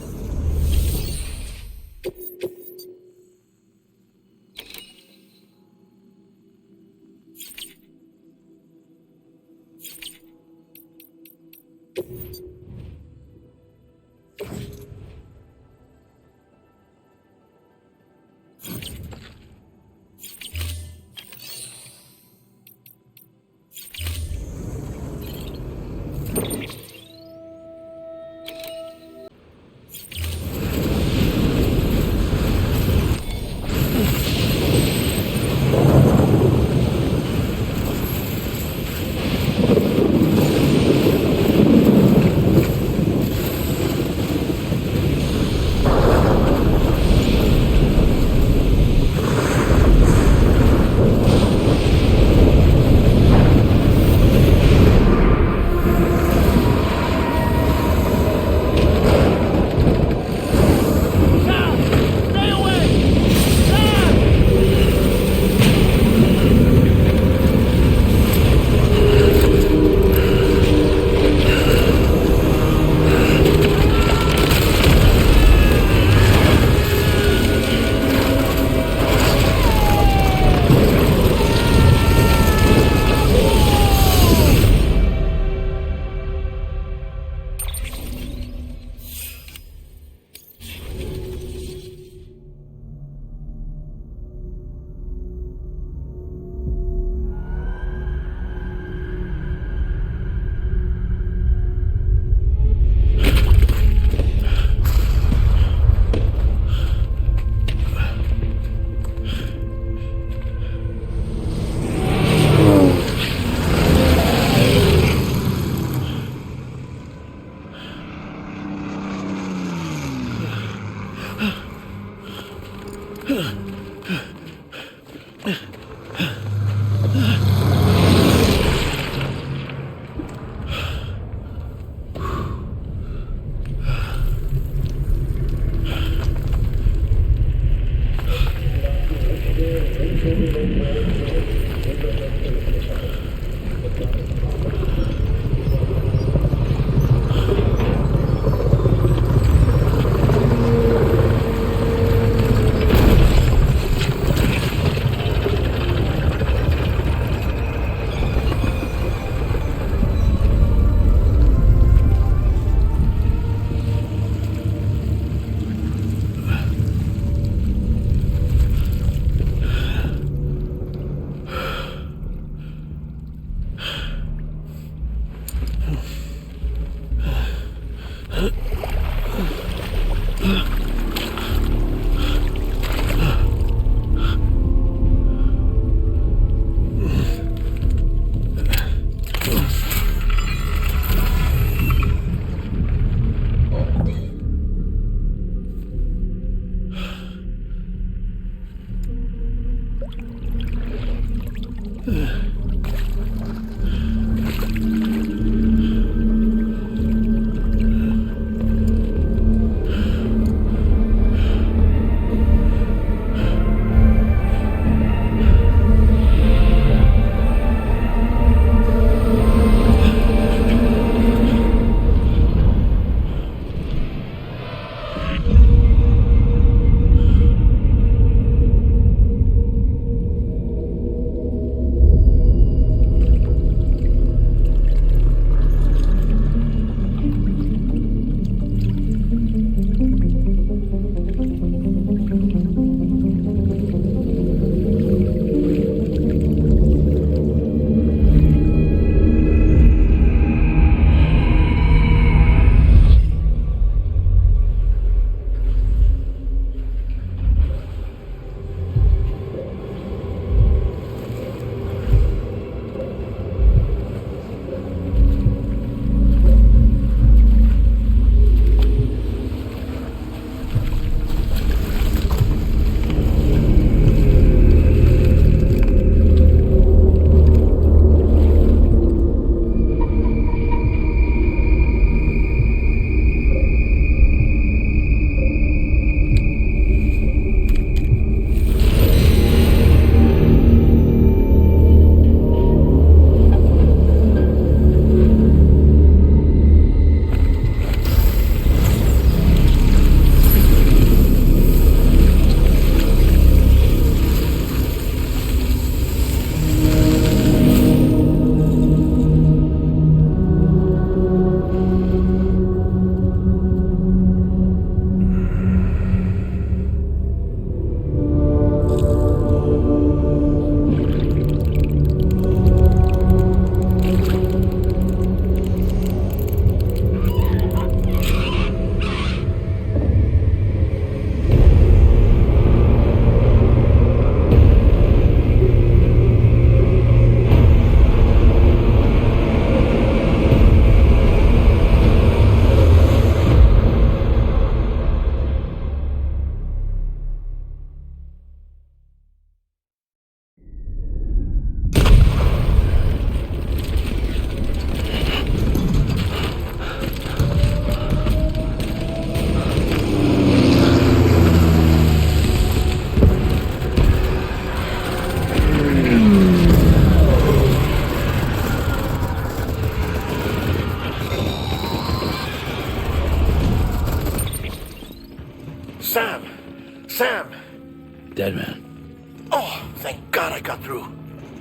Thank God I got through.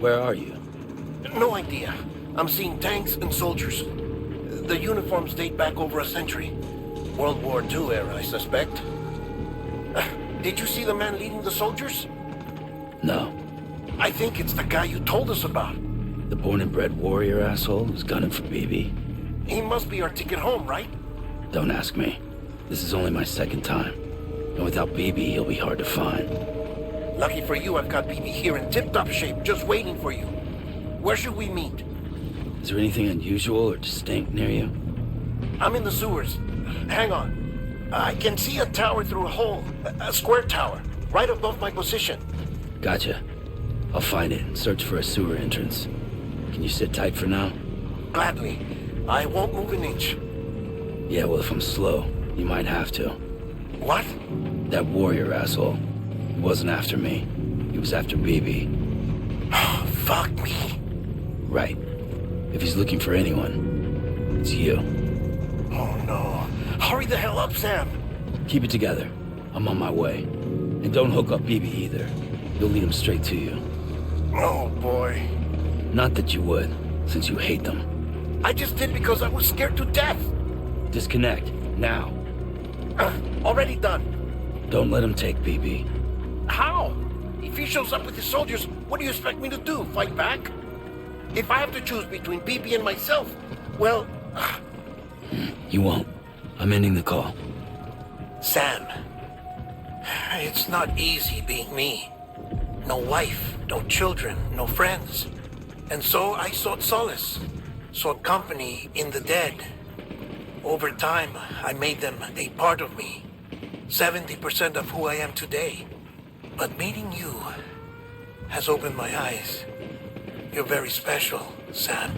Where are you? No idea. I'm seeing tanks and soldiers. The uniforms date back over a century. World War II era, I suspect. Did you see the man leading the soldiers? No. I think it's the guy you told us about. The born and bred warrior asshole who's gunning for BB. He must be our ticket home, right? Don't ask me. This is only my second time. And without BB, he'll be hard to find. Lucky for you, I've got BB here in tip-top shape, just waiting for you. Where should we meet? Is there anything unusual or distinct near you? I'm in the sewers. Hang on. I can see a tower through a hole. A square tower, right above my position. Gotcha. I'll find it and search for a sewer entrance. Can you sit tight for now? Gladly. I won't move an inch. Yeah, well, if I'm slow, you might have to. What? That warrior asshole. He wasn't after me. He was after BB. Fuck me. Right. If he's looking for anyone, it's you. Oh no. Hurry the hell up, Sam. Keep it together. I'm on my way. And don't hook up BB either. You'll lead him straight to you. Oh boy. Not that you would, since you hate them. I just did because I was scared to death. Disconnect, now. Already done. Don't let him take BB. How? If he shows up with his soldiers, what do you expect me to do? Fight back? If I have to choose between BB and myself, well... You won't. I'm ending the call. Sam, it's not easy being me. No wife, no children, no friends. And so I sought solace, sought company in the dead. Over time, I made them a part of me. 70% of who I am today. But meeting you has opened my eyes. You're very special, Sam.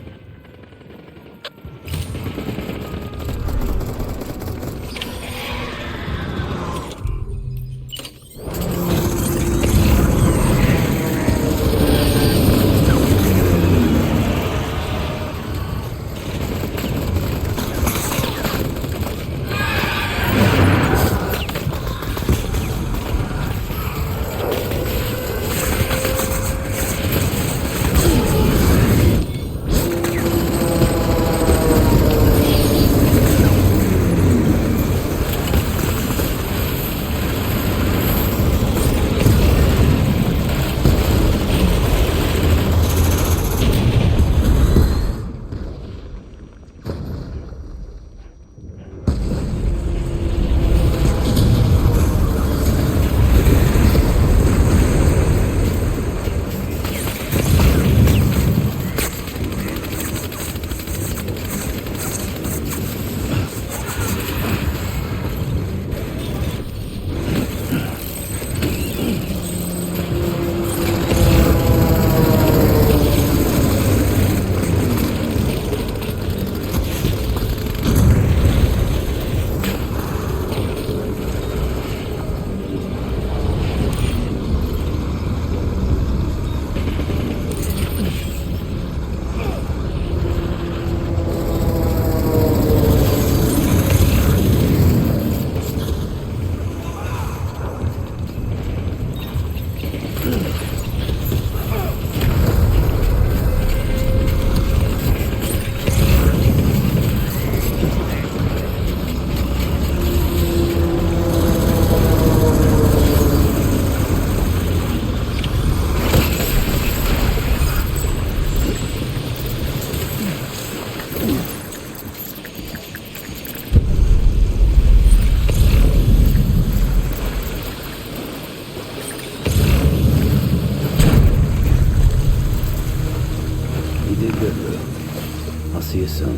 See you soon.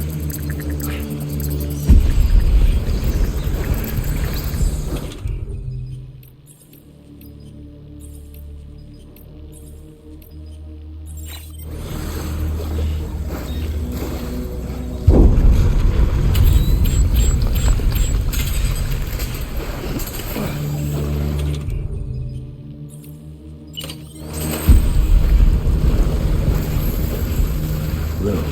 Lou.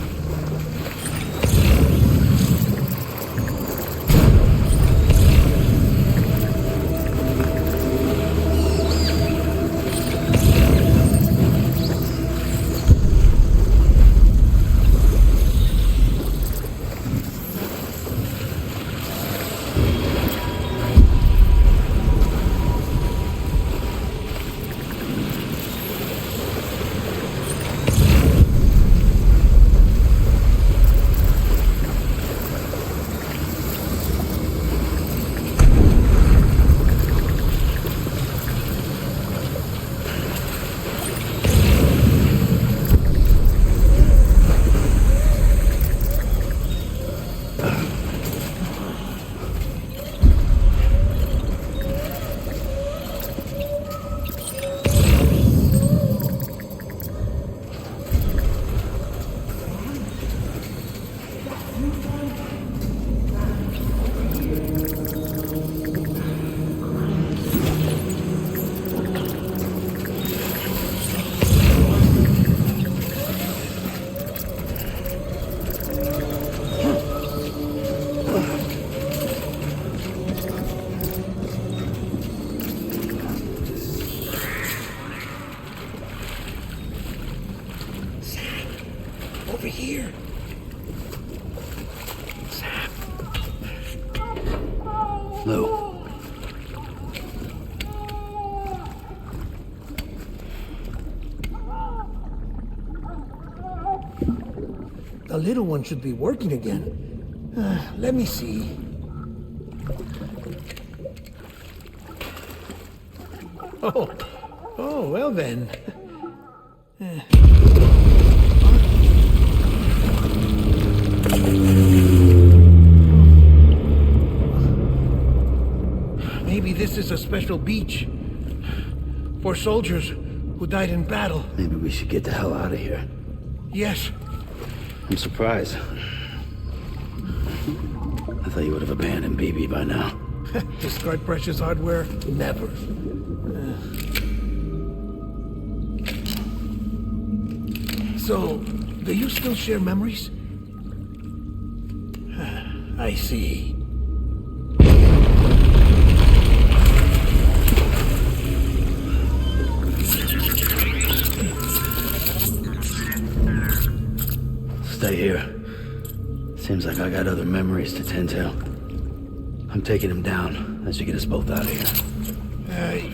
over here. Sam. Lou. The little one should be working again. Let me see. Oh, well then. Maybe this is a special beach for soldiers who died in battle. Maybe we should get the hell out of here. Yes. I'm surprised. I thought you would have abandoned BB by now. Discard precious hardware? Never. So, do you still share memories? I see. Stay here. Seems like I got other memories to tend to. I'm taking him down. That should get us both out of here.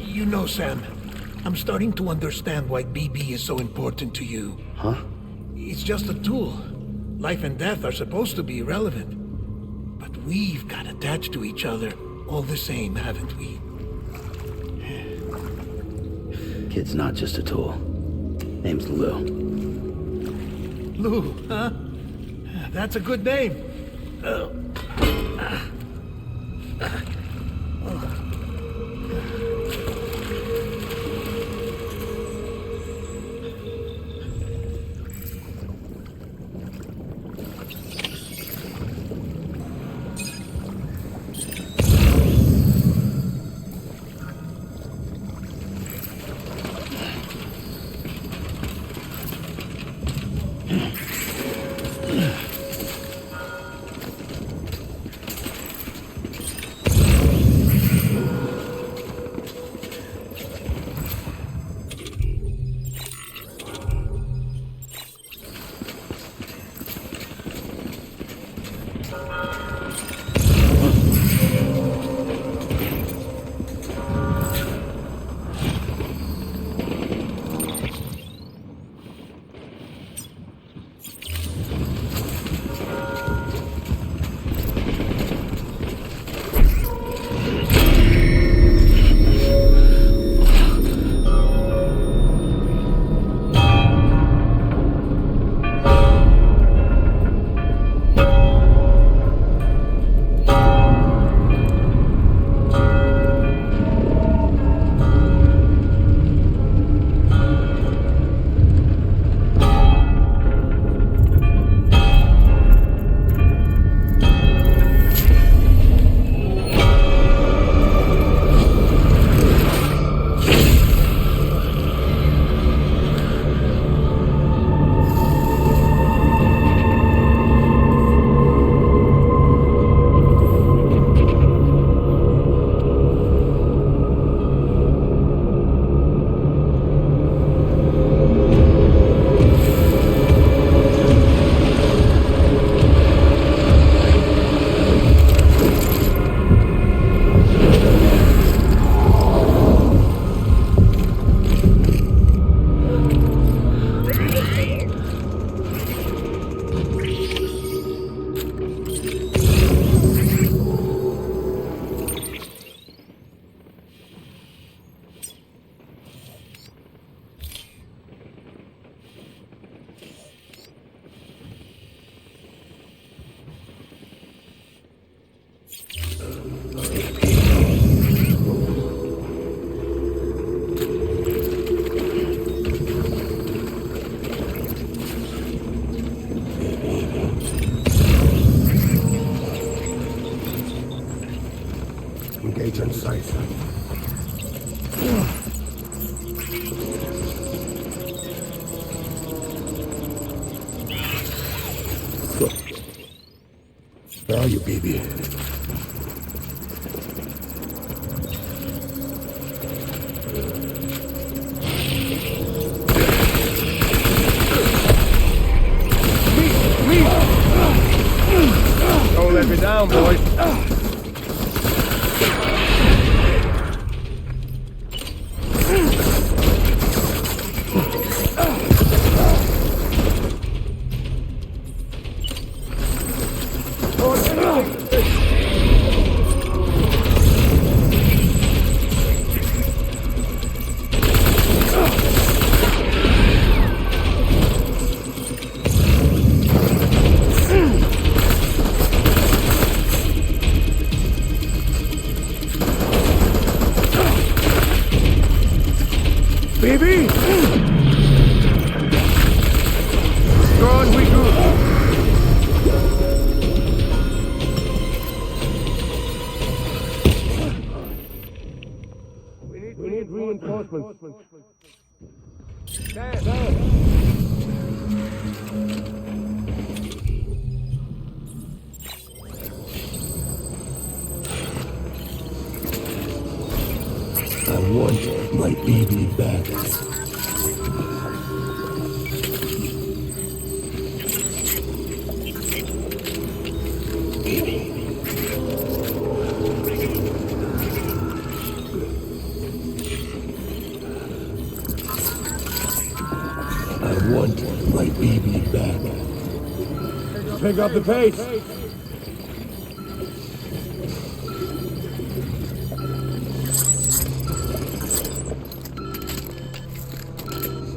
You know, Sam, I'm starting to understand why BB is so important to you. Huh? It's just a tool. Life and death are supposed to be irrelevant. But we've got attached to each other all the same, haven't we? Kid's not just a tool. Name's Lou. Lou, huh? That's a good name. Engage on sight. Where are you, baby? down, boys. Baby! Strong regroup. We need reinforcements. I want my baby back. I want my baby back. Pick up the pace.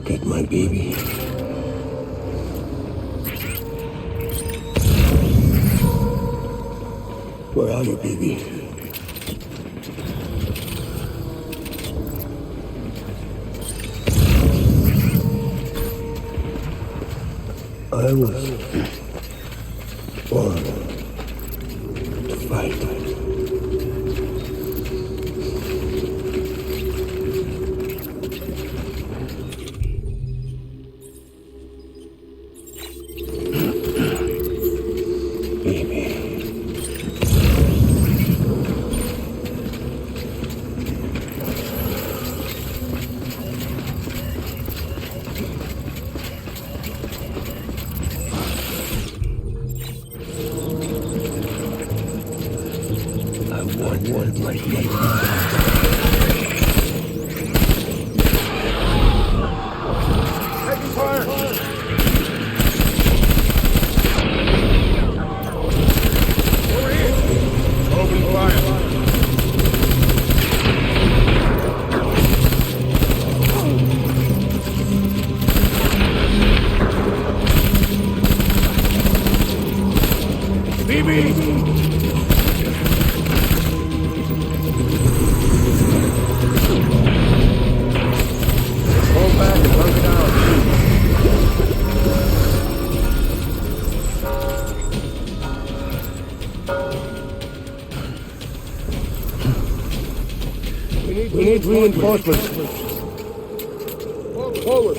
Get my baby. Where are you, baby? I was born to fight. Want my baby back. Heavy fire! Over here! Open fire! BB! We need reinforcements. Forward.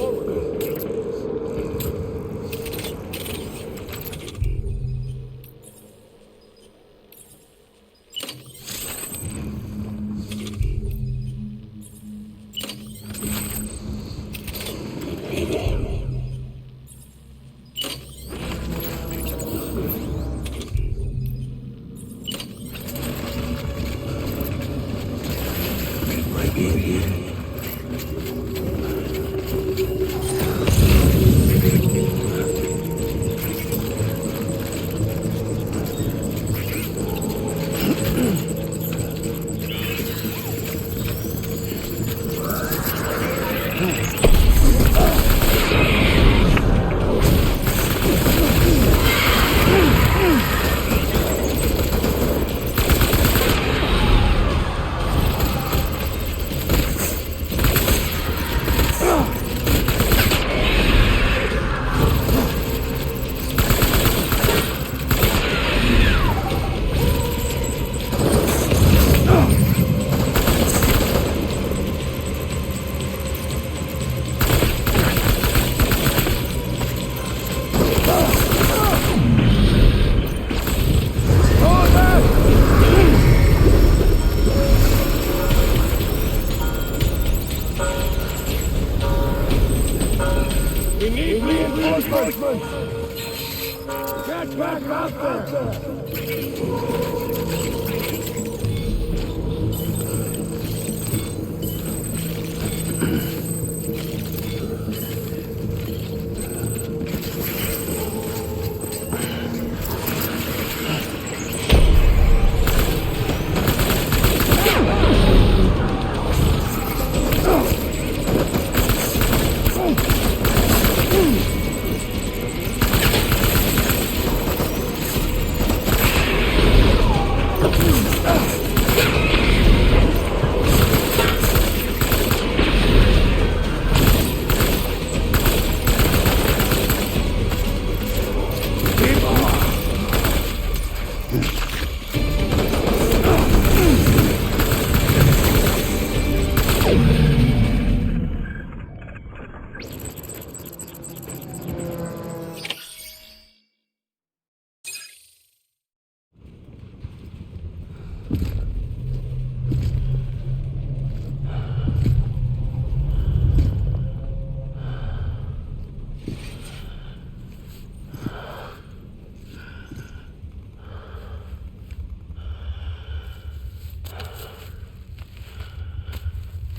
We need reinforcements!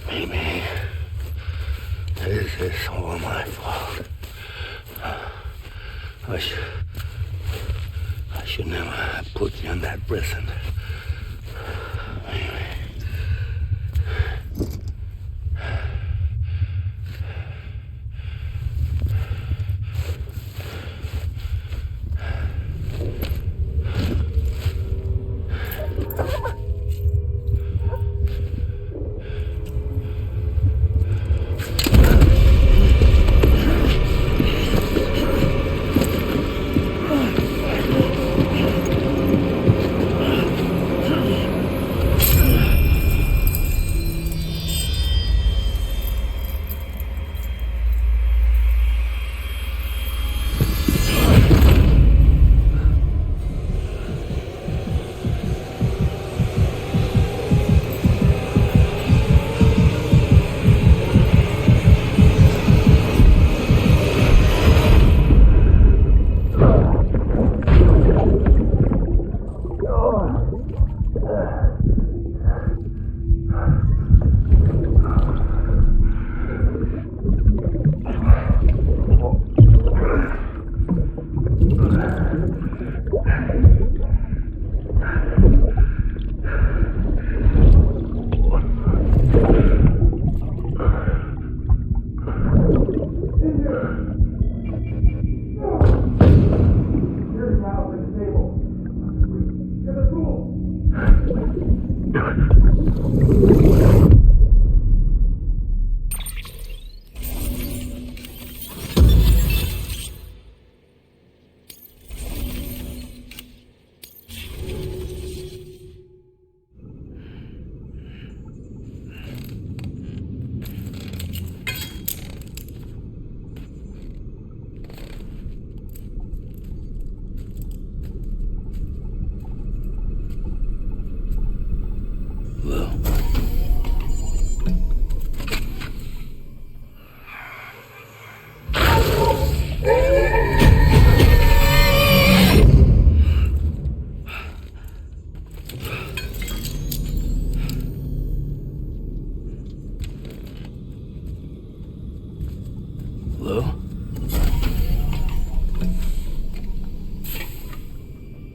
Maybe this is all my fault. I should never have put you in that prison.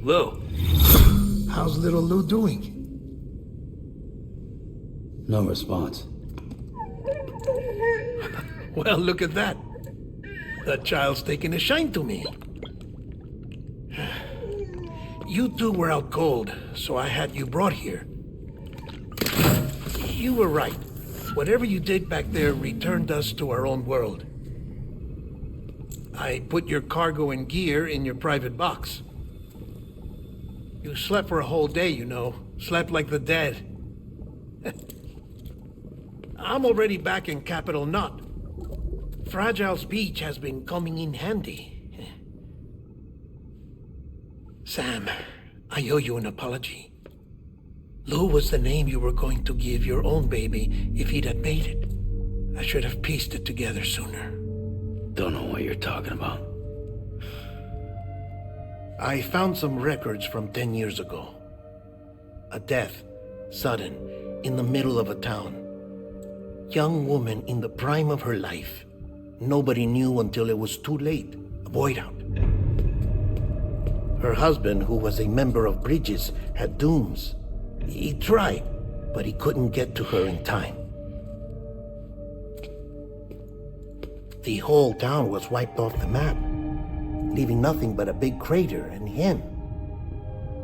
Lou. How's little Lou doing? No response. Well, look at that. That child's taking a shine to me. You two were out cold, so I had you brought here. You were right. Whatever you did back there returned us to our own world. I put your cargo and gear in your private box. You slept for a whole day, you know. Slept like the dead. I'm already back in Capital Knot. Fragile's beach has been coming in handy. Sam, I owe you an apology. Lou was the name you were going to give your own baby if he'd had made it. I should have pieced it together sooner. Don't know what you're talking about. I found some records from 10 years ago. A death, sudden, in the middle of a town. Young woman in the prime of her life. Nobody knew until it was too late. A void out. Her husband, who was a member of Bridges, had dooms. He tried, but he couldn't get to her in time. The whole town was wiped off the map, leaving nothing but a big crater and him,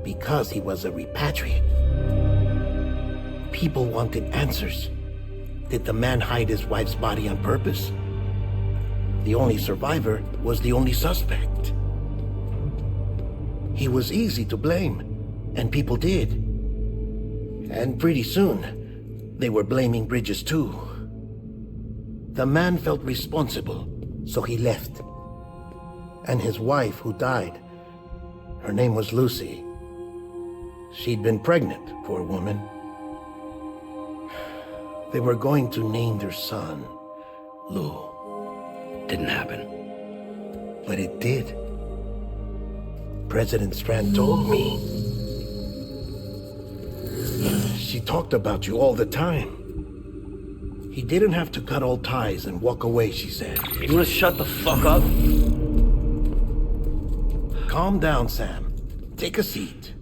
because he was a repatriate. People wanted answers. Did the man hide his wife's body on purpose? The only survivor was the only suspect. He was easy to blame, and people did. And pretty soon, they were blaming Bridges too. The man felt responsible, so he left. And his wife, who died, her name was Lucy. She'd been pregnant, poor woman. They were going to name their son Lou. Didn't happen. But it did. President Strand told me. She talked about you all the time. He didn't have to cut all ties and walk away, she said. You wanna shut the fuck up? Calm down, Sam. Take a seat.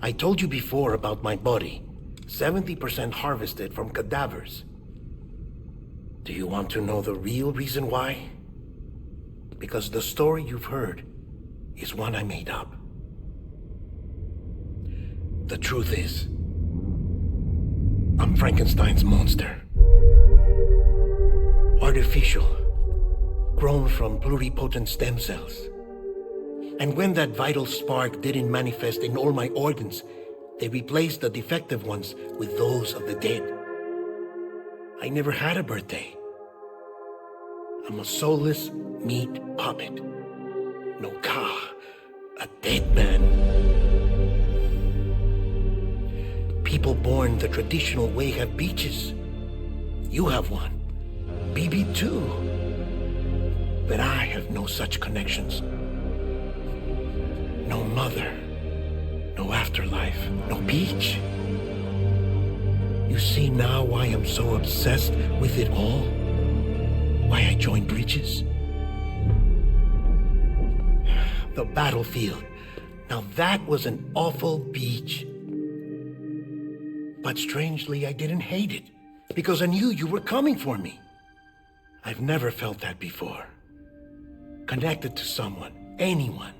I told you before about my body. 70% harvested from cadavers. Do you want to know the real reason why? Because the story you've heard is one I made up. The truth is, I'm Frankenstein's monster. Artificial, grown from pluripotent stem cells. And when that vital spark didn't manifest in all my organs, they replaced the defective ones with those of the dead. I never had a birthday. I'm a soulless meat puppet. No car, a dead man. People born the traditional way have beaches. You have one. BB too. But I have no such connections. No mother, no afterlife, no beach. You see now why I'm so obsessed with it all? Why I joined Bridges? The battlefield. Now that was an awful beach. But strangely, I didn't hate it, because I knew you were coming for me. I've never felt that before. Connected to someone, anyone.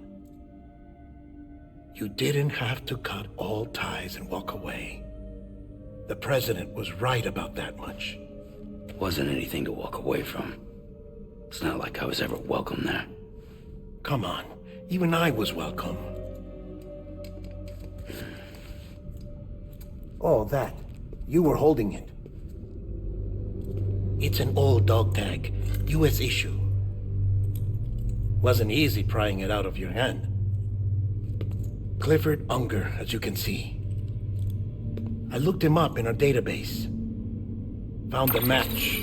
You didn't have to cut all ties and walk away. The president was right about that much. Wasn't anything to walk away from. It's not like I was ever welcome there. Come on, even I was welcome. Oh, that. You were holding it. It's an old dog tag, US issue. Wasn't easy prying it out of your hand. Clifford Unger, as you can see. I looked him up in our database. Found a match.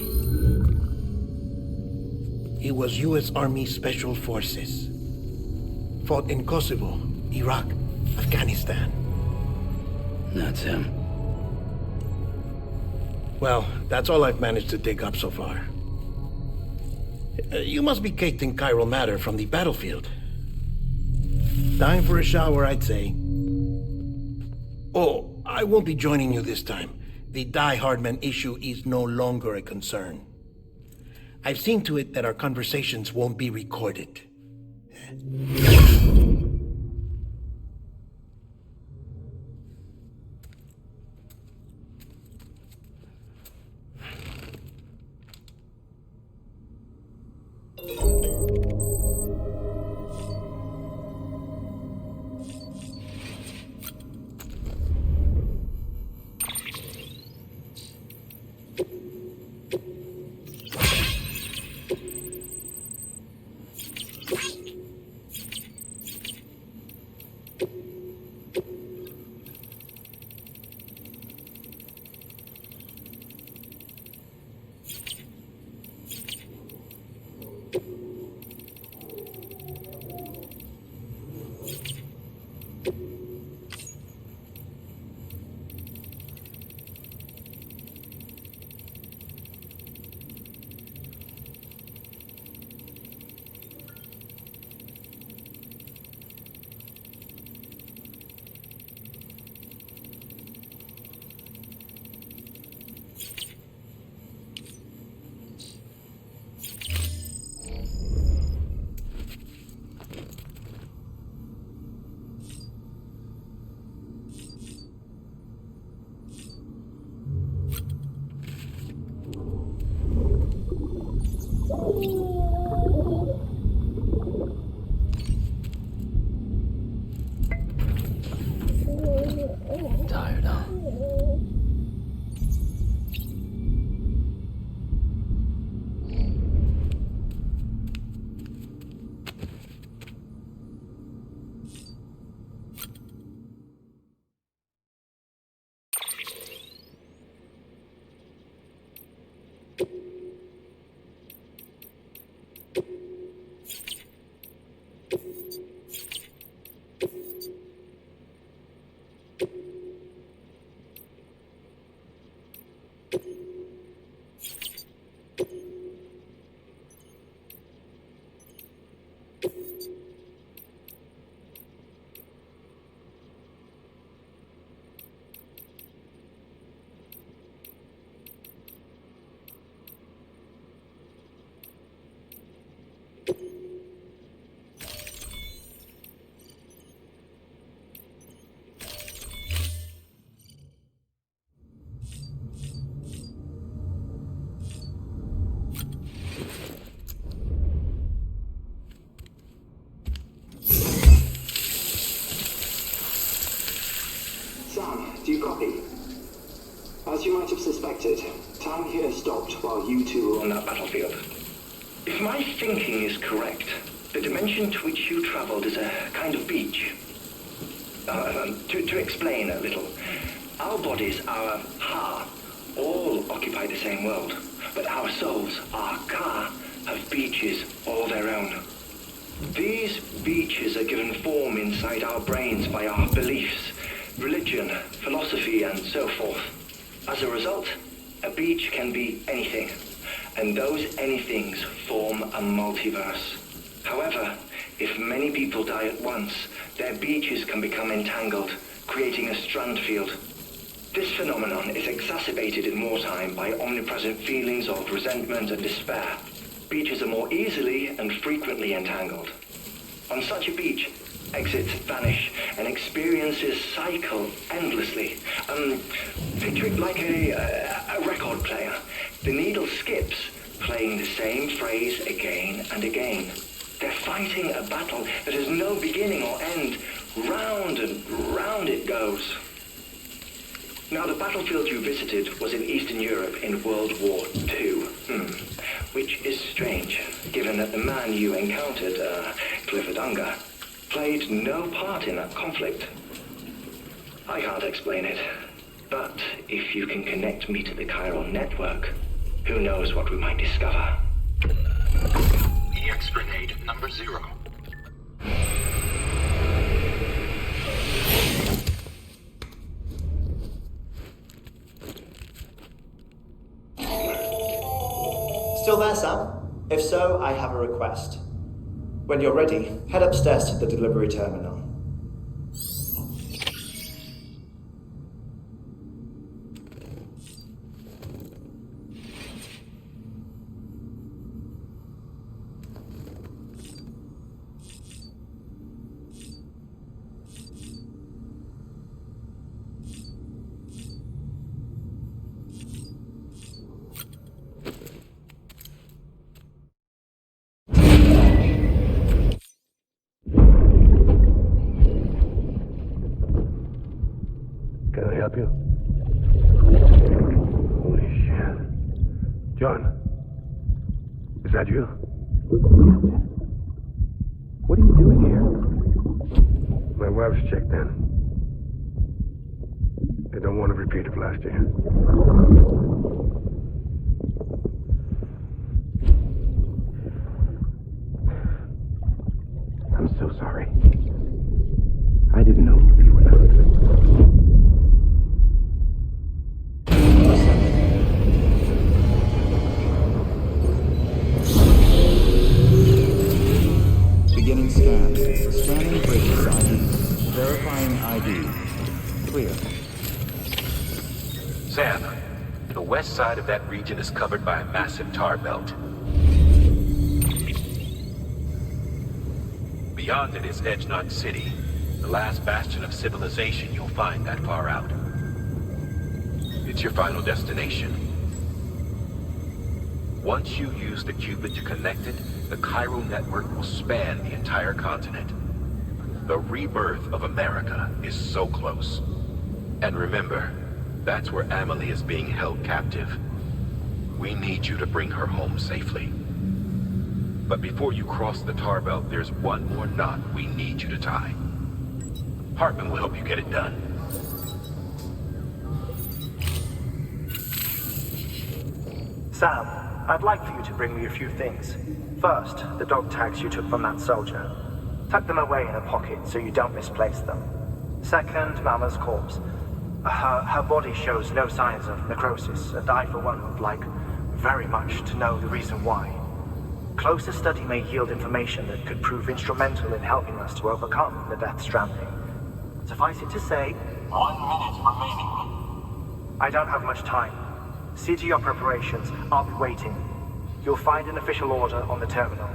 He was US Army Special Forces. Fought in Kosovo, Iraq, Afghanistan. That's him. Well, that's all I've managed to dig up so far. You must be caked in chiral matter from the battlefield. Time for a shower, I'd say. Oh, I won't be joining you this time. The Die Hardman issue is no longer a concern. I've seen to it that our conversations won't be recorded. Do you copy? As you might have suspected, time here stopped while you two were on that battlefield. If my thinking is correct, the dimension to which you traveled is a kind of beach. To explain a little, our bodies, our ha, all occupy the same world, but our souls, our ka, have beaches all their own. These beaches are given form inside our brains by our beliefs, religion, philosophy, and so forth. As a result, a beach can be anything, and those anythings form a multiverse. However, if many people die at once, their beaches can become entangled, creating a strand field. This phenomenon is exacerbated in wartime by omnipresent feelings of resentment and despair. Beaches are more easily and frequently entangled. On such a beach, exits vanish and experiences cycle endlessly. Picture it like a record player. The needle skips, playing the same phrase again and again. They're fighting a battle that has no beginning or end. Round and round it goes. Now, the battlefield you visited was in Eastern Europe in World War II. Which is strange, given that the man you encountered, Clifford Unger, played no part in that conflict. I can't explain it, but if you can connect me to the chiral network, who knows what we might discover. EX grenade number 0. Still there, Sam? If so, I have a request. When you're ready, head upstairs to the delivery terminal. Can I help you? Holy shit. John, is that you? What are you doing here? My wife's checked in. They don't want to repeat of last year. I'm so sorry. I didn't know you were out. Beginning scan. Scanning bridges ID. Verifying ID. Clear. Sam, the west side of that region is covered by a massive tar belt. Beyond it is Edgenot City, the last bastion of civilization you'll find that far out. It's your final destination. Once you use the qubit to connect it, the chiral network will span the entire continent. The rebirth of America is so close. And remember, that's where Amelie is being held captive. We need you to bring her home safely. But before you cross the tar belt, there's one more knot we need you to tie. Hartman will help you get it done. Sam, I'd like for you to bring me a few things. First, the dog tags you took from that soldier. Tuck them away in a pocket so you don't misplace them. Second, Mama's corpse. Her body shows no signs of necrosis, and I, for one, would like very much to know the reason why. Closer study may yield information that could prove instrumental in helping us to overcome the Death Stranding. Suffice it to say, 1 minute remaining. I don't have much time. See to your preparations. I'll be waiting. You'll find an official order on the terminal.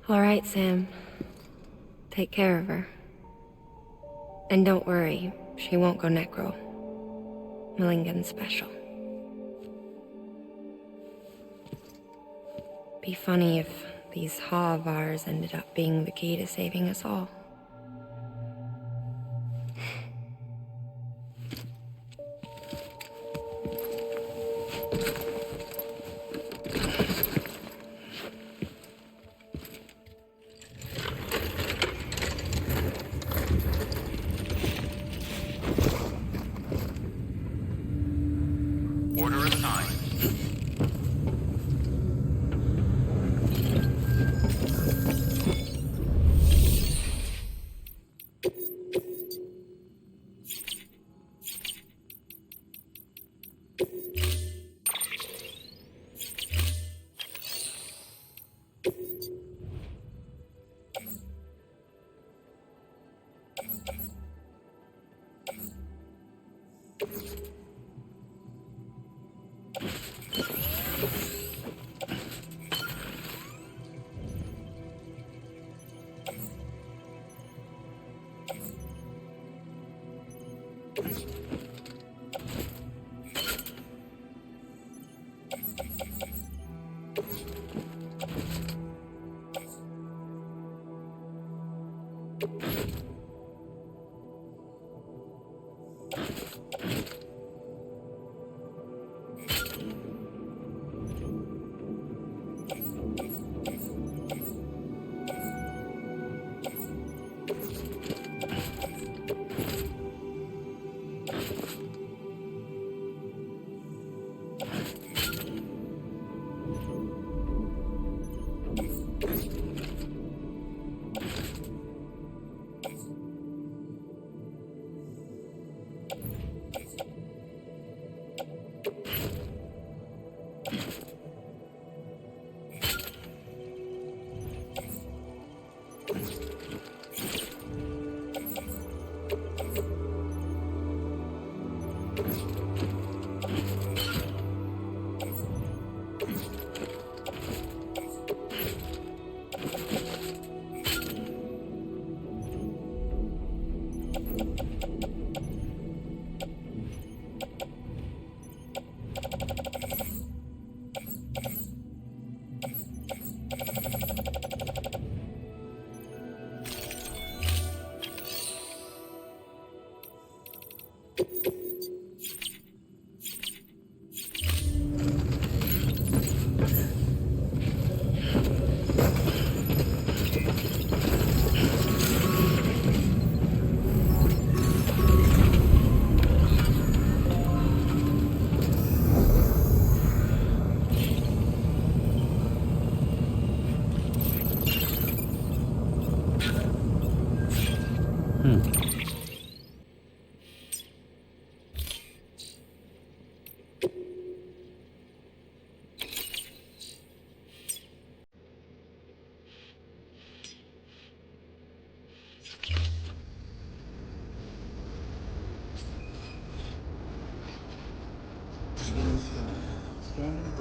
All right, Sam. Take care of her. And don't worry, she won't go necro. Millingan's special. Be funny if these Ha of ours ended up being the key to saving us all. Order assigned.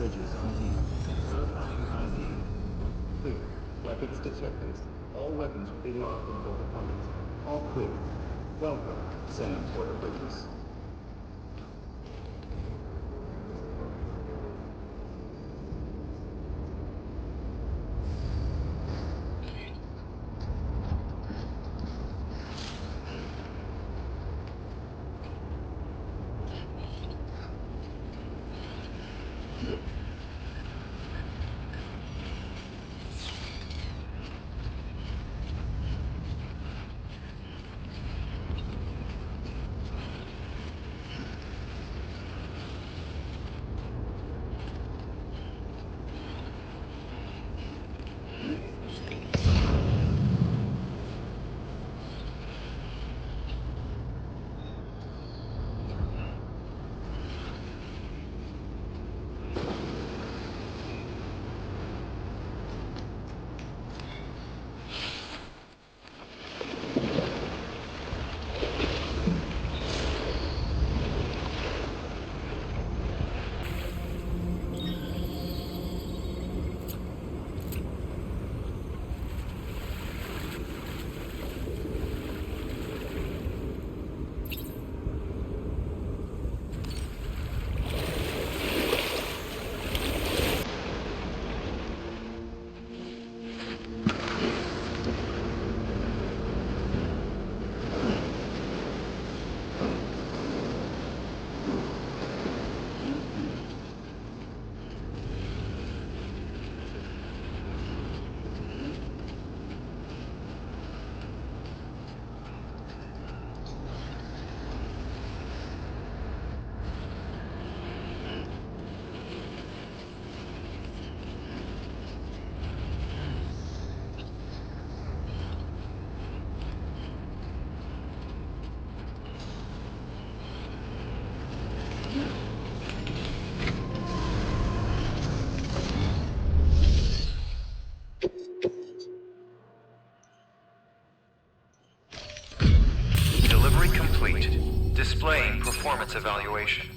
Bridges ID. Verifying ID. Clear. Weapons detected. All weapons within the operable department. All clear. Welcome, Sam Porter Bridges. Delivery complete. Displaying performance evaluation.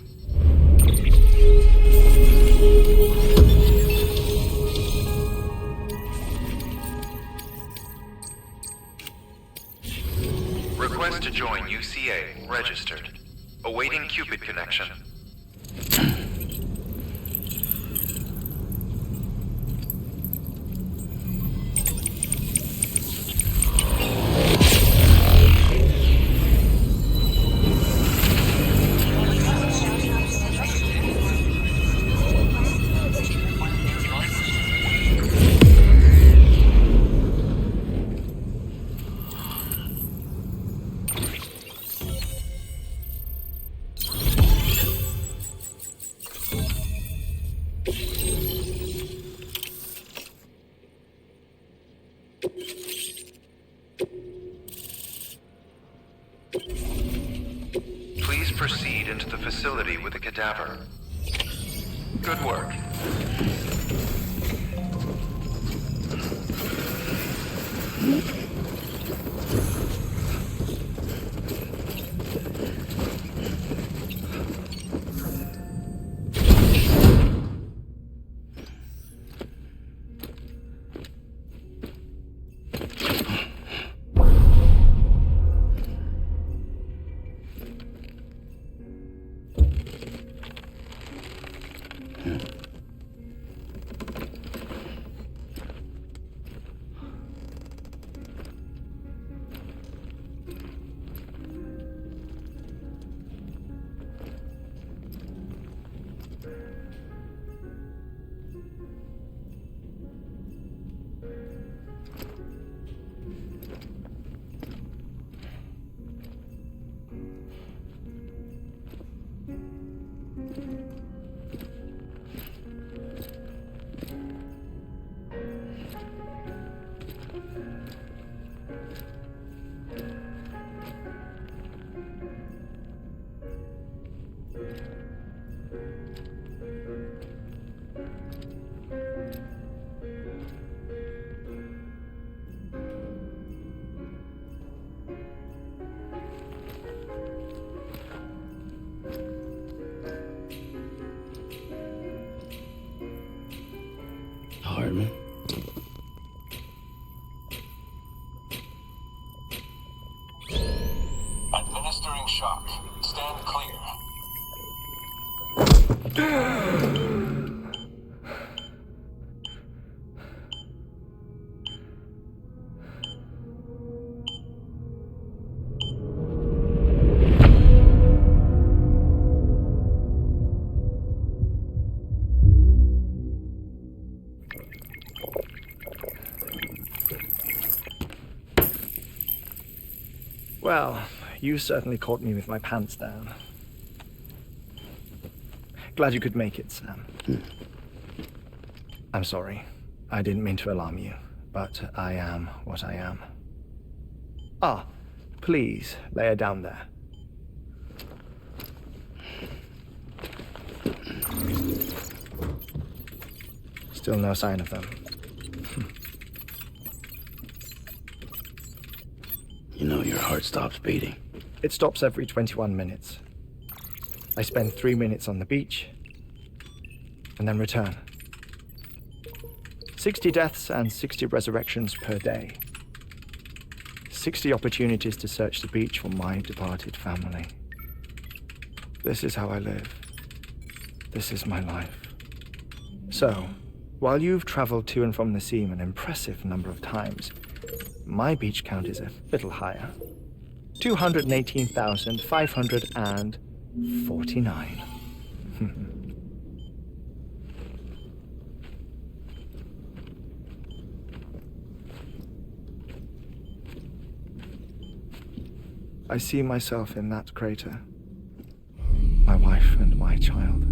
Request to join UCA. Registered. Awaiting Cupid connection. Please proceed into the facility with the cadaver. Good work. Well, you certainly caught me with my pants down. Glad you could make it, Sam. I'm sorry. I didn't mean to alarm you, but I am what I am. Ah, please, lay her down there. Still no sign of them. You know your heart stops beating. It stops every 21 minutes. I spend 3 minutes on the beach, and then return. 60 deaths and 60 resurrections per day. 60 opportunities to search the beach for my departed family. This is how I live. This is my life. So, while you've traveled to and from the seam an impressive number of times, my beach count is a little higher. 218,549. I see myself in that crater. My wife and my child.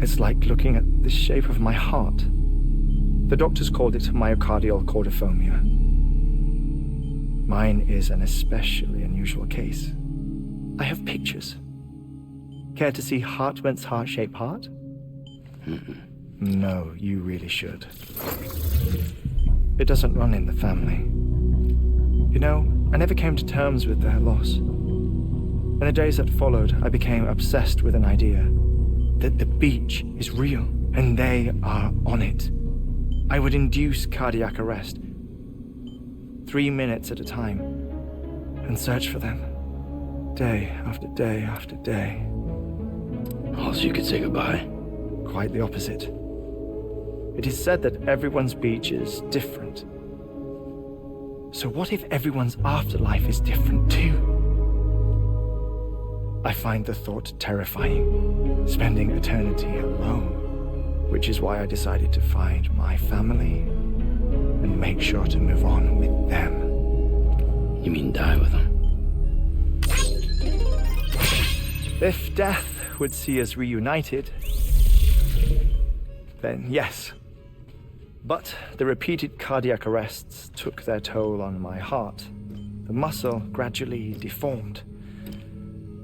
It's like looking at the shape of my heart. The doctors called it myocardial cordiformia. Mine is an especially unusual case. I have pictures. Care to see Hartman's heart-shaped heart? No, you really should. It doesn't run in the family. You know, I never came to terms with their loss. In the days that followed, I became obsessed with an idea that the beach is real, and they are on it. I would induce cardiac arrest, 3 minutes at a time, and search for them, day after day after day. Also, you could say goodbye. Quite the opposite. It is said that everyone's beach is different. So what if everyone's afterlife is different too? I find the thought terrifying, spending eternity alone, which is why I decided to find my family and make sure to move on with them. You mean die with them? If death would see us reunited, then yes. But the repeated cardiac arrests took their toll on my heart. The muscle gradually deformed.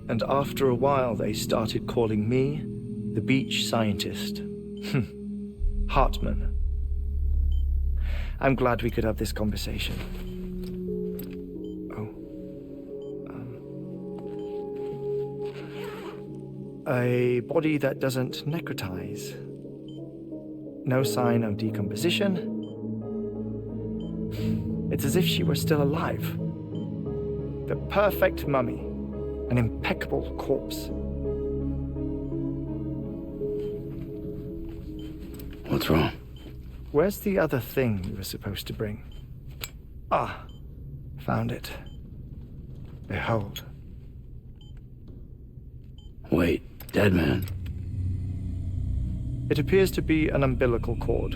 And after a while, they started calling me the beach scientist. Hartman. I'm glad we could have this conversation. A body that doesn't necrotize. No sign of decomposition. It's as if she were still alive. The perfect mummy. An impeccable corpse. What's wrong? Where's the other thing you were supposed to bring? Ah, found it. Behold. Wait, dead man. It appears to be an umbilical cord.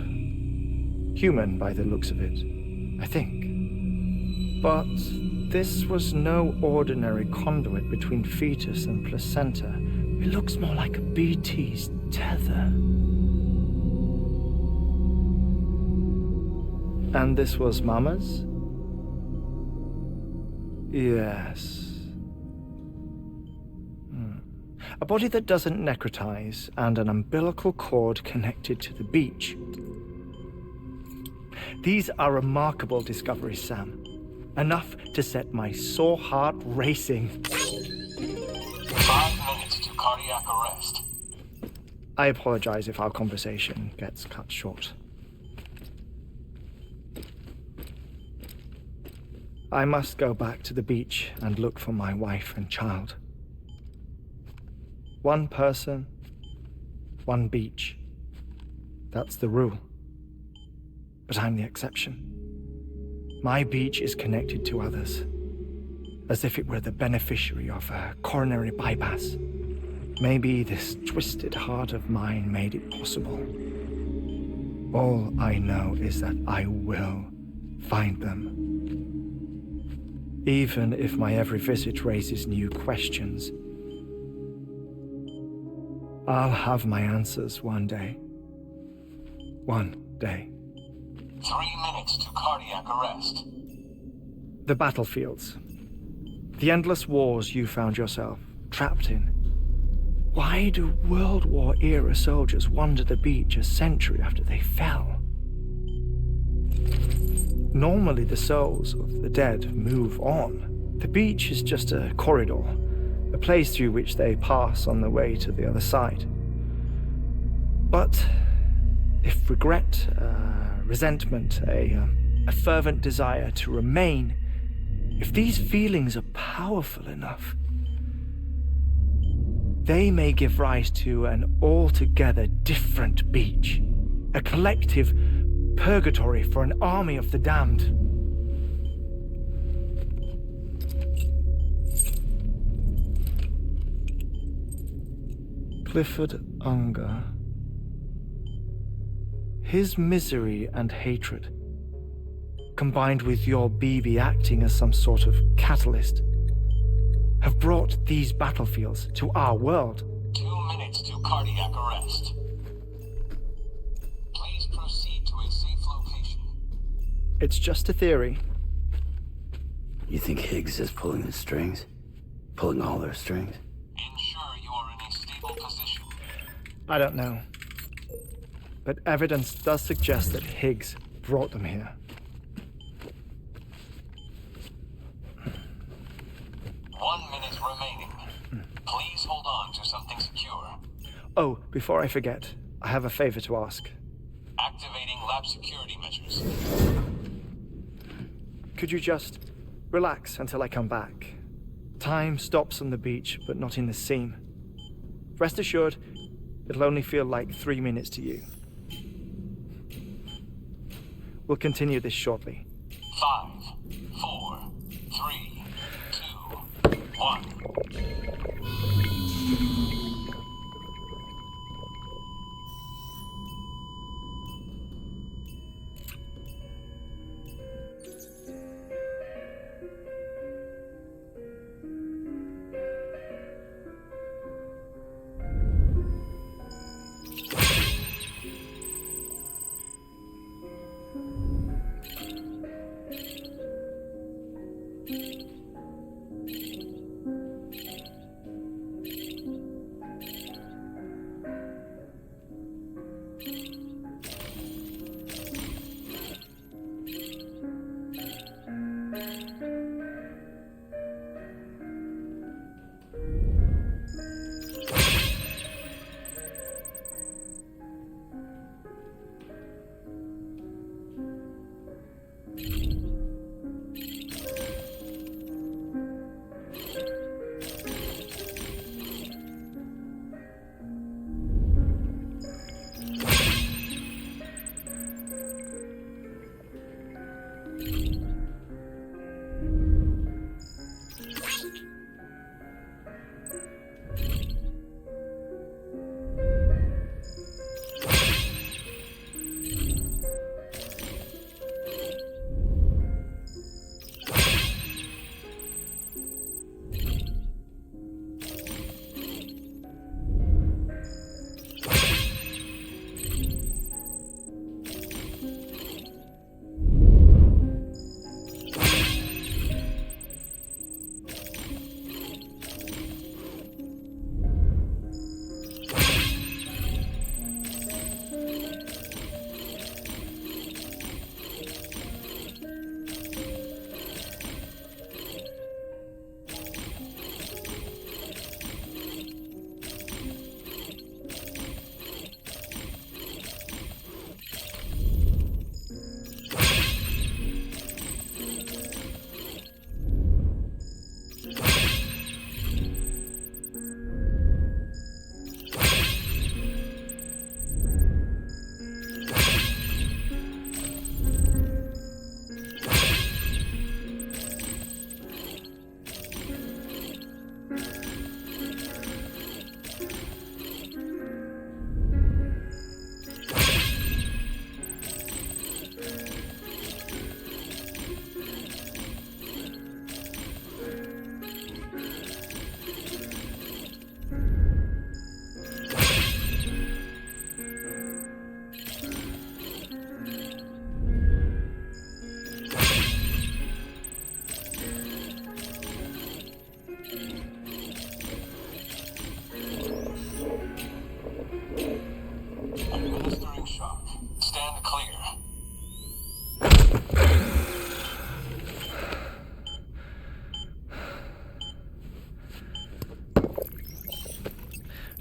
Human by the looks of it, I think. But this was no ordinary conduit between fetus and placenta. It looks more like a BT's tether. And this was Mama's? Yes. A body that doesn't necrotize, and an umbilical cord connected to the beach. These are remarkable discoveries, Sam. Enough to set my sore heart racing. 5 minutes to cardiac arrest. I apologize if our conversation gets cut short. I must go back to the beach and look for my wife and child. One person One beach. That's the rule. But I'm the exception. My beach is connected to others, as if it were the beneficiary of a coronary bypass. Maybe this twisted heart of mine made it possible. All I know is that I will find them. Even if my every visit raises new questions, I'll have my answers one day. One day. 3 minutes to cardiac arrest. The battlefields. The endless wars you found yourself trapped in. Why do World War-era soldiers wander the beach a century after they fell? Normally the souls of the dead move on. The beach is just a corridor, a place through which they pass on their way to the other side. But if regret, resentment, a fervent desire to remain, if these feelings are powerful enough, they may give rise to an altogether different beach, a collective purgatory for an army of the damned. Clifford Unger. His misery and hatred, combined with your BB acting as some sort of catalyst, have brought these battlefields to our world. 2 minutes to cardiac arrest. Please proceed to a safe location. It's just a theory. You think Higgs is pulling the strings? Pulling all their strings? Ensure you are in a stable position. I don't know. But evidence does suggest that Higgs brought them here. 1 minute remaining. Please hold on to something secure. Oh, before I forget, I have a favor to ask. Activating lab security measures. Could you just relax until I come back? Time stops on the beach, but not in the scene. Rest assured, it'll only feel like 3 minutes to you. We'll continue this shortly. 5, 4, 3, 2, 1.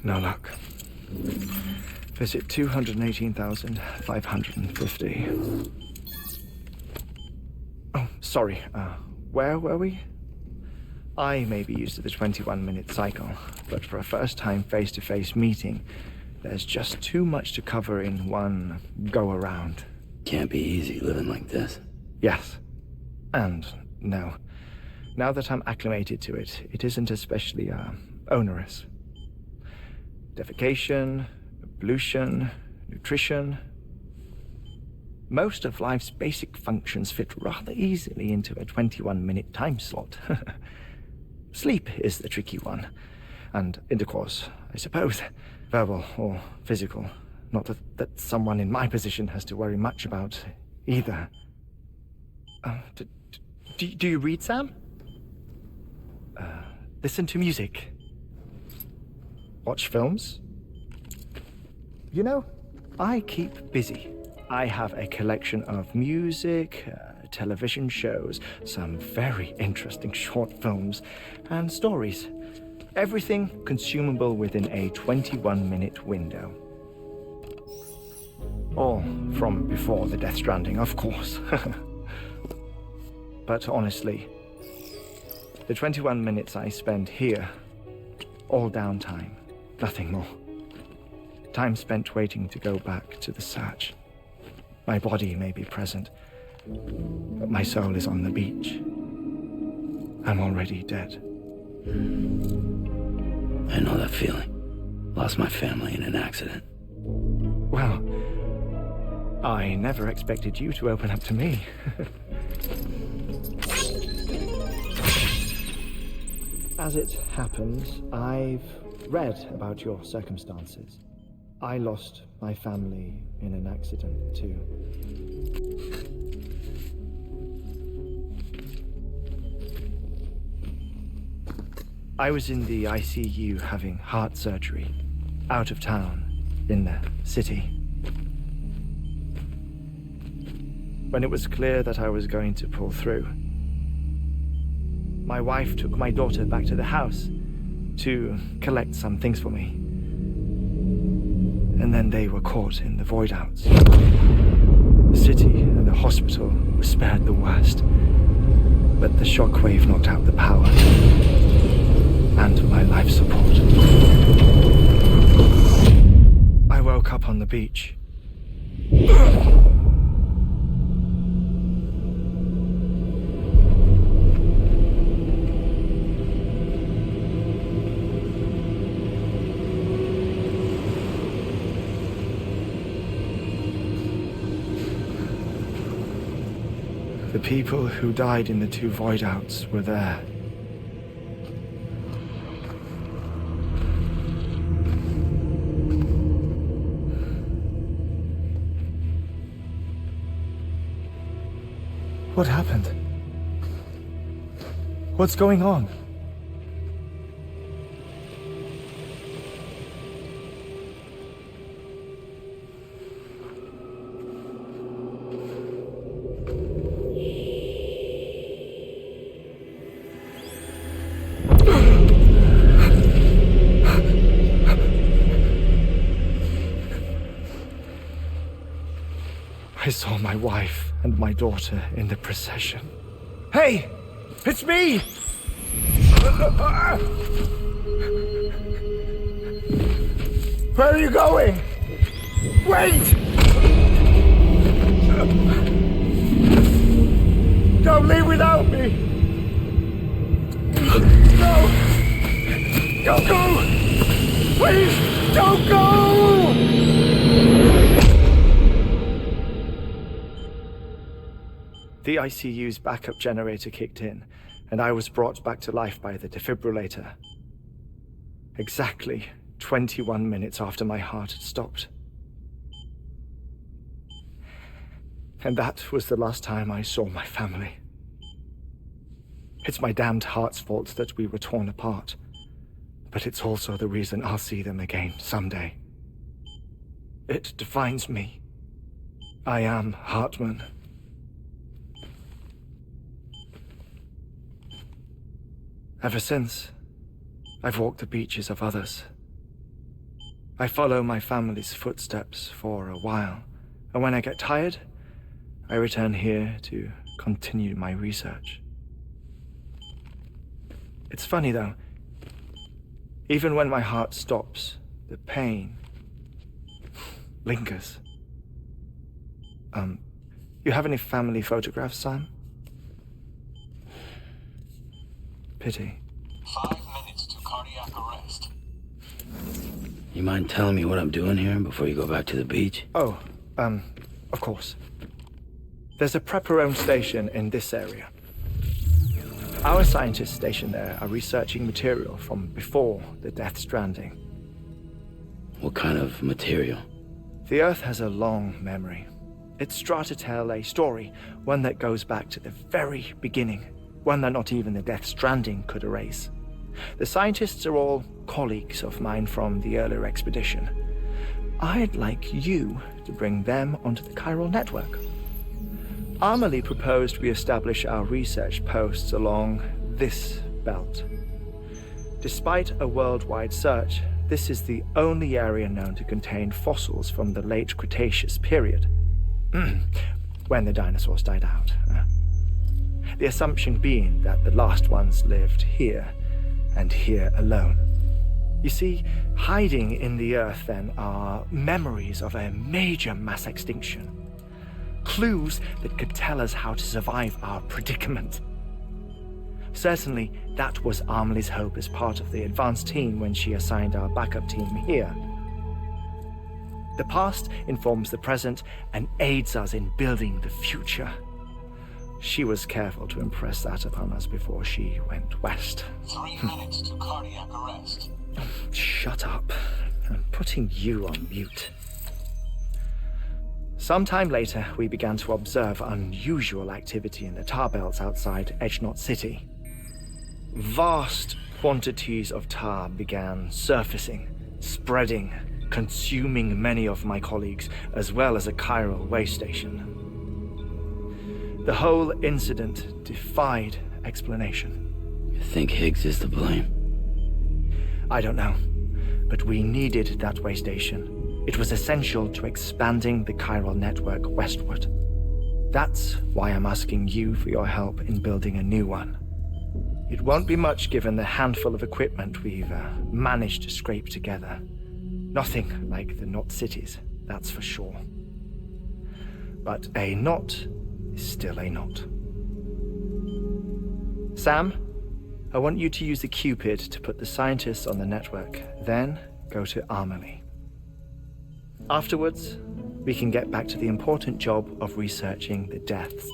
No luck. Visit 218,550. Oh, sorry. Where were we? I may be used to the 21-minute cycle, but for a first-time face-to-face meeting, there's just too much to cover in one go-around. Can't be easy living like this. Yes. And no. Now that I'm acclimated to it, it isn't especially, onerous. Defecation, ablution, nutrition. Most of life's basic functions fit rather easily into a 21-minute time slot. Sleep is the tricky one. And intercourse, I suppose. Verbal or physical. Not that someone in my position has to worry much about either. Do you read, Sam? Listen to music. Watch films. You know, I keep busy. I have a collection of music, television shows, some very interesting short films, and stories. Everything consumable within a 21-minute window. All from before the Death Stranding, of course. But honestly, the 21 minutes I spend here, all downtime, nothing more. Time spent waiting to go back to the search. My body may be present, but my soul is on the beach. I'm already dead. I know that feeling. Lost my family in an accident. Well, I never expected you to open up to me. As it happens, I've read about your circumstances. I lost my family in an accident, too. I was in the ICU having heart surgery, out of town, in the city. When it was clear that I was going to pull through, my wife took my daughter back to the house to collect some things for me. And then they were caught in the void-outs. The city and the hospital were spared the worst, but the shockwave knocked out the power and my life support. I woke up on the beach. The people who died in the two void-outs were there. What happened? What's going on? I saw my wife and my daughter in the procession. Hey! It's me! Where are you going? Wait! Don't leave without me! No! Don't go! Please, don't go! The ICU's backup generator kicked in, and I was brought back to life by the defibrillator. Exactly 21 minutes after my heart had stopped. And that was the last time I saw my family. It's my damned heart's fault that we were torn apart, but it's also the reason I'll see them again someday. It defines me. I am Hartman. Ever since, I've walked the beaches of others, I follow my family's footsteps for a while, and when I get tired, I return here to continue my research. It's funny though, even when my heart stops, the pain lingers. You have any family photographs, Sam? Pity. 5 minutes to cardiac arrest. You mind telling me what I'm doing here before you go back to the beach? Oh, of course. There's a prepper-owned station in this area. Our scientists stationed there are researching material from before the Death Stranding. What kind of material? The Earth has a long memory. It's trying to tell a story, one that goes back to the very beginning, one that not even the Death Stranding could erase. The scientists are all colleagues of mine from the earlier expedition. I'd like you to bring them onto the chiral network. Amelie proposed we establish our research posts along this belt. Despite a worldwide search, this is the only area known to contain fossils from the late Cretaceous period, when the dinosaurs died out. The assumption being that the last ones lived here, and here alone. You see, hiding in the Earth then are memories of a major mass extinction. Clues that could tell us how to survive our predicament. Certainly, that was Amelie's hope as part of the advanced team when she assigned our backup team here. The past informs the present and aids us in building the future. She was careful to impress that upon us before she went west. 3 minutes to cardiac arrest. Shut up. I'm putting you on mute. Sometime later, we began to observe unusual activity in the tar belts outside Edgenot City. Vast quantities of tar began surfacing, spreading, consuming many of my colleagues, as well as a chiral way station. The whole incident defied explanation. You think Higgs is to blame? I don't know, but we needed that way station. It was essential to expanding the chiral network westward. That's why I'm asking you for your help in building a new one. It won't be much given the handful of equipment we've managed to scrape together. Nothing like the knot cities, that's for sure. But a knot is still a knot. Sam, I want you to use the Cupid to put the scientists on the network, then go to Amelie. Afterwards, we can get back to the important job of researching the deaths.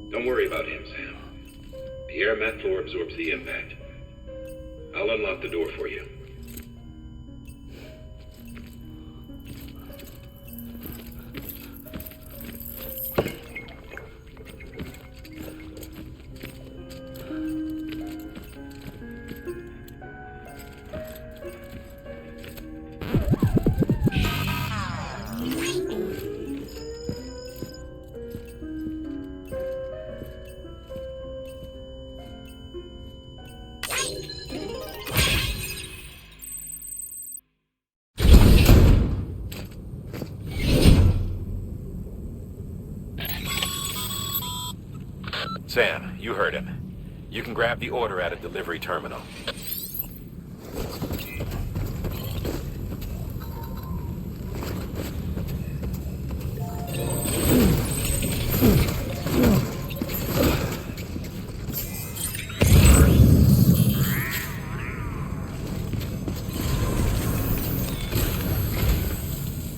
Don't worry about him, Sam. The air mat floor absorbs the impact. I'll unlock the door for you. Sam, you heard him. You can grab the order at a delivery terminal.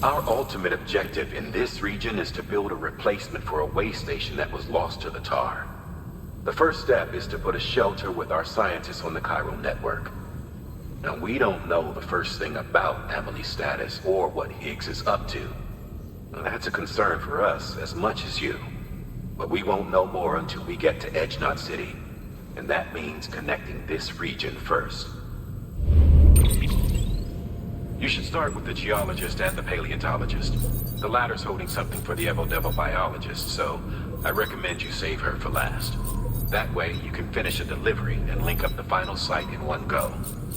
Our ultimate objective in this region is to build a replacement for a way station that was lost to the tar. The first step is to put a shelter with our scientists on the chiral network. Now, we don't know the first thing about Amelie's status or what Higgs is up to. Now, that's a concern for us as much as you. But we won't know more until we get to Edgenot City. And that means connecting this region first. You should start with the geologist and the paleontologist. The latter's holding something for the Evo biologist, so I recommend you save her for last. That way, you can finish a delivery and link up the final site in one go.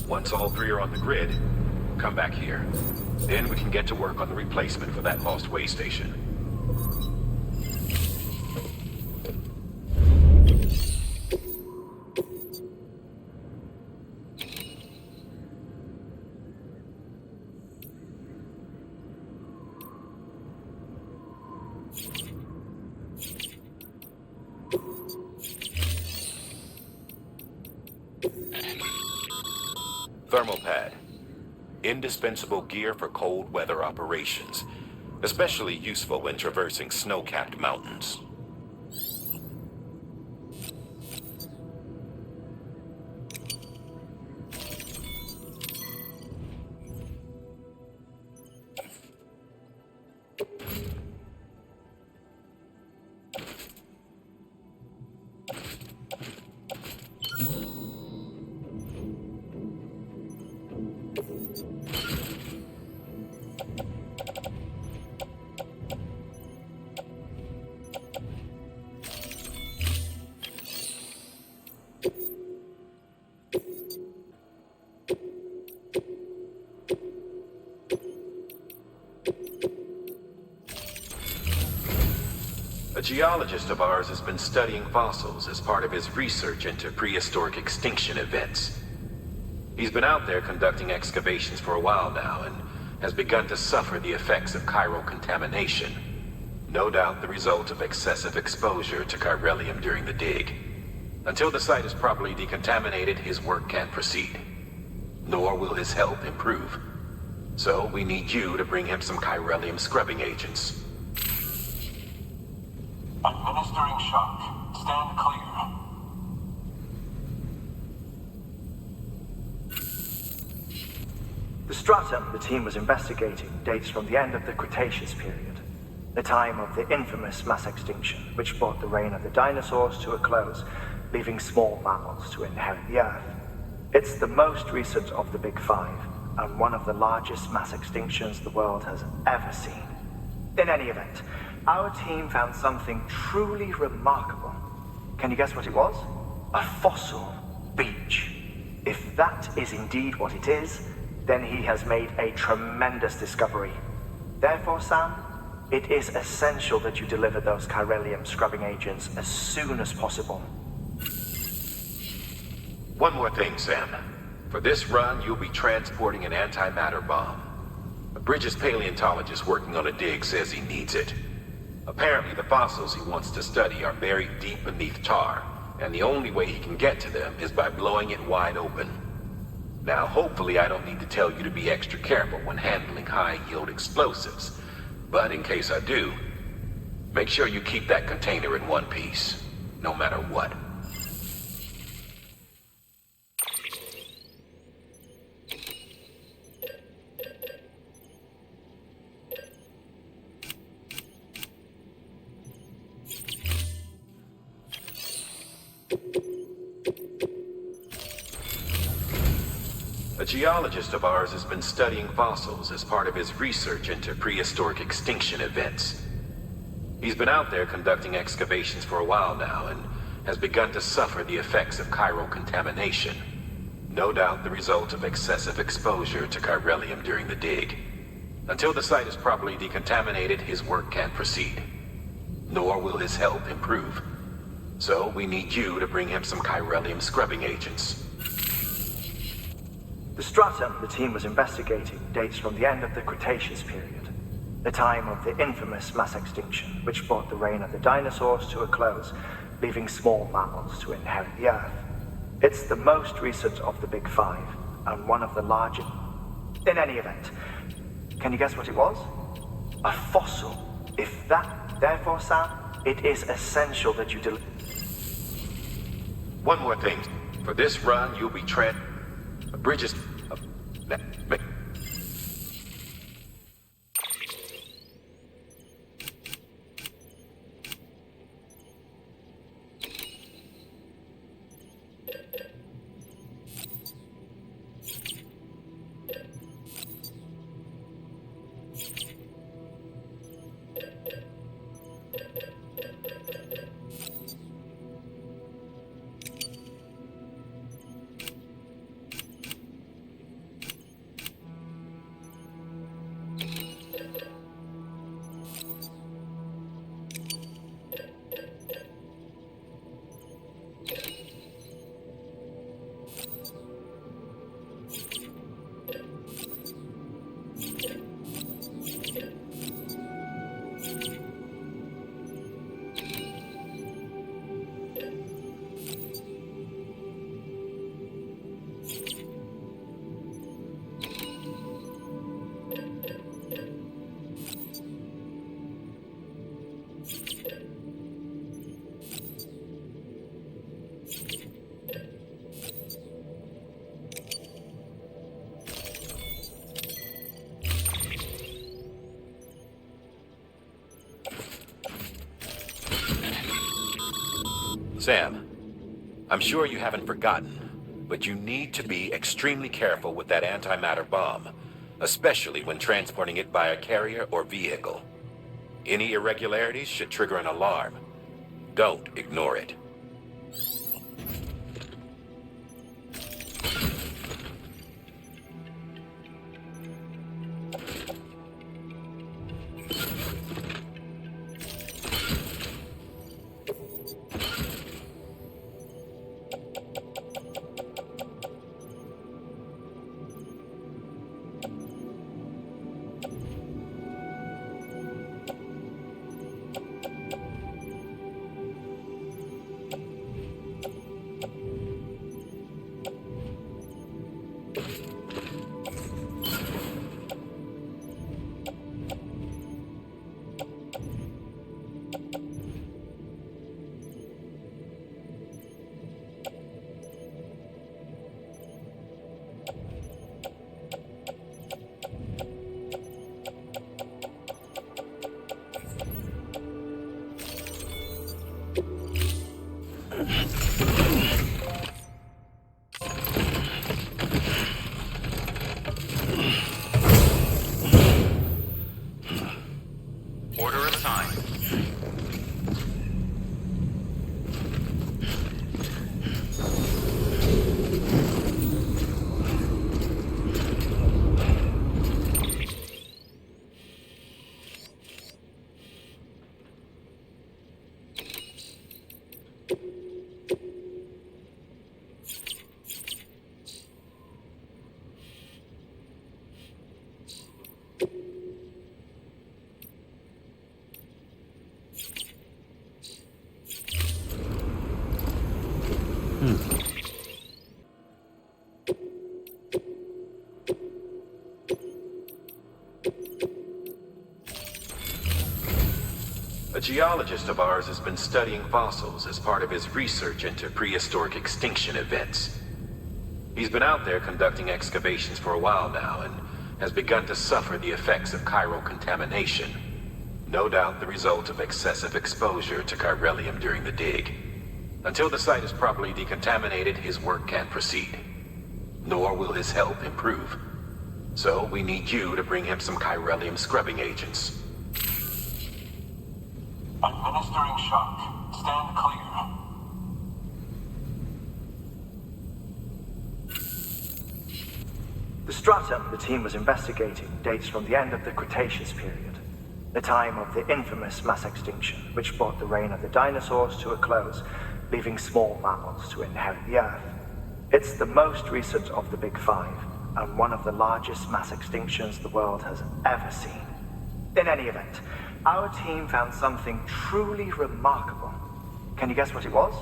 Once all three are on the grid, come back here. Then we can get to work on the replacement for that lost way station. Thermal pad. Indispensable gear for cold weather operations, especially useful when traversing snow-capped mountains. A geologist of ours has been studying fossils as part of his research into prehistoric extinction events. He's been out there conducting excavations for a while now and has begun to suffer the effects of chiral contamination. No doubt the result of excessive exposure to chiralium during the dig. Until the site is properly decontaminated, his work can't proceed. Nor will his health improve. So we need you to bring him some chiralium scrubbing agents. Administering shock. Stand clear. The stratum the team was investigating dates from the end of the Cretaceous period, the time of the infamous mass extinction, which brought the reign of the dinosaurs to a close, leaving small mammals to inherit the Earth. It's the most recent of the Big Five, and one of the largest mass extinctions the world has ever seen. In any event, our team found something truly remarkable. Can you guess what it was? A fossil beach. If that is indeed what it is, then he has made a tremendous discovery. Therefore, Sam, it is essential that you deliver those chiralium scrubbing agents as soon as possible. One more thing, Sam. For this run, you'll be transporting an antimatter bomb. A Bridges paleontologist working on a dig says he needs it. Apparently, the fossils he wants to study are buried deep beneath tar, and the only way he can get to them is by blowing it wide open. Now, hopefully I don't need to tell you to be extra careful when handling high-yield explosives, but in case I do, make sure you keep that container in one piece, no matter what. A geologist of ours has been studying fossils as part of his research into prehistoric extinction events. He's been out there conducting excavations for a while now and has begun to suffer the effects of chiral contamination. No doubt the result of excessive exposure to chiralium during the dig. Until the site is properly decontaminated, his work can't proceed. Nor will his health improve. So we need you to bring him some chiralium scrubbing agents. The stratum the team was investigating dates from the end of the Cretaceous period, the time of the infamous mass extinction, which brought the reign of the dinosaurs to a close, leaving small mammals to inherit the Earth. It's the most recent of the Big Five, and one of the largest. In any event, can you guess what it was? A fossil. If that, therefore, Sam, it is essential that you deliver. One more thing. For this run, you'll be Bridges. Sam, I'm sure you haven't forgotten, but you need to be extremely careful with that antimatter bomb, especially when transporting it by a carrier or vehicle. Any irregularities should trigger an alarm. Don't ignore it. Order assigned. A geologist of ours has been studying fossils as part of his research into prehistoric extinction events. He's been out there conducting excavations for a while now and has begun to suffer the effects of chiral contamination. No doubt the result of excessive exposure to chiralium during the dig. Until the site is properly decontaminated, his work can't proceed. Nor will his health improve. So we need you to bring him some chiralium scrubbing agents. Administering shock. Stand clear. The stratum the team was investigating dates from the end of the Cretaceous period, the time of the infamous mass extinction, which brought the reign of the dinosaurs to a close, leaving small mammals to inherit the Earth. It's the most recent of the Big Five, and one of the largest mass extinctions the world has ever seen. In any event, our team found something truly remarkable. Can you guess what it was?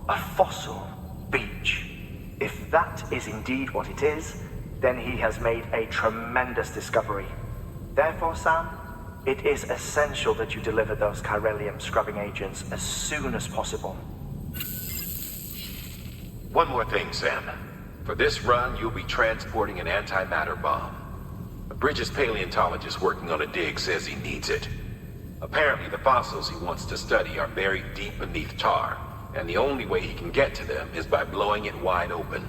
A fossil beach. If that is indeed what it is, then he has made a tremendous discovery. Therefore, Sam, it is essential that you deliver those chiralium scrubbing agents as soon as possible. One more thing, Sam. For this run, you'll be transporting an antimatter bomb. A Bridges paleontologist working on a dig says he needs it. Apparently, the fossils he wants to study are buried deep beneath tar, and the only way he can get to them is by blowing it wide open.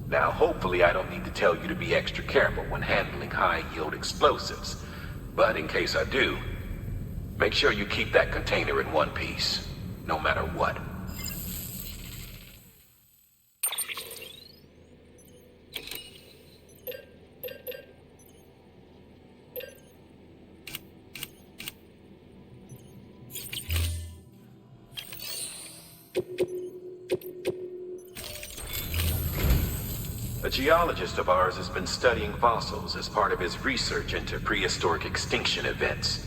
Now, hopefully I don't need to tell you to be extra careful when handling high-yield explosives, but in case I do, make sure you keep that container in one piece, no matter what. A geologist of ours has been studying fossils as part of his research into prehistoric extinction events.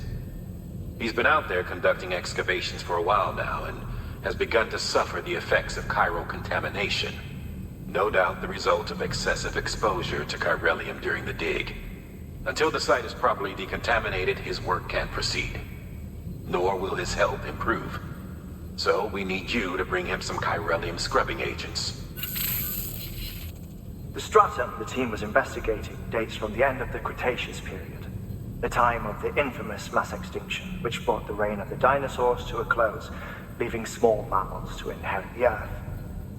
He's been out there conducting excavations for a while now and has begun to suffer the effects of chiral contamination. No doubt the result of excessive exposure to chiralium during the dig. Until the site is properly decontaminated, his work can't proceed. Nor will his health improve. So we need you to bring him some chiralium scrubbing agents. The stratum the team was investigating dates from the end of the Cretaceous period, the time of the infamous mass extinction, which brought the reign of the dinosaurs to a close, leaving small mammals to inherit the Earth.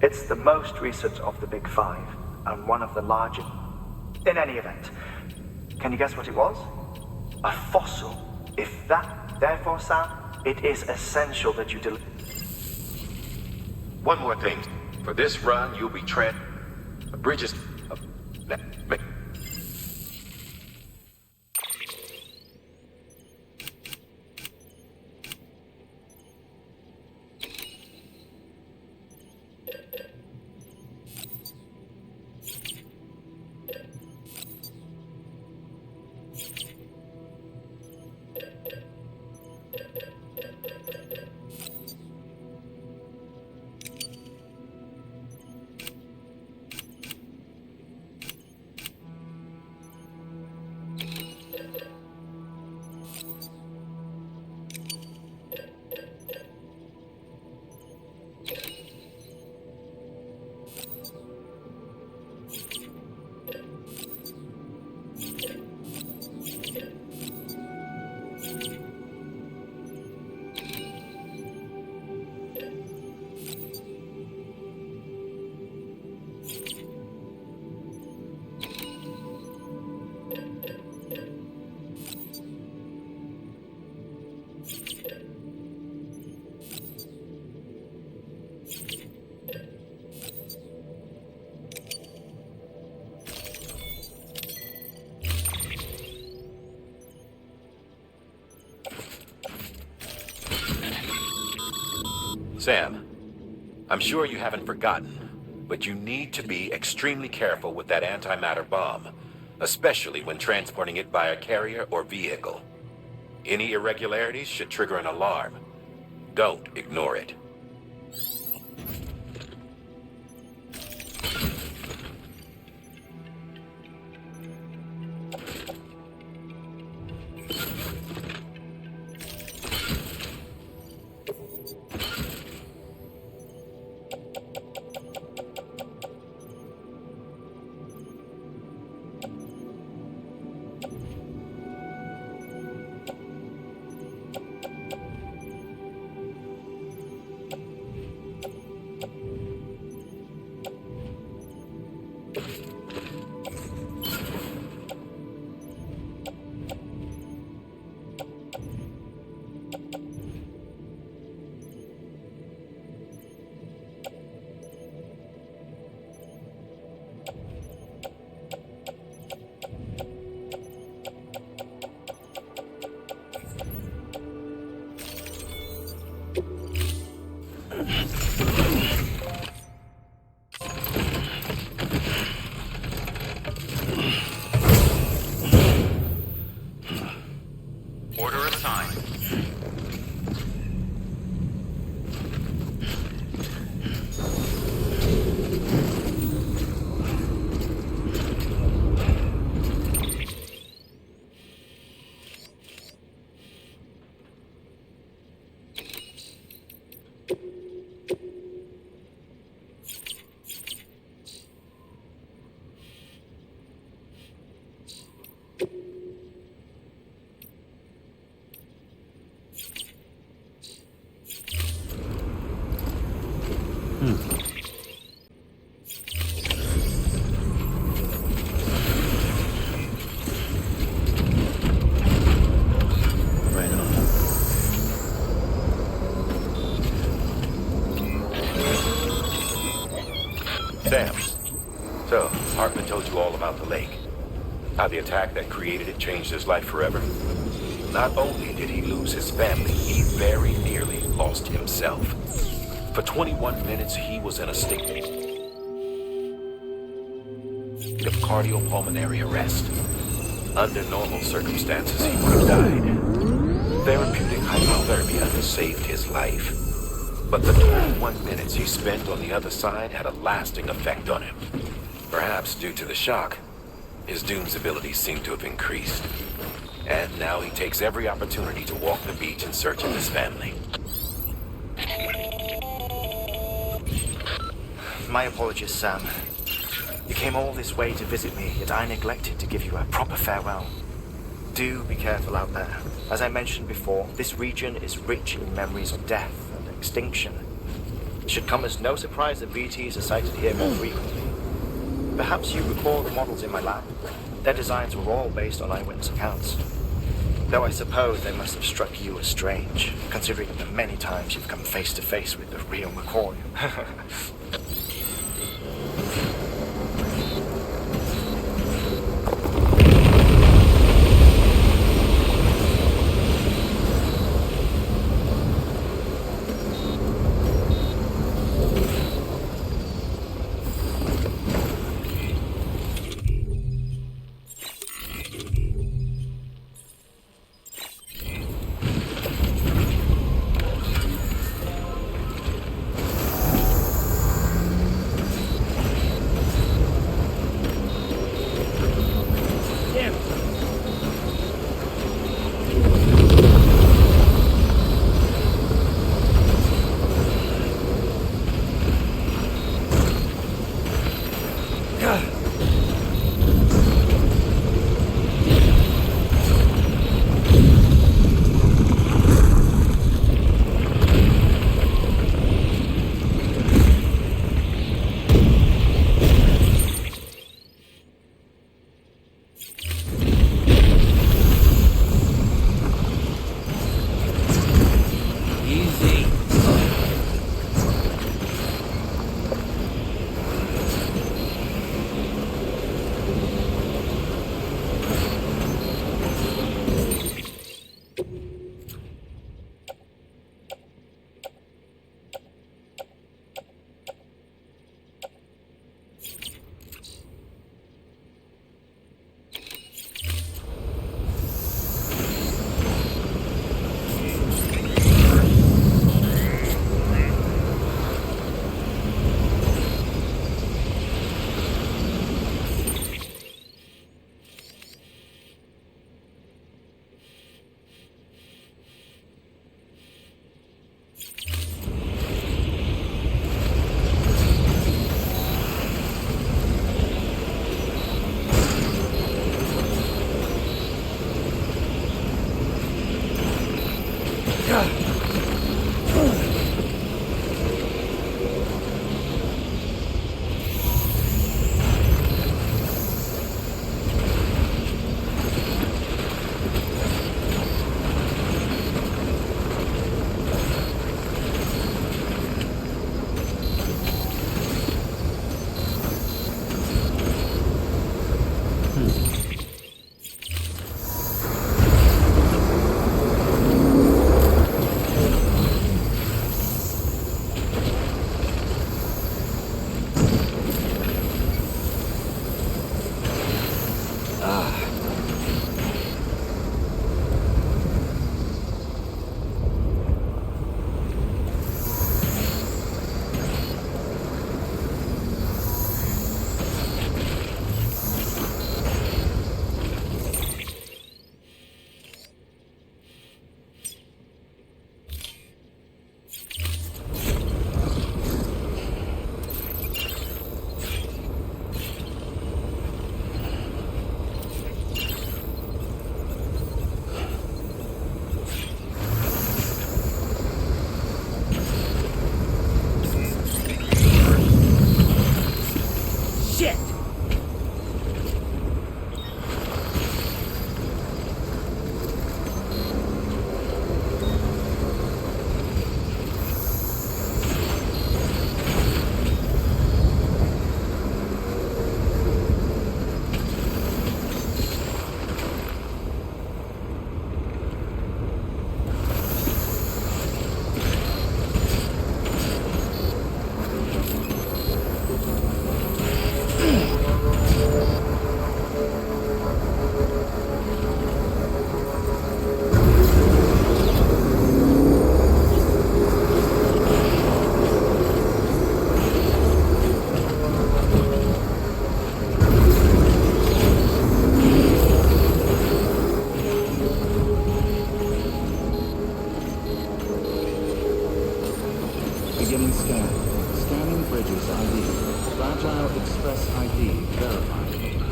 It's the most recent of the Big Five, and one of the largest. In any event, can you guess what it was? A fossil. If that, therefore, Sam, it is essential that you deliver. One more thing. For this run, you'll be bridges. Sam, I'm sure you haven't forgotten, but you need to be extremely careful with that antimatter bomb, especially when transporting it by a carrier or vehicle. Any irregularities should trigger an alarm. Don't ignore it. Order assigned. Sam, so Hartman told you all about the lake. How the attack that created it changed his life forever. Not only did he lose his family, he very nearly lost himself. For 21 minutes, he was in a state of cardiopulmonary arrest. Under normal circumstances, he would have died. Therapeutic hypothermia saved his life. But the 21 minutes he spent on the other side had a lasting effect on him. Perhaps due to the shock, his Doom's abilities seem to have increased. And now he takes every opportunity to walk the beach in search of his family. My apologies, Sam. You came all this way to visit me, yet I neglected to give you a proper farewell. Do be careful out there. As I mentioned before, this region is rich in memories of death and extinction. It should come as no surprise that BTs are sighted here more frequently. Perhaps you recall the models in my lab? Their designs were all based on eyewitness accounts. Though I suppose they must have struck you as strange, considering the many times you've come face to face with the real McCoy.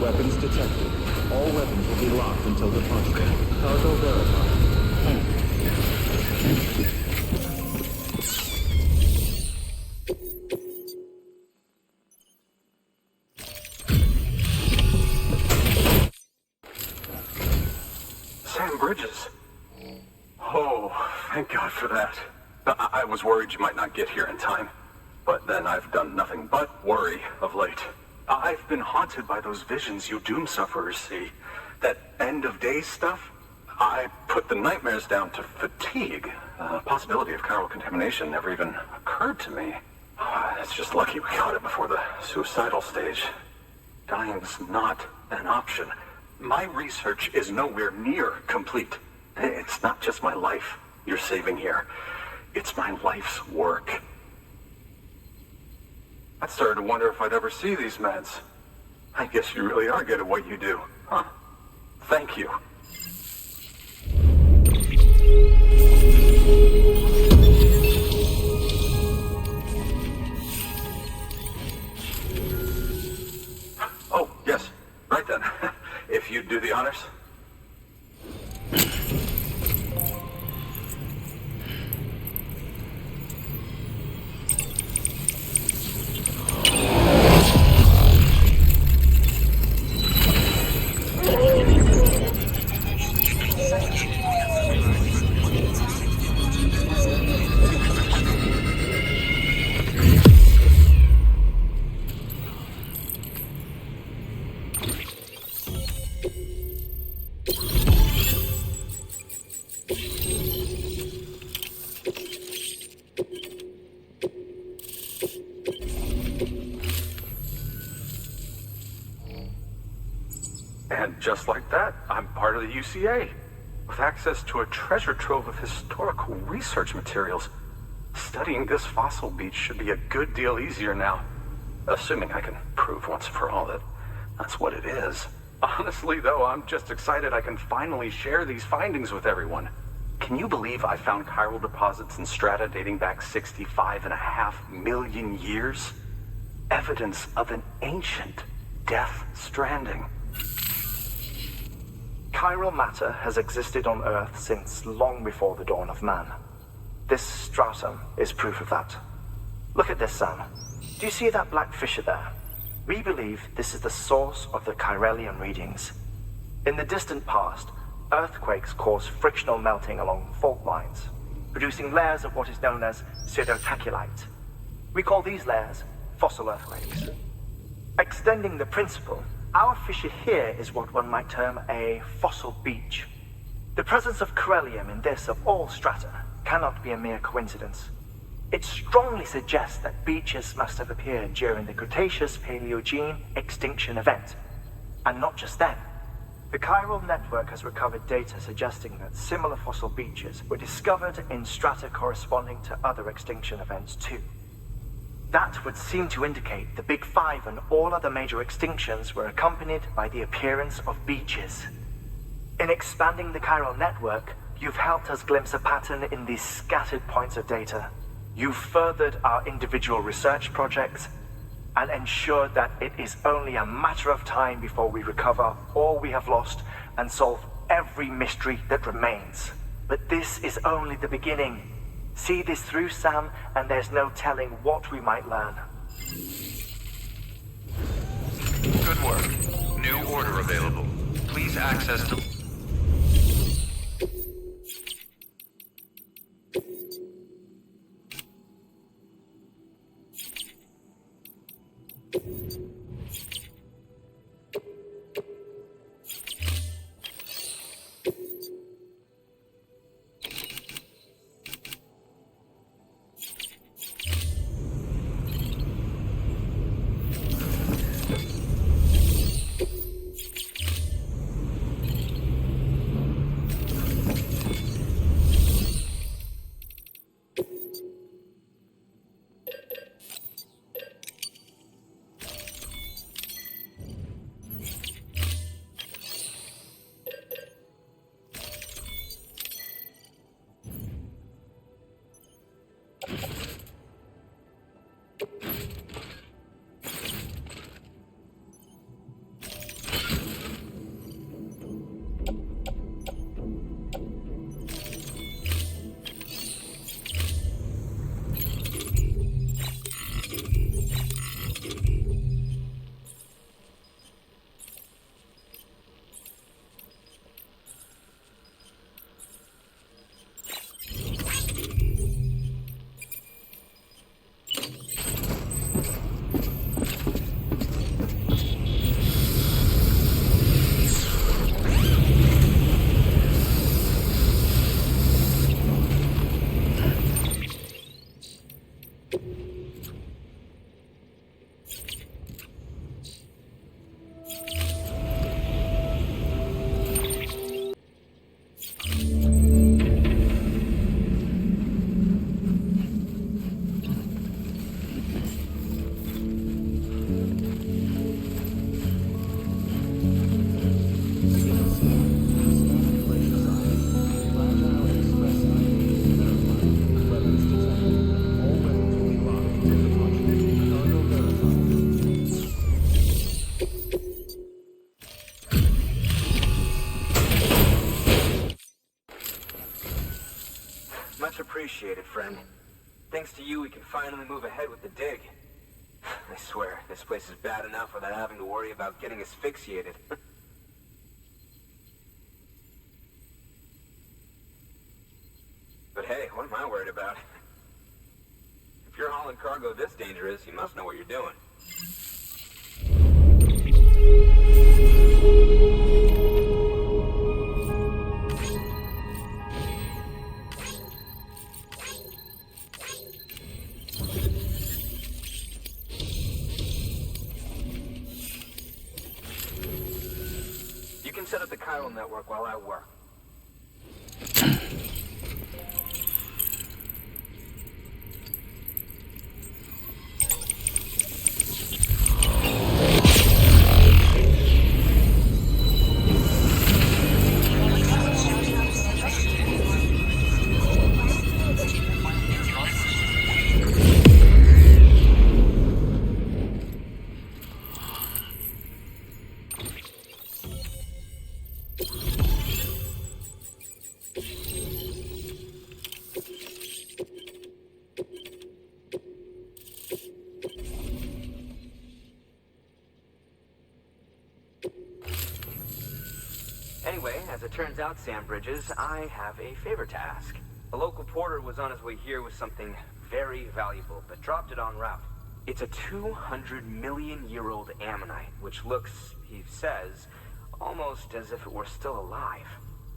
Weapons detected. All weapons will be locked until departure. Cargo verified. Thank you. Bridges. Oh, thank God for that. I was worried you might not get here in time. But then I've done nothing but worry of late. I've been haunted by those visions you doom sufferers see. That end of days stuff. I put the nightmares down to fatigue. The possibility of chiral contamination never even occurred to me. It's just lucky we caught it before the suicidal stage. Dying's not an option. My research is nowhere near complete. It's not just my life you're saving here. It's my life's work. I started to wonder if I'd ever see these meds. I guess you really are good at what you do, huh? Thank you. Oh, yes. Right then. If you'd do the honors. And just like that, I'm part of the UCA, with access to a treasure trove of historical research materials. Studying this fossil beach should be a good deal easier now, assuming I can prove once for all that that's what it is. Honestly, though, I'm just excited I can finally share these findings with everyone. Can you believe I found chiral deposits in strata dating back 65.5 million years? Evidence of an ancient Death Stranding. Chiral matter has existed on Earth since long before the dawn of man. This stratum is proof of that. Look at this, Sam. Do you see that black fissure there? We believe this is the source of the Chiralian readings. In the distant past, earthquakes caused frictional melting along fault lines, producing layers of what is known as pseudotaculite. We call these layers fossil earthquakes. Extending the principle, our fissure here is what one might term a fossil beach. The presence of corellium in this of all strata cannot be a mere coincidence. It strongly suggests that beaches must have appeared during the Cretaceous-Paleogene extinction event. And not just then. The chiral network has recovered data suggesting that similar fossil beaches were discovered in strata corresponding to other extinction events too. That would seem to indicate the Big Five and all other major extinctions were accompanied by the appearance of beaches. In expanding the chiral network, you've helped us glimpse a pattern in these scattered points of data. You've furthered our individual research projects and ensured that it is only a matter of time before we recover all we have lost and solve every mystery that remains. But this is only the beginning. See this through, Sam, and there's no telling what we might learn. Good work. New order available. Please access to... appreciated, friend. Thanks to you, we can finally move ahead with the dig. I swear, this place is bad enough without having to worry about getting asphyxiated. But hey, what am I worried about? If you're hauling cargo this dangerous, you must know what you're doing. You can set up the chiral network while I work. Anyway, as it turns out, Sam Bridges, I have a favor to ask. A local porter was on his way here with something very valuable, but dropped it en route. It's a 200-million-year-old ammonite, which looks, he says, almost as if it were still alive.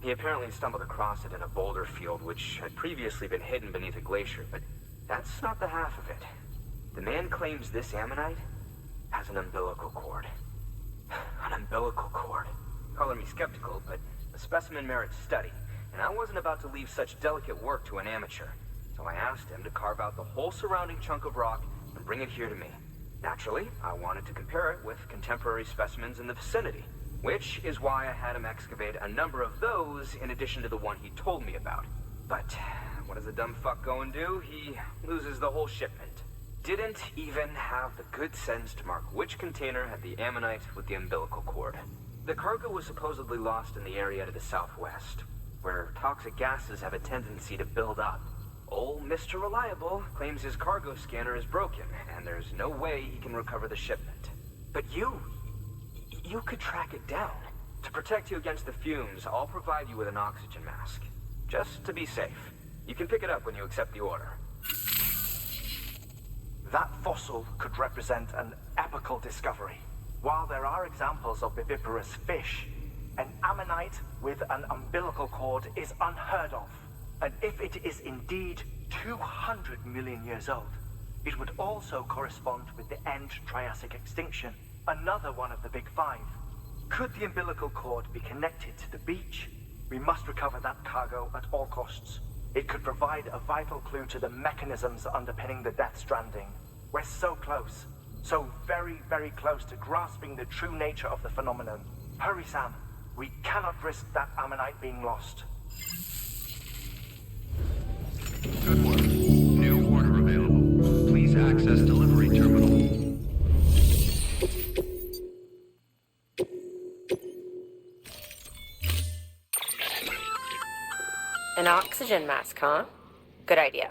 He apparently stumbled across it in a boulder field, which had previously been hidden beneath a glacier, but that's not the half of it. The man claims this ammonite has an umbilical cord. An umbilical cord. Color me skeptical, but the specimen merits study, and I wasn't about to leave such delicate work to an amateur. So I asked him to carve out the whole surrounding chunk of rock and bring it here to me. Naturally, I wanted to compare it with contemporary specimens in the vicinity, which is why I had him excavate a number of those in addition to the one he told me about. But what does a dumb fuck go and do? He loses the whole shipment. Didn't even have the good sense to mark which container had the ammonite with the umbilical cord. The cargo was supposedly lost in the area to the southwest, where toxic gases have a tendency to build up. Old Mr. Reliable claims his cargo scanner is broken, and there's no way he can recover the shipment. But you could track it down. To protect you against the fumes, I'll provide you with an oxygen mask. Just to be safe. You can pick it up when you accept the order. That fossil could represent an epical discovery. While there are examples of viviparous fish, an ammonite with an umbilical cord is unheard of. And if it is indeed 200 million years old, it would also correspond with the end Triassic extinction, another one of the big five. Could the umbilical cord be connected to the beach? We must recover that cargo at all costs. It could provide a vital clue to the mechanisms underpinning the Death Stranding. We're so close. So very, very close to grasping the true nature of the phenomenon. Hurry, Sam. We cannot risk that ammonite being lost. Good work. New order available. Please access delivery terminal. An oxygen mask, huh? Good idea.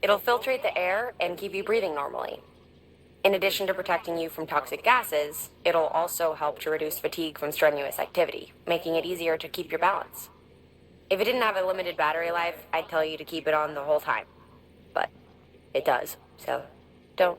It'll filtrate the air and keep you breathing normally. In addition to protecting you from toxic gases, it'll also help to reduce fatigue from strenuous activity, making it easier to keep your balance. If it didn't have a limited battery life, I'd tell you to keep it on the whole time. But it does, so don't.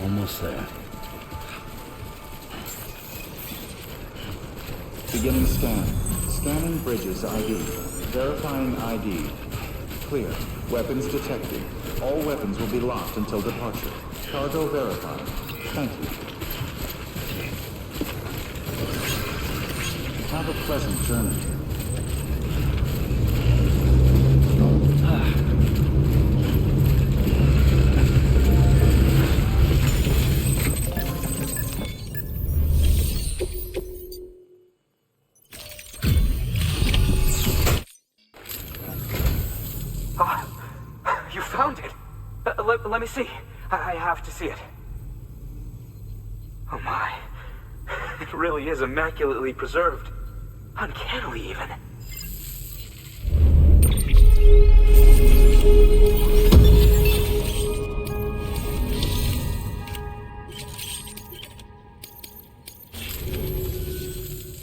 Almost there. Beginning scan. Scanning bridges ID. Verifying ID. Clear. Weapons detected. All weapons will be locked until departure. Cargo verified. Thank you. Have a pleasant journey. You found it! Let me see. I have to see it. Oh my. It really is immaculately preserved. Uncannily, even.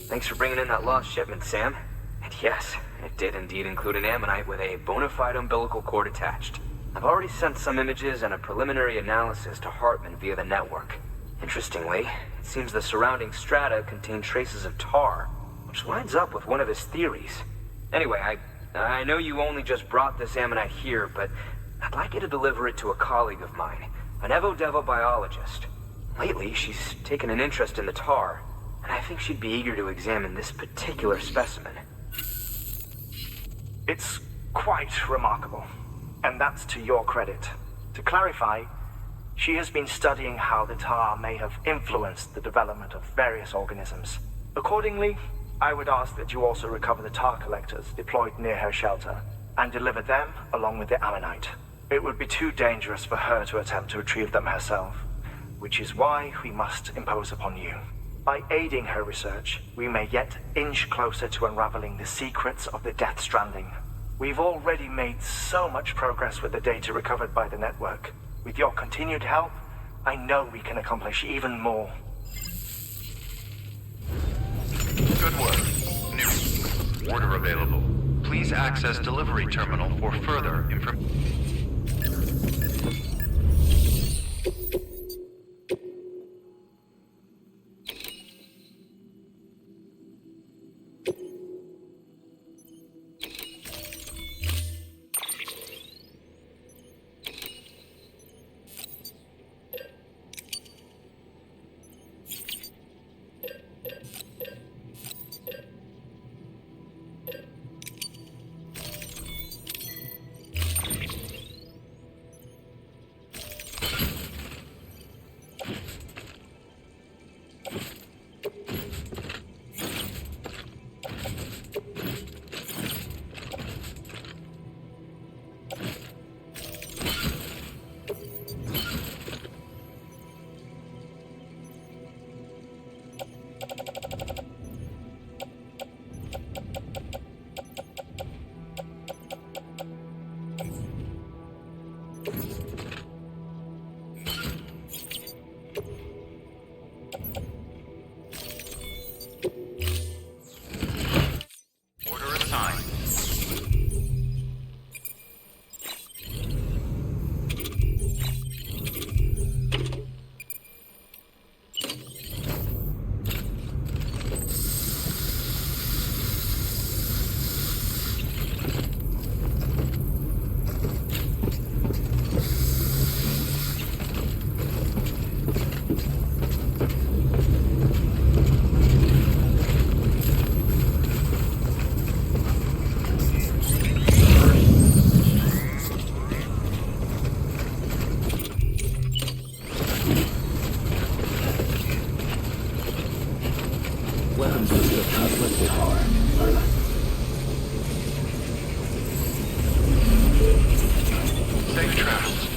Thanks for bringing in that lost shipment, Sam. And yes, it did indeed include an ammonite with a bona fide umbilical cord attached. I've already sent some images and a preliminary analysis to Hartman via the network. Interestingly, it seems the surrounding strata contain traces of tar, which lines up with one of his theories. Anyway, I know you only just brought this ammonite here, but I'd like you to deliver it to a colleague of mine, an Evo-Devo biologist. Lately, she's taken an interest in the tar, and I think she'd be eager to examine this particular specimen. It's quite remarkable, and that's to your credit. To clarify, she has been studying how the tar may have influenced the development of various organisms. Accordingly, I would ask that you also recover the tar collectors deployed near her shelter, and deliver them along with the ammonite. It would be too dangerous for her to attempt to retrieve them herself, which is why we must impose upon you. By aiding her research, we may yet inch closer to unraveling the secrets of the Death Stranding. We've already made so much progress with the data recovered by the network. With your continued help, I know we can accomplish even more. Good work. New order available. Please access delivery terminal for further information. Order assigned. Weapons system afflicted. Safe travels.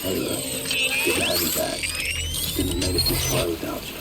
Hey, look. Good to have you back. Couldn't have made it this far without you.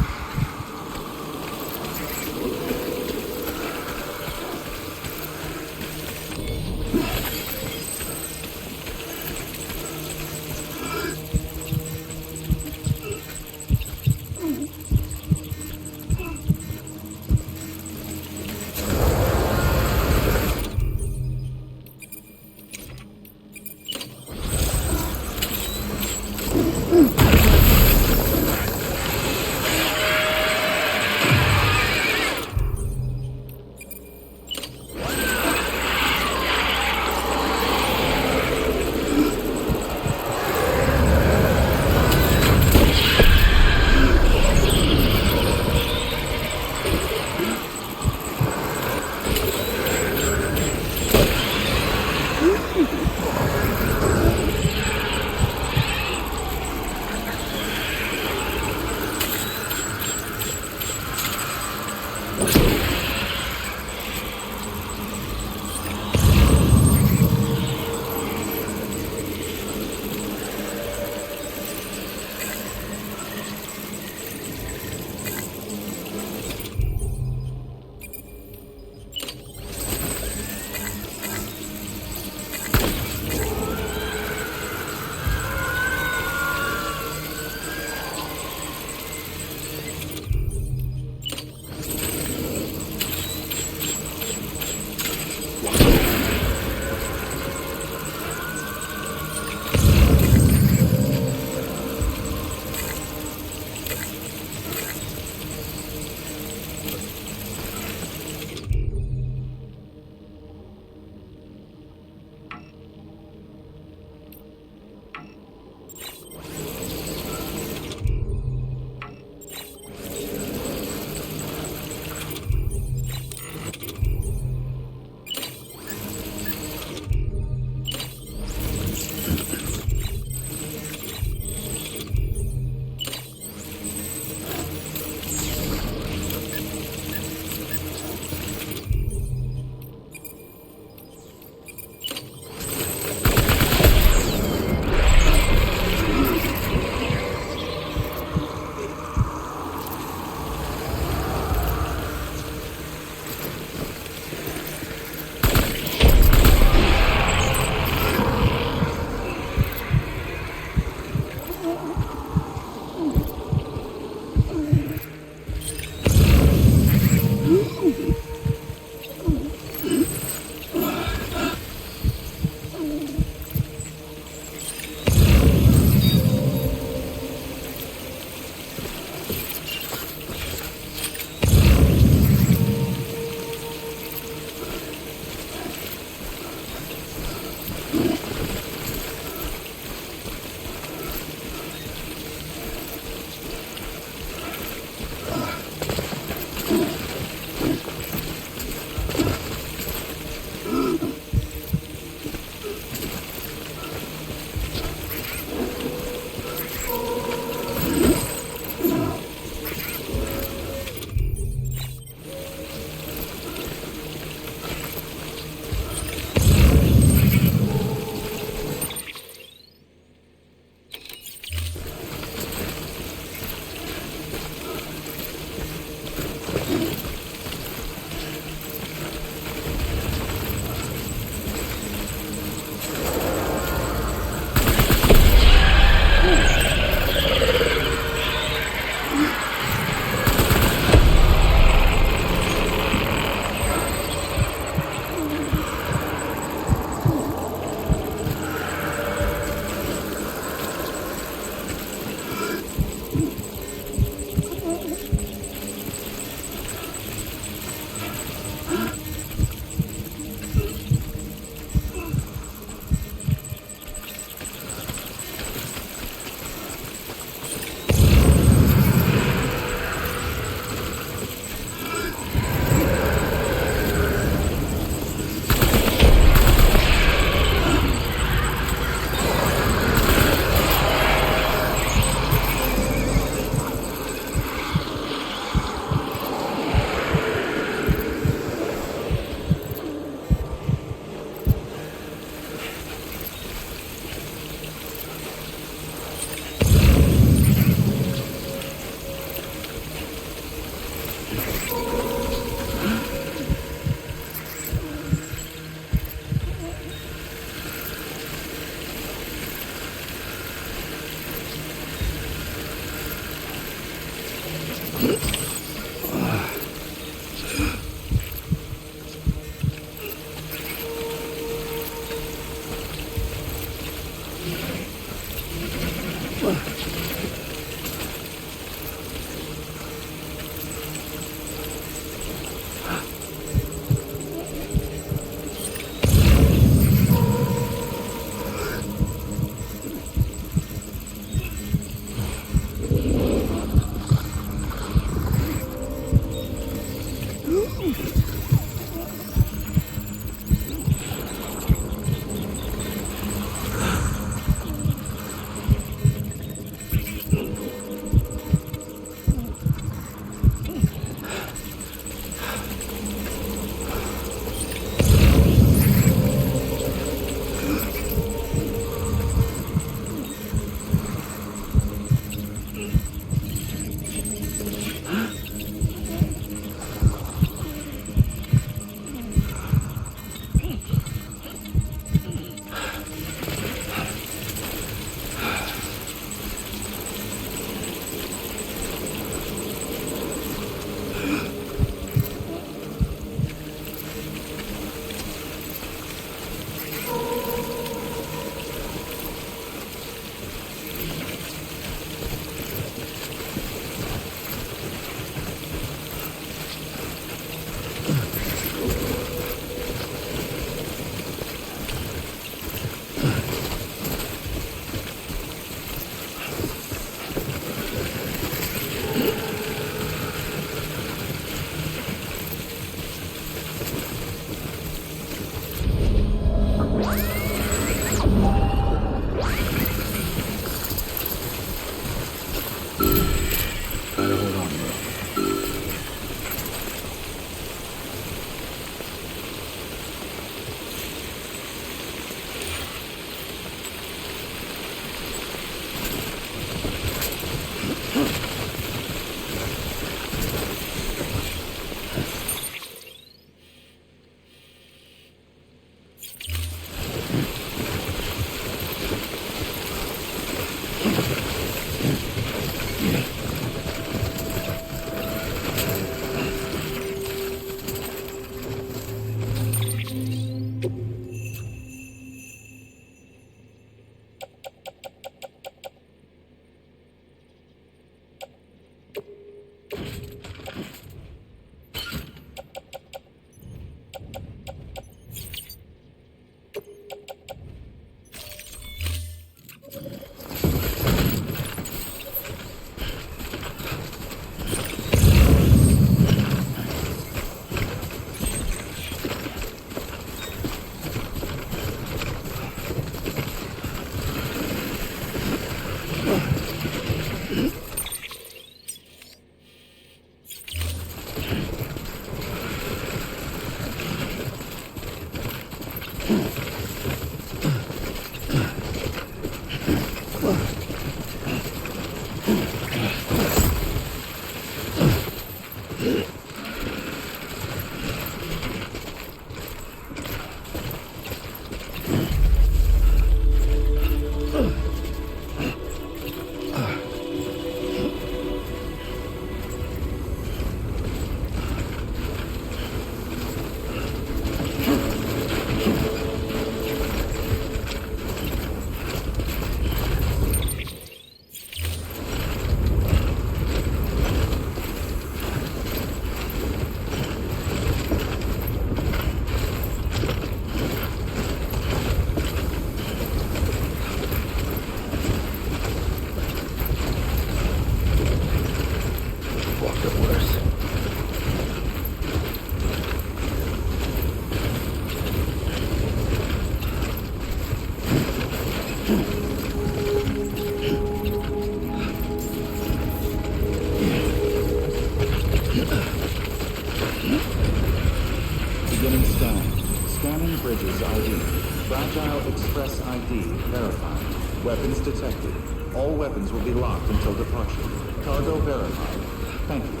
Weapons detected. All weapons will be locked until departure. Cargo verified. Thank you.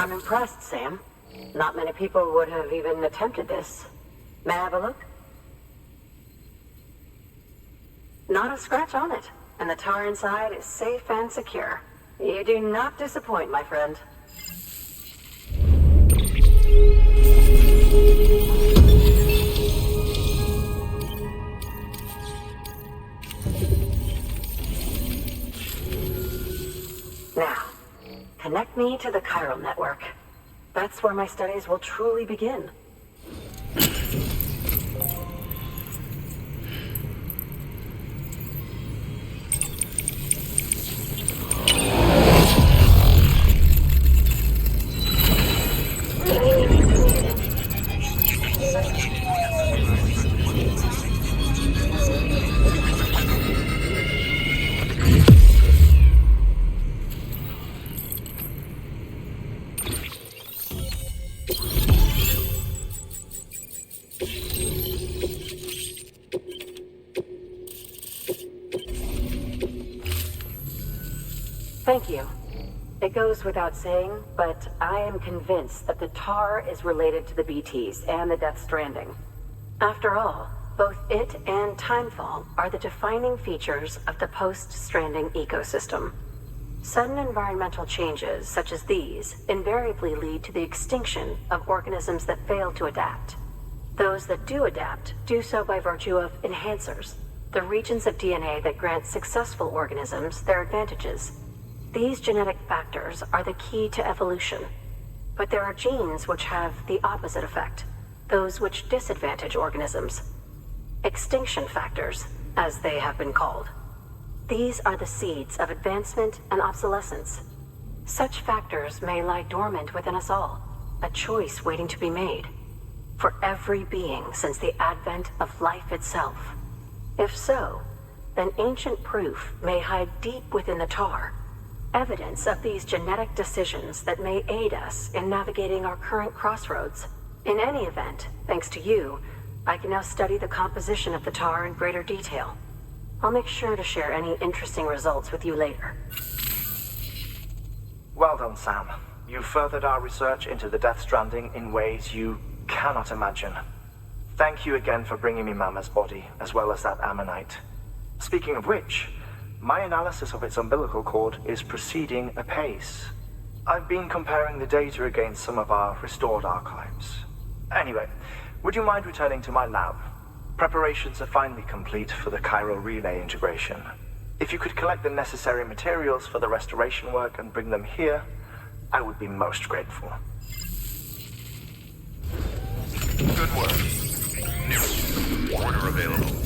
I'm impressed, Sam. Not many people would have even attempted this. May I have a look? Not a scratch on it, and the tar inside is safe and secure. You do not disappoint, my friend. Now, connect me to the chiral network. That's where my studies will truly begin. Thank you. It goes without saying, but I am convinced that the tar is related to the BTs and the Death Stranding. After all, both it and Timefall are the defining features of the post-Stranding ecosystem. Sudden environmental changes such as these invariably lead to the extinction of organisms that fail to adapt. Those that do adapt do so by virtue of enhancers, the regions of DNA that grant successful organisms their advantages. These genetic factors are the key to evolution. But there are genes which have the opposite effect, those which disadvantage organisms. Extinction factors, as they have been called. These are the seeds of advancement and obsolescence. Such factors may lie dormant within us all, a choice waiting to be made. For every being since the advent of life itself. If so, then ancient proof may hide deep within the tar. Evidence of these genetic decisions that may aid us in navigating our current crossroads. In any event, thanks to you, I can now study the composition of the tar in greater detail. I'll make sure to share any interesting results with you later. Well done, Sam. You furthered our research into the Death Stranding in ways you cannot imagine. Thank you again for bringing me Mama's body, as well as that ammonite. Speaking of which, my analysis of its umbilical cord is proceeding apace. I've been comparing the data against some of our restored archives. Anyway, would you mind returning to my lab? Preparations are finally complete for the chiral relay integration. If you could collect the necessary materials for the restoration work and bring them here, I would be most grateful. Good work. New order available.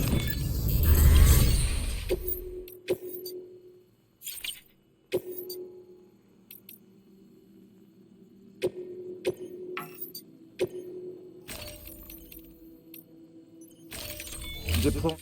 Deploy.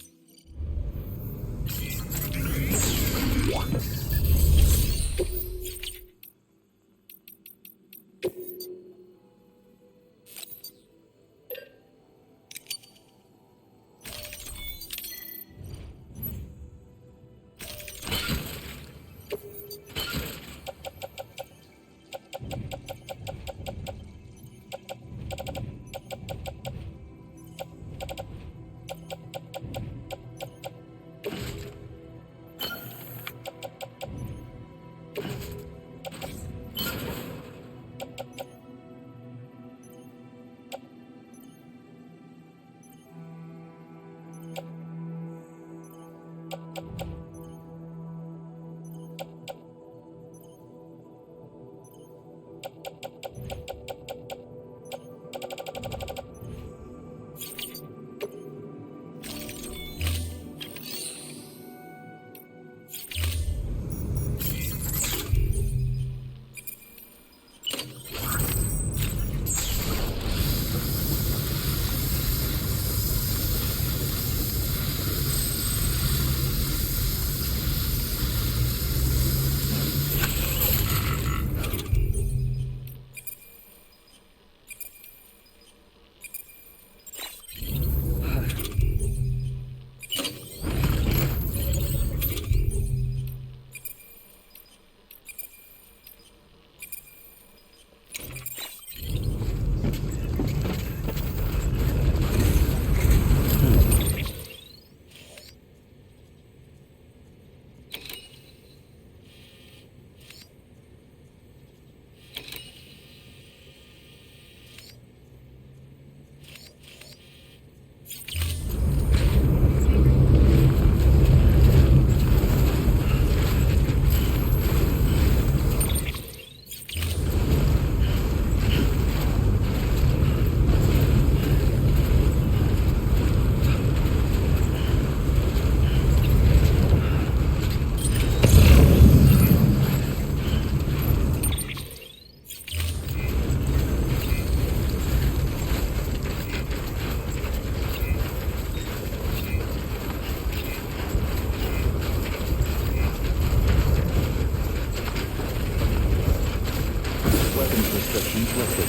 Weapons restrictions lifted.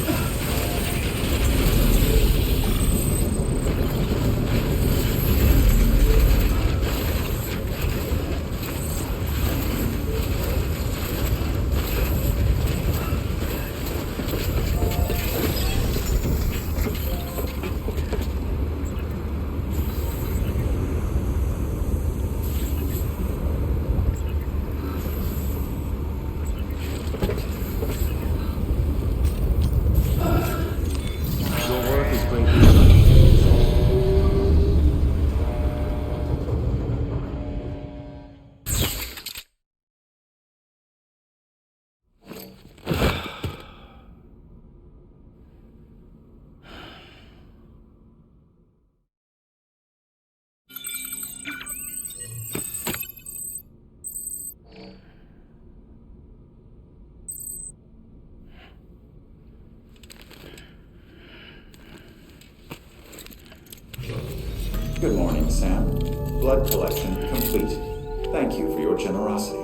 Good morning, Sam. Blood collection complete. Thank you for your generosity.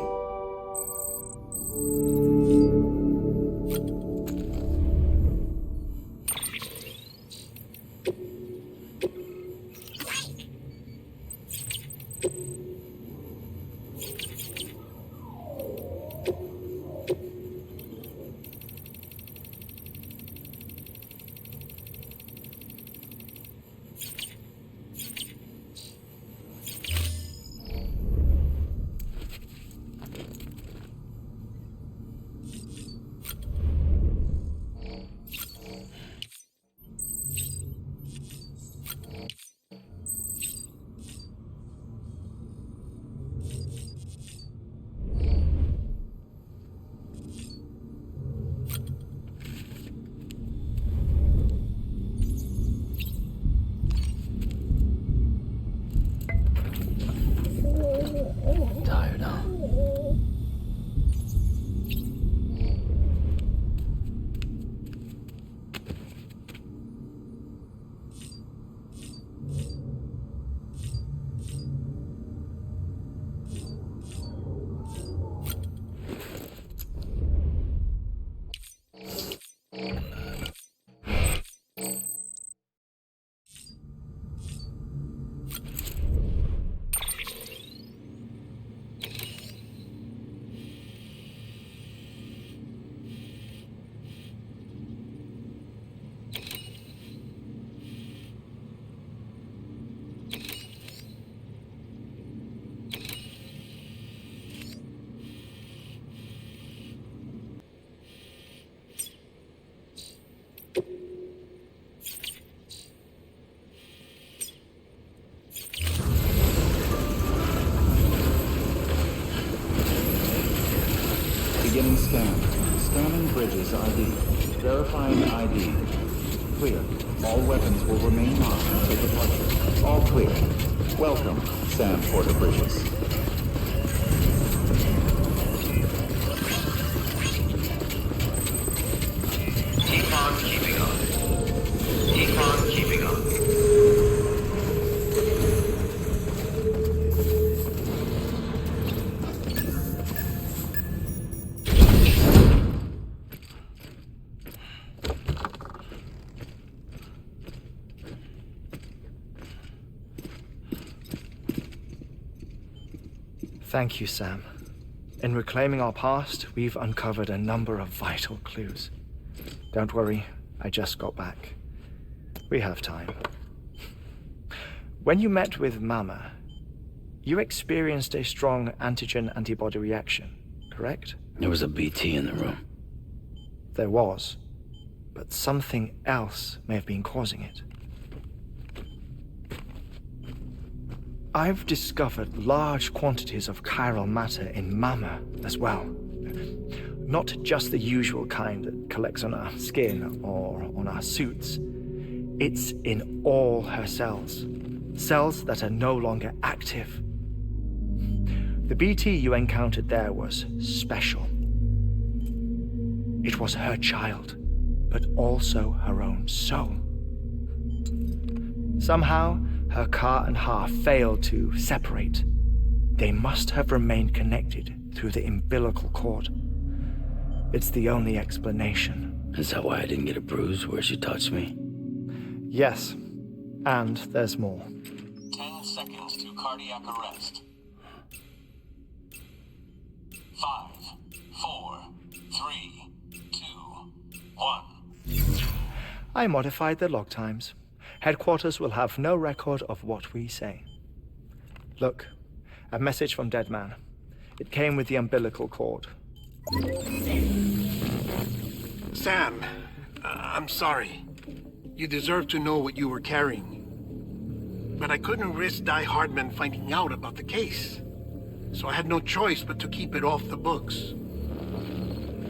Tired, huh? Beginning scan. Scanning bridges ID. Verifying ID. Clear. All weapons will remain locked until departure. All clear. Welcome, Sam Porter Bridges. Defog keeping up. Defog keeping up. Thank you, Sam. In reclaiming our past, we've uncovered a number of vital clues. Don't worry, I just got back. We have time. When you met with Mama, you experienced a strong antigen-antibody reaction, correct? There was a BT in the room. There was, but something else may have been causing it. I've discovered large quantities of chiral matter in Mama as well. Not just the usual kind that collects on our skin or on our suits. It's in all her cells. Cells that are no longer active. The BT you encountered there was special. It was her child, but also her own soul. Somehow, her car and half failed to separate. They must have remained connected through the umbilical cord. It's the only explanation. Is that why I didn't get a bruise where she touched me? Yes. And there's more. 10 seconds to cardiac arrest. 5, 4, 3, 2, 1. I modified the log times. Headquarters will have no record of what we say. Look, a message from Dead Man. It came with the umbilical cord. Sam, I'm sorry. You deserve to know what you were carrying. But I couldn't risk Die Hardman finding out about the case. So I had no choice but to keep it off the books.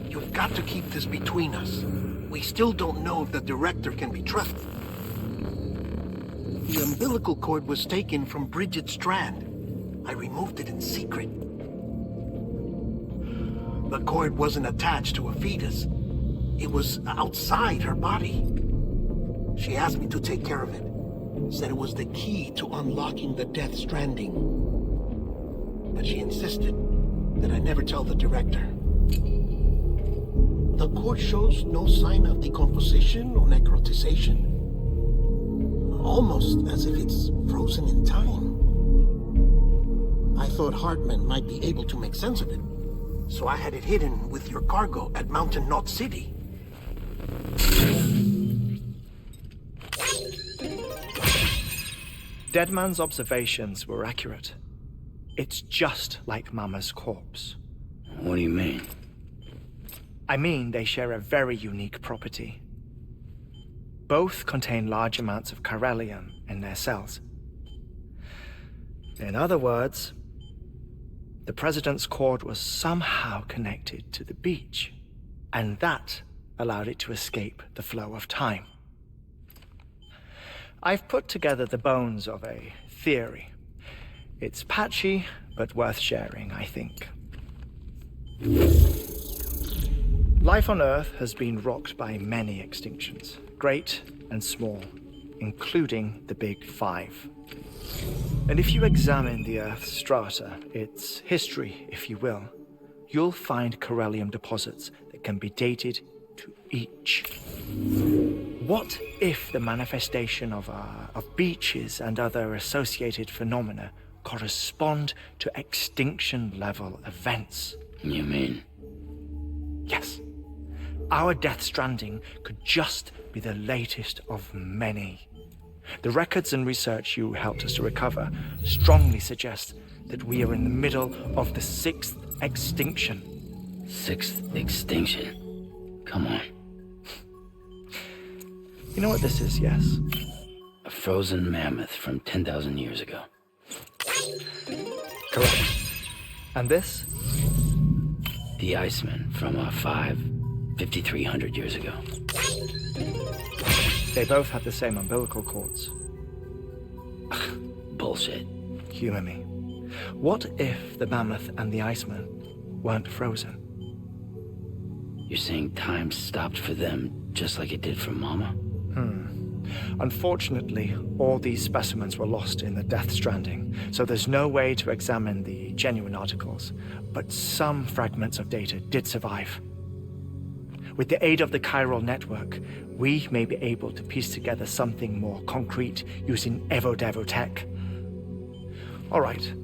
You've got to keep this between us. We still don't know if the director can be trusted. The umbilical cord was taken from Bridget Strand. I removed it in secret. The cord wasn't attached to a fetus. It was outside her body. She asked me to take care of it. Said it was the key to unlocking the Death Stranding. But she insisted that I never tell the director. The cord shows no sign of decomposition or necrotization. Almost as if it's frozen in time. I thought Hartman might be able to make sense of it. So I had it hidden with your cargo at Mountain Knot City. Deadman's observations were accurate. It's just like Mama's corpse. What do you mean? I mean they share a very unique property. Both contain large amounts of chiralium in their cells. In other words, the President's cord was somehow connected to the beach, and that allowed it to escape the flow of time. I've put together the bones of a theory. It's patchy, but worth sharing, I think. Life on Earth has been rocked by many extinctions, great and small, including the Big Five. And if you examine the Earth's strata, its history, if you will, you'll find chiralium deposits that can be dated to each. What if the manifestation of beaches and other associated phenomena correspond to extinction-level events? You mean? Yes. Our Death Stranding could just be the latest of many. The records and research you helped us to recover strongly suggest that we are in the middle of the 6th extinction. 6th extinction? Come on. You know what this is, yes? A frozen mammoth from 10,000 years ago. Correct. And this? The Iceman from 5,300 years ago. They both have the same umbilical cords. Bullshit. Humor me. What if the mammoth and the Iceman weren't frozen? You're saying time stopped for them just like it did for Mama? Unfortunately, all these specimens were lost in the Death Stranding, so there's no way to examine the genuine articles, but some fragments of data did survive. With the aid of the chiral network, we may be able to piece together something more concrete using Evo-Devo tech. All right,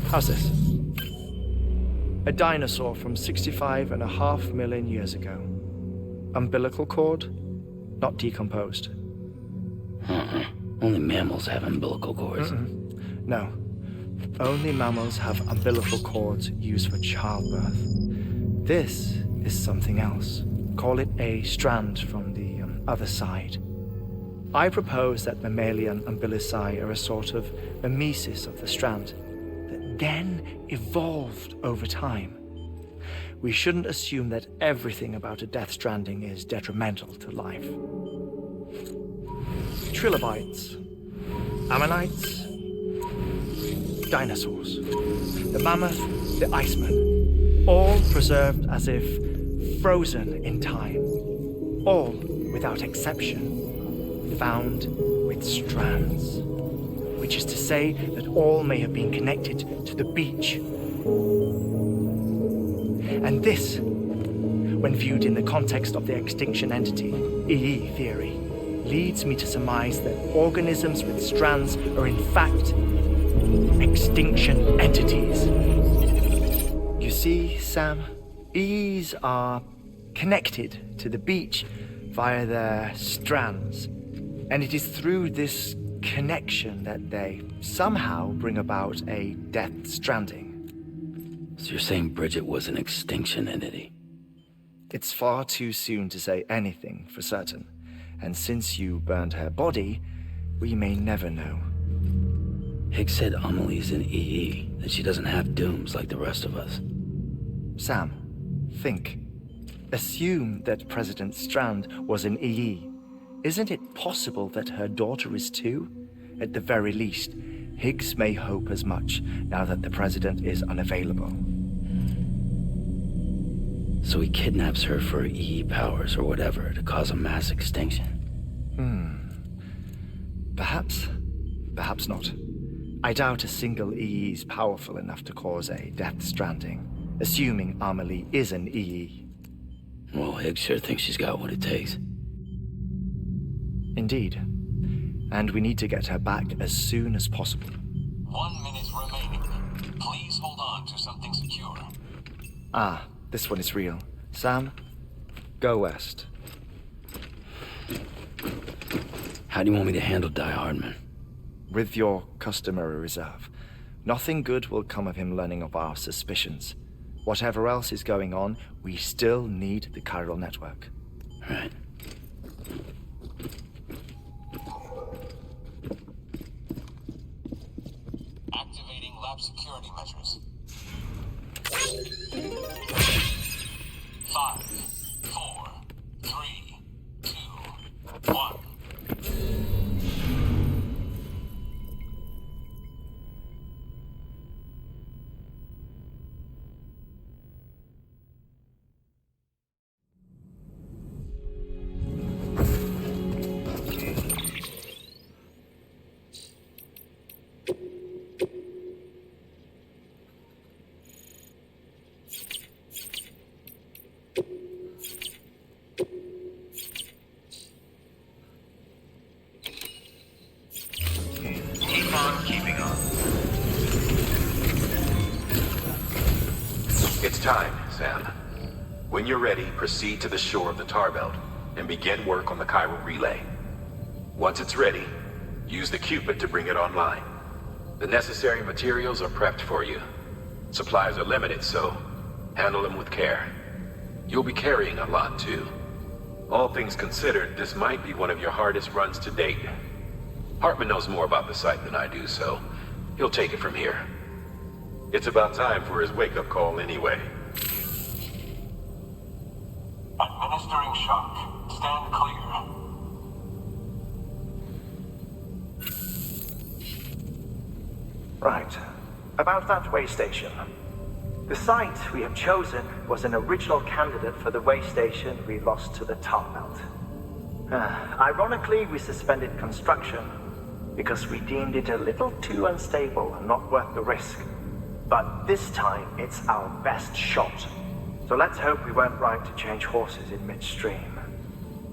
how's this? A dinosaur from 65.5 million years ago. Umbilical cord, not decomposed. Only mammals have umbilical cords. No. Only mammals have umbilical cords used for childbirth. This is something else. Call it a strand from the other side. I propose that mammalian umbilici are a sort of mimesis of the strand that then evolved over time. We shouldn't assume that everything about a Death Stranding is detrimental to life. Trilobites, ammonites, dinosaurs, the mammoth, the Iceman, all preserved as if frozen in time, all without exception, found with strands, which is to say that all may have been connected to the beach. And this when viewed in the context of the extinction entity, EE theory, leads me to surmise that organisms with strands are in fact extinction entities. You see, Sam, EEs are connected to the beach via their strands, and it is through this connection that they somehow bring about a Death Stranding. So you're saying Bridget was an extinction entity? It's far too soon to say anything for certain, and since you burned her body, we may never know. Higgs said Amelie's an EE, that she doesn't have dooms like the rest of us. Sam, think. Assume that President Strand was an EE. Isn't it possible that her daughter is too? At the very least, Higgs may hope as much now that the President is unavailable. So he kidnaps her for EE powers or whatever to cause a mass extinction? Perhaps. Perhaps not. I doubt a single EE is powerful enough to cause a Death Stranding, assuming Amelie is an EE. Well, Higgs sure thinks she's got what it takes. Indeed. And we need to get her back as soon as possible. 1 minute remaining. Please hold on to something secure. Ah, this one is real. Sam, go west. How do you want me to handle Die Hardman? With your customary reserve. Nothing good will come of him learning of our suspicions. Whatever else is going on, we still need the chiral network. Right. Activating lab security measures. 5, 4, 3, 2, 1. Keep on keeping on. It's time, Sam. When you're ready, proceed to the shore of the tar belt and begin work on the chiral relay. Once it's ready, use the Cupid to bring it online. The necessary materials are prepped for you. Supplies are limited, so handle them with care. You'll be carrying a lot, too. All things considered, this might be one of your hardest runs to date. Hartman knows more about the site than I do, so he'll take it from here. It's about time for his wake-up call anyway. Administering shock. Stand clear. Right. About that way station. The site we have chosen was an original candidate for the way station we lost to the tar belt. Ironically, we suspended construction because we deemed it a little too unstable and not worth the risk. But this time, it's our best shot. So let's hope we weren't right to change horses in midstream.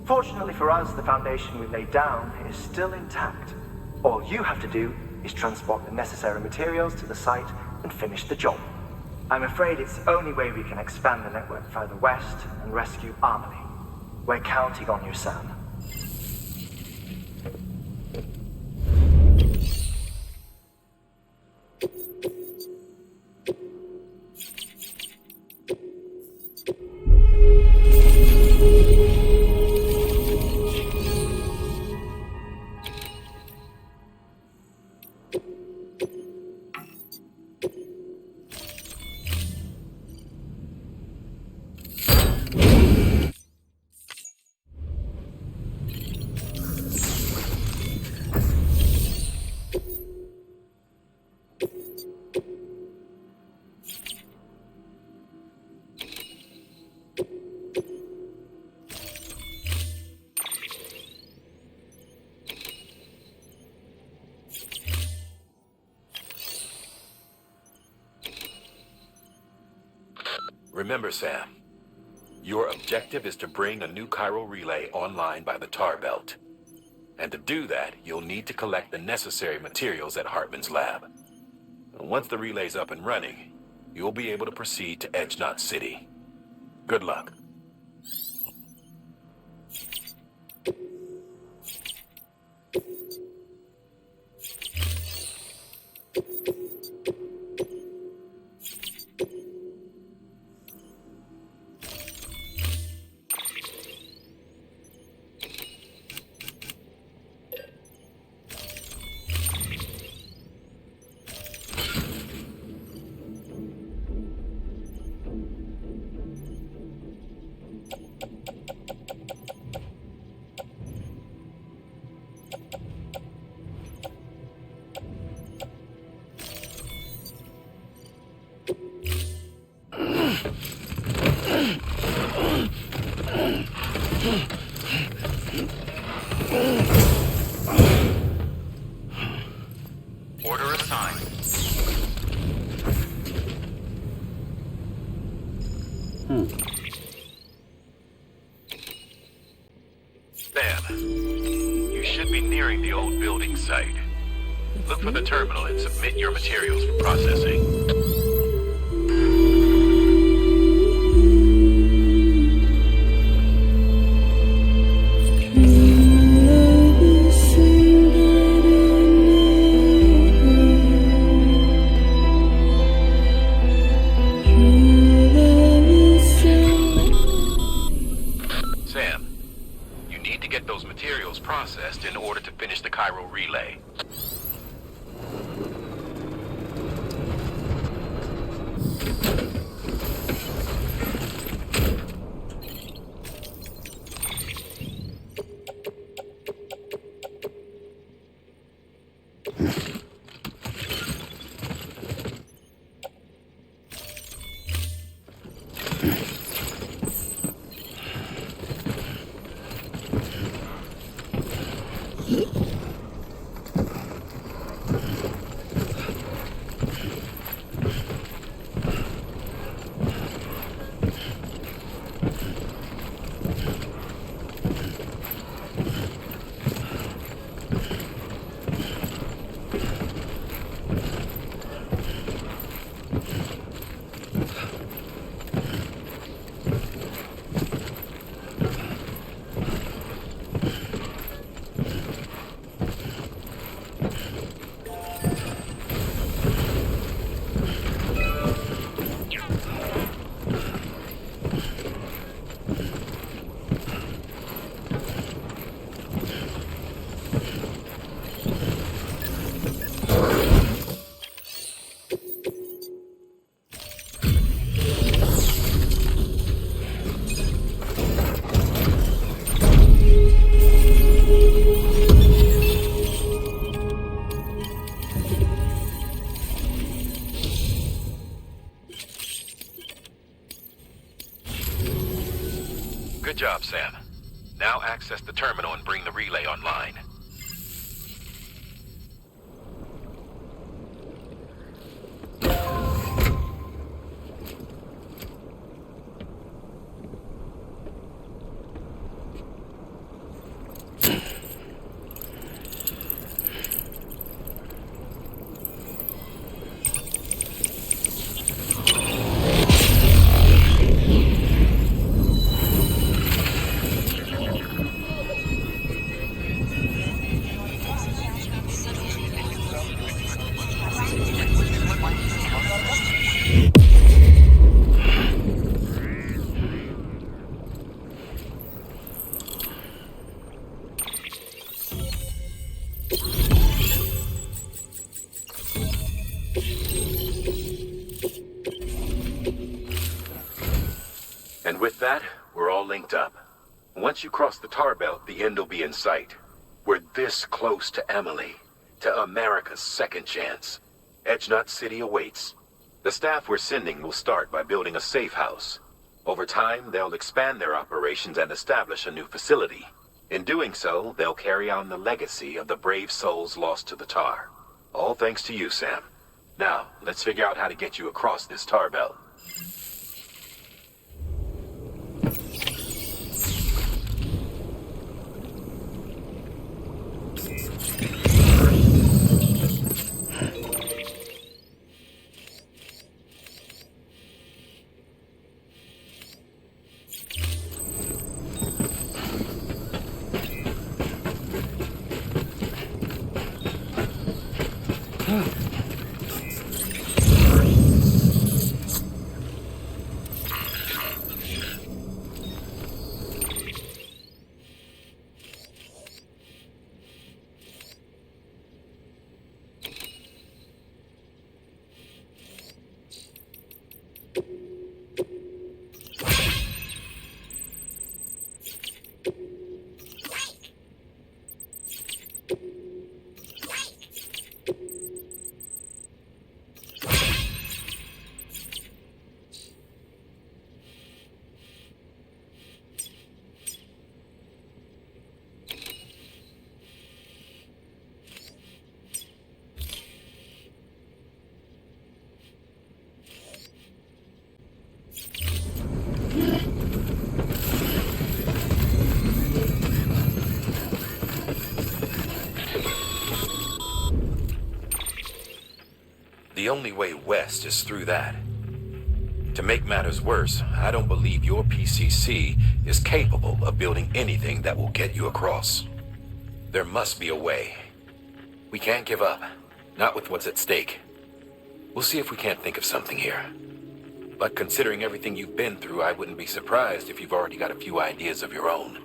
Fortunately for us, the foundation we laid down is still intact. All you have to do is transport the necessary materials to the site and finish the job. I'm afraid it's the only way we can expand the network further west and rescue Amelie. We're counting on you, Sam. Remember, Sam, Your objective is to bring a new chiral relay online by the tar belt. And to do that, you'll need to collect the necessary materials at Hartman's lab. Once the relay's up and running, you'll be able to proceed to Edgenot City. Good luck. Order assigned. Sam, you should be nearing the old building site. Look for the terminal and submit your materials for processing. Processed in order to finish the chiral relay. Good job, Sam. Now access the terminal and bring the relay online. And with that, we're all linked up. Once you cross the tar belt, the end will be in sight. We're this close to Emily, to America's second chance. Edgenot City awaits. The staff we're sending will start by building a safe house. Over time, they'll expand their operations and establish a new facility. In doing so, they'll carry on the legacy of the brave souls lost to the tar. All thanks to you, Sam. Now, let's figure out how to get you across this tar belt. The only way west is through that. To make matters worse, I don't believe your PCC is capable of building anything that will get you across. There must be a way. We can't give up. Not with what's at stake. We'll see if we can't think of something here. But considering everything you've been through, I wouldn't be surprised if you've already got a few ideas of your own.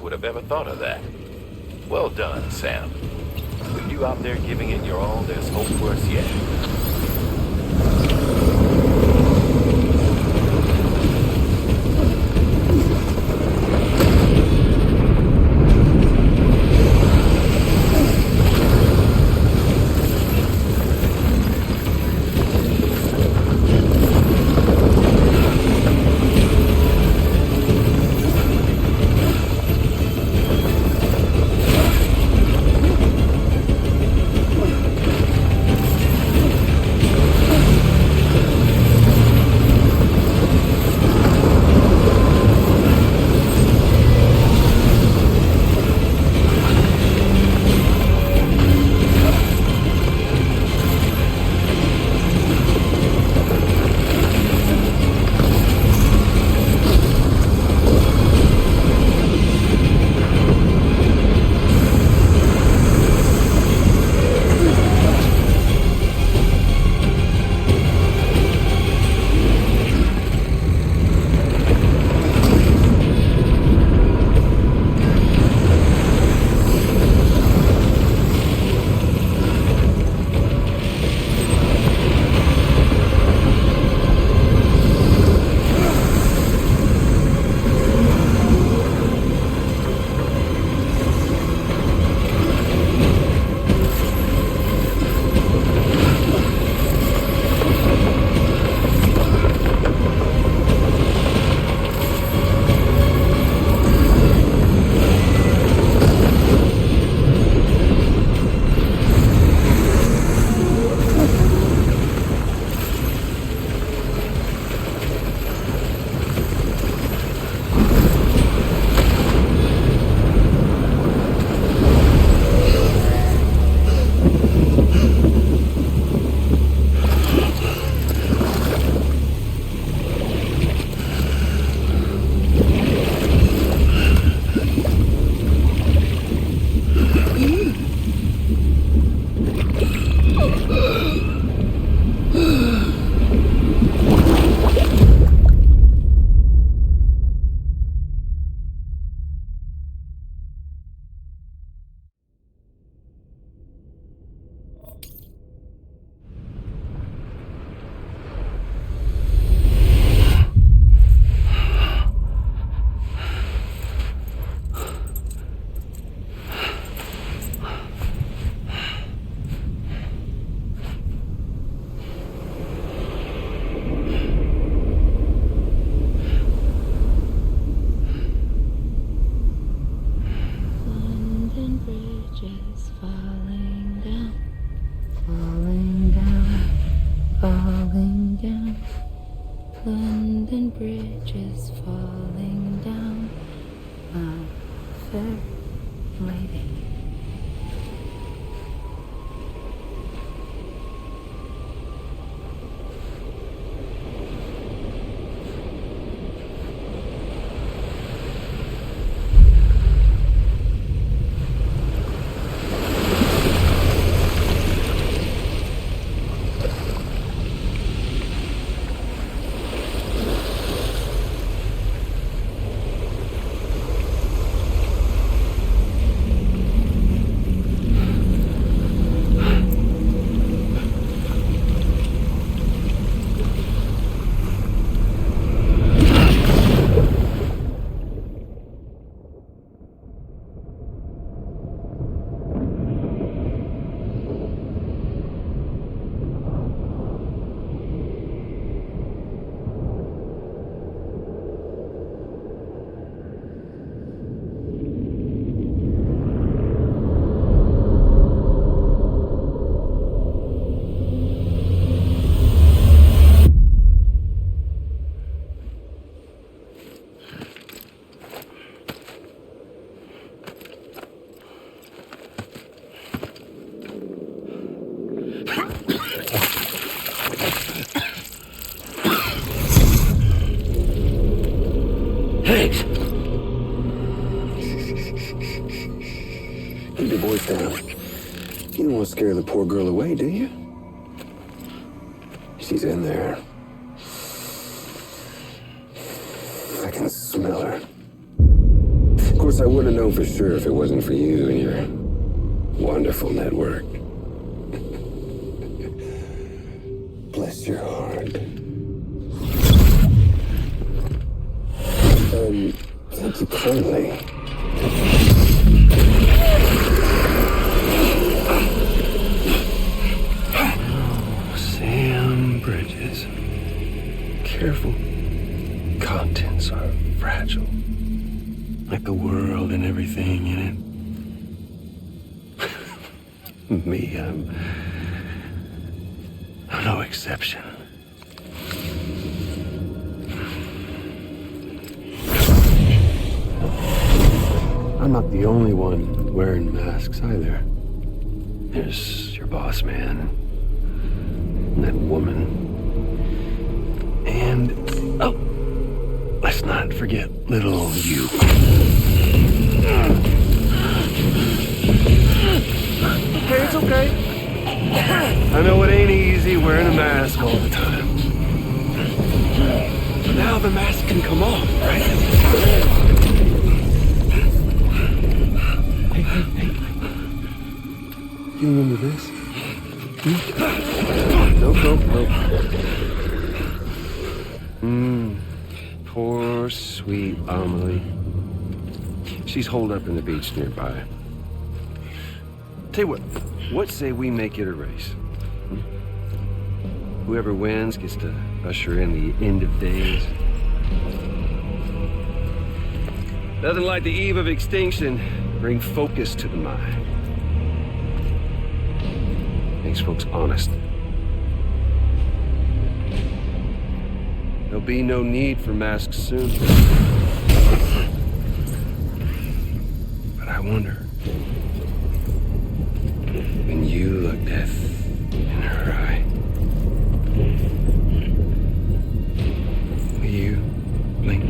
would have ever thought of that. Well done, Sam. With you out there giving it your all, there's hope for us yet. London Bridge is falling down, my fair lady. Thanks. Keep your voice down. You don't want to scare the poor girl away, do you? She's in there. I can smell her. course, I wouldn't have known for sure if it wasn't for you and your wonderful network. Bless your heart. Thank you kindly. Oh, Sam Bridges. Careful. Contents are fragile. Like the world and everything in it. Me, I'm no exception. I'm not the only one wearing masks either. There's your boss man, and that woman, and oh, let's not forget little you. Okay, it's okay. I know it ain't easy wearing a mask all the time. But now the mask can come off, right? Hey. You remember this? Nope. Poor, sweet Amelie. She's holed up in the beach nearby. Tell you what say we make it a race? Whoever wins gets to usher in the end of days. Nothing like the eve of extinction. Bring focus to the mind. Makes folks honest. There'll be no need for masks soon. But I wonder, when you look death in her eye, will you blink?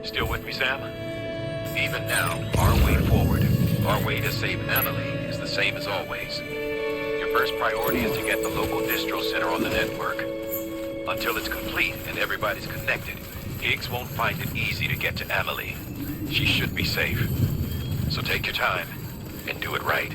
Still with me, Sam? Even now, our way forward, our way to save Annalie is the same as always. Your first priority is to get the local distro center on the network. Until it's complete and everybody's connected, Higgs won't find it easy to get to Annalie. She should be safe. So take your time and do it right.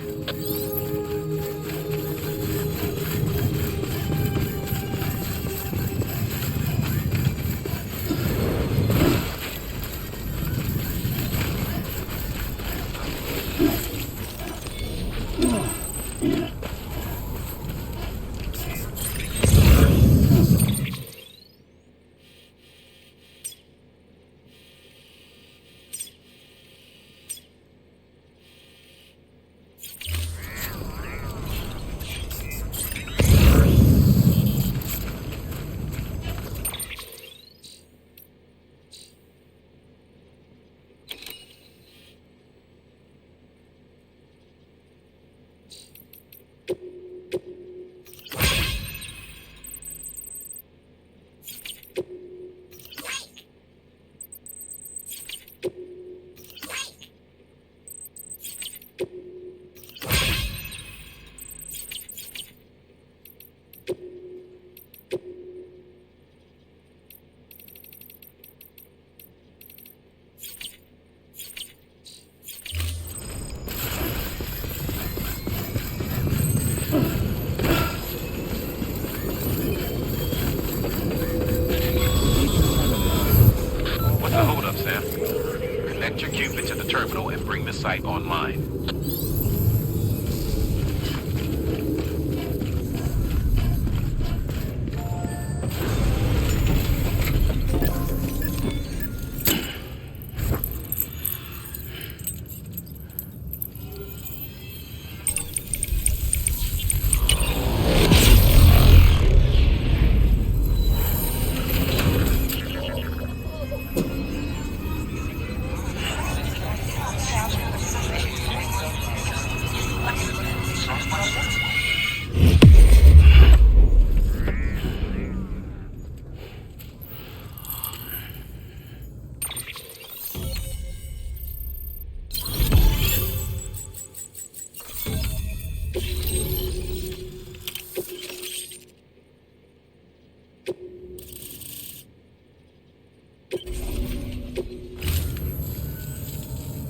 Site online.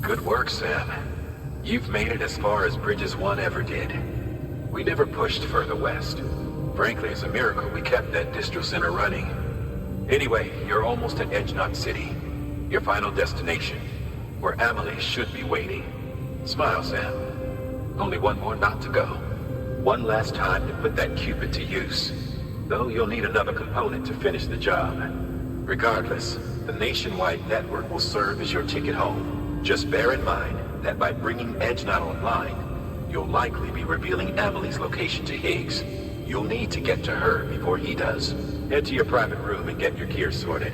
Good work, Sam. You've made it as far as Bridges 1 ever did. We never pushed further west. Frankly, it's a miracle we kept that distro center running. Anyway, you're almost at Edge Knot City, your final destination, where Amelie should be waiting. Smile, Sam. Only one more knot to go. One last time to put that Cupid to use. Though you'll need another component to finish the job. Regardless, the nationwide network will serve as your ticket home. Just bear in mind that by bringing Edge Knot online, you'll likely be revealing Amelie's location to Higgs. You'll need to get to her before he does. Head to your private room and get your gear sorted.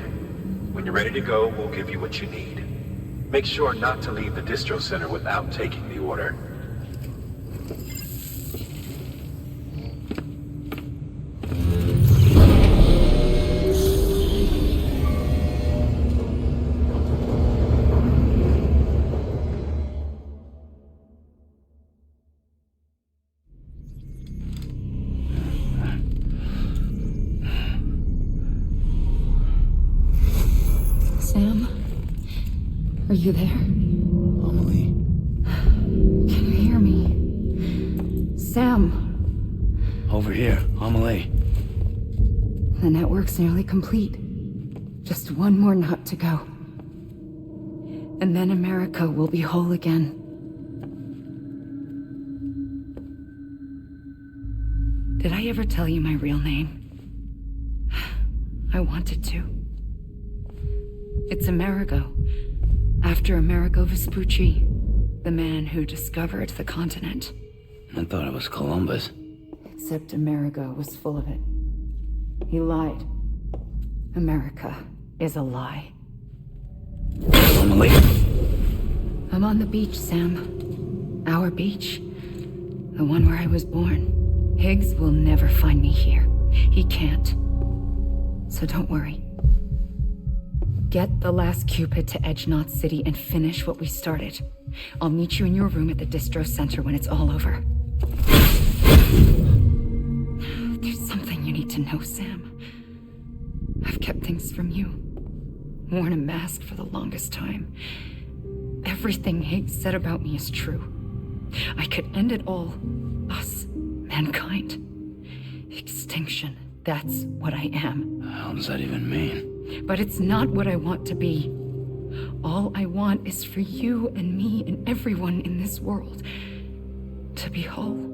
When you're ready to go, we'll give you what you need. Make sure not to leave the distro center without taking the order. Sam? Are you there? Amelie? Can you hear me? Sam? Over here, Amelie. The network's nearly complete. Just one more knot to go. And then America will be whole again. Did I ever tell you my real name? I wanted to. It's Amerigo, after Amerigo Vespucci, the man who discovered the continent. I thought it was Columbus. Except Amerigo was full of it. He lied. America is a lie. Amelie. I'm on the beach, Sam. Our beach. The one where I was born. Higgs will never find me here. He can't. So don't worry. Get the last Cupid to Edge Knot City and finish what we started. I'll meet you in your room at the distro center when it's all over. There's something you need to know, Sam. I've kept things from you. Worn a mask for the longest time. Everything Higgs said about me is true. I could end it all. Us. Mankind. Extinction. That's what I am. How does that even mean? But it's not what I want to be. All I want is for you and me and everyone in this world to be whole.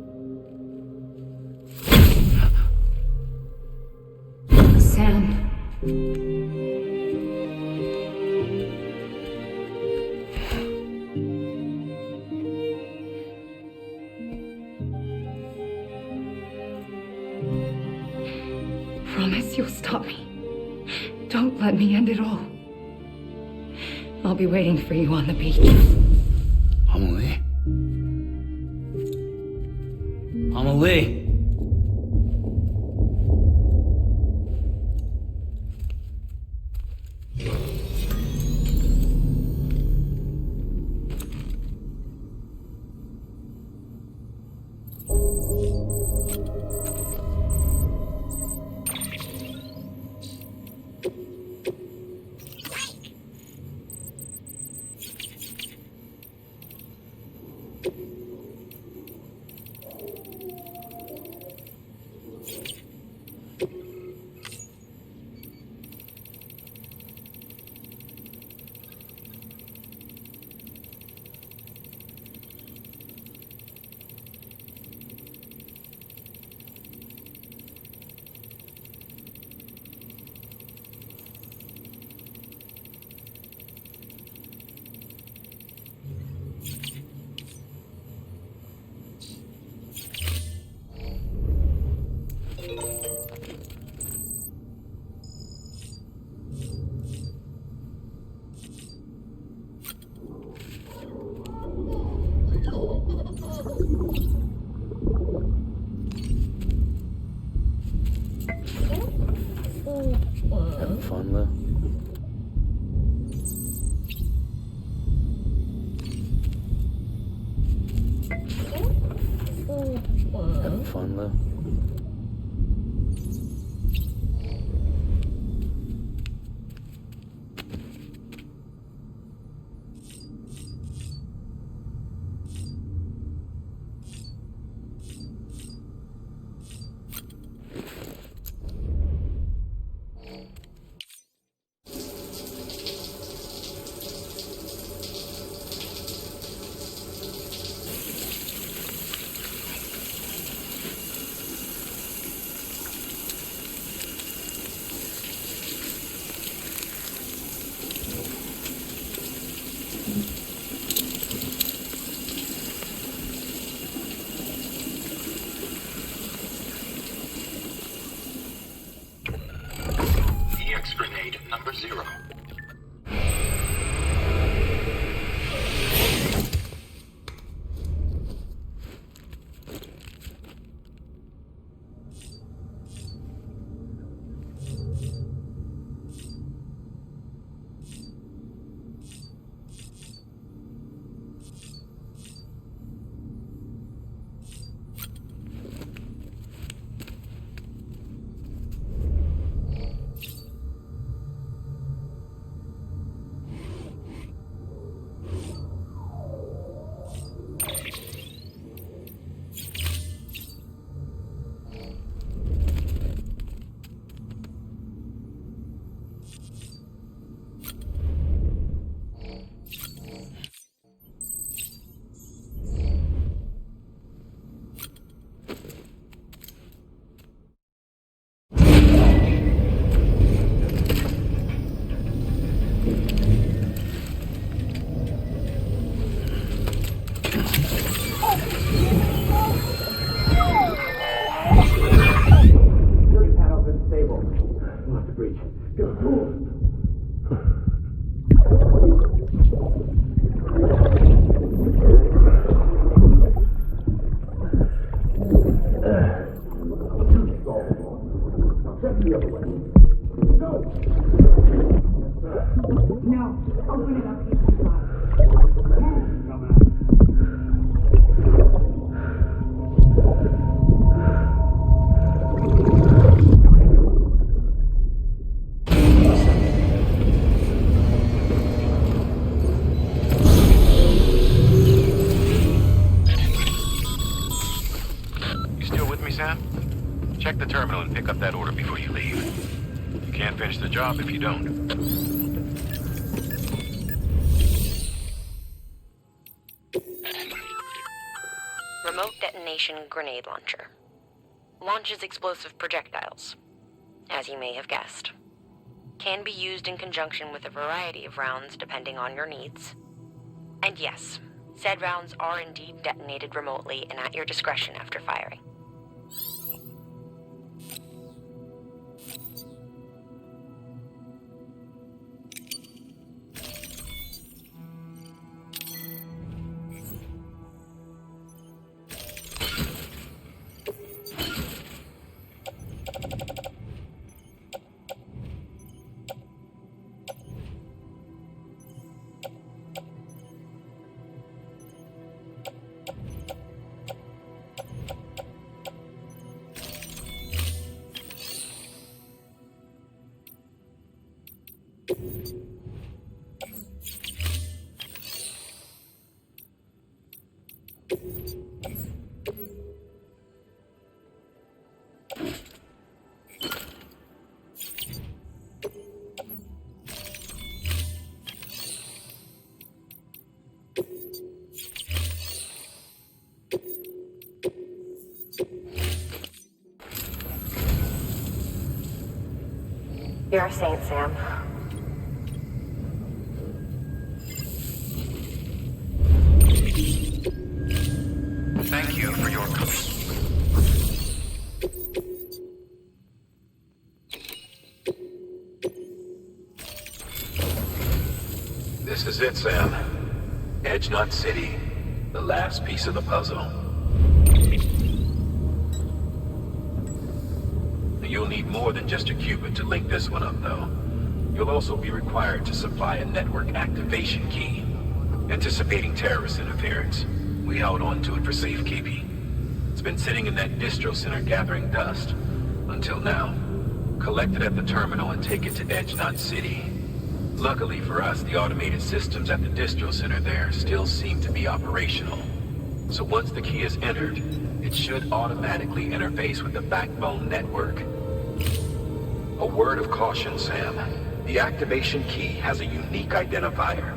Sam. Promise you'll stop me. Don't let me end it all. I'll be waiting for you on the beach. Amelie? Amelie! Having fun, Lou? Having fun, Lou? grenade number 0. Check the terminal and pick up that order before you leave. You can't finish the job if you don't. Remote detonation grenade launcher. Launches explosive projectiles, as you may have guessed. Can be used in conjunction with a variety of rounds depending on your needs. And yes, said rounds are indeed detonated remotely and at your discretion after firing. You're a saint, Sam. Thank you for your coming. This is it, Sam. Edge Knot City, the last piece of the puzzle. You'll need more than just a qubit to link this one up, though. You'll also be required to supply a network activation key. Anticipating terrorist interference, we held on to it for safekeeping. It's been sitting in that distro center gathering dust. Until now. Collect it at the terminal and take it to Edge Knot City. Luckily for us, the automated systems at the distro center there still seem to be operational. So once the key is entered, it should automatically interface with the backbone network. A word of caution, Sam. The activation key has a unique identifier.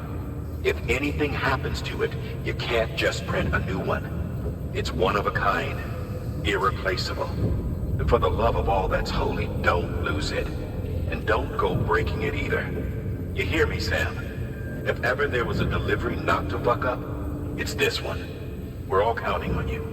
If anything happens to it, you can't just print a new one. It's one of a kind, irreplaceable. And for the love of all that's holy, don't lose it. And don't go breaking it either. You hear me, Sam? If ever there was a delivery not to fuck up, it's this one. We're all counting on you.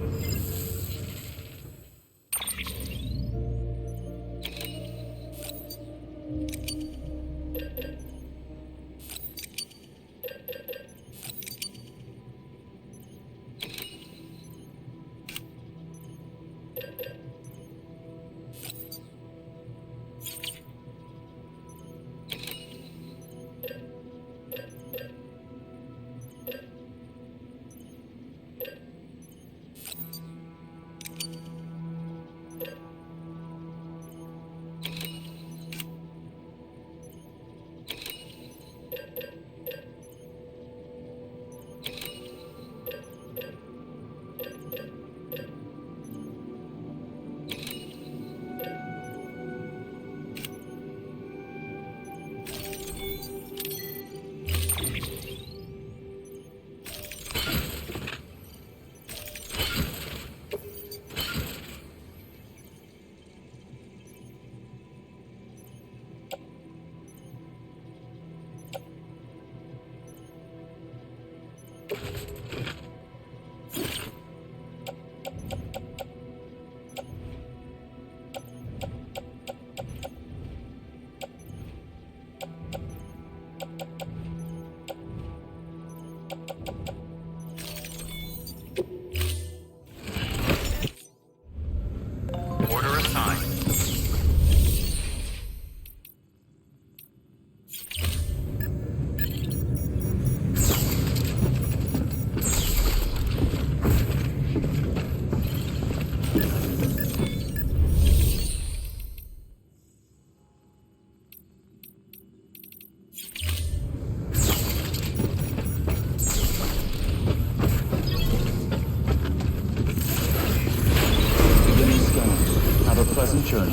journey.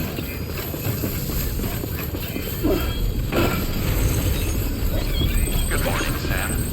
Good morning, Sam.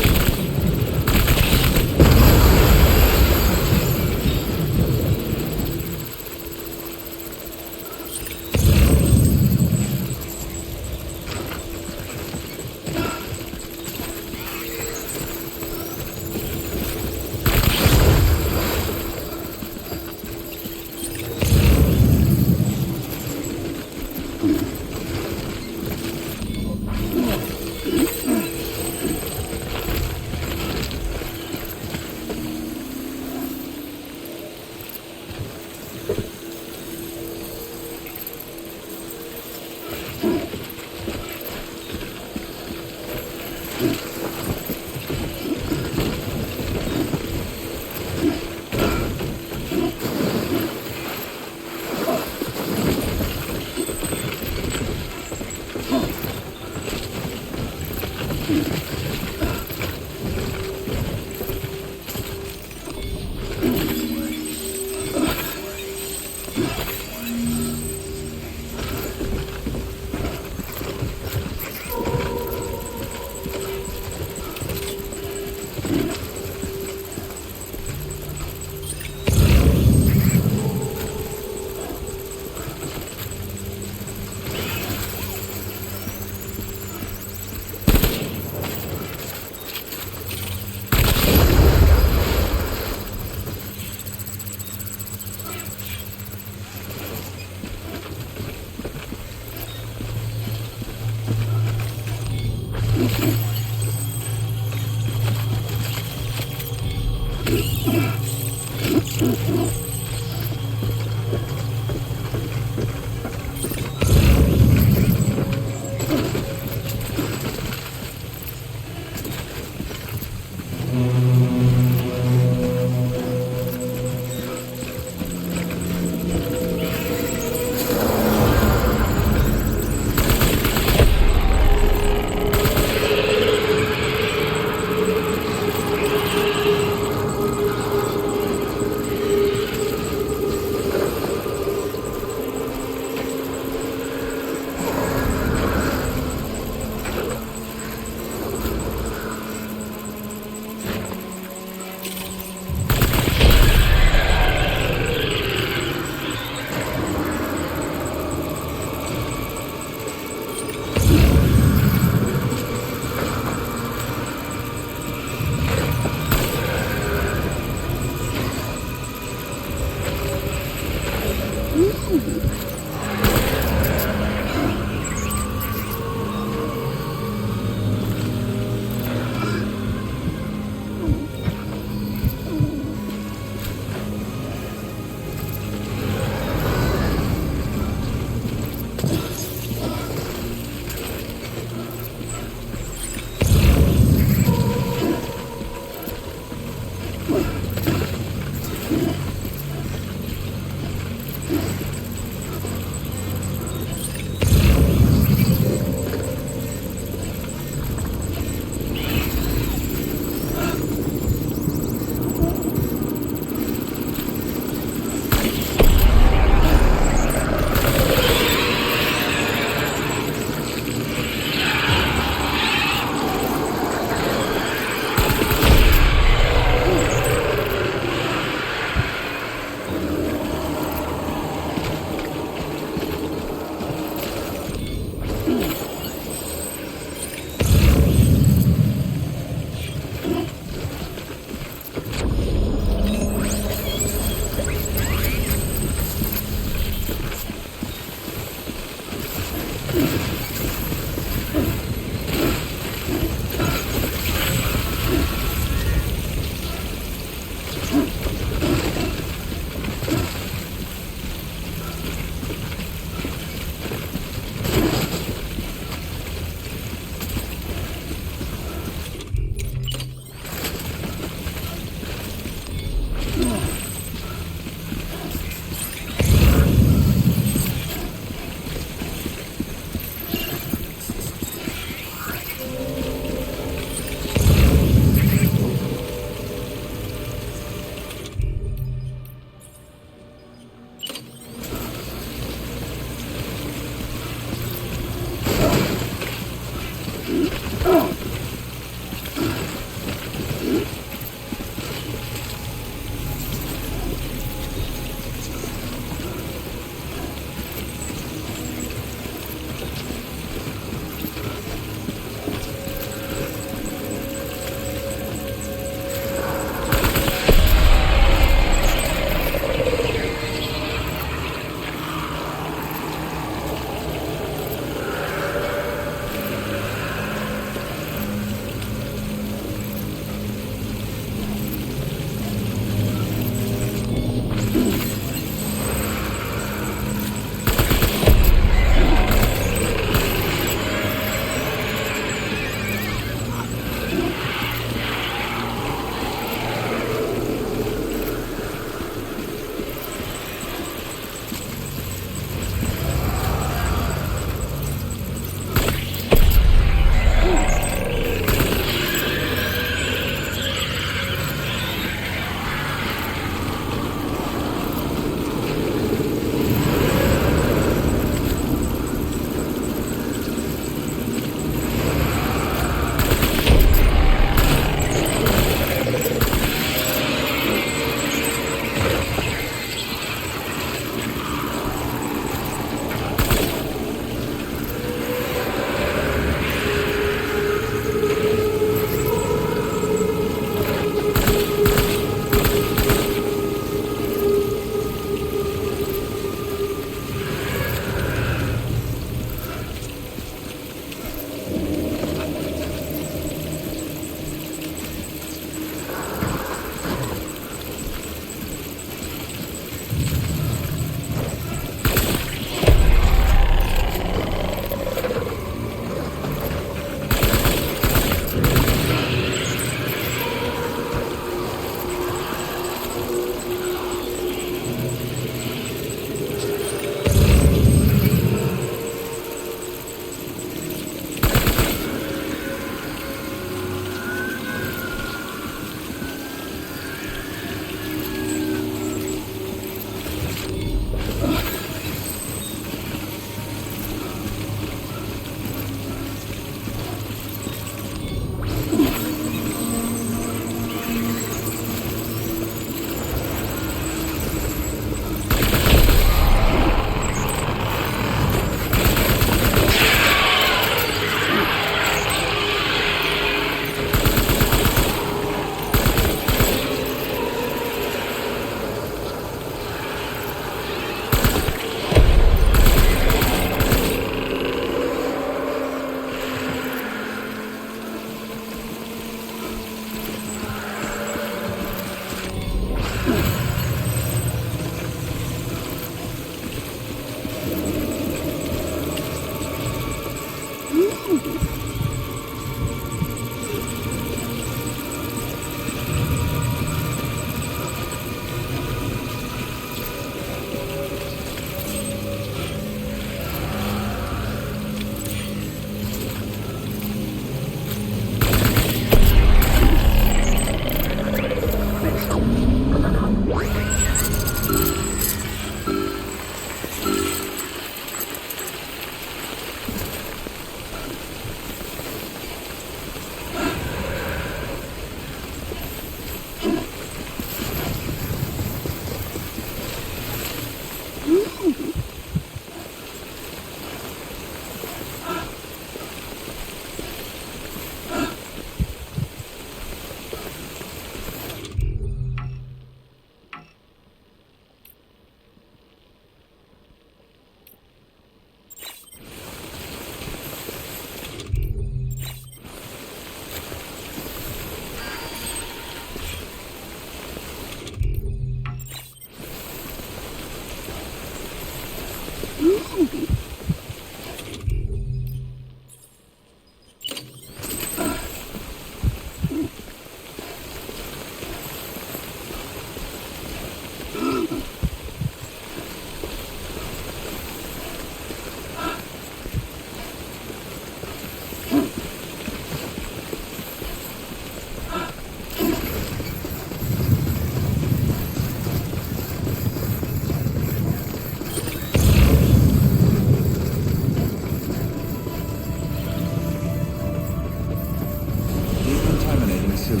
suit.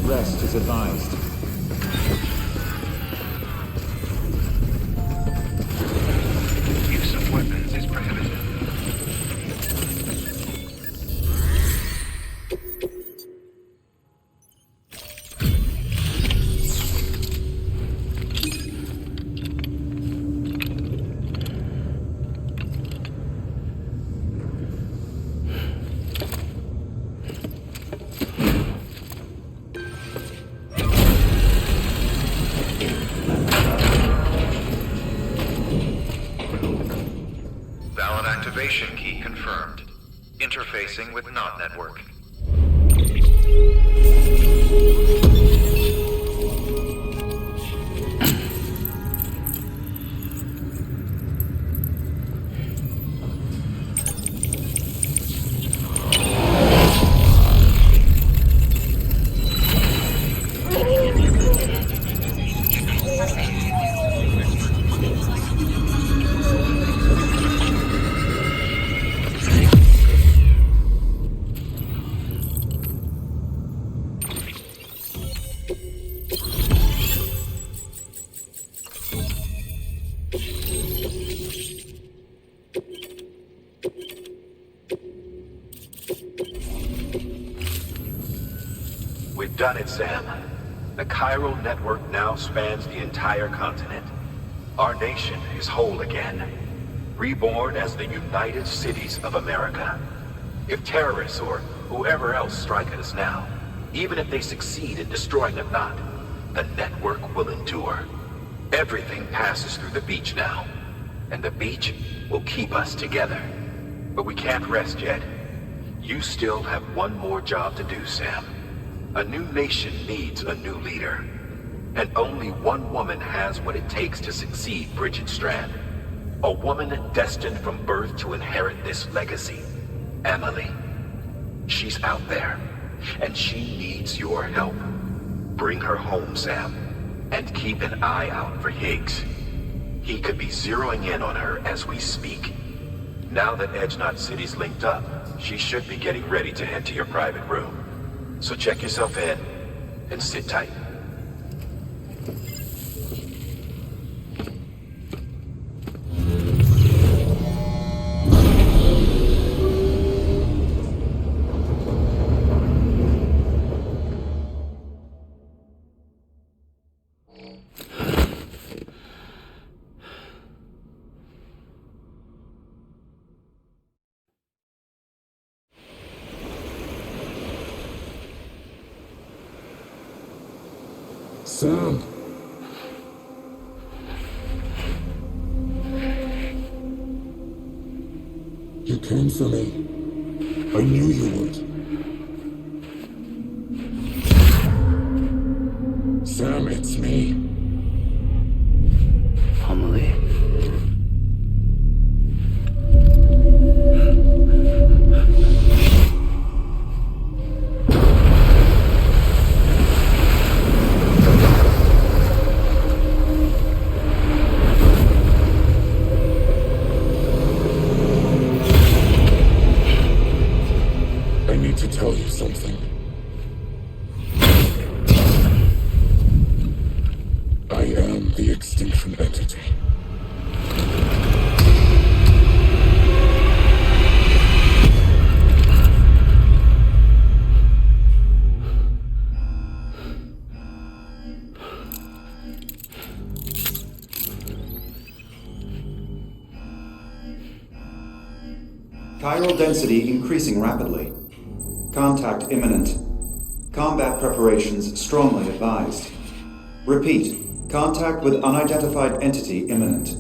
Rest is advised. Use of weapons is prohibited. Valid activation key confirmed. Interfacing with NOT network. We've done it, Sam. The chiral network now spans the entire continent. Our nation is whole again, reborn as the United Cities of America. If terrorists or whoever else strike at us now, even if they succeed in destroying the knot, the network will endure. Everything passes through the beach now, and the beach will keep us together. But we can't rest yet. You still have one more job to do, Sam. A new nation needs a new leader. And only one woman has what it takes to succeed Projekt Strand. A woman destined from birth to inherit this legacy. Emily. She's out there, and she needs your help. Bring her home, Sam, and keep an eye out for Higgs. He could be zeroing in on her as we speak. Now that Edge Knot City's linked up, she should be getting ready to head to your private room. So check yourself in, and sit tight. Sam. You came for me. I knew you would. Sam, it's me. Amelie? Tell you something. I am the extinction entity. Chiral density increasing rapidly. Contact imminent. Combat preparations strongly advised. Repeat, contact with unidentified entity imminent.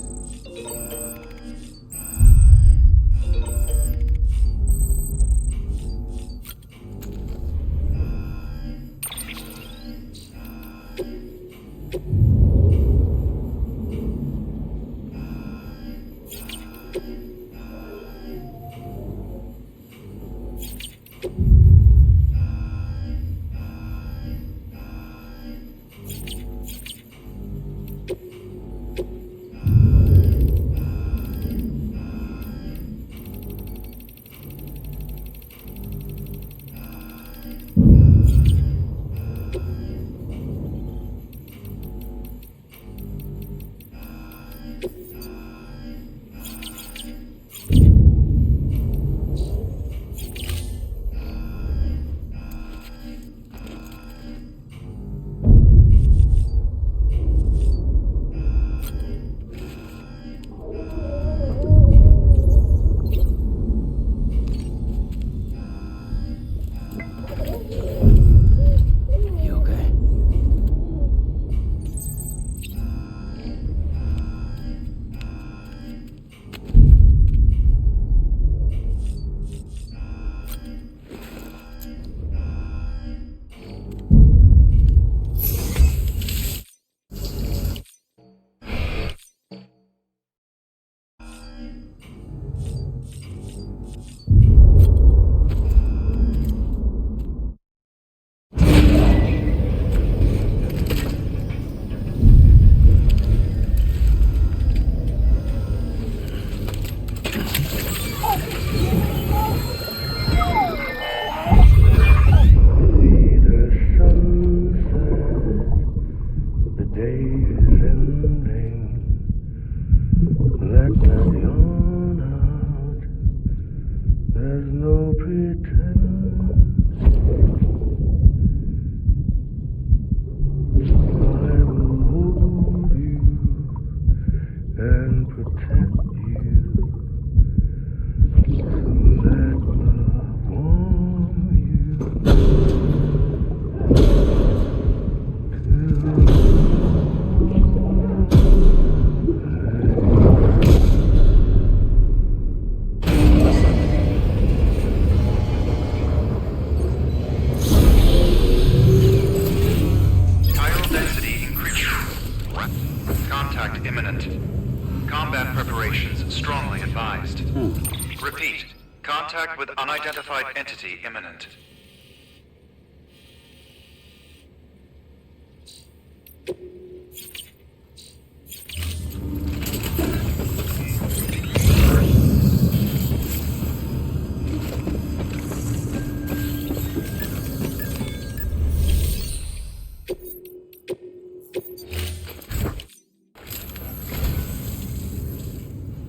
Contact with unidentified entity imminent.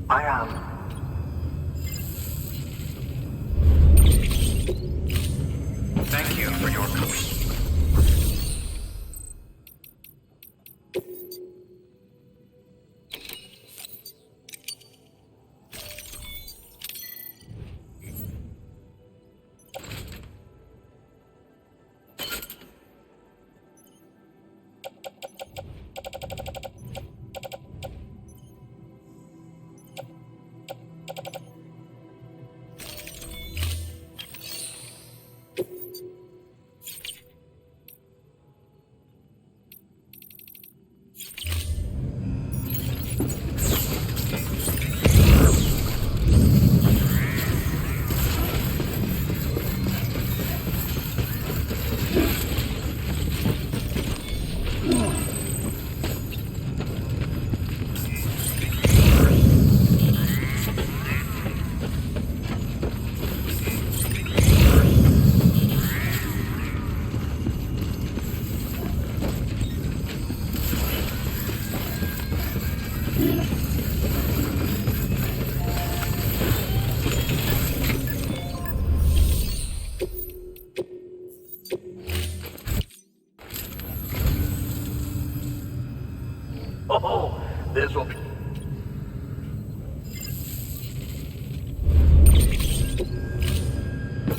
I am. Thank you for your coming. Oh, this will be...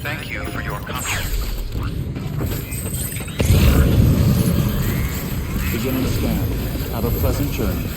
Thank you for your coming. Beginning scan. Have a pleasant journey.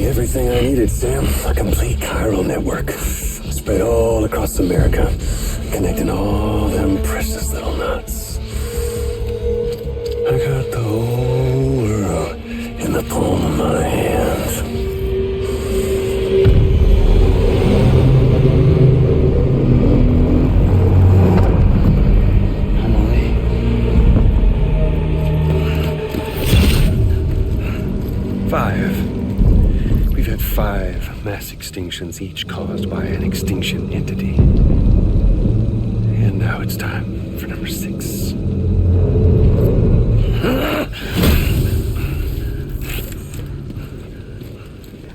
Everything I needed, Sam. A complete chiral network. Spread all across America. Connecting all them precious little nuts. I got the whole world in the palm of my hand. We've had 5 mass extinctions, each caused by an extinction entity. And now it's time for number 6.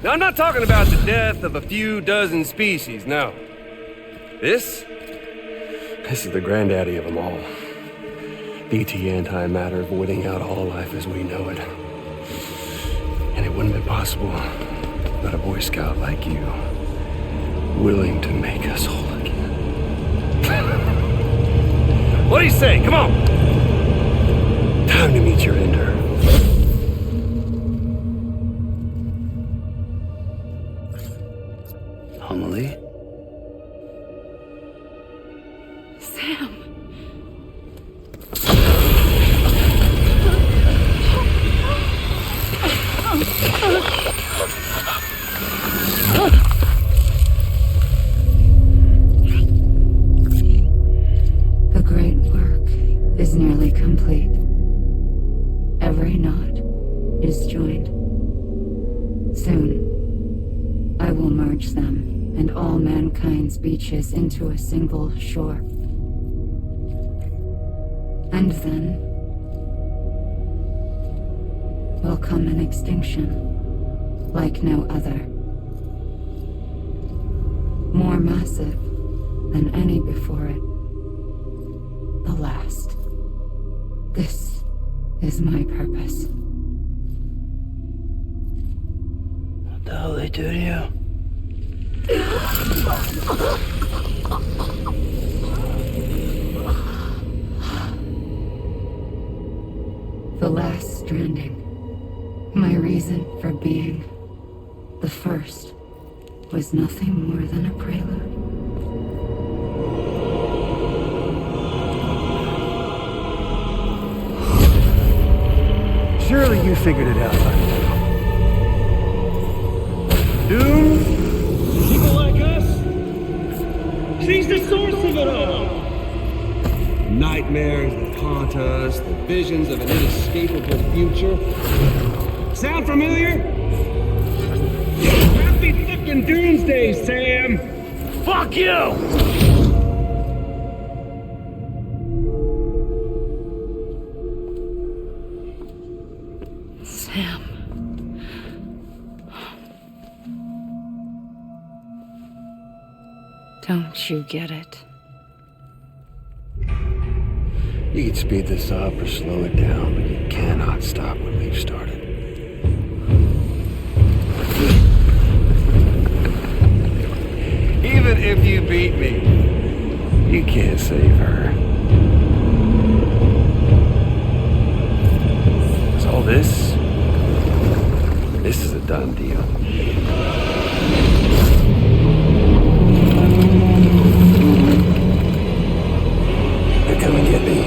Now, I'm not talking about the death of a few dozen species, no. This is the granddaddy of them all. BT antimatter voiding out all life as we know it. And it wouldn't have been possible without a Boy Scout like you, willing to make us whole again. What do you say? Come on! Time to meet your ender. Homily? Sam. The great work is nearly complete. Every knot is joined. Soon, I will merge them and all mankind's beaches into a single shore. And then will come an extinction like no other. More massive than any before it. The last. This is my purpose. What the hell they do to you? The last stranding. My reason for being. The first was nothing more than a prelude. Surely you figured it out by now. Doom? People like us? She's the source of it all! Nightmares that haunt us, the visions of an inescapable future. Sound familiar? Happy fucking doomsday, Sam! Fuck you! Sam. Don't you get it? You can speed this up or slow it down, but you cannot stop what we've started. Even if you beat me, you can't save her. So this is a done deal. They're coming to get me.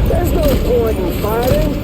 There's no point in fighting.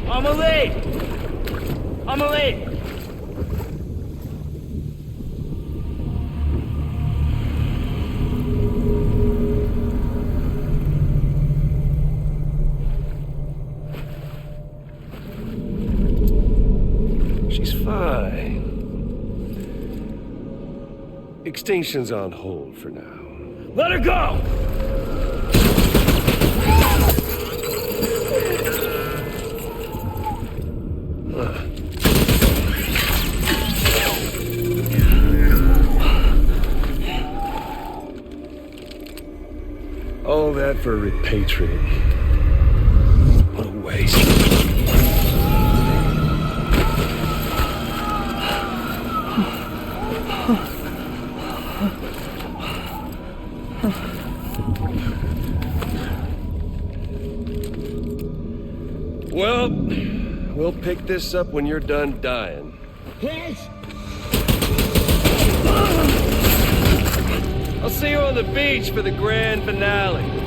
Amelie! Amelie! She's fine. Extinction's on hold for now. Let her go! All that for repatriating. What a waste. Well, we'll pick this up when you're done dying. I'll see you on the beach for the grand finale.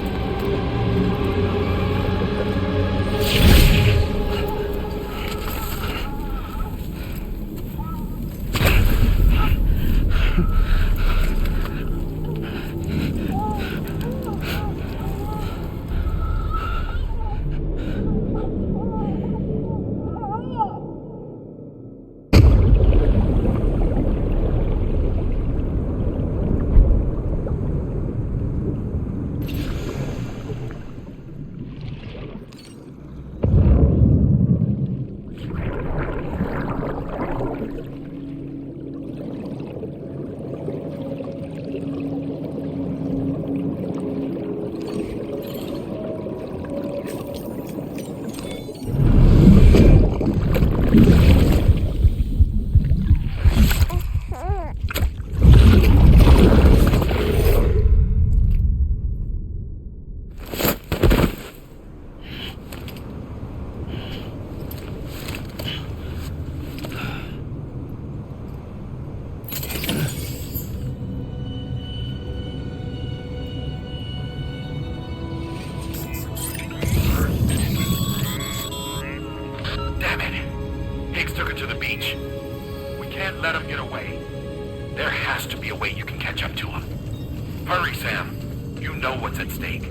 You know what's at stake.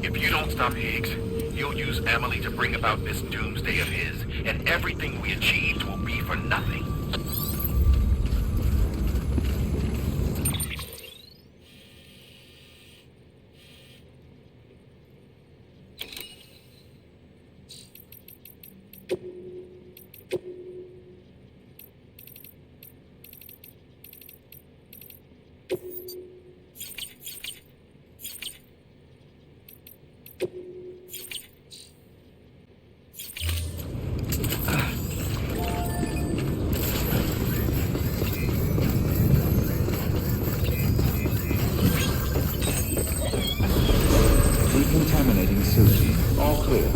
If you don't stop Higgs, you'll use Amelie to bring about this doomsday of his, and everything we achieved will be for nothing. Decontaminating suit. All clear.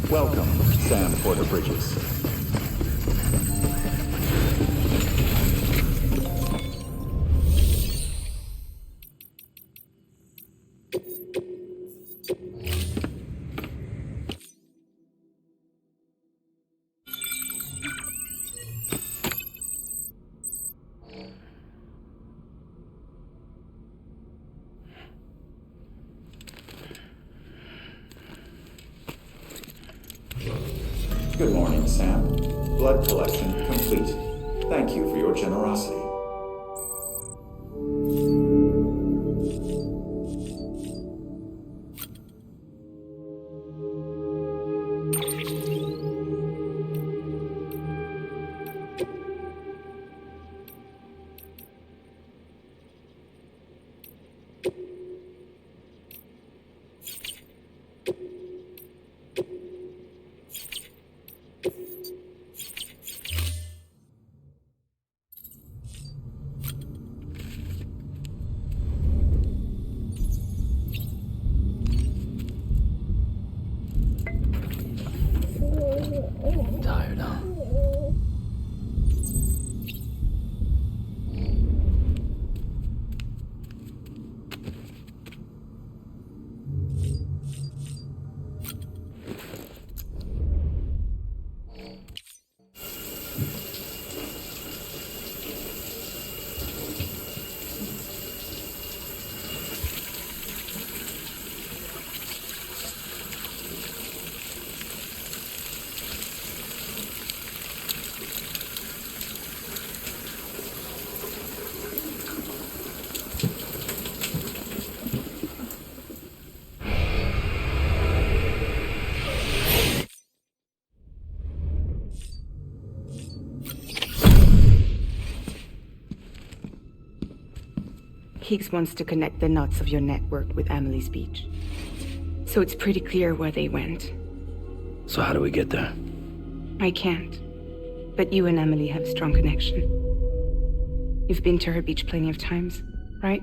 Welcome, Sam Porter Bridges. Good morning, Sam. Blood collection complete. Thank you for your generosity. Tired, huh? Higgs wants to connect the knots of your network with Amelie's beach. So it's pretty clear where they went. So how do we get there? I can't. But you and Amelie have a strong connection. You've been to her beach plenty of times, right?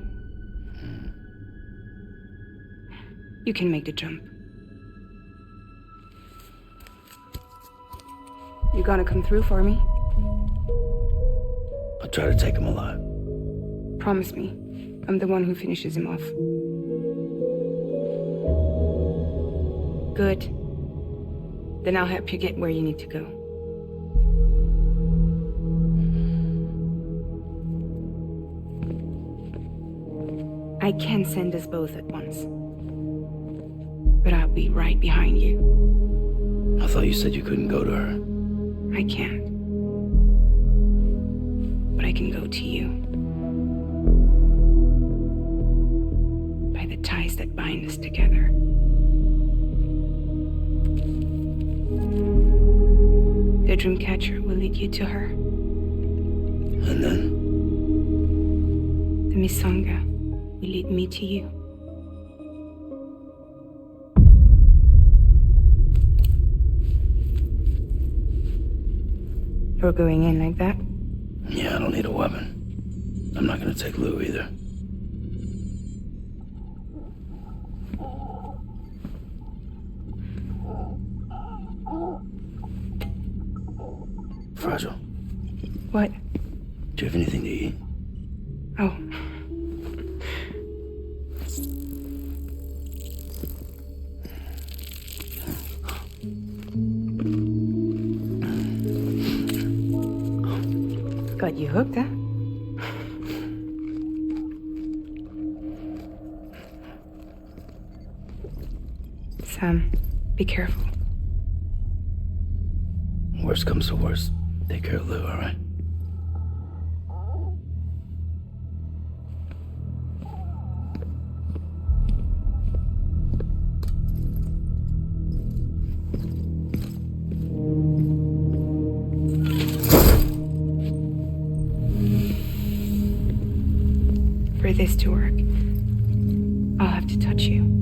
You can make the jump. You gonna come through for me? I'll try to take him alive. Promise me. I'm the one who finishes him off. Good. Then I'll help you get where you need to go. I can send us both at once. But I'll be right behind you. I thought you said you couldn't go to her. I can't. But I can go to you. By the ties that bind us together. The Dreamcatcher will lead you to her. And then? The Misanga will lead me to you. You're going in like that? Yeah, I don't need a weapon. I'm not gonna take Lou either. Fragile. What? Do you have anything to eat? Oh. Got you hooked, huh? Sam, be careful. Worst comes to worst. Take care of Lou, alright? For this to work, I'll have to touch you.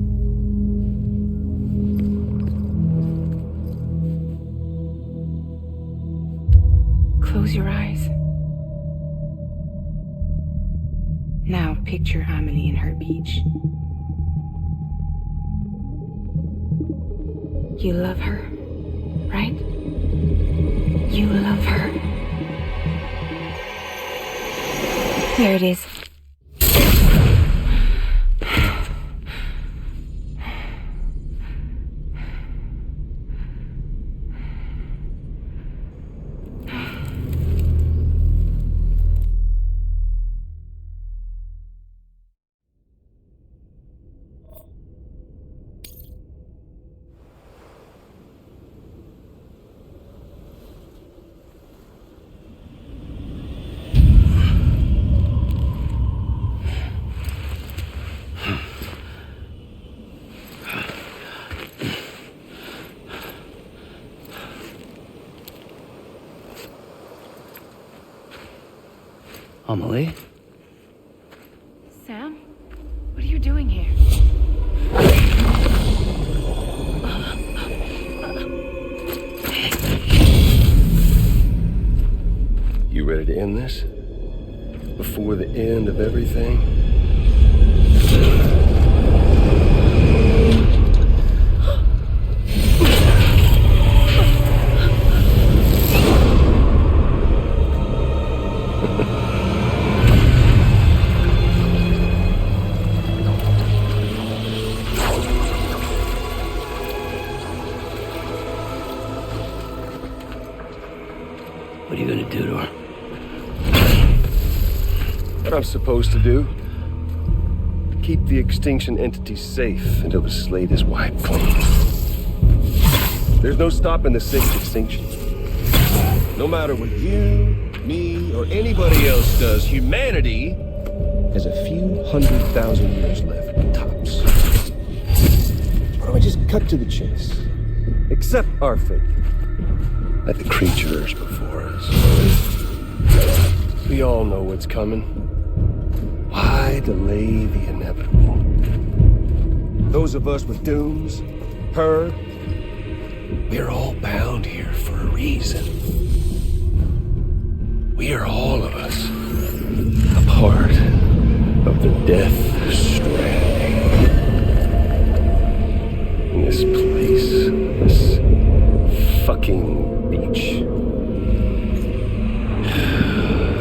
Close your eyes. Now picture Amelie in her beach. You love her, right? You love her. There it is. Amelie? Sam? What are you doing here? You ready to end this? Before the end of everything? What are you gonna do to her? What I'm supposed to do? Keep the extinction entity safe until the slate is wiped clean. There's no stopping the sixth extinction. No matter what you, me, or anybody else does, humanity has a few 100,000 years left, tops. Why don't we just cut to the chase? Accept our fate. Like the creatures before us. We all know what's coming. Why delay the inevitable? Those of us with dooms, her, we're all bound here for a reason. We are all of us a part of the Death Stranding. In this place, this fucking beach.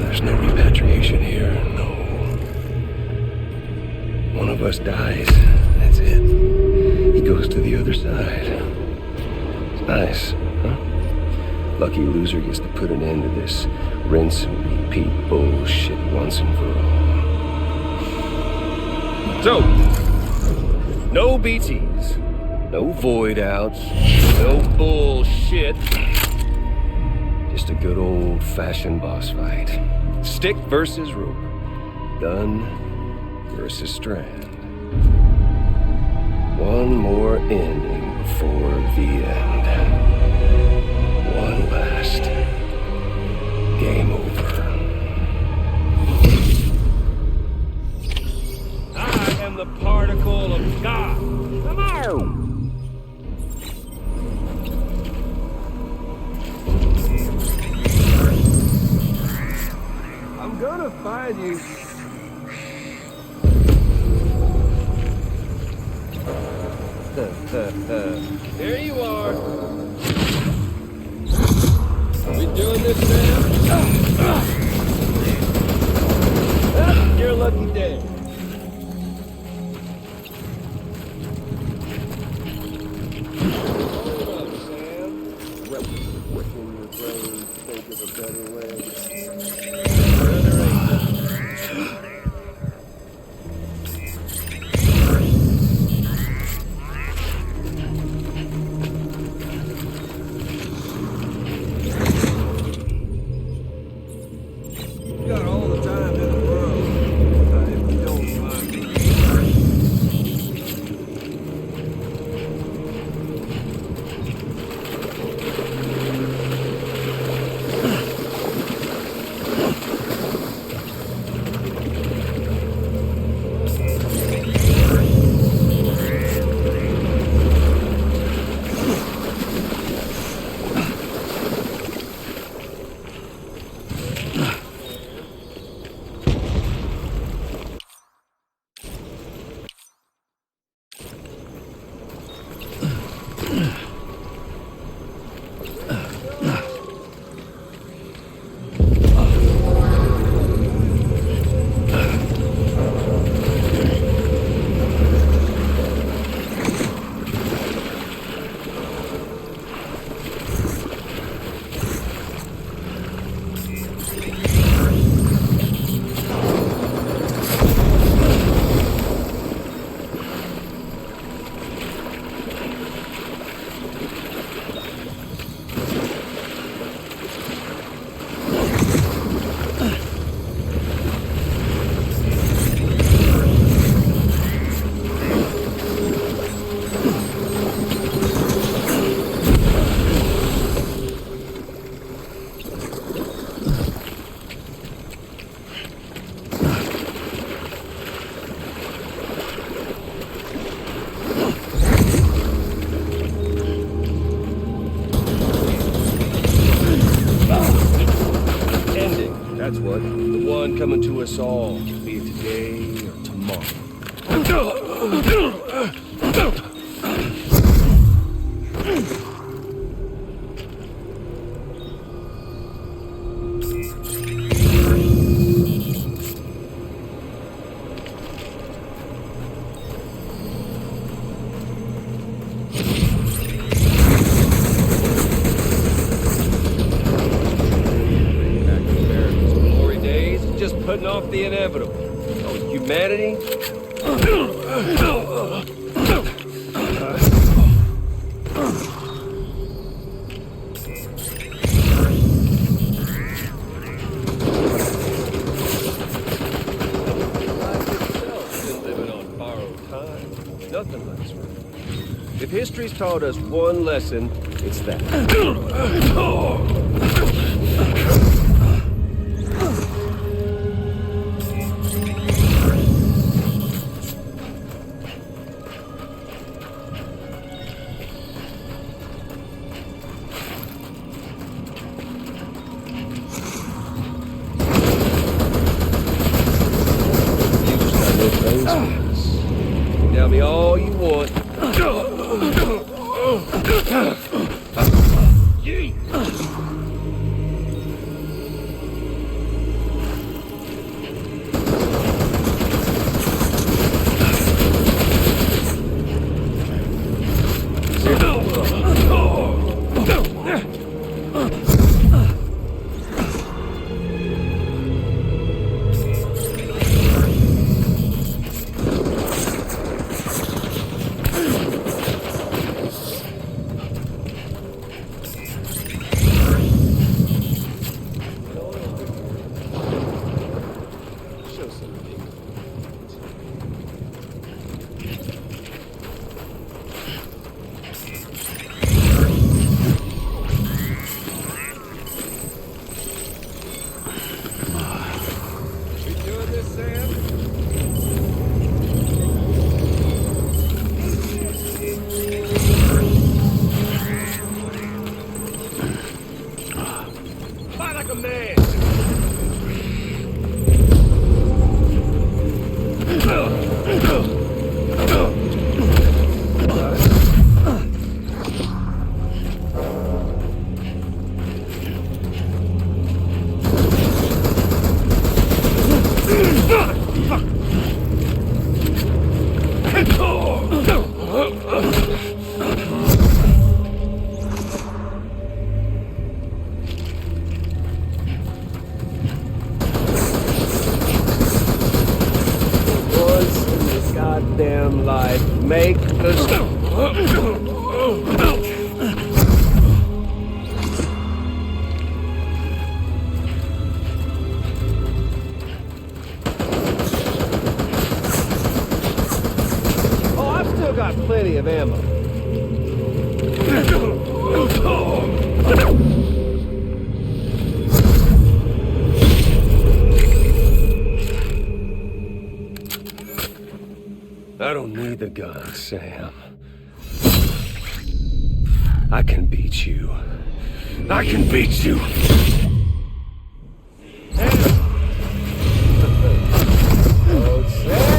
There's no repatriation here, no. One of us dies, that's it. He goes to the other side. It's nice, huh? Lucky loser gets to put an end to this rinse and repeat bullshit once and for all. So, no BTs, no void outs, no bullshit. Just a good old-fashioned boss fight. Stick versus rope. Gun versus strand. One more ending before the end. One last game over. I am the particle of God. Come on! I'm gonna find you. There you are. We doing this, Sam? Your lucky day. Hold up, Sam. Wishing your brain think of a better way. us all, be it today or tomorrow. Putting off the inevitable. Oh, humanity? Life itself been living on borrowed time. Nothing lasts forever. If history's taught us one lesson, it's that. Tell me all you want. Make the... Oh, I've still got plenty of ammo. I don't need the gun, Sam. I can beat you. I can beat you! Oh, Sam!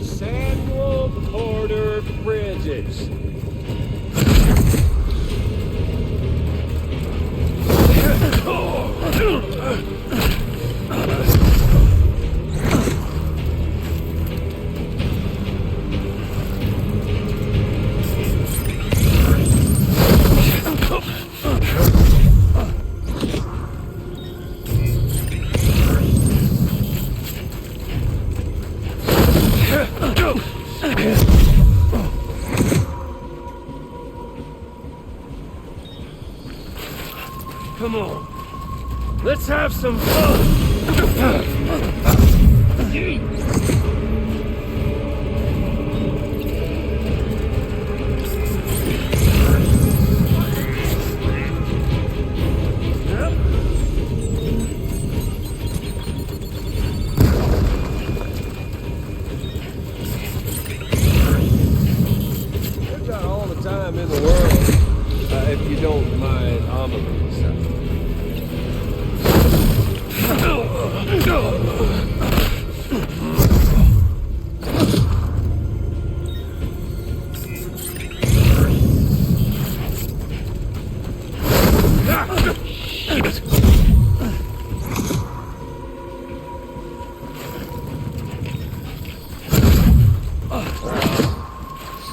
Samuel Porter Bridges. Come on, let's have some fun!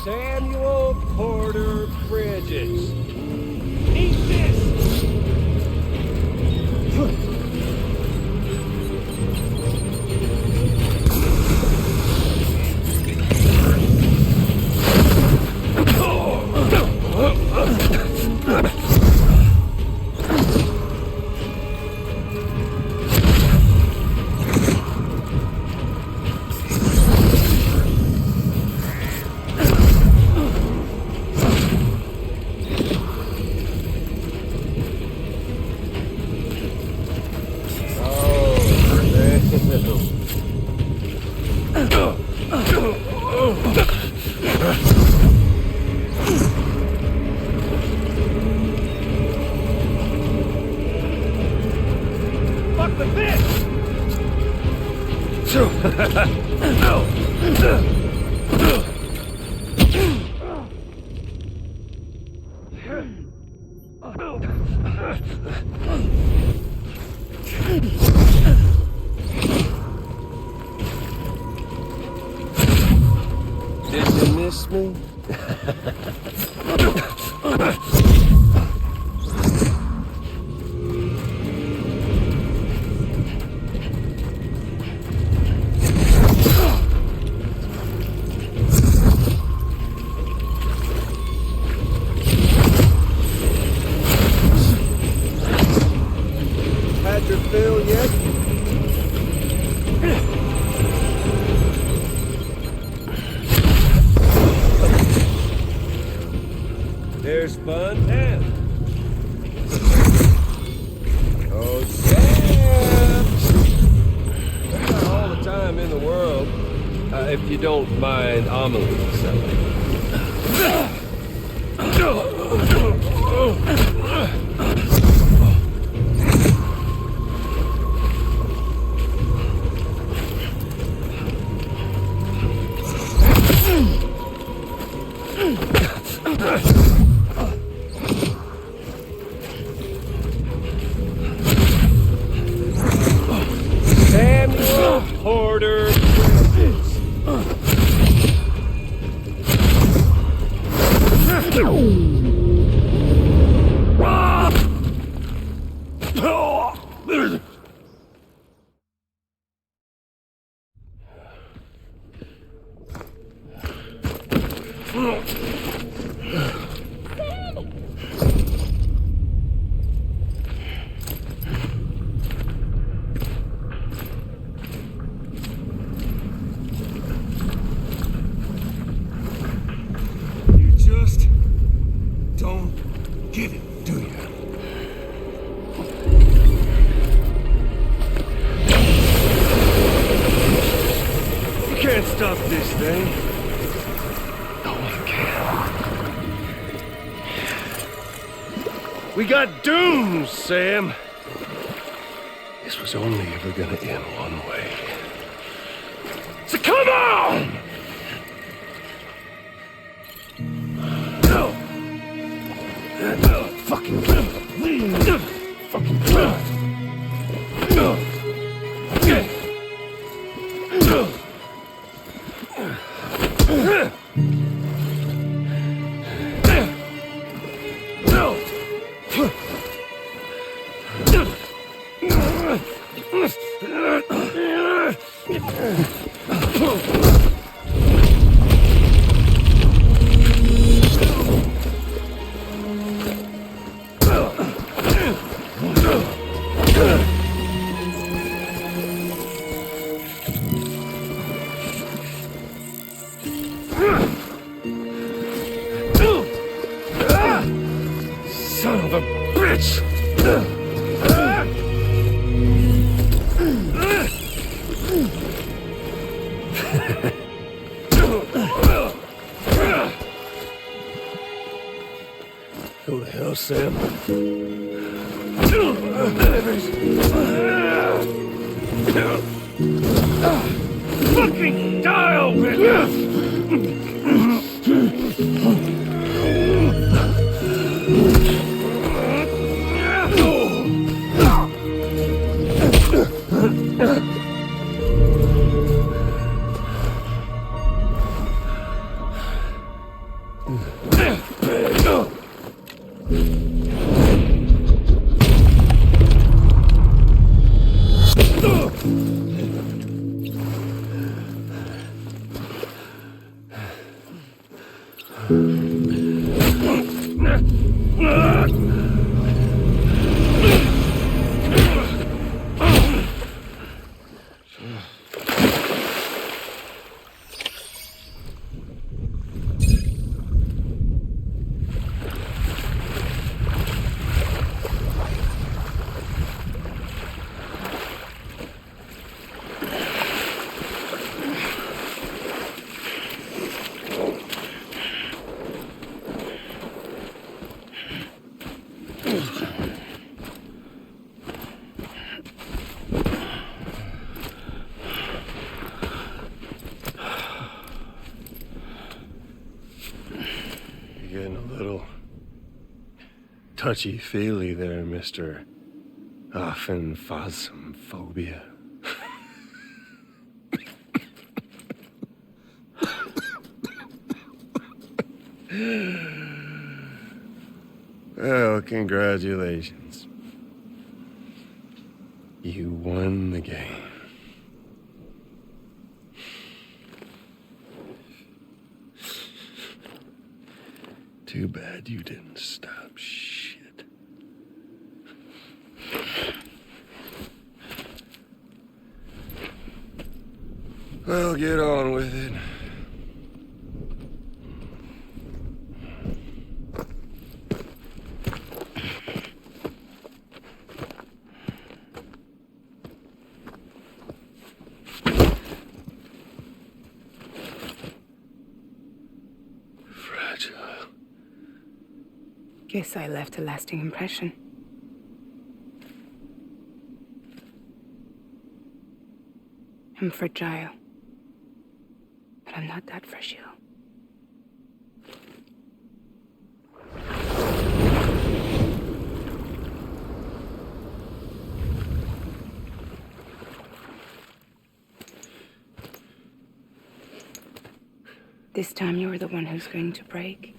Samuel Porter Bridges. Eat this! Fuck with this! Did you miss me? Had your fill yet? There's fun and oh, Sam! I've got all the time in the world, if you don't mind omelet selling. Samuel Porter Bridges. You just don't get it, do you? You can't stop this thing. No one can. We got doomed, Sam. This was only ever gonna end one way. So come on! No! No! Fucking fucking Son of a bitch! Go to hell, Sam. Fucking dial! Getting a little touchy-feely there, Mr. Phasmophobia. Well, congratulations. You won the game. Too bad you didn't stop shit. Well, get on with it. Guess I left a lasting impression. I'm fragile. But I'm not that fragile. This time you're the one who's going to break.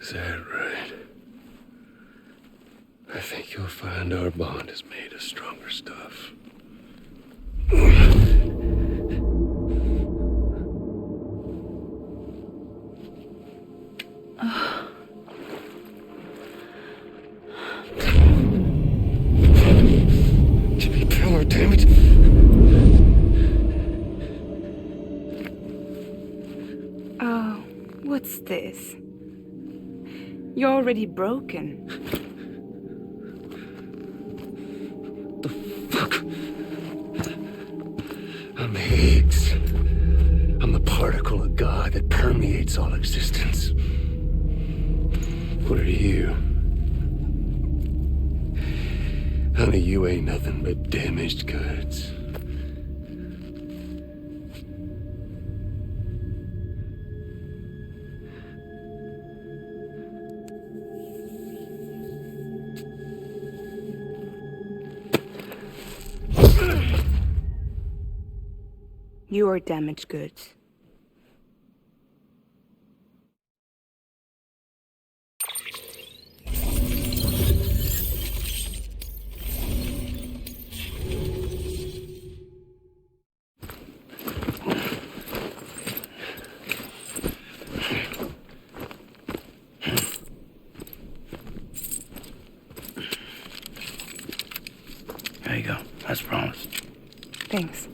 Is that right? I think you'll find our bond is made of stronger stuff. Jimmy Pillar, damn it! Oh, what's this? You're already broken. The fuck? I'm Higgs. I'm the particle of God that permeates all existence. What are you? Honey, you ain't nothing but damaged goods. You are damaged goods. There you go, as promised. Thanks.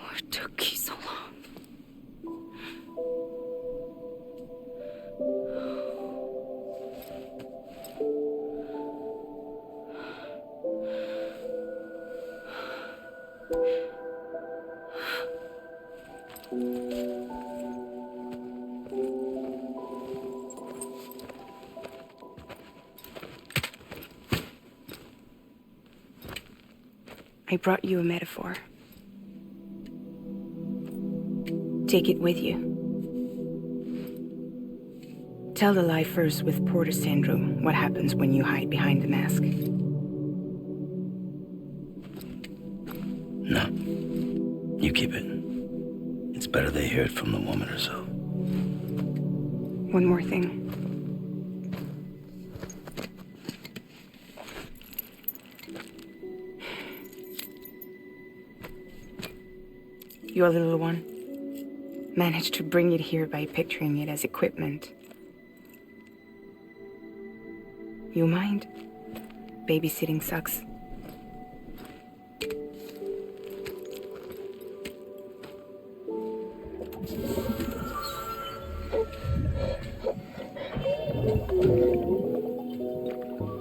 What took you so long? I brought you a metaphor. Take it with you. Tell the lifers with Porter syndrome what happens when you hide behind the mask. No. You keep it. It's better they hear it from the woman herself. One more thing. Your little one managed to bring it here by picturing it as equipment. You mind? Babysitting sucks.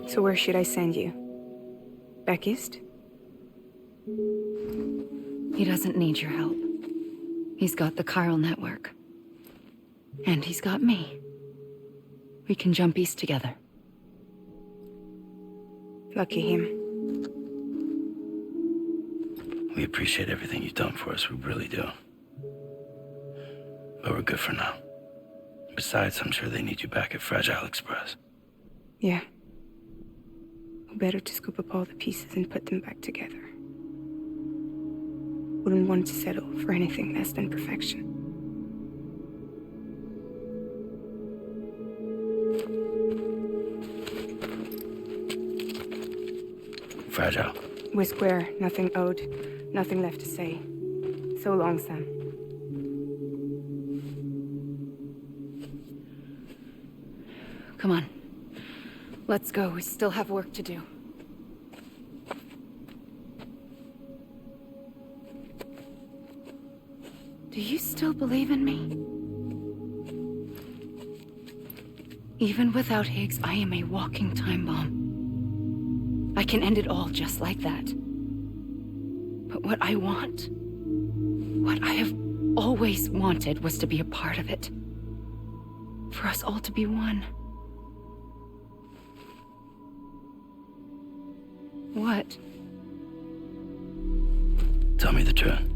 So where should I send you? Back east? He doesn't need your help. He's got the chiral network. And he's got me. We can jump east together. Lucky him. We appreciate everything you've done for us, we really do. But we're good for now. Besides, I'm sure they need you back at Fragile Express. Yeah. Better to scoop up all the pieces and put them back together. Wouldn't want to settle for anything less than perfection. Fragile. We're square, nothing owed, nothing left to say. So long, Sam. Come on. Let's go. We still have work to do. Do you still believe in me? Even without Higgs, I am a walking time bomb. I can end it all just like that. But what I want, what I have always wanted, was to be a part of it. For us all to be one. What? Tell me the truth.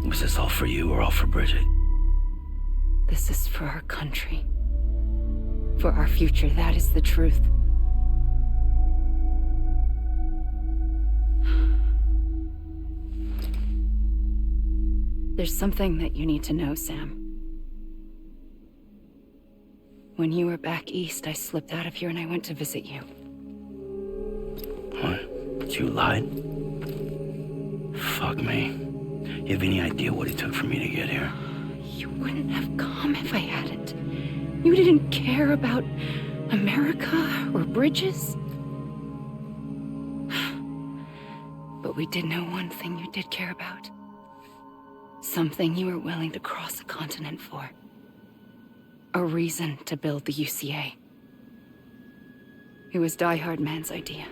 Was this all for you or all for Bridget? This is for our country. For our future, that is the truth. There's something that you need to know, Sam. When you were back east, I slipped out of here and I went to visit you. What? You lied? Fuck me. You have any idea what it took for me to get here? You wouldn't have come if I hadn't. You didn't care about America or bridges. But we did know one thing you did care about. Something you were willing to cross a continent for. A reason to build the UCA. It was Die Hard Man's idea.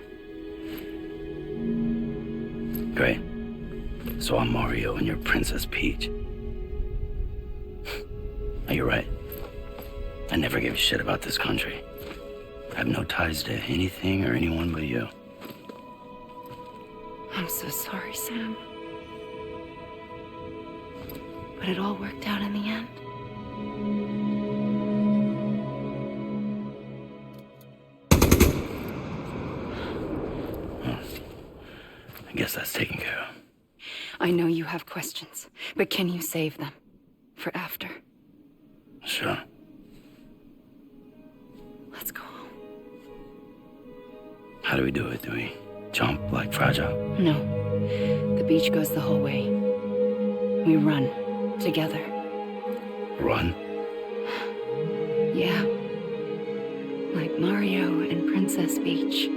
Great. So I'm Mario and you're Princess Peach. You're right. I never gave a shit about this country. I have no ties to anything or anyone but you. I'm so sorry, Sam. But it all worked out in the end. I guess that's taken care of. I know you have questions, but can you save them? For after? Sure. Let's go home. How do we do it? Do we jump like Fragile? No. The beach goes the whole way. We run. Together. Run? Yeah. Like Mario and Princess Peach.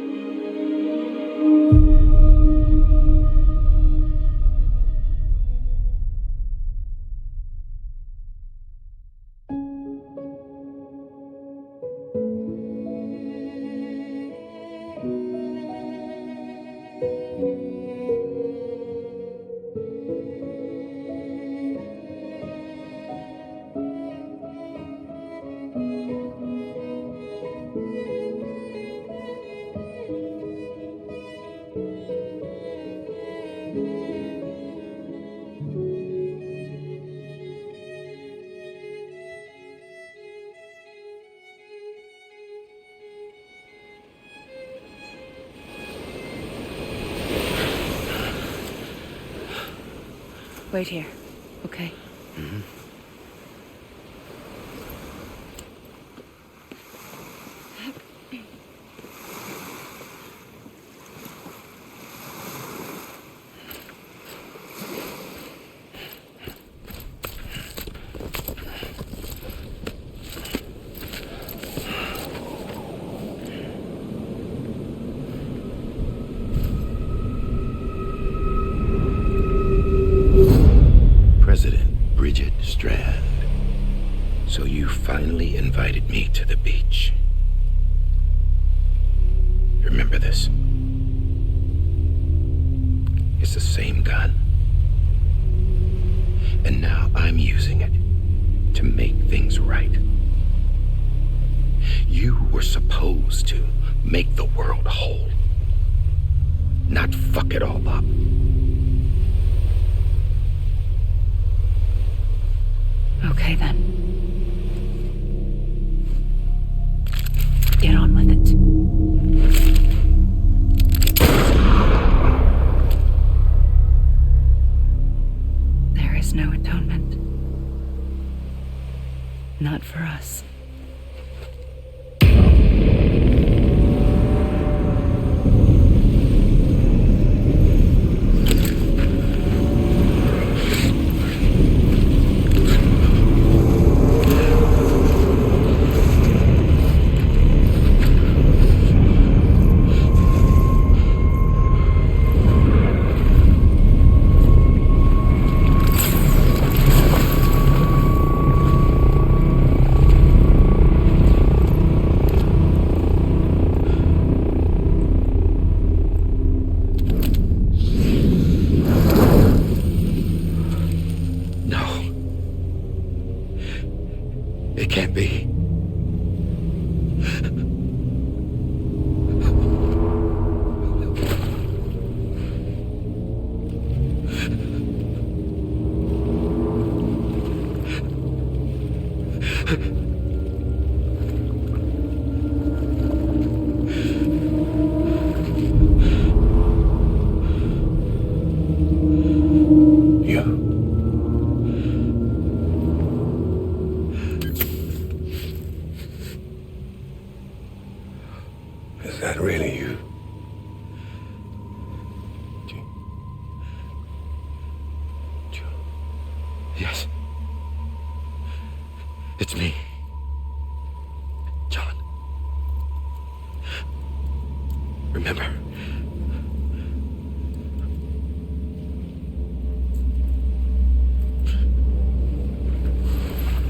Wait here, okay? Mm-hmm. Strand. So you finally invited me to the beach. Remember this? It's the same gun. And now I'm using it to make things right. You were supposed to make the world whole, not fuck it all up. Okay, then. Get on with it. There is no atonement. Not for us. Is that really you? Yes. It's me. John. Remember?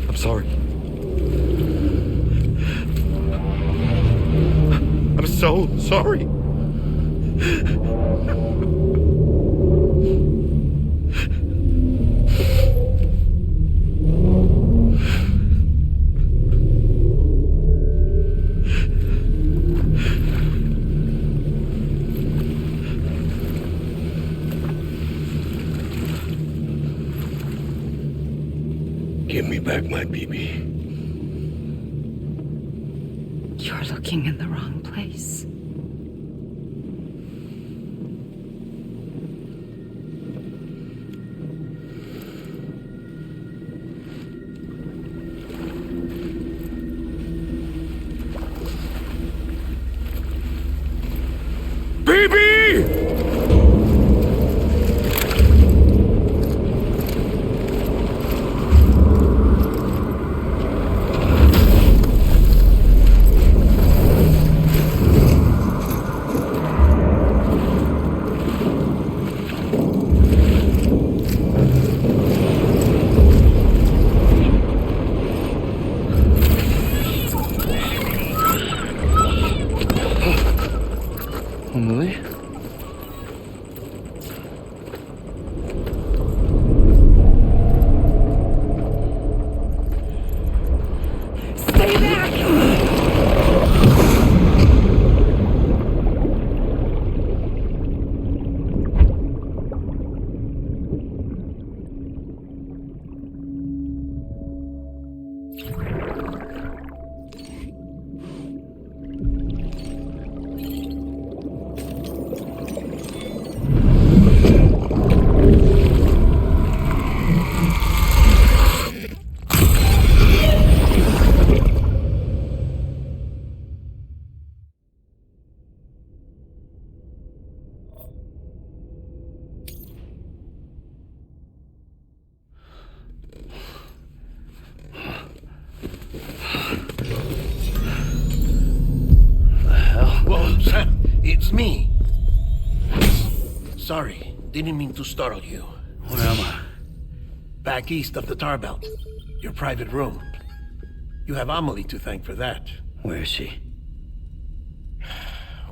I'm sorry. I'm so sorry. Give me back my BB. You're looking in the wrong place. Emily? Stay back! me. Sorry, didn't mean to startle you. Where am I? Back east of the tar belt. Your private room. You have Amelie to thank for that. Where is she?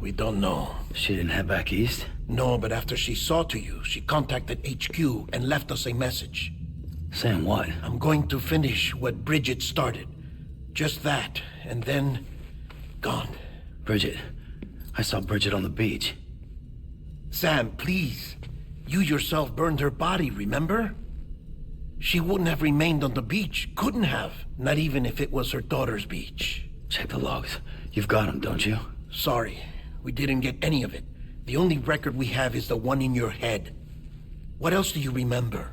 We don't know. She didn't head back east? No, but after she saw to you, she contacted HQ and left us a message. Saying what? I'm going to finish what Bridget started. Just that, and then... gone. Bridget. I saw Bridget on the beach. Sam, please. You yourself burned her body, remember? She wouldn't have remained on the beach. Couldn't have. Not even if it was her daughter's beach. Check the logs. You've got them, don't you? Sorry. We didn't get any of it. The only record we have is the one in your head. What else do you remember?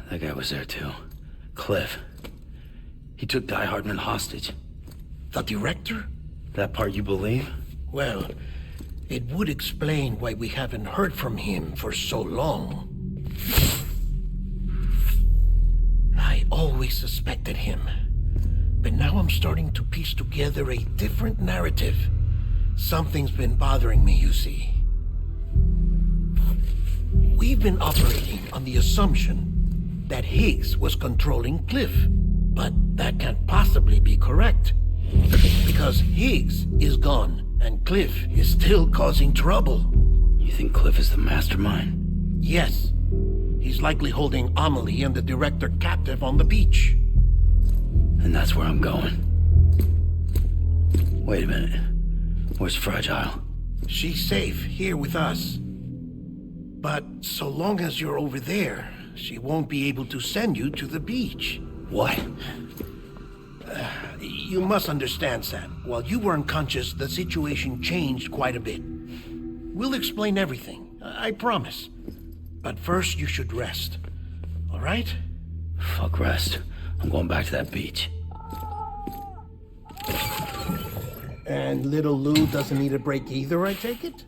That guy was there too. Cliff. He took Die Hardman hostage. The director? That part you believe? Well, it would explain why we haven't heard from him for so long. I always suspected him. But now I'm starting to piece together a different narrative. Something's been bothering me, you see. We've been operating on the assumption that Higgs was controlling Cliff. But that can't possibly be correct. Because Higgs is gone, and Cliff is still causing trouble. You think Cliff is the mastermind? Yes. He's likely holding Amelie and the director captive on the beach. And that's where I'm going. Wait a minute. Where's Fragile? She's safe here with us. But so long as you're over there, she won't be able to send you to the beach. What? You must understand, Sam. While you were unconscious, the situation changed quite a bit. We'll explain everything, I promise. But first, you should rest. All right? Fuck rest. I'm going back to that beach. And little Lou doesn't need a break either, I take it?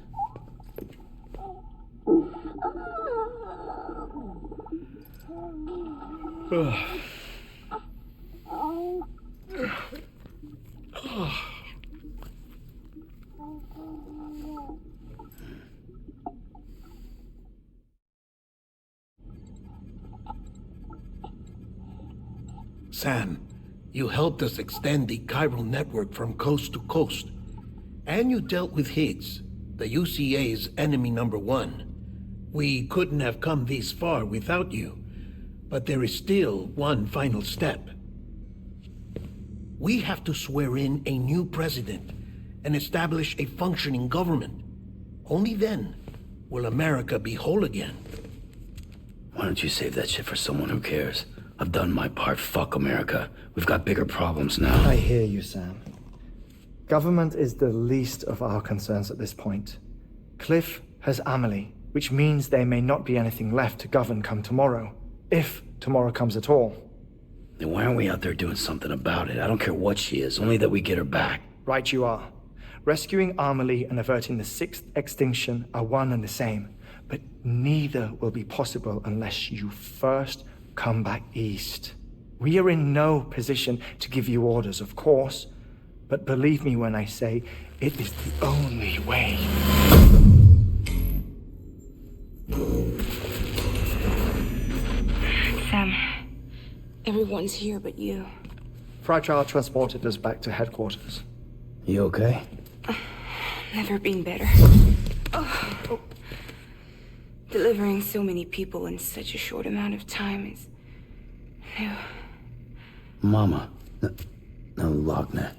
Sam, you helped us extend the chiral network from coast to coast. And you dealt with Higgs, the UCA's enemy #1. We couldn't have come this far without you. But there is still one final step. We have to swear in a new president and establish a functioning government. Only then will America be whole again. Why don't you save that shit for someone who cares? I've done my part. Fuck America. We've got bigger problems now. I hear you, Sam. Government is the least of our concerns at this point. Cliff has Amelie, which means there may not be anything left to govern come tomorrow. If tomorrow comes at all. Then why aren't we out there doing something about it? I don't care what she is, only that we get her back. Right you are. Rescuing Amelie and averting the 6th extinction are one and the same. But neither will be possible unless you first come back east. We are in no position to give you orders, of course. But believe me when I say it is the only way. Sam, everyone's here but you. Fragile transported us back to headquarters. You okay? Never been better. Oh. Delivering so many people in such a short amount of time is new. Mama. No, Lochner.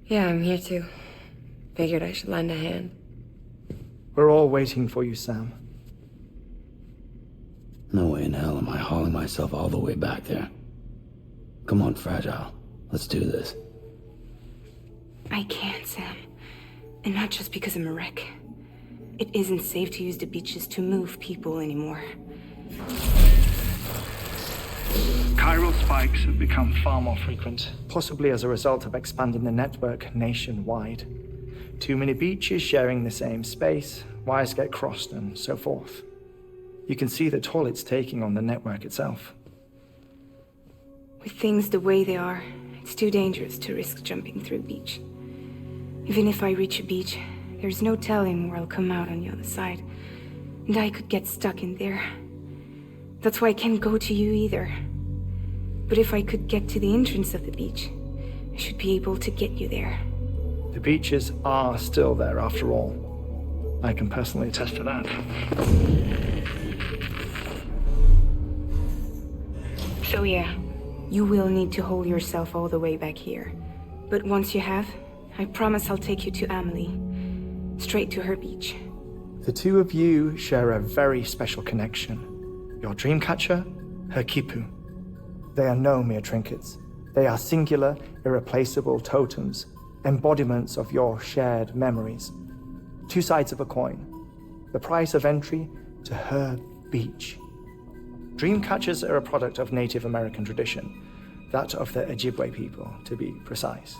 Yeah, I'm here too. Figured I should lend a hand. We're all waiting for you, Sam. No way in hell am I hauling myself all the way back there. Come on, Fragile. Let's do this. I can't, Sam. And not just because I'm a wreck. It isn't safe to use the beaches to move people anymore. Chiral spikes have become far more frequent, possibly as a result of expanding the network nationwide. Too many beaches sharing the same space, wires get crossed, and so forth. You can see the toll it's taking on the network itself. With things the way they are, it's too dangerous to risk jumping through a beach. Even if I reach a beach, There's no telling where I'll come out on the other side. And I could get stuck in there. That's why I can't go to you either. But if I could get to the entrance of the beach, I should be able to get you there. The beaches are still there after all. I can personally attest to that. So yeah, you will need to hold yourself all the way back here. But once you have, I promise I'll take you to Amelie. Straight to her beach. The two of you share a very special connection. Your dreamcatcher, her quipu. They are no mere trinkets. They are singular, irreplaceable totems, embodiments of your shared memories. Two sides of a coin. The price of entry to her beach. Dreamcatchers are a product of Native American tradition, that of the Ojibwe people, to be precise.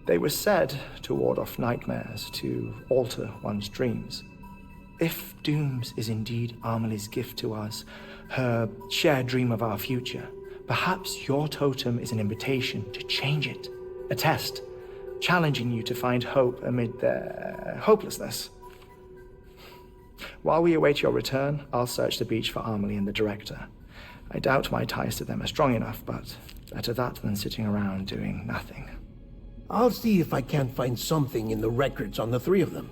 They were said to ward off nightmares, to alter one's dreams. If Dooms is indeed Amelie's gift to us, her shared dream of our future, perhaps your totem is an invitation to change it, a test, challenging you to find hope amid their hopelessness. While we await your return, I'll search the beach for Amelie and the director. I doubt my ties to them are strong enough, but better that than sitting around doing nothing. I'll see if I can't find something in the records on the three of them.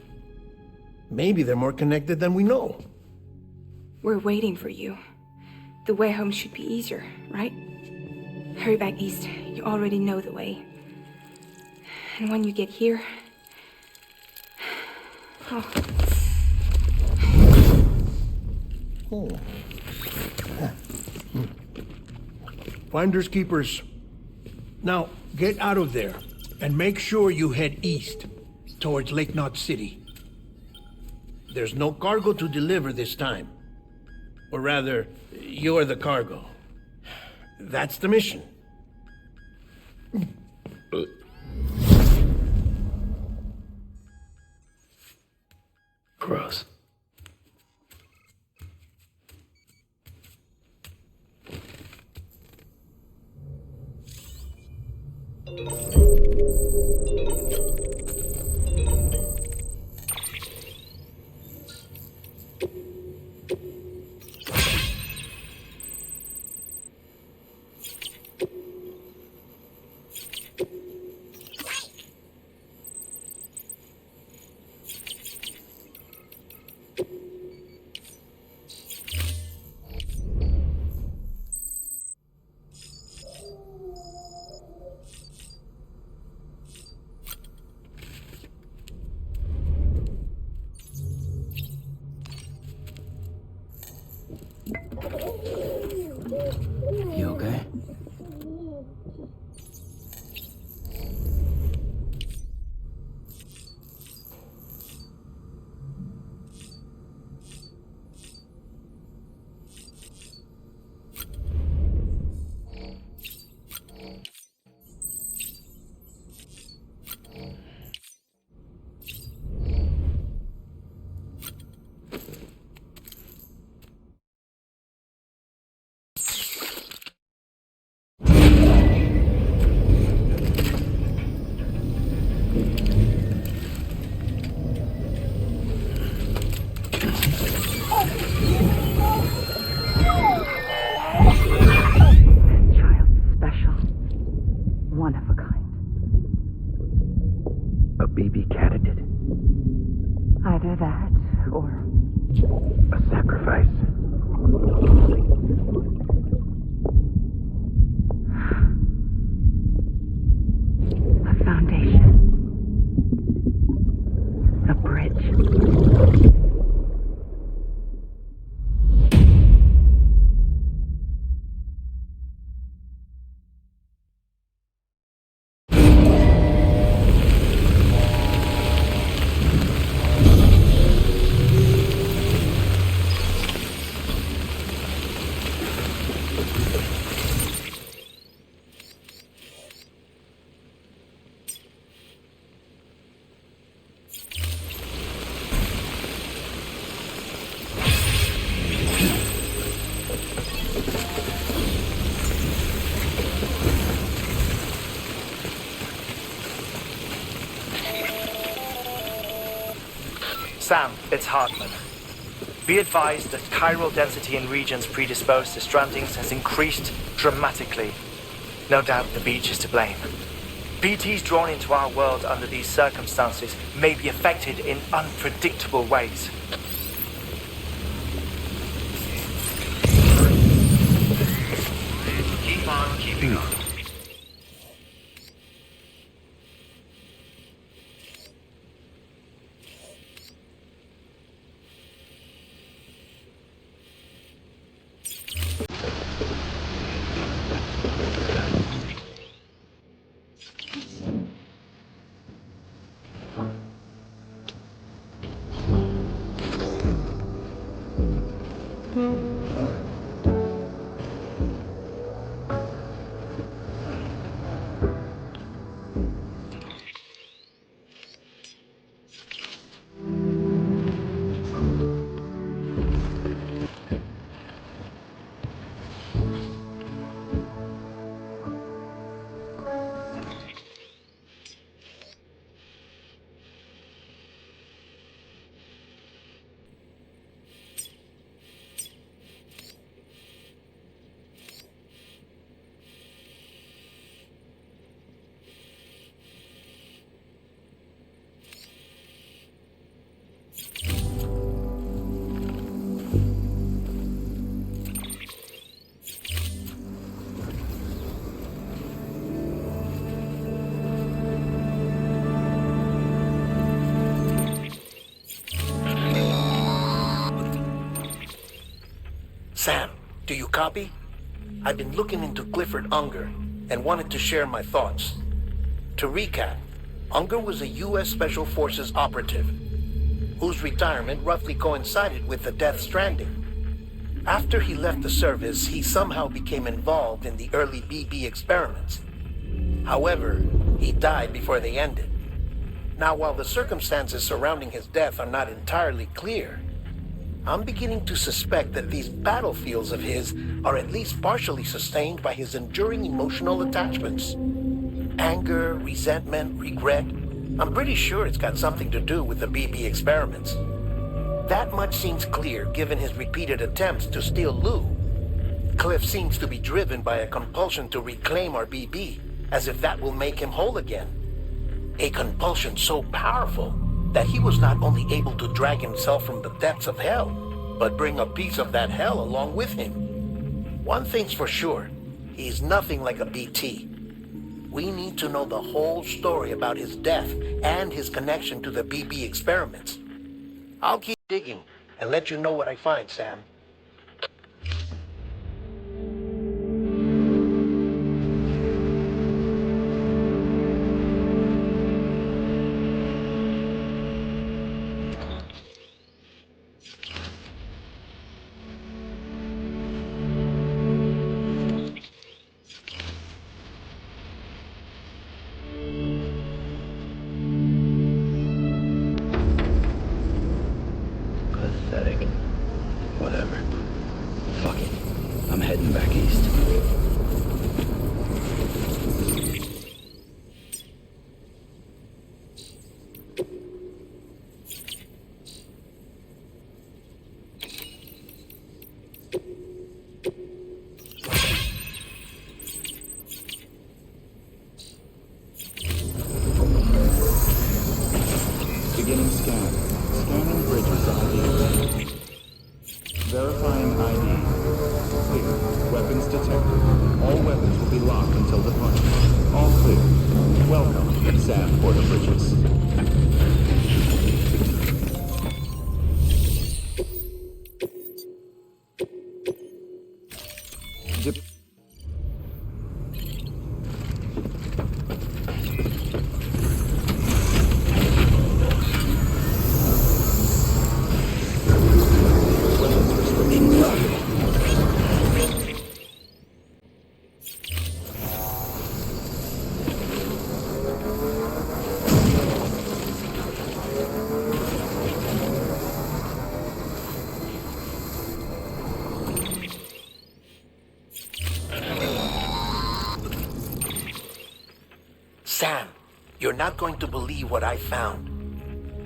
Maybe they're more connected than we know. We're waiting for you. The way home should be easier, right? Hurry back east. You already know the way. And when you get here... Oh. Finders keepers. Now, get out of there, and make sure you head east, towards Lake Knot City. There's no cargo to deliver this time. Or rather, you're the cargo. That's the mission. Gross. You okay? Either that, or... a sacrifice. A foundation. A bridge. Sam, it's Hartman. Be advised that chiral density in regions predisposed to strandings has increased dramatically. No doubt the beach is to blame. BTs drawn into our world under these circumstances may be affected in unpredictable ways. Keep on keeping on. Sam, do you copy? I've been looking into Clifford Unger and wanted to share my thoughts. To recap, Unger was a U.S. Special Forces operative whose retirement roughly coincided with the Death Stranding. After he left the service, he somehow became involved in the early BB experiments. However, he died before they ended. Now, while the circumstances surrounding his death are not entirely clear, I'm beginning to suspect that these battlefields of his are at least partially sustained by his enduring emotional attachments. Anger, resentment, regret. I'm pretty sure it's got something to do with the BB experiments. That much seems clear given his repeated attempts to steal Lou. Cliff seems to be driven by a compulsion to reclaim our BB, as if that will make him whole again. A compulsion so powerful that he was not only able to drag himself from the depths of hell, but bring a piece of that hell along with him. One thing's for sure, he's nothing like a BT. We need to know the whole story about his death and his connection to the BB experiments. I'll keep digging and let you know what I find, Sam. Pathetic. Whatever. Fuck it. I'm heading back east. Beginning scan. Scanning bridges ID. Verifying ID. Clear. Weapons detected. All weapons will be locked until departure. All clear. Welcome, Sam Porter Bridges. Sam, you're not going to believe what I found.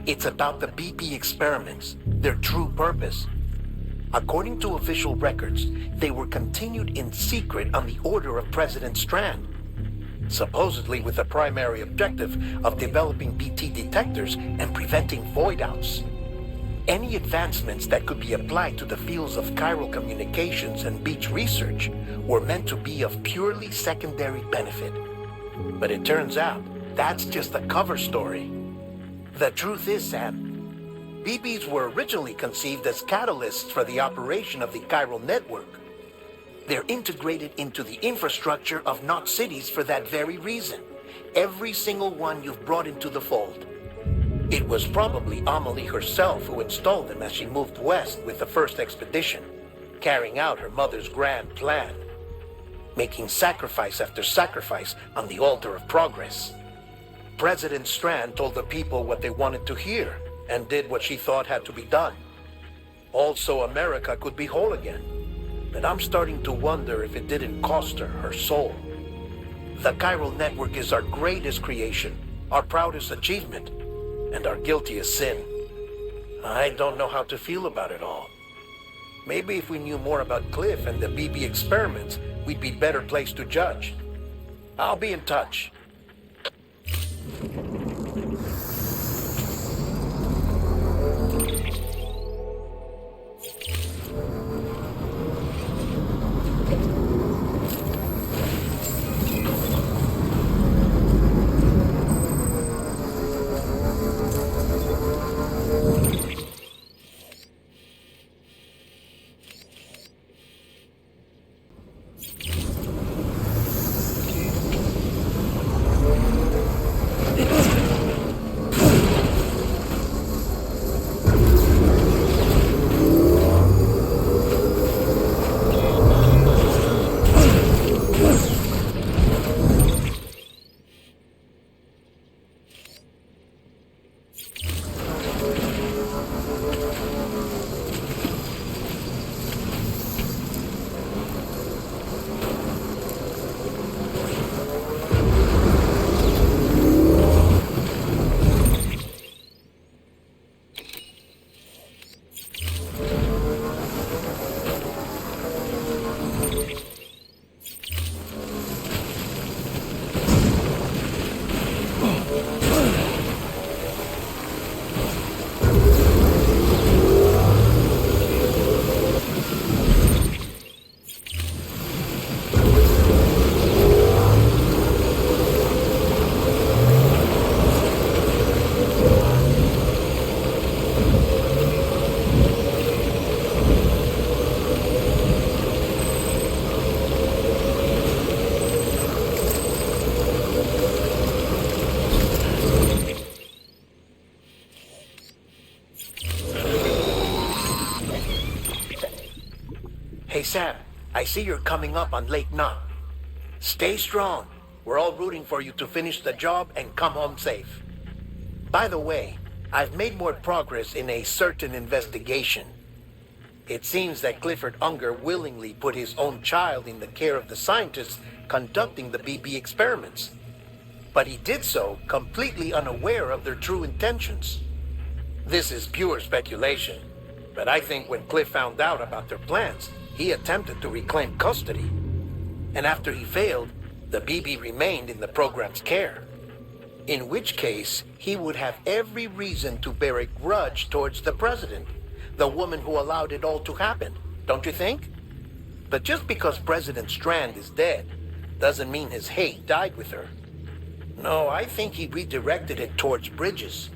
It's about the BP experiments, their true purpose. According to official records, they were continued in secret on the order of President Strand, supposedly with the primary objective of developing BT detectors and preventing void-outs. Any advancements that could be applied to the fields of chiral communications and beach research were meant to be of purely secondary benefit. But it turns out, that's just a cover story. The truth is, Sam, BBs were originally conceived as catalysts for the operation of the chiral network. They're integrated into the infrastructure of not cities for that very reason. Every single one you've brought into the fold. It was probably Amelie herself who installed them as she moved west with the first expedition, carrying out her mother's grand plan, making sacrifice after sacrifice on the altar of progress. President Strand told the people what they wanted to hear and did what she thought had to be done. Also, America could be whole again. But I'm starting to wonder if it didn't cost her soul. The chiral network is our greatest creation, our proudest achievement, and our guiltiest sin. I don't know how to feel about it all. Maybe if we knew more about Cliff and the BB experiments, we'd be better placed to judge. I'll be in touch. Hey Sam, I see you're coming up on Lake Knot. Stay strong. We're all rooting for you to finish the job and come home safe. By the way, I've made more progress in a certain investigation. It seems that Clifford Unger willingly put his own child in the care of the scientists conducting the BB experiments. But he did so completely unaware of their true intentions. This is pure speculation, but I think when Cliff found out about their plans, he attempted to reclaim custody. And after he failed, the BB remained in the program's care. In which case, he would have every reason to bear a grudge towards the president, the woman who allowed it all to happen, don't you think? But just because President Strand is dead, doesn't mean his hate died with her. No, I think he redirected it towards Bridges.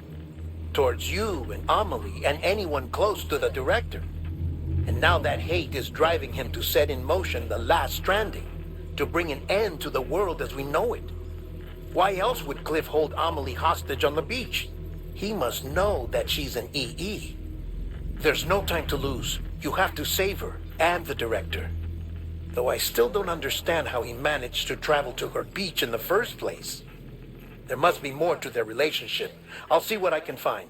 Towards you and Amelie and anyone close to the director. And now that hate is driving him to set in motion the last stranding, to bring an end to the world as we know it. Why else would Cliff hold Amelie hostage on the beach? He must know that she's an EE. There's no time to lose. You have to save her, and the director. Though I still don't understand how he managed to travel to her beach in the first place. There must be more to their relationship. I'll see what I can find.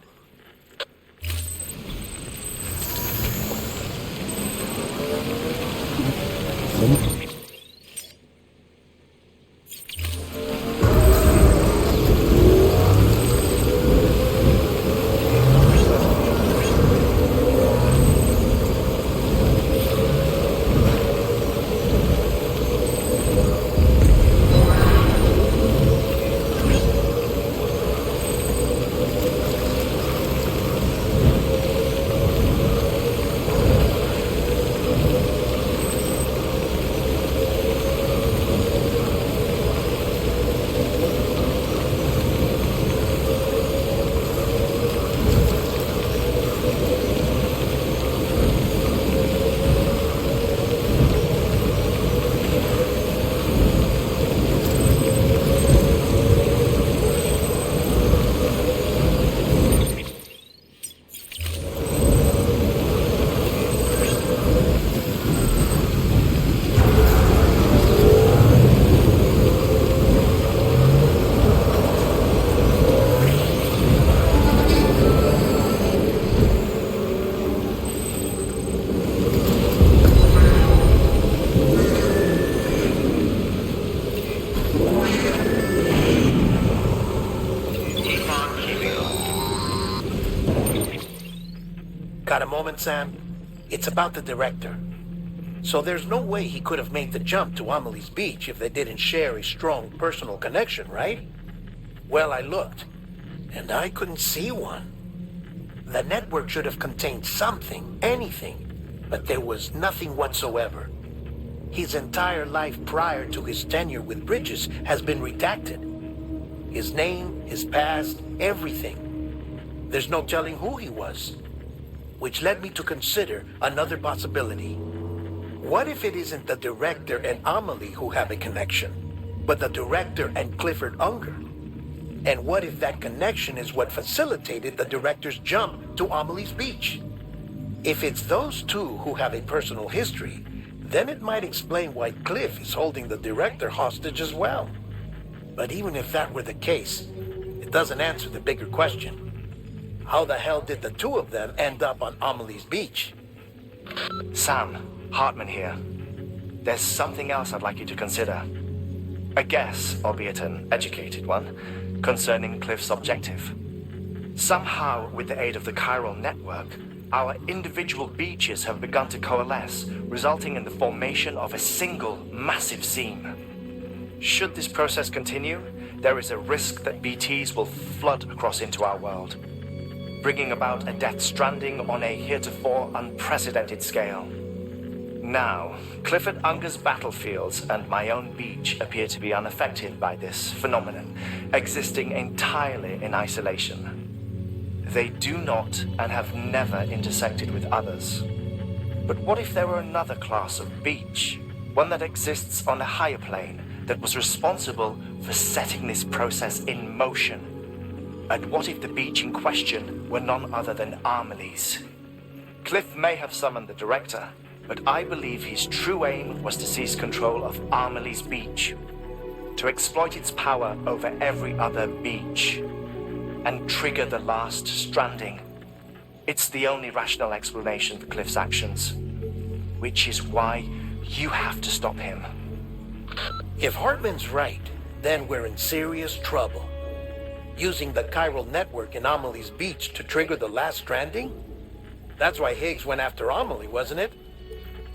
Got a moment, Sam? It's about the director. So there's no way he could have made the jump to Amelie's Beach if they didn't share a strong personal connection, right? Well, I looked, and I couldn't see one. The network should have contained something, anything, but there was nothing whatsoever. His entire life prior to his tenure with Bridges has been redacted. His name, his past, everything. There's no telling who he was. Which led me to consider another possibility. What if it isn't the director and Amelie who have a connection, but the director and Clifford Unger? And what if that connection is what facilitated the director's jump to Amelie's Beach? If it's those two who have a personal history, then it might explain why Cliff is holding the director hostage as well. But even if that were the case, it doesn't answer the bigger question. How the hell did the two of them end up on Amelie's Beach? Sam, Hartman here. There's something else I'd like you to consider. A guess, albeit an educated one, concerning Cliff's objective. Somehow, with the aid of the chiral network, our individual beaches have begun to coalesce, resulting in the formation of a single massive seam. Should this process continue, there is a risk that BTs will flood across into our world, bringing about a Death Stranding on a heretofore unprecedented scale. Now, Clifford Unger's battlefields and my own beach appear to be unaffected by this phenomenon, existing entirely in isolation. They do not and have never intersected with others. But what if there were another class of beach, one that exists on a higher plane, that was responsible for setting this process in motion? And what if the beach in question were none other than Amelie's? Cliff may have summoned the director, but I believe his true aim was to seize control of Amelie's Beach, to exploit its power over every other beach, and trigger the last stranding. It's the only rational explanation for Cliff's actions, which is why you have to stop him. If Hartman's right, then we're in serious trouble. Using the chiral network in Amelie's Beach to trigger the last stranding? That's why Higgs went after Amelie, wasn't it?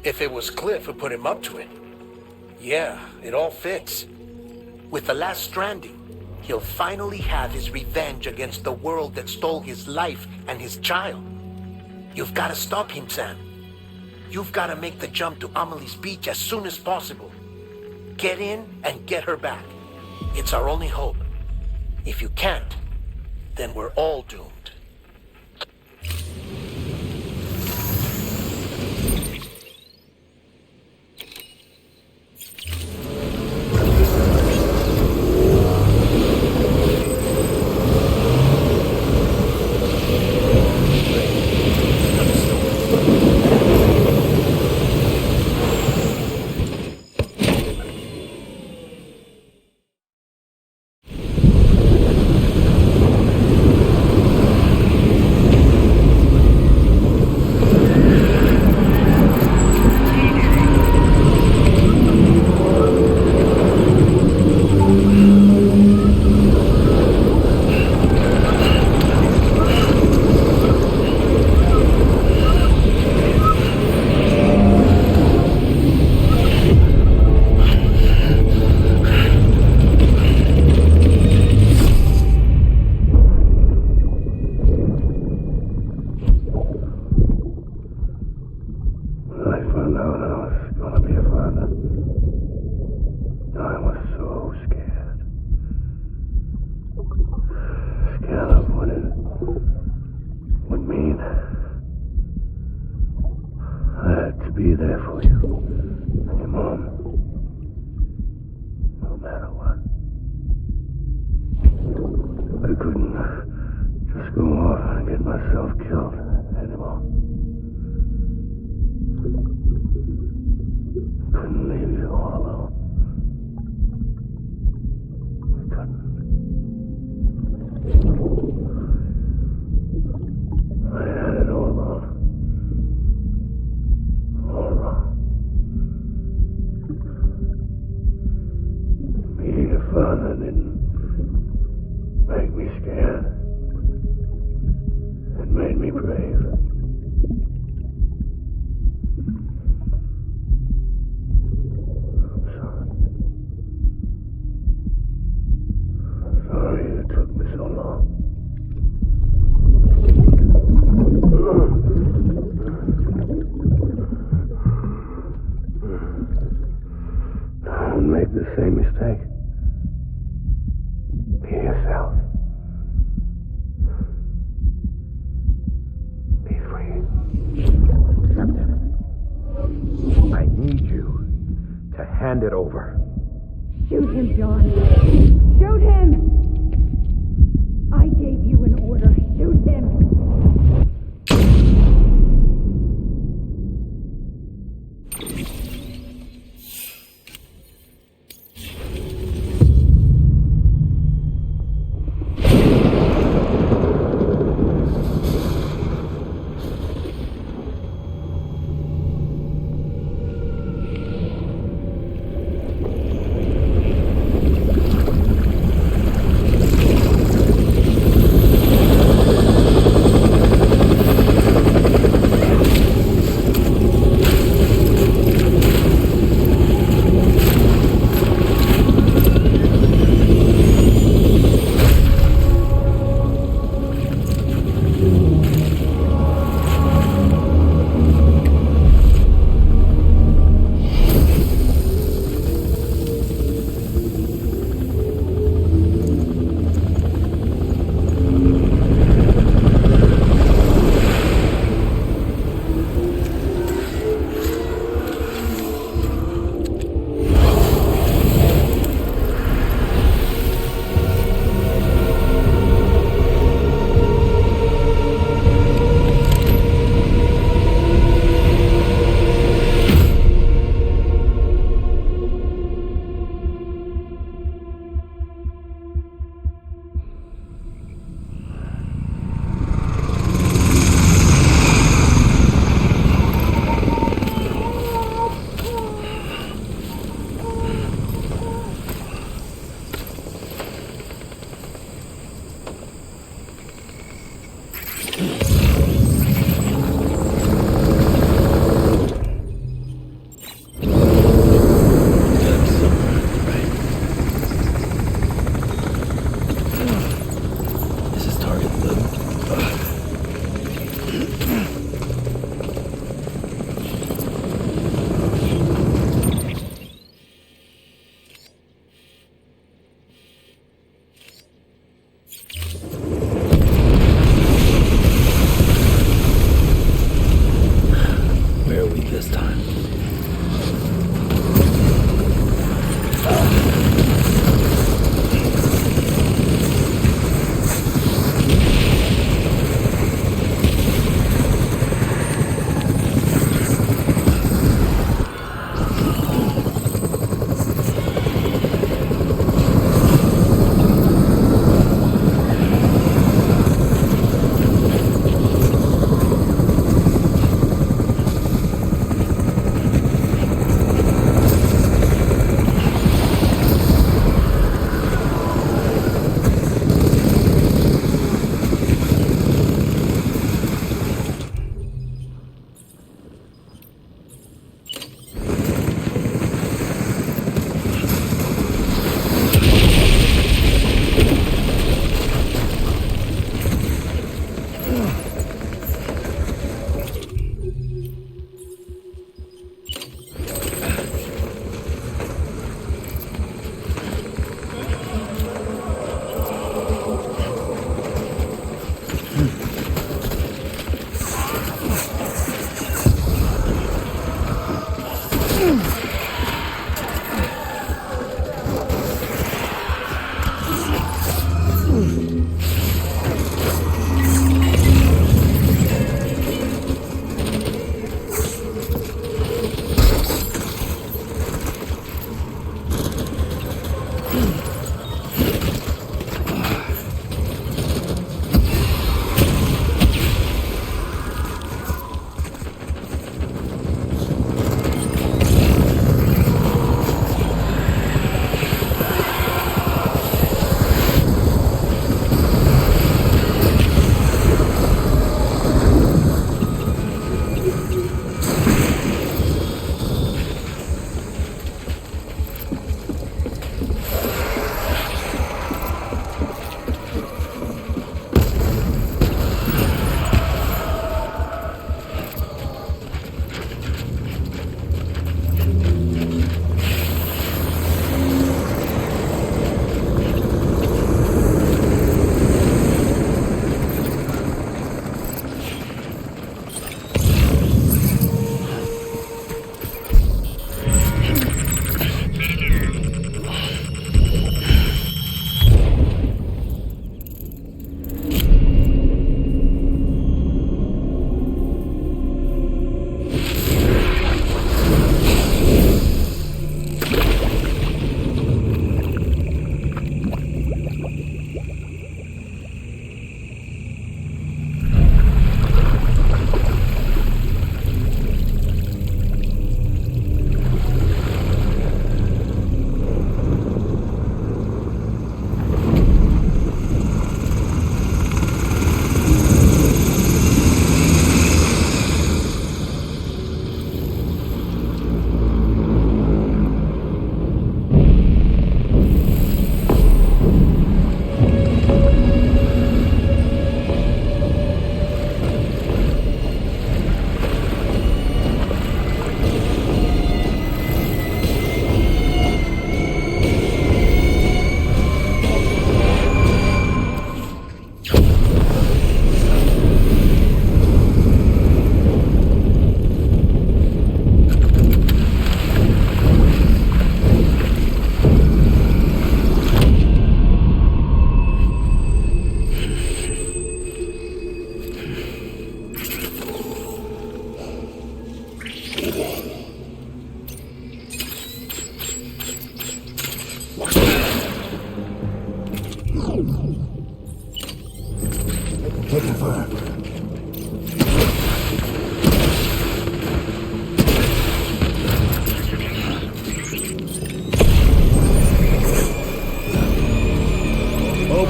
If it was Cliff who put him up to it. Yeah, it all fits. With the last stranding, he'll finally have his revenge against the world that stole his life and his child. You've got to stop him, Sam. You've got to make the jump to Amelie's Beach as soon as possible. Get in and get her back. It's our only hope. If you can't, then we're all doomed. Be there for you, and your mom, no matter what. I couldn't just go off and get myself killed anymore. Couldn't leave you all alone. I couldn't. I had it all wrong. All wrong. Being a father didn't make me scared. It made me brave. hand it over. Shoot him, John. Shoot him! I gave you an order. Shoot him!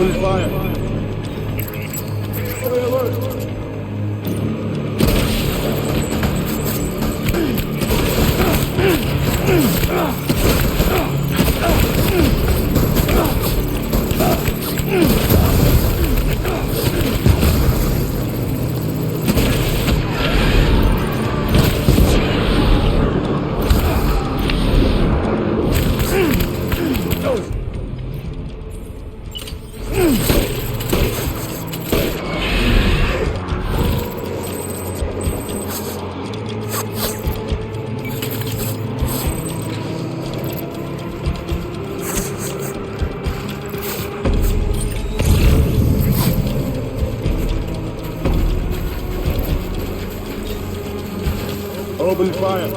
Open fire. Fire alert. Open fire.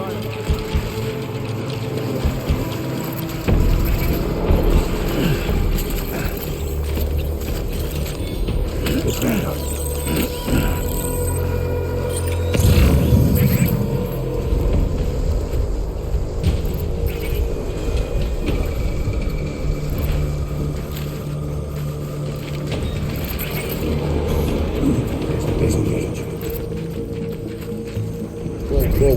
Disengage. Go.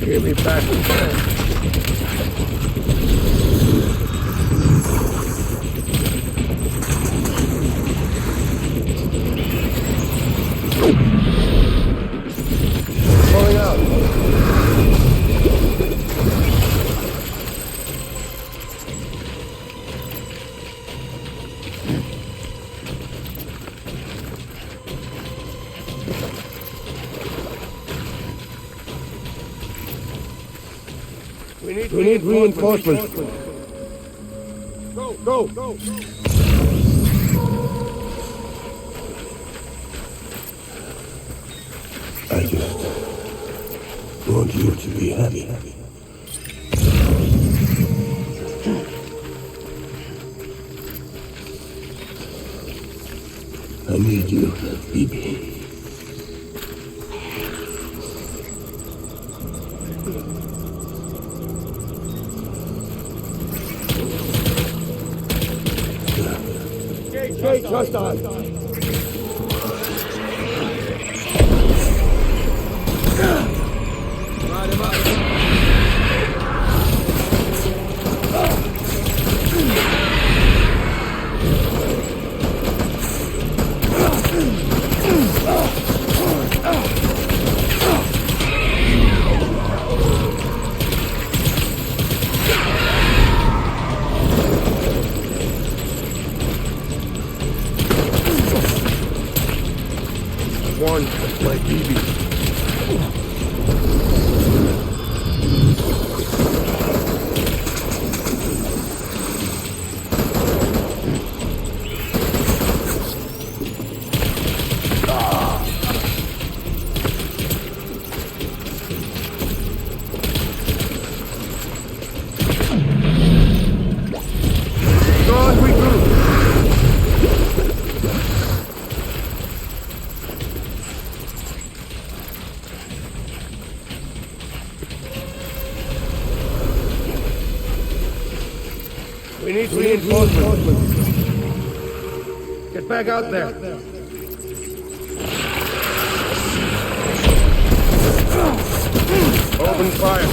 Give me back the pen. Pulling out. We need reinforcements. Go. I just want you to be happy. I need you, BB. Gate hostile. One like BB. We need reinforcements. Get back out there. Open fire.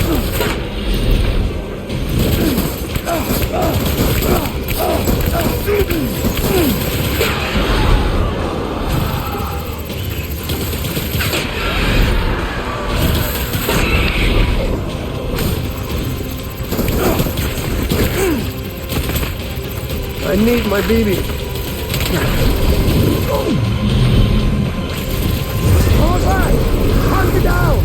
I need my BB. Hold back! Hunt me down!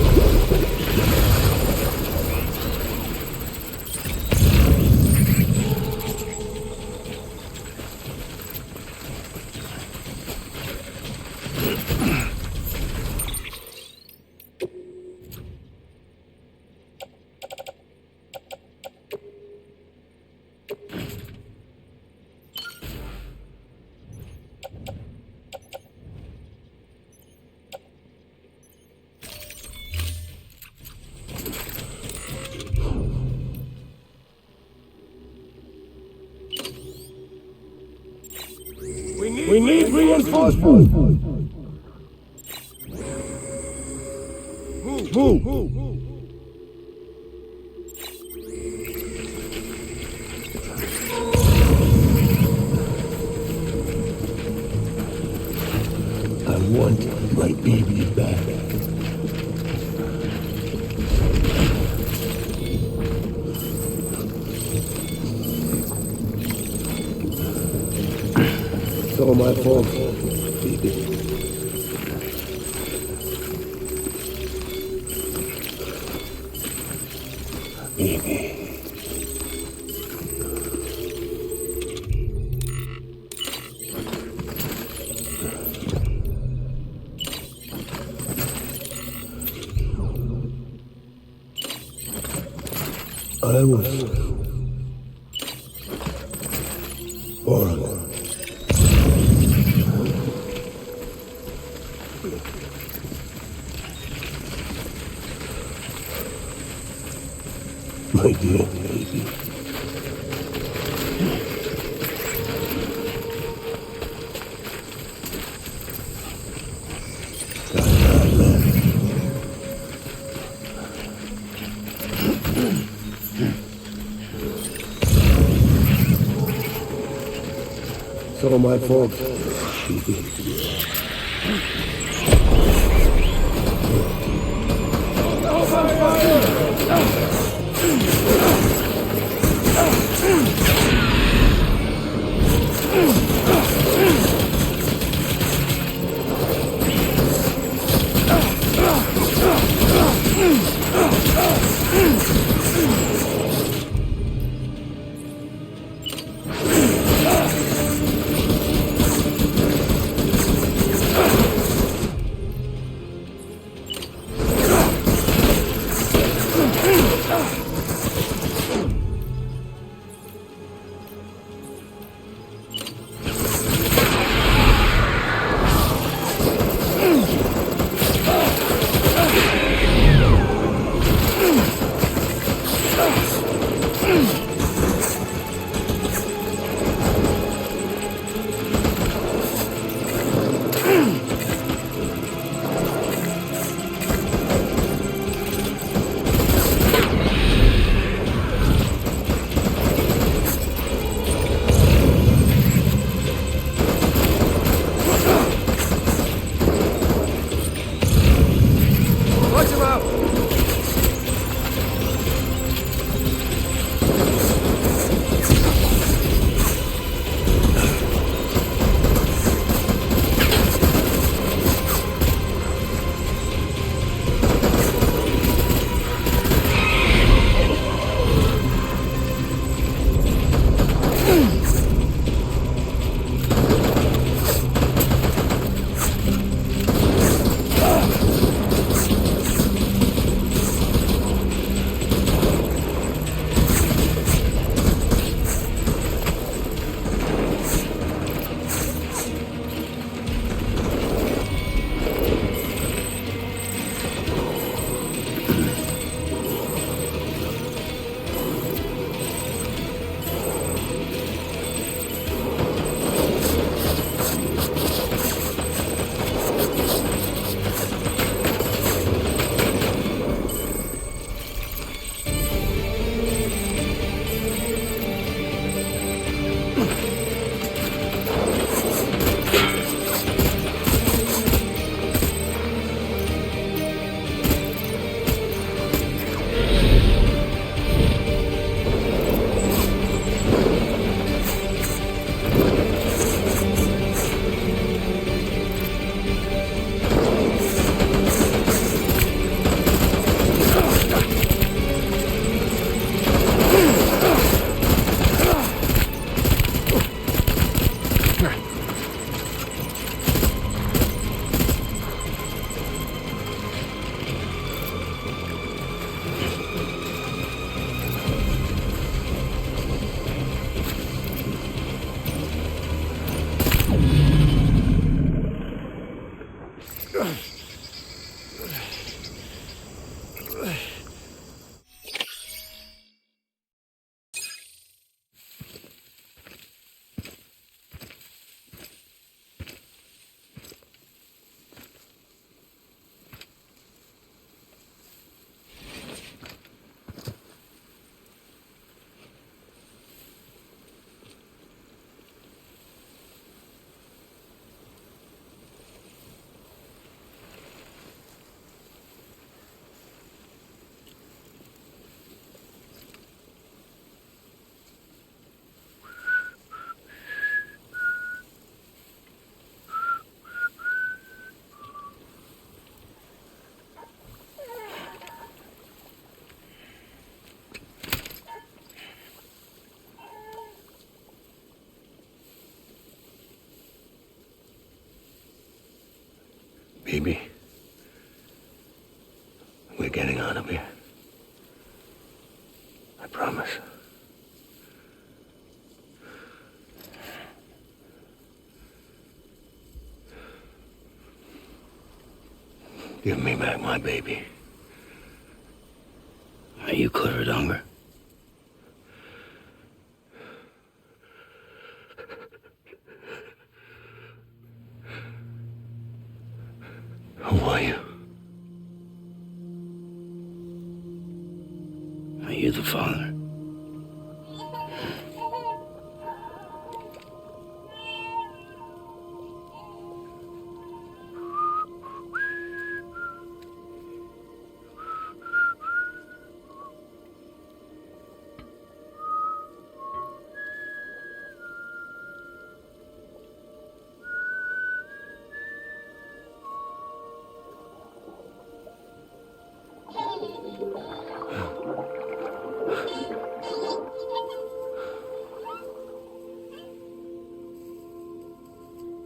We need reinforcements! Move! I want my baby back. It's all my fault, baby. Baby. I was born. My dear baby. It's all my fault. Baby, we're getting out of here. I promise. Give me back my baby. Are you cleared, Unger? Who are you? Are you the father?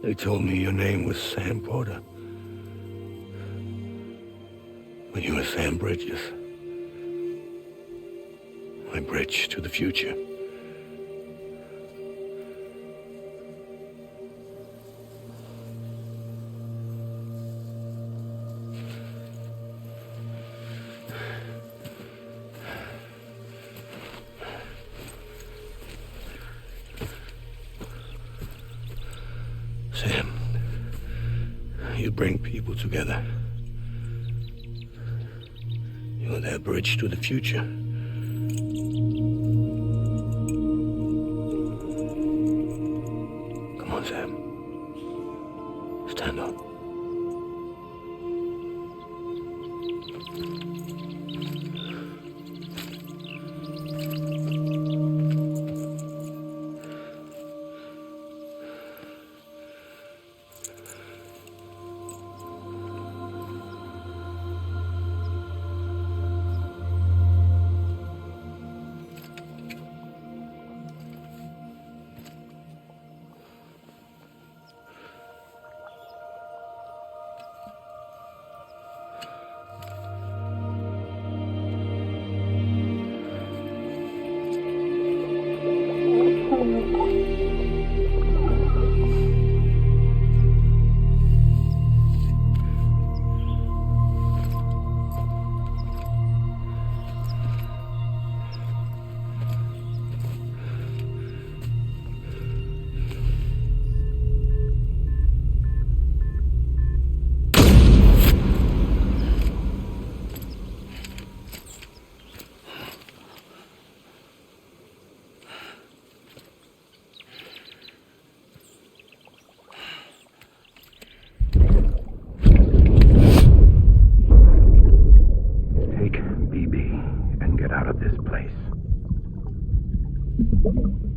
They told me your name was Sam Porter. But you were Sam Bridges. My bridge to the future. Sam, you bring people together. You're their bridge to the future. Come on, Sam. Stand up.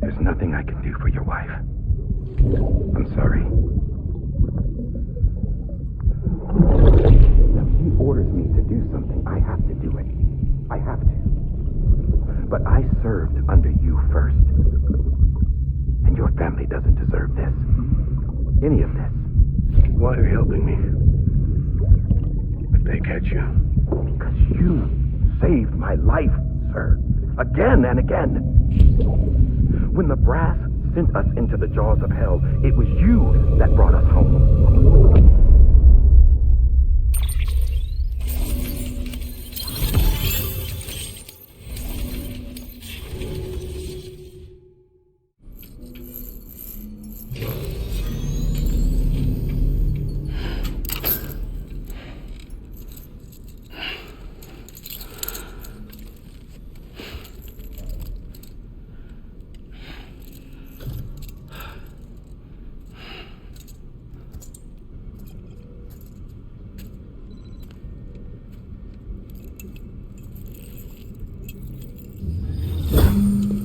There's nothing I can do for your wife. I'm sorry. If he orders me to do something, I have to do it. I have to. But I served under you first. And your family doesn't deserve this. Any of this. Why are you helping me? If they catch you. Because you saved my life, sir. Again and again. When the brass sent us into the jaws of hell, it was you that brought us home.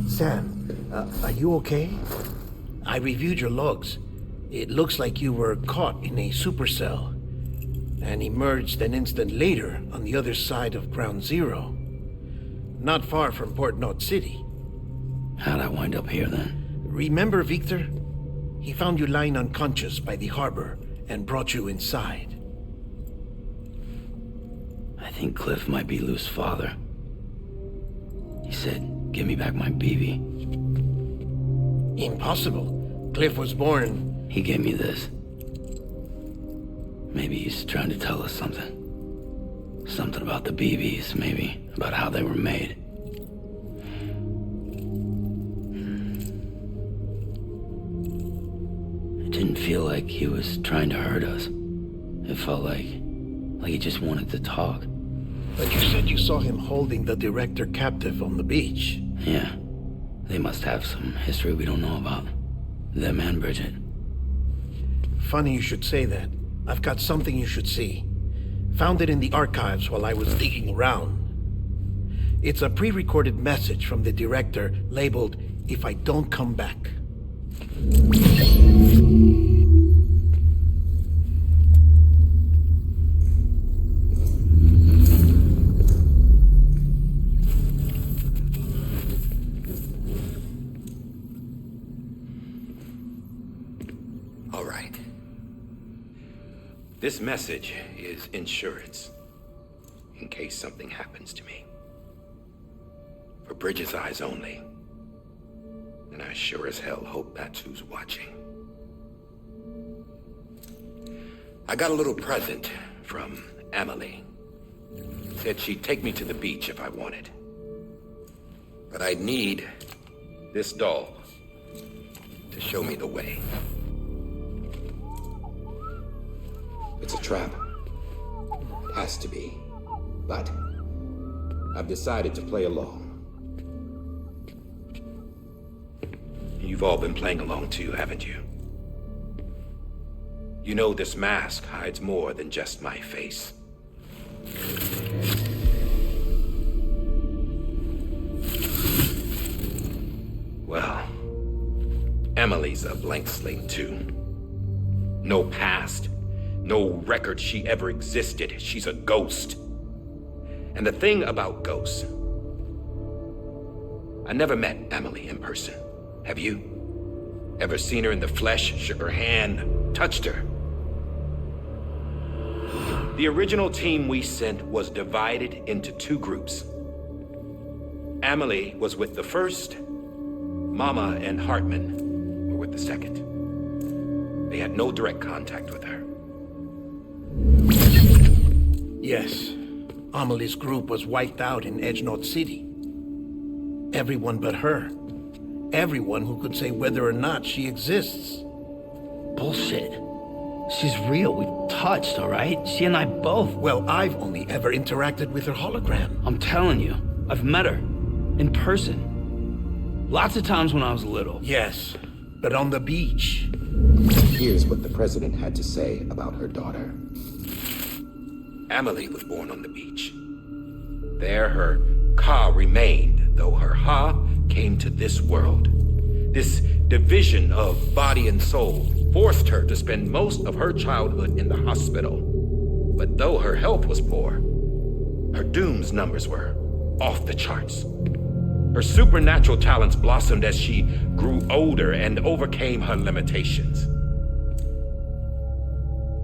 Sam, are you okay? I reviewed your logs. It looks like you were caught in a supercell and emerged an instant later on the other side of Ground Zero. Not far from Port Knot City. How'd I wind up here then? Remember Victor? He found you lying unconscious by the harbor and brought you inside. I think Cliff might be Lou's father. He said, give me back my BB. Impossible. Cliff was born... He gave me this. Maybe he's trying to tell us something. Something about the BBs, maybe. About how they were made. It didn't feel like he was trying to hurt us. It felt like he just wanted to talk. But you said you saw him holding the director captive on the beach. Yeah. They must have some history we don't know about. Them and Bridget. Funny you should say that. I've got something you should see. Found it in the archives while I was digging around. It's a pre-recorded message from the director labeled, "If I don't come back." All right. This message is insurance, in case something happens to me. For Bridget's eyes only. And I sure as hell hope that's who's watching. I got a little present from Emily. Said she'd take me to the beach if I wanted. But I'd need this doll to show me the way. It's a trap. It has to be. But I've decided to play along. You've all been playing along too, haven't you? You know this mask hides more than just my face. Well, Emily's a blank slate too. No past. No record she ever existed. She's a ghost. And the thing about ghosts, I never met Emily in person. Have you? Ever seen her in the flesh, shook her hand, touched her? The original team we sent was divided into two groups. Emily was with the first. Mama and Hartman were with the second. They had no direct contact with her. Yes. Amelie's group was wiped out in Edgenorth City. Everyone but her. Everyone who could say whether or not she exists. Bullshit. She's real. We've touched, all right? She and I both. Well, I've only ever interacted with her hologram. I'm telling you, I've met her. In person. Lots of times when I was little. Yes, but on the beach. Here's what the president had to say about her daughter. Emily was born on the beach. There her Ka remained, though her Ha came to this world. This division of body and soul forced her to spend most of her childhood in the hospital. But though her health was poor, her Doom's numbers were off the charts. Her supernatural talents blossomed as she grew older and overcame her limitations.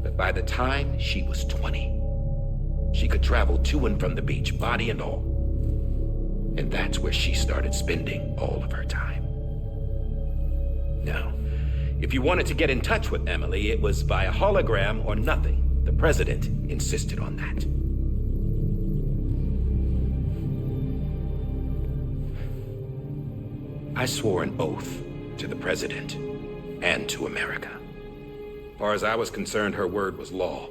But by the time she was 20, she could travel to and from the beach, body and all. And that's where she started spending all of her time. Now, if you wanted to get in touch with Emily, it was via hologram or nothing. The president insisted on that. I swore an oath to the president and to America. As far as I was concerned, her word was law.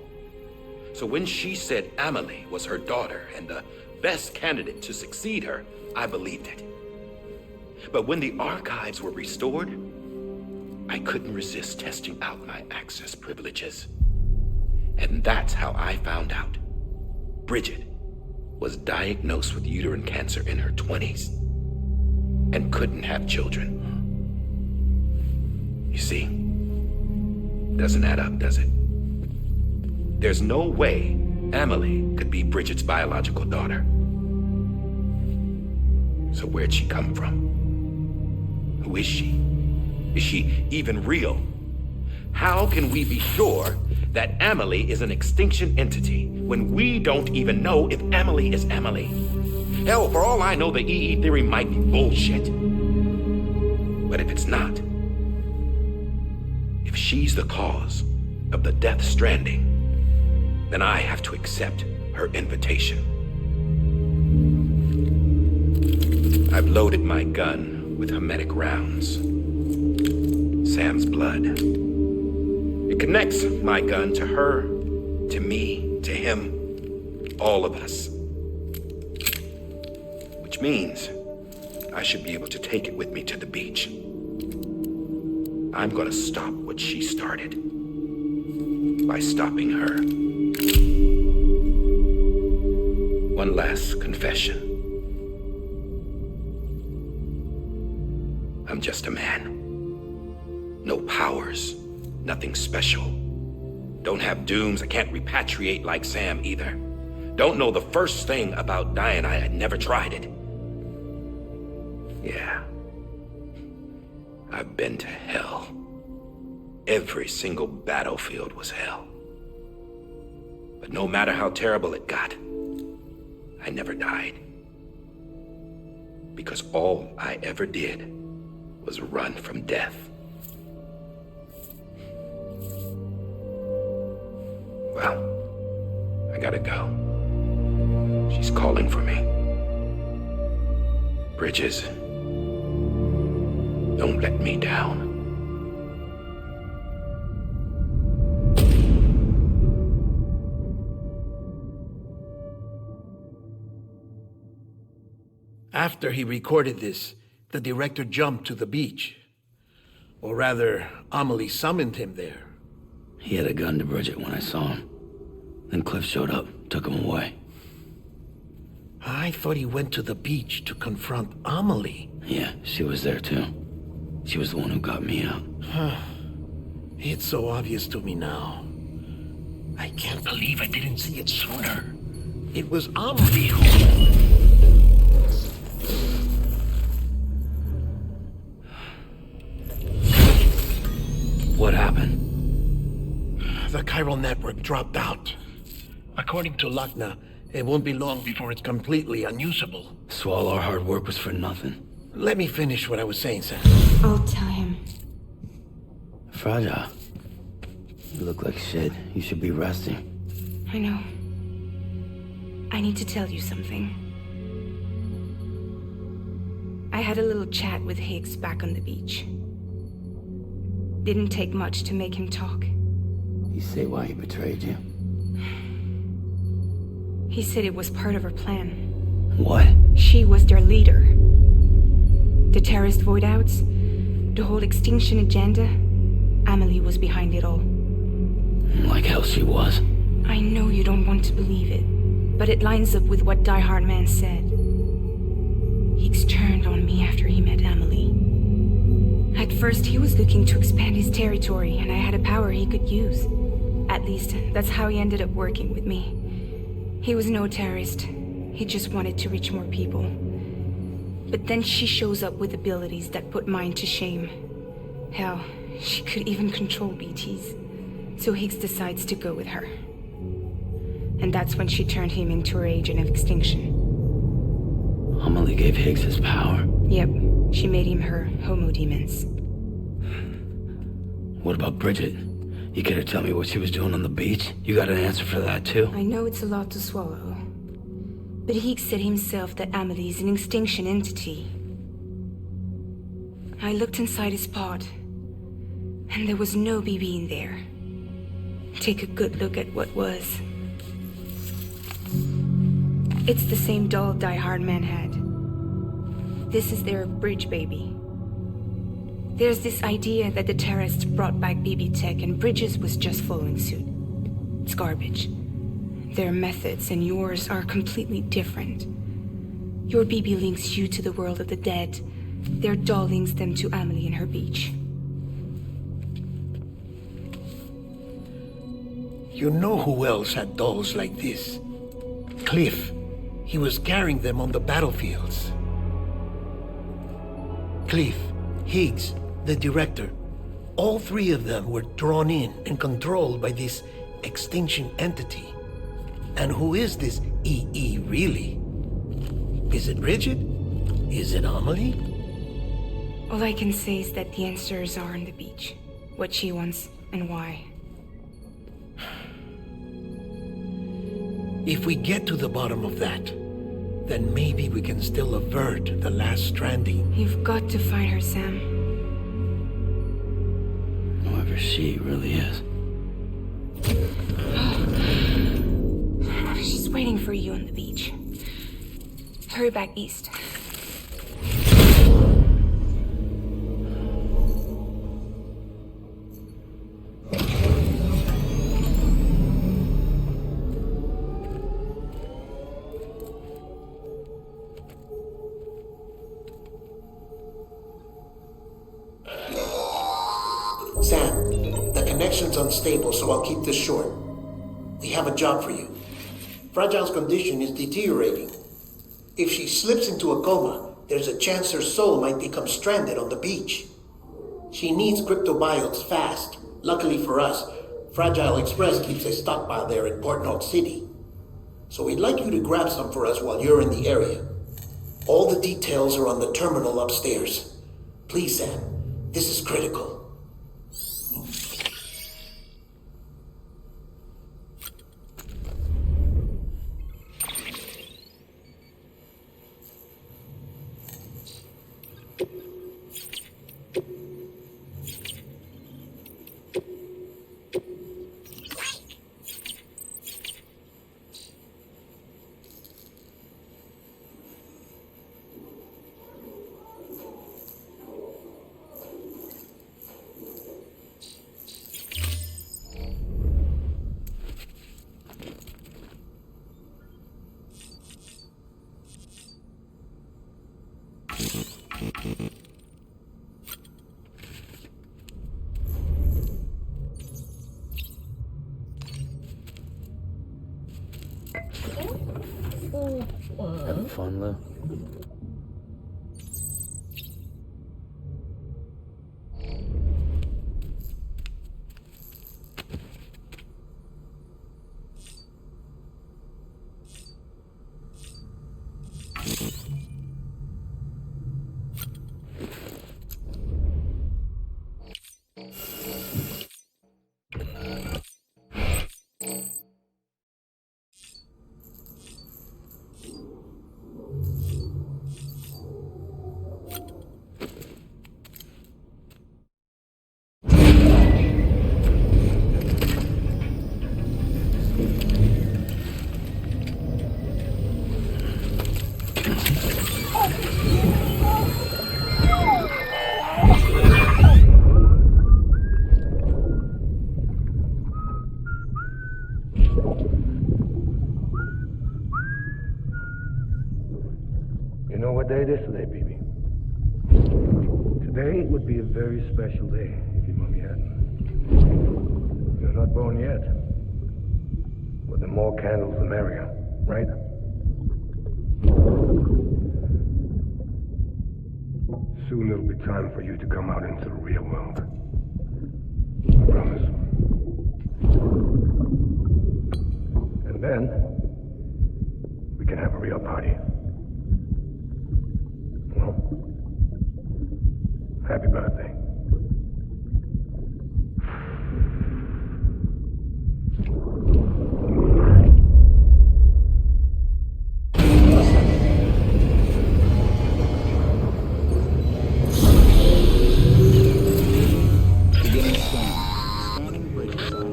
So when she said Emily was her daughter and the best candidate to succeed her, I believed it. But when the archives were restored, I couldn't resist testing out my access privileges. And that's how I found out. Bridget was diagnosed with uterine cancer in her 20s and couldn't have children. You see, doesn't add up, does it? There's no way Emily could be Bridget's biological daughter. So where'd she come from? Who is she? Is she even real? How can we be sure that Amelie is an extinction entity when we don't even know if Amelie is Amelie? Hell, for all I know, the EE theory might be bullshit. But if it's not, if she's the cause of the Death Stranding, then I have to accept her invitation. I've loaded my gun with hermetic rounds. Sam's blood. It connects my gun to her, to me, to him, all of us. Which means I should be able to take it with me to the beach. I'm gonna stop what she started by stopping her. One last confession. I'm just a man. No powers, nothing special. Don't have dooms, I can't repatriate like Sam either. Don't know the first thing about dying, I had never tried it. Yeah. I've been to hell. Every single battlefield was hell. But no matter how terrible it got, I never died. Because all I ever did was run from death. Well, I gotta go. She's calling for me. Bridges, don't let me down. After he recorded this, the director jumped to the beach. Or rather, Amelie summoned him there. He had a gun to Bridget when I saw him. Then Cliff showed up, took him away. I thought he went to the beach to confront Amelie. Yeah, she was there too. She was the one who got me out. It's so obvious to me now. I can't believe I didn't see it sooner. It was Amelie who... What happened? The chiral network dropped out. According to Lachna, it won't be long before it's completely unusable. So all our hard work was for nothing. Let me finish what I was saying, Sam. I'll tell him. Fragile. You look like shit. You should be resting. I know. I need to tell you something. I had a little chat with Higgs back on the beach. Didn't take much to make him talk. You say why he betrayed you? He said it was part of her plan. What? She was their leader. The terrorist voidouts, the whole extinction agenda, Amelie was behind it all. Like hell she was. I know you don't want to believe it, but it lines up with what Die Hard Man said. Higgs turned on me after he met Amelie. At first, he was looking to expand his territory, and I had a power he could use. At least, that's how he ended up working with me. He was no terrorist. He just wanted to reach more people. But then she shows up with abilities that put mine to shame. Hell, she could even control BTs. So Higgs decides to go with her. And that's when she turned him into her agent of extinction. Amelie gave Higgs his power? Yep. She made him her homo demons. What about Bridget? You care to tell me what she was doing on the beach? You got an answer for that too? I know it's a lot to swallow. But Higgs said himself that Amelie is an extinction entity. I looked inside his pod, and there was no BB in there. Take a good look at what was. It's the same doll Die Hard Man had. This is their bridge baby. There's this idea that the terrorists brought back BB tech and Bridges was just following suit. It's garbage. Their methods and yours are completely different. Your BB links you to the world of the dead. Their doll links them to Amelie and her beach. You know who else had dolls like this? Cliff. He was carrying them on the battlefields. Cliff, Higgs, the director. All three of them were drawn in and controlled by this extinction entity. And who is this EE really? Is it Bridget? Is it Amelie? All I can say is that the answers are on the beach. What she wants and why. If we get to the bottom of that, then maybe we can still avert the last stranding. You've got to find her, Sam. Whoever she really is. She's waiting for you on the beach. Hurry back east. Sam, the connection's unstable, so I'll keep this short. We have a job for you. Fragile's condition is deteriorating. If she slips into a coma, there's a chance her soul might become stranded on the beach. She needs cryptobiotes fast. Luckily for us, Fragile Express keeps a stockpile there in Port North City. So we'd like you to grab some for us while you're in the area. All the details are on the terminal upstairs. Please, Sam, this is critical. Having fun, Lou? You know what day it is today, BB? Today would be a very special day if your mommy hadn't. You're not born yet. But the more candles, the merrier, right? Soon it'll be time for you to come out into the real world. I promise. And then, we can have a real party. Well, happy birthday.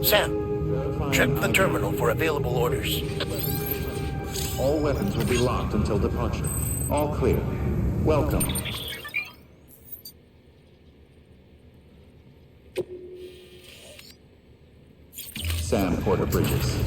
Sam, check the terminal for available orders. All weapons will be locked until departure. All clear. Welcome. Sam Porter Bridges.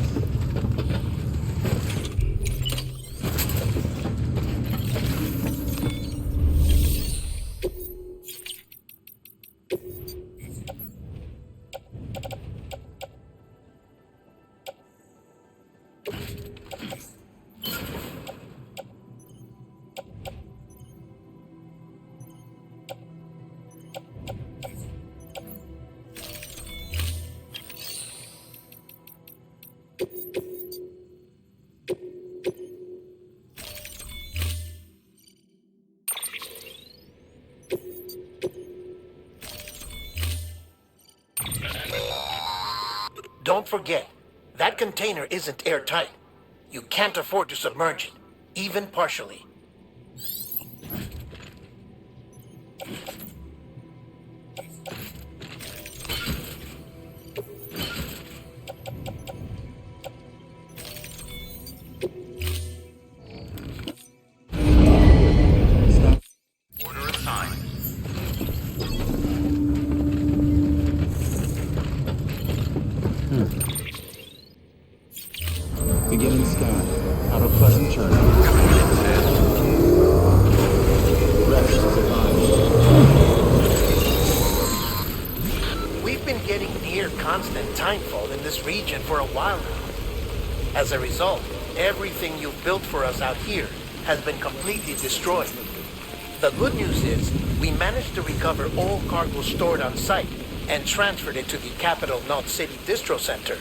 don't forget, that container isn't airtight. You can't afford to submerge it, even partially. Order assigned. Beginning scan. Have a pleasant journey. Rest is advised. We've been getting near constant timefall in this region for a while now. As a result, everything you've built for us out here has been completely destroyed. The good news is, we managed to recover all cargo stored on site and transferred it to the Capital Knot City Distro Center.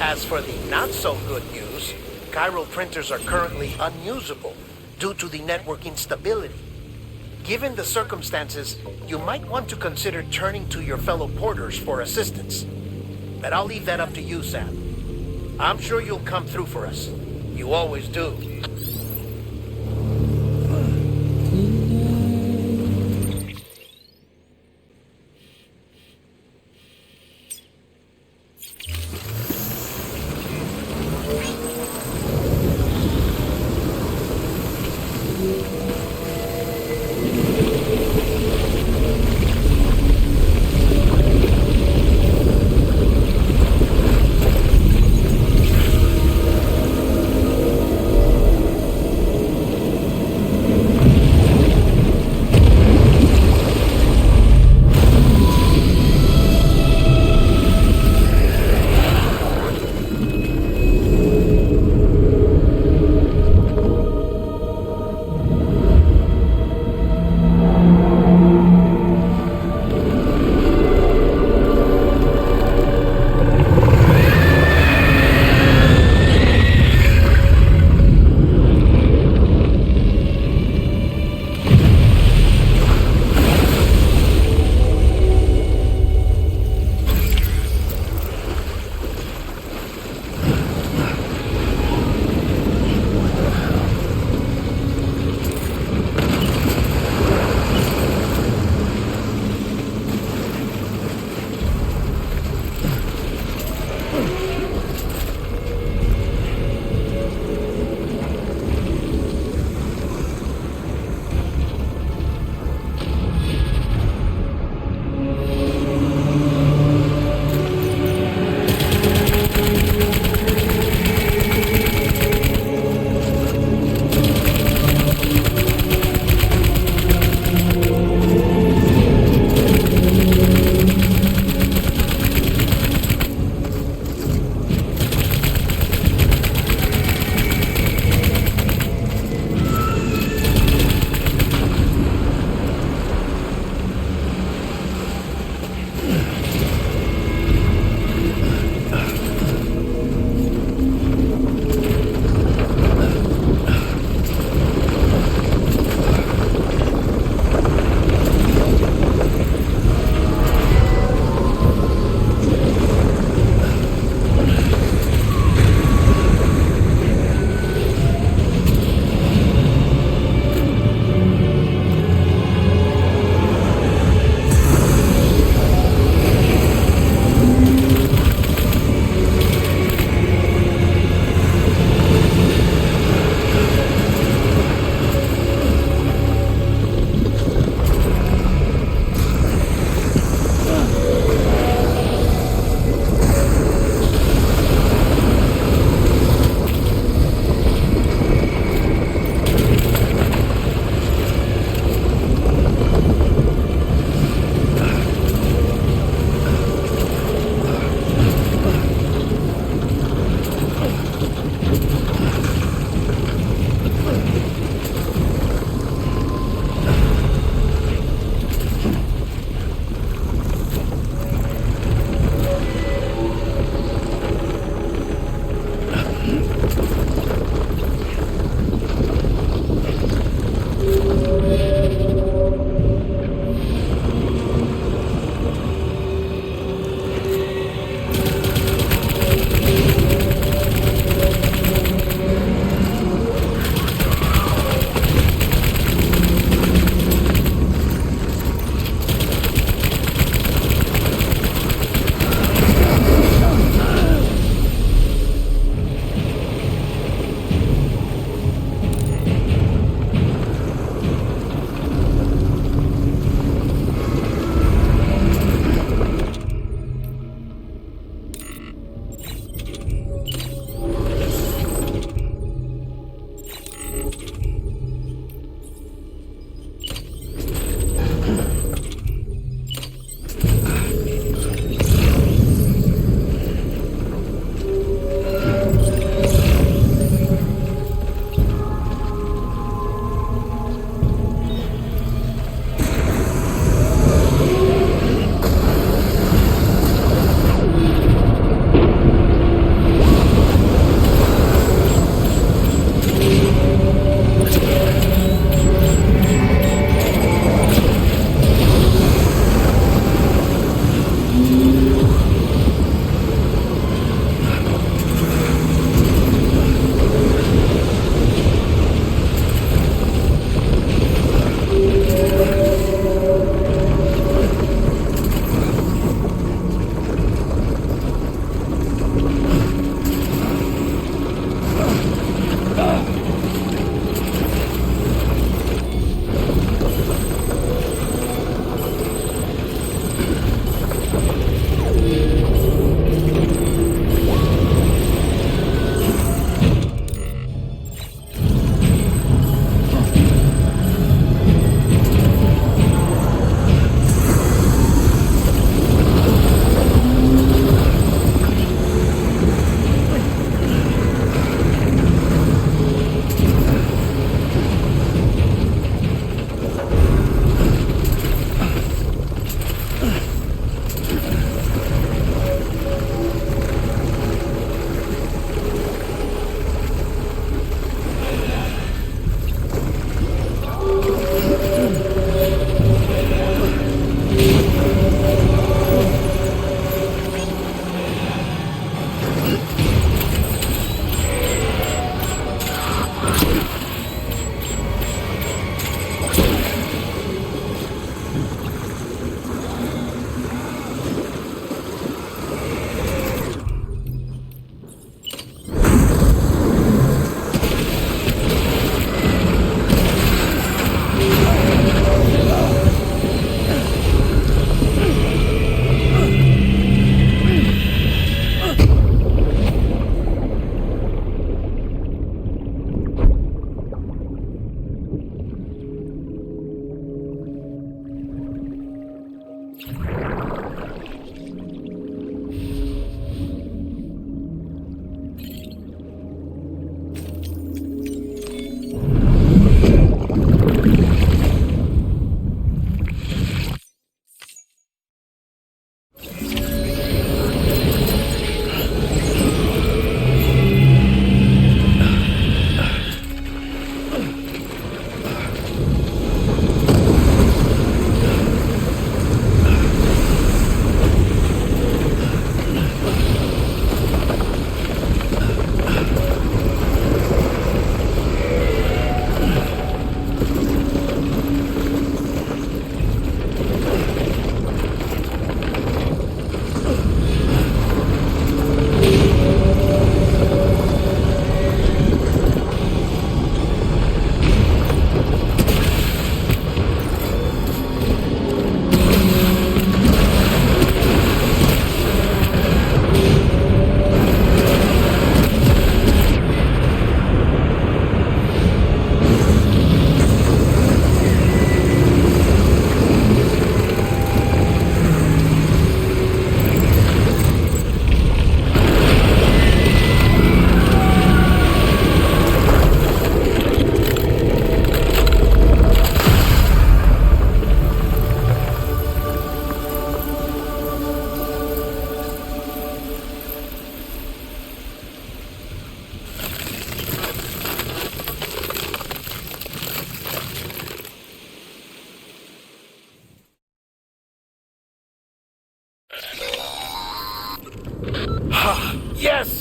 As for the not-so-good news, chiral printers are currently unusable due to the network instability. Given the circumstances, you might want to consider turning to your fellow porters for assistance. But I'll leave that up to you, Sam. I'm sure you'll come through for us. You always do.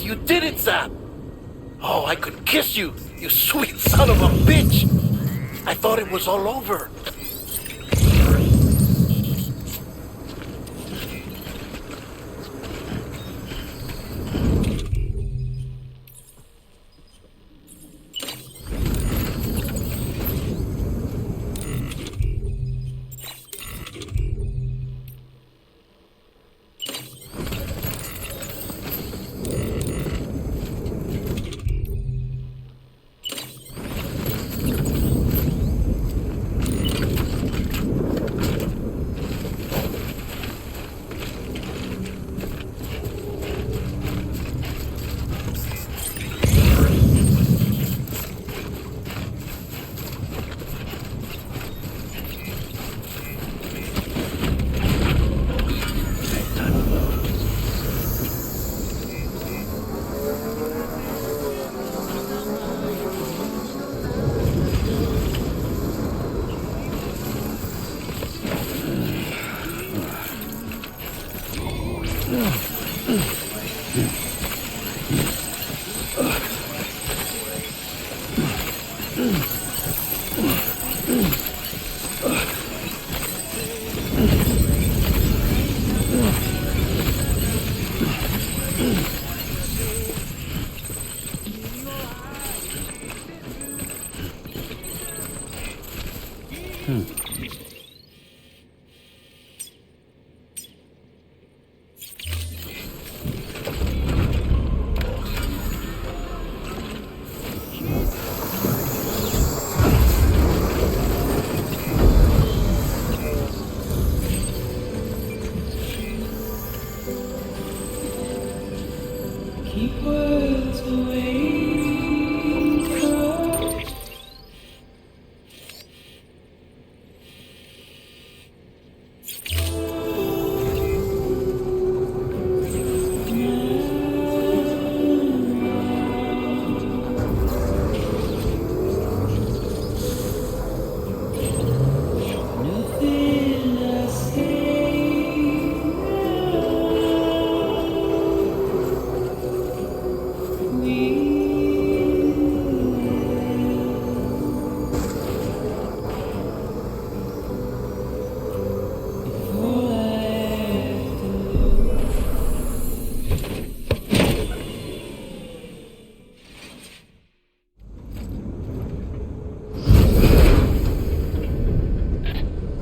You did it, Sam! Oh, I could kiss you, you sweet son of a bitch! I thought it was all over.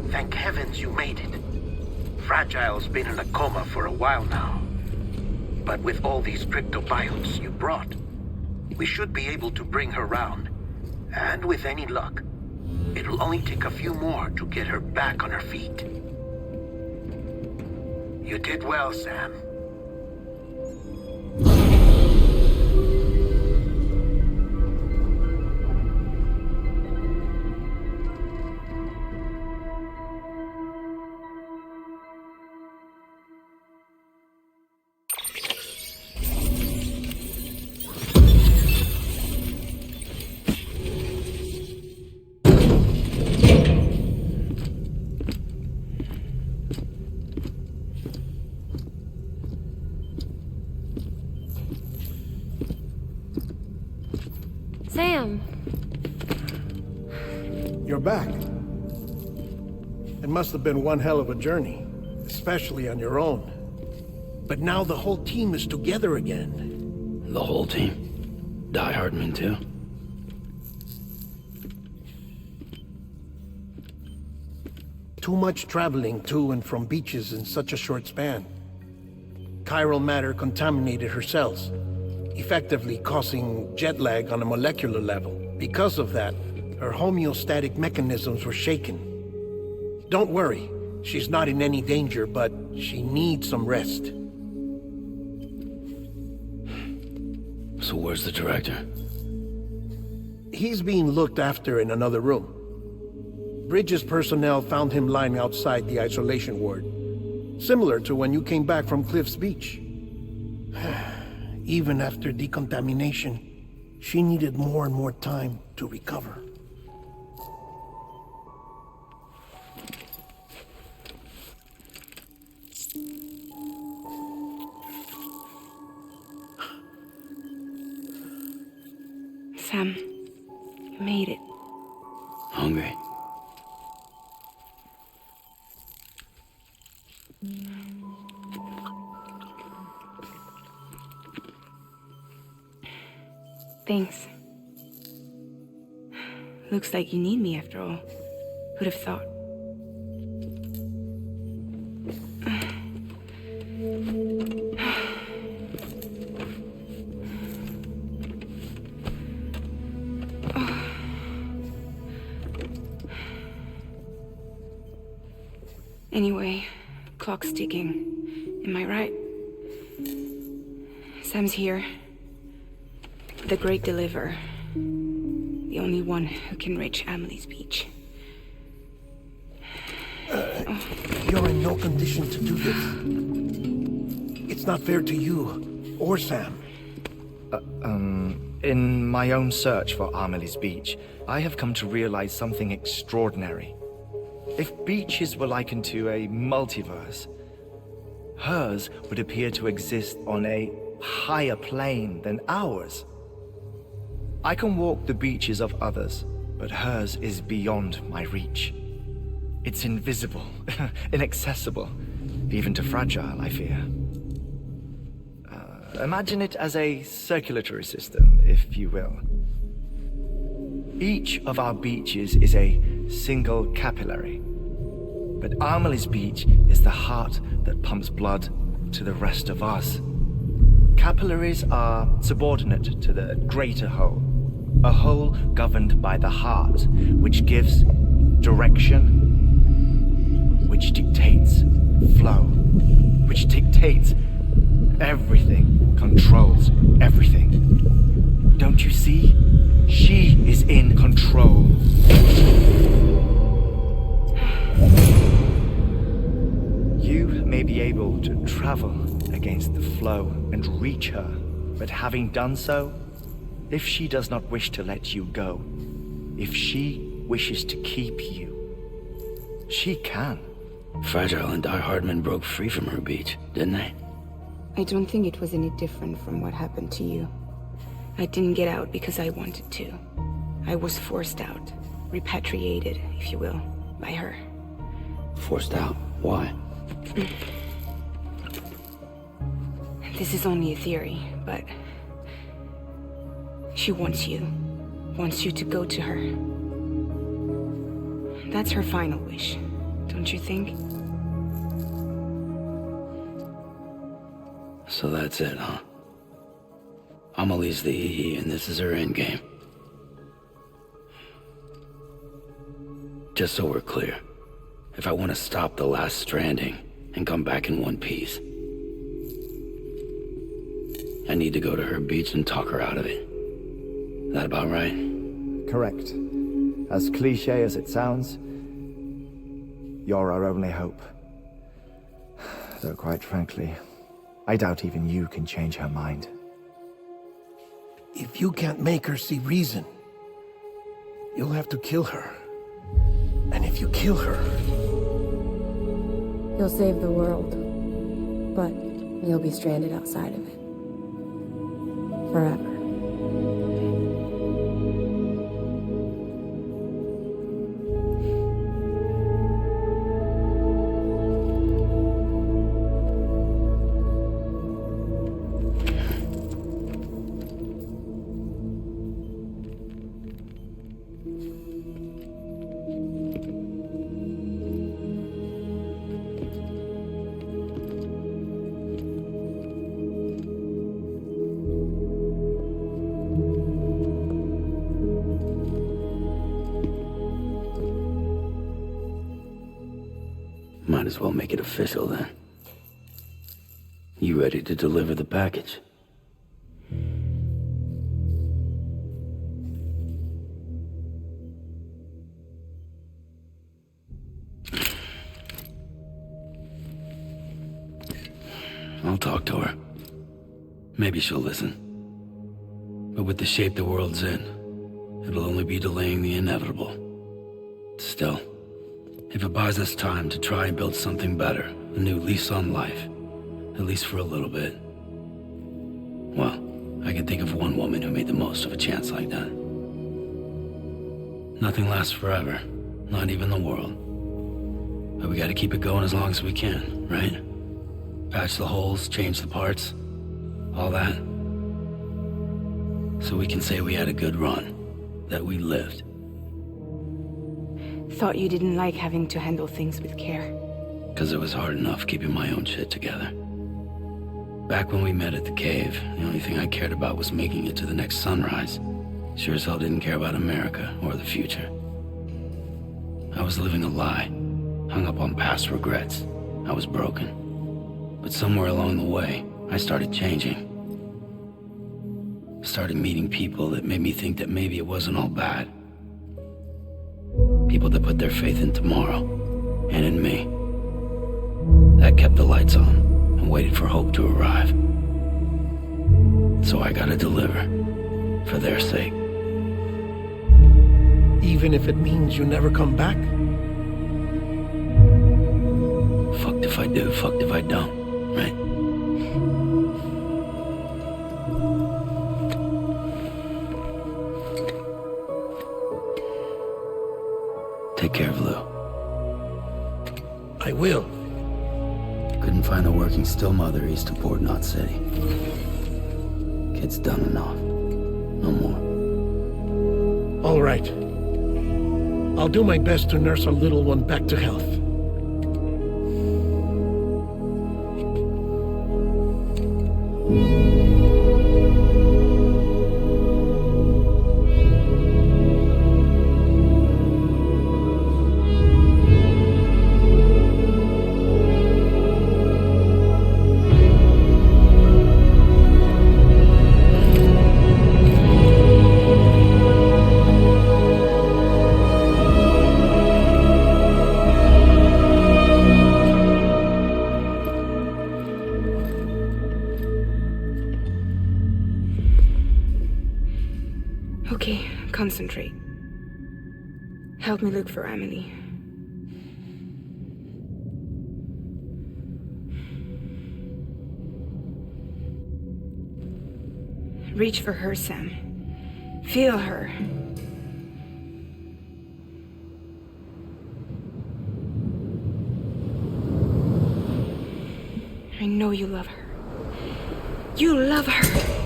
Thank heavens you made it. Fragile's been in a coma for a while now. But with all these cryptobiotes you brought, we should be able to bring her round. And with any luck, it'll only take a few more to get her back on her feet. You did well, Sam. Sam! You're back. It must have been one hell of a journey, especially on your own. But now the whole team is together again. The whole team? Die Hardman too? Too much traveling to and from beaches in such a short span. Chiral matter contaminated her cells, effectively causing jet lag on a molecular level. Because of that, her homeostatic mechanisms were shaken. Don't worry, she's not in any danger, but she needs some rest. So where's the director? He's being looked after in another room. Bridges personnel found him lying outside the isolation ward, similar to when you came back from Cliff's Beach. Even after decontamination, she needed more and more time to recover. Sam, you made it. Hungry? Thanks. Looks like you need me after all. Who'd have thought? Anyway, clock's ticking. Am I right? Sam's here. The Great Deliverer. The only one who can reach Amelie's beach. You're in no condition to do this. It's not fair to you or Sam. In my own search for Amelie's beach, I have come to realize something extraordinary. If beaches were likened to a multiverse, hers would appear to exist on a higher plane than ours. I can walk the beaches of others, but hers is beyond my reach. It's invisible, inaccessible, even to fragile, I fear. Imagine it as a circulatory system, if you will. Each of our beaches is a single capillary, but Amelie's beach is the heart that pumps blood to the rest of us. Capillaries are subordinate to the greater whole, a whole governed by the heart, which gives direction, which dictates flow, which dictates everything, controls everything. Don't you see? She is in control. You may be able to travel against the flow and reach her, but having done so, if she does not wish to let you go, if she wishes to keep you, she can. Fragile and Die Hardman broke free from her beach, didn't they? I don't think it was any different from what happened to you. I didn't get out because I wanted to. I was forced out, repatriated, if you will, by her. Forced out? Why? This is only a theory, but she wants you to go to her. That's her final wish, don't you think? So that's it, huh? Amelie's the EE, and this is her endgame. Just so we're clear, if I want to stop the last stranding and come back in one piece, I need to go to her beach and talk her out of it. That about right? Correct. As cliche as it sounds, you're our only hope. Though quite frankly, I doubt even you can change her mind. If you can't make her see reason, you'll have to kill her. And if you kill her... You'll save the world, but you'll be stranded outside of it. Forever. Might as well make it official then. You ready to deliver the package? I'll talk to her. Maybe she'll listen. But with the shape the world's in, it'll only be delaying the inevitable. Still, if it buys us time to try and build something better, a new lease on life, at least for a little bit, well, I can think of one woman who made the most of a chance like that. Nothing lasts forever. Not even the world. But we gotta keep it going as long as we can, right? Patch the holes, change the parts, all that. So we can say we had a good run. That we lived. Thought you didn't like having to handle things with care. Because it was hard enough keeping my own shit together. Back when we met at the cave, the only thing I cared about was making it to the next sunrise. Sure as hell didn't care about America or the future. I was living a lie, hung up on past regrets. I was broken. But somewhere along the way, I started changing. Started meeting people that made me think that maybe it wasn't all bad. People that put their faith in tomorrow, and in me. That kept the lights on, and waited for hope to arrive. So I gotta deliver, for their sake. Even if it means you never come back? Fucked if I do, fucked if I don't, right? Take care of Lou. I will. Couldn't find a working still mother east of Port Knot City. Kid's done enough. No more. All right. I'll do my best to nurse our little one back to health. Okay, concentrate. Help me look for Emily. Reach for her, Sam. Feel her. I know you love her. You love her!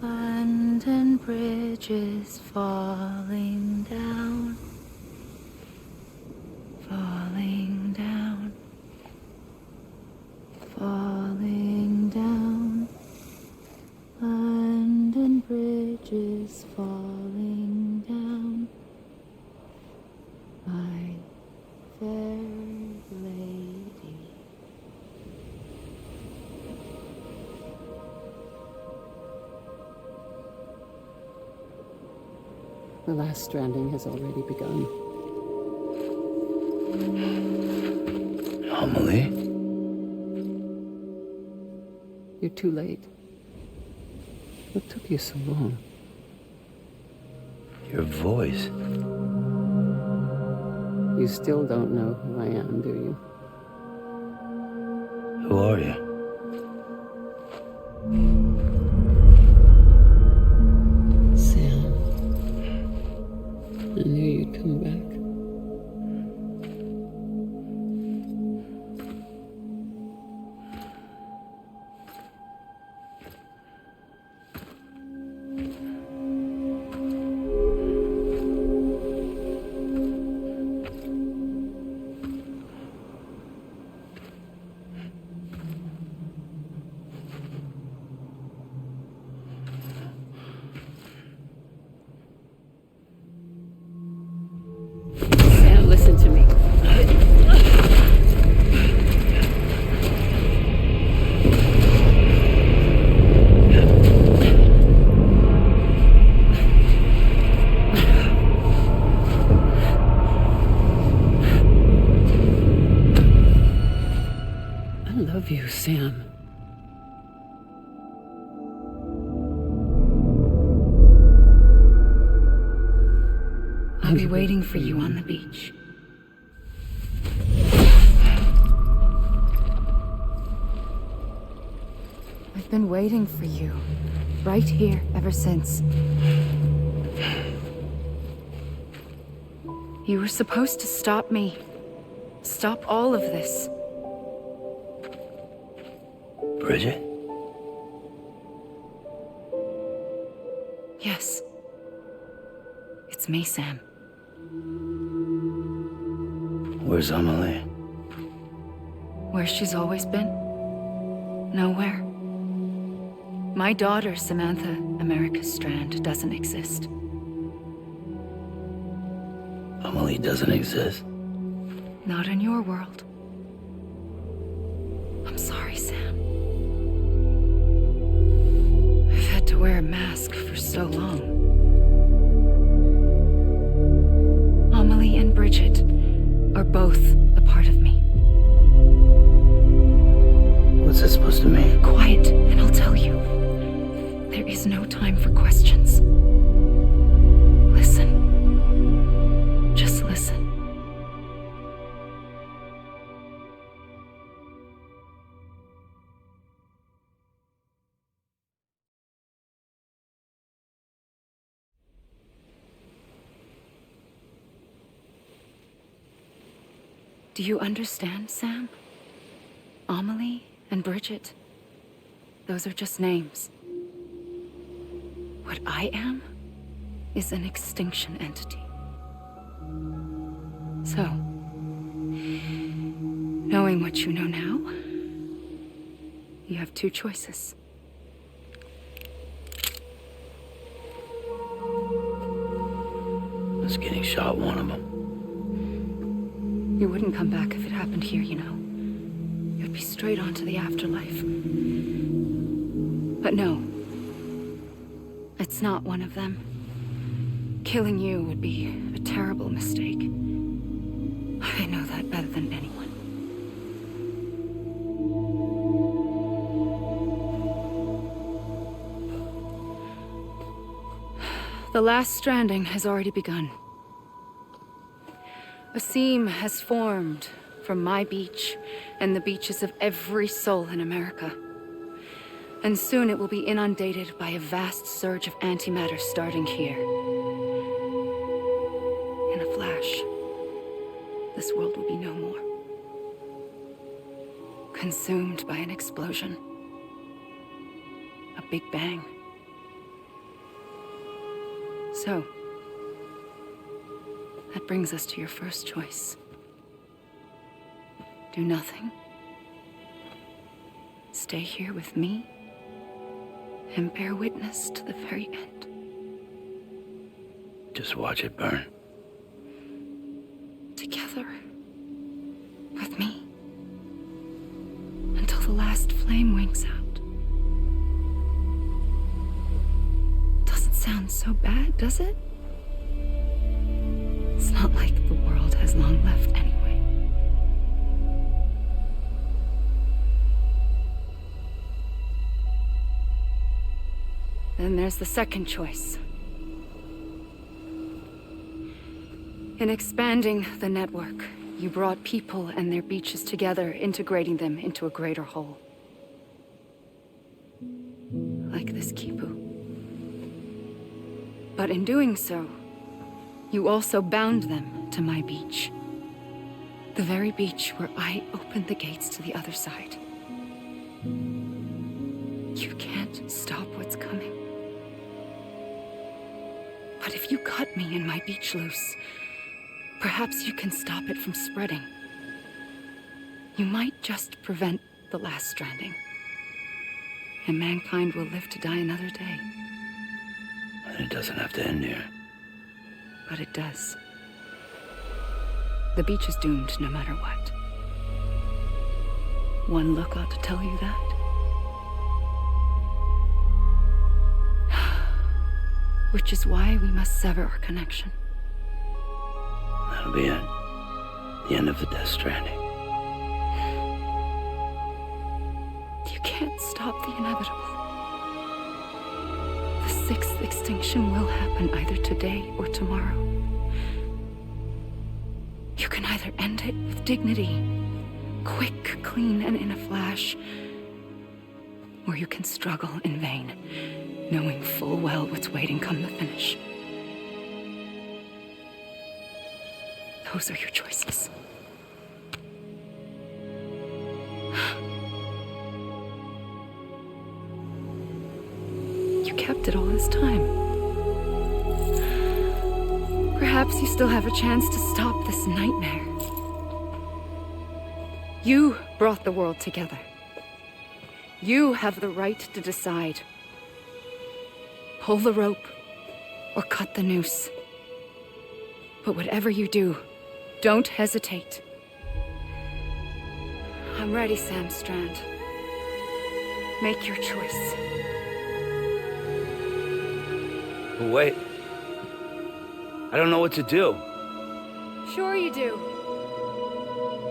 London Bridge is falling down, falling down, falling down. London Bridge is falling down, my fair lady. The last stranding has already begun. Amelie? You're too late. What took you so long? Your voice. You still don't know who I am, do you? Who are you? Sam. I knew you'd come back. Sam, listen to me. I love you, Sam. I'll be waiting for you on the beach. I've been waiting for you, right here, ever since. You were supposed to stop me. Stop all of this. Bridget? Yes. It's me, Sam. Where's Amelie? Where she's always been. Nowhere. My daughter, Samantha America Strand, doesn't exist. Amelie doesn't exist? Not in your world. I'm sorry, Sam. I've had to wear a mask for so long. Amelie and Bridget are both a part of me. What's this supposed to mean? Quiet, and I'll tell you. There is no time for questions. Listen. Just listen. Do you understand, Sam? Amelie and Bridget, Those are just names. What I am is an extinction entity. So, knowing what you know now, you have two choices. Us getting shot, one of them. You wouldn't come back if it happened here, you know. You'd be straight on to the afterlife. But no. It's not one of them. Killing you would be a terrible mistake. I know that better than anyone. The last stranding has already begun. A seam has formed from my beach and the beaches of every soul in America. And soon it will be inundated by a vast surge of antimatter starting here. In a flash, this world will be no more. Consumed by an explosion. A big bang. So, that brings us to your first choice. Do nothing. Stay here with me and bear witness to the very end. Just watch it burn. Together. With me. Until the last flame winks out. Doesn't sound so bad, does it? It's not like the world has long left anyway. Then there's the second choice. In expanding the network, you brought people and their beaches together, integrating them into a greater whole. Like this Kipu. But in doing so, you also bound them to my beach. The very beach where I opened the gates to the other side. You can't stop what's coming. But if you cut me and my beach loose, perhaps you can stop it from spreading. You might just prevent the last stranding. And mankind will live to die another day. And it doesn't have to end here. But it does. The beach is doomed no matter what. One look ought to tell you that. Which is why we must sever our connection. That'll be it. The end of the Death Stranding. You can't stop the inevitable. The sixth extinction will happen either today or tomorrow. You can either end it with dignity, quick, clean, and in a flash, or you can struggle in vain, knowing full well what's waiting come the finish. Those are your choices. You kept it all this time. Perhaps you still have a chance to stop this nightmare. You brought the world together. You have the right to decide. Pull the rope or cut the noose. But whatever you do, don't hesitate. I'm ready, Sam Strand. Make your choice. But wait. I don't know what to do. Sure you do.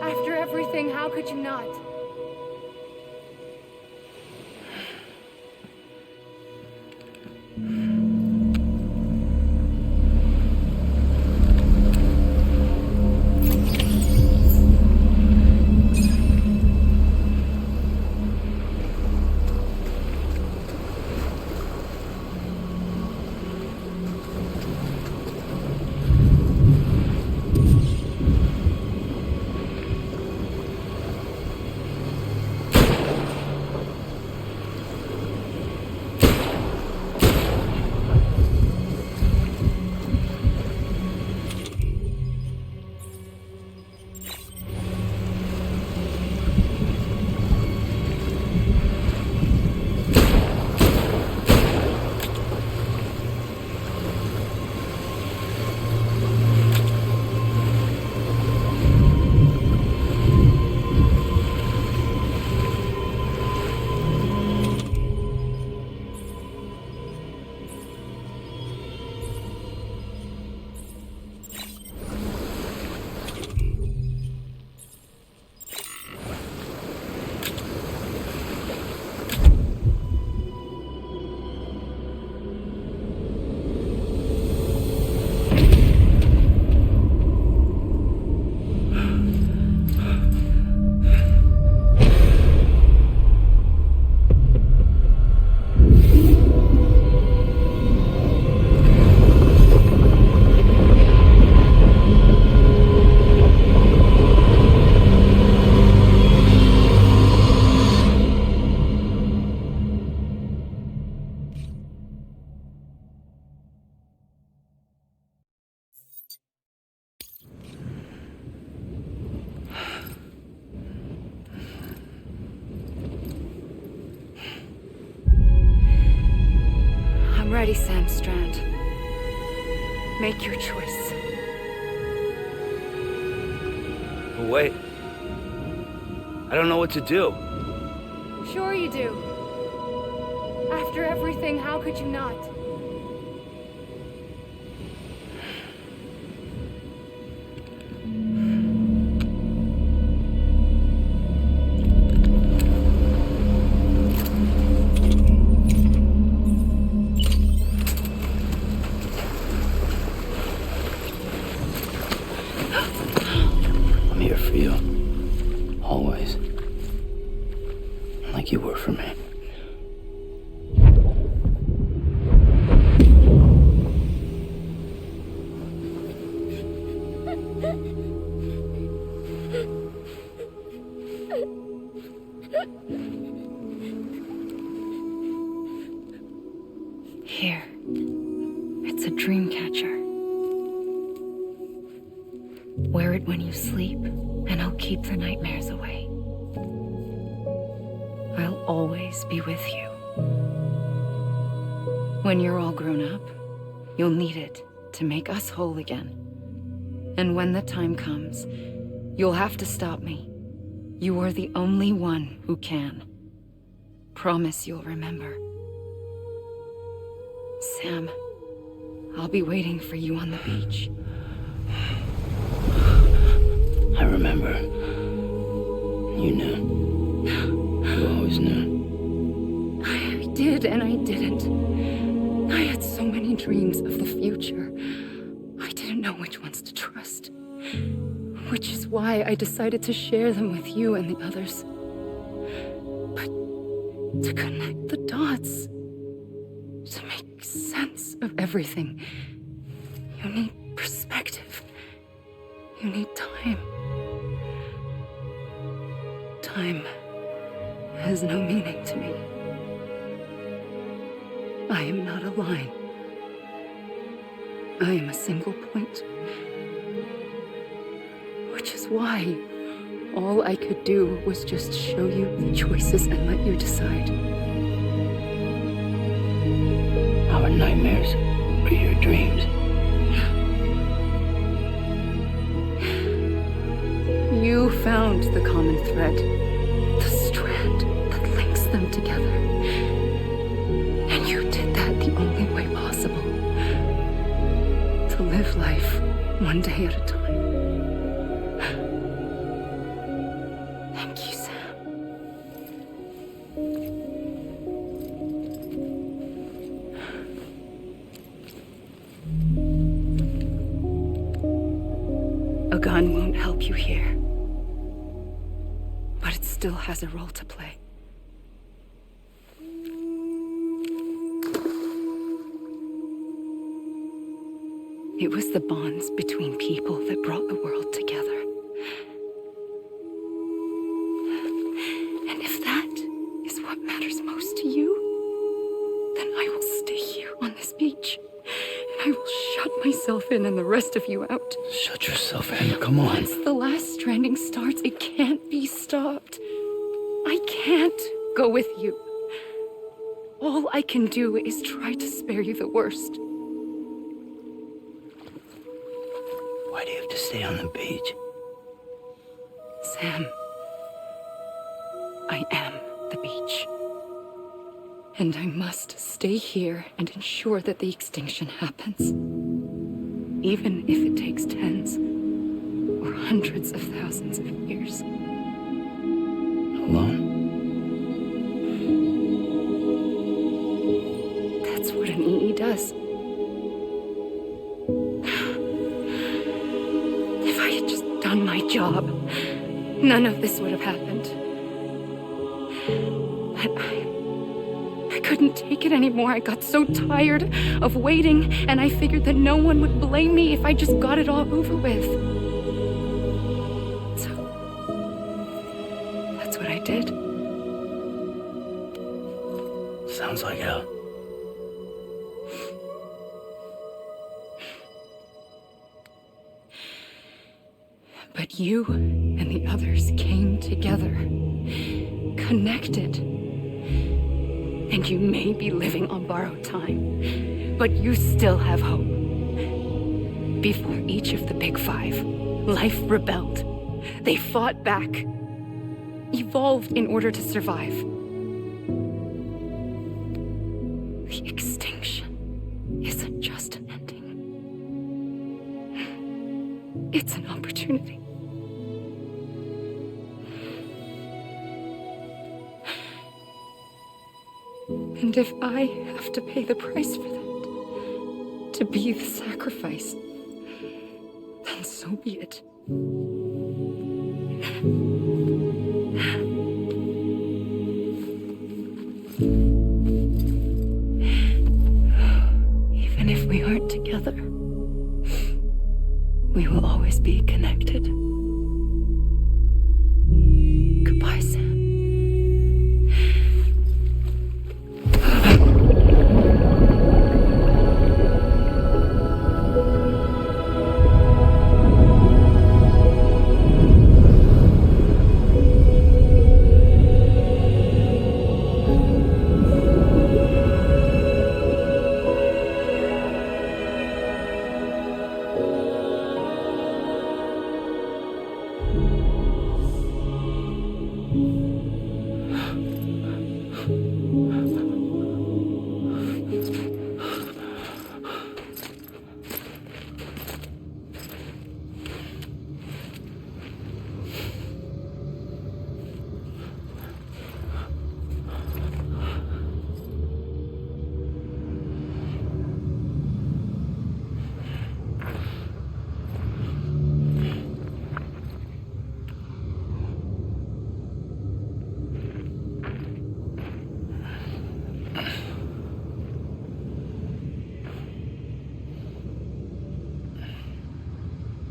After everything, how could you not? ready, Sam Strand. Make your choice. But wait. I don't know what to do. Sure you do. After everything, how could you not? I'm here for you. Always. Like you were for me. Here. It's a dream catcher. Wear it when you sleep, and I'll keep the nightmares away. I'll always be with you. When you're all grown up, you'll need it to make us whole again. And when the time comes, you'll have to stop me. You are the only one who can. Promise you'll remember. Sam, I'll be waiting for you on the beach. I remember. You knew. You always knew. I did and I didn't. I had so many dreams of the future. I didn't know which ones to trust. Which is why I decided to share them with you and the others. But to connect the dots, to make sense of everything, you need perspective. You need time. Time has no meaning to me. I am not a line. I am a single point. Which is why all I could do was just show you the choices and let you decide. Our nightmares are your dreams. You found the common thread, the strand that links them together. And you did that the only way possible. To live life one day at a time. Thank you, Sam. A gun won't help you here. But it still has a role to play. It was the bonds between people that brought the world together. And if that is what matters most to you, then I will stay here on this beach. And I will shut myself in and the rest of you out. Shut yourself in, come on. Once the last stranding starts, it can't be stopped. I can't go with you. All I can do is try to spare you the worst. Why do you have to stay on the beach? Sam, I am the beach. And I must stay here and ensure that the extinction happens. Even if it takes tens or hundreds of thousands of years. Alone? That's what an EE does. If I had just done my job, none of this would have happened. But I couldn't take it anymore. I got so tired of waiting, and I figured that no one would blame me if I just got it all over with. So, that's what I did. Sounds like hell. But you and the others came together, connected. And you may be living on borrowed time, But you still have hope. Before each of the Big Five, life rebelled. They fought back, evolved in order to survive. The extinction isn't just an ending. It's an opportunity. And if I have to pay the price for that, to be the sacrifice, then so be it. Even if we aren't together, we will always be connected. Goodbye, Sam.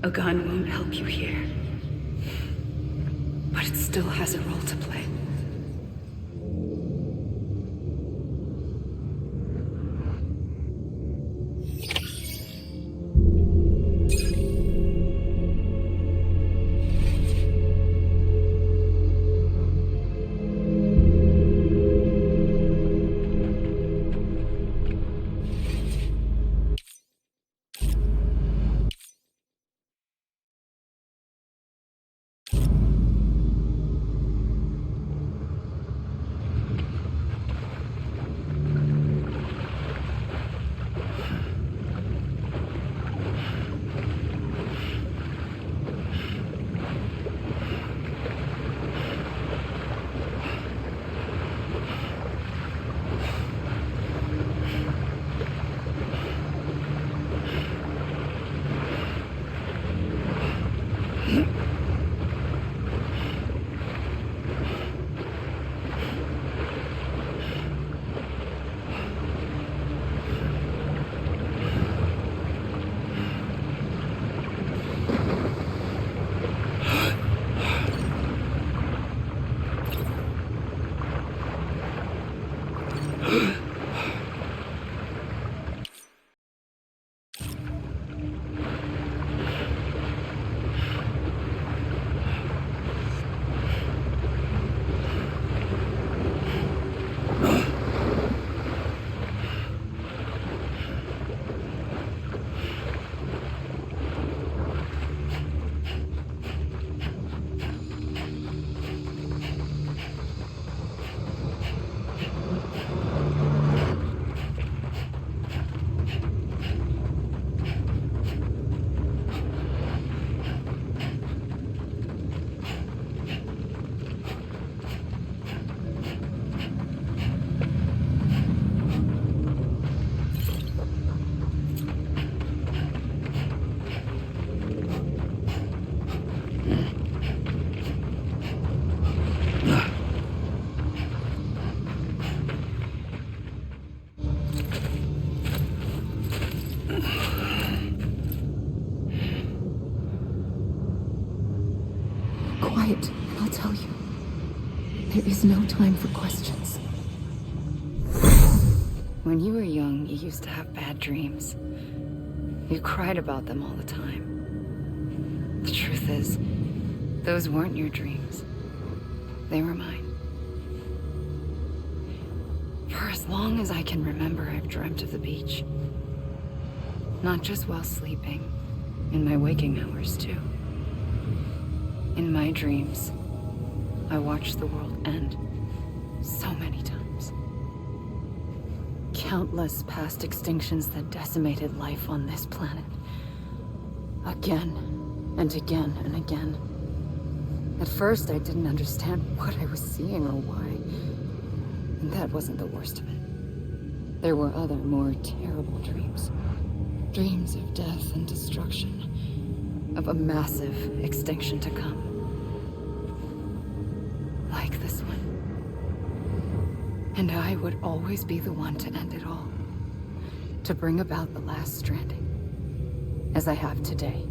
A gun won't help you here, but it still has a role to play. Quiet, and I'll tell you. There is no time for questions. When you were young, you used to have bad dreams. You cried about them all the time. The truth is, those weren't your dreams. They were mine. For as long as I can remember, I've dreamt of the beach. Not just while sleeping, in my waking hours too. In my dreams, I watched the world end so many times. Countless past extinctions that decimated life on this planet. Again, and again, and again. At first, I didn't understand what I was seeing or why. And that wasn't the worst of it. There were other, more terrible dreams. Dreams of death and destruction. Of a massive extinction to come. Like this one. And I would always be the one to end it all. To bring about the last stranding. As I have today.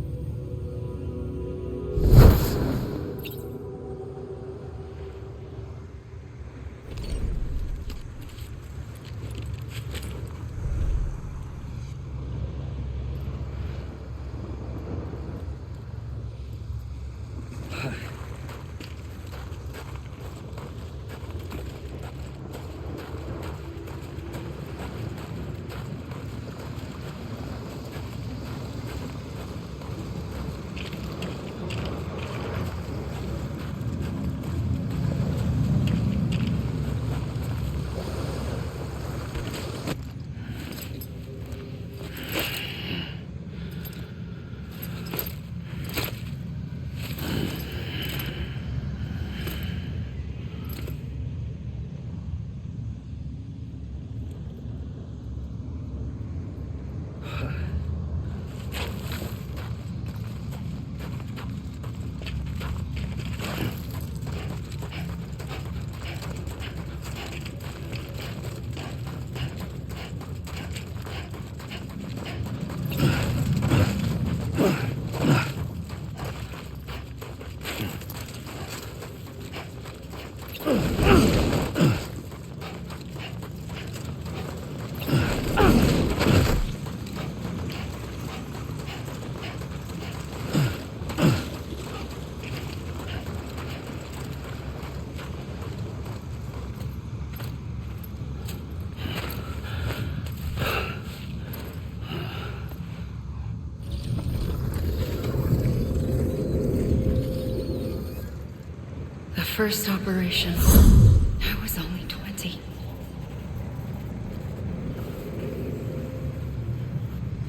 First operation, I was only 20.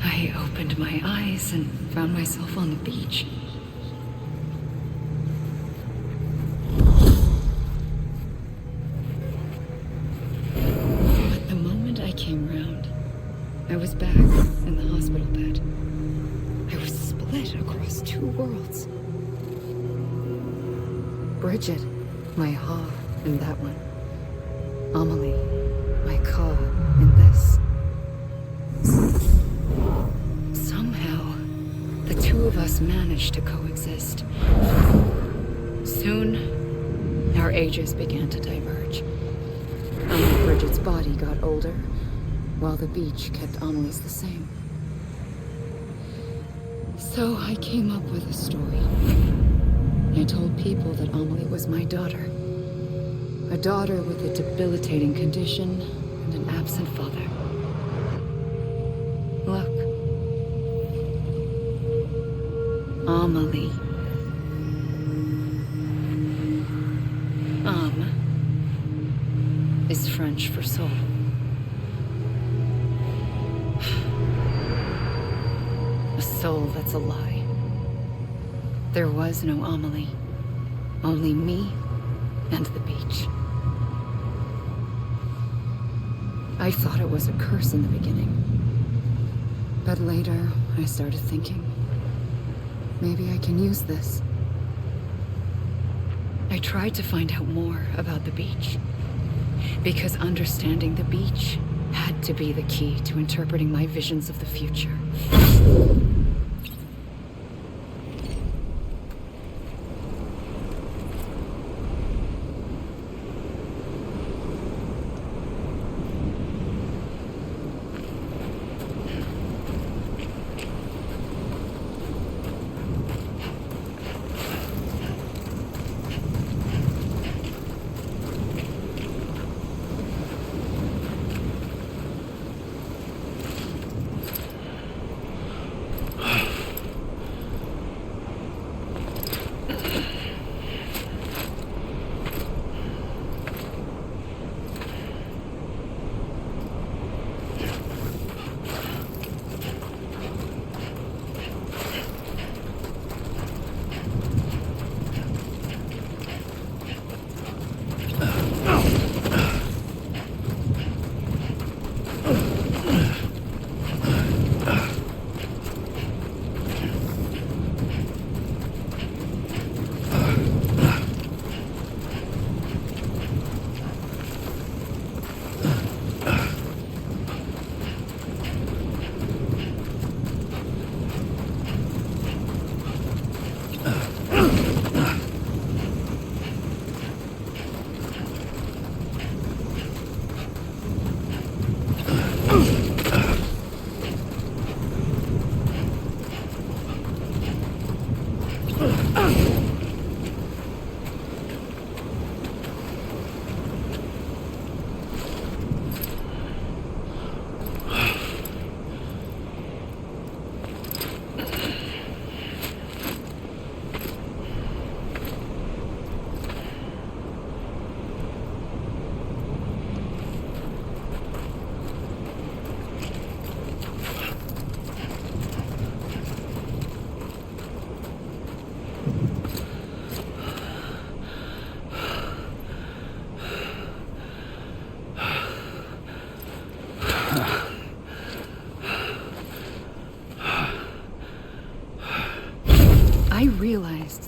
I opened my eyes and found myself on the beach. But the moment I came round, I was back in the hospital bed. I was split across two worlds. Bridget, my ha in that one. Amelie, my ka in this. Somehow, the two of us managed to coexist. Soon, our ages began to diverge. Bridget's body got older, while the beach kept Amelie's the same. So I came up with a story. I told people that Amelie was my daughter. A daughter with a debilitating condition and an absent father. Look. Amelie. Is French for soul. A soul that's a lie. There was no Amelie. Only me and the beach. I thought it was a curse in the beginning. But later, I started thinking, maybe I can use this. I tried to find out more about the beach. Because understanding the beach had to be the key to interpreting my visions of the future.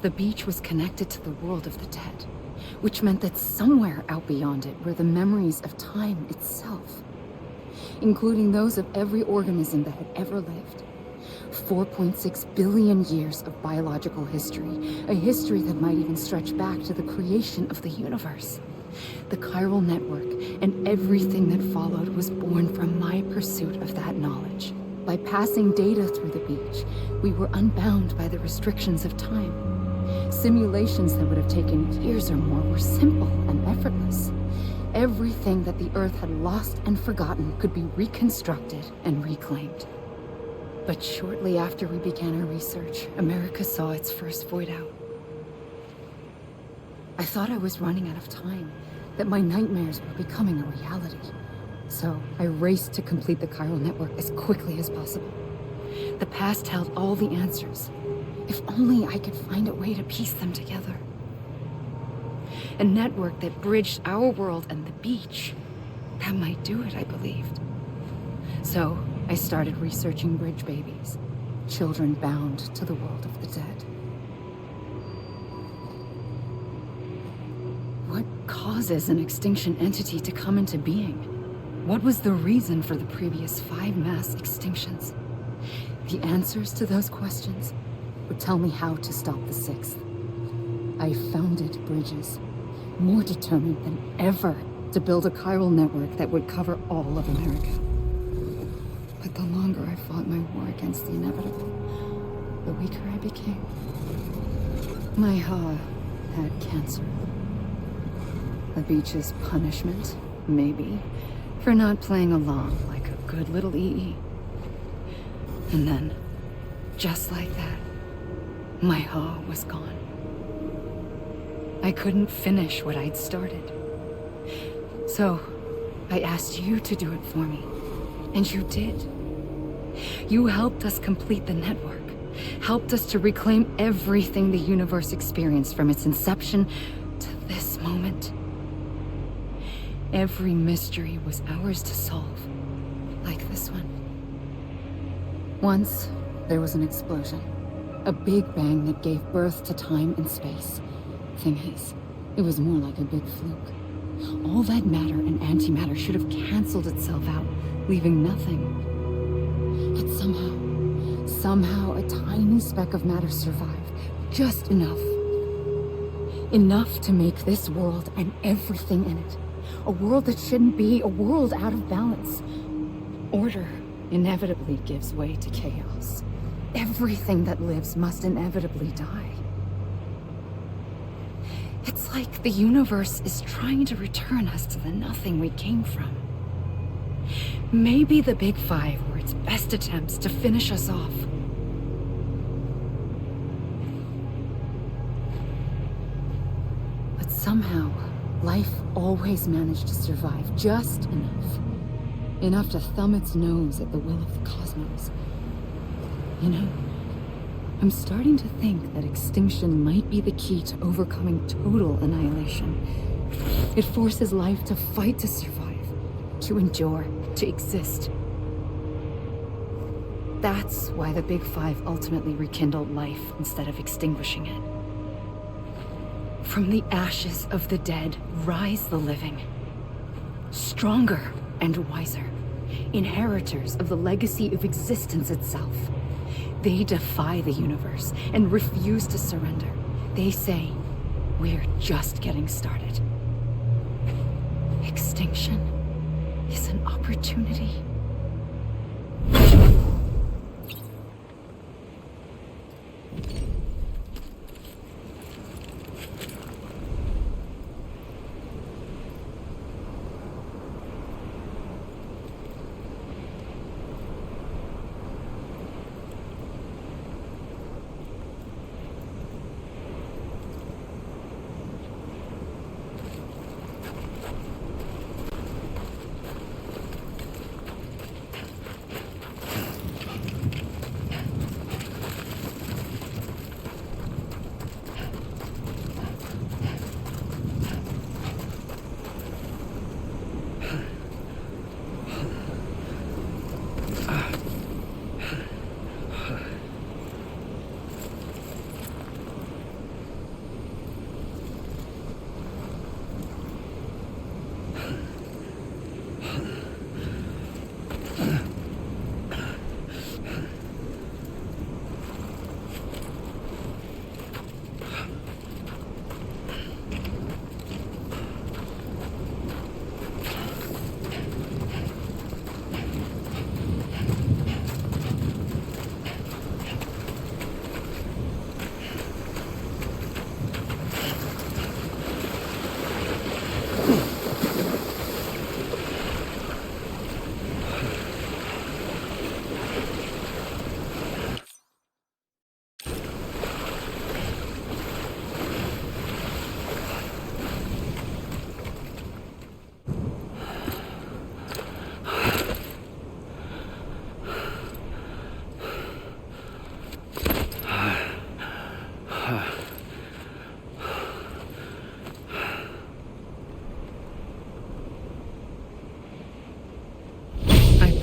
the beach was connected to the world of the dead, which meant that somewhere out beyond it were the memories of time itself, including those of every organism that had ever lived. 4.6 billion years of biological history, a history that might even stretch back to the creation of the universe. The chiral network and everything that followed was born from my pursuit of that knowledge. By passing data through the beach, we were unbound by the restrictions of time. Simulations that would have taken years or more were simple and effortless. Everything that the Earth had lost and forgotten could be reconstructed and reclaimed. But shortly after we began our research, America saw its first void out. I thought I was running out of time, that my nightmares were becoming a reality. So I raced to complete the chiral network as quickly as possible. The past held all the answers. If only I could find a way to piece them together. A network that bridged our world and the beach. That might do it, I believed. So I started researching bridge babies, children bound to the world of the dead. What causes an extinction entity to come into being? What was the reason for the previous 5 mass extinctions? The answers to those questions would tell me how to stop the 6th. I founded bridges, more determined than ever to build a chiral network that would cover all of America. But the longer I fought my war against the inevitable, the weaker I became. My Ha had cancer. The beach's punishment, maybe, for not playing along like a good little EE. And then, just like that, my Ha was gone. I couldn't finish what I'd started. So, I asked you to do it for me. And you did. You helped us complete the network. Helped us to reclaim everything the universe experienced from its inception to this moment. Every mystery was ours to solve, like this one. Once, there was an explosion. A big bang that gave birth to time and space. Thing is, it was more like a big fluke. All that matter and antimatter should have canceled itself out, leaving nothing. But somehow a tiny speck of matter survived. Just enough. Enough to make this world and everything in it. A world that shouldn't be, a world out of balance. Order inevitably gives way to chaos. Everything that lives must inevitably die. It's like the universe is trying to return us to the nothing we came from. Maybe the Big Five were its best attempts to finish us off. But somehow, life always managed to survive just enough. Enough to thumb its nose at the will of the cosmos. You know, I'm starting to think that extinction might be the key to overcoming total annihilation. It forces life to fight to survive, to endure, to exist. That's why the Big Five ultimately rekindled life instead of extinguishing it. From the ashes of the dead rise the living. Stronger and wiser. Inheritors of the legacy of existence itself. They defy the universe and refuse to surrender. They say, we're just getting started. Extinction is an opportunity.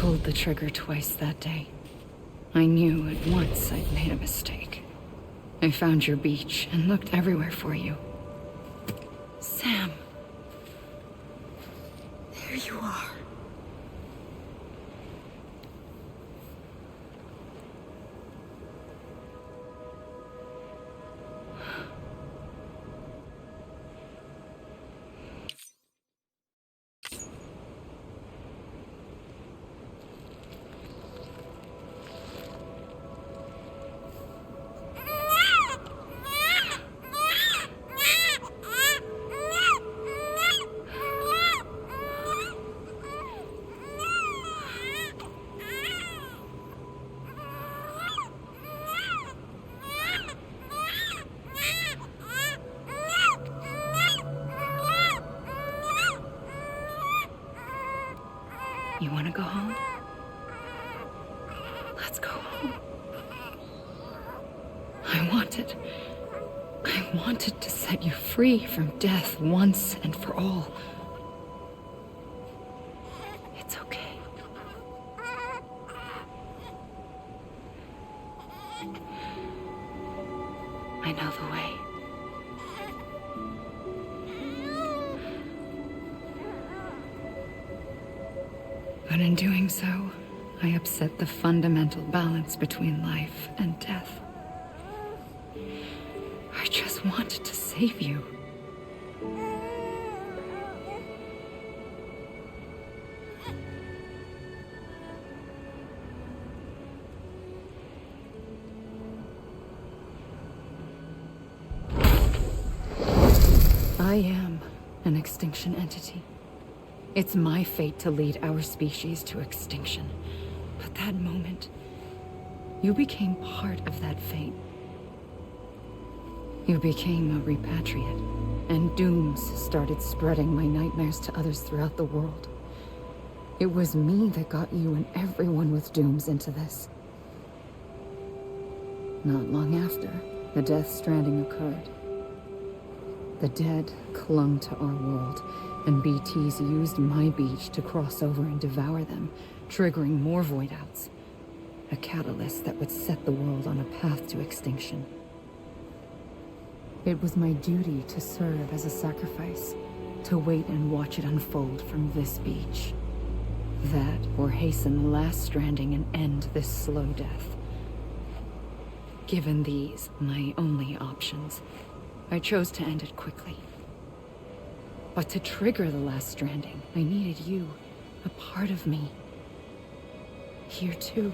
pulled the trigger twice that day. I knew at once I'd made a mistake. I found your beach and looked everywhere for you. Sam. There you are. You want to go home? Let's go home. I wanted to set you free from death once and for all. It's okay. I know the way. But in doing so, I upset the fundamental balance between life and death. I just wanted to save you. I am an extinction entity. It's my fate to lead our species to extinction. But that moment, you became part of that fate. You became a repatriate, and dooms started spreading my nightmares to others throughout the world. It was me that got you and everyone with dooms into this. Not long after, the Death Stranding occurred. The dead clung to our world, and BTs used my beach to cross over and devour them, triggering more void outs. A catalyst that would set the world on a path to extinction. It was my duty to serve as a sacrifice, to wait and watch it unfold from this beach. That, or hasten the last stranding and end this slow death. Given these, my only options, I chose to end it quickly. But to trigger the last stranding, I needed you, a part of me. Here too.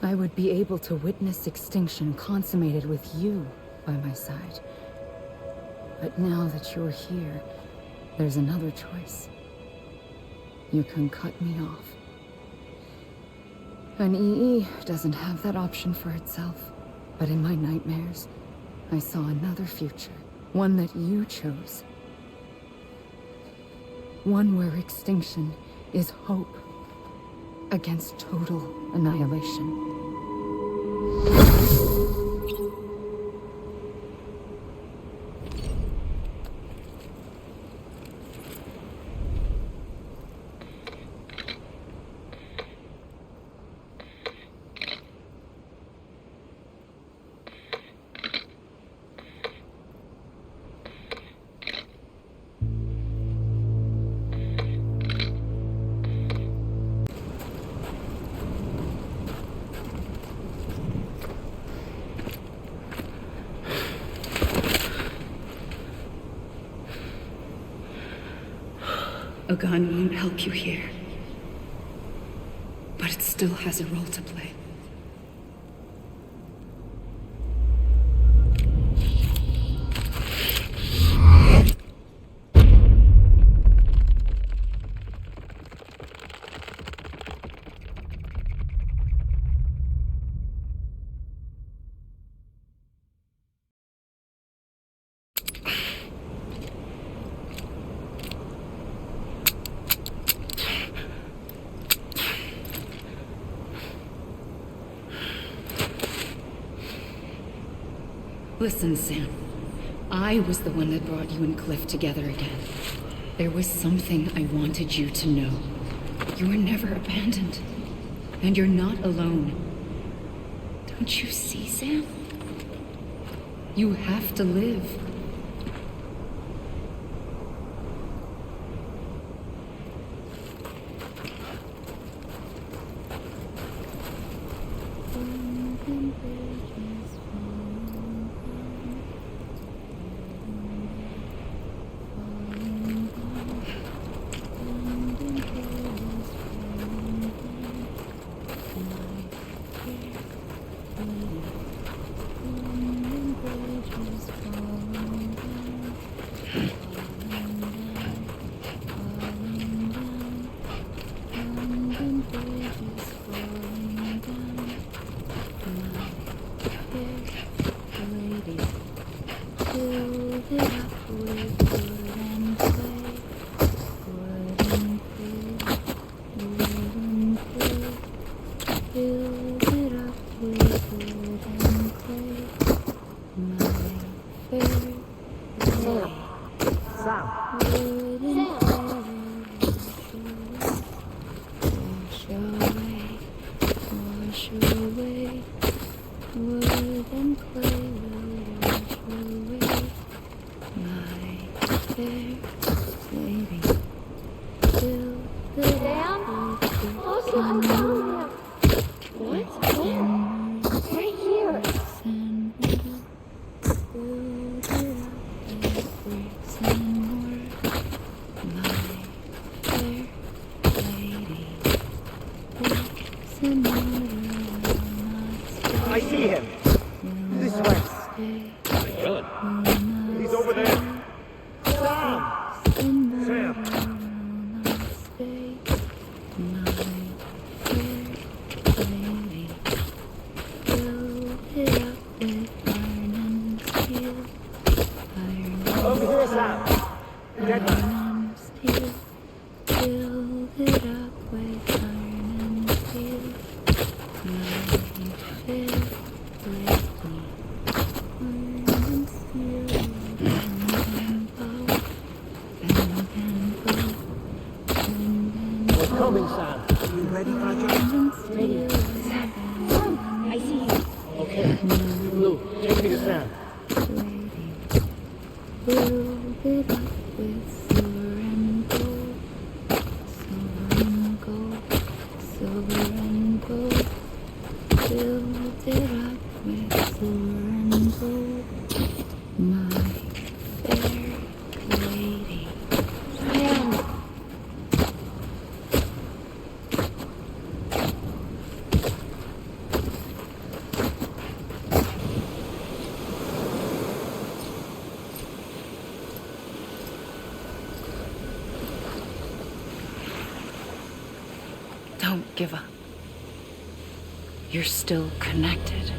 I would be able to witness extinction consummated with you by my side. But now that you're here, there's another choice. You can cut me off. An EE doesn't have that option for itself. But in my nightmares, I saw another future. One that you chose. One where extinction is hope against total annihilation. A gun won't help you here. But it still has a role to play. Listen, Sam. I was the one that brought you and Cliff together again. There was something I wanted you to know. You were never abandoned. And you're not alone. Don't you see, Sam? You have to live. I see him. This way. Really? He's over there. Sam! Sam! Over here, Sam. Dead man. We're coming, Sam. You ready, Projekt? Ready. Sam. Sam, I see you. Okay. Lou, take me to Sam. Don't give up. You're still connected.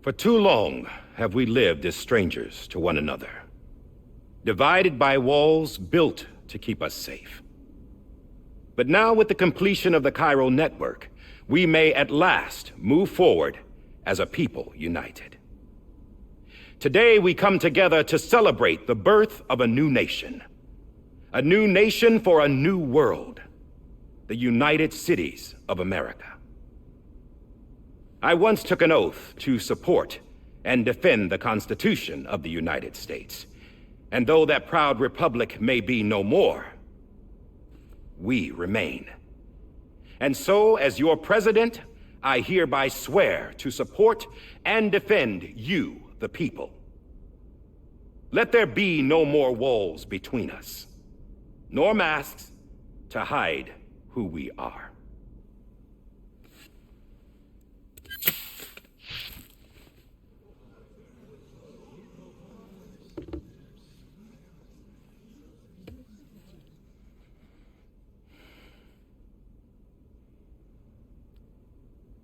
For too long have we lived as strangers to one another, divided by walls built to keep us safe. But now, with the completion of the chiral network, we may at last move forward as a people united. Today we come together to celebrate the birth of a new nation. A new nation for a new world. The United Cities of America. I once took an oath to support and defend the Constitution of the United States. And though that proud republic may be no more, we remain. And so, as your president, I hereby swear to support and defend you, the people. Let there be no more walls between us, nor masks to hide who we are.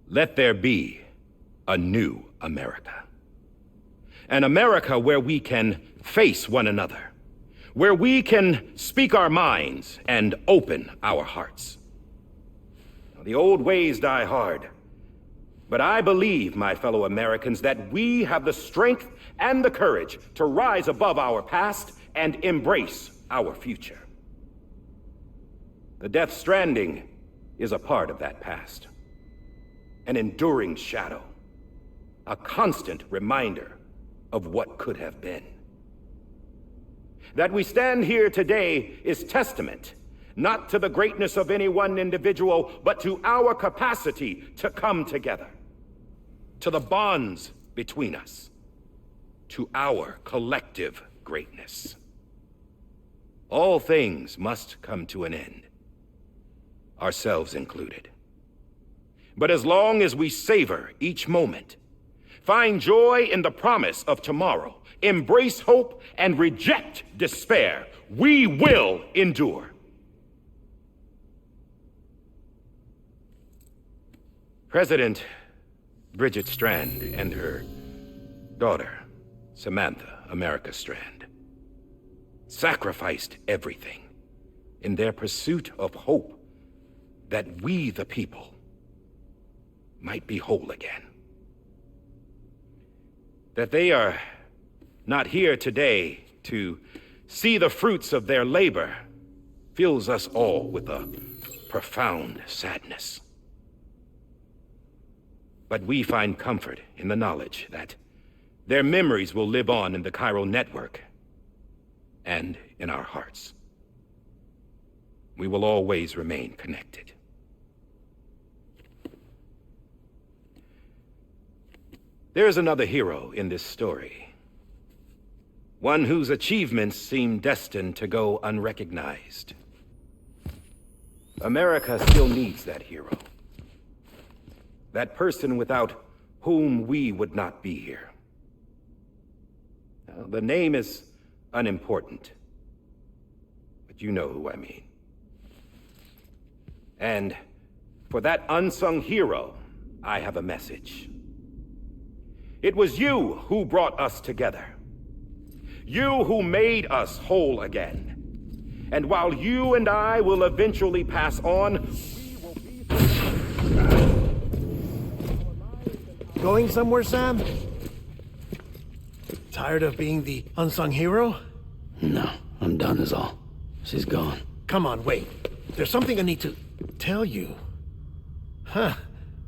Let there be a new America. An America where we can face one another, where we can speak our minds and open our hearts. The old ways die hard, but I believe, my fellow Americans, that we have the strength and the courage to rise above our past and embrace our future. The Death Stranding is a part of that past. An enduring shadow, a constant reminder of what could have been. That we stand here today is testament, not to the greatness of any one individual, but to our capacity to come together, to the bonds between us, to our collective greatness. All things must come to an end, ourselves included. But as long as we savor each moment, find joy in the promise of tomorrow, embrace hope, and reject despair, we will endure. President Bridget Strand and her daughter, Samantha America Strand, sacrificed everything in their pursuit of hope that we, the people, might be whole again. That they are not here today to see the fruits of their labor fills us all with a profound sadness. But we find comfort in the knowledge that their memories will live on in the chiral network and in our hearts. We will always remain connected. There's another hero in this story. One whose achievements seem destined to go unrecognized. America still needs that hero. That person without whom we would not be here. Now, the name is unimportant, but you know who I mean. And for that unsung hero, I have a message. It was you who brought us together. You who made us whole again. And while you and I will eventually pass on, we will be... Going somewhere, Sam? Tired of being the unsung hero? No, I'm done is all. She's gone. Come on, wait. There's something I need to tell you. Huh.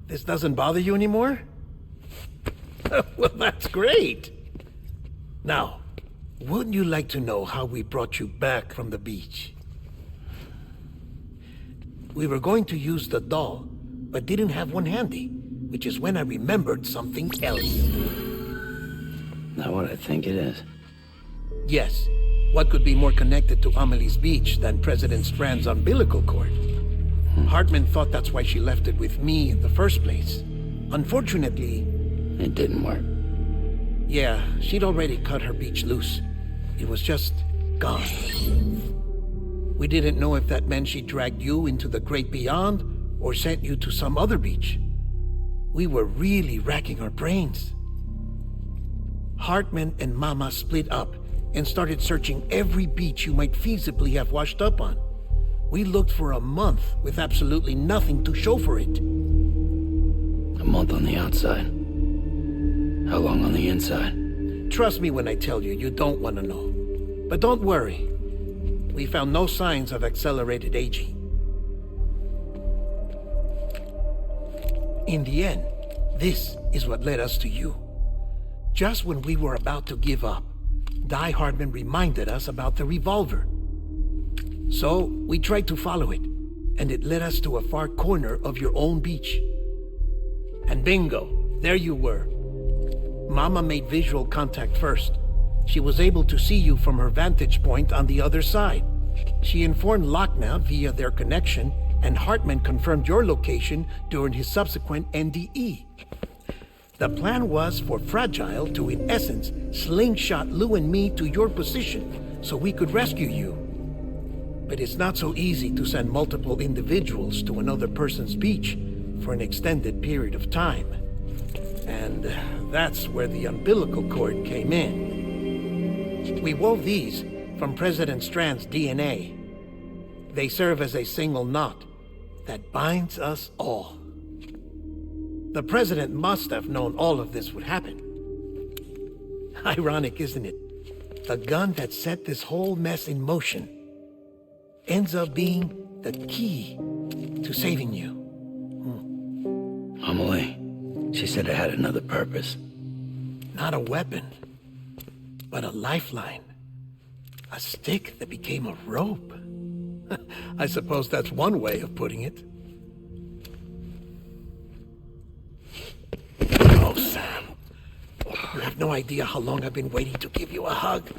This doesn't bother you anymore? Well, that's great. Now, wouldn't you like to know how we brought you back from the beach? We were going to use the doll, but didn't have one handy, which is when I remembered something else. Not what I think it is. Yes. What could be more connected to Amelie's beach than President Strand's umbilical cord? Hartman thought that's why she left it with me in the first place. Unfortunately... It didn't work. Yeah, she'd already cut her beach loose. It was just gone. We didn't know if that meant she dragged you into the great beyond or sent you to some other beach. We were really racking our brains. Hartman and Mama split up and started searching every beach you might feasibly have washed up on. We looked for a month with absolutely nothing to show for it. A month on the outside. How long on the inside? Trust me when I tell you, you don't want to know. But don't worry. We found no signs of accelerated aging. In the end, this is what led us to you. Just when we were about to give up, Die Hardman reminded us about the revolver. So, we tried to follow it, and it led us to a far corner of your own beach. And bingo, there you were. Mama made visual contact first. She was able to see you from her vantage point on the other side. She informed Locknow via their connection, and Hartman confirmed your location during his subsequent NDE. The plan was for Fragile to, in essence, slingshot Lou and me to your position so we could rescue you. But it's not so easy to send multiple individuals to another person's beach for an extended period of time. And that's where the umbilical cord came in. We wove these from President Strand's DNA. They serve as a single knot that binds us all. The President must have known all of this would happen. Ironic, isn't it? The gun that set this whole mess in motion ends up being the key to saving you. Amelie, she said it had another purpose. Not a weapon, but a lifeline. A stick that became a rope. I suppose that's one way of putting it. Oh, Sam. You have no idea how long I've been waiting to give you a hug.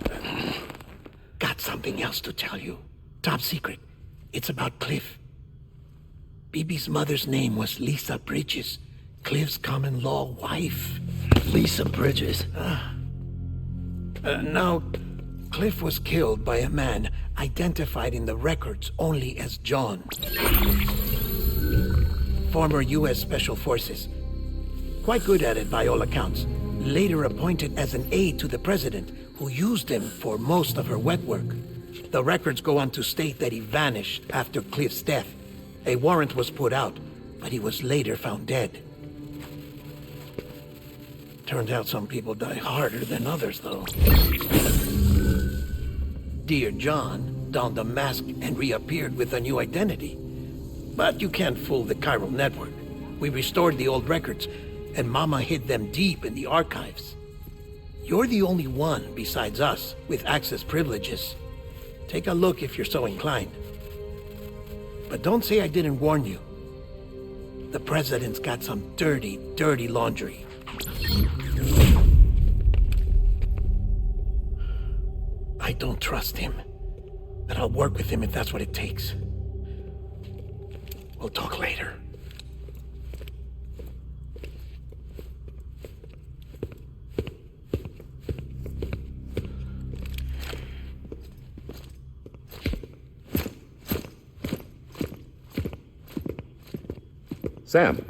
Got something else to tell you. Top secret. It's about Cliff. BB's mother's name was Lisa Bridges, Cliff's common-law wife. Lisa Bridges? Now, Cliff was killed by a man identified in the records only as John. Former U.S. Special Forces. Quite good at it by all accounts. Later appointed as an aide to the president, who used him for most of her wet work. The records go on to state that he vanished after Cliff's death. A warrant was put out, but he was later found dead. Turned out some people die harder than others, though. Dear John donned a mask and reappeared with a new identity. But you can't fool the chiral network. We restored the old records, and Mama hid them deep in the archives. You're the only one besides us with access privileges. Take a look if you're so inclined. But don't say I didn't warn you. The president's got some dirty, dirty laundry. I don't trust him, but I'll work with him if that's what it takes. We'll talk later. Sam.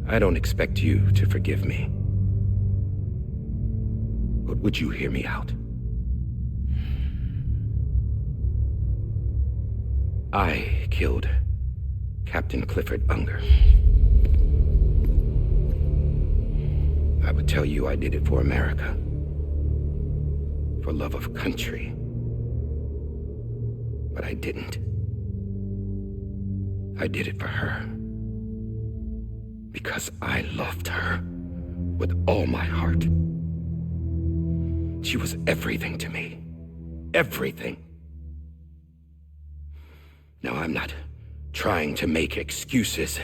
I don't expect you to forgive me. But would you hear me out? I killed Captain Clifford Unger. I would tell you I did it for America. For love of country. But I didn't. I did it for her. Because I loved her with all my heart. She was everything to me. Everything. Now, I'm not trying to make excuses.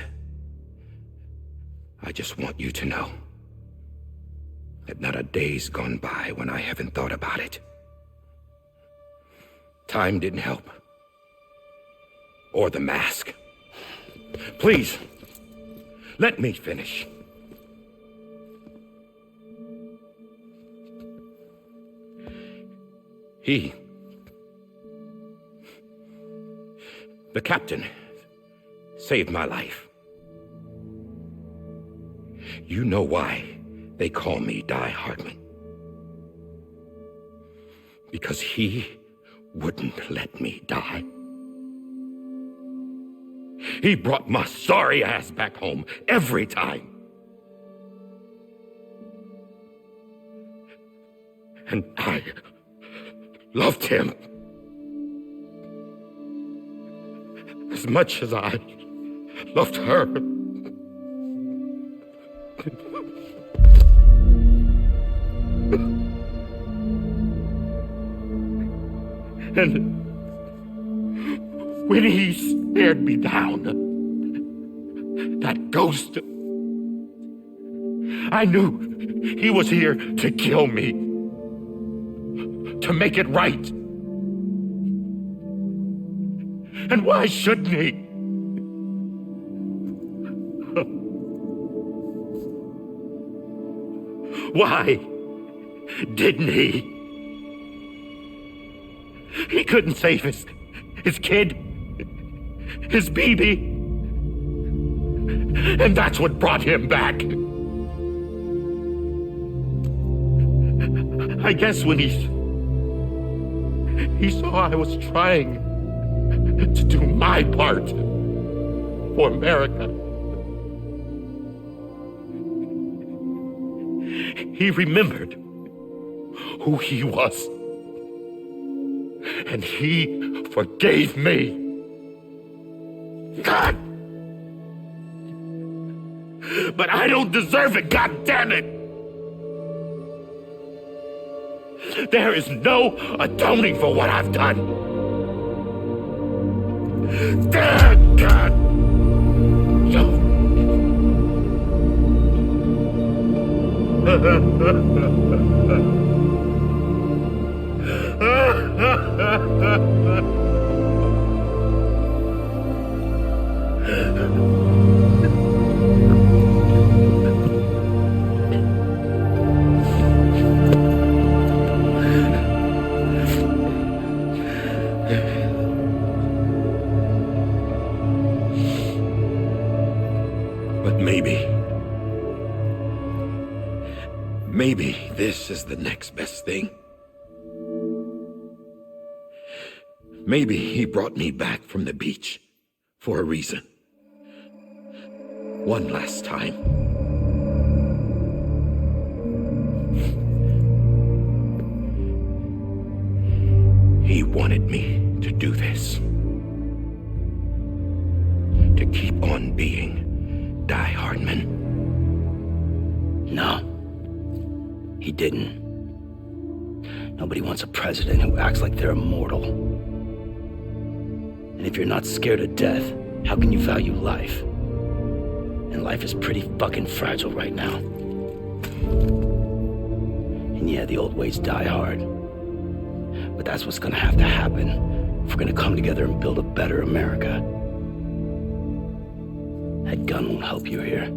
I just want you to know that not a day's gone by when I haven't thought about it. Time didn't help. Or the mask. Please, let me finish. The captain saved my life. You know why they call me Die Hardman. Because he wouldn't let me die. He brought my sorry ass back home every time. And I loved him as much as I loved her. And when he stared me down, that ghost, I knew he was here to kill me, to make it right. And why shouldn't he? Why didn't he? He couldn't save his kid, his baby. And that's what brought him back. I guess when he saw I was trying to do my part for America, he remembered who he was. And he forgave me. God! But I don't deserve it, God damn it! There is no atoning for what I've done. Damn, God! But maybe this is the next best thing. Maybe he brought me back from the beach for a reason. One last time. He wanted me to do this. To keep on being Die Hardman. No. He didn't. Nobody wants a president who acts like they're immortal. And if you're not scared of death, how can you value life? And life is pretty fucking fragile right now. And yeah, the old ways die hard. But that's what's gonna have to happen if we're gonna come together and build a better America. That gun won't help you here.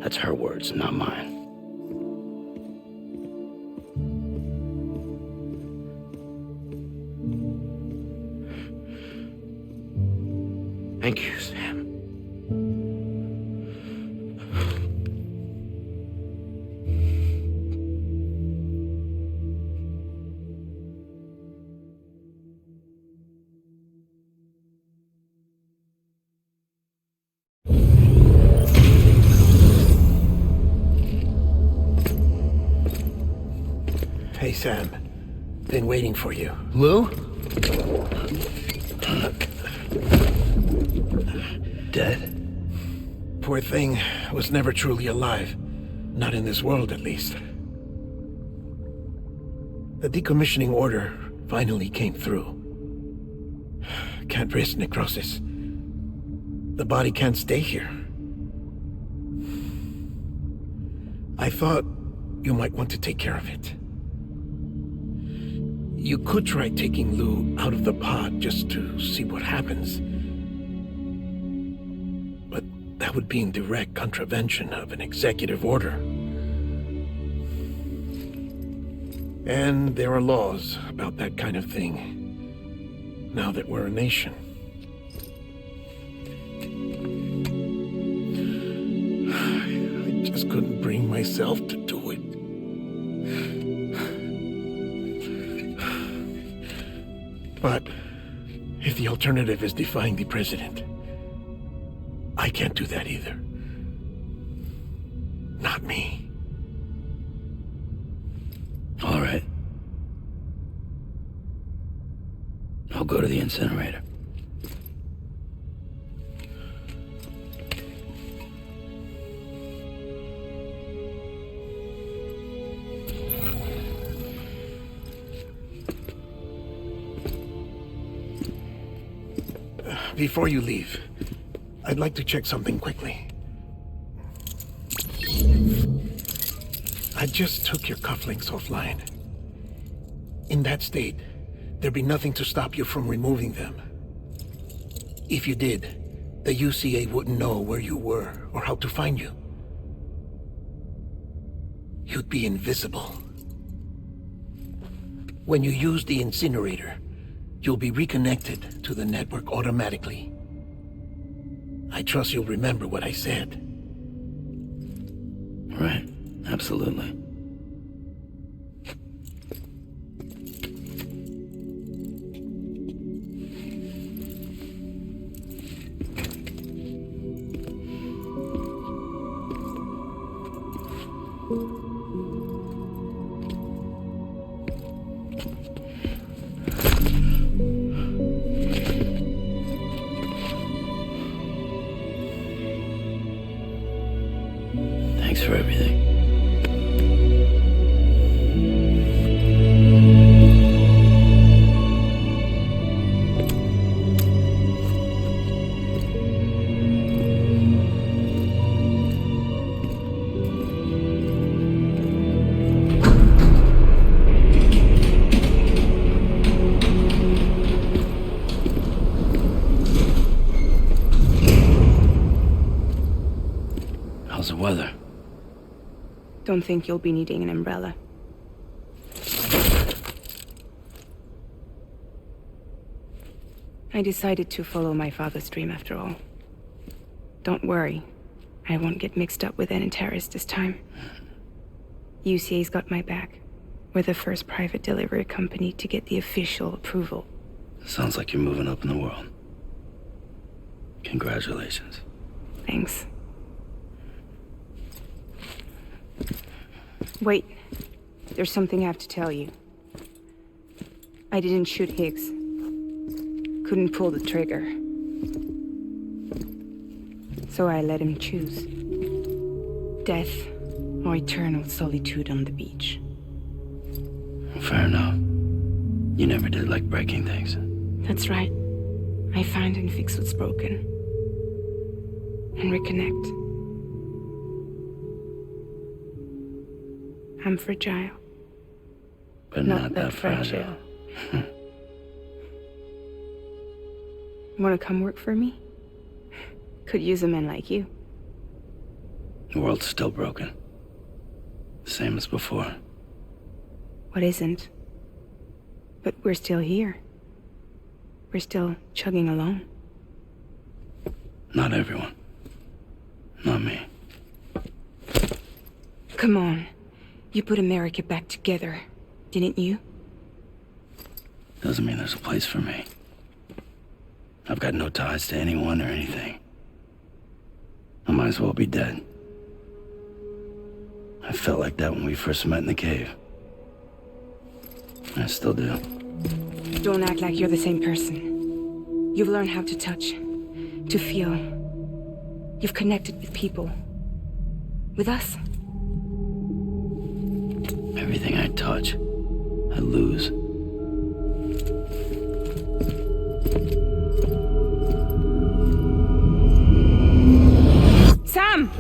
That's her words, not mine. Thank you, Sam. Hey, Sam. Been waiting for you. Lou? Dead? Poor thing was never truly alive. Not in this world, at least. The decommissioning order finally came through. Can't risk necrosis. The body can't stay here. I thought you might want to take care of it. You could try taking Lou out of the pod just to see what happens. But that would be in direct contravention of an executive order. And there are laws about that kind of thing, now that we're a nation. bring myself to do it. But if the alternative is defying the president, I can't do that either. Not me. All right. I'll go to the incinerator. Before you leave, I'd like to check something quickly. I just took your cufflinks offline. In that state, there'd be nothing to stop you from removing them. If you did, the UCA wouldn't know where you were or how to find you. You'd be invisible. When you use the incinerator, you'll be reconnected to the network automatically. I trust you'll remember what I said. Right, absolutely. Thanks for everything. How's the weather? Don't think you'll be needing an umbrella. I decided to follow my father's dream after all. Don't worry, I won't get mixed up with any terrorists this time. UCA's got my back. We're the first private delivery company to get the official approval. Sounds like you're moving up in the world. Congratulations. Thanks. Wait, there's something I have to tell you. I didn't shoot Higgs. Couldn't pull the trigger. So I let him choose. Death or eternal solitude on the beach. Fair enough. You never did like breaking things. That's right. I find and fix what's broken. And reconnect. I'm fragile. But not that fragile. Wanna come work for me? Could use a man like you. The world's still broken. Same as before. What isn't? But we're still here. We're still chugging along. Not everyone. Not me. Come on. You put America back together, didn't you? Doesn't mean there's a place for me. I've got no ties to anyone or anything. I might as well be dead. I felt like that when we first met in the cave. I still do. Don't act like you're the same person. You've learned how to touch, to feel. You've connected with people. With us. Everything I touch, I lose. Sam!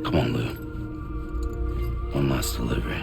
Come on, Lou. One last delivery.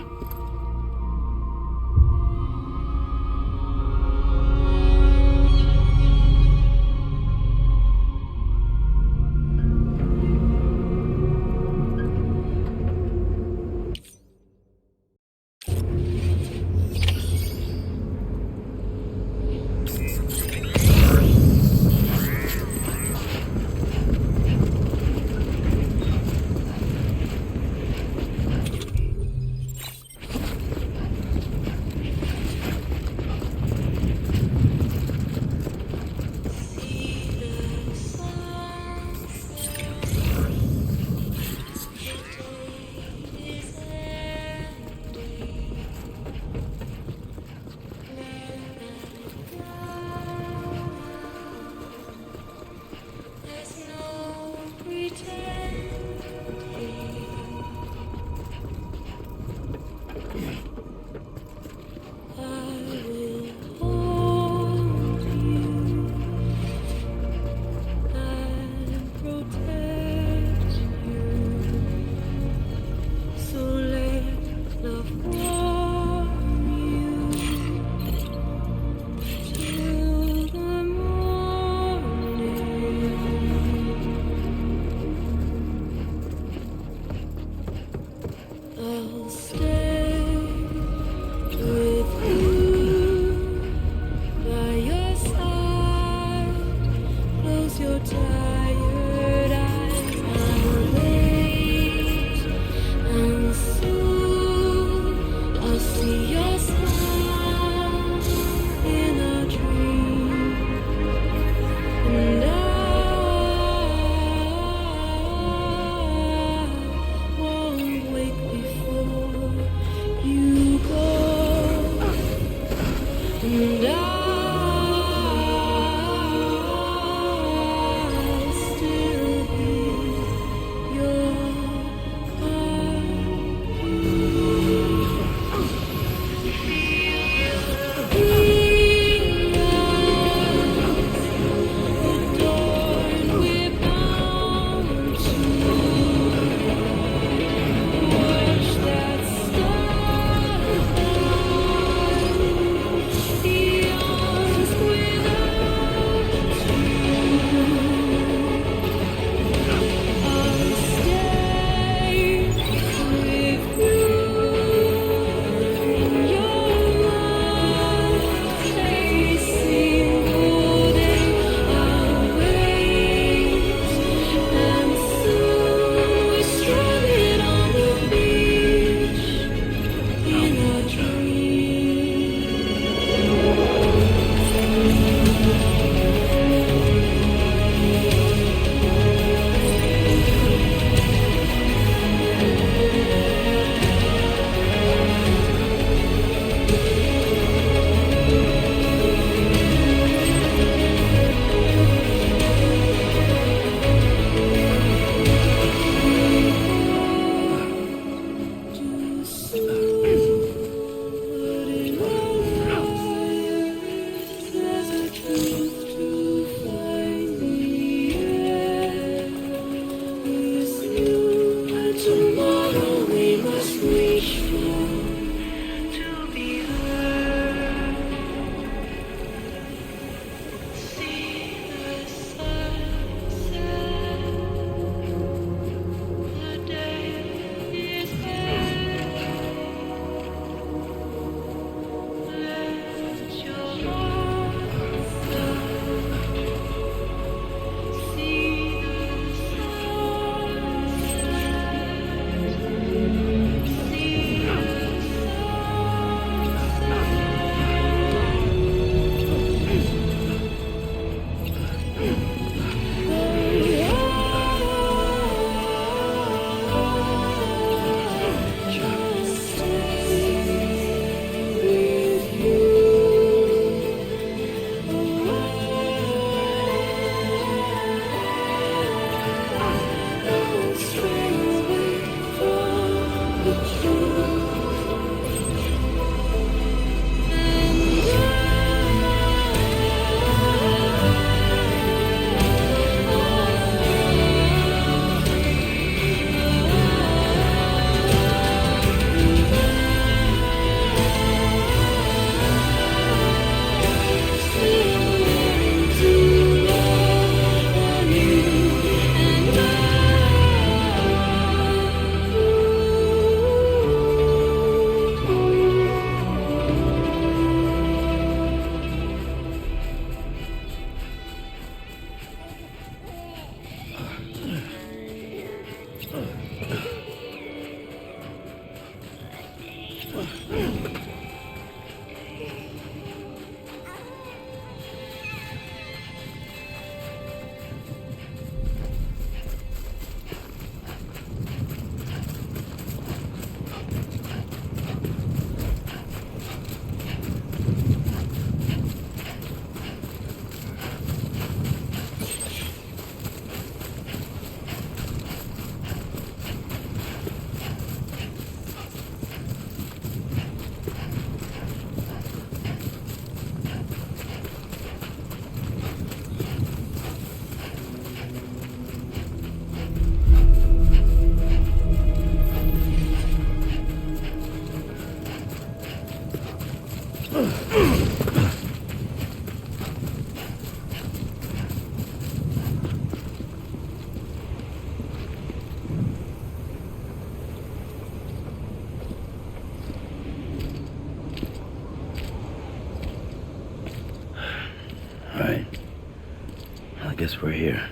I guess we're here.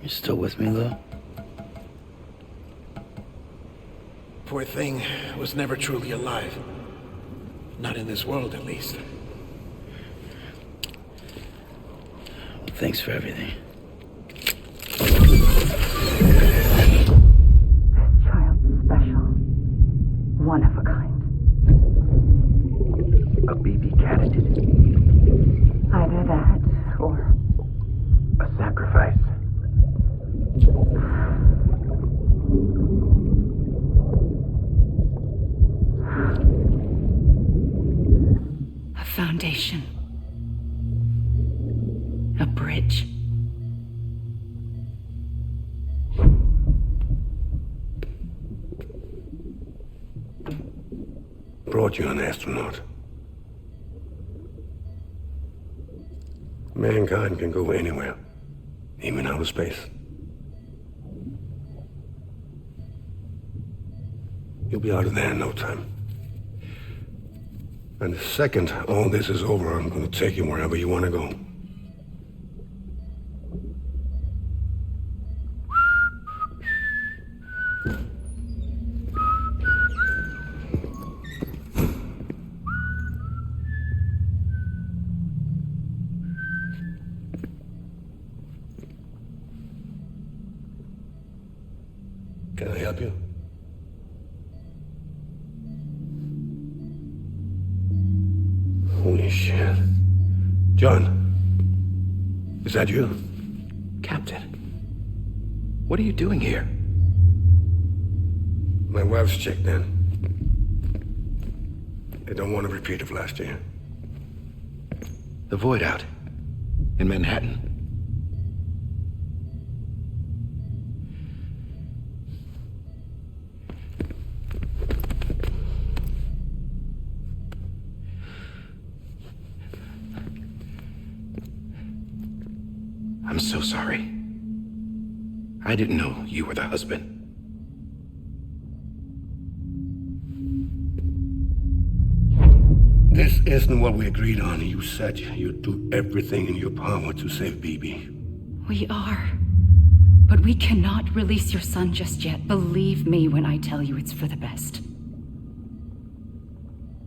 You still with me, Lou? Poor thing was never truly alive. Not in this world, at least. Thanks for everything. Special. One of a kind. A BB candidate. Either that, or... A sacrifice. A foundation. A bridge. Brought you an astronaut. Mankind can go anywhere, even outer space. You'll be out of there in no time. And the second all this is over, I'm going to take you wherever you want to go. Can I help you? Holy shit. John, is that you? Captain, what are you doing here? My wife's checked in. They don't want a repeat of last year. The Void out in Manhattan. I'm so sorry. I didn't know you were the husband. This isn't what we agreed on. You said you'd do everything in your power to save BB. We are. But we cannot release your son just yet. Believe me when I tell you it's for the best.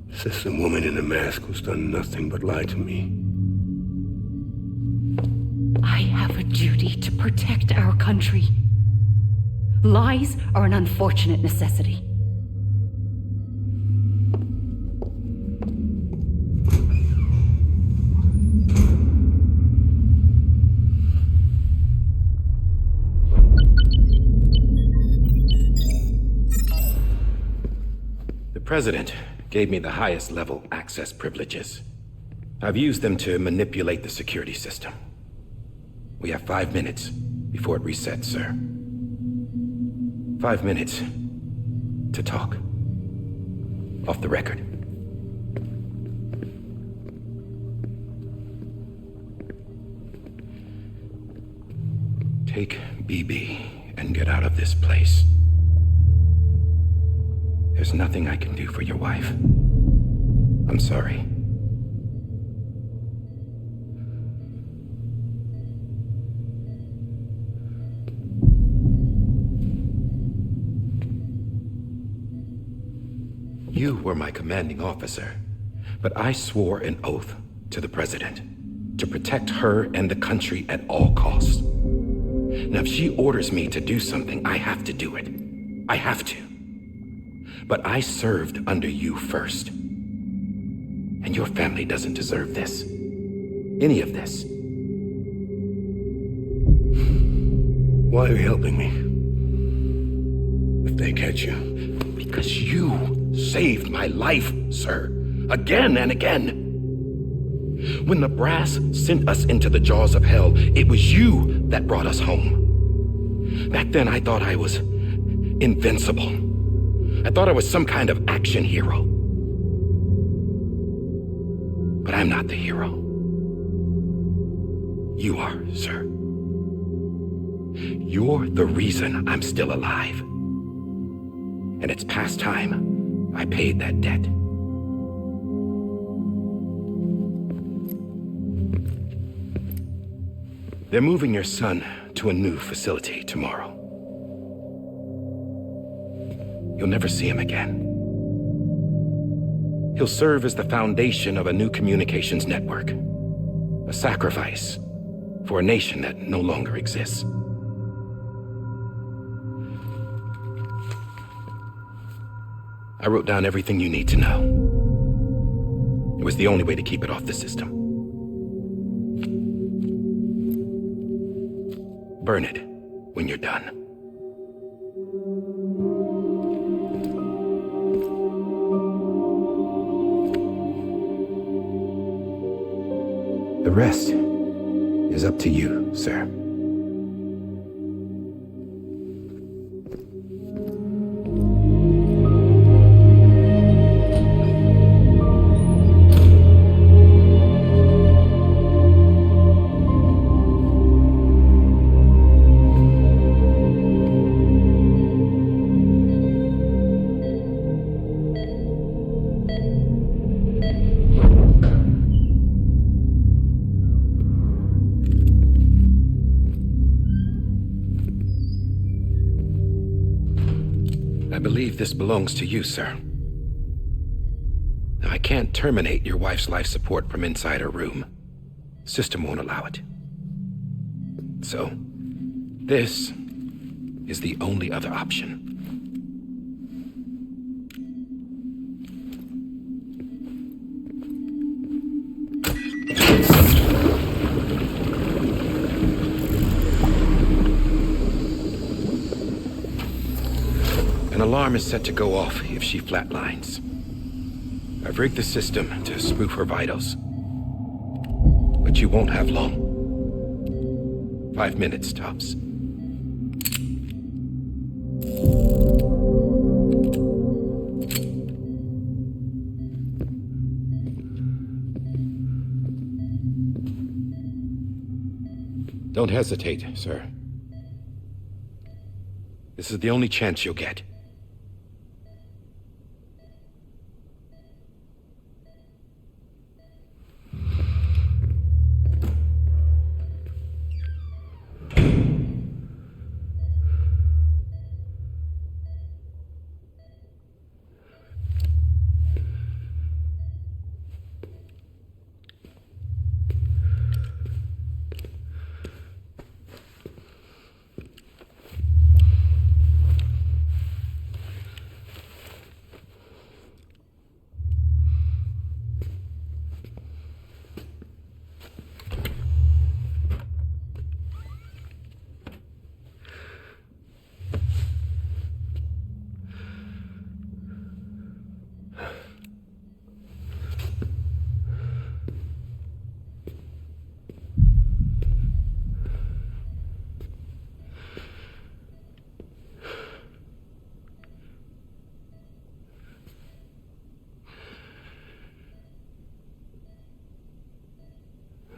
This is a woman in a mask who's done nothing but lie to me. I have a duty to protect our country. Lies are an unfortunate necessity. The President gave me the highest level access privileges. I've used them to manipulate the security system. We have 5 minutes before it resets, sir. 5 minutes to talk. Off the record. Take BB and get out of this place. There's nothing I can do for your wife. I'm sorry. You were my commanding officer, but I swore an oath to the President to protect her and the country at all costs. Now, if she orders me to do something, I have to do it. I have to. But I served under you first. And your family doesn't deserve this. Any of this. Why are you helping me? If they catch you. Because you saved my life, sir. Again and again. When the brass sent us into the jaws of hell, it was you that brought us home. Back then, I thought I was invincible. I thought I was some kind of action hero. But I'm not the hero. You are, sir. You're the reason I'm still alive. And it's past time I paid that debt. They're moving your son to a new facility tomorrow. You'll never see him again. He'll serve as the foundation of a new communications network. A sacrifice for a nation that no longer exists. I wrote down everything you need to know. It was the only way to keep it off the system. Burn it when you're done. The rest is up to you, sir. I believe this belongs to you, sir. Now, I can't terminate your wife's life support from inside her room. System won't allow it. So, this is the only other option. An alarm is set to go off if she flatlines. I've rigged the system to spoof her vitals. But you won't have long. 5 minutes, tops. Don't hesitate, sir. This is the only chance you'll get.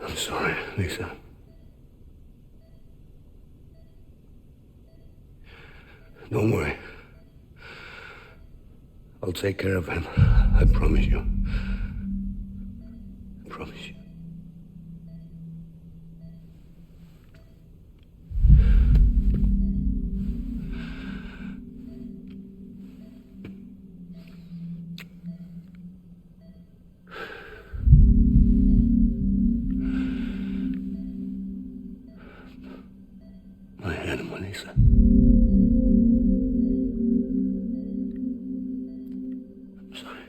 I'm sorry, Lisa. Don't worry. I'll take care of him. I promise you. I promise you. My hand, Lisa. I'm sorry.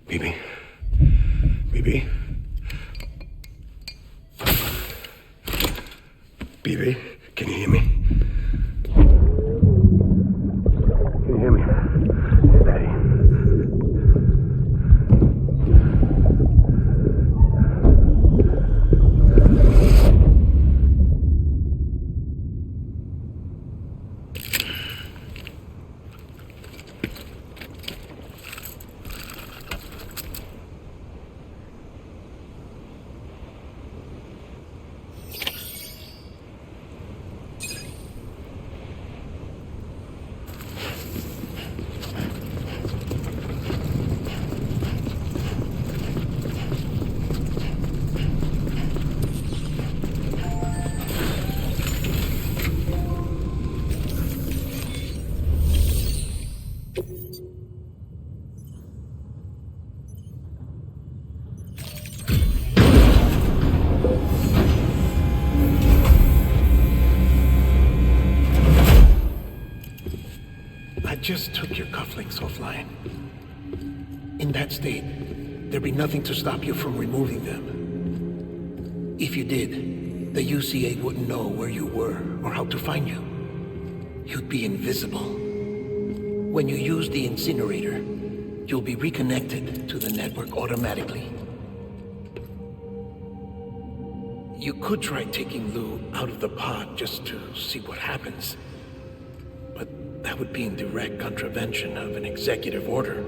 Bibi? Bibi? Bibi, can you hear me? Can you hear me? It's Daddy. just took your cufflinks offline. In that state, there'd be nothing to stop you from removing them. If you did, the UCA wouldn't know where you were or how to find you. You'd be invisible. When you use the incinerator, you'll be reconnected to the network automatically. You could try taking Lou out of the pod just to see what happens. But that would be in direct contravention of an executive order.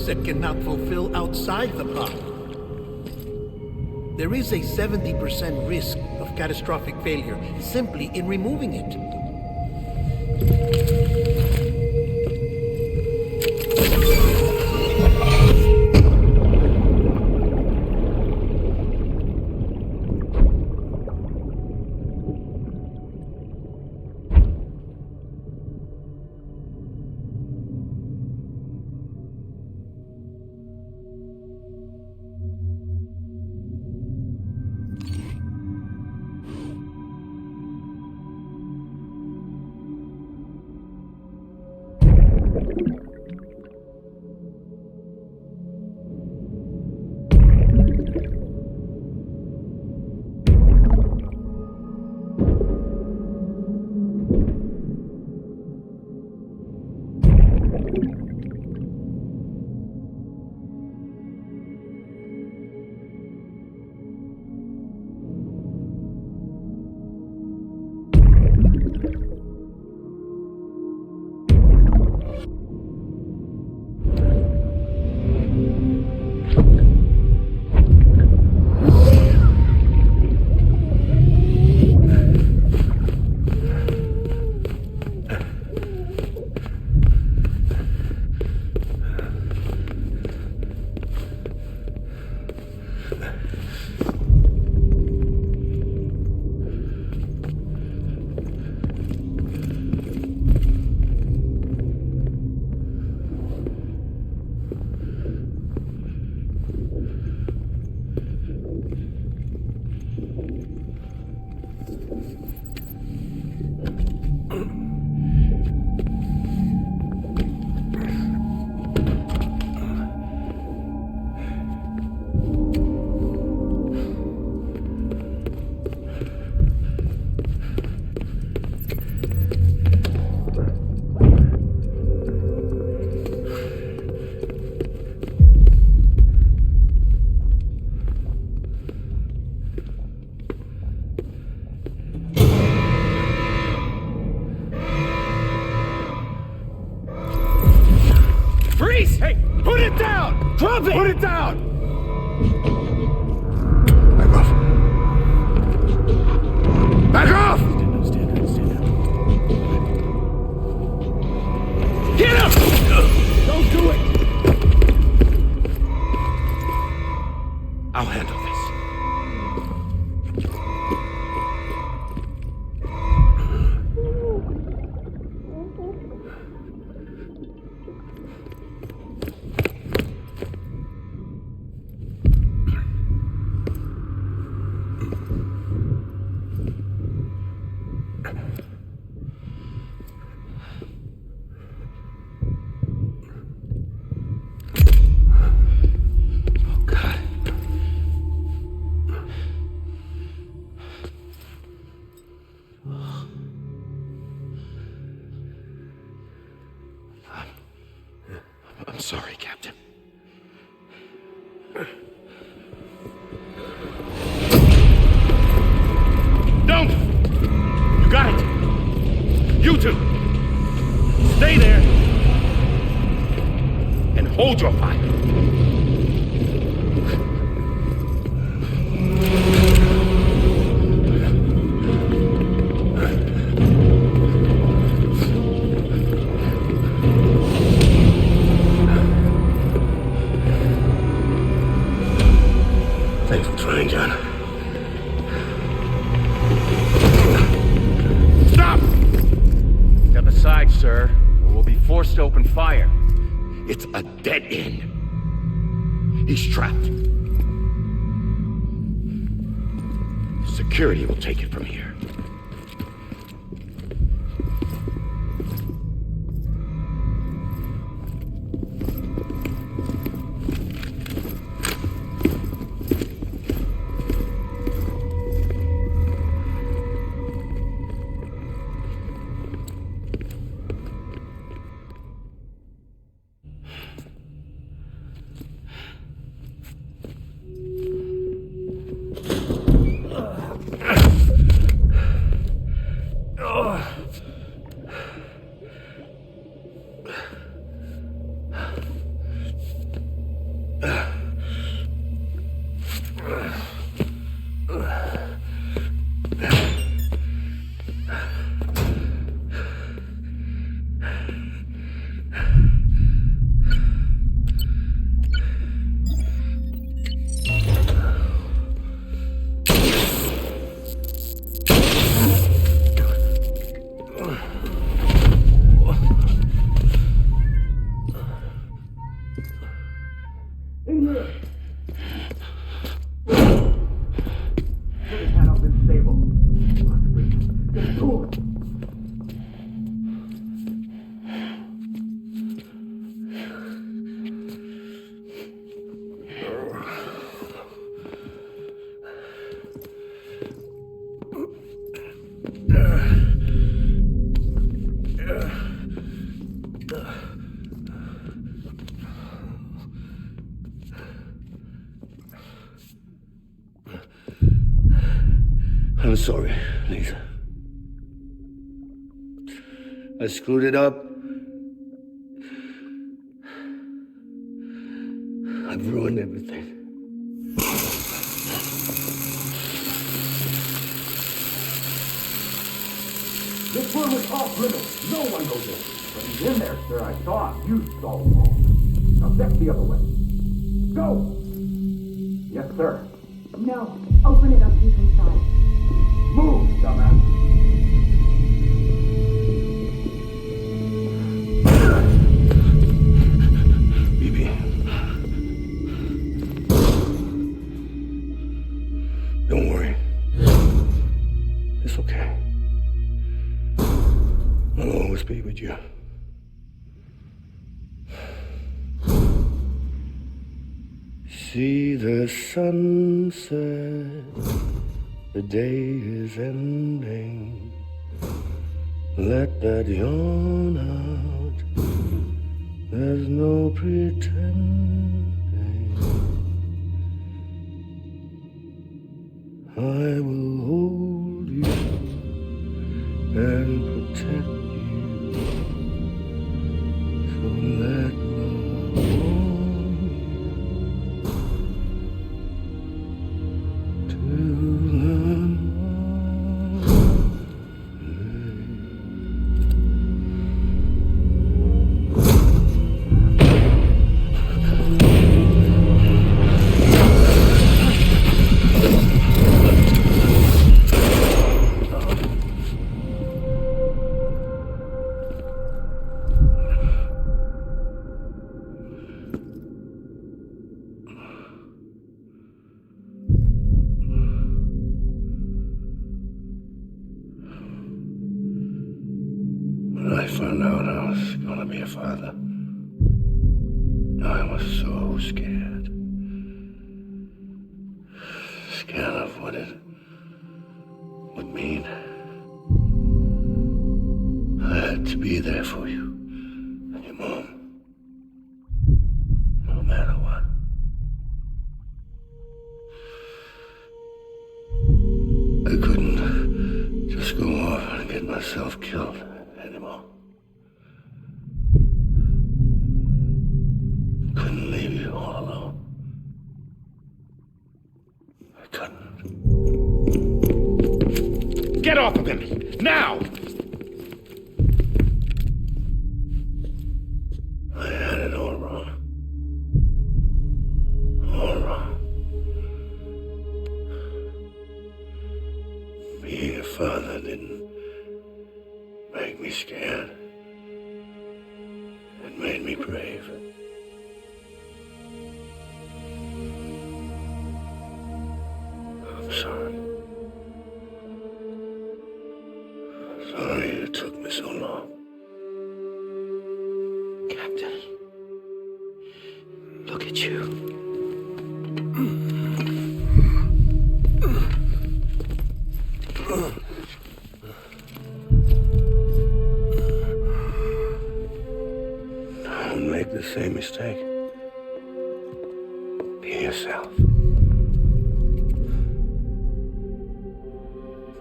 That cannot fulfill outside the pod. There is a 70% risk of catastrophic failure simply in removing it. Drop it! Put it down! Back off! Get him! Don't do it! I'll handle this. I'm sorry, Captain. Don't! You got it! You two! Stay there! And hold your fire! It's a dead end. He's trapped. Security will take it from here. I'm sorry, Lisa. I screwed it up. I've ruined everything. This room is off limits. No one goes in. But he's in there, sir. I saw him. You saw him all. Now step the other way. Go! Yes, sir. No. Open it up. He's inside. Move, dumbass. BB. Don't worry. It's okay. I'll always be with you. See the sunset. The day is ending. Let that yawn out. There's no pretending. I will hold you and protect you. So let love warm you till the When I found out I was gonna be a father, I was so scared. Scared of what it would mean. I had to be there for you and your mom, no matter what. I couldn't just go off and get myself killed anymore. Couldn't leave you all alone. I couldn't. Get off of him! Now! I had it all wrong. All wrong. Being a father didn't make me scared. It It made me brave. I'm sorry. Sorry it took me so long. Captain, look at you. Don't make the same mistake. Be yourself.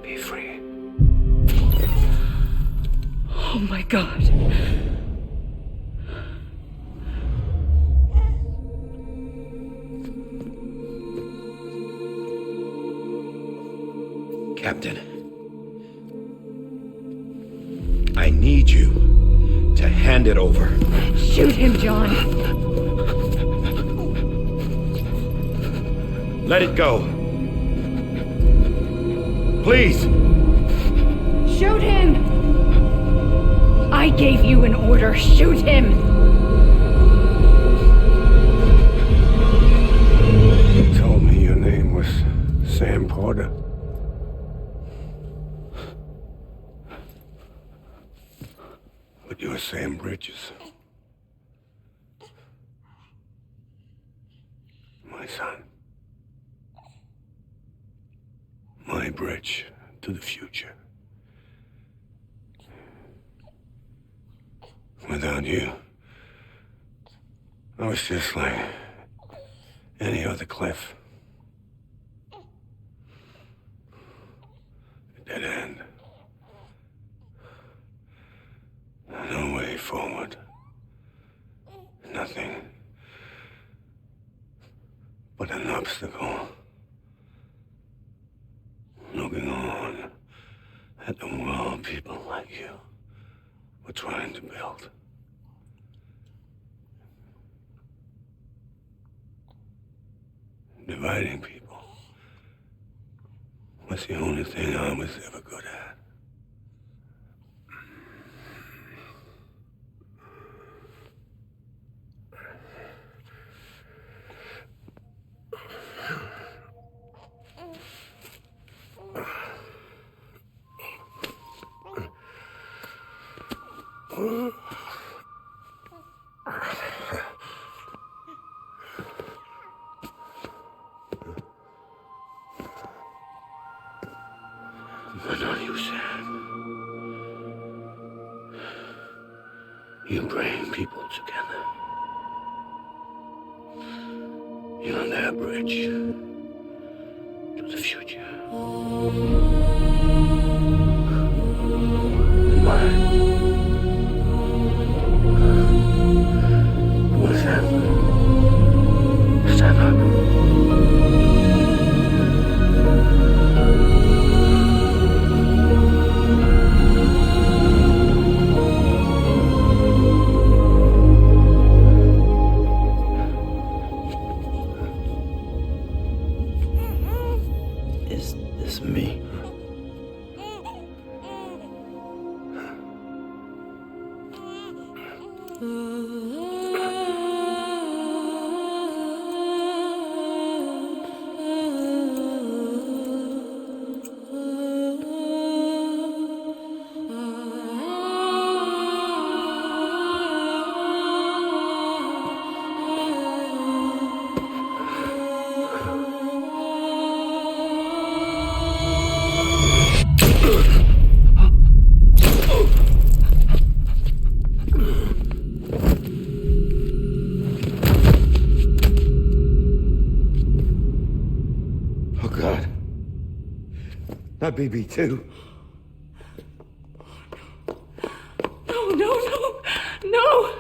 Be free. Oh my God. Captain, I need you to hand it over. Shoot him, John. Let it go. Please. Shoot him! I gave you an order. Shoot him! You told me your name was Sam Porter. But you're Sam Bridges. My son. My bridge to the future. Without you, I was just like any other Cliff. A dead end. No way forward. Nothing but an obstacle. Looking on at the world people like you were trying to build. Dividing people was the only thing I was ever good at. But not you, Sam. You bring people together. You're their bridge to the future. And mine. What's that? Stand up. Is this me? Oh, God. Not BB too. No, no, no, no!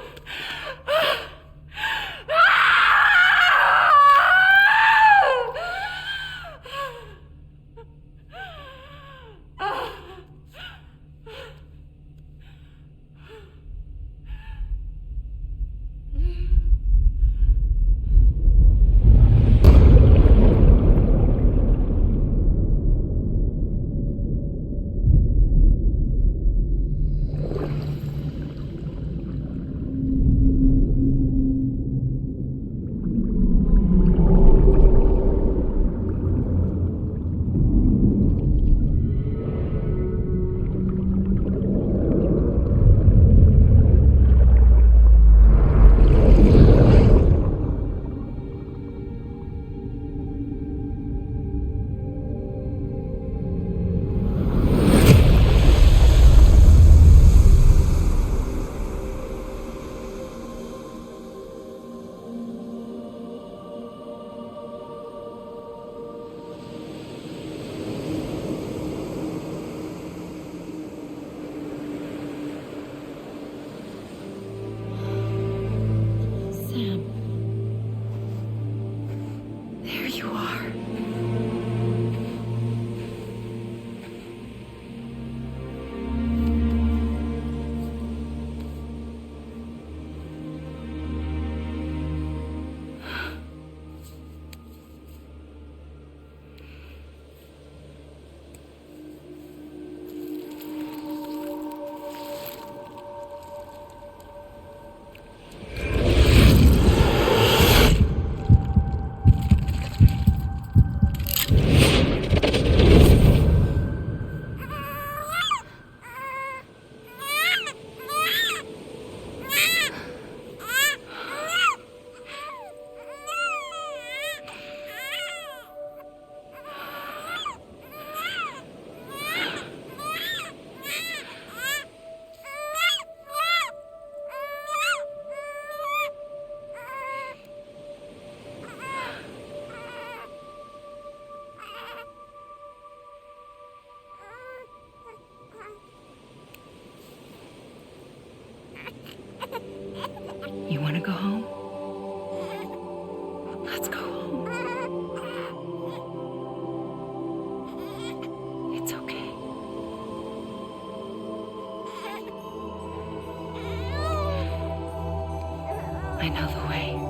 I know the way.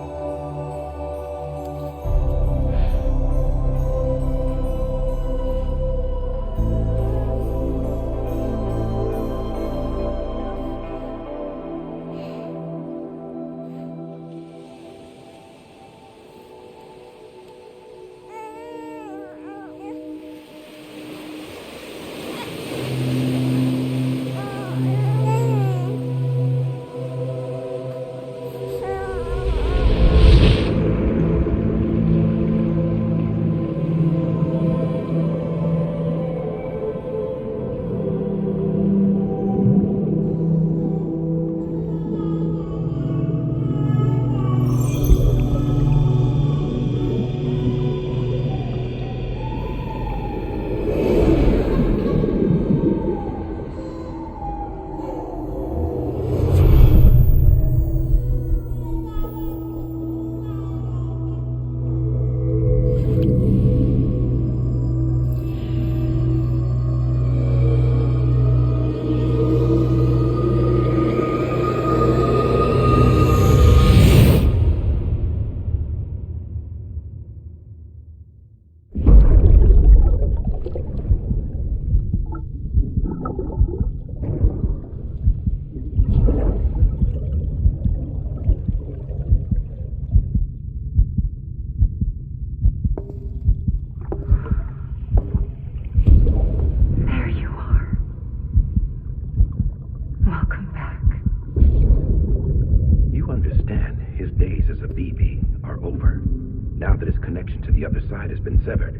Severed.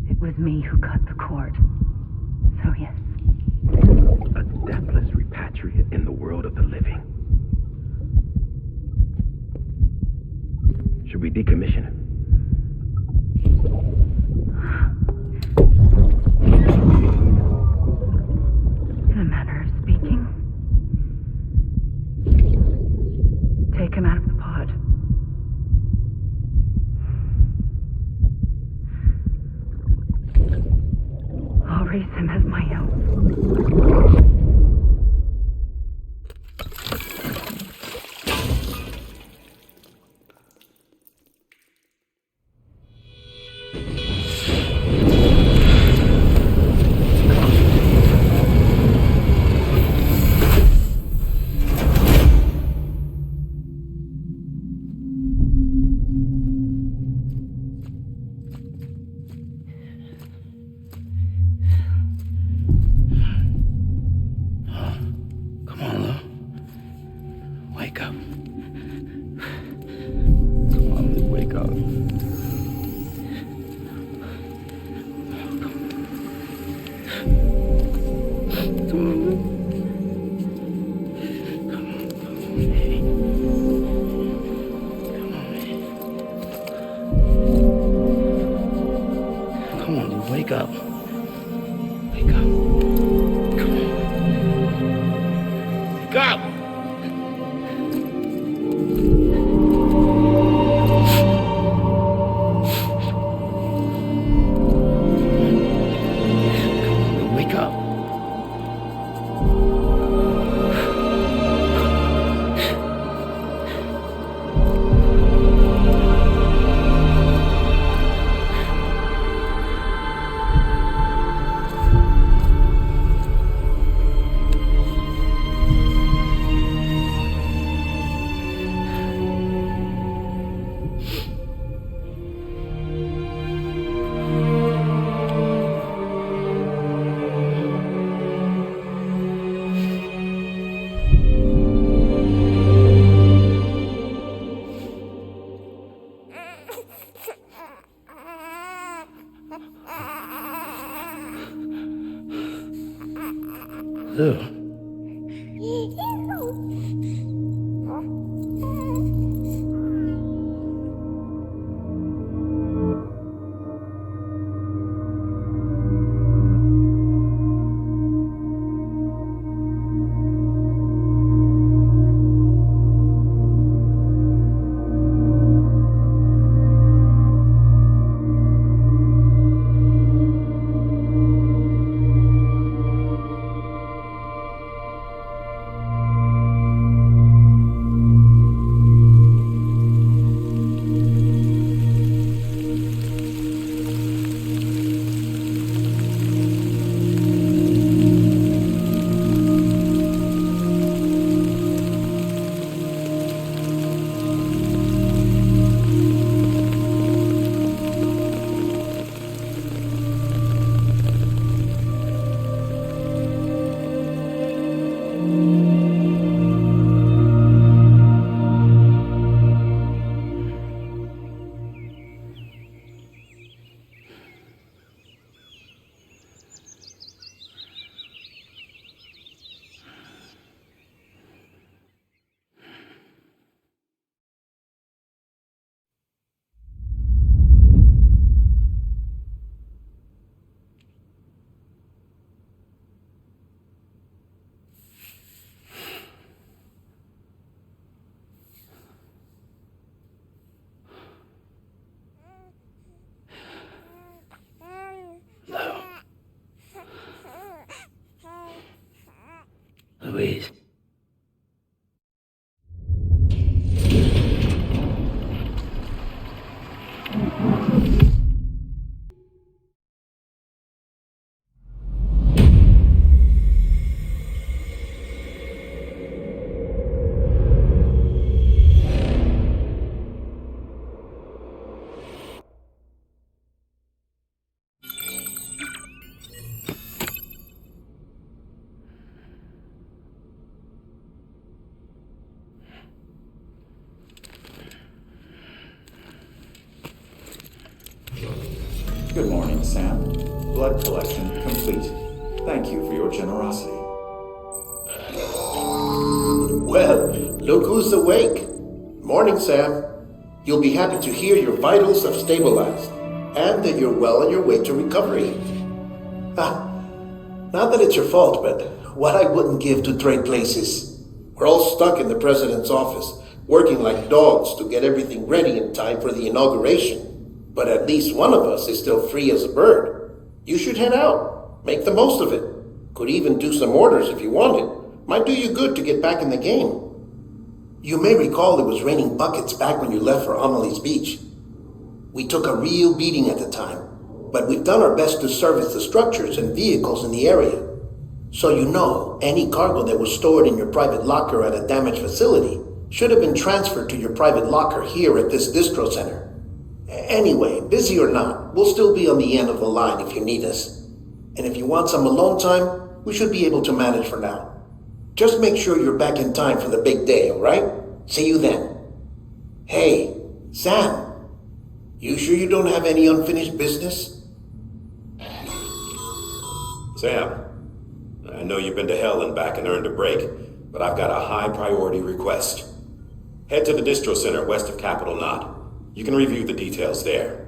It was me who cut the cord. So yes. A deathless repatriate in the world of the living. Should we decommission him? In a manner of speaking. Take him out of the pod. I'll raise him as my own. Wake up. Wake up. Come on. Wake up! Wake up. Ugh. Louise. Good morning, Sam. Blood collection complete. Thank you for your generosity. Well, look who's awake. Morning, Sam. You'll be happy to hear your vitals have stabilized, and that you're well on your way to recovery. Not that it's your fault, but what I wouldn't give to trade places. We're all stuck in the president's office, working like dogs to get everything ready in time for the inauguration. But at least one of us is still free as a bird. You should head out. Make the most of it. Could even do some orders if you wanted. Might do you good to get back in the game. You may recall it was raining buckets back when you left for Amelie's Beach. We took a real beating at the time, but we've done our best to service the structures and vehicles in the area. So you know, any cargo that was stored in your private locker at a damaged facility should have been transferred to your private locker here at this distro center. Anyway, busy or not, we'll still be on the end of the line if you need us. And if you want some alone time, we should be able to manage for now. Just make sure you're back in time for the big day, alright? See you then. Hey, Sam, you sure you don't have any unfinished business? Sam, I know you've been to hell and back and earned a break, but I've got a high priority request. Head to the distro center west of Capitol Knot. You can review the details there.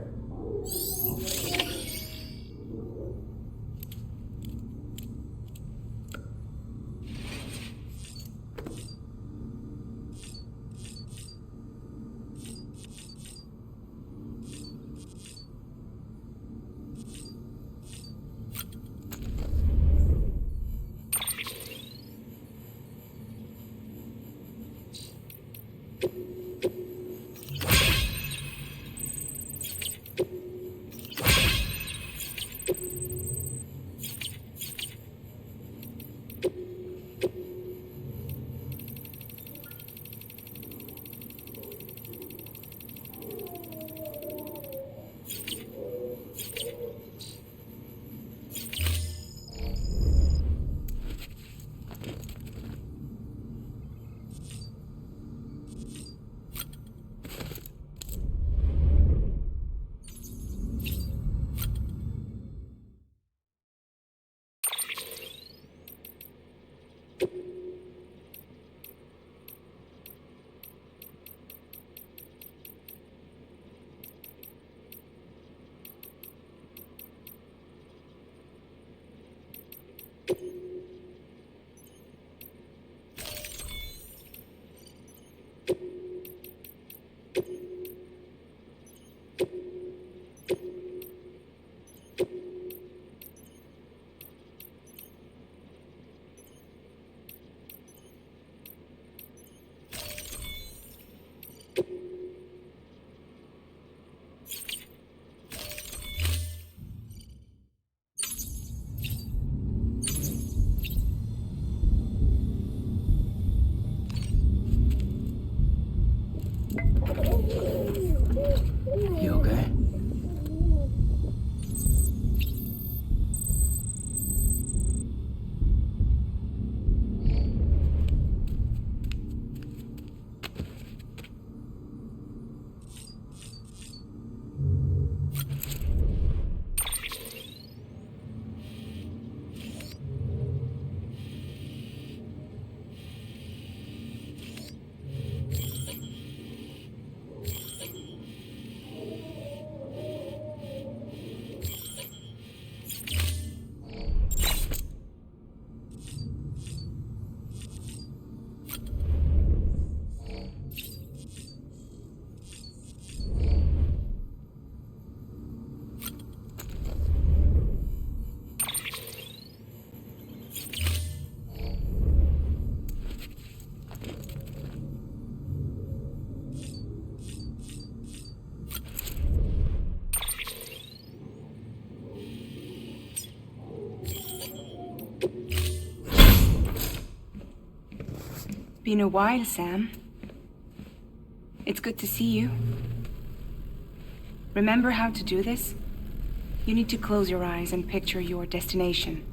Been a while, Sam. It's good to see you. Remember how to do this? You need to close your eyes and picture your destination.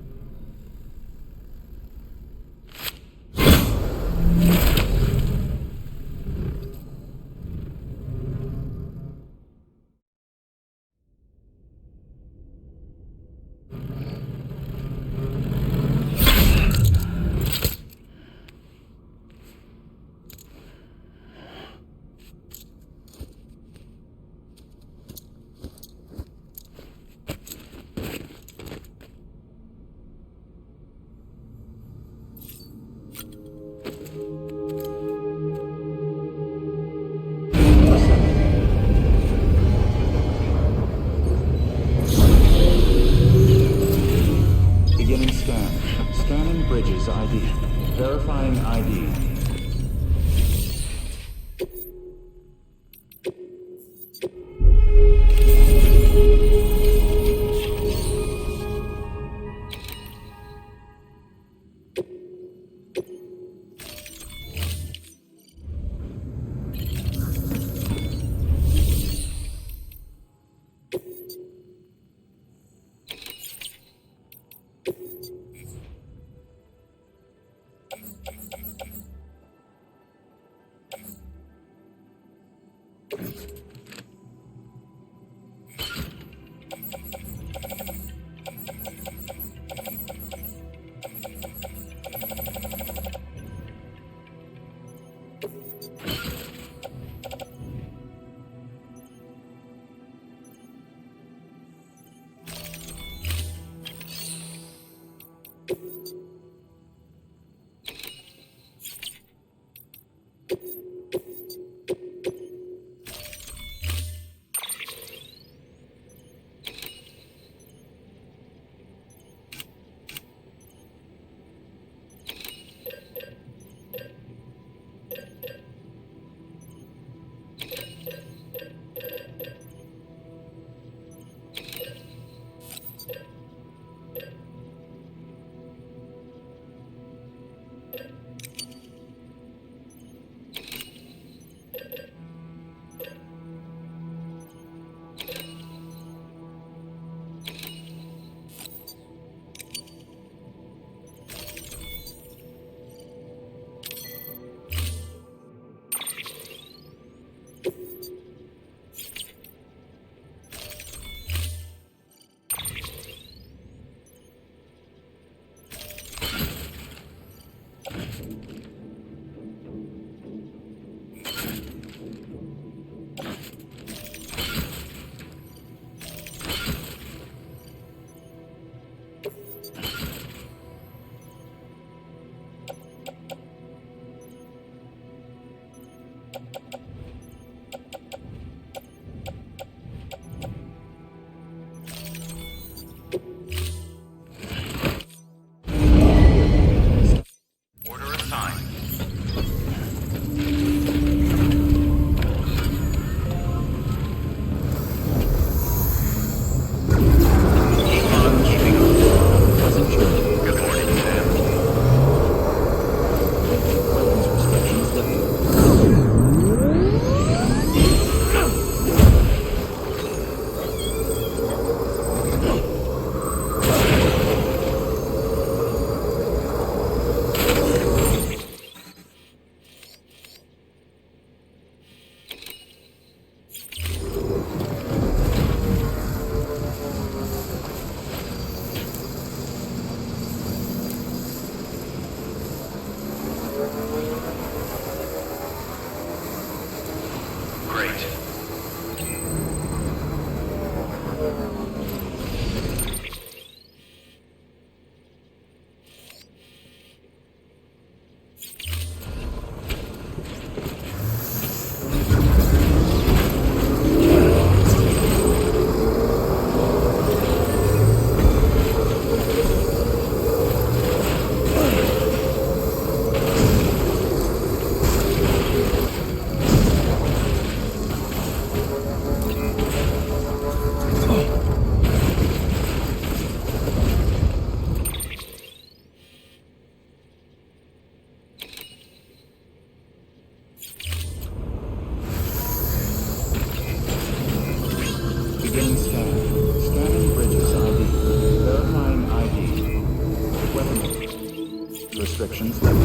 options left.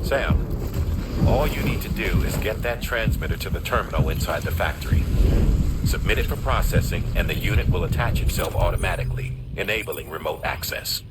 Sam, all you need to do is get that transmitter to the terminal inside the factory. Submit it for processing, and the unit will attach itself automatically, enabling remote access.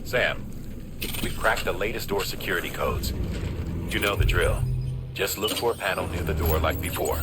Sam, we've cracked the latest door security codes. You know the drill. Just look for a panel near the door like before.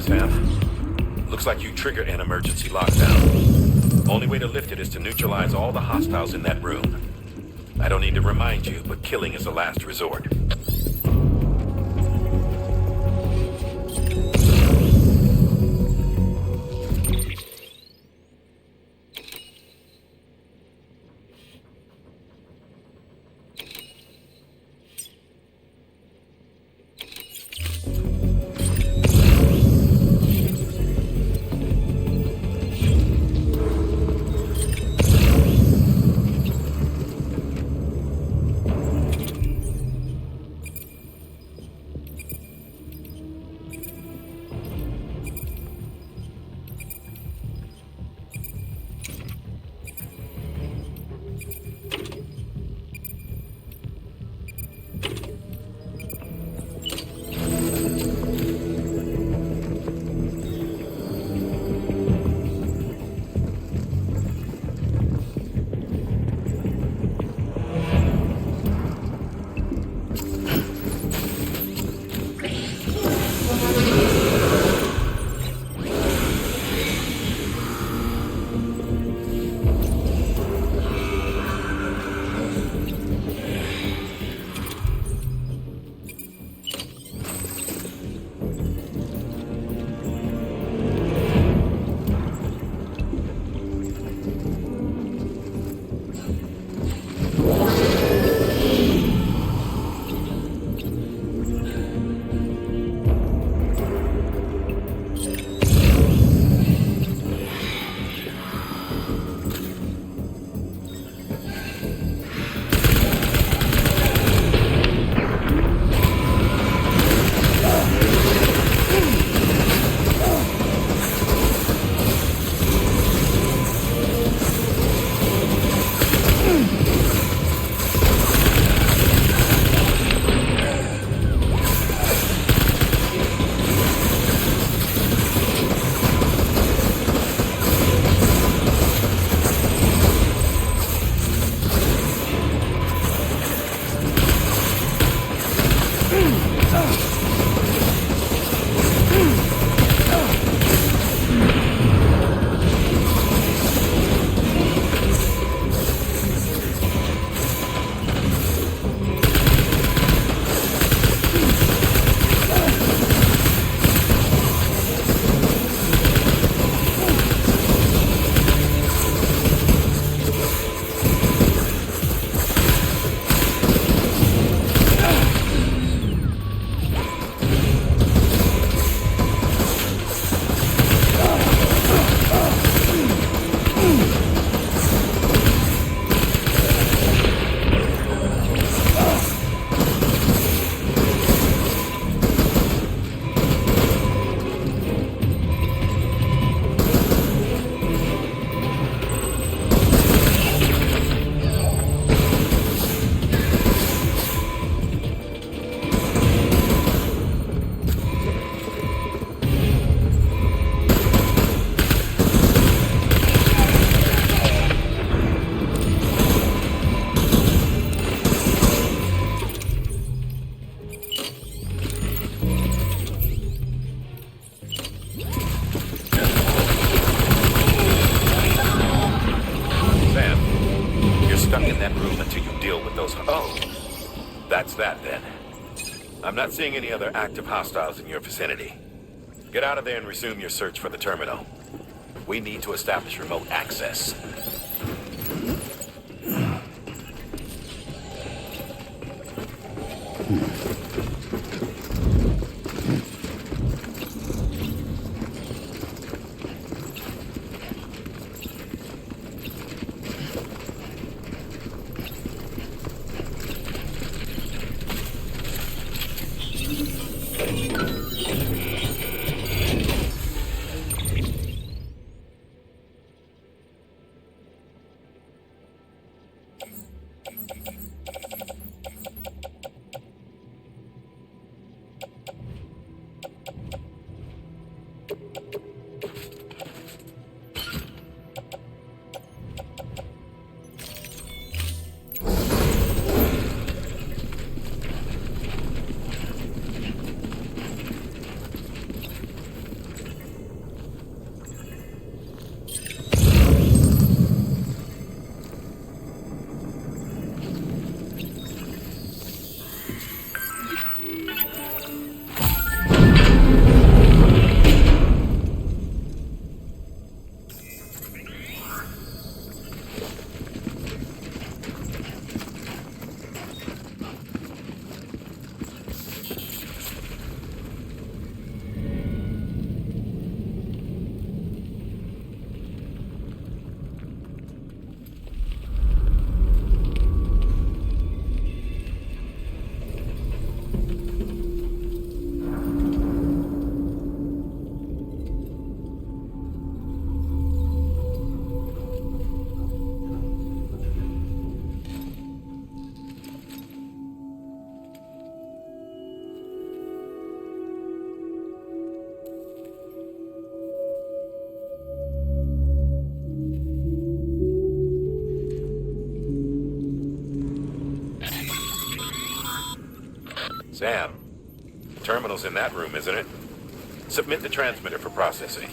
worries, fam. Looks like you triggered an emergency lockdown. Only way to lift it is to neutralize all the hostiles in that room. I don't need to remind you, but killing is a last resort. That's that, then. I'm not seeing any other active hostiles in your vicinity. Get out of there and resume your search for the terminal. We need to establish remote access. Sam, the terminal's in that room, isn't it? Submit the transmitter for processing.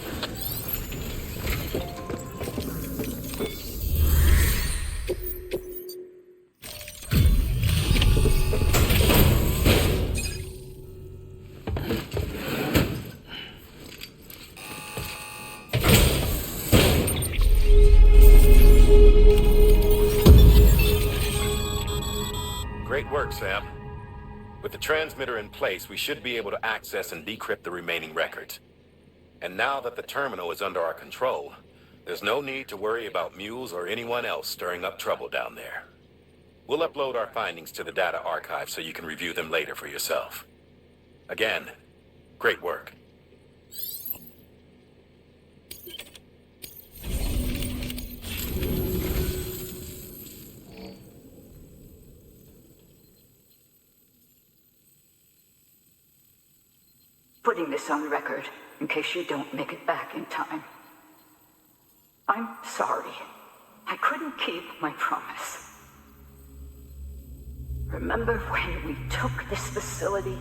Great work, Sam. With the transmitter in place, we should be able to access and decrypt the remaining records. And now that the terminal is under our control, there's no need to worry about mules or anyone else stirring up trouble down there. We'll upload our findings to the data archive so you can review them later for yourself. Again, great work. Putting this on record in case you don't make it back in time. I'm sorry. I couldn't keep my promise. Remember when we took this facility?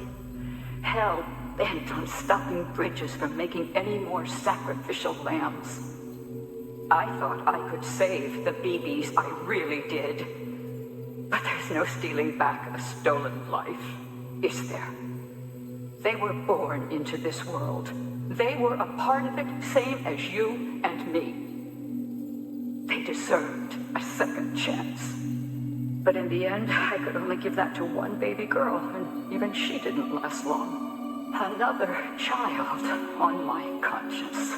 Hell bent on stopping Bridges from making any more sacrificial lambs. I thought I could save the BBs, I really did. But there's no stealing back a stolen life, is there? They were born into this world. They were a part of it, same as you and me. They deserved a second chance. But in the end, I could only give that to one baby girl, and even she didn't last long. Another child on my conscience.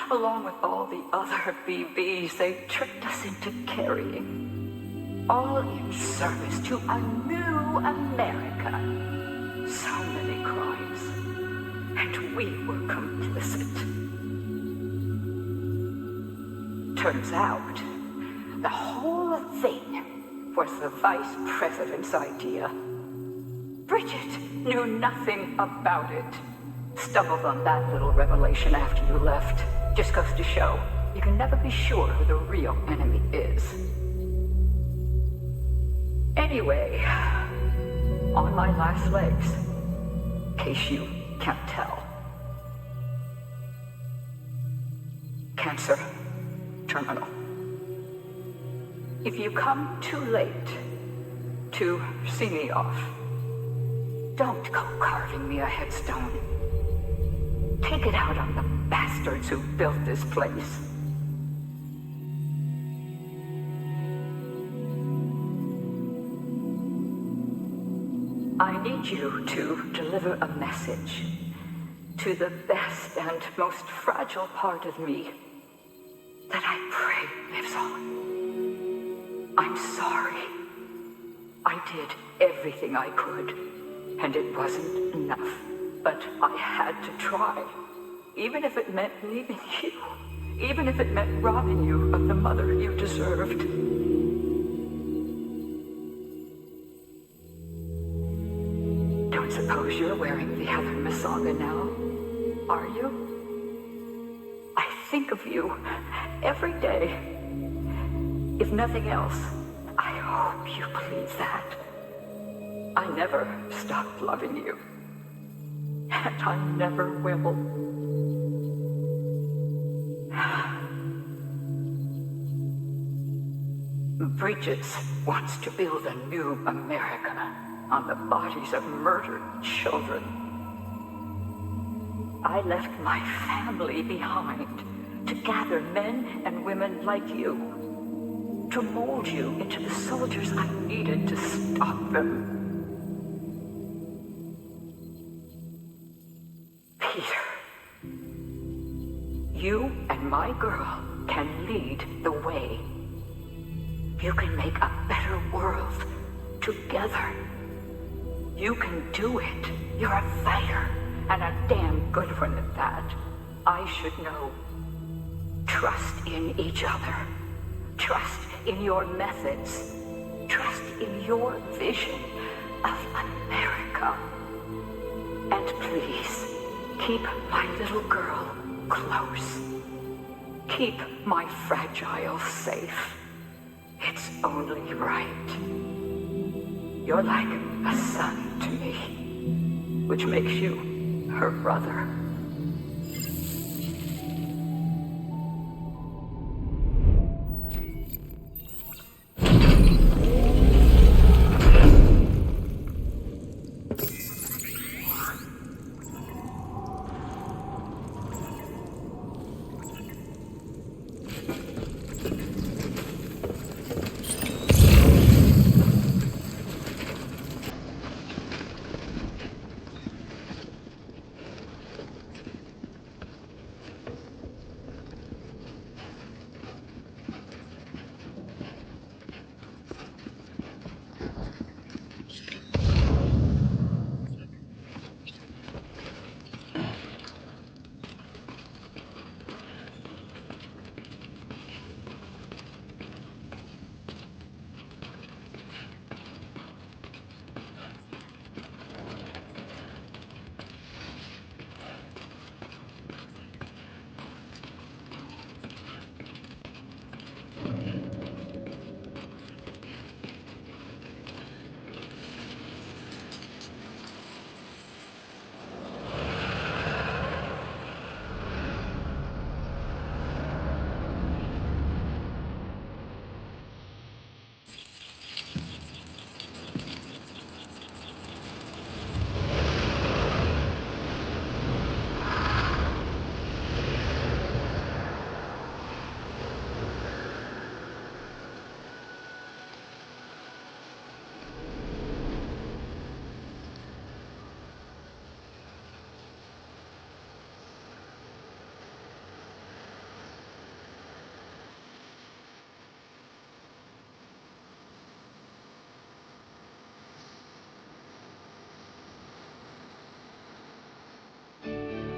Along with all the other BBs they tricked us into carrying. All in service to a new America. So many crimes. And we were complicit. Turns out, the whole thing was the vice president's idea. Bridget knew nothing about it. Stumbled on that little revelation after you left. Just goes to show, you can never be sure who the real enemy is. Anyway, on my last legs, in case you can't tell. Cancer, terminal. If you come too late to see me off, don't go carving me a headstone. Take it out on the bastards who built this place. I need you to deliver a message to the best and most fragile part of me that I pray lives on. I'm sorry. I did everything I could, and it wasn't enough. But I had to try, even if it meant leaving you, even if it meant robbing you of the mother you deserved. Don't suppose you're wearing the other Masaga now, are you? I think of you every day. If nothing else, I hope you believe that. I never stopped loving you. And I never will. Bridges wants to build a new America on the bodies of murdered children. I left my family behind to gather men and women like you, to mold you into the soldiers I needed to stop them. You and my girl can lead the way. You can make a better world together. You can do it. You're a fighter, and a damn good one at that. I should know. Trust in each other. Trust in your methods. Trust in your vision of America. And please, keep my little girl close. Keep my fragile safe. It's only right. You're like a son to me, which makes you her brother.